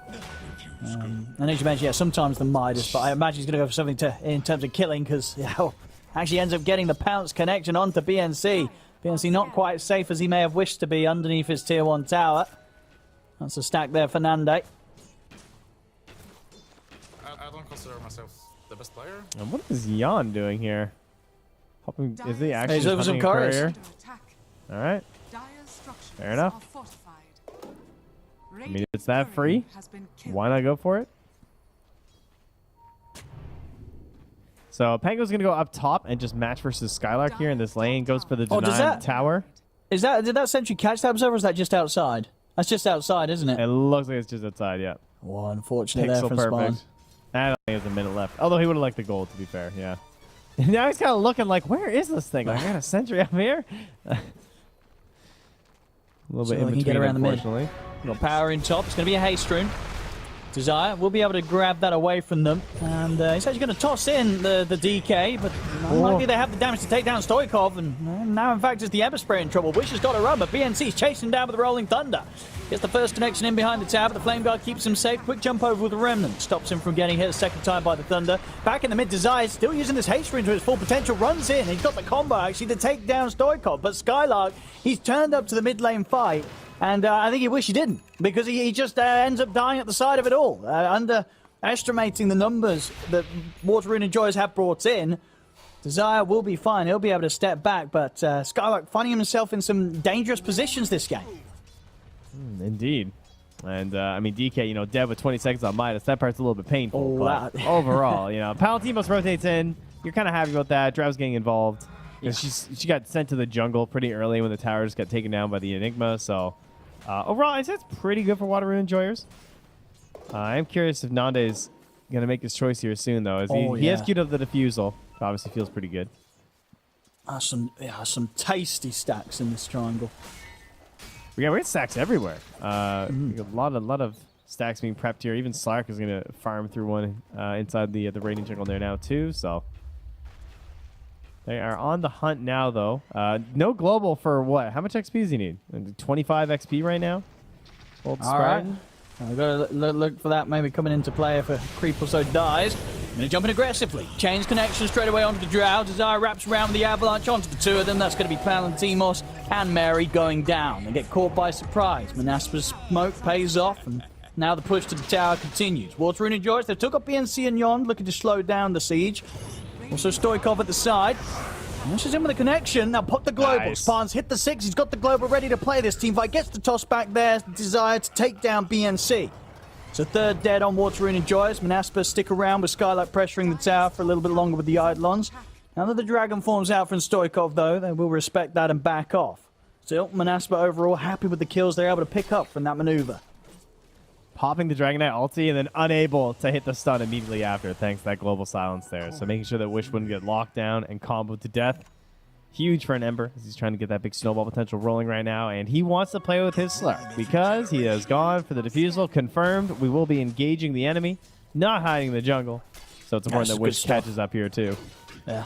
And as you mentioned, yeah, sometimes the Midas, but I imagine he's going to go for something in terms of killing, because actually ends up getting the Pounce connection onto BNC. BNC not quite as safe as he may have wished to be underneath his tier 1 tower. That's a stack there for Nande. I don't consider myself the best player. And what is Yon doing here? Hoping, is he actually he's over some couriers? All right. Fair enough. I mean, if it's that free, why not go for it? So Pango's gonna go up top and just match versus Skylark here in this lane. Goes for the denied tower. Did that sentry catch that observer, or is that just outside? That's just outside, isn't it? It looks like it's just outside, yeah. Oh, unfortunate there from Spawn. I don't think there's a minute left. Although he would have liked the gold, to be fair, yeah. Now he's kind of looking like, where is this thing? Like, I got a sentry up here? A little bit in between, get around unfortunately. The mid. Got power in top. It's going to be a haste rune. Desire will be able to grab that away from them. And he's actually going to toss in the DK, but unlikely they have the damage to take down Stoikov. And now, in fact, it's the Ember Spray in trouble. Wish has got to run, but BNC's chasing down with the Rolling Thunder. Gets the first connection in behind the tower, but the Flame Guard keeps him safe. Quick jump over with the Remnant. Stops him from getting hit a second time by the Thunder. Back in the mid, Desire still using this haste rune to its full potential. Runs in. He's got the combo, actually, to take down Stoikov. But Skylark, he's turned up to the mid lane fight. And I think he wished he didn't, because he just ends up dying at the side of it all. Underestimating the numbers that Waterrune and Joyous have brought in, Desire will be fine. He'll be able to step back, but Skylark finding himself in some dangerous positions this game. Indeed. And, I mean, DK, dead with 20 seconds on Midas. That part's a little bit painful. But overall, Palantimos rotates in. You're kind of happy about that. Drou's getting involved. Yeah. She got sent to the jungle pretty early when the towers got taken down by the Enigma, so overall, I'd say it's pretty good for Waterrune Enjoyers. I am curious if Nande's going to make his choice here soon, though. As he has queued up the Diffusal. Obviously feels pretty good. Some tasty stacks in this triangle. We got stacks everywhere. A lot of stacks being prepped here. Even Slark is going to farm through one inside the Radiant jungle there now, too, so... They are on the hunt now, though. No global for what? How much XP does he need? 25 XP right now? Old Spartan. All right. I've got to look for that maybe coming into play if a creep or so dies. I'm going to jump in aggressively. Chains connection straight away onto the Drow. Desire wraps around with the Avalanche onto the two of them. That's going to be Palantimos and Mary going down. They get caught by surprise. Manaspa's smoke pays off, and now the push to the tower continues. Waterrune and Joyce, they've took up BNC and Yon, looking to slow down the siege. Also Stoikov at the side. She's in with a connection. Now put the global. Nice. Spawns hit the 6. He's got the global ready to play this. Teamfight gets the toss back there. Desire to take down BNC. So third dead on Waterrune and Joyous. Manaspa stick around with Skylark pressuring the tower for a little bit longer with the Eidolons. Now that the dragon forms out from Stoikov, though, they will respect that and back off. Still, Manaspa overall happy with the kills they're able to pick up from that maneuver. Popping the Dragon Knight ulti and then unable to hit the stun immediately after, thanks to that global silence there. So making sure that Wish wouldn't get locked down and comboed to death. Huge for an Ember, as he's trying to get that big snowball potential rolling right now. And he wants to play with his Slark because he has gone for the defusal. Confirmed, we will be engaging the enemy, not hiding in the jungle. So it's important that Wish catches up here too. Yeah.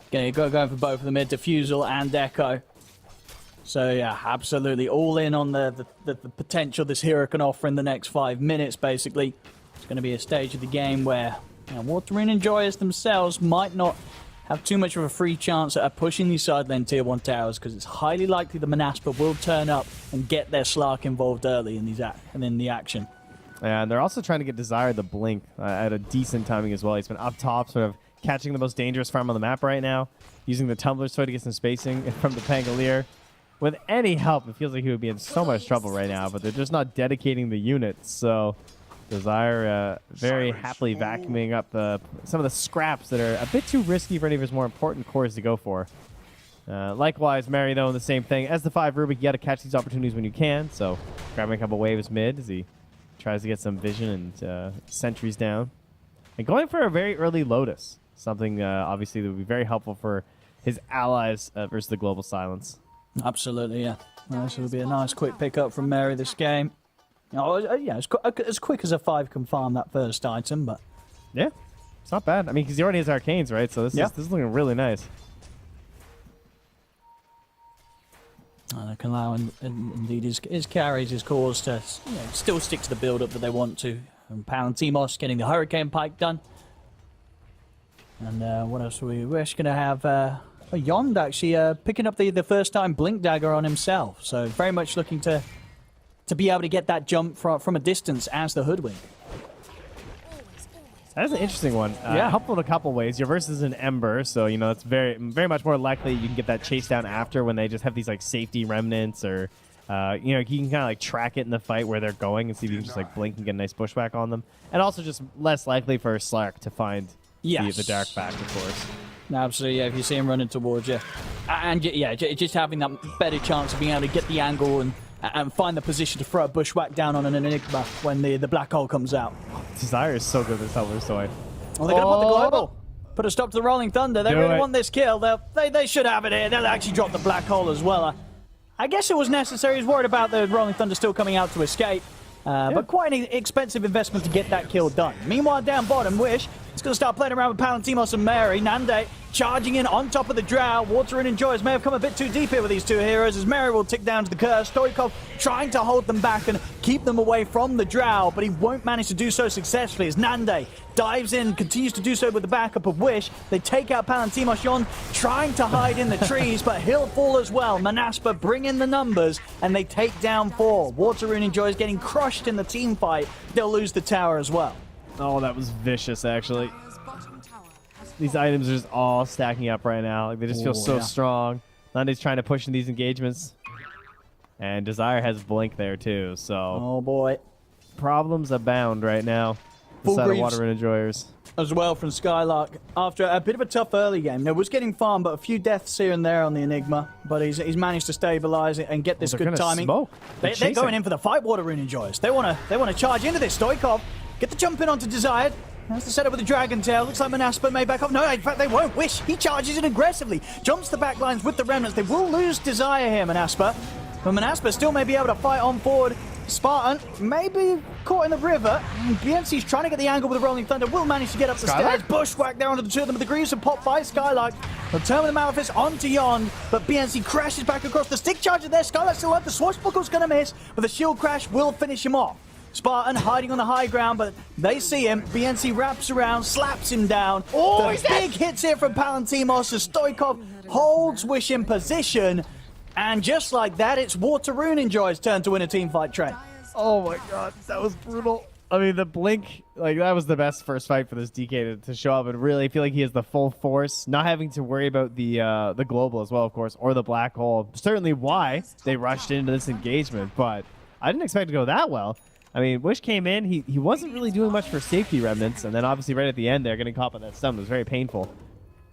Okay, going for both of them here, Defusal and Echo. So yeah, absolutely all in on the potential this hero can offer in the next 5 minutes, basically. It's going to be a stage of the game where Water Rune Enjoyers themselves might not have too much of a free chance at pushing these side lane tier 1 towers, because it's highly likely the Manaspa will turn up and get their Slark involved early in the action. And they're also trying to get Desire the Blink at a decent timing as well. He's been up top, sort of catching the most dangerous farm on the map right now, using the Tumbler Sword to get some spacing from the Pangolier. With any help, it feels like he would be in so much trouble right now, but they're just not dedicating the units. So Desire very happily vacuuming up some of the scraps that are a bit too risky for any of his more important cores to go for. Likewise, Mary, though, in the same thing. As the 5 Rubik, you got to catch these opportunities when you can. So grabbing a couple waves mid as he tries to get some vision and sentries down. And going for a very early Lotus. Something, obviously, that would be very helpful for his allies versus the global silence. Absolutely, yeah. This will be a nice quick pickup from Mary this game. Yeah, as quick as a 5 can farm that first item, but... Yeah, it's not bad. I mean, because he already has Arcanes, right? So this is looking really nice. They can allow, indeed, his carries, his cores to still stick to the build-up that they want to. And Palantimos getting the Hurricane Pike done. And what else are we? We're actually going to have Yond actually picking up the first time Blink Dagger on himself. So very much looking to be able to get that jump from a distance as the Hoodwink. That's an interesting one. Yeah. Helpful in a couple ways. Your versus an Ember, so it's very much more likely you can get that chase down after when they just have these like safety remnants, or you can kind of like track it in the fight where they're going and see if you can just like blink and get a nice pushback on them. And also just less likely for Slark to find the dark back, of course. Absolutely, yeah, if you see him running towards you. And yeah, just having that better chance of being able to get the angle and find the position to throw a bushwhack down on an Enigma when the black hole comes out. Desire is so good with Tumbler Sword. Well, they're going to put the global. Put a stop to the Rolling Thunder. They really want this kill. They should have it here. They'll actually drop the black hole as well. I guess it was necessary. He's worried about the Rolling Thunder still coming out to escape. But quite an expensive investment to get that kill done. Meanwhile, down bottom, Wish is going to start playing around with Palantimos and Mary. Nande charging in on top of the Drow. Water Rune Enjoyers may have come a bit too deep here with these two heroes, as Mary will tick down to the curse. Stoikov trying to hold them back and keep them away from the Drow, but he won't manage to do so successfully as Nande dives in, continues to do so with the backup of Wish. They take out Palantimos. Yon trying to hide in the trees, but he'll fall as well. Manaspa bring in the numbers, and they take down 4. Water Rune Enjoyers getting crushed in the team fight. They'll lose the tower as well. Oh, that was vicious, actually. These items are just all stacking up right now. Like, they just feel so strong. Nande's trying to push in these engagements. And Desire has Blink there, too, so... Oh, boy. Problems abound right now. Full Inside of Water Rune Enjoyers. As well from Skylark. After a bit of a tough early game. Now, was getting farmed, but a few deaths here and there on the Enigma. But he's managed to stabilize it and get this good timing. They're going in for the fight, Water Rune Enjoyers. They want to charge into this. Stoikov, get the jump in onto Desired. That's the setup with the Dragon Tail. Looks like Manaspa may back off. No, in fact, they won't. Wish, he charges in aggressively. Jumps the backlines with the Remnants. They will lose Desire here, Manaspa. But Manaspa still may be able to fight on forward. Spartan may be caught in the river. BNC's trying to get the angle with the Rolling Thunder. Will manage to get up the stairs. Bushwhack down onto the two of them. The Greaves are popped by Skylark. They'll turn with the Malefice onto Yond. But BNC crashes back across the stick charger there. Skylark still up. The Swashbuckle's going to miss. But the shield crash will finish him off. Spartan hiding on the high ground, but they see him. BNC wraps around, slaps him down. Oh, the big hits here from Palantimos as Stoikov holds Wish in position. And just like that, it's Water Rune Enjoy's turn to win a teamfight trade. Oh my god, that was brutal. I mean, the Blink, like, that was the best first fight for this DK to show up and really feel like he has the full force, not having to worry about the global as well, of course, or the black hole. Certainly why they rushed into this engagement, but I didn't expect it to go that well. I mean, Wish came in, he wasn't really doing much for safety remnants, and then obviously right at the end there, getting caught by that stun was very painful.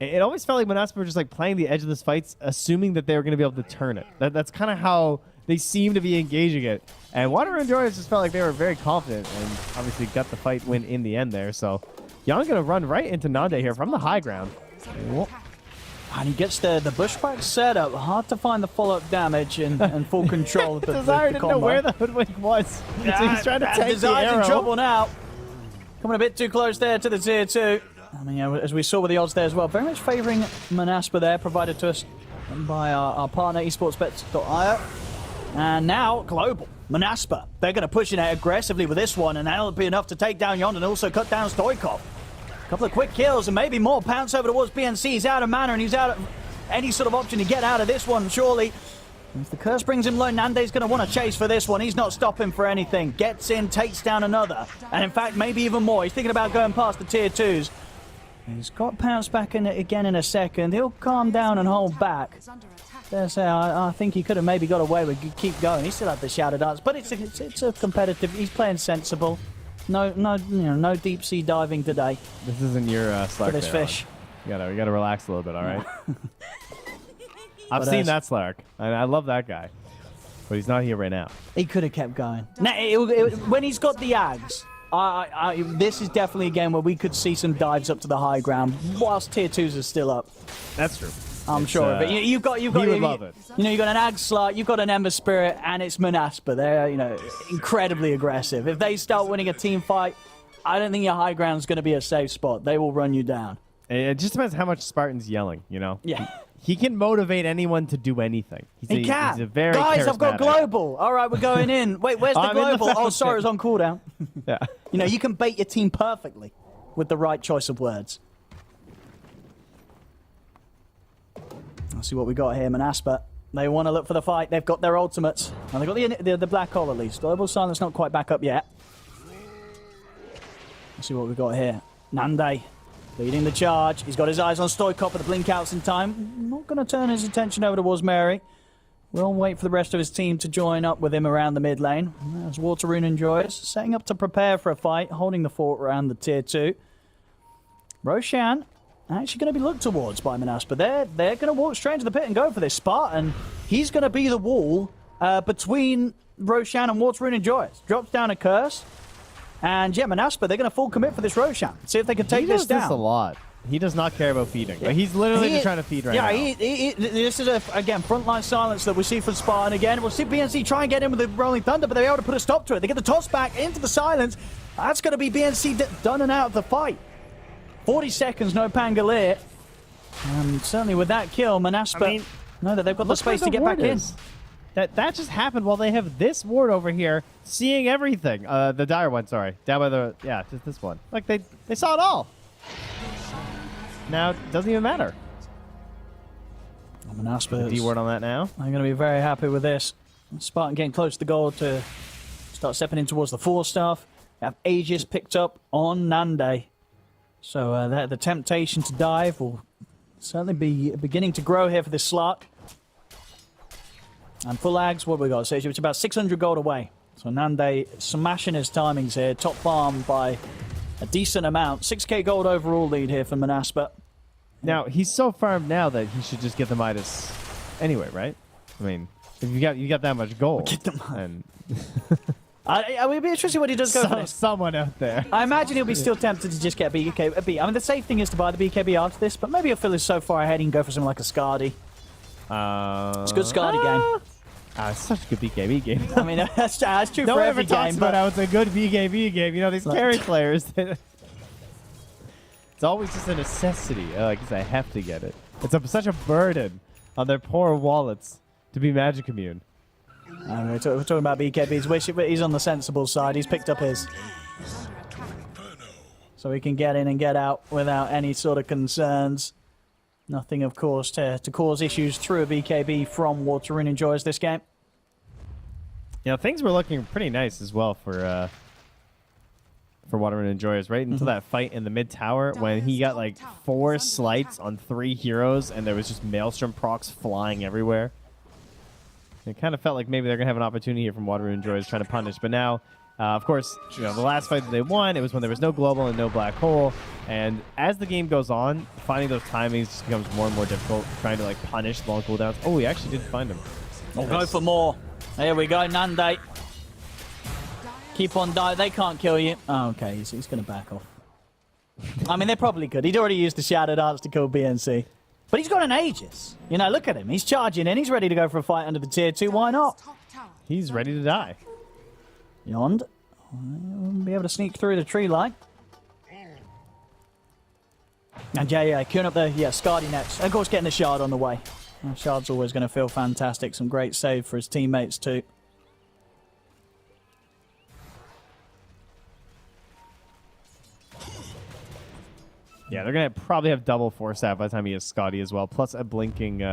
it always felt like Manaspa were just like playing the edge of this fight, assuming that they were going to be able to turn it. That's kind of how they seem to be engaging it. And Water Enjoyers just felt like they were very confident and obviously got the fight win in the end there. So Young's going to run right into Nande here from the high ground. And he gets the bushwhack setup. Hard to find the follow-up damage and full control of the Desire didn't know combo. where the Hoodwink was. So he's trying to take the Desire's arrow. in trouble now. Coming a bit too close there to the tier 2. I mean, as we saw with the odds there as well, very much favouring Manaspa there, provided to us by our partner, esportsbets.io. And now, Global. Manaspa. They're going to push it out aggressively with this one, and that'll be enough to take down Yond and also cut down Stoikov. A couple of quick kills and maybe more. Pounce over towards BNC. He's out of mana and he's out of any sort of option to get out of this one, surely. If the curse brings him low, Nande's going to want to chase for this one. He's not stopping for anything. Gets in, takes down another. And in fact, maybe even more. He's thinking about going past the tier 2s. He's got Pounce back in it again in a second. He'll calm down and hold back. I think he could have maybe got away with keep going. He still had the Shadow Dance, but it's a competitive. He's playing sensible. No deep sea diving today. This isn't your Slark for this there, fish. We gotta relax a little bit, all right? I've seen that Slark, and I love that guy, but he's not here right now. He could have kept going. Now, when he's got the Ags, this is definitely a game where we could see some dives up to the high ground whilst tier 2s are still up. That's true. I'm sure of it. You've got. He would love it. You know, you've got an Ag Slark, you've got an Ember Spirit, and it's Manaspa. They're incredibly aggressive. If they start winning a team fight, I don't think your high ground's going to be a safe spot. They will run you down. It just depends how much Spartan's yelling. You know. Yeah. He can motivate anyone to do anything. He can. He's a very Guys, I've got charismatic. global. All right, we're going in. Wait, where's the I'm in the global? Oh, sorry, it was fountain. on cooldown. Yeah. You know, you can bait your team perfectly with the right choice of words. Let's see what we got here, Manaspa. They want to look for the fight. They've got their ultimates. And they've got the black hole at least. Global Silence not quite back up yet. Let's see what we've got here. Nande leading the charge. He's got his eyes on Stoikov with the blink outs in time. Not going to turn his attention over towards Mary. We'll wait for the rest of his team to join up with him around the mid lane. As Waterrune enjoys, setting up to prepare for a fight, holding the fort around the tier 2. Roshan actually going to be looked towards by Manaspa. They're going to walk straight into the pit and go for this. Spartan, he's going to be the wall between Roshan and Waterrune enjoys. Drops down a curse. And yeah, Manaspa, they're going to full commit for this Roshan. See if they can take this down. He does this a lot. He does not care about feeding. Like, he's literally just trying to feed right now. Yeah, this is, again, frontline silence that we see from Spartan again. We'll see BNC try and get in with the Rolling Thunder, but they're able to put a stop to it. They get the toss back into the silence. That's going to be BNC done and out of the fight. 40 seconds, no Pangolier. And certainly with that kill, Manaspa know that they've got the space to get back in. That just happened while they have this ward over here, seeing everything. The dire one, sorry. Down by the, just this one. Like, they saw it all. Now, it doesn't even matter. Manaspa D word on that now. I'm going to be very happy with this. Spartan getting close to the goal to start stepping in towards the 4-staff. Have Aegis picked up on Nande. So the temptation to dive will certainly be beginning to grow here for this Slark. And full Ags, what we got? So it's about 600 gold away. So Nande smashing his timings here. Top farm by a decent amount. 6k gold overall lead here for Manaspa. Now, he's so farmed now that he should just get the Midas anyway, right? I mean, if you got that much gold. Get the Midas. And I would be interested what he does go for this. Someone out there. I imagine he'll be still tempted to just get a BKB. I mean, the safe thing is to buy the BKB after this, but maybe he'll feel he's so far ahead he can go for something like a Scardy. It's a good Scardy game. It's such a good BKB game. I mean, that's true no for one every ever talks game. about how it's a good BKB game. You know, these carry players. It's always just a necessity. I guess I have to get it. It's such a burden on their poor wallets to be Magic Immune. We're talking about BKBs. He's on the sensible side. He's picked up his. So he can get in and get out without any sort of concerns. Nothing, of course, to cause issues through a BKB from Waterrune enjoys this game. You know, things were looking pretty nice as well for Waterrune enjoyers right until that fight in the mid tower when he got like 4 slights on 3 heroes and there was just Maelstrom procs flying everywhere. It kind of felt like maybe they're going to have an opportunity here from Waterrune enjoyers trying to punish, but now Of course, the last fight that they won, it was when there was no global and no black hole. And as the game goes on, finding those timings just becomes more and more difficult, trying to like punish long cooldowns. Oh, we actually did find him. We'll go for more. There we go, Nande. Keep on dying. They can't kill you. Oh, okay, he's going to back off. I mean, they probably could. He'd already used the Shadow Dance to kill BNC. But he's got an Aegis. Look at him. He's charging in. He's ready to go for a fight under the tier 2. Why not? He's ready to die. Yond will be able to sneak through the tree line. And yeah, queuing up the Scardy next. Of course, getting the shard on the way. Shard's always going to feel fantastic. Some great save for his teammates too. Yeah, they're going to probably have double force stat by the time he has Scotty as well, plus a blinking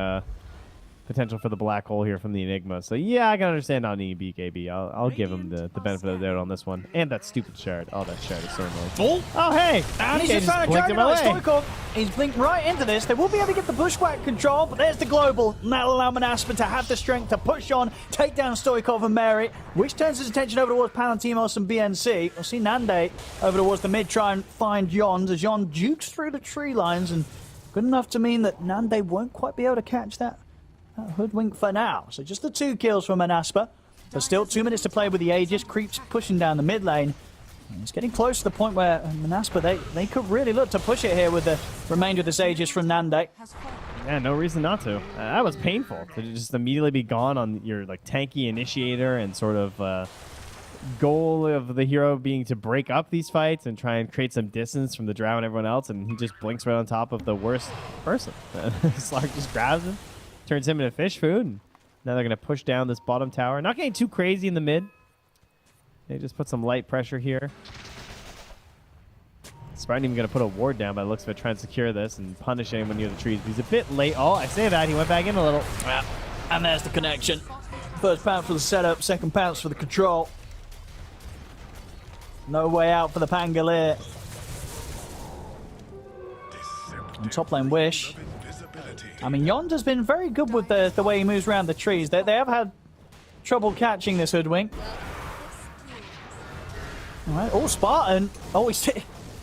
potential for the black hole here from the Enigma. So yeah, I can understand not needing BKB. I'll give him the benefit of the doubt on this one. And that stupid shard. Oh, that shard is so annoying. Oh, hey! And he's just found a dragon. He's blinked right into this. They will be able to get the Bushwhack control, but there's the global. And that'll allow Manaspa to have the strength to push on, take down Stoikov and Mary, which turns his attention over towards Palantimos and BNC. We'll see Nande over towards the mid, try and find Yond as Yond jukes through the tree lines, and good enough to mean that Nande won't quite be able to catch that hoodwink for now. So just the 2 kills from Manaspa. But still 2 minutes to play with the Aegis. Creeps pushing down the mid lane. And it's getting close to the point where Manaspa, they could really look to push it here with the remainder of this Aegis from Nande. Yeah, no reason not to. That was painful to just immediately be gone on your like tanky initiator and sort of goal of the hero being to break up these fights and try and create some distance from the Drow and everyone else, and he just blinks right on top of the worst person. Slark just grabs him, turns him into fish food, and now they're going to push down this bottom tower. Not getting too crazy in the mid. They just put some light pressure here. Spartan even going to put a ward down by the looks of it, trying to secure this and punish anyone near the trees. He's a bit late. Oh, I say that. He went back in a little. Yeah. And there's the connection. First pounce for the setup, second pounce for the control. No way out for the Pangolier. On top lane, Wish. I mean, Yond has been very good with the way he moves around the trees. They have had trouble catching this hoodwink. All right, Spartan. Oh, he's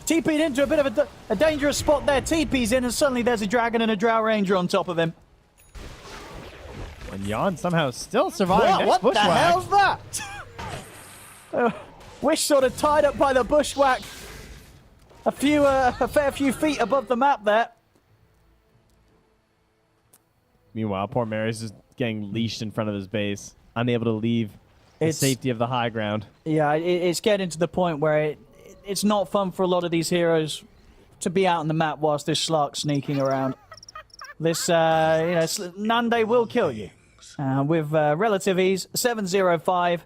TP'd into a bit of a dangerous spot there. TP's in, and suddenly there's a dragon and a Drow Ranger on top of him. And Yond somehow still surviving. What the hell's that? Wish sort of tied up by the Bushwhack. A fair few feet above the map there. Meanwhile, poor Mary's just getting leashed in front of his base, unable to leave the safety of the high ground. Yeah, it's getting to the point where it's not fun for a lot of these heroes to be out on the map whilst this Slark's sneaking around. This, Nande will kill you. With relative ease, 7-0-5.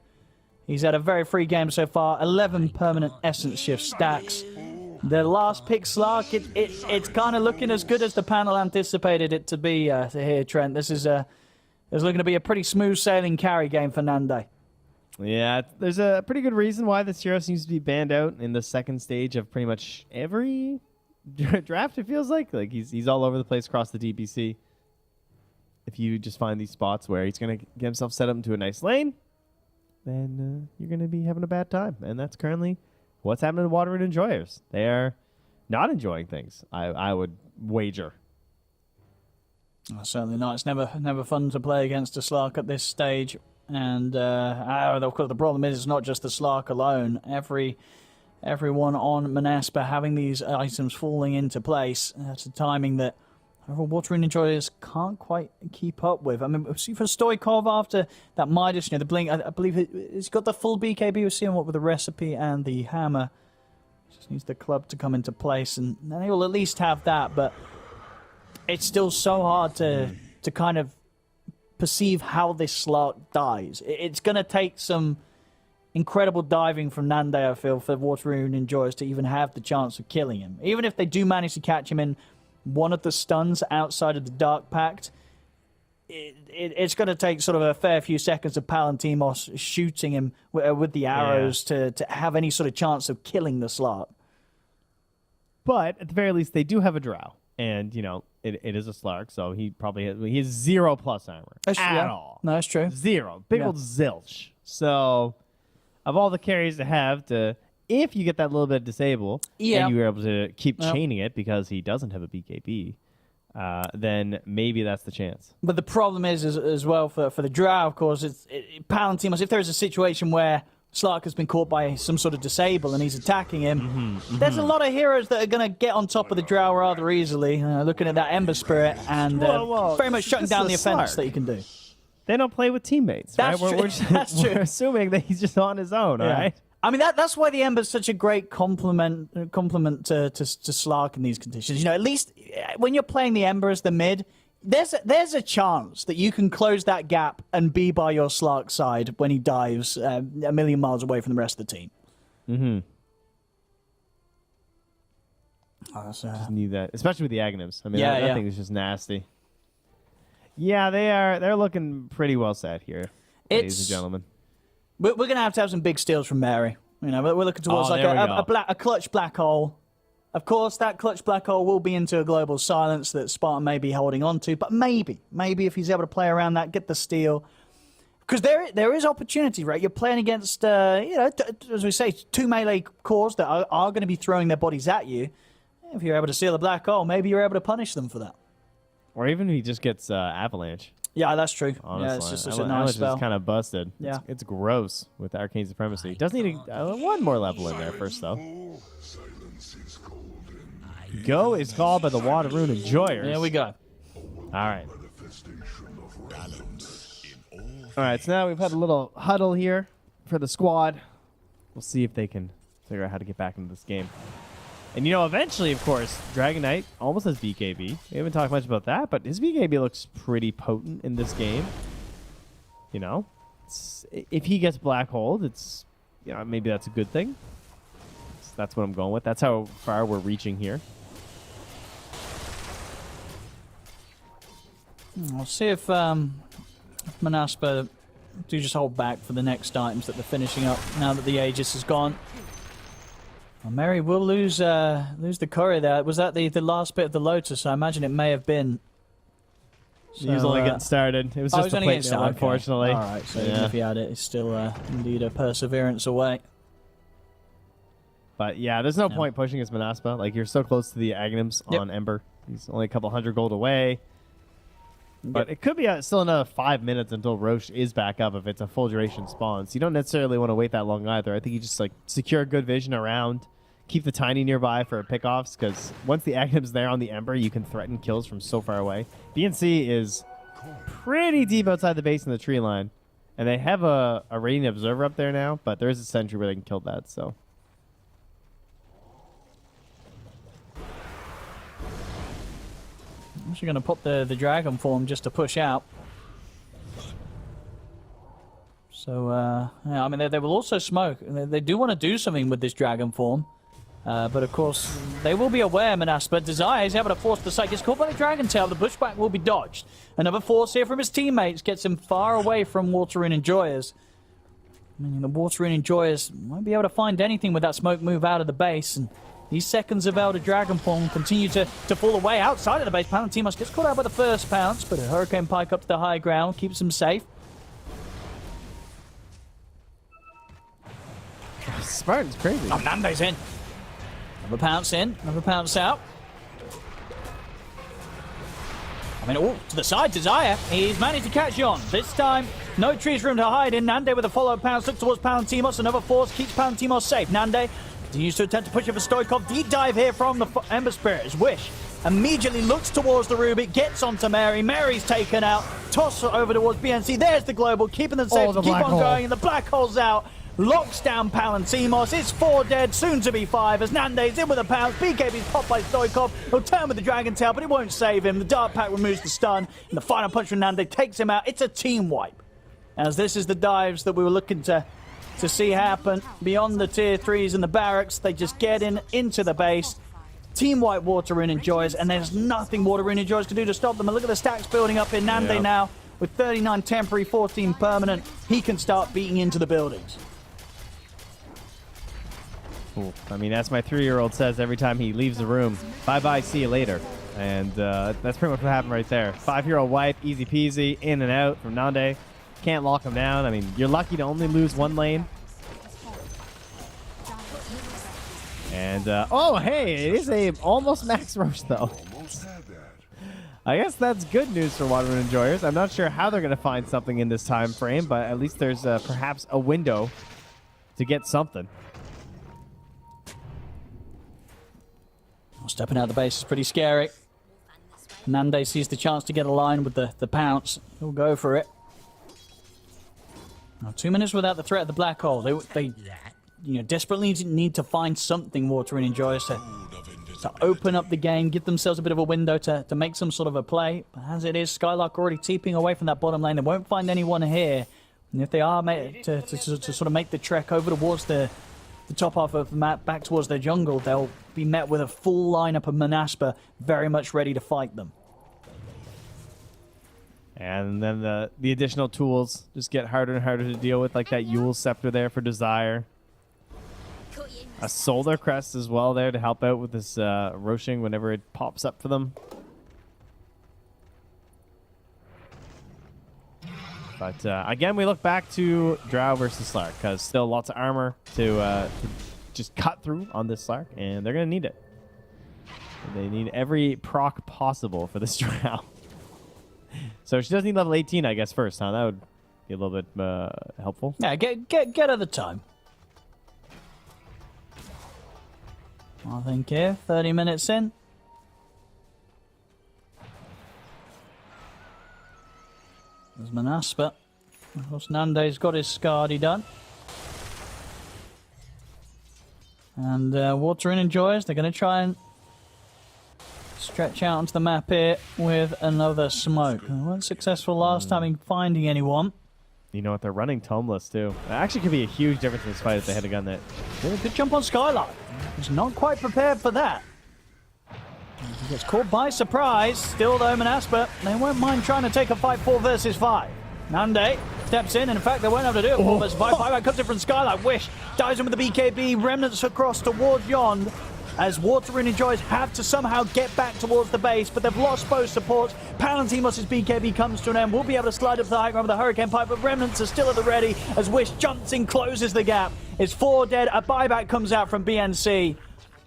He's had a very free game so far. 11 permanent essence shift stacks. The last pick Slark, it's kind of looking as good as the panel anticipated it to be here, Trent. This is looking to be a pretty smooth sailing carry game for Nande. Yeah, there's a pretty good reason why this hero seems to be banned out in the second stage of pretty much every draft, it feels like. Like, he's all over the place across the DPC. If you just find these spots where he's going to get himself set up into a nice lane, then you're going to be having a bad time. And that's currently what's happening to Water and Enjoyers. They are not enjoying things, I would wager. Oh, certainly not. It's never fun to play against a Slark at this stage. And of course, the problem is it's not just the Slark alone. Everyone on Manaspa having these items falling into place. That's a timing that Water and Enjoyers can't quite keep up with. I mean, see for Stoikov after that Midas, the blink, I believe it's got the full BKB. We're seeing what with the recipe and the hammer. Just needs the club to come into place, and they will at least have that. But it's still so hard to kind of perceive how this Slark dies. It's going to take some incredible diving from Nande, I feel, for Water and Enjoyers to even have the chance of killing him. Even if they do manage to catch him in one of the stuns outside of the Dark Pact, it's going to take sort of a fair few seconds of Palantimos shooting him with the arrows to have any sort of chance of killing the Slark. But at the very least, they do have a Drow. And, it is a Slark, so he has 0+ armor at all. No, that's true. 0. Big old zilch. So of all the carries to have to, if you get that little bit of disable, and you were able to keep chaining it because he doesn't have a BKB, then maybe that's the chance. But the problem is as well for the Drow, of course, it's Palantimos. If there is a situation where Slark has been caught by some sort of disable and he's attacking him, there's a lot of heroes that are going to get on top of the Drow rather easily. Looking at that Ember Spirit and very much shutting down the offense that you can do. They don't play with teammates, That's right? true. That's true. We're assuming that he's just on his own, all right? I mean, that's why the Ember's such a great compliment to Slark in these conditions. You know, at least when you're playing the Ember as the mid, there's a chance that you can close that gap and be by your Slark side when he dives a million miles away from the rest of the team. Mm-hmm. Just need that, especially with the Aghanims. I mean, that thing is just nasty. Yeah, they're looking pretty well set here, ladies and gentlemen. We're going to have some big steals from Mary. You know, we're looking towards a clutch black hole. Of course, that clutch black hole will be into a global silence that Spartan may be holding on to, but maybe if he's able to play around that, get the steal. Because there is opportunity, right? You're playing against, as we say, 2 melee cores that are going to be throwing their bodies at you. If you're able to steal a black hole, maybe you're able to punish them for that. Or even if he just gets Avalanche. Yeah, that's true. Honestly, yeah, it's just such a nice spell. Is kind of busted. Yeah. It's gross with Arcane Supremacy. Does need one more level in there first, though. Go is called by the Water Rune Enjoyers. There we go. All right. All right, so now we've had a little huddle here for the squad. We'll see if they can figure out how to get back into this game. And, eventually, of course, Dragon Knight almost has BKB. We haven't talked much about that, but his BKB looks pretty potent in this game. If he gets Black Hold, it's, maybe that's a good thing. That's what I'm going with. That's how far we're reaching here. We'll see if Manaspa do just hold back for the next items that they're finishing up now that the Aegis is gone. Well, Mary will lose the courier there. Was that the last bit of the Lotus? I imagine it may have been. He was only getting started. It was just a plate mill, unfortunately. All right, so even if he had it, it's still indeed a perseverance away. But yeah, there's no point pushing his Manaspa. Like, you're so close to the Aghanims on Ember. He's only a couple 100 gold away. But it could be still another 5 minutes until Roche is back up if it's a full duration spawn. So you don't necessarily want to wait that long either. I think you just secure good vision around, keep the Tiny nearby for pickoffs, because once the Aghanim's there on the Ember, you can threaten kills from so far away. BNC is pretty deep outside the base in the tree line. And they have a Radiant Observer up there now, but there is a sentry where they can kill that, so. I'm actually going to pop the dragon form just to push out. So, I mean, they will also smoke. They do want to do something with this dragon form. But, of course, they will be aware, Manaspa. Desire is able to force the site. Gets caught by the dragon tail. The pushback will be dodged. Another force here from his teammates gets him far away from Water Rune Enjoyers. I mean, the Water Rune Enjoyers won't be able to find anything with that smoke move out of the base. And these seconds of Elder Dragon Form continue to fall away outside of the base. Palantimos gets caught out by the first pounce, but a Hurricane Pike up to the high ground keeps him safe. Spartan's crazy. Oh, Nando's in. Another pounce in, another pounce out. I mean, to the side, Desire. He's managed to catch on. This time, no trees room to hide in. Nande with a follow pounce, look towards Palantimos. Another force keeps Palantimos safe. Nande continues to attempt to push over Stoikov. Deep dive here from the Ember Spirit. His Wish immediately looks towards the Rubik, gets onto Mary. Mary's taken out. Toss over towards BNC. There's the global, keeping them safe. Keep on going, and the black hole's out. Locks down Palantimos. It's 4 dead, soon to be 5 as Nande's in with a pounce. BKB's popped by Stoikov. He'll turn with the Dragon Tail, but it won't save him. The Dark Pack removes the stun, and the final punch from Nande takes him out. It's a team wipe. As this is the dives that we were looking to see happen. Beyond the tier 3s and the barracks, they just get into the base. Team wipe Water Rune Enjoyers, and there's nothing Water Rune Enjoyers can do to stop them. And look at the stacks building up in Nande now. With 39 temporary, 14 permanent, he can start beating into the buildings. Cool. I mean, as my 3-year-old says every time he leaves the room, bye-bye, see you later. And that's pretty much what happened right there. 5-year-old wipe, easy peasy, in and out from Nande. Can't lock him down. I mean, you're lucky to only lose 1 lane. And, oh, hey, it is a almost max Roche, though. I guess that's good news for Water Enjoyers. I'm not sure how they're going to find something in this time frame, but at least there's perhaps a window to get something. Stepping out of the base is pretty scary. Nande sees the chance to get a line with the pounce. He'll go for it. Now, 2 minutes without the threat of the black hole. They desperately need to find something, Water Enjoyers, to open up the game, give themselves a bit of a window to make some sort of a play. But as it is, Skylark already teeping away from that bottom lane. They won't find anyone here. And if they are to sort of make the trek over towards the top half of the map, back towards their jungle, they'll be met with a full lineup of Manaspa very much ready to fight them. And then the additional tools just get harder and harder to deal with, like that Yule Scepter there for Desire. A Solar Crest as well there to help out with this Roshing whenever it pops up for them. But again, we look back to Drow versus Slark, because still lots of armor to just cut through on this Slark, and they're going to need it. They need every proc possible for this Drow. So she does need level 18, I guess, first, huh? That would be a little bit helpful. Yeah, get her the time. I think here, 30 minutes in. There's Manaspa. Of course, Nande's got his Skadi done. And Water Enjoyers, they're going to try and stretch out onto the map here with another smoke. They weren't successful last time in finding anyone. You know what? They're running Tomeless, too. It actually could be a huge difference in this fight if they had a gun that... Good jump on Skylark. He's not quite prepared for that. He gets caught by surprise. Still, though, Manaspa, they won't mind trying to take a fight 4 versus 5. Nande steps in, and in fact, they won't have to do it 4 versus 5. 5 comes in from Skylark. Wish dives in with the BKB. Remnants across towards Yond, as Water Enjoyers have to somehow get back towards the base, but they've lost both supports. Palantimos' BKB comes to an end. We'll be able to slide up the high ground with the Hurricane Pipe, but Remnants are still at the ready as Wish jumps in, closes the gap. It's 4 dead. A buyback comes out from BNC,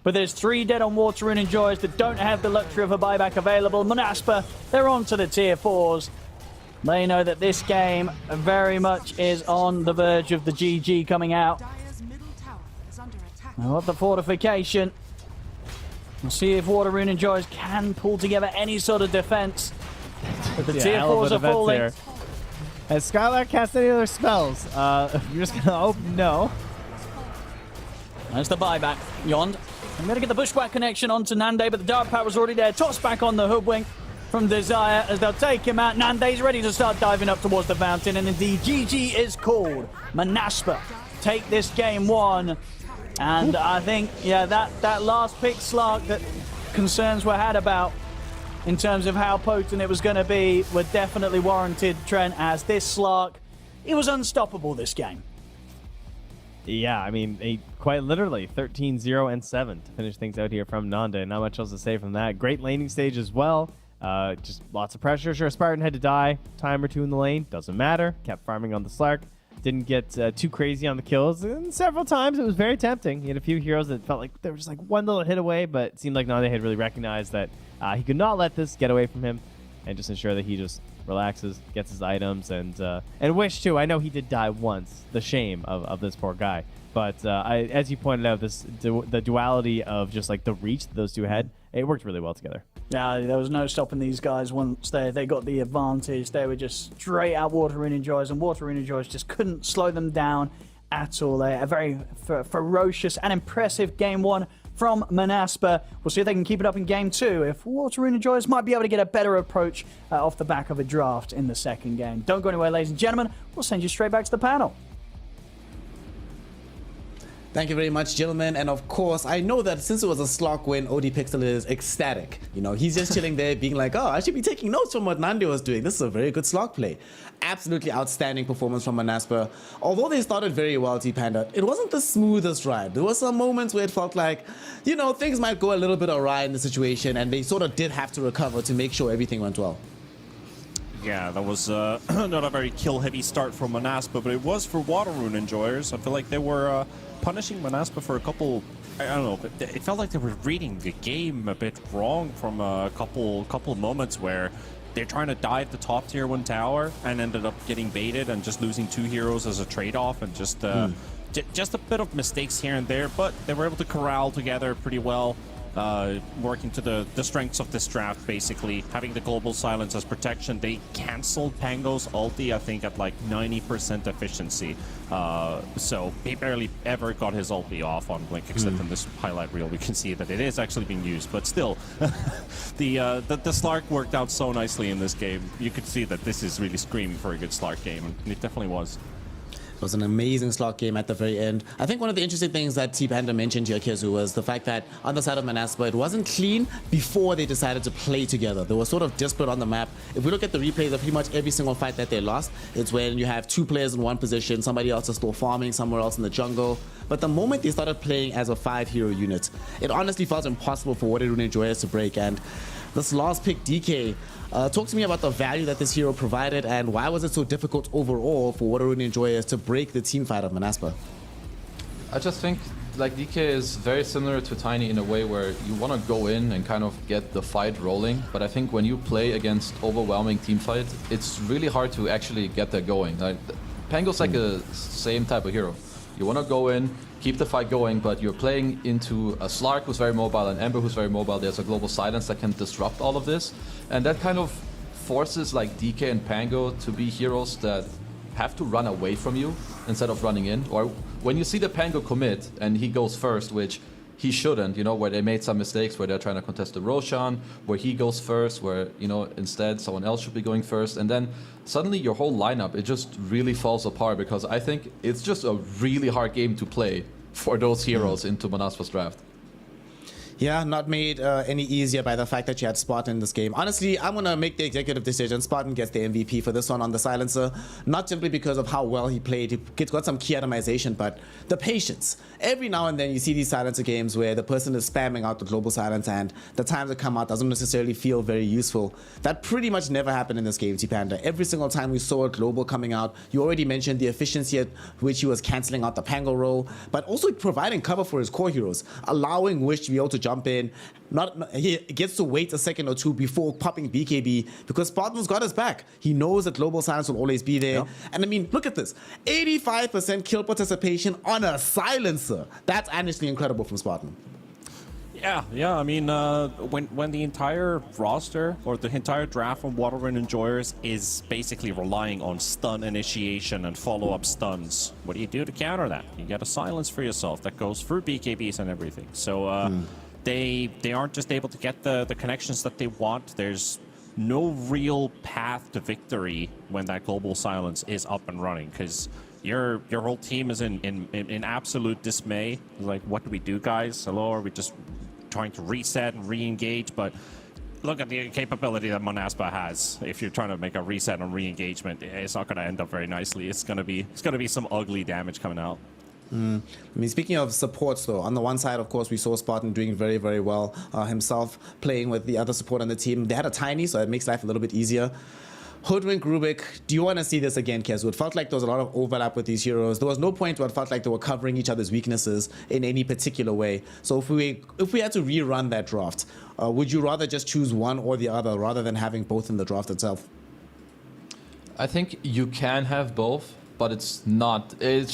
but there's 3 dead on Water Enjoyers that don't have the luxury of a buyback available. Manaspa, they're on to the tier 4s. They know that this game very much is on the verge of the GG coming out. Now, what the fortification. We'll see if Water Rune Enjoyers can pull together any sort of defense. But the tier 4s are falling. There. Has Skylark cast any other spells? You're just going to hope no. There's the buyback. Yond. I'm going to get the Bushwhack connection onto Nande, but the Dark Power's already there. Toss back on the Hoodwink from Desire as they'll take him out. Nande's ready to start diving up towards the fountain, and indeed GG is called. Manaspa take this game 1. And I think, yeah, that last pick Slark that concerns were had about in terms of how potent it was going to be were definitely warranted, Trent, as this Slark, it was unstoppable this game. Yeah, I mean, quite literally 13-0 and 7 to finish things out here from Nande. Not much else to say from that. Great laning stage as well. Just lots of pressure. Sure, Spartan had to die. Time or 2 in the lane. Doesn't matter. Kept farming on the Slark. Didn't get too crazy on the kills. And several times it was very tempting. He had a few heroes that felt like they were just like one little hit away, but it seemed like Nande had really recognized that he could not let this get away from him and just ensure that he just relaxes, gets his items, and Wish too. I know he did die once. The shame of this poor guy. But as you pointed out, the duality of just like the reach that those two had, it worked really well together. Yeah, there was no stopping these guys once they got the advantage. They were just straight out Water Enjoyers, and Water Enjoyers just couldn't slow them down at all. A very ferocious and impressive game 1 from Manaspa. We'll see if they can keep it up in game 2. If Water Enjoyers might be able to get a better approach off the back of a draft in the second game. Don't go anywhere, ladies and gentlemen. We'll send you straight back to the panel. Thank you very much, gentlemen. And of course, I know that since it was a Slark win, OD Pixel is ecstatic. You know, he's just chilling there being like, oh, I should be taking notes from what Nande was doing. This is a very good Slark play. Absolutely outstanding performance from Manaspa. Although they started very well, T-Panda, it wasn't the smoothest ride. There were some moments where it felt like, you know, things might go a little bit awry in the situation, and they sort of did have to recover to make sure everything went well. Yeah, that was not a very kill-heavy start from Manaspa, but it was for Water Rune enjoyers. I feel like they were punishing Manaspa for a couple. I don't know, but it felt like they were reading the game a bit wrong from a couple moments where they're trying to dive the top tier 1 tower and ended up getting baited and just losing 2 heroes as a trade-off, and just a bit of mistakes here and there, but they were able to corral together pretty well. Working to the strengths of this draft, basically having the global silence as protection. They canceled Pango's ulti, I think, at like 90% efficiency, so he barely ever got his ulti off on Blink, except in this highlight reel we can see that it is actually being used. But still, the Slark worked out so nicely in this game. You could see that this is really screaming for a good Slark game, and it definitely was. It was an amazing slot game at the very end. I think one of the interesting things that T-Panda mentioned here, Kezu, was the fact that on the side of Manaspa, it wasn't clean before they decided to play together. They were sort of disparate on the map. If we look at the replays of pretty much every single fight that they lost, it's when you have 2 players in one position, somebody else is still farming somewhere else in the jungle. But the moment they started playing as a 5-hero unit, it honestly felt impossible for Water Rune enjoyers to break. And this last pick, DK, talk to me about the value that this hero provided and why was it so difficult overall for Water Rune enjoyers to break the team fight of Manaspa? I just think like DK is very similar to Tiny in a way where you want to go in and kind of get the fight rolling, but I think when you play against overwhelming team fights, it's really hard to actually get that going. Like, Pango's like a same type of hero. You want to go in, keep the fight going, but you're playing into a Slark who's very mobile and Ember who's very mobile. There's a global silence that can disrupt all of this, and that kind of forces like DK and Pango to be heroes that have to run away from you instead of running in. Or when you see the Pango commit and he goes first, which he shouldn't, you know, where they made some mistakes, where they're trying to contest the Roshan, where he goes first, where, you know, instead someone else should be going first, and then suddenly your whole lineup, it just really falls apart, because I think it's just a really hard game to play for those heroes into Manaspa's draft. Yeah, not made any easier by the fact that you had Spartan in this game. Honestly, I'm going to make the executive decision. Spartan gets the MVP for this one on the silencer. Not simply because of how well he played. He got some key itemization, but the patience. Every now and then you see these silencer games where the person is spamming out the global silence and the time to come out doesn't necessarily feel very useful. That pretty much never happened in this game, T-Panda. Every single time we saw a global coming out, you already mentioned the efficiency at which he was cancelling out the Pango roll, but also providing cover for his core heroes, allowing Wish to be able to jump in. He gets to wait a second or two before popping BKB because Spartan's got his back. He knows that global silence will always be there. Yep. And I mean, look at this. 85% kill participation on a silencer. That's honestly incredible from Spartan. Yeah. I mean, when the entire roster or the entire draft from Water Rune enjoyers is basically relying on stun initiation and follow-up stuns, what do you do to counter that? You get a silence for yourself that goes through BKBs and everything. So they aren't just able to get the connections that they want. There's no real path to victory when that global silence is up and running, because your whole team is in absolute dismay. Like, what do we do, guys? Hello, are we just trying to reset and re-engage? But look at the capability that Manaspa has. If you're trying to make a reset and re-engagement, it's not going to end up very nicely. It's going to be some ugly damage coming out. I mean, speaking of supports, though, on the one side, of course, we saw Spartan doing very, very well himself, playing with the other support on the team. They had a Tiny, so it makes life a little bit easier. Hoodwink, Rubik, do you want to see this again, Kezu? It felt like there was a lot of overlap with these heroes. There was no point where it felt like they were covering each other's weaknesses in any particular way. So if we had to rerun that draft, would you rather just choose one or the other rather than having both in the draft itself? I think you can have both, but it's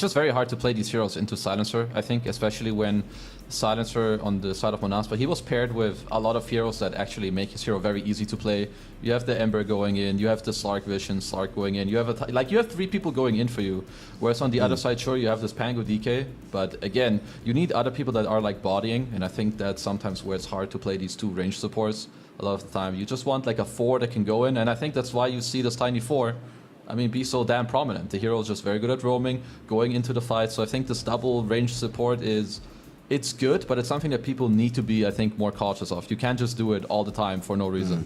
just very hard to play these heroes into Silencer, I think, especially when Silencer on the side of Manaspa, he was paired with a lot of heroes that actually make his hero very easy to play. You have the Ember going in, you have the Slark Vision, Slark going in, you have 3 people going in for you, whereas on the other side, sure, you have this Pango DK, but again, you need other people that are like bodying, and I think that's sometimes where it's hard to play these 2 range supports a lot of the time. You just want like a 4 that can go in, and I think that's why you see this Tiny 4 be so damn prominent. The hero is just very good at roaming, going into the fight, so I think this double range support it's good, but it's something that people need to be, I think, more cautious of. You can't just do it all the time for no reason.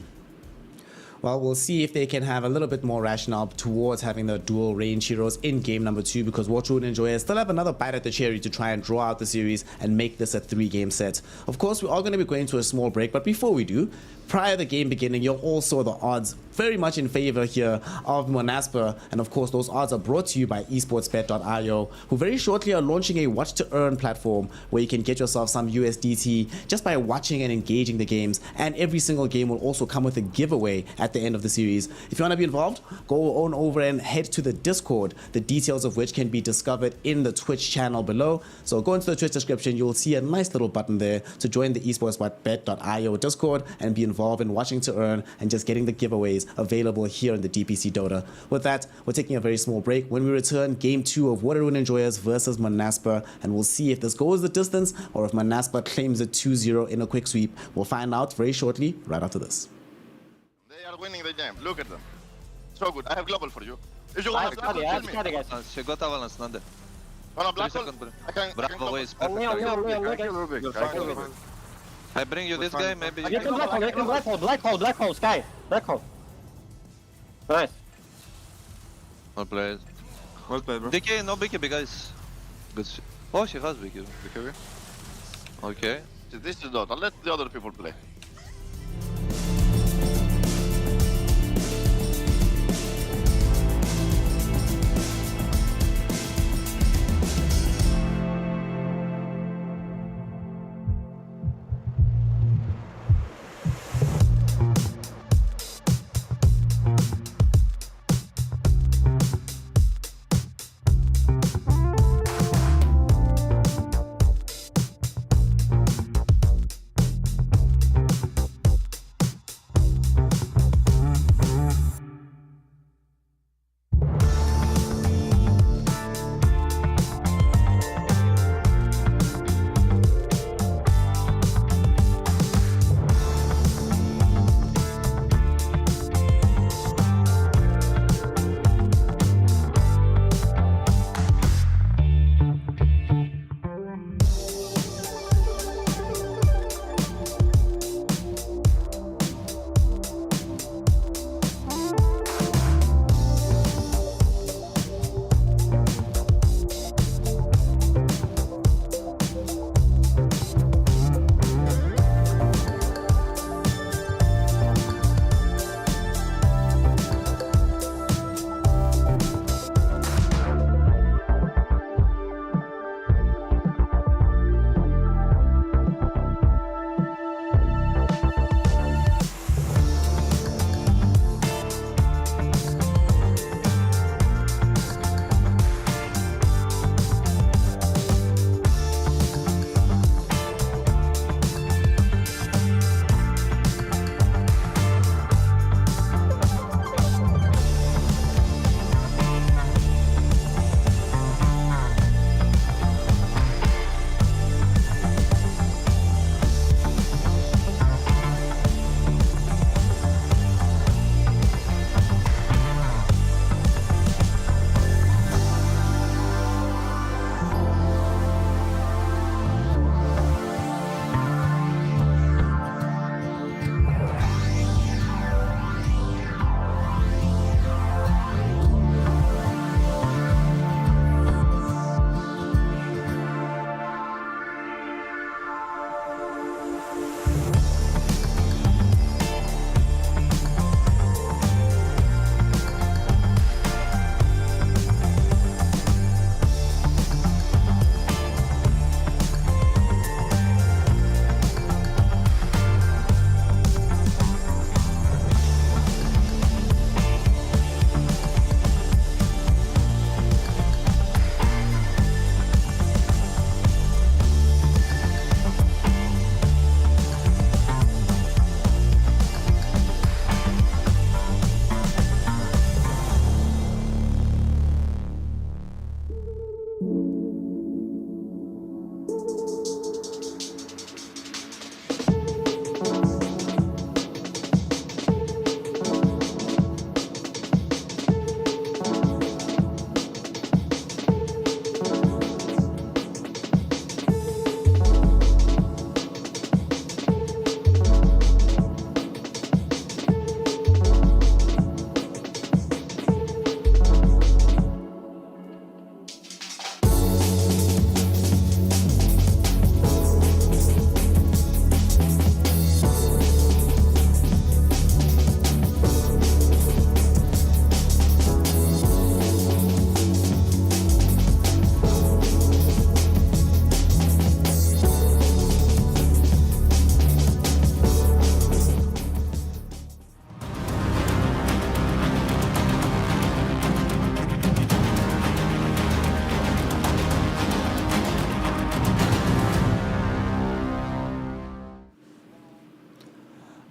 Well, we'll see if they can have a little bit more rationale towards having the dual range heroes in game number 2, because Watcher and Enjoyer still have another bite at the cherry to try and draw out the series and make this a 3-game set. Of course, we are going to be going to a small break, but before we do, prior to the game beginning, you all saw the odds very much in favor here of Monaspa, and of course those odds are brought to you by esportsbet.io, who very shortly are launching a watch to earn platform where you can get yourself some USDT just by watching and engaging the games, and every single game will also come with a giveaway at the end of the series. If you want to be involved, go on over and head to the Discord, the details of which can be discovered in the Twitch channel below. So go into the Twitch description, you'll see a nice little button there to join the esportsbet.io Discord and be involved in watching to earn and just getting the giveaways available here in the DPC Dota. With that, we're taking a very small break. When we return, game 2 of Waterrune Enjoyers versus Monaspa, and we'll see if this goes the distance or if Monaspa claims a 2-0 in a quick sweep. We'll find out very shortly, right after this. They are winning the game. Look at them. So good. I have global for you. If you want to kill me. She got balance, Nande. On a black hole, I can Bravo is perfect. I bring you this guy, maybe you can... Black hole, Sky. Black hole. Nice. Well played. Well played, bro. DK, no BKB, guys. Good shit. Oh, she has BKB. Okay. This is Dota. Let the other people play.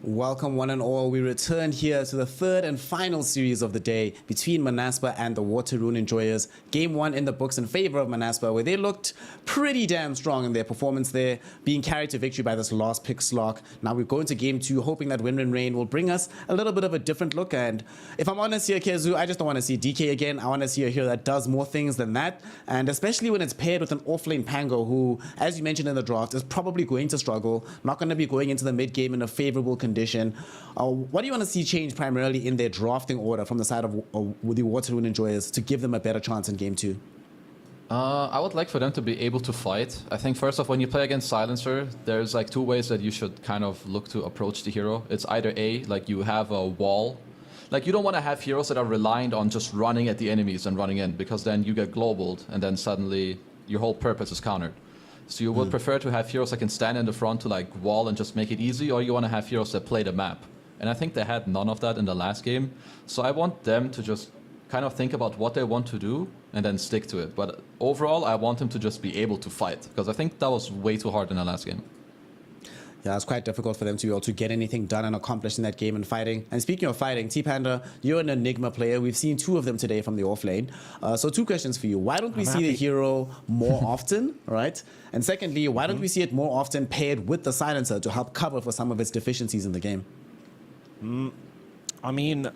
Welcome one and all. We return here to the third and final series of the day between Manaspa and the Water Rune Enjoyers. Game 1 in the books in favor of Manaspa, where they looked pretty damn strong in their performance there, being carried to victory by this last pick slot. Now we go into Game 2 hoping that Wind and Rain will bring us a little bit of a different look. And if I'm honest here, Kezu, I just don't want to see DK again. I want to see a hero that does more things than that. And especially when it's paired with an offlane Pango who, as you mentioned in the draft, is probably going to struggle, not going to be going into the mid game in a favorable condition. What do you want to see change primarily in their drafting order from the side of the Water Rune Enjoyers to give them a better chance in Game 2? I would like for them to be able to fight. I think first off, when you play against Silencer, there's like two ways that you should kind of look to approach the hero. It's either A, like you have a wall. Like you don't want to have heroes that are reliant on just running at the enemies and running in, because then you get globaled and then suddenly your whole purpose is countered. So you would prefer to have heroes that can stand in the front to like wall and just make it easy, or you want to have heroes that play the map. And I think they had none of that in the last game. So I want them to just kind of think about what they want to do and then stick to it. But overall, I want them to just be able to fight, because I think that was way too hard in the last game. Yeah, it's quite difficult for them to be able to get anything done and accomplished in that game and fighting. And speaking of fighting, T-Panda, you're an Enigma player. We've seen 2 of them today from the offlane. So 2 questions for you. Why don't we see the hero more often, right? And secondly, why don't we see it more often paired with the Silencer to help cover for some of its deficiencies in the game? I mean,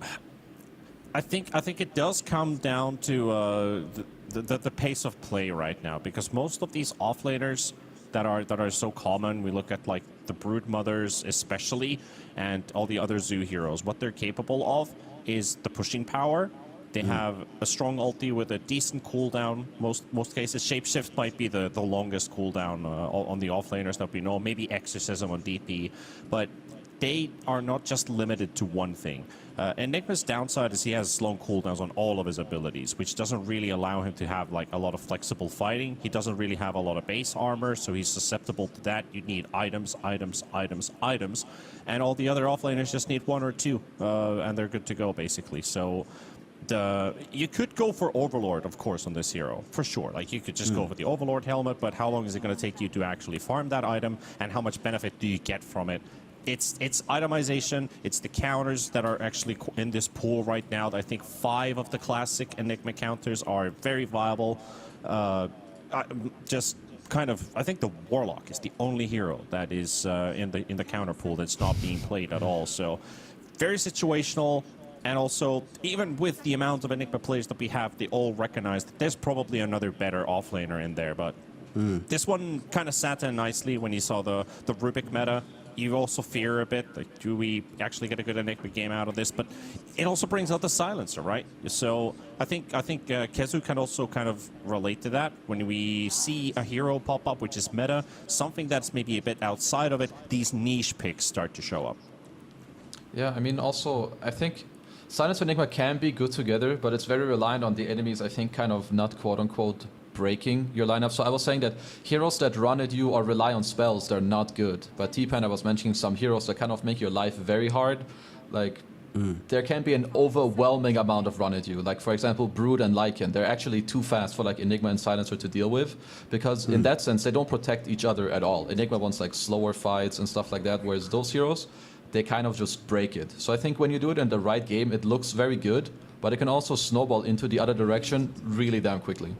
I think it does come down to the pace of play right now, because most of these offlaners that are so common, we look at like the Brood Mothers especially, and all the other Zoo heroes. What they're capable of is the pushing power. They have a strong ulti with a decent cooldown. Most cases, Shapeshift might be the longest cooldown on the offlaners that we know. Maybe Exorcism on DP, but they are not just limited to one thing. Enigma's downside is he has long cooldowns on all of his abilities, which doesn't really allow him to have like a lot of flexible fighting. He doesn't really have a lot of base armor, so he's susceptible to that. You need items, items, items, items, and all the other offlaners just need 1 or 2, and they're good to go basically. So you could go for Overlord, of course, on this hero, for sure. Like, you could just go for the Overlord helmet, but how long is it going to take you to actually farm that item, and how much benefit do you get from it? It's itemization, it's the counters that are actually in this pool right now. I think 5 of the classic Enigma counters are very viable. I think the Warlock is the only hero that is in the counter pool that's not being played at all. So very situational, and also even with the amount of Enigma players that we have, they all recognize that there's probably another better offlaner in there. But this one kind of sat in nicely when you saw the Rubik meta. You also fear a bit, like, do we actually get a good Enigma game out of this? But it also brings out the Silencer, right? So I think Kezu can also kind of relate to that. When we see a hero pop up, which is meta, something that's maybe a bit outside of it, these niche picks start to show up. Yeah, I mean, also, I think Silencer and Enigma can be good together, but it's very reliant on the enemies, I think, kind of not quote-unquote breaking your lineup. So I was saying that heroes that run at you or rely on spells, they're not good. But T-Panda was mentioning some heroes that kind of make your life very hard. Like, there can be an overwhelming amount of run at you. Like, for example, Brood and Lycan, they're actually too fast for like Enigma and Silencer to deal with, because in that sense, they don't protect each other at all. Enigma wants like slower fights and stuff like that, whereas those heroes, they kind of just break it. So I think when you do it in the right game, it looks very good, but it can also snowball into the other direction really damn quickly.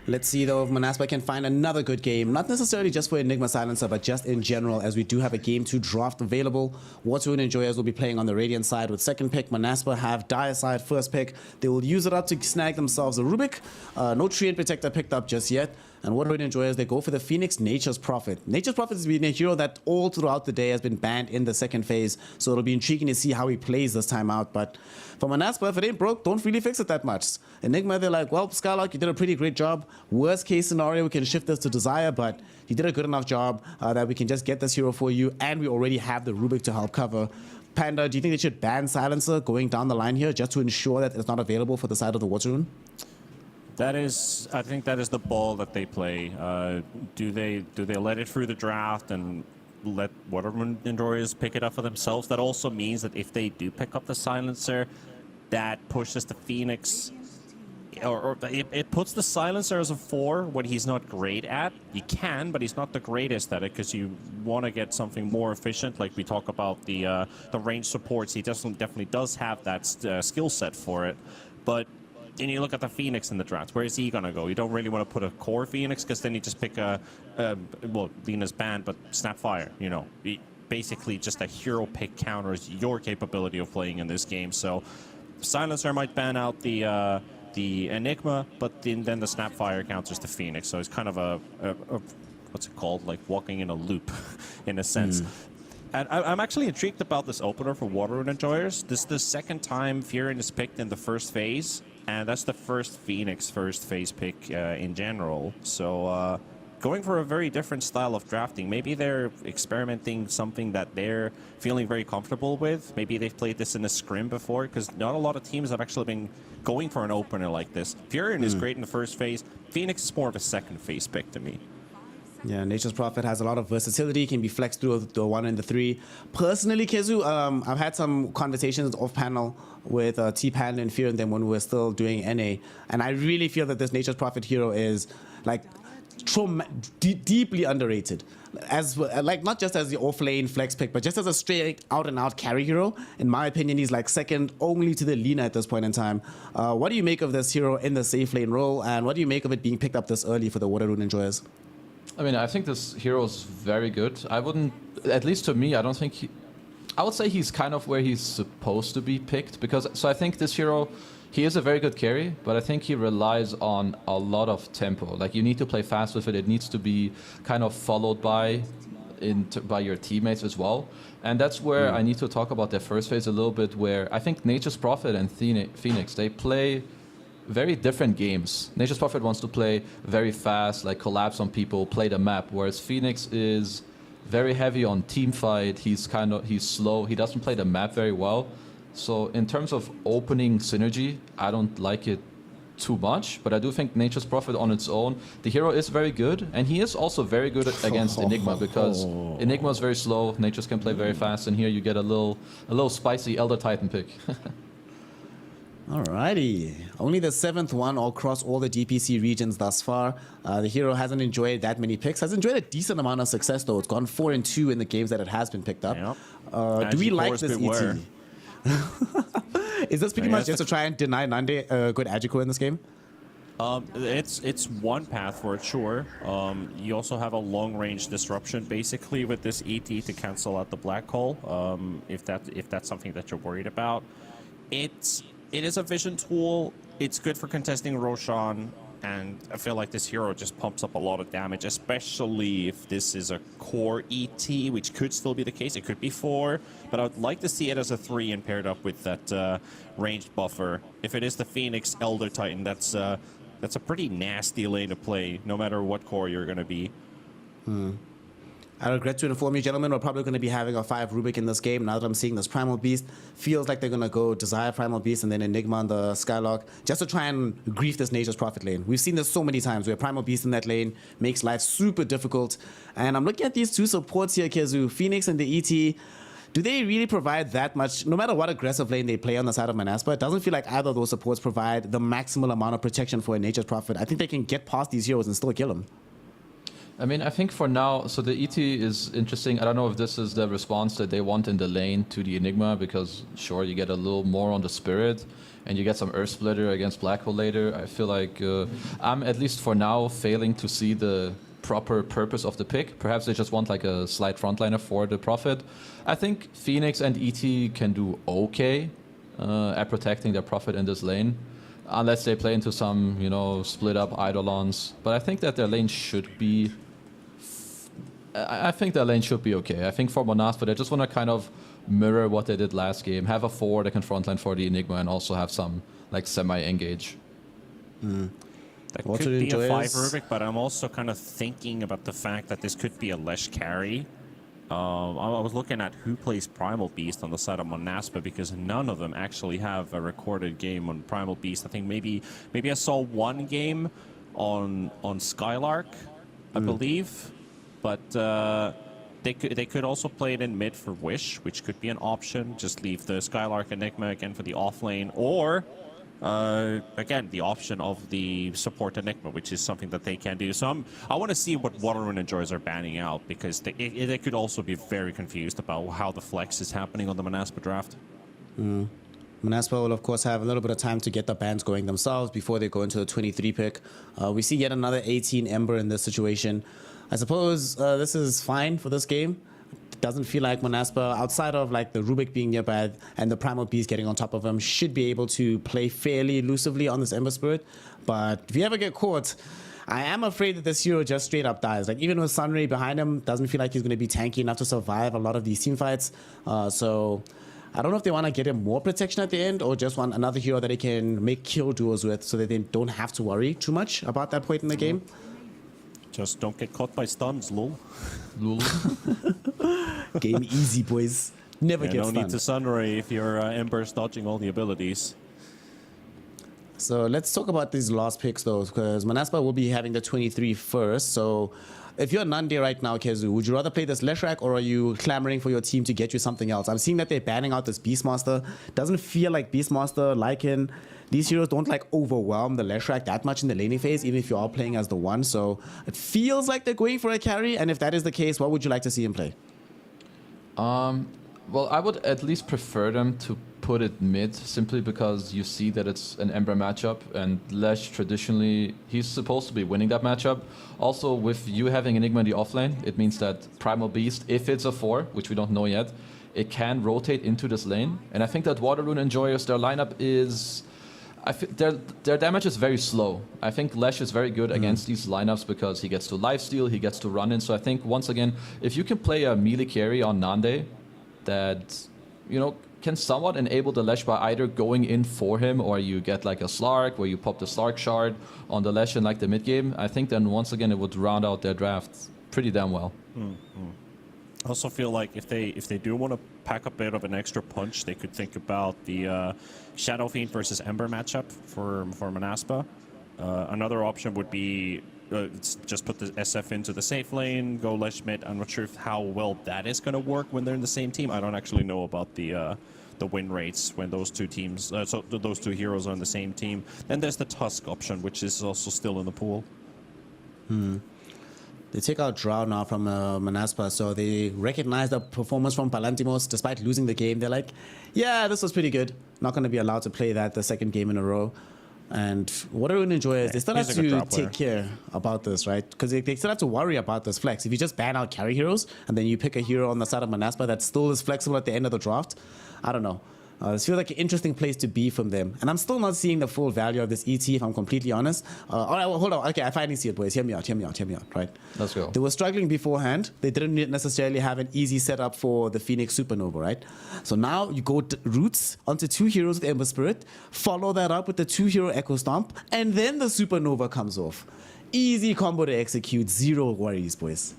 Let's see, though, if Manaspa can find another good game. Not necessarily just for Enigma Silencer, but just in general, as we do have a Game 2 draft available. Water Rune Enjoyers will be playing on the Radiant side with second pick. Manaspa have Dire side first pick. They will use it up to snag themselves a Rubik. No Treant Protector picked up just yet. And Water Rune Enjoyers, they go for the Phoenix Nature's Prophet. Nature's Prophet has been a hero that all throughout the day has been banned in the second phase, so it'll be intriguing to see how he plays this time out. But for Manaspa, if it ain't broke, don't really fix it that much. Enigma, they're like, well, Skylark, you did a pretty great job. Worst case scenario, we can shift this to Desire, but you did a good enough job that we can just get this hero for you, and we already have the Rubik to help cover. Panda, do you think they should ban Silencer going down the line here just to ensure that it's not available for the side of the Water Rune? I think that is the ball that they play. Do they let it through the draft and let Water Rune Enjoyers pick it up for themselves? That also means that if they do pick up the Silencer, that pushes the Phoenix it puts the silencer as a 4 when he's not great at. You can, but he's not the greatest at it because you want to get something more efficient. Like we talk about the range supports, he definitely does have that skill set for it. But then you look at the Phoenix in the draft. Where is he gonna go? You don't really want to put a core Phoenix because then you just pick well, Lena's banned, but Snapfire. You know, basically just a hero pick counters your capability of playing in this game. So Silencer might ban out the Enigma, but then the Snapfire counters the Phoenix. So it's kind of a what's it called? Like walking in a loop, in a sense. And I'm actually intrigued about this opener for Waterrune Enjoyers. This is the second time Furin is picked in the first phase, and that's the first Phoenix first phase pick in general. So going for a very different style of drafting. Maybe they're experimenting something that they're feeling very comfortable with. Maybe they've played this in a scrim before, because not a lot of teams have actually been going for an opener like this. Furin is great in the first phase. Phoenix is more of a second phase pick to me. Yeah, Nature's Prophet has a lot of versatility, can be flexed through the 1 and the 3. Personally, Kezu, I've had some conversations off panel with T-Panda and Fear and them when we were still doing NA, and I really feel that this Nature's Prophet hero is like deeply underrated. As like not just as the off-lane flex pick, but just as a straight out-and-out carry hero. In my opinion, he's like second only to the Lina at this point in time. What do you make of this hero in the safe lane role, and what do you make of it being picked up this early for the Waterrune Enjoyers? I mean, I think this hero is very good. I wouldn't, at least to me, I don't think I would say he's kind of where he's supposed to be picked, because, so I think this hero, he is a very good carry, but I think he relies on a lot of tempo. Like, you need to play fast with it. It needs to be kind of followed by your teammates as well. And that's where I need to talk about their first phase a little bit, where I think Nature's Prophet and Phoenix, they play very different games. Nature's Prophet wants to play very fast, like collapse on people, play the map, whereas Phoenix is very heavy on team fight. He's slow. He doesn't play the map very well. So in terms of opening synergy, I don't like it too much, but I do think Nature's Prophet on its own, the hero is very good, and he is also very good against Enigma, because Enigma is very slow, Nature's can play very fast, and here you get a little spicy Elder Titan pick. Alrighty, only the 7th one across all the DPC regions thus far. The hero hasn't enjoyed that many picks, has enjoyed a decent amount of success though. It's gone 4-2 in the games that it has been picked up. Yep. Do we like this ET? Is this pretty much just to try and deny Nande a good Agiko in this game? It's one path for it, sure. You also have a long-range disruption basically with this ET to cancel out the black hole. If that's something that you're worried about, it is a vision tool. It's good for contesting Roshan, and I feel like this hero just pumps up a lot of damage, especially if this is a core ET, which could still be the case. It could be 4, but I would like to see it as a 3 and paired up with that ranged buffer. If it is the Phoenix Elder Titan, that's a pretty nasty lane to play, no matter what core you're going to be. I regret to inform you, gentlemen, we're probably going to be having a 5 Rubik in this game. Now that I'm seeing this Primal Beast, feels like they're going to go Desire Primal Beast and then Enigma on the Skylark, just to try and grief this Nature's Prophet lane. We've seen this so many times where Primal Beast in that lane makes life super difficult. And I'm looking at these two supports here, Kezu, Phoenix and the ET. Do they really provide that much? No matter what aggressive lane they play on the side of Manaspa, it doesn't feel like either of those supports provide the maximal amount of protection for a Nature's Prophet. I think they can get past these heroes and still kill them. I mean, I think for now, so the ET is interesting. I don't know if this is the response that they want in the lane to the Enigma, because sure, you get a little more on the Spirit, and you get some Earth Splitter against Black Hole later. I feel like I'm, at least for now, failing to see the proper purpose of the pick. Perhaps they just want like a slight frontliner for the Prophet. I think Phoenix and ET can do okay at protecting their Prophet in this lane, unless they play into some, split up Eidolons. But I think that their lane should be... I think their lane should be okay. I think for Monaspa, they just want to kind of mirror what they did last game. Have a 4 that can frontline for the Enigma, and also have some like semi-engage. That could be a 5 Rubik, but I'm also kind of thinking about the fact that this could be a Lesh carry. I was looking at who plays Primal Beast on the side of Monaspa, because none of them actually have a recorded game on Primal Beast. I think maybe I saw one game on Skylark, I believe, but they could also play it in mid for Wish, which could be an option. Just leave the Skylark Enigma again for the off lane, or again, the option of the support Enigma, which is something that they can do. So I want to see what Waterrune Enjoyers are banning out, because they could also be very confused about how the flex is happening on the Manaspa draft. Manaspa will, of course, have a little bit of time to get the bans going themselves before they go into the 23 pick. We see yet another 18 Ember in this situation. I suppose this is fine for this game. It doesn't feel like Manaspa, outside of like the Rubik being nearby and the Primal Beast getting on top of him, should be able to play fairly elusively on this Ember Spirit. But if you ever get caught, I am afraid that this hero just straight up dies. Like, even with Sunray behind him, doesn't feel like he's going to be tanky enough to survive a lot of these team fights. So I don't know if they want to get him more protection at the end, or just want another hero that they can make kill duos with, so that they don't have to worry too much about that point in the game. Just don't get caught by stuns, lol. Lol. Game easy, boys. Never get stunned. No need to Sunray if your Ember's dodging all the abilities. So let's talk about these last picks, though, because Manaspa will be having the 23 first. So if you're Nande right now, Kezu, would you rather play this Leshrac, or are you clamoring for your team to get you something else? I'm seeing that they're banning out this Beastmaster. Doesn't feel like Beastmaster, Lycan, these heroes don't like overwhelm the Leshrac that much in the laning phase, even if you are playing as the one. So it feels like they're going for a carry. And if that is the case, what would you like to see him play? Well, I would at least prefer them to put it mid, simply because you see that it's an Ember matchup, and Lesh traditionally, he's supposed to be winning that matchup. Also, with you having Enigma in the offlane, it means that Primal Beast, if it's a 4, which we don't know yet, it can rotate into this lane. And I think that Waterrune Enjoyers, their lineup is... their damage is very slow. I think Lesh is very good against these lineups because he gets to lifesteal, he gets to run in. So I think, once again, if you can play a melee carry on Nande that, you know, can somewhat enable the Lesh by either going in for him, or you get like a Slark where you pop the Slark shard on the Lesh in like the mid game, I think then once again it would round out their draft pretty damn well. I also feel like if they do want to pack a bit of an extra punch, they could think about the Shadow Fiend versus Ember matchup for Manaspa. Another option would be just put the SF into the safe lane, go Lesh mid. I'm not sure how well that is going to work when they're in the same team. I don't actually know about the win rates when those two teams, so those two heroes are on the same team. Then there's the Tusk option, which is also still in the pool. They take out Drow now from Manaspa, so they recognize the performance from Palantimos despite losing the game. They're like, yeah, this was pretty good. Not going to be allowed to play that the second game in a row. And what I enjoy is they still have to take care about this, right? Because they still have to worry about this flex. If you just ban out carry heroes and then you pick a hero on the side of Manaspa that still is flexible at the end of the draft, I don't know. This feels like an interesting place to be from them. And I'm still not seeing the full value of this ET, if I'm completely honest. All right, well, hold on. Okay, I finally see it, boys. Hear me out, right? Let's go. They were struggling beforehand. They didn't necessarily have an easy setup for the Phoenix Supernova, right? So now you go roots onto 2 heroes with Ember Spirit, follow that up with the 2-hero Echo Stomp, and then the Supernova comes off. Easy combo to execute, 0 worries, boys.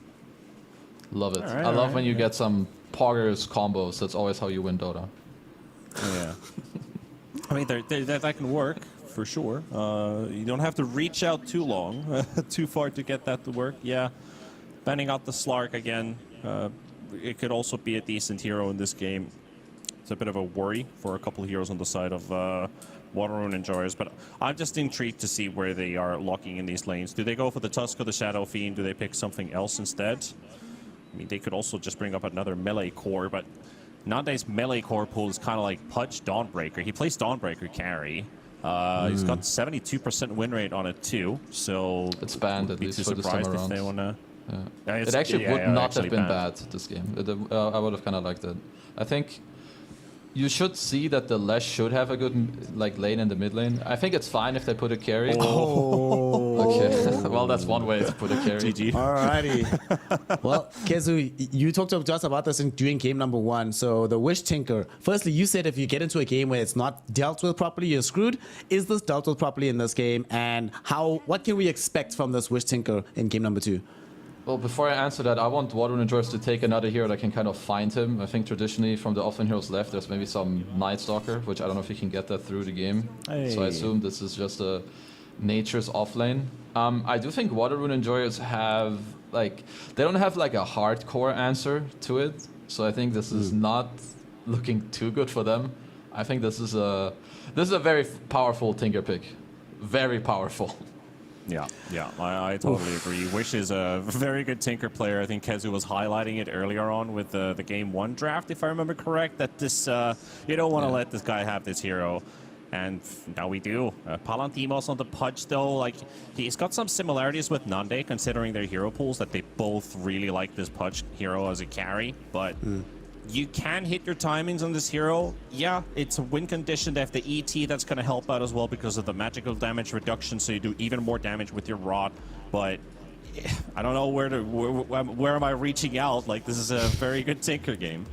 Love it. I love when you get some poggers combos. That's always how you win Dota. Yeah. I mean, that can work, for sure. You don't have to reach out too long, too far to get that to work. Yeah, banning out the Slark again. It could also be a decent hero in this game. It's a bit of a worry for a couple of heroes on the side of Waterrune Enjoyers, but I'm just intrigued to see where they are locking in these lanes. Do they go for the Tusk or the Shadow Fiend? Do they pick something else instead? I mean, they could also just bring up another melee core, but Nande's melee core pool is kind of like Pudge Dawnbreaker. He plays Dawnbreaker carry. He's got 72% win rate on it too, so it's banned at least for this time around. If they wanna... It actually would not have been bad this game. I would have kind of liked it. I think you should see that the Lesh should have a good lane in the mid lane. I think it's fine if they put a carry. Okay. Well, that's one way to put a carry. GG. Alrighty. Well, Kezu, you talked to us about this during game number 1. So the Wish Tinker. Firstly, you said if you get into a game where it's not dealt with properly, you're screwed. Is this dealt with properly in this game? And what can we expect from this Wish Tinker in game number 2? Well, before I answer that, I want Waterrune Enjoyers to take another hero that can kind of find him. I think traditionally from the offlane heroes left, there's maybe some Night Stalker, which I don't know if you can get that through the game. Hey. So I assume this is just a nature's offlane. I do think Waterrune Enjoyers have, they don't have a hardcore answer to it. So I think this is not looking too good for them. I think this is a very powerful Tinker pick. Very powerful. Yeah, I totally agree. Wish is a very good Tinker player. I think Kezu was highlighting it earlier on with the Game 1 draft, if I remember correct, that this you don't want to let this guy have this hero. And now we do. Palantimos on the Pudge, though, like, he's got some similarities with Nande, considering their hero pools, that they both really like this Pudge hero as a carry, but you can hit your timings on this hero. Yeah, it's a win condition. They have the ET that's going to help out as well because of the magical damage reduction, so you do even more damage with your rod. But I don't know where am I reaching out? Like, this is a very good Tinker game.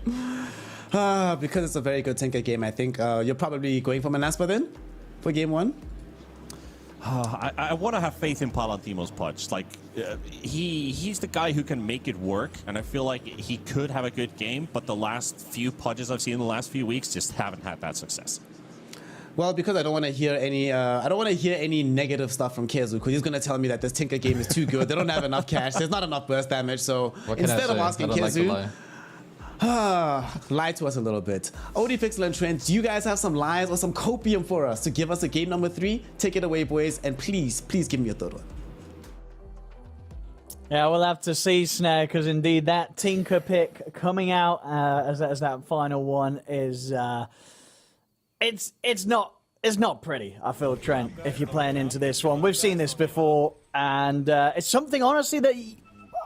Because it's a very good Tinker game, I think you're probably going for Manaspa then for game 1. I want to have faith in Palantimos Pudge. Like, he's the guy who can make it work, and I feel like he could have a good game, but the last few Pudges I've seen in the last few weeks just haven't had that success. Well, because I don't want to hear any negative stuff from Kezu, because he's going to tell me that this Tinker game is too good. They don't have enough cash. There's not enough burst damage. So instead of asking Kezu, lie to us a little bit. ODFixel and Trent, do you guys have some lies or some copium for us to give us a game number 3? Take it away, boys, and please give me a third one. Yeah, we'll have to see, Snare, because indeed that Tinker pick coming out as that final one is it's not pretty. I feel, Trent, if you're playing into this one. We've seen this before, and it's something honestly that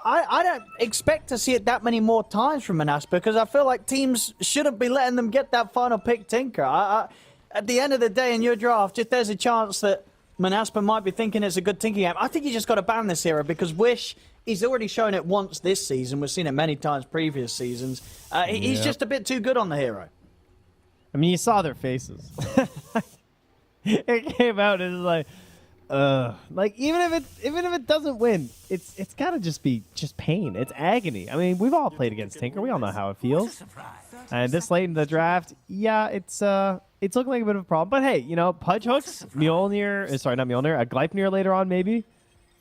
I don't expect to see it that many more times from Manaspa, because I feel like teams shouldn't be letting them get that final pick Tinker. At the end of the day in your draft, if there's a chance that Manaspa might be thinking it's a good Tinker game, I think you just got to ban this hero, because Wish, he's already shown it once this season. We've seen it many times previous seasons. He's just a bit too good on the hero. I mean, you saw their faces. It came out and it's like even if it doesn't win, it's gotta just be pain. It's agony. I mean, we've all played against Tinker. We all know how it feels. And this late in the draft, yeah, it's looking like a bit of a problem. But hey, you know, Pudge hooks, Mjolnir, sorry, not Mjolnir, a Gleipnir later on maybe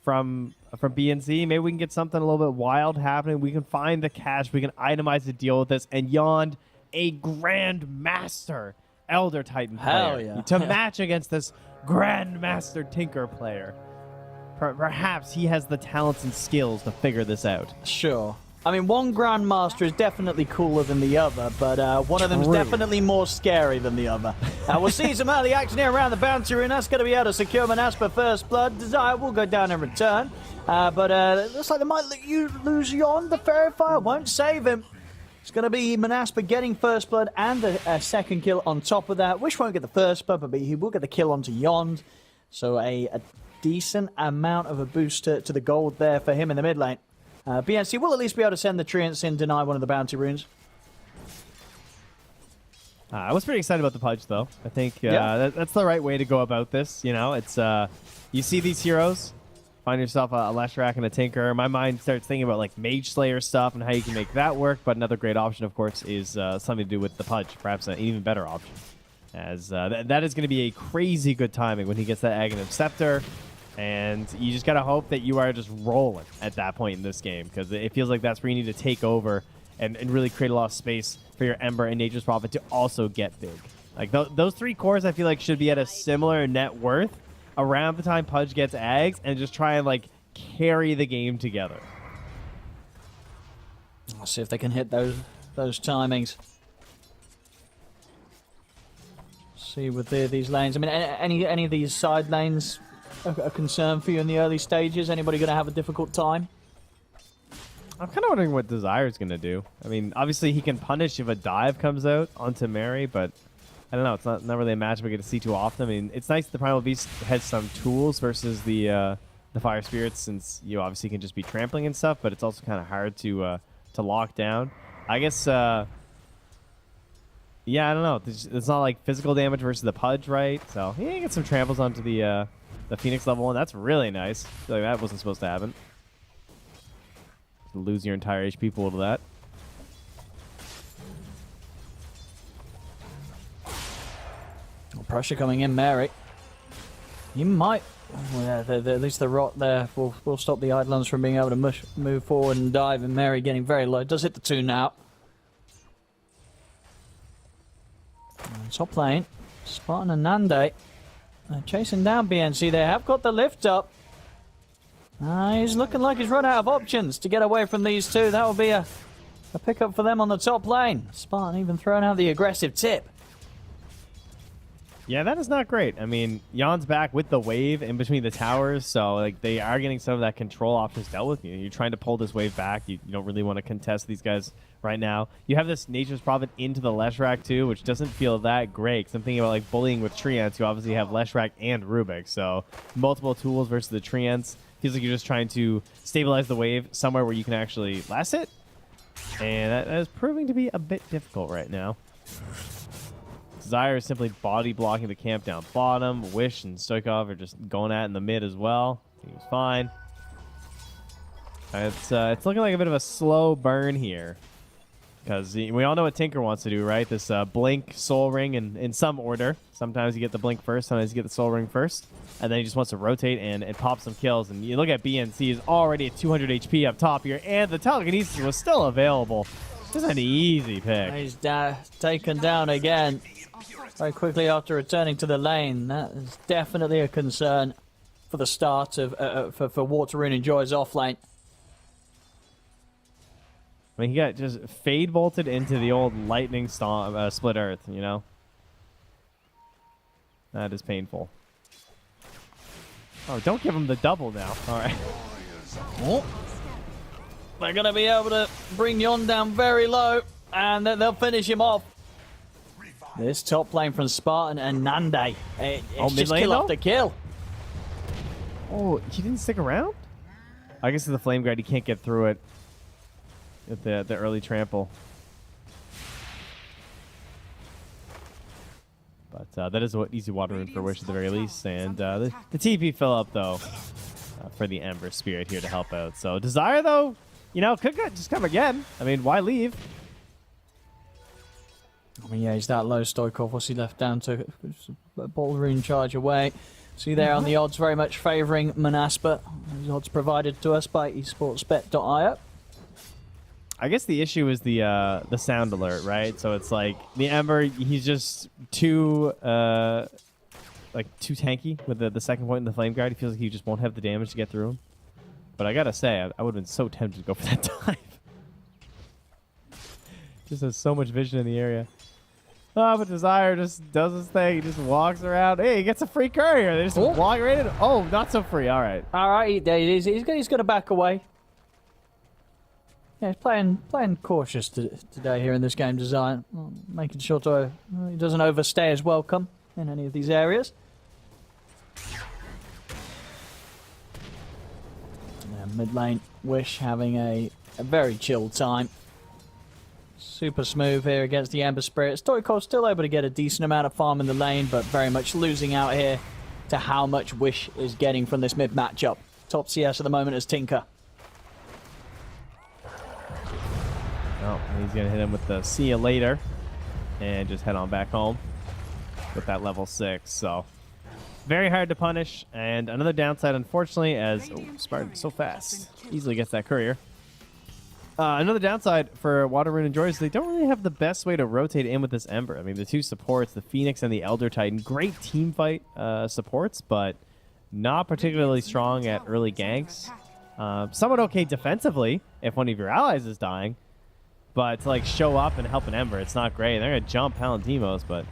from BNC. Maybe we can get something a little bit wild happening. We can find the cash. We can itemize the deal with this, and Yond, a Grandmaster Elder Titan player to match against this Grandmaster Tinker player. Perhaps he has the talents and skills to figure this out. Sure. I mean, one Grandmaster is definitely cooler than the other, but one of them is definitely more scary than the other. We'll see some early action here around the bounty room. That's going to be able to secure Manaspa first blood. Desire will go down in return. But it looks like they might let you lose Yond. The Fairy Fire won't save him. It's going to be Manaspa getting first blood and a second kill on top of that. Wish won't get the first blood, but he will get the kill onto Yond. So a decent amount of a boost to the gold there for him in the mid lane. BNC will at least be able to send the Treants in, deny one of the bounty runes. I was pretty excited about the Pudge, though. I think that's the right way to go about this. You know, it's you see these heroes, find yourself a Leshrac and a Tinker. My mind starts thinking about like Mage Slayer stuff and how you can make that work. But another great option, of course, is something to do with the Pudge. Perhaps an even better option, as that is going to be a crazy good timing when he gets that Aghanim Scepter. And you just got to hope that you are just rolling at that point in this game, because it feels like that's where you need to take over and really create a lot of space for your Ember and Nature's Prophet to also get big. Like those three cores, I feel like should be at a similar net worth around the time Pudge gets Ags, and just try and like carry the game together. I'll see if they can hit those timings. See with these lanes. I mean, any of these side lanes a concern for you in the early stages? Anybody going to have a difficult time? I'm kind of wondering what Desire's going to do. I mean, obviously he can punish if a dive comes out onto Mary, but I don't know. It's not really a match we get to see too often. I mean, it's nice the Primal Beast has some tools versus the Fire Spirits, since you obviously can just be trampling and stuff, but it's also kind of hard to lock down. I guess, yeah, I don't know. It's not like physical damage versus the Pudge, right? So, yeah, you get some tramples onto the Phoenix level 1. That's really nice. I feel like that wasn't supposed to happen. Lose your entire HP pool to that. Pressure coming in, Mary. You might... Well, yeah, at least the rot there will stop the Eidolons from being able to move forward and dive, and Mary getting very low. Does hit the 2 now. Top lane, Spartan and Nande chasing down BNC. They have got the lift up. He's looking like he's run out of options to get away from these two. That will be a pickup for them on the top lane. Spartan even throwing out the aggressive tip. Yeah, that is not great. I mean, Jan's back with the wave in between the towers, so like they are getting some of that control options dealt with. You're trying to pull this wave back. You don't really want to contest these guys right now. You have this Nature's Prophet into the Leshrac too, which doesn't feel that great. Cause I'm thinking about like bullying with Treants, who obviously have Leshrac and Rubik. So multiple tools versus the Treants. Feels like you're just trying to stabilize the wave somewhere where you can actually last it. And that is proving to be a bit difficult right now. Zyre is simply body blocking the camp down bottom. Wish and Stoikov are just going at it in the mid as well. He was fine. It's looking like a bit of a slow burn here. Because we all know what Tinker wants to do, right? This Blink, Soul Ring in some order. Sometimes you get the Blink first, sometimes you get the Soul Ring first. And then he just wants to rotate and pop some kills. And you look at BNC is already at 200 HP up top here. And the telekinesis was still available. This is an easy pick. He's taken down again. Very quickly after returning to the lane. That is definitely a concern for the start of for Water Rune and Joy's offlane. I mean, he got just fade bolted into the old lightning storm, split earth, you know? That is painful. Oh, don't give him the double now. All right. Oh. They're going to be able to bring Yon down very low, and then they'll finish him off. This top lane from Spartan and Nande. It's just kill after kill. Oh, he didn't stick around? I guess with the Flame Guide, he can't get through it at the early trample. But that is what easy Water Rune for Wish at the very least. And the TP fill up, though, for the Ember Spirit here to help out. So Desire, though, you know, could just come again. I mean, why leave? I mean, yeah, he's that low. Stoikov, what's he left down to? Ball Rune charge away. See there on the odds, very much favouring Manaspa. Those odds provided to us by esportsbet.io. I guess the issue is the sound alert, right? So it's like the Ember, he's just too tanky with the second point in the Flame Guard. He feels like he just won't have the damage to get through him. But I gotta say, I would have been so tempted to go for that dive. Just has so much vision in the area. Oh, but Desire just does his thing. He just walks around. Hey, he gets a free courier. They just walk right in. Oh, not so free. All right. All right, he's going to back away. Yeah, he's playing cautious today here in this game design. Making sure he doesn't overstay his welcome in any of these areas. And mid lane, Wish having a very chill time. Super smooth here against the Ember Spirit. Stoikov still able to get a decent amount of farm in the lane, but very much losing out here to how much Wish is getting from this mid matchup. Top CS at the moment is Tinker. Oh, he's going to hit him with the see you later and just head on back home with that level 6. So very hard to punish. And another downside, unfortunately, as Spartan so fast, easily gets that courier. Another downside for Water Rune and Joy is they don't really have the best way to rotate in with this Ember. I mean, the two supports, the Phoenix and the Elder Titan, great team fight supports, but not particularly strong at early ganks. Somewhat okay defensively if one of your allies is dying, but to like show up and help an Ember, it's not great. They're going to jump Palantimos, but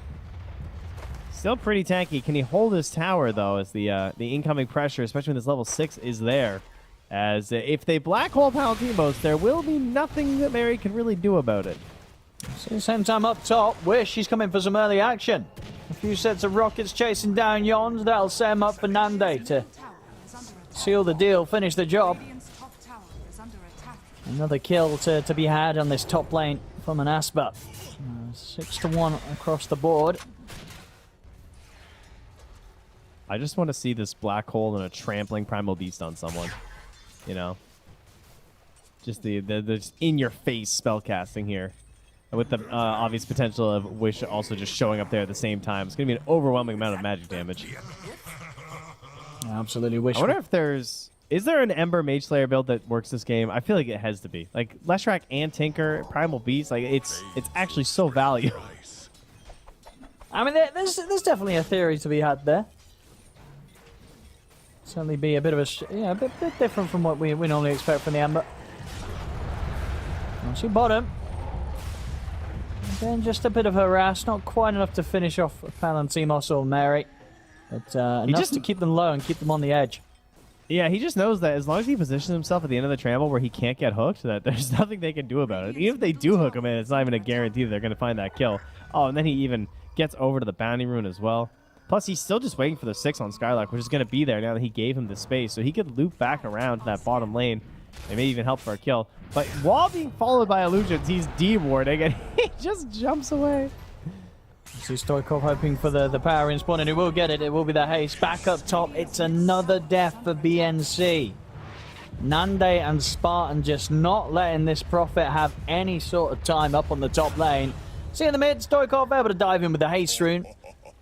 still pretty tanky. Can he hold his tower, though, as the incoming pressure, especially when this level 6 is there? As if they black hole Palantimos, there will be nothing that Mary can really do about it. So same time up top, Wish, he's coming for some early action. A few sets of rockets chasing down Yons. That'll set him up for Nande to seal the deal, finish the job. Another kill to be had on this top lane from an Aspa. 6-1 across the board. I just want to see this black hole and a trampling Primal Beast on someone. You know, just the just in-your-face spellcasting here, with the obvious potential of Wish also just showing up there at the same time. It's going to be an overwhelming amount of magic damage. Absolutely, Wish. I wonder if is there an Ember Mage Slayer build that works this game? I feel like it has to be. Like Leshrac and Tinker, Primal Beast, like it's actually so valuable. I mean, there's definitely a theory to be had there. Certainly be a bit of a bit different from what we normally expect from the Amber. She bottom. Again, just a bit of harass, not quite enough to finish off Palantimos or Mary, but enough to keep them low and keep them on the edge. Yeah, he just knows that as long as he positions himself at the end of the trample where he can't get hooked, that there's nothing they can do about it. Even if they do hook him in, it's not even a guarantee that they're going to find that kill. Oh, and then he even gets over to the bounty rune as well. Plus, he's still just waiting for the 6 on Skylark, which is going to be there now that he gave him the space. So he could loop back around to that bottom lane. They may even help for a kill. But while being followed by illusions, he's D-warding, and he just jumps away. See Stoikov hoping for the power in spawn, and he will get it. It will be the haste. Back up top, it's another death for BNC. Nande and Spartan just not letting this Prophet have any sort of time up on the top lane. See in the mid, Stoikov able to dive in with the haste rune.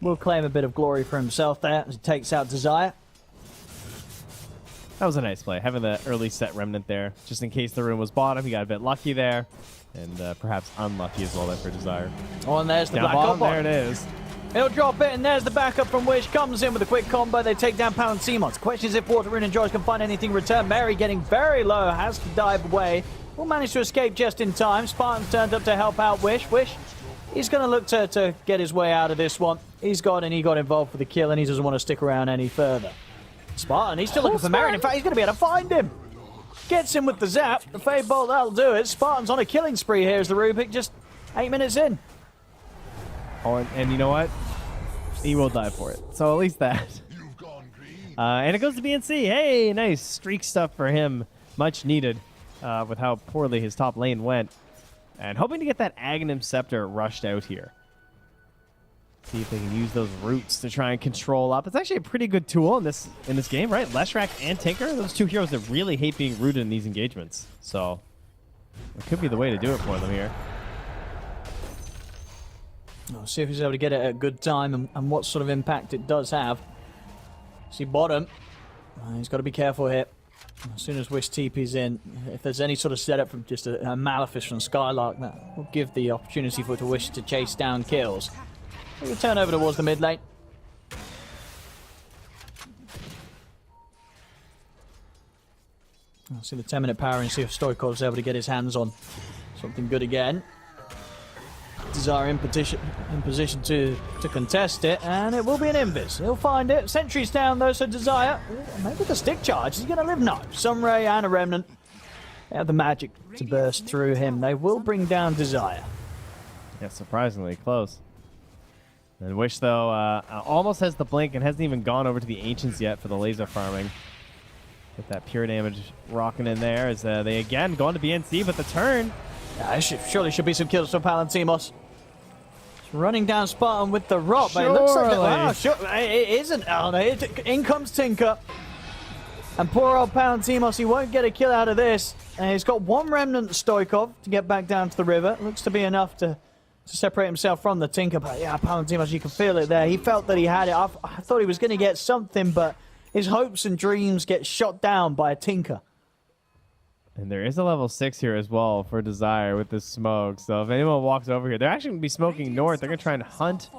Will claim a bit of glory for himself there as he takes out Desire. That was a nice play, having the early set remnant there. Just in case the rune was bottom, he got a bit lucky there. And perhaps unlucky as well there for Desire. Oh, and there's the down black bottom, up. there it is. He'll drop it, and there's the backup from Wish. Comes in with a quick combo. They take down Palantimos. Question is if Water Rune and Joyce can find anything in return. Mary getting very low, has to dive away. Will manage to escape just in time. Spartan's turned up to help out Wish. Wish, he's going to look to get his way out of this one. He got involved for the kill, and he doesn't want to stick around any further. Spartan, he's still looking for Mary. In fact, he's going to be able to find him. Gets him with the zap. The Fade Bolt, that'll do it. Spartan's on a killing spree here as the Rubik, just 8 minutes in. Oh, and you know what? He will die for it. So at least that. And it goes to BNC. Hey, nice streak stuff for him. Much needed with how poorly his top lane went. And hoping to get that Aghanim Scepter rushed out here. See if they can use those roots to try and control up. It's actually a pretty good tool in this game, right? Leshrac and Tinker, those two heroes that really hate being rooted in these engagements. So it could be the way to do it for them here. We'll see if he's able to get it at a good time and what sort of impact it does have. See bottom. He's got to be careful here. As soon as Wish TP's in, if there's any sort of setup from just a Malefice from Skylark, that will give the opportunity for it to Wish to chase down kills. We'll turn over towards the mid lane. I'll see the 10-minute power and see if Stoikov's able to get his hands on something good again. Desire in position to contest it, and it will be an invis. He'll find it. Sentry's down though, so Desire, maybe the stick charge. He's going to live now. Sunray and a Remnant. They have the magic to burst through him. They will bring down Desire. Yeah, surprisingly close. And Wish, though, almost has the blink and hasn't even gone over to the Ancients yet for the laser farming. Get that pure damage rocking in there as they again go on to BNC, but the turn. Yeah, surely should be some kills for Palantimos. Running down Spartan with the rock, but it looks like it isn't. Oh, no, in comes Tinker. And poor old Palantimos, he won't get a kill out of this. And he's got one Remnant Stoikov to get back down to the river. Looks to be enough to separate himself from the Tinker. But yeah, Palantimos, you can feel it there. He felt that he had it. I thought he was going to get something, but his hopes and dreams get shot down by a Tinker. And there is a level 6 here as well for Desire with this smoke. So if anyone walks over here, they're actually going to be smoking north. They're going to try and hunt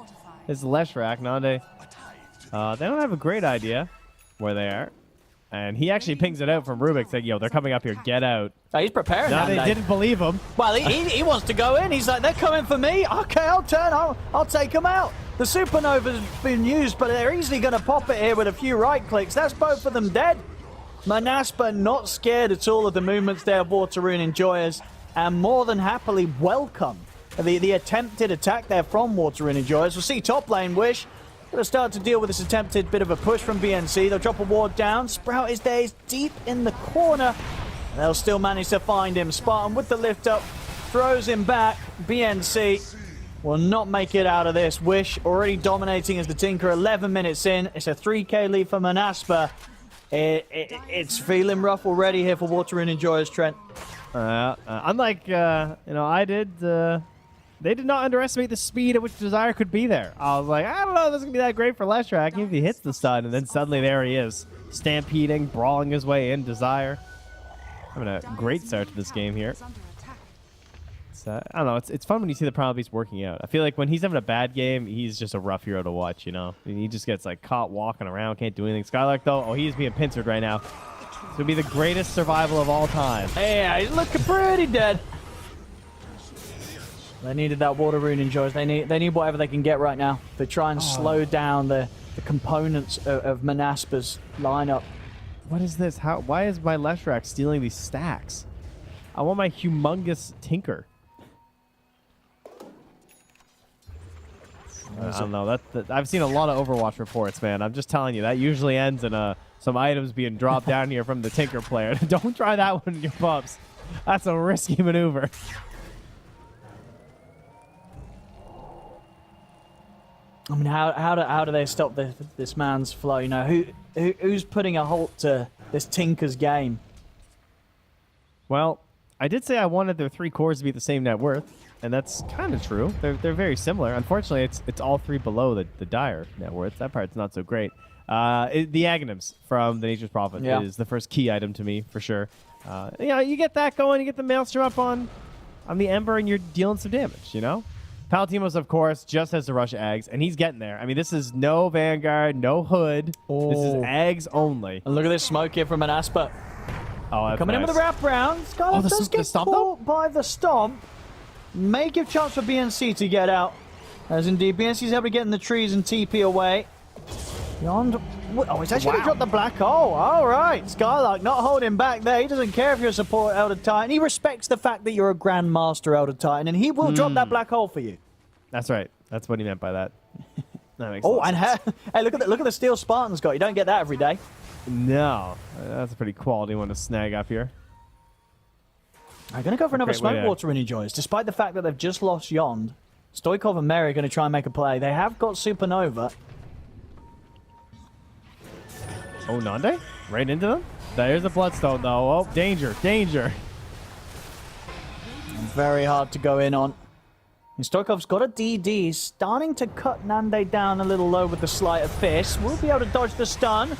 this Leshrac. Nande, they don't have a great idea where they are. And he actually pings it out from Rubik, saying, yo, they're coming up here, get out. Oh, he's preparing now. They didn't believe him. Well, he wants to go in. He's like, they're coming for me. Okay, I'll turn. I'll take them out. The Supernova's been used, but they're easily going to pop it here with a few right clicks. That's both of them dead. Manaspa not scared at all of the movements there of Water Rune Enjoyers, and more than happily welcome the attempted attack there from Water Rune Enjoyers. We'll see top lane Wish going to start to deal with this attempted bit of a push from BNC. They'll drop a ward down. Sprout is there. He's deep in the corner. They'll still manage to find him. Spartan with the lift up, throws him back. BNC will not make it out of this. Wish already dominating as the Tinker 11 minutes in. It's a 3k lead for Manaspa. It's feeling rough already here for Water Rune Enjoyers, Trent. Unlike, I did, they did not underestimate the speed at which Desire could be there. I was like, I don't know if this is going to be that great for Leshrac. Even if he hits the stun, and then suddenly there he is, stampeding, brawling his way in. Desire having a great start to this game here. I don't know. It's fun when you see the Primal Beast working out. I feel like when he's having a bad game, he's just a rough hero to watch, you know? He just gets like caught walking around, can't do anything. Skylark, though, oh, he's being pincered right now. It's going to be the greatest survival of all time. Yeah, he's looking pretty dead. They needed that water rune enjoys. They need whatever they can get right now to try and slow down the components of Manaspa's lineup. What is this? Why is my Leshrac stealing these stacks? I want my humongous Tinker. I don't know. I've seen a lot of Overwatch reports, man. I'm just telling you, that usually ends in some items being dropped down here from the Tinker player. Don't try that one in your pups. That's a risky maneuver. I mean, how do they stop this man's flow? You know, who's putting a halt to this Tinker's game? Well, I did say I wanted their 3 cores to be the same net worth, and that's kind of true. They're very similar. Unfortunately, it's all 3 below the dire net worth. That part's not so great. The Aghanims from the Nature's Prophet is the first key item to me, for sure. You know, you get that going, you get the Maelstrom up on the Ember, and you're dealing some damage, you know? Palatimos, of course, just has to rush Eggs, and he's getting there. I mean, this is no Vanguard, no Hood. Oh. This is Eggs only. And look at this smoke here from Manaspa. Oh, that's coming in with the wraparound. Scarlet does get caught by the stomp. May give chance for BNC to get out. As indeed, BNC's able to get in the trees and TP away. Beyond. Oh, he's actually going to drop the black hole. All right. Skylark not holding back there. He doesn't care if you're a support Elder Titan. He respects the fact that you're a Grandmaster Elder Titan, and he will drop that black hole for you. That's right. That's what he meant by that. That makes and hey, look at the steel Spartan's got. You don't get that every day. No. That's a pretty quality one to snag up here. I'm going to go for another smoke water in Enjoys. Despite the fact that they've just lost Yond, Stoikov and Mary are going to try and make a play. They have got Supernova. Oh, Nande? Right into them? There's the Bloodstone, though. Oh, danger, danger. Very hard to go in on. And Stoikov's got a DD. He's starting to cut Nande down a little low with the Sleight of Fist. Will be able to dodge the stun.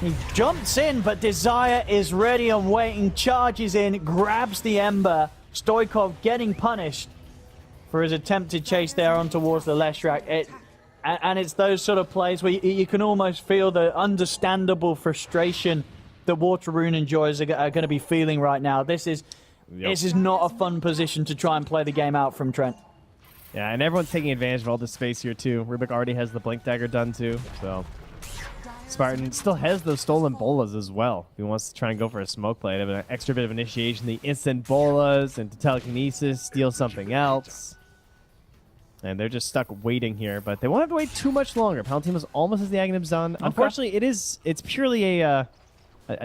He jumps in, but Desire is ready and waiting. Charges in, grabs the Ember. Stoikov getting punished for his attempted chase there on towards the Leshrac. And it's those sort of plays where you can almost feel the understandable frustration that Water Rune enjoys are going to be feeling right now. This is not a fun position to try and play the game out from, Trent. Yeah, and everyone's taking advantage of all this space here, too. Rubik already has the Blink Dagger done, too, so... Spartan still has those stolen bolas as well. He wants to try and go for a smoke play. Have an extra bit of initiation, the instant bolas, and to telekinesis, steal something else. And they're just stuck waiting here, but they won't have to wait too much longer. Palantino's almost has the Aghanim's done. Okay. Unfortunately, it's purely a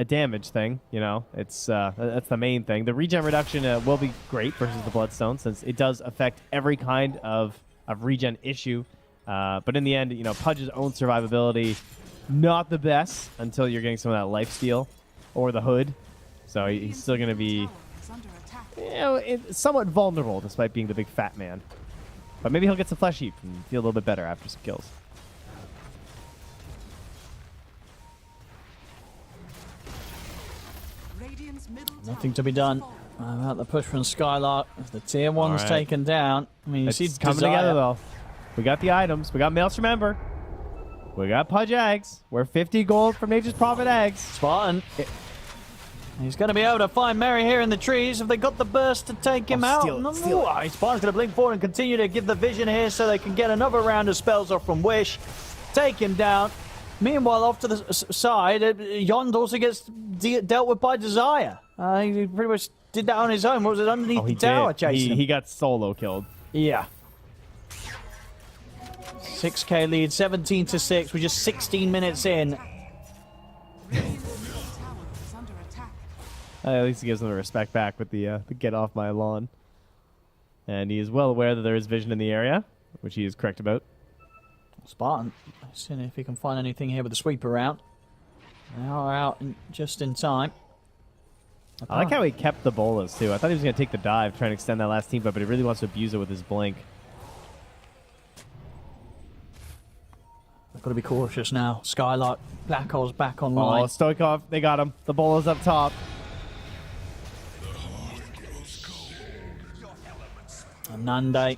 damage thing, you know. It's that's the main thing. The regen reduction will be great versus the Bloodstone, since it does affect every kind of regen issue. But in the end, you know, Pudge's own survivability, not the best until you're getting some of that lifesteal or the Hood. So he's still going to be, you know, somewhat vulnerable despite being the big fat man. But maybe he'll get some Flesh Heap and feel a little bit better after some kills. Nothing to be done about the push from Skylark. The tier 1's taken down. I mean, you see coming together, though. We got the items. We got Maelstrom Ember. We got Pudge Eggs. We're 50 gold from Nature's Prophet Eggs. Spartan. He's going to be able to find Mary here in the trees. Have they got the burst to take him out? Spartan's going to blink forward and continue to give the vision here so they can get another round of spells off from Wish. Take him down. Meanwhile, off to the side, Yond also gets dealt with by Desire. He pretty much did that on his own. What was it, underneath the tower chasing him? He got solo killed. Yeah. 6k lead, 17-6. We're just 16 minutes in. At least he gives them the respect back with the get off my lawn. And he is well aware that there is vision in the area, which he is correct about. Spartan, seeing if he can find anything here with the sweep around. They are out just in time. I like how he kept the bolas, too. I thought he was going to take the dive, try and extend that last team, but he really wants to abuse it with his blink. I've got to be cautious now. Skylark, Black Hole's back online. Oh, Stoikov, they got him. The bola's up top. Nande,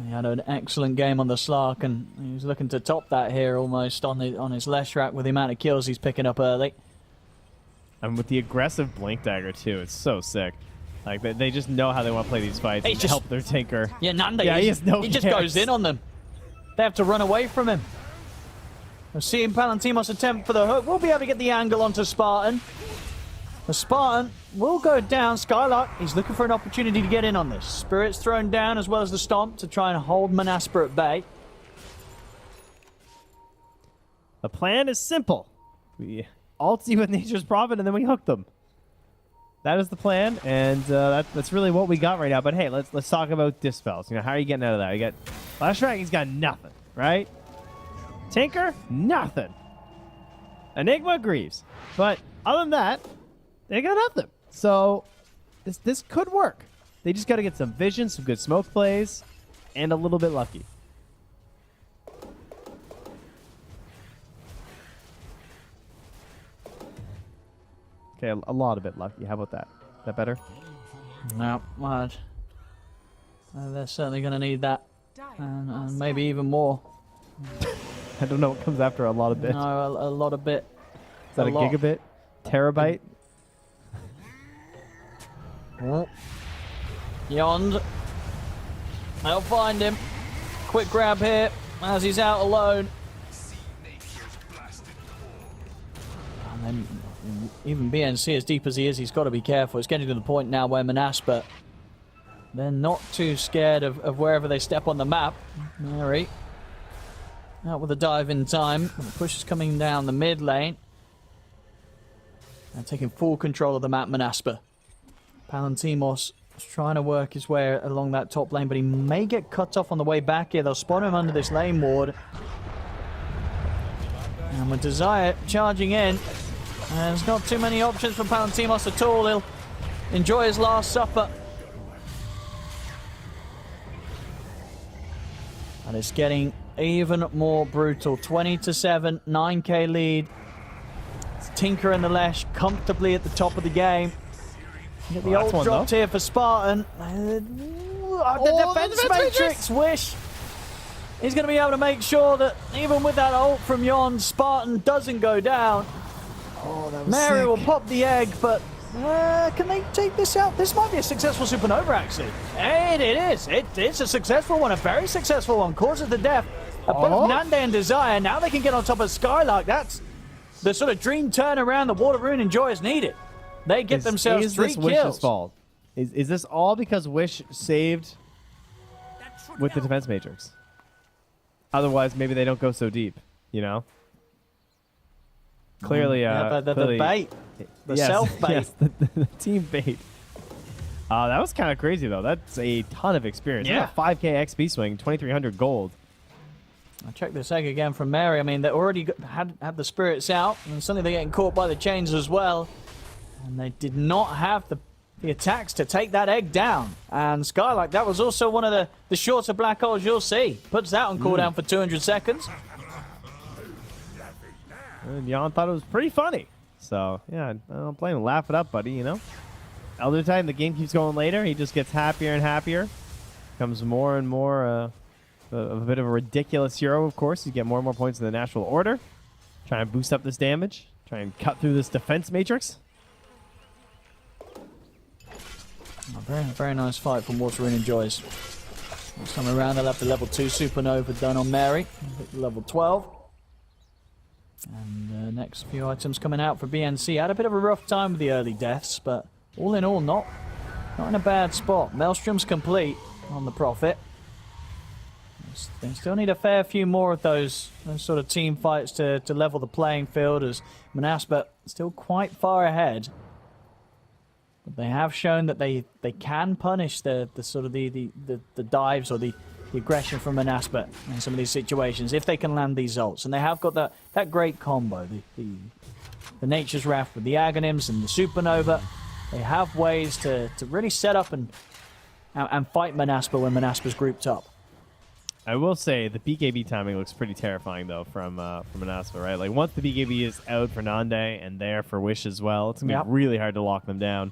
he had an excellent game on the Slark, and he's looking to top that here almost on his Leshrac with the amount of kills he's picking up early. And with the aggressive Blink Dagger, too, it's so sick. Like, they just know how they want to play these fights and help their Tinker. Yeah, Nande, he just goes in on them. They have to run away from him. We're seeing Palantimos attempt for the hook. We'll be able to get the angle onto Spartan. The Spartan will go down. Skylark, he's looking for an opportunity to get in on this. Spirit's thrown down as well as the Stomp to try and hold Manaspa at bay. The plan is simple. We ulti with Nature's Prophet, and then we hook them. That is the plan, and that's really what we got right now. But hey, let's talk about Dispels. You know, how are you getting out of that? You got Leshrac, he's got nothing, right? Tinker, nothing. Enigma, Greaves. But other than that, they got nothing. So this could work. They just got to get some vision, some good smoke plays, and a little bit lucky. Okay, a lot of it lucky. How about that? Is that better? No, well, they're certainly going to need that, and maybe even more. I don't know what comes after a lot of bit. No, a lot of bit. Is that a gigabit? Terabyte? Yond. They'll find him. Quick grab here as he's out alone. And then even BNC, as deep as he is, he's got to be careful. It's getting to the point now where Manaspa, they're not too scared of wherever they step on the map. Mary out with a dive in time. The push is coming down the mid lane. And taking full control of the map, Manaspa. Palantimos is trying to work his way along that top lane, but he may get cut off on the way back here. They'll spawn him under this lane ward. And with Desire charging in, there's not too many options for Palantimos at all. He'll enjoy his last supper. And it's getting even more brutal. 20-7, 9k lead. It's Tinker and the Lesh comfortably at the top of the game. Get the ult dropped here for Spartan. The defense matrix. Wish he's going to be able to make sure that even with that ult from Yon, Spartan doesn't go down. Mary will pop the egg, but can they take this out? This might be a successful supernova, actually. And it is. It's a successful one, a very successful one. Causes the death of both Nande and Desire. Now they can get on top of Skylark. That's the sort of dream turnaround that Water Rune and Joy is needed. They get themselves 3 kills. Wish's fault? Is this all because Wish saved with the defense matrix? Otherwise, maybe they don't go so deep, you know? Clearly, the bait. The self-bait. Yes, the team bait. That was kind of crazy, though. That's a ton of experience. Yeah. 5k XP swing, 2,300 gold. I'll check this egg again from Mary. I mean, they already had the spirits out, and suddenly they're getting caught by the chains as well. And they did not have the attacks to take that egg down. And Skylark, that was also one of the shorter black holes you'll see. Puts that on cooldown for 200 seconds. And Jan thought it was pretty funny. So, yeah, I don't blame him. Laugh it up, buddy, you know? Elder Titan, the game keeps going later. He just gets happier and happier. Becomes more and more of a bit of a ridiculous hero, of course. You get more and more points in the natural order. Try and boost up this damage. Try and cut through this defense matrix. A very, very nice fight from Water Rune and Joyce. Next time around, they'll have the level 2 Supernova done on Mary. Level 12. And next few items coming out for BNC. Had a bit of a rough time with the early deaths, but all in all, not in a bad spot. Maelstrom's complete on the Prophet. They still need a fair few more of those sort of team fights to level the playing field, as Manaspa still quite far ahead. But they have shown that they can punish the sort of the dives or the aggression from Manaspa in some of these situations if they can land these ults. And they have got that great combo, the Nature's Wrath with the Aghanim's and the Supernova. They have ways to really set up and fight Manaspa when Manaspa's grouped up. I will say the BKB timing looks pretty terrifying, though, from Manaspa, right? Like, once the BKB is out for Nande and there for Wish as well, it's going to be really hard to lock them down.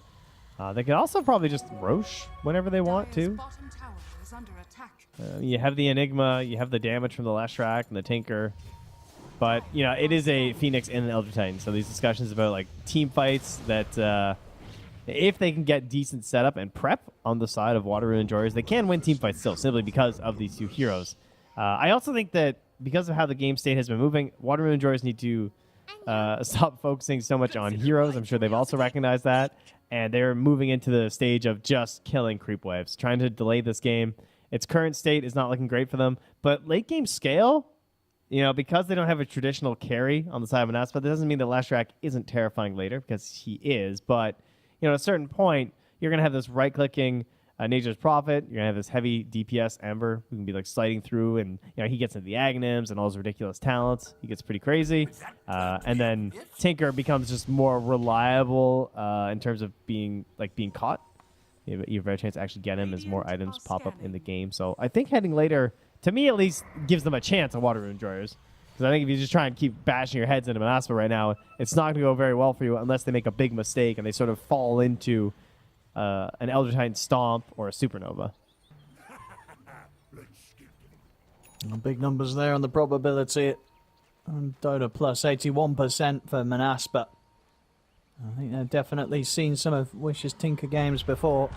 They can also probably just Roche whenever they want to. is under attack. You have the Enigma, you have the damage from the Leshrac and the Tinker. But, you know, it is a Phoenix and an Elder Titan. So these discussions about, like, team fights that, if they can get decent setup and prep on the side of Water Rune Enjoyers, they can win team fights still, simply because of these two heroes. I also think that because of how the game state has been moving, Water Rune Enjoyers need to stop focusing so much on heroes. I'm sure they've also recognized that. And they're moving into the stage of just killing creep waves, trying to delay this game. Its current state is not looking great for them. But late game scale, you know, because they don't have a traditional carry on the side of Manaspa, that doesn't mean that Leshrac isn't terrifying later, because he is. But, you know, at a certain point, you're going to have this right-clicking Nature's Prophet. You're going to have this heavy DPS Ember who can be, like, sliding through, and, you know, he gets into the Aghanims and all his ridiculous talents. He gets pretty crazy. And then Tinker becomes just more reliable in terms of being caught. You have a better chance to actually get him as more items pop up in the game. So I think heading later, to me at least, gives them a chance on Water Rune Enjoyers. Because I think if you just try and keep bashing your heads into Manaspa right now, it's not going to go very well for you unless they make a big mistake and they sort of fall into an Elder Titan Stomp or a Supernova. Big numbers there on the probability. And Dota plus 81% for Manaspa. I think they've definitely seen some of Wish's Tinker games before.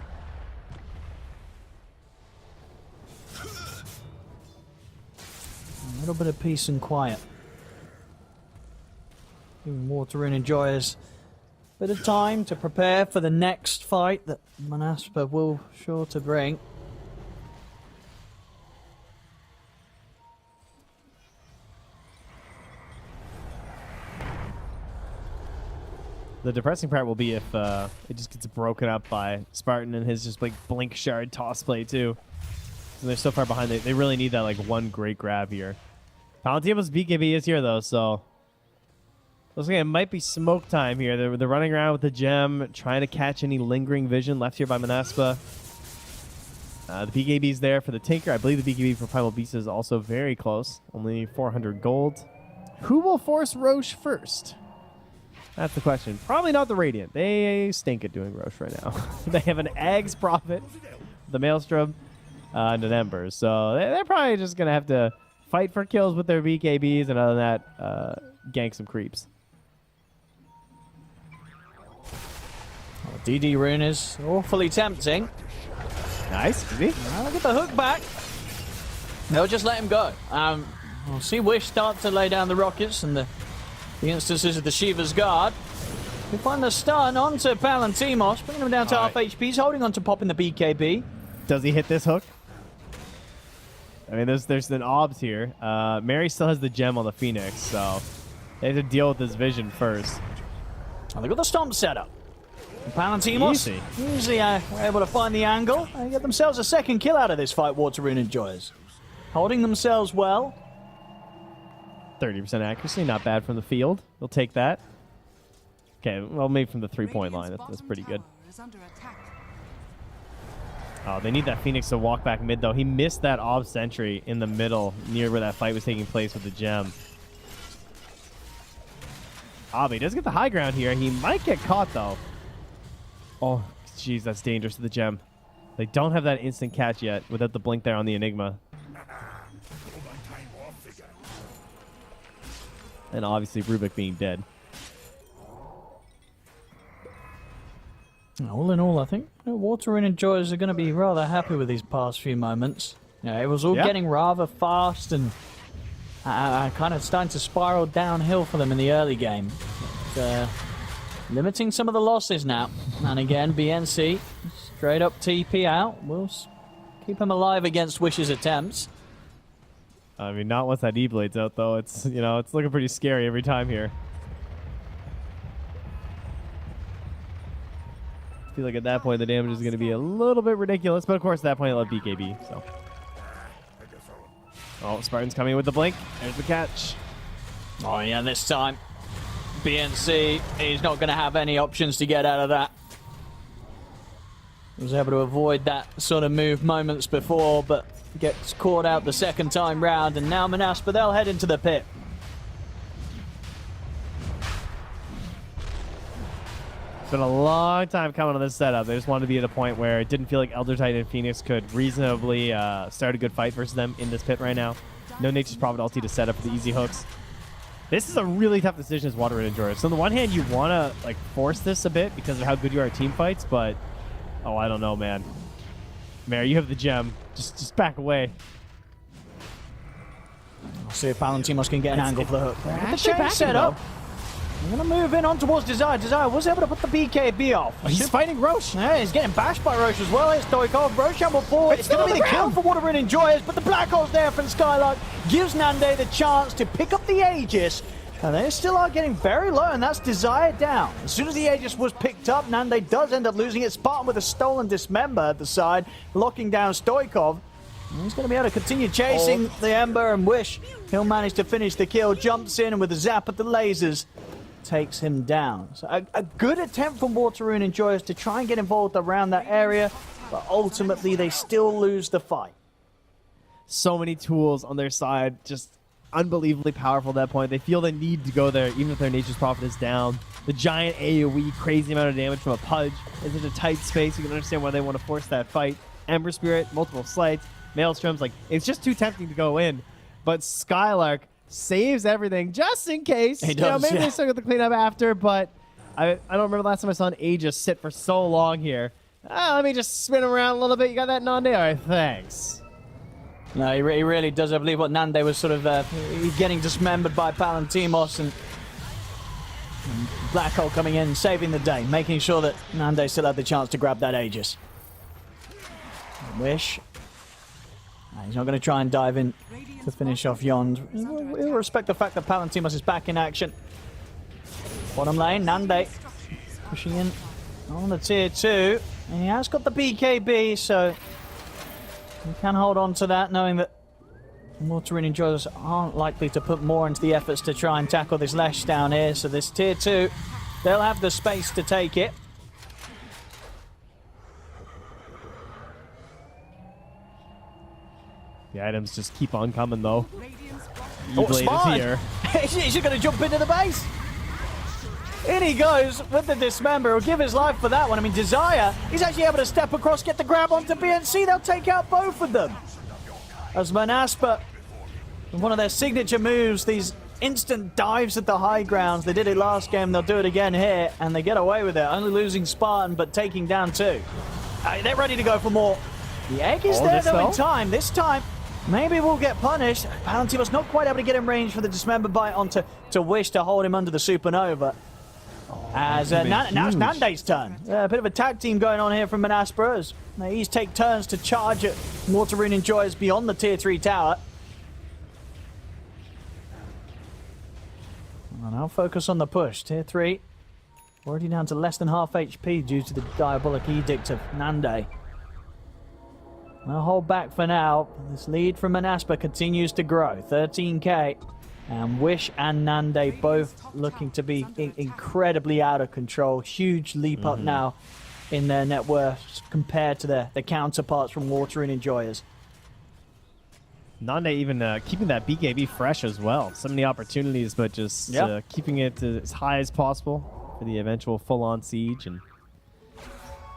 A little bit of peace and quiet. Giving Water Rune Enjoyers a bit of time to prepare for the next fight that Manaspa will sure to bring. The depressing part will be if it just gets broken up by Spartan and his just like blink shard toss play too. So they're so far behind. They really need that like one great grab here. Palantino's BKB is here though, so looks like it might be smoke time here. They're running around with the gem, trying to catch any lingering vision left here by Manaspa. The BKB's there for the Tinker. I believe the BKB for Primal Beast is also very close. Only 400 gold. Who will force Roche first? That's the question. Probably not the Radiant. They stink at doing Roche right now. They have an Agh's Prophet, the Maelstrom, and an Ember. So they're probably just going to have to fight for kills with their BKBs, and other than that, gank some creeps. Oh, DD Rune is awfully tempting. Nice. Easy. I'll get the hook back. They'll just let him go. We'll see Wish start to lay down the rockets and the instances of the Shiva's Guard. We find the stun onto Palantimos, bringing him down to half HP. He's holding on to popping the BKB. Does he hit this hook? I mean, there's an obs here. Mary still has the gem on the Phoenix, so they have to deal with this vision first. Oh, they've got the stomp set up. Palantimos usually were able to find the angle and get themselves a second kill out of this fight, Water Rune Enjoyers. Holding themselves well. 30% accuracy, not bad from the field. We'll take that. Okay, well, maybe from the three-point line. That's pretty good. Oh, they need that Phoenix to walk back mid, though. He missed that Ob Sentry in the middle, near where that fight was taking place with the gem. Ah, but he does get the high ground here. He might get caught, though. Oh, jeez, that's dangerous to the gem. They don't have that instant catch yet without the blink there on the Enigma. And obviously Rubik being dead. All in all, I think Water Rune Enjoyers are going to be rather happy with these past few moments. Yeah, it was all getting rather fast and kind of starting to spiral downhill for them in the early game. But, limiting some of the losses now. And again, BNC straight up TP out. We'll keep him alive against Wish's attempts. I mean, not once that E-Blade's out, though. It's, you know, it's looking pretty scary every time here. I feel like at that point the damage is going to be a little bit ridiculous, but of course at that point I'll have BKB, so. Oh, Spartan's coming with the blink. There's the catch. Oh yeah, this time BNC is not going to have any options to get out of that. He was able to avoid that sort of move moments before, but gets caught out the second time round, and now Manaspa, they'll head into the pit. It's been a long time coming on this setup. They just wanted to be at a point where it didn't feel like Elder Titan and Phoenix could reasonably start a good fight versus them in this pit right now. No Nature's Prophet ulti to set up for the easy hooks. This is a really tough decision as Water Red Enjoyer. So on the one hand, you want to like force this a bit because of how good you are at team fights, but oh, I don't know, man. Mary, you have the gem. Just back away. I'll see if Palantimos can get an angle for the hook. The chain set up. I'm going to move in on towards Desire. Desire was able to put the BKB off. Oh, he's fighting Roche. Yeah, he's getting bashed by Roche as well. It's Stoikov. Roche on forward. It's going to be the kill for Water Red Enjoyers, but the Black Hole's there from Skylark. Gives Nande the chance to pick up the Aegis. And they still are getting very low, and that's Desire down. As soon as the Aegis was picked up, Nande does end up losing it. Spartan with a stolen Dismember at the side, locking down Stoikov. And he's going to be able to continue chasing the Ember, and Wish he'll manage to finish the kill. Jumps in, and with a zap at the lasers, takes him down. So a good attempt from Water Rune Enjoyers to try and get involved around that area, but ultimately they still lose the fight. So many tools on their side, just unbelievably powerful at that point. They feel the need to go there, even if their Nature's Prophet is down. The giant AoE, crazy amount of damage from a Pudge. In such a tight space, you can understand why they want to force that fight. Ember Spirit, multiple slights, Maelstroms, like, it's just too tempting to go in. But Skylark saves everything just in case. He does, maybe they still get the cleanup after, but I don't remember the last time I saw an Aegis sit for so long here. Let me just spin around a little bit. You got that Nande? All right, thanks. No, he really does. I believe what Nande was sort of getting dismembered by Palantimos, and Black Hole coming in, saving the day, making sure that Nande still had the chance to grab that Aegis. Wish. He's not going to try and dive in to finish off Yond. We'll respect the fact that Palantimos is back in action. Bottom lane, Nande pushing in on the tier 2. And he has got the BKB, so he can hold on to that, knowing that Water Rune Enjoyers aren't likely to put more into the efforts to try and tackle this Lesh down here. So this tier 2, they'll have the space to take it. The items just keep on coming, though. E-Blade is here. He's going to jump into the base. In he goes with the Dismember. He'll give his life for that one. I mean, Desire, he's actually able to step across, get the grab onto BNC. They'll take out both of them. As Manaspa, one of their signature moves, these instant dives at the high grounds. They did it last game. They'll do it again here, and they get away with it. Only losing Spartan, but taking down 2. They're ready to go for more. The egg is there, though, in time. This time, maybe we'll get punished. Palantir was not quite able to get in range for the Dismember bite onto Wish to hold him under the Supernova. As now it's Nande's turn. A bit of a tag team going on here from Manaspa. They each take turns to charge at Water Rune Enjoyers beyond the tier 3 tower. And I'll focus on the push. Tier 3 already down to less than half HP due to the Diabolic Edict of Nande. I'll hold back for now. This lead from Manaspa continues to grow. 13k. And Wish and Nande both looking to be incredibly out of control. Huge leap up now in their net worth compared to their counterparts from Water Rune Enjoyers. Nande even keeping that BKB fresh as well. So many opportunities, but just keeping it as high as possible for the eventual full-on siege. And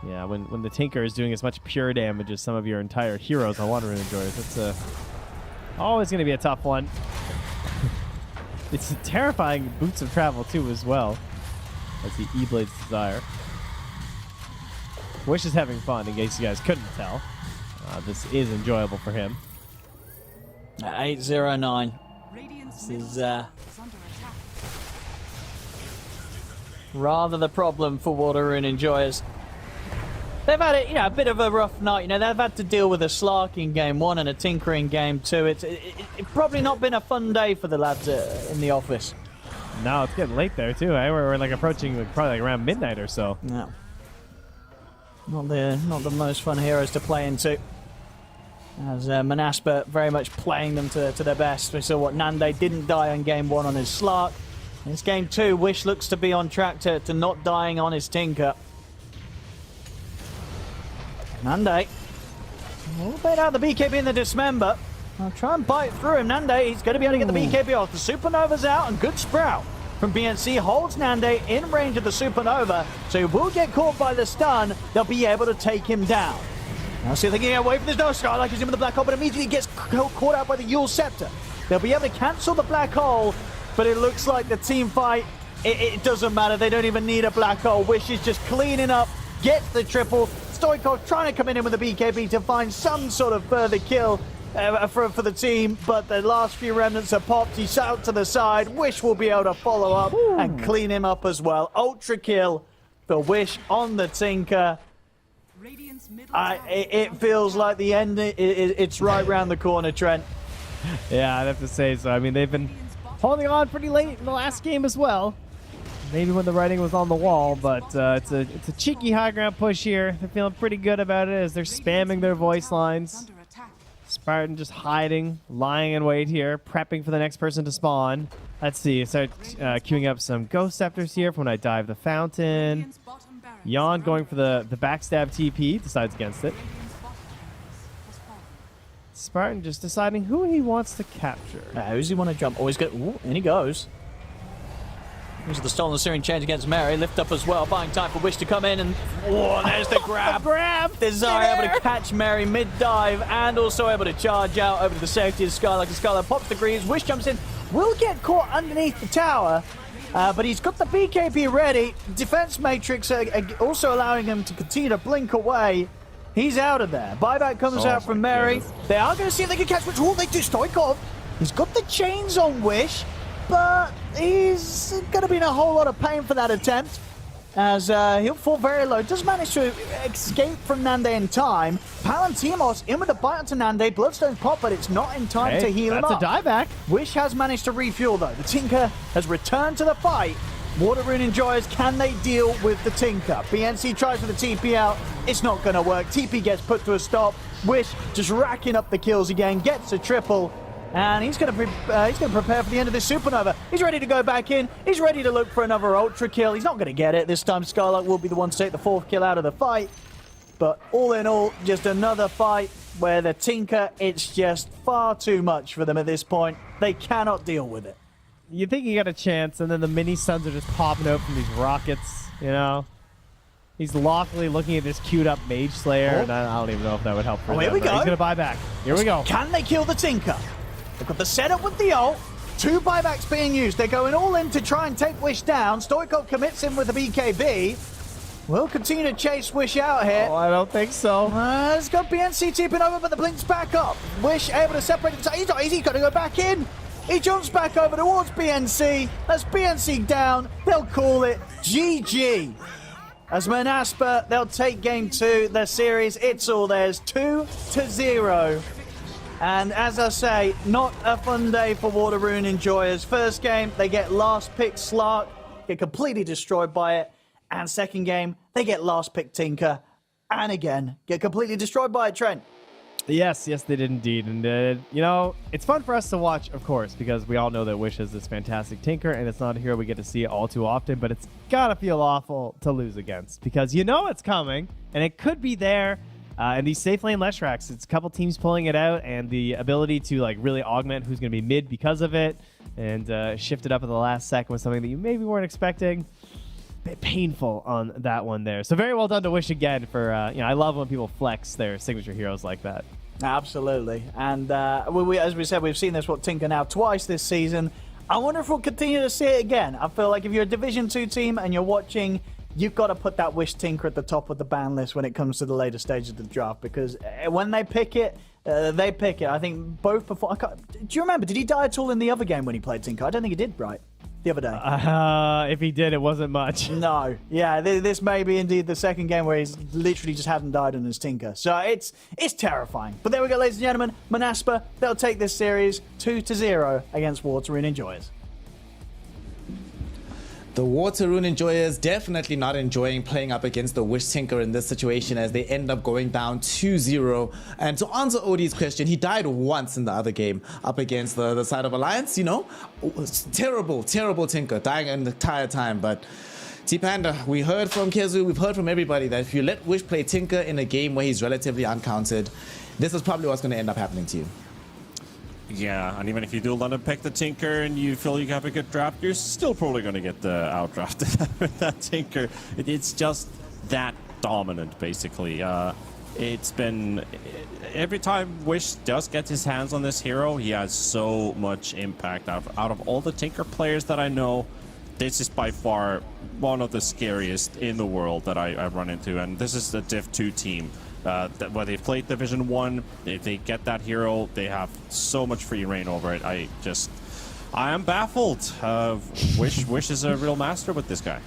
yeah, when the Tinker is doing as much pure damage as some of your entire heroes on Water Rune Enjoyers, that's always going to be a tough one. It's terrifying boots of travel too as well as the E-Blade's Desire. Wish is having fun, in case you guys couldn't tell. This is enjoyable for him. 809. This is rather the problem for Water Rune Enjoyers. They've had a bit of a rough night. They've had to deal with a Slark in game 1 and a Tinker in game 2. It's probably not been a fun day for the lads in the office. No, it's getting late there too. We're like approaching probably around midnight or so. No, not the most fun heroes to play into. As Manaspa very much playing them to their best. We saw what Nande didn't die on game 1 on his Slark. In this game 2, Wish looks to be on track to not dying on his Tinker. Nande. We'll bait out the BKB in the Dismember. I'll try and bite through him. Nande, he's going to be able to get the BKB off. The Supernova's out and good Sprout. from BNC holds Nande in range of the Supernova, so he will get caught by the stun. They'll be able to take him down. Now see if they can get away from this. No, Skylark is in with the black hole, but immediately gets caught out by the Yule Scepter. They'll be able to cancel the black hole, but it looks like the team fight, it doesn't matter. They don't even need a black hole. Wish is just cleaning up, gets the triple. Stoikov trying to come in with a BKB to find some sort of further kill for the team, but the last few remnants are popped. He's out to the side. Wish will be able to follow up and clean him up as well. Ultra kill for Wish on the Tinker. It feels like the end, it's right round the corner, Trent. Yeah, I'd have to say so. I mean, they've been holding on pretty late in the last game as well. Maybe when the writing was on the wall, but it's a cheeky high ground push here. They're feeling pretty good about it as they're spamming their voice lines. Spartan just hiding, lying in wait here, prepping for the next person to spawn. Let's see, start queuing up some Ghost Scepters here for when I dive the fountain. Yon going for the backstab TP, decides against it. Spartan just deciding who he wants to capture. Who's he want to jump? Always good. Ooh, in he goes. Here's the stolen Syrian change against Mary. Lift up as well, buying time for Wish to come in, and there's the grab. Desire able to catch Mary mid-dive and also able to charge out over to the safety of Skylark. And Skylark pops the greaves. Wish jumps in. Will get caught underneath the tower, but he's got the BKB ready. Defense Matrix also allowing him to continue to blink away. He's out of there. Buyback comes out from Mary. Goodness. They are going to see if they can catch Wish. Oh, they do. Stoikov. He's got the chains on Wish, but he's going to be in a whole lot of pain for that attempt, as he'll fall very low. Does manage to escape from Nande in time. Palantimos in with the bite onto Nande. Bloodstone pop, but it's not in time to heal him up. That's a dieback. Wish has managed to refuel, though. The Tinker has returned to the fight. Water Rune Enjoyers, can they deal with the Tinker? BNC tries with the TP out. It's not going to work. TP gets put to a stop. Wish just racking up the kills again. Gets a triple. And he's going to prepare for the end of this Supernova. He's ready to go back in. He's ready to look for another Ultra kill. He's not going to get it. This time Skylark will be the one to take the 4th kill out of the fight. But all in all, just another fight where the Tinker, it's just far too much for them at this point. They cannot deal with it. You think you got a chance, and then the mini suns are just popping out from these rockets, you know? He's loftily looking at this queued up Mage Slayer, and I don't even know if that would help for him. Here we go. He's going to buy back. Here we go. Can they kill the Tinker? They've got the setup with the ult. 2 buybacks being used. They're going all in to try and take Wish down. Stoikov commits him with the BKB. We'll continue to chase Wish out here. Oh, I don't think so. It's got BNC tipping over, but the blink's back up. Wish able to separate himself. He's not easy. He's got to go back in. He jumps back over towards BNC. That's BNC down. They'll call it GG. As Manaspa, they'll take game 2. The series, it's all theirs. 2-0. And as I say, not a fun day for Water Rune Enjoyers. First game, they get last pick Slark, get completely destroyed by it. And second game, they get last pick Tinker, and again, get completely destroyed by it, Trent. Yes, they did indeed. And, you know, it's fun for us to watch, of course, because we all know that Wish is this fantastic Tinker, and it's not a hero we get to see all too often, but it's gotta feel awful to lose against, because you know it's coming, and it could be there. And these safe lane Leshraks, it's a couple teams pulling it out, and the ability to like really augment who's going to be mid because of it, and shift it up at the last second with something that you maybe weren't expecting. Bit painful on that one there. So very well done to Wish again for, you know, I love when people flex their signature heroes like that. Absolutely. And as we said, we've seen this Tinker now twice this season. I wonder if we'll continue to see it again. I feel like if you're a Division 2 team and you're watching, you've got to put that Wish Tinker at the top of the ban list when it comes to the later stages of the draft, because when they pick it, they pick it. I think both before. Do you remember? Did he die at all in the other game when he played Tinker? I don't think he did, right? The other day. If he did, it wasn't much. No. Yeah, this may be indeed the second game where he's literally just hadn't died on his Tinker. So it's terrifying. But there we go, ladies and gentlemen. Manaspa, they'll take this series 2-0 against Water Rune Enjoyers. The Water Rune Enjoyers definitely not enjoying playing up against the Wish Tinker in this situation, as they end up going down 2-0. And to answer Odie's question, he died once in the other game up against the side of Alliance, you know. Terrible Tinker, dying an entire time. But T-Panda, we heard from Kezu, we've heard from everybody that if you let Wish play Tinker in a game where he's relatively uncounted, this is probably what's going to end up happening to you. Yeah, and even if you do let him pick the Tinker and you feel you have a good draft, you're still probably going to get outdrafted with that Tinker. It's just that dominant, basically. It's been... Every time Wish does get his hands on this hero, he has so much impact. Out of all the Tinker players that I know, this is by far one of the scariest in the world that I've run into, and this is the Div 2 team. Where they've played Division 1, if they get that hero, they have so much free reign over it. I am baffled. Wish is a real master with this guy.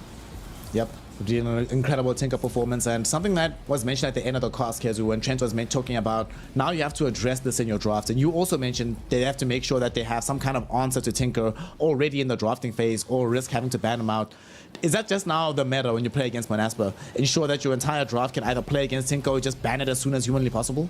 Yep. Doing an incredible Tinker performance, and something that was mentioned at the end of the cast, Kezu, when Trent was talking about now you have to address this in your draft, and you also mentioned they have to make sure that they have some kind of answer to Tinker already in the drafting phase, or risk having to ban him out. Is that just now the meta when you play against Manaspa? Ensure that your entire draft can either play against Tinker or just ban it as soon as humanly possible?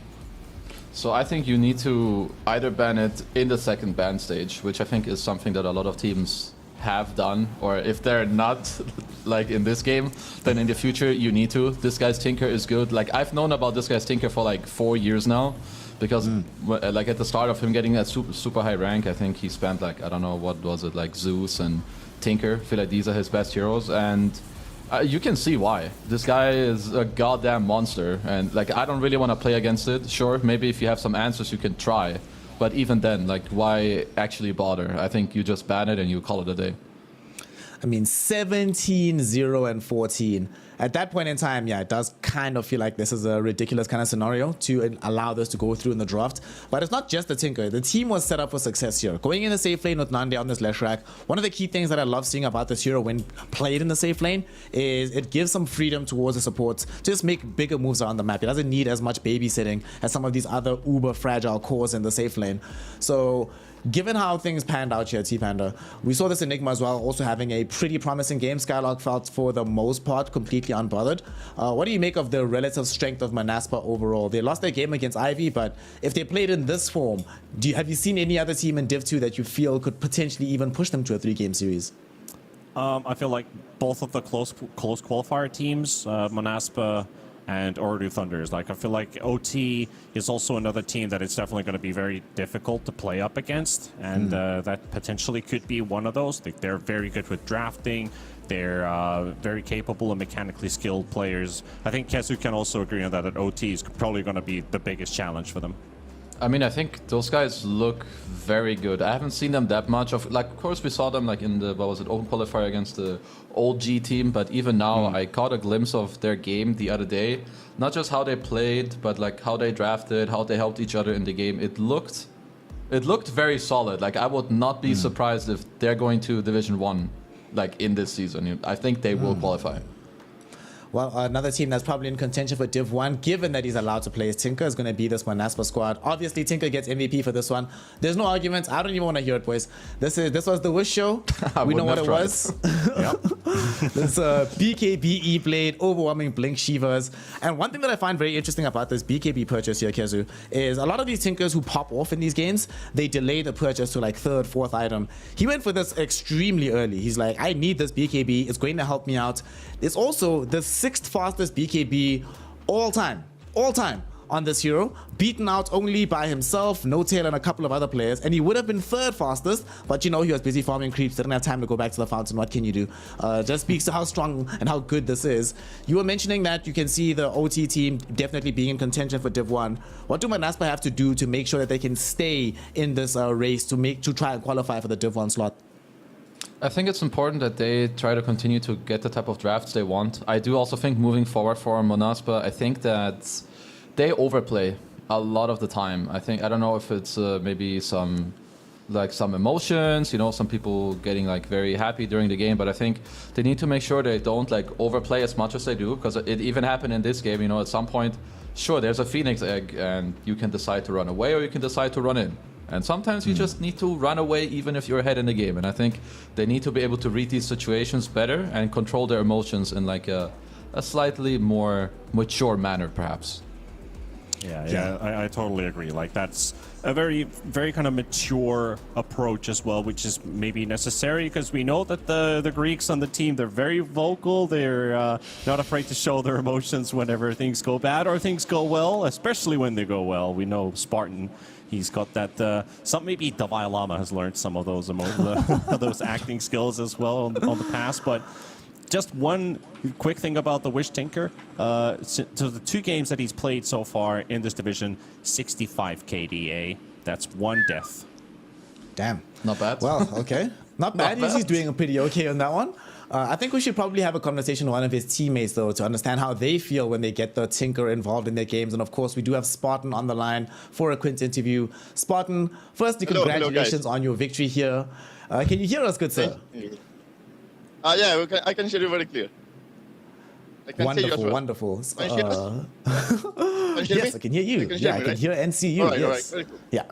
So I think you need to either ban it in the second ban stage, which I think is something that a lot of teams have done, or if they're not like in this game, then in the future you need to. This guy's Tinker is good. Like, I've known about this guy's Tinker for like 4 years now, because like at the start of him getting that super high rank, I think he spent like, I don't know, what was it, like Zeus and Tinker. I feel like these are his best heroes, and you can see why. This guy is a goddamn monster, and like, I don't really want to play against it. Sure, maybe if you have some answers you can try, but even then, like, why actually bother? I think you just ban it and you call it a day. I mean, 17, 0, and 14. At that point in time, yeah, it does kind of feel like this is a ridiculous kind of scenario to allow this to go through in the draft. But it's not just the Tinker. The team was set up for success here. Going in the safe lane with Nande on this Leshrac, one of the key things that I love seeing about this hero when played in the safe lane is it gives some freedom towards the supports to just make bigger moves around the map. It doesn't need as much babysitting as some of these other uber fragile cores in the safe lane. So given how things panned out here at T-Panda, we saw this Enigma as well, also having a pretty promising game. Skylark felt for the most part completely unbothered. What do you make of the relative strength of Manaspa overall? They lost their game against Ivy, but if they played in this form, have you seen any other team in Div 2 that you feel could potentially even push them to a 3-game series? I feel like both of the close qualifier teams, Manaspa and Ooredoo Thunders. Like, I feel like OT is also another team that it's definitely going to be very difficult to play up against, and that potentially could be one of those. They're very good with drafting. They're very capable and mechanically skilled players. I think Kezu can also agree on that OT is probably going to be the biggest challenge for them. I mean, I think those guys look very good. I haven't seen them that much. Of course, we saw them like in the, what was it, open qualifier against the old G team. But even now, I caught a glimpse of their game the other day. Not just how they played, but like how they drafted, how they helped each other in the game. It looked very solid. Like, I would not be surprised if they're going to Division 1, like in this season. I think they will qualify. Well, another team that's probably in contention for Div 1, given that he's allowed to play as Tinker, is going to be this Manaspa squad. Obviously, Tinker gets MVP for this one. There's no arguments. I don't even want to hear it, boys. This was the Wish show. We know what it was. This BKB Blade, overwhelming Blink Shivas. And one thing that I find very interesting about this BKB purchase here, Kezu, is a lot of these Tinkers who pop off in these games, they delay the purchase to like 3rd, 4th item. He went for this extremely early. He's like, I need this BKB. It's going to help me out. It's also the 6th fastest BKB all time on this hero, beaten out only by himself, No Tail, and a couple of other players, and he would have been 3rd fastest, but you know, he was busy farming creeps, didn't have time to go back to the fountain. What can you do? Just speaks to how strong and how good this is. You were mentioning that you can see the OT team definitely being in contention for Div 1. What do Manaspa have to do to make sure that they can stay in this race to try and qualify for the Div 1 slot? I think it's important that they try to continue to get the type of drafts they want. I do also think moving forward for Manaspa, I think that they overplay a lot of the time. I don't know if it's maybe some emotions, you know, some people getting like very happy during the game, but I think they need to make sure they don't like overplay as much as they do, because it even happened in this game, you know, at some point, sure, there's a Phoenix egg and you can decide to run away or you can decide to run in. And sometimes you just need to run away even if you're ahead in the game. And I think they need to be able to read these situations better and control their emotions in like a slightly more mature manner, perhaps. Yeah, I totally agree. Like, that's a very, very kind of mature approach as well, which is maybe necessary because we know that the Greeks on the team, they're very vocal. They're not afraid to show their emotions whenever things go bad or things go well, especially when they go well. We know Spartan, he's got that. Some maybe Davai Lama has learned some of those those acting skills as well on the past, but. Just one quick thing about the Wish Tinker. So the 2 games that he's played so far in this division, 65 KDA. That's 1 death. Damn. Not bad. Well, okay. Not bad. Not bad. He's doing pretty okay on that one. I think we should probably have a conversation with one of his teammates, though, to understand how they feel when they get the Tinker involved in their games. And, of course, we do have Spartan on the line for a Quint interview. Spartan, firstly, congratulations on your victory here. Can you hear us, good sir? Yeah, I can hear you very clear. I can wonderful, see you as well. wonderful. Can you hear us? Can you hear Yes, me? I can hear you. You can Yeah, hear me, I can right? hear and see you. All right, Yes. all right, very cool. Yeah.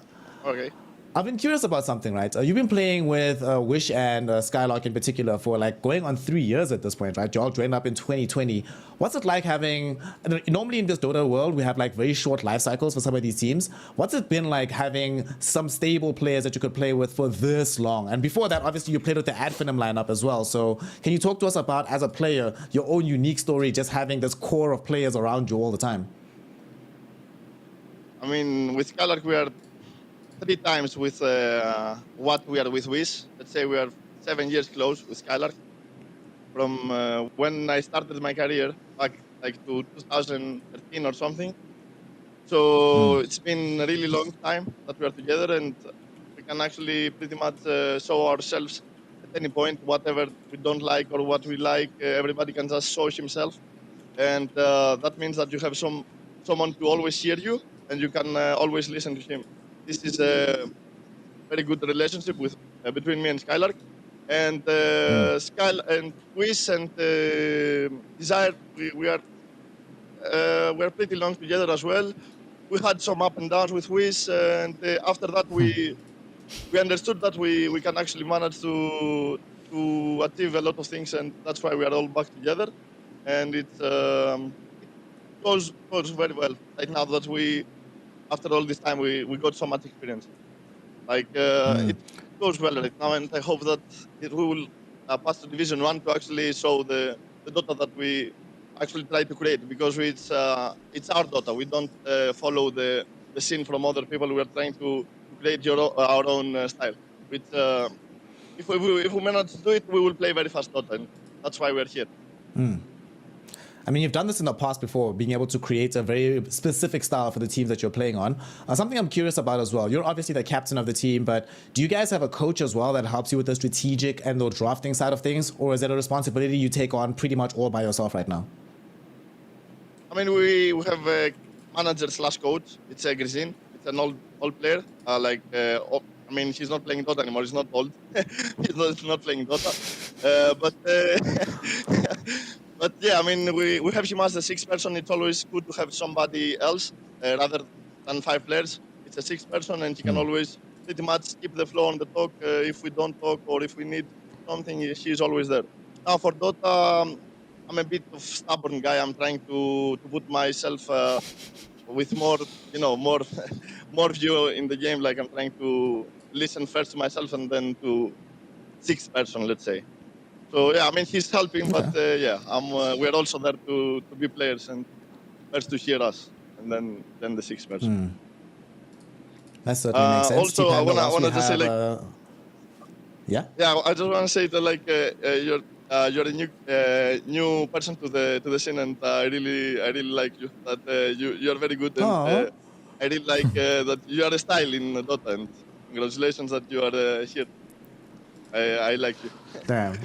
Okay. I've been curious about something, right? You've been playing with Wish and Skylark in particular for like going on 3 years at this point, right? You all joined up in 2020. What's it like having, normally in this Dota world, we have like very short life cycles for some of these teams. What's it been like having some stable players that you could play with for this long? And before that, obviously you played with the Adfinum lineup as well. So can you talk to us about, as a player, your own unique story, just having this core of players around you all the time? I mean, with Skylark, we are 3 times with what we are with Wish. Let's say we are 7 years close with Skylark. From when I started my career back like to 2013 or something. So it's been a really long time that we are together, and we can actually pretty much show ourselves at any point, whatever we don't like or what we like. Everybody can just show himself, and that means that you have someone to always hear you, and you can always listen to him. This is a very good relationship with between me and Skylark, and and Wish and Desire. We are pretty long together as well. We had some up and downs with Wish, and after that we understood that we can actually manage to achieve a lot of things, and that's why we are all back together. And it goes very well right now that after all this time, we got so much experience. Like, it goes well right now, and I hope that we will pass to Division 1 to actually show the Dota that we actually try to create, because it's our Dota. We don't follow the scene from other people. We are trying to create our own style. Which, if we manage to do it, we will play very fast Dota, and that's why we're here. I mean, you've done this in the past before, being able to create a very specific style for the teams that you're playing on. Something I'm curious about as well, you're obviously the captain of the team, but do you guys have a coach as well that helps you with the strategic and the drafting side of things? Or is it a responsibility you take on pretty much all by yourself right now? I mean, we have a manager/coach. It's a Grisin. It's an old player. I mean, he's not playing Dota anymore. He's not old. he's not playing Dota. But yeah, I mean, we have him as a 6th person. It's always good to have somebody else rather than 5 players. It's a 6th person, and he can always pretty much keep the flow on the talk. If we don't talk or if we need something, he's always there. Now for Dota, I'm a bit of stubborn guy. I'm trying to put myself with more, more view in the game. Like, I'm trying to listen first to myself and then to 6th person, let's say. So yeah, I mean, he's helping, but yeah, we're also there to be players and first to hear us, and then the 6th person. That certainly makes sense. Also, I wanna just say, like, yeah, I just want to say that, like, you're a new person to the scene, and I really like you. That you're very good, and I really like that you are a style in Dota, and congratulations that you are here. I like you. Damn.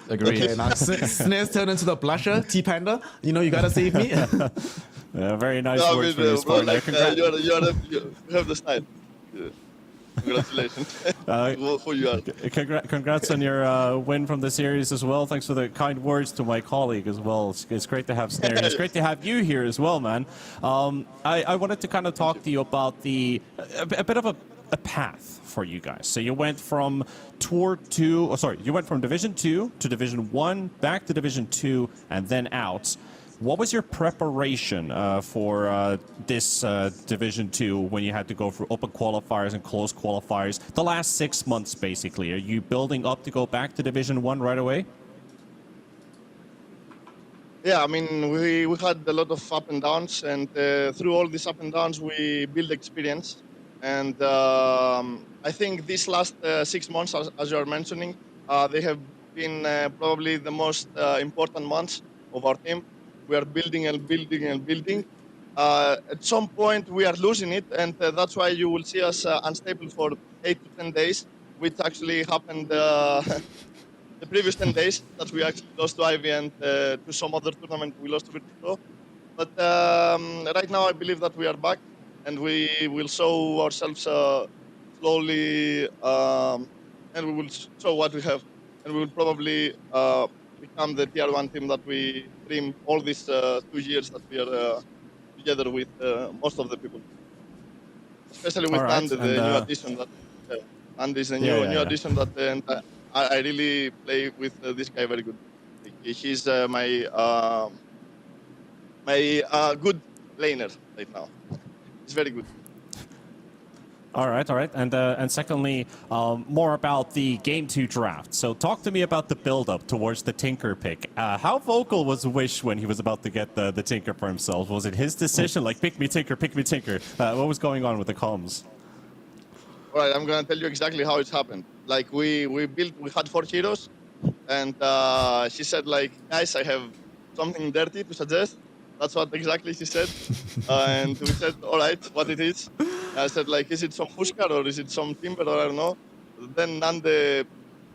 Agreed. Okay, now Snares turned into the blusher. T-Panda, you gotta save me. Very nice words for this partner. Like, you have the style. Yeah. Congratulations. Who you are. Congrats on your win from the series as well. Thanks for the kind words to my colleague as well. It's great to have Snare. It's great to have you here as well, man. I wanted to kind of talk to you about a bit of a path for you guys. So you went from you went from Division 2 to Division 1, back to Division 2, and then out. What was your preparation for this Division 2 when you had to go through open qualifiers and closed qualifiers? The last 6 months, basically. Are you building up to go back to Division 1 right away? Yeah, I mean, we had a lot of up and downs, and through all these up and downs, we build experience. And I think these last 6 months, as you are mentioning, they have been probably the most important months of our team. We are building and building and building. At some point, we are losing it, and that's why you will see us unstable for 8 to 10 days, which actually happened the previous 10 days that we actually lost to Ivy and to some other tournament we lost to Virtus Pro. But right now, I believe that we are back, and we will show ourselves slowly, and we will show what we have, and we will probably become the tier 1 team that we dream all these 2 years that we are together with most of the people, especially with Andy, the new addition. That Andy is a new addition that, and I really play with this guy very good. He's my good laner right now. He's very good. All right. And secondly, more about the Game 2 draft. So talk to me about the build-up towards the Tinker pick. How vocal was Wish when he was about to get the Tinker for himself? Was it his decision, like, pick me Tinker, pick me Tinker? What was going on with the comms? All right, I'm going to tell you exactly how it happened. Like, we had 4 heroes, and she said, like, guys, I have something dirty to suggest. That's what exactly she said. And we said, all right, what it is. I said, like, is it some Huskar or is it some Timber or I don't know. Then Nande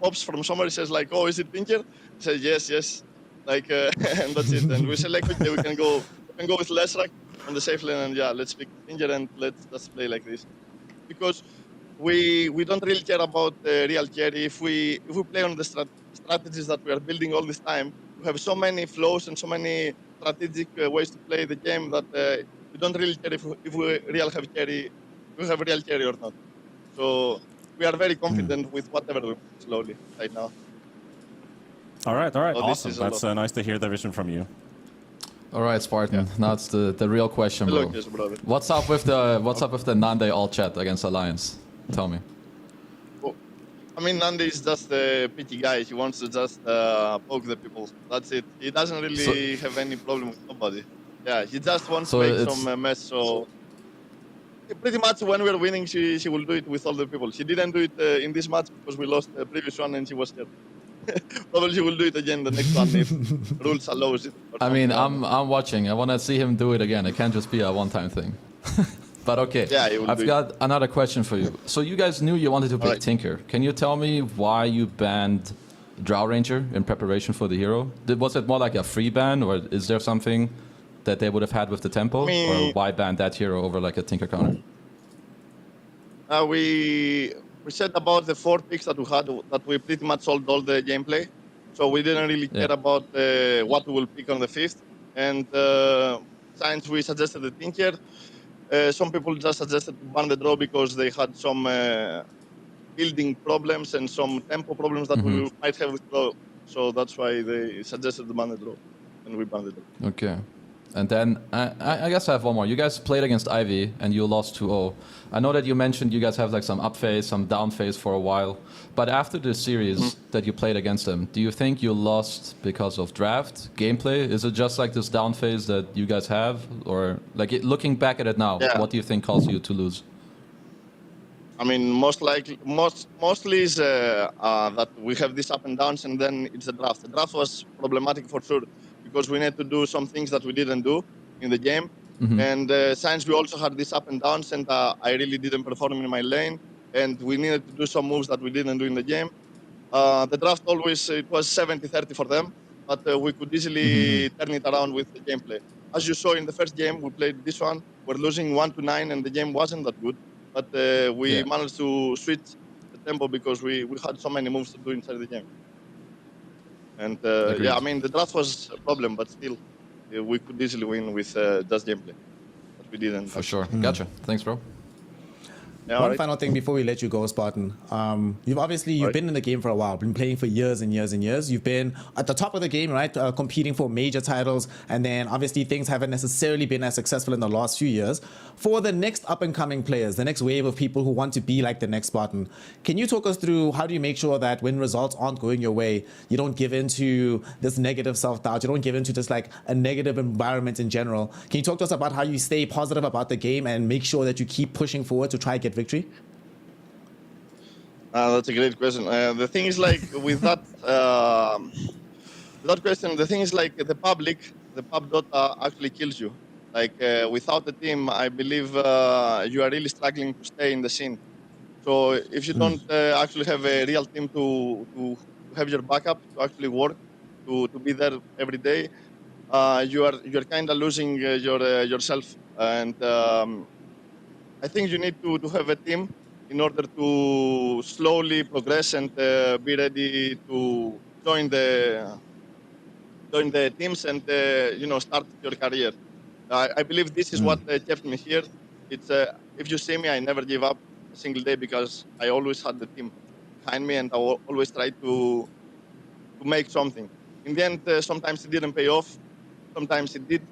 pops from somewhere. He says, like, oh, is it Tinker? I said, yes. Like, and that's it. And we said, like, okay, we can go with Lesrak on the safe lane, and yeah, let's pick Tinker and let's play like this. Because we don't really care about real carry. If we play on the strategies that we are building all this time, we have so many flows and so many strategic ways to play the game that we don't really care if we have real carry or not. So we are very confident with whatever we do slowly right now. All right, So awesome. That's nice to hear the vision from you. All right, Spartan. Now it's the real question, bro. Hello, brother. What's up with the Nande all chat against Alliance? Tell me. I mean, Nande is just a pity guy. He wants to just poke the people. That's it. He doesn't really have any problem with nobody. Yeah, he just wants to make some mess. So pretty much when we're winning, she will do it with all the people. She didn't do it in this match because we lost the previous one and she was scared. Probably she will do it again the next one if rules allows it. I mean, I'm watching. I want to see him do it again. It can't just be a one-time thing. But okay, I've got another question for you. So you guys knew you wanted to pick Tinker. Can you tell me why you banned Drow Ranger in preparation for the hero? Was it more like a free ban, or is there something that they would have had with the tempo? Or why ban that hero over like a Tinker counter? We said about the 4 picks that we had, that we pretty much sold all the gameplay. So we didn't really care about what we will pick on the 5th. And since we suggested the Tinker, some people just suggested to ban the draw because they had some building problems and some tempo problems that we might have with draw. So that's why they suggested to ban the draw, and we banned the draw. Okay. And then I guess I have one more. You guys played against Ivy and you lost 2-0. I know that you mentioned you guys have like some up phase, some down phase for a while. But after the series that you played against them, do you think you lost because of draft, gameplay? Is it just like this down phase that you guys have? Or like looking back at it now, what do you think caused you to lose? I mean, mostly is that we have these up and downs, and then it's the draft. The draft was problematic for sure, because we need to do some things that we didn't do in the game. And since we also had these up and downs, and I really didn't perform in my lane, and we needed to do some moves that we didn't do in the game. The draft always, it was 70-30 for them, but we could easily turn it around with the gameplay. As you saw in the first game, we played this one, we're losing 1-9, and the game wasn't that good. But we managed to switch the tempo because we had so many moves to do inside the game. And yeah, I mean, the draft was a problem, but still, we could easily win with just gameplay. But we didn't. For sure. Gotcha. Thanks, bro. One final thing before we let you go, Spartan. You've been in the game for a while, been playing for years and years and years. You've been at the top of the game, right? Competing for major titles, and then obviously things haven't necessarily been as successful in the last few years. For the next up-and-coming players, the next wave of people who want to be like the next Spartan, can you talk us through how do you make sure that when results aren't going your way, you don't give into this negative self-doubt, you don't give into just like a negative environment in general? Can you talk to us about how you stay positive about the game and make sure that you keep pushing forward to try and get victory? That's a great question. The thing is, like, with that question, the thing is, like, the pub dota actually kills you. Like, without the team, I believe you are really struggling to stay in the scene. So if you don't actually have a real team to have your backup, to actually work, to be there every day, you're kind of losing yourself. And I think you need to have a team in order to slowly progress and be ready to join the teams and start your career. I believe this is what kept me here. It's if you see me, I never give up a single day because I always had the team behind me and I always tried to make something. In the end, sometimes it didn't pay off, sometimes it did.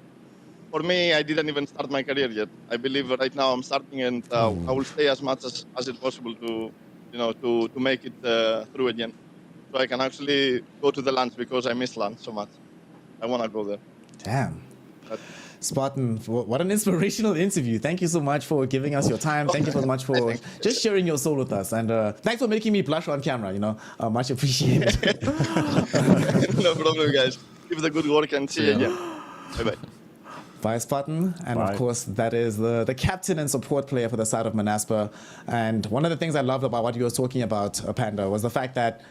For me, I didn't even start my career yet. I believe right now I'm starting, and I will stay as much as it's possible to make it through again. So I can actually go to the lunch because I miss lunch so much. I want to go there. Damn. Spartan, what an inspirational interview. Thank you so much for giving us your time. Thank you so much for just sharing your soul with us. And thanks for making me blush on camera, much appreciated. No problem, guys. Keep the good work and see you again. Bye-bye. Bye, Spartan. And of course, that is the captain and support player for the side of Manaspa. And one of the things I loved about what you were talking about, Panda, was the fact that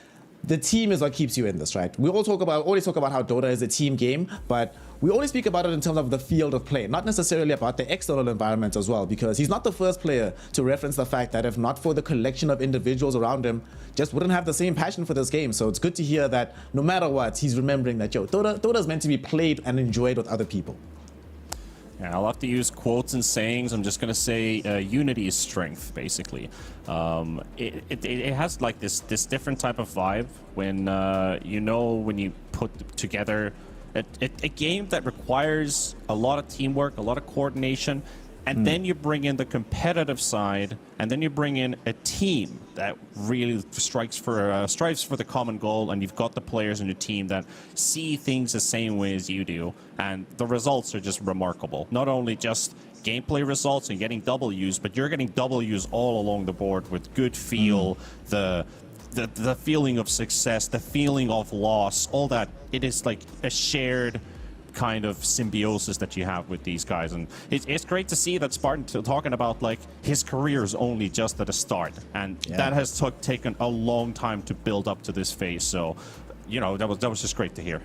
the team is what keeps you in this, right? We always talk about how Dota is a team game, but we always speak about it in terms of the field of play, not necessarily about the external environment as well, because he's not the first player to reference the fact that if not for the collection of individuals around him, just wouldn't have the same passion for this game. So it's good to hear that no matter what, he's remembering that, Dota is meant to be played and enjoyed with other people. Yeah, I'll have to use quotes and sayings. I'm just going to say unity is strength, basically. It has like this different type of vibe when, when you put together a game that requires a lot of teamwork, a lot of coordination, and then you bring in the competitive side, and then you bring in a team that really strives for the common goal, and you've got the players in your team that see things the same way as you do, and the results are just remarkable. Not only just gameplay results and getting Ws, but you're getting Ws all along the board with good feel, the feeling of success, the feeling of loss, all that. It is like a shared kind of symbiosis that you have with these guys, and it's great to see that Spartan talking about like his career is only just at the start, and that has taken a long time to build up to this phase. So, that was just great to hear.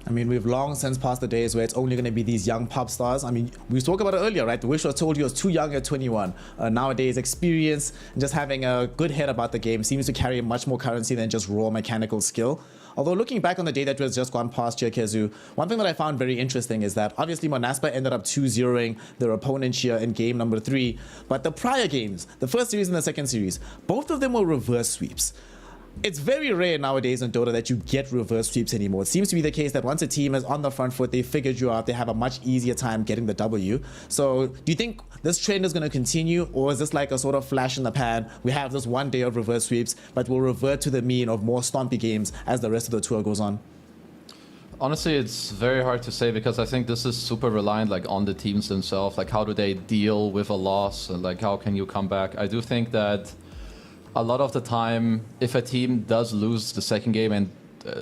I mean, we've long since passed the days where it's only going to be these young pop stars. I mean, we spoke about it earlier, right? The Wish was told you was too young at 21. Nowadays, experience and just having a good head about the game seems to carry much more currency than just raw mechanical skill. Although looking back on the day that was just gone past here, Kezu, one thing that I found very interesting is that obviously Manaspa ended up 2-0ing their opponent here in game number 3. But the prior games, the first series and the second series, both of them were reverse sweeps. It's very rare nowadays in Dota that you get reverse sweeps anymore. It seems to be the case that once a team is on the front foot, they figured you out, they have a much easier time getting the W. So do you think this trend is going to continue, or is this like a sort of flash in the pan? We have this one day of reverse sweeps, but we'll revert to the mean of more stompy games as the rest of the tour goes on? Honestly, it's very hard to say because I think this is super reliant on the teams themselves. Like, how do they deal with a loss, and like how can you come back? I do think that a lot of the time, if a team does lose the second game, and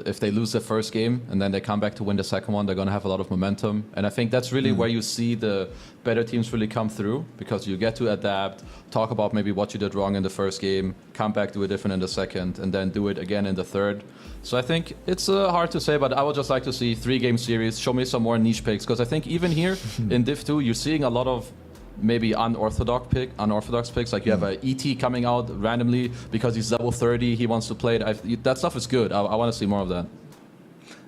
if they lose the first game and then they come back to win the second one, they're going to have a lot of momentum. And I think that's really where you see the better teams really come through, because you get to adapt, talk about maybe what you did wrong in the first game, come back, do it different in the second, and then do it again in the third. So I think it's hard to say, but I would just like to see 3-game series, show me some more niche picks, because I think even here in Div 2, you're seeing a lot of maybe unorthodox picks, like you have a ET coming out randomly because he's level 30, he wants to play it. That stuff is good. I want to see more of that.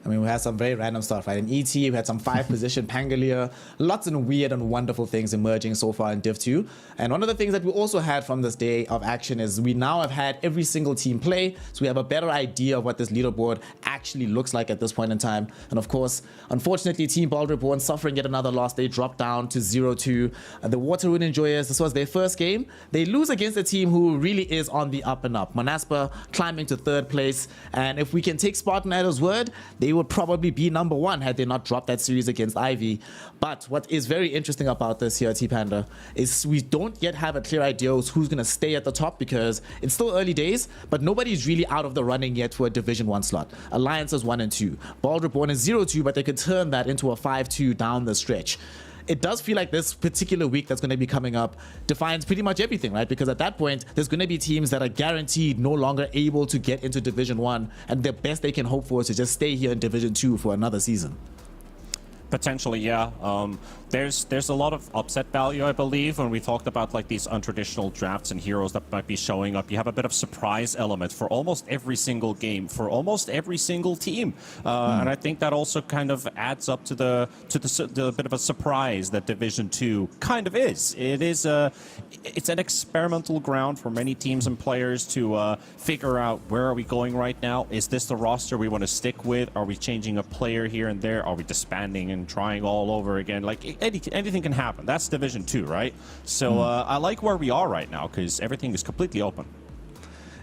I mean, we had some very random stuff, right? In ET, we had some 5-position Pangolier, lots of weird and wonderful things emerging so far in Div 2. And one of the things that we also had from this day of action is we now have had every single team play, so we have a better idea of what this leaderboard actually looks like at this point in time. And of course, unfortunately, Team Bald Reborn suffering yet another loss. They dropped down to 0-2. The Waterwood Enjoyers, this was their first game. They lose against a team who really is on the up and up. Manaspa climbing to 3rd place. And if we can take Spartan at his word, they would probably be number 1 had they not dropped that series against Ivy. But what is very interesting about this here, T-Panda, is we don't yet have a clear idea of who's going to stay at the top because it's still early days, but nobody's really out of the running yet for a Division 1 slot. Alliance is 1 and 2. Bald Reborn is 0-2, but they could turn that into a 5-2 down the stretch. It does feel like this particular week that's going to be coming up defines pretty much everything, right? Because at that point, there's going to be teams that are guaranteed no longer able to get into Division 1, and the best they can hope for is to just stay here in Division 2 for another season. Potentially, yeah. There's a lot of upset value, I believe, when we talked about like these untraditional drafts and heroes that might be showing up. You have a bit of surprise element for almost every single game, for almost every single team, and I think that also kind of adds up to the bit of a surprise that Division 2 kind of is. It's an experimental ground for many teams and players to figure out where are we going right now. Is this the roster we want to stick with? Are we changing a player here and there? Are we disbanding and trying all over again? Like anything can happen. That's Division 2, right? So I like where we are right now because everything is completely open.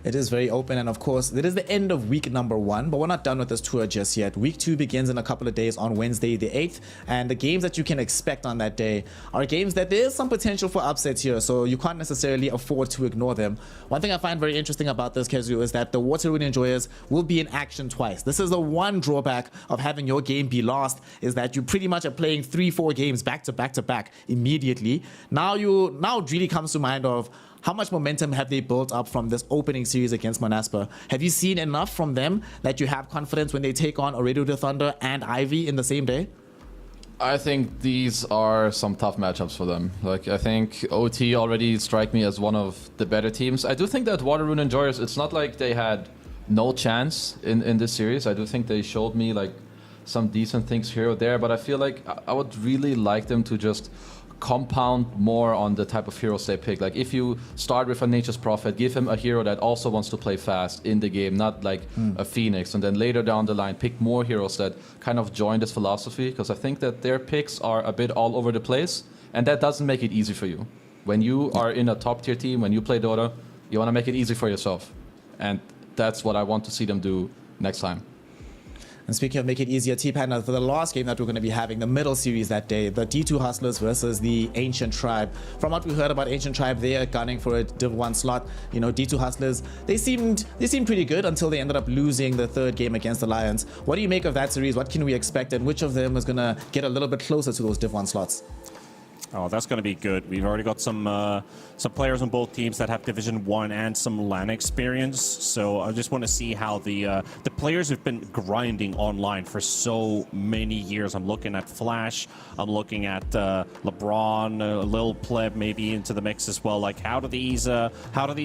It is very open, and of course, it is the end of week number 1, but we're not done with this tour just yet. Week 2 begins in a couple of days on Wednesday the 8th, and the games that you can expect on that day are games that there is some potential for upsets here, so you can't necessarily afford to ignore them. One thing I find very interesting about this, Kezu, is that the Waterwood Enjoyers will be in action twice. This is the one drawback of having your game be lost, is that you pretty much are playing 3-4 games back to back to back immediately. Now it really comes to mind of how much momentum have they built up from this opening series against Manaspa? Have you seen enough from them that you have confidence when they take on Alredo the Thunder and Ivy in the same day? I think these are some tough matchups for them. Like, I think OT already strike me as one of the better teams. I do think that Waterwood Enjoyers, it's not like they had no chance in this series. I do think they showed me like some decent things here or there, but I feel like I would really like them to just compound more on the type of heroes they pick. Like, if you start with a Nature's Prophet, give him a hero that also wants to play fast in the game, not like a Phoenix, and then later down the line pick more heroes that kind of join this philosophy, because I think that their picks are a bit all over the place, and that doesn't make it easy for you. When you are in a top tier team, when you play Dota, you want to make it easy for yourself, and that's what I want to see them do next time. And speaking of make it easier, T-Panda, for the last game that we're going to be having, the middle series that day, the D2 Hustlers versus the Ancient Tribe. From what we heard about Ancient Tribe, they are gunning for a Div 1 slot. You know, D2 Hustlers, they seemed pretty good until they ended up losing the 3rd game against Alliance. What do you make of that series? What can we expect, and which of them is going to get a little bit closer to those Div 1 slots? Oh, that's going to be good. We've already got some players on both teams that have Division 1 and some LAN experience. So I just want to see how the players who've been grinding online for so many years. I'm looking at Flash. I'm looking at LeBron, Lil Pleb maybe into the mix as well. Like, how do these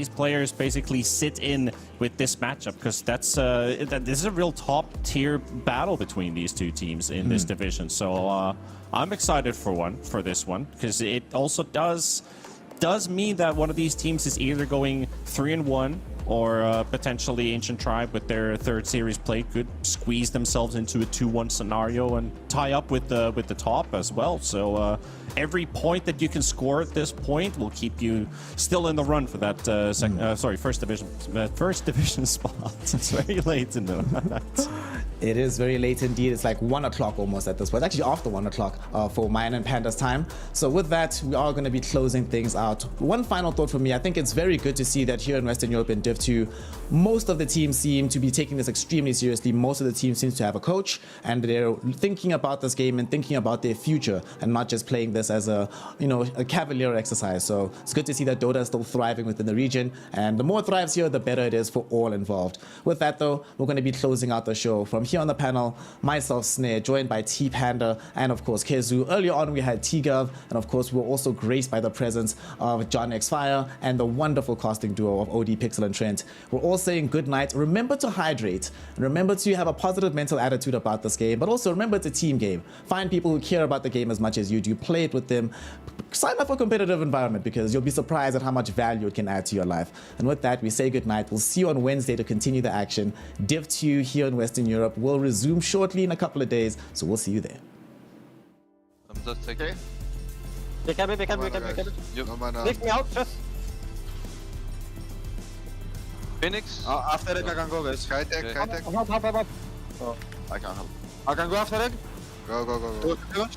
players basically sit in with this matchup? Because this is a real top tier battle between these two teams in this division. So I'm excited for this one, because it also does mean that one of these teams is either going 3-1, or potentially Ancient Tribe with their 3rd series play could squeeze themselves into a 2-1 scenario and tie up with the top as well. So every point that you can score at this point will keep you still in the run for that first division spot. It's very late in the night. It is very late indeed. It's like 1 o'clock almost at this point. It's actually after 1 o'clock for mine and Panda's time. So with that, we are going to be closing things out. One final thought from me. I think it's very good to see that here in Western Europe in Div 2, most of the teams seem to be taking this extremely seriously. Most of the teams seem to have a coach, and they're thinking about this game and thinking about their future, and not just playing this as a cavalier exercise. So it's good to see that Dota is still thriving within the region, and the more it thrives here, the better it is for all involved. With that though, we're going to be closing out the show. From here on the panel, myself, Snare, joined by T-Panda, and of course Kezu. Earlier on we had T-Gov, and of course we were also graced by the presence of John X Fire and the wonderful casting duo of OD Pixel and Trent. We're all saying good night. Remember to hydrate, and remember to have a positive mental attitude about this game, but also remember it's a team game. Find people who care about the game as much as you do, play it with them, sign up for a competitive environment, because you'll be surprised at how much value it can add to your life. And with that, we say good night. We'll see you on Wednesday to continue the action. Div 2 here in Western Europe will resume shortly in a couple of days, so we'll see you there. I'm just taking. Pick up. Pick me out, just. Phoenix? After egg I can go, guys. High tech. I can help. I can go after egg? Go.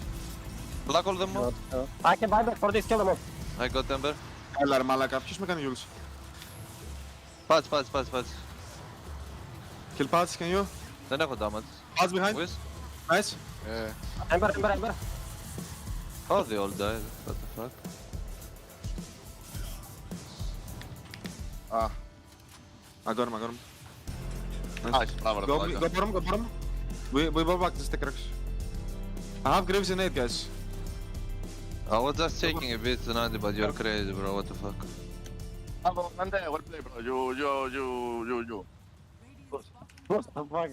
Block all them more. I can buy back for this, kill them all. I got Ember. Έλα ρε μαλάκα, ποιος με κάνει Jules? Pads. Kill pads, can you? Δεν έχω damage. Pads behind. Whiz? Nice. Ember. Oh, they all died. What the fuck? I got him. Nice, bravo. Go bottom. We go back to stick rocks. I have Graves in 8, guys. I was just taking a bit tonight, but you're crazy, bro. What the fuck? Well play, bro. You. What the fuck?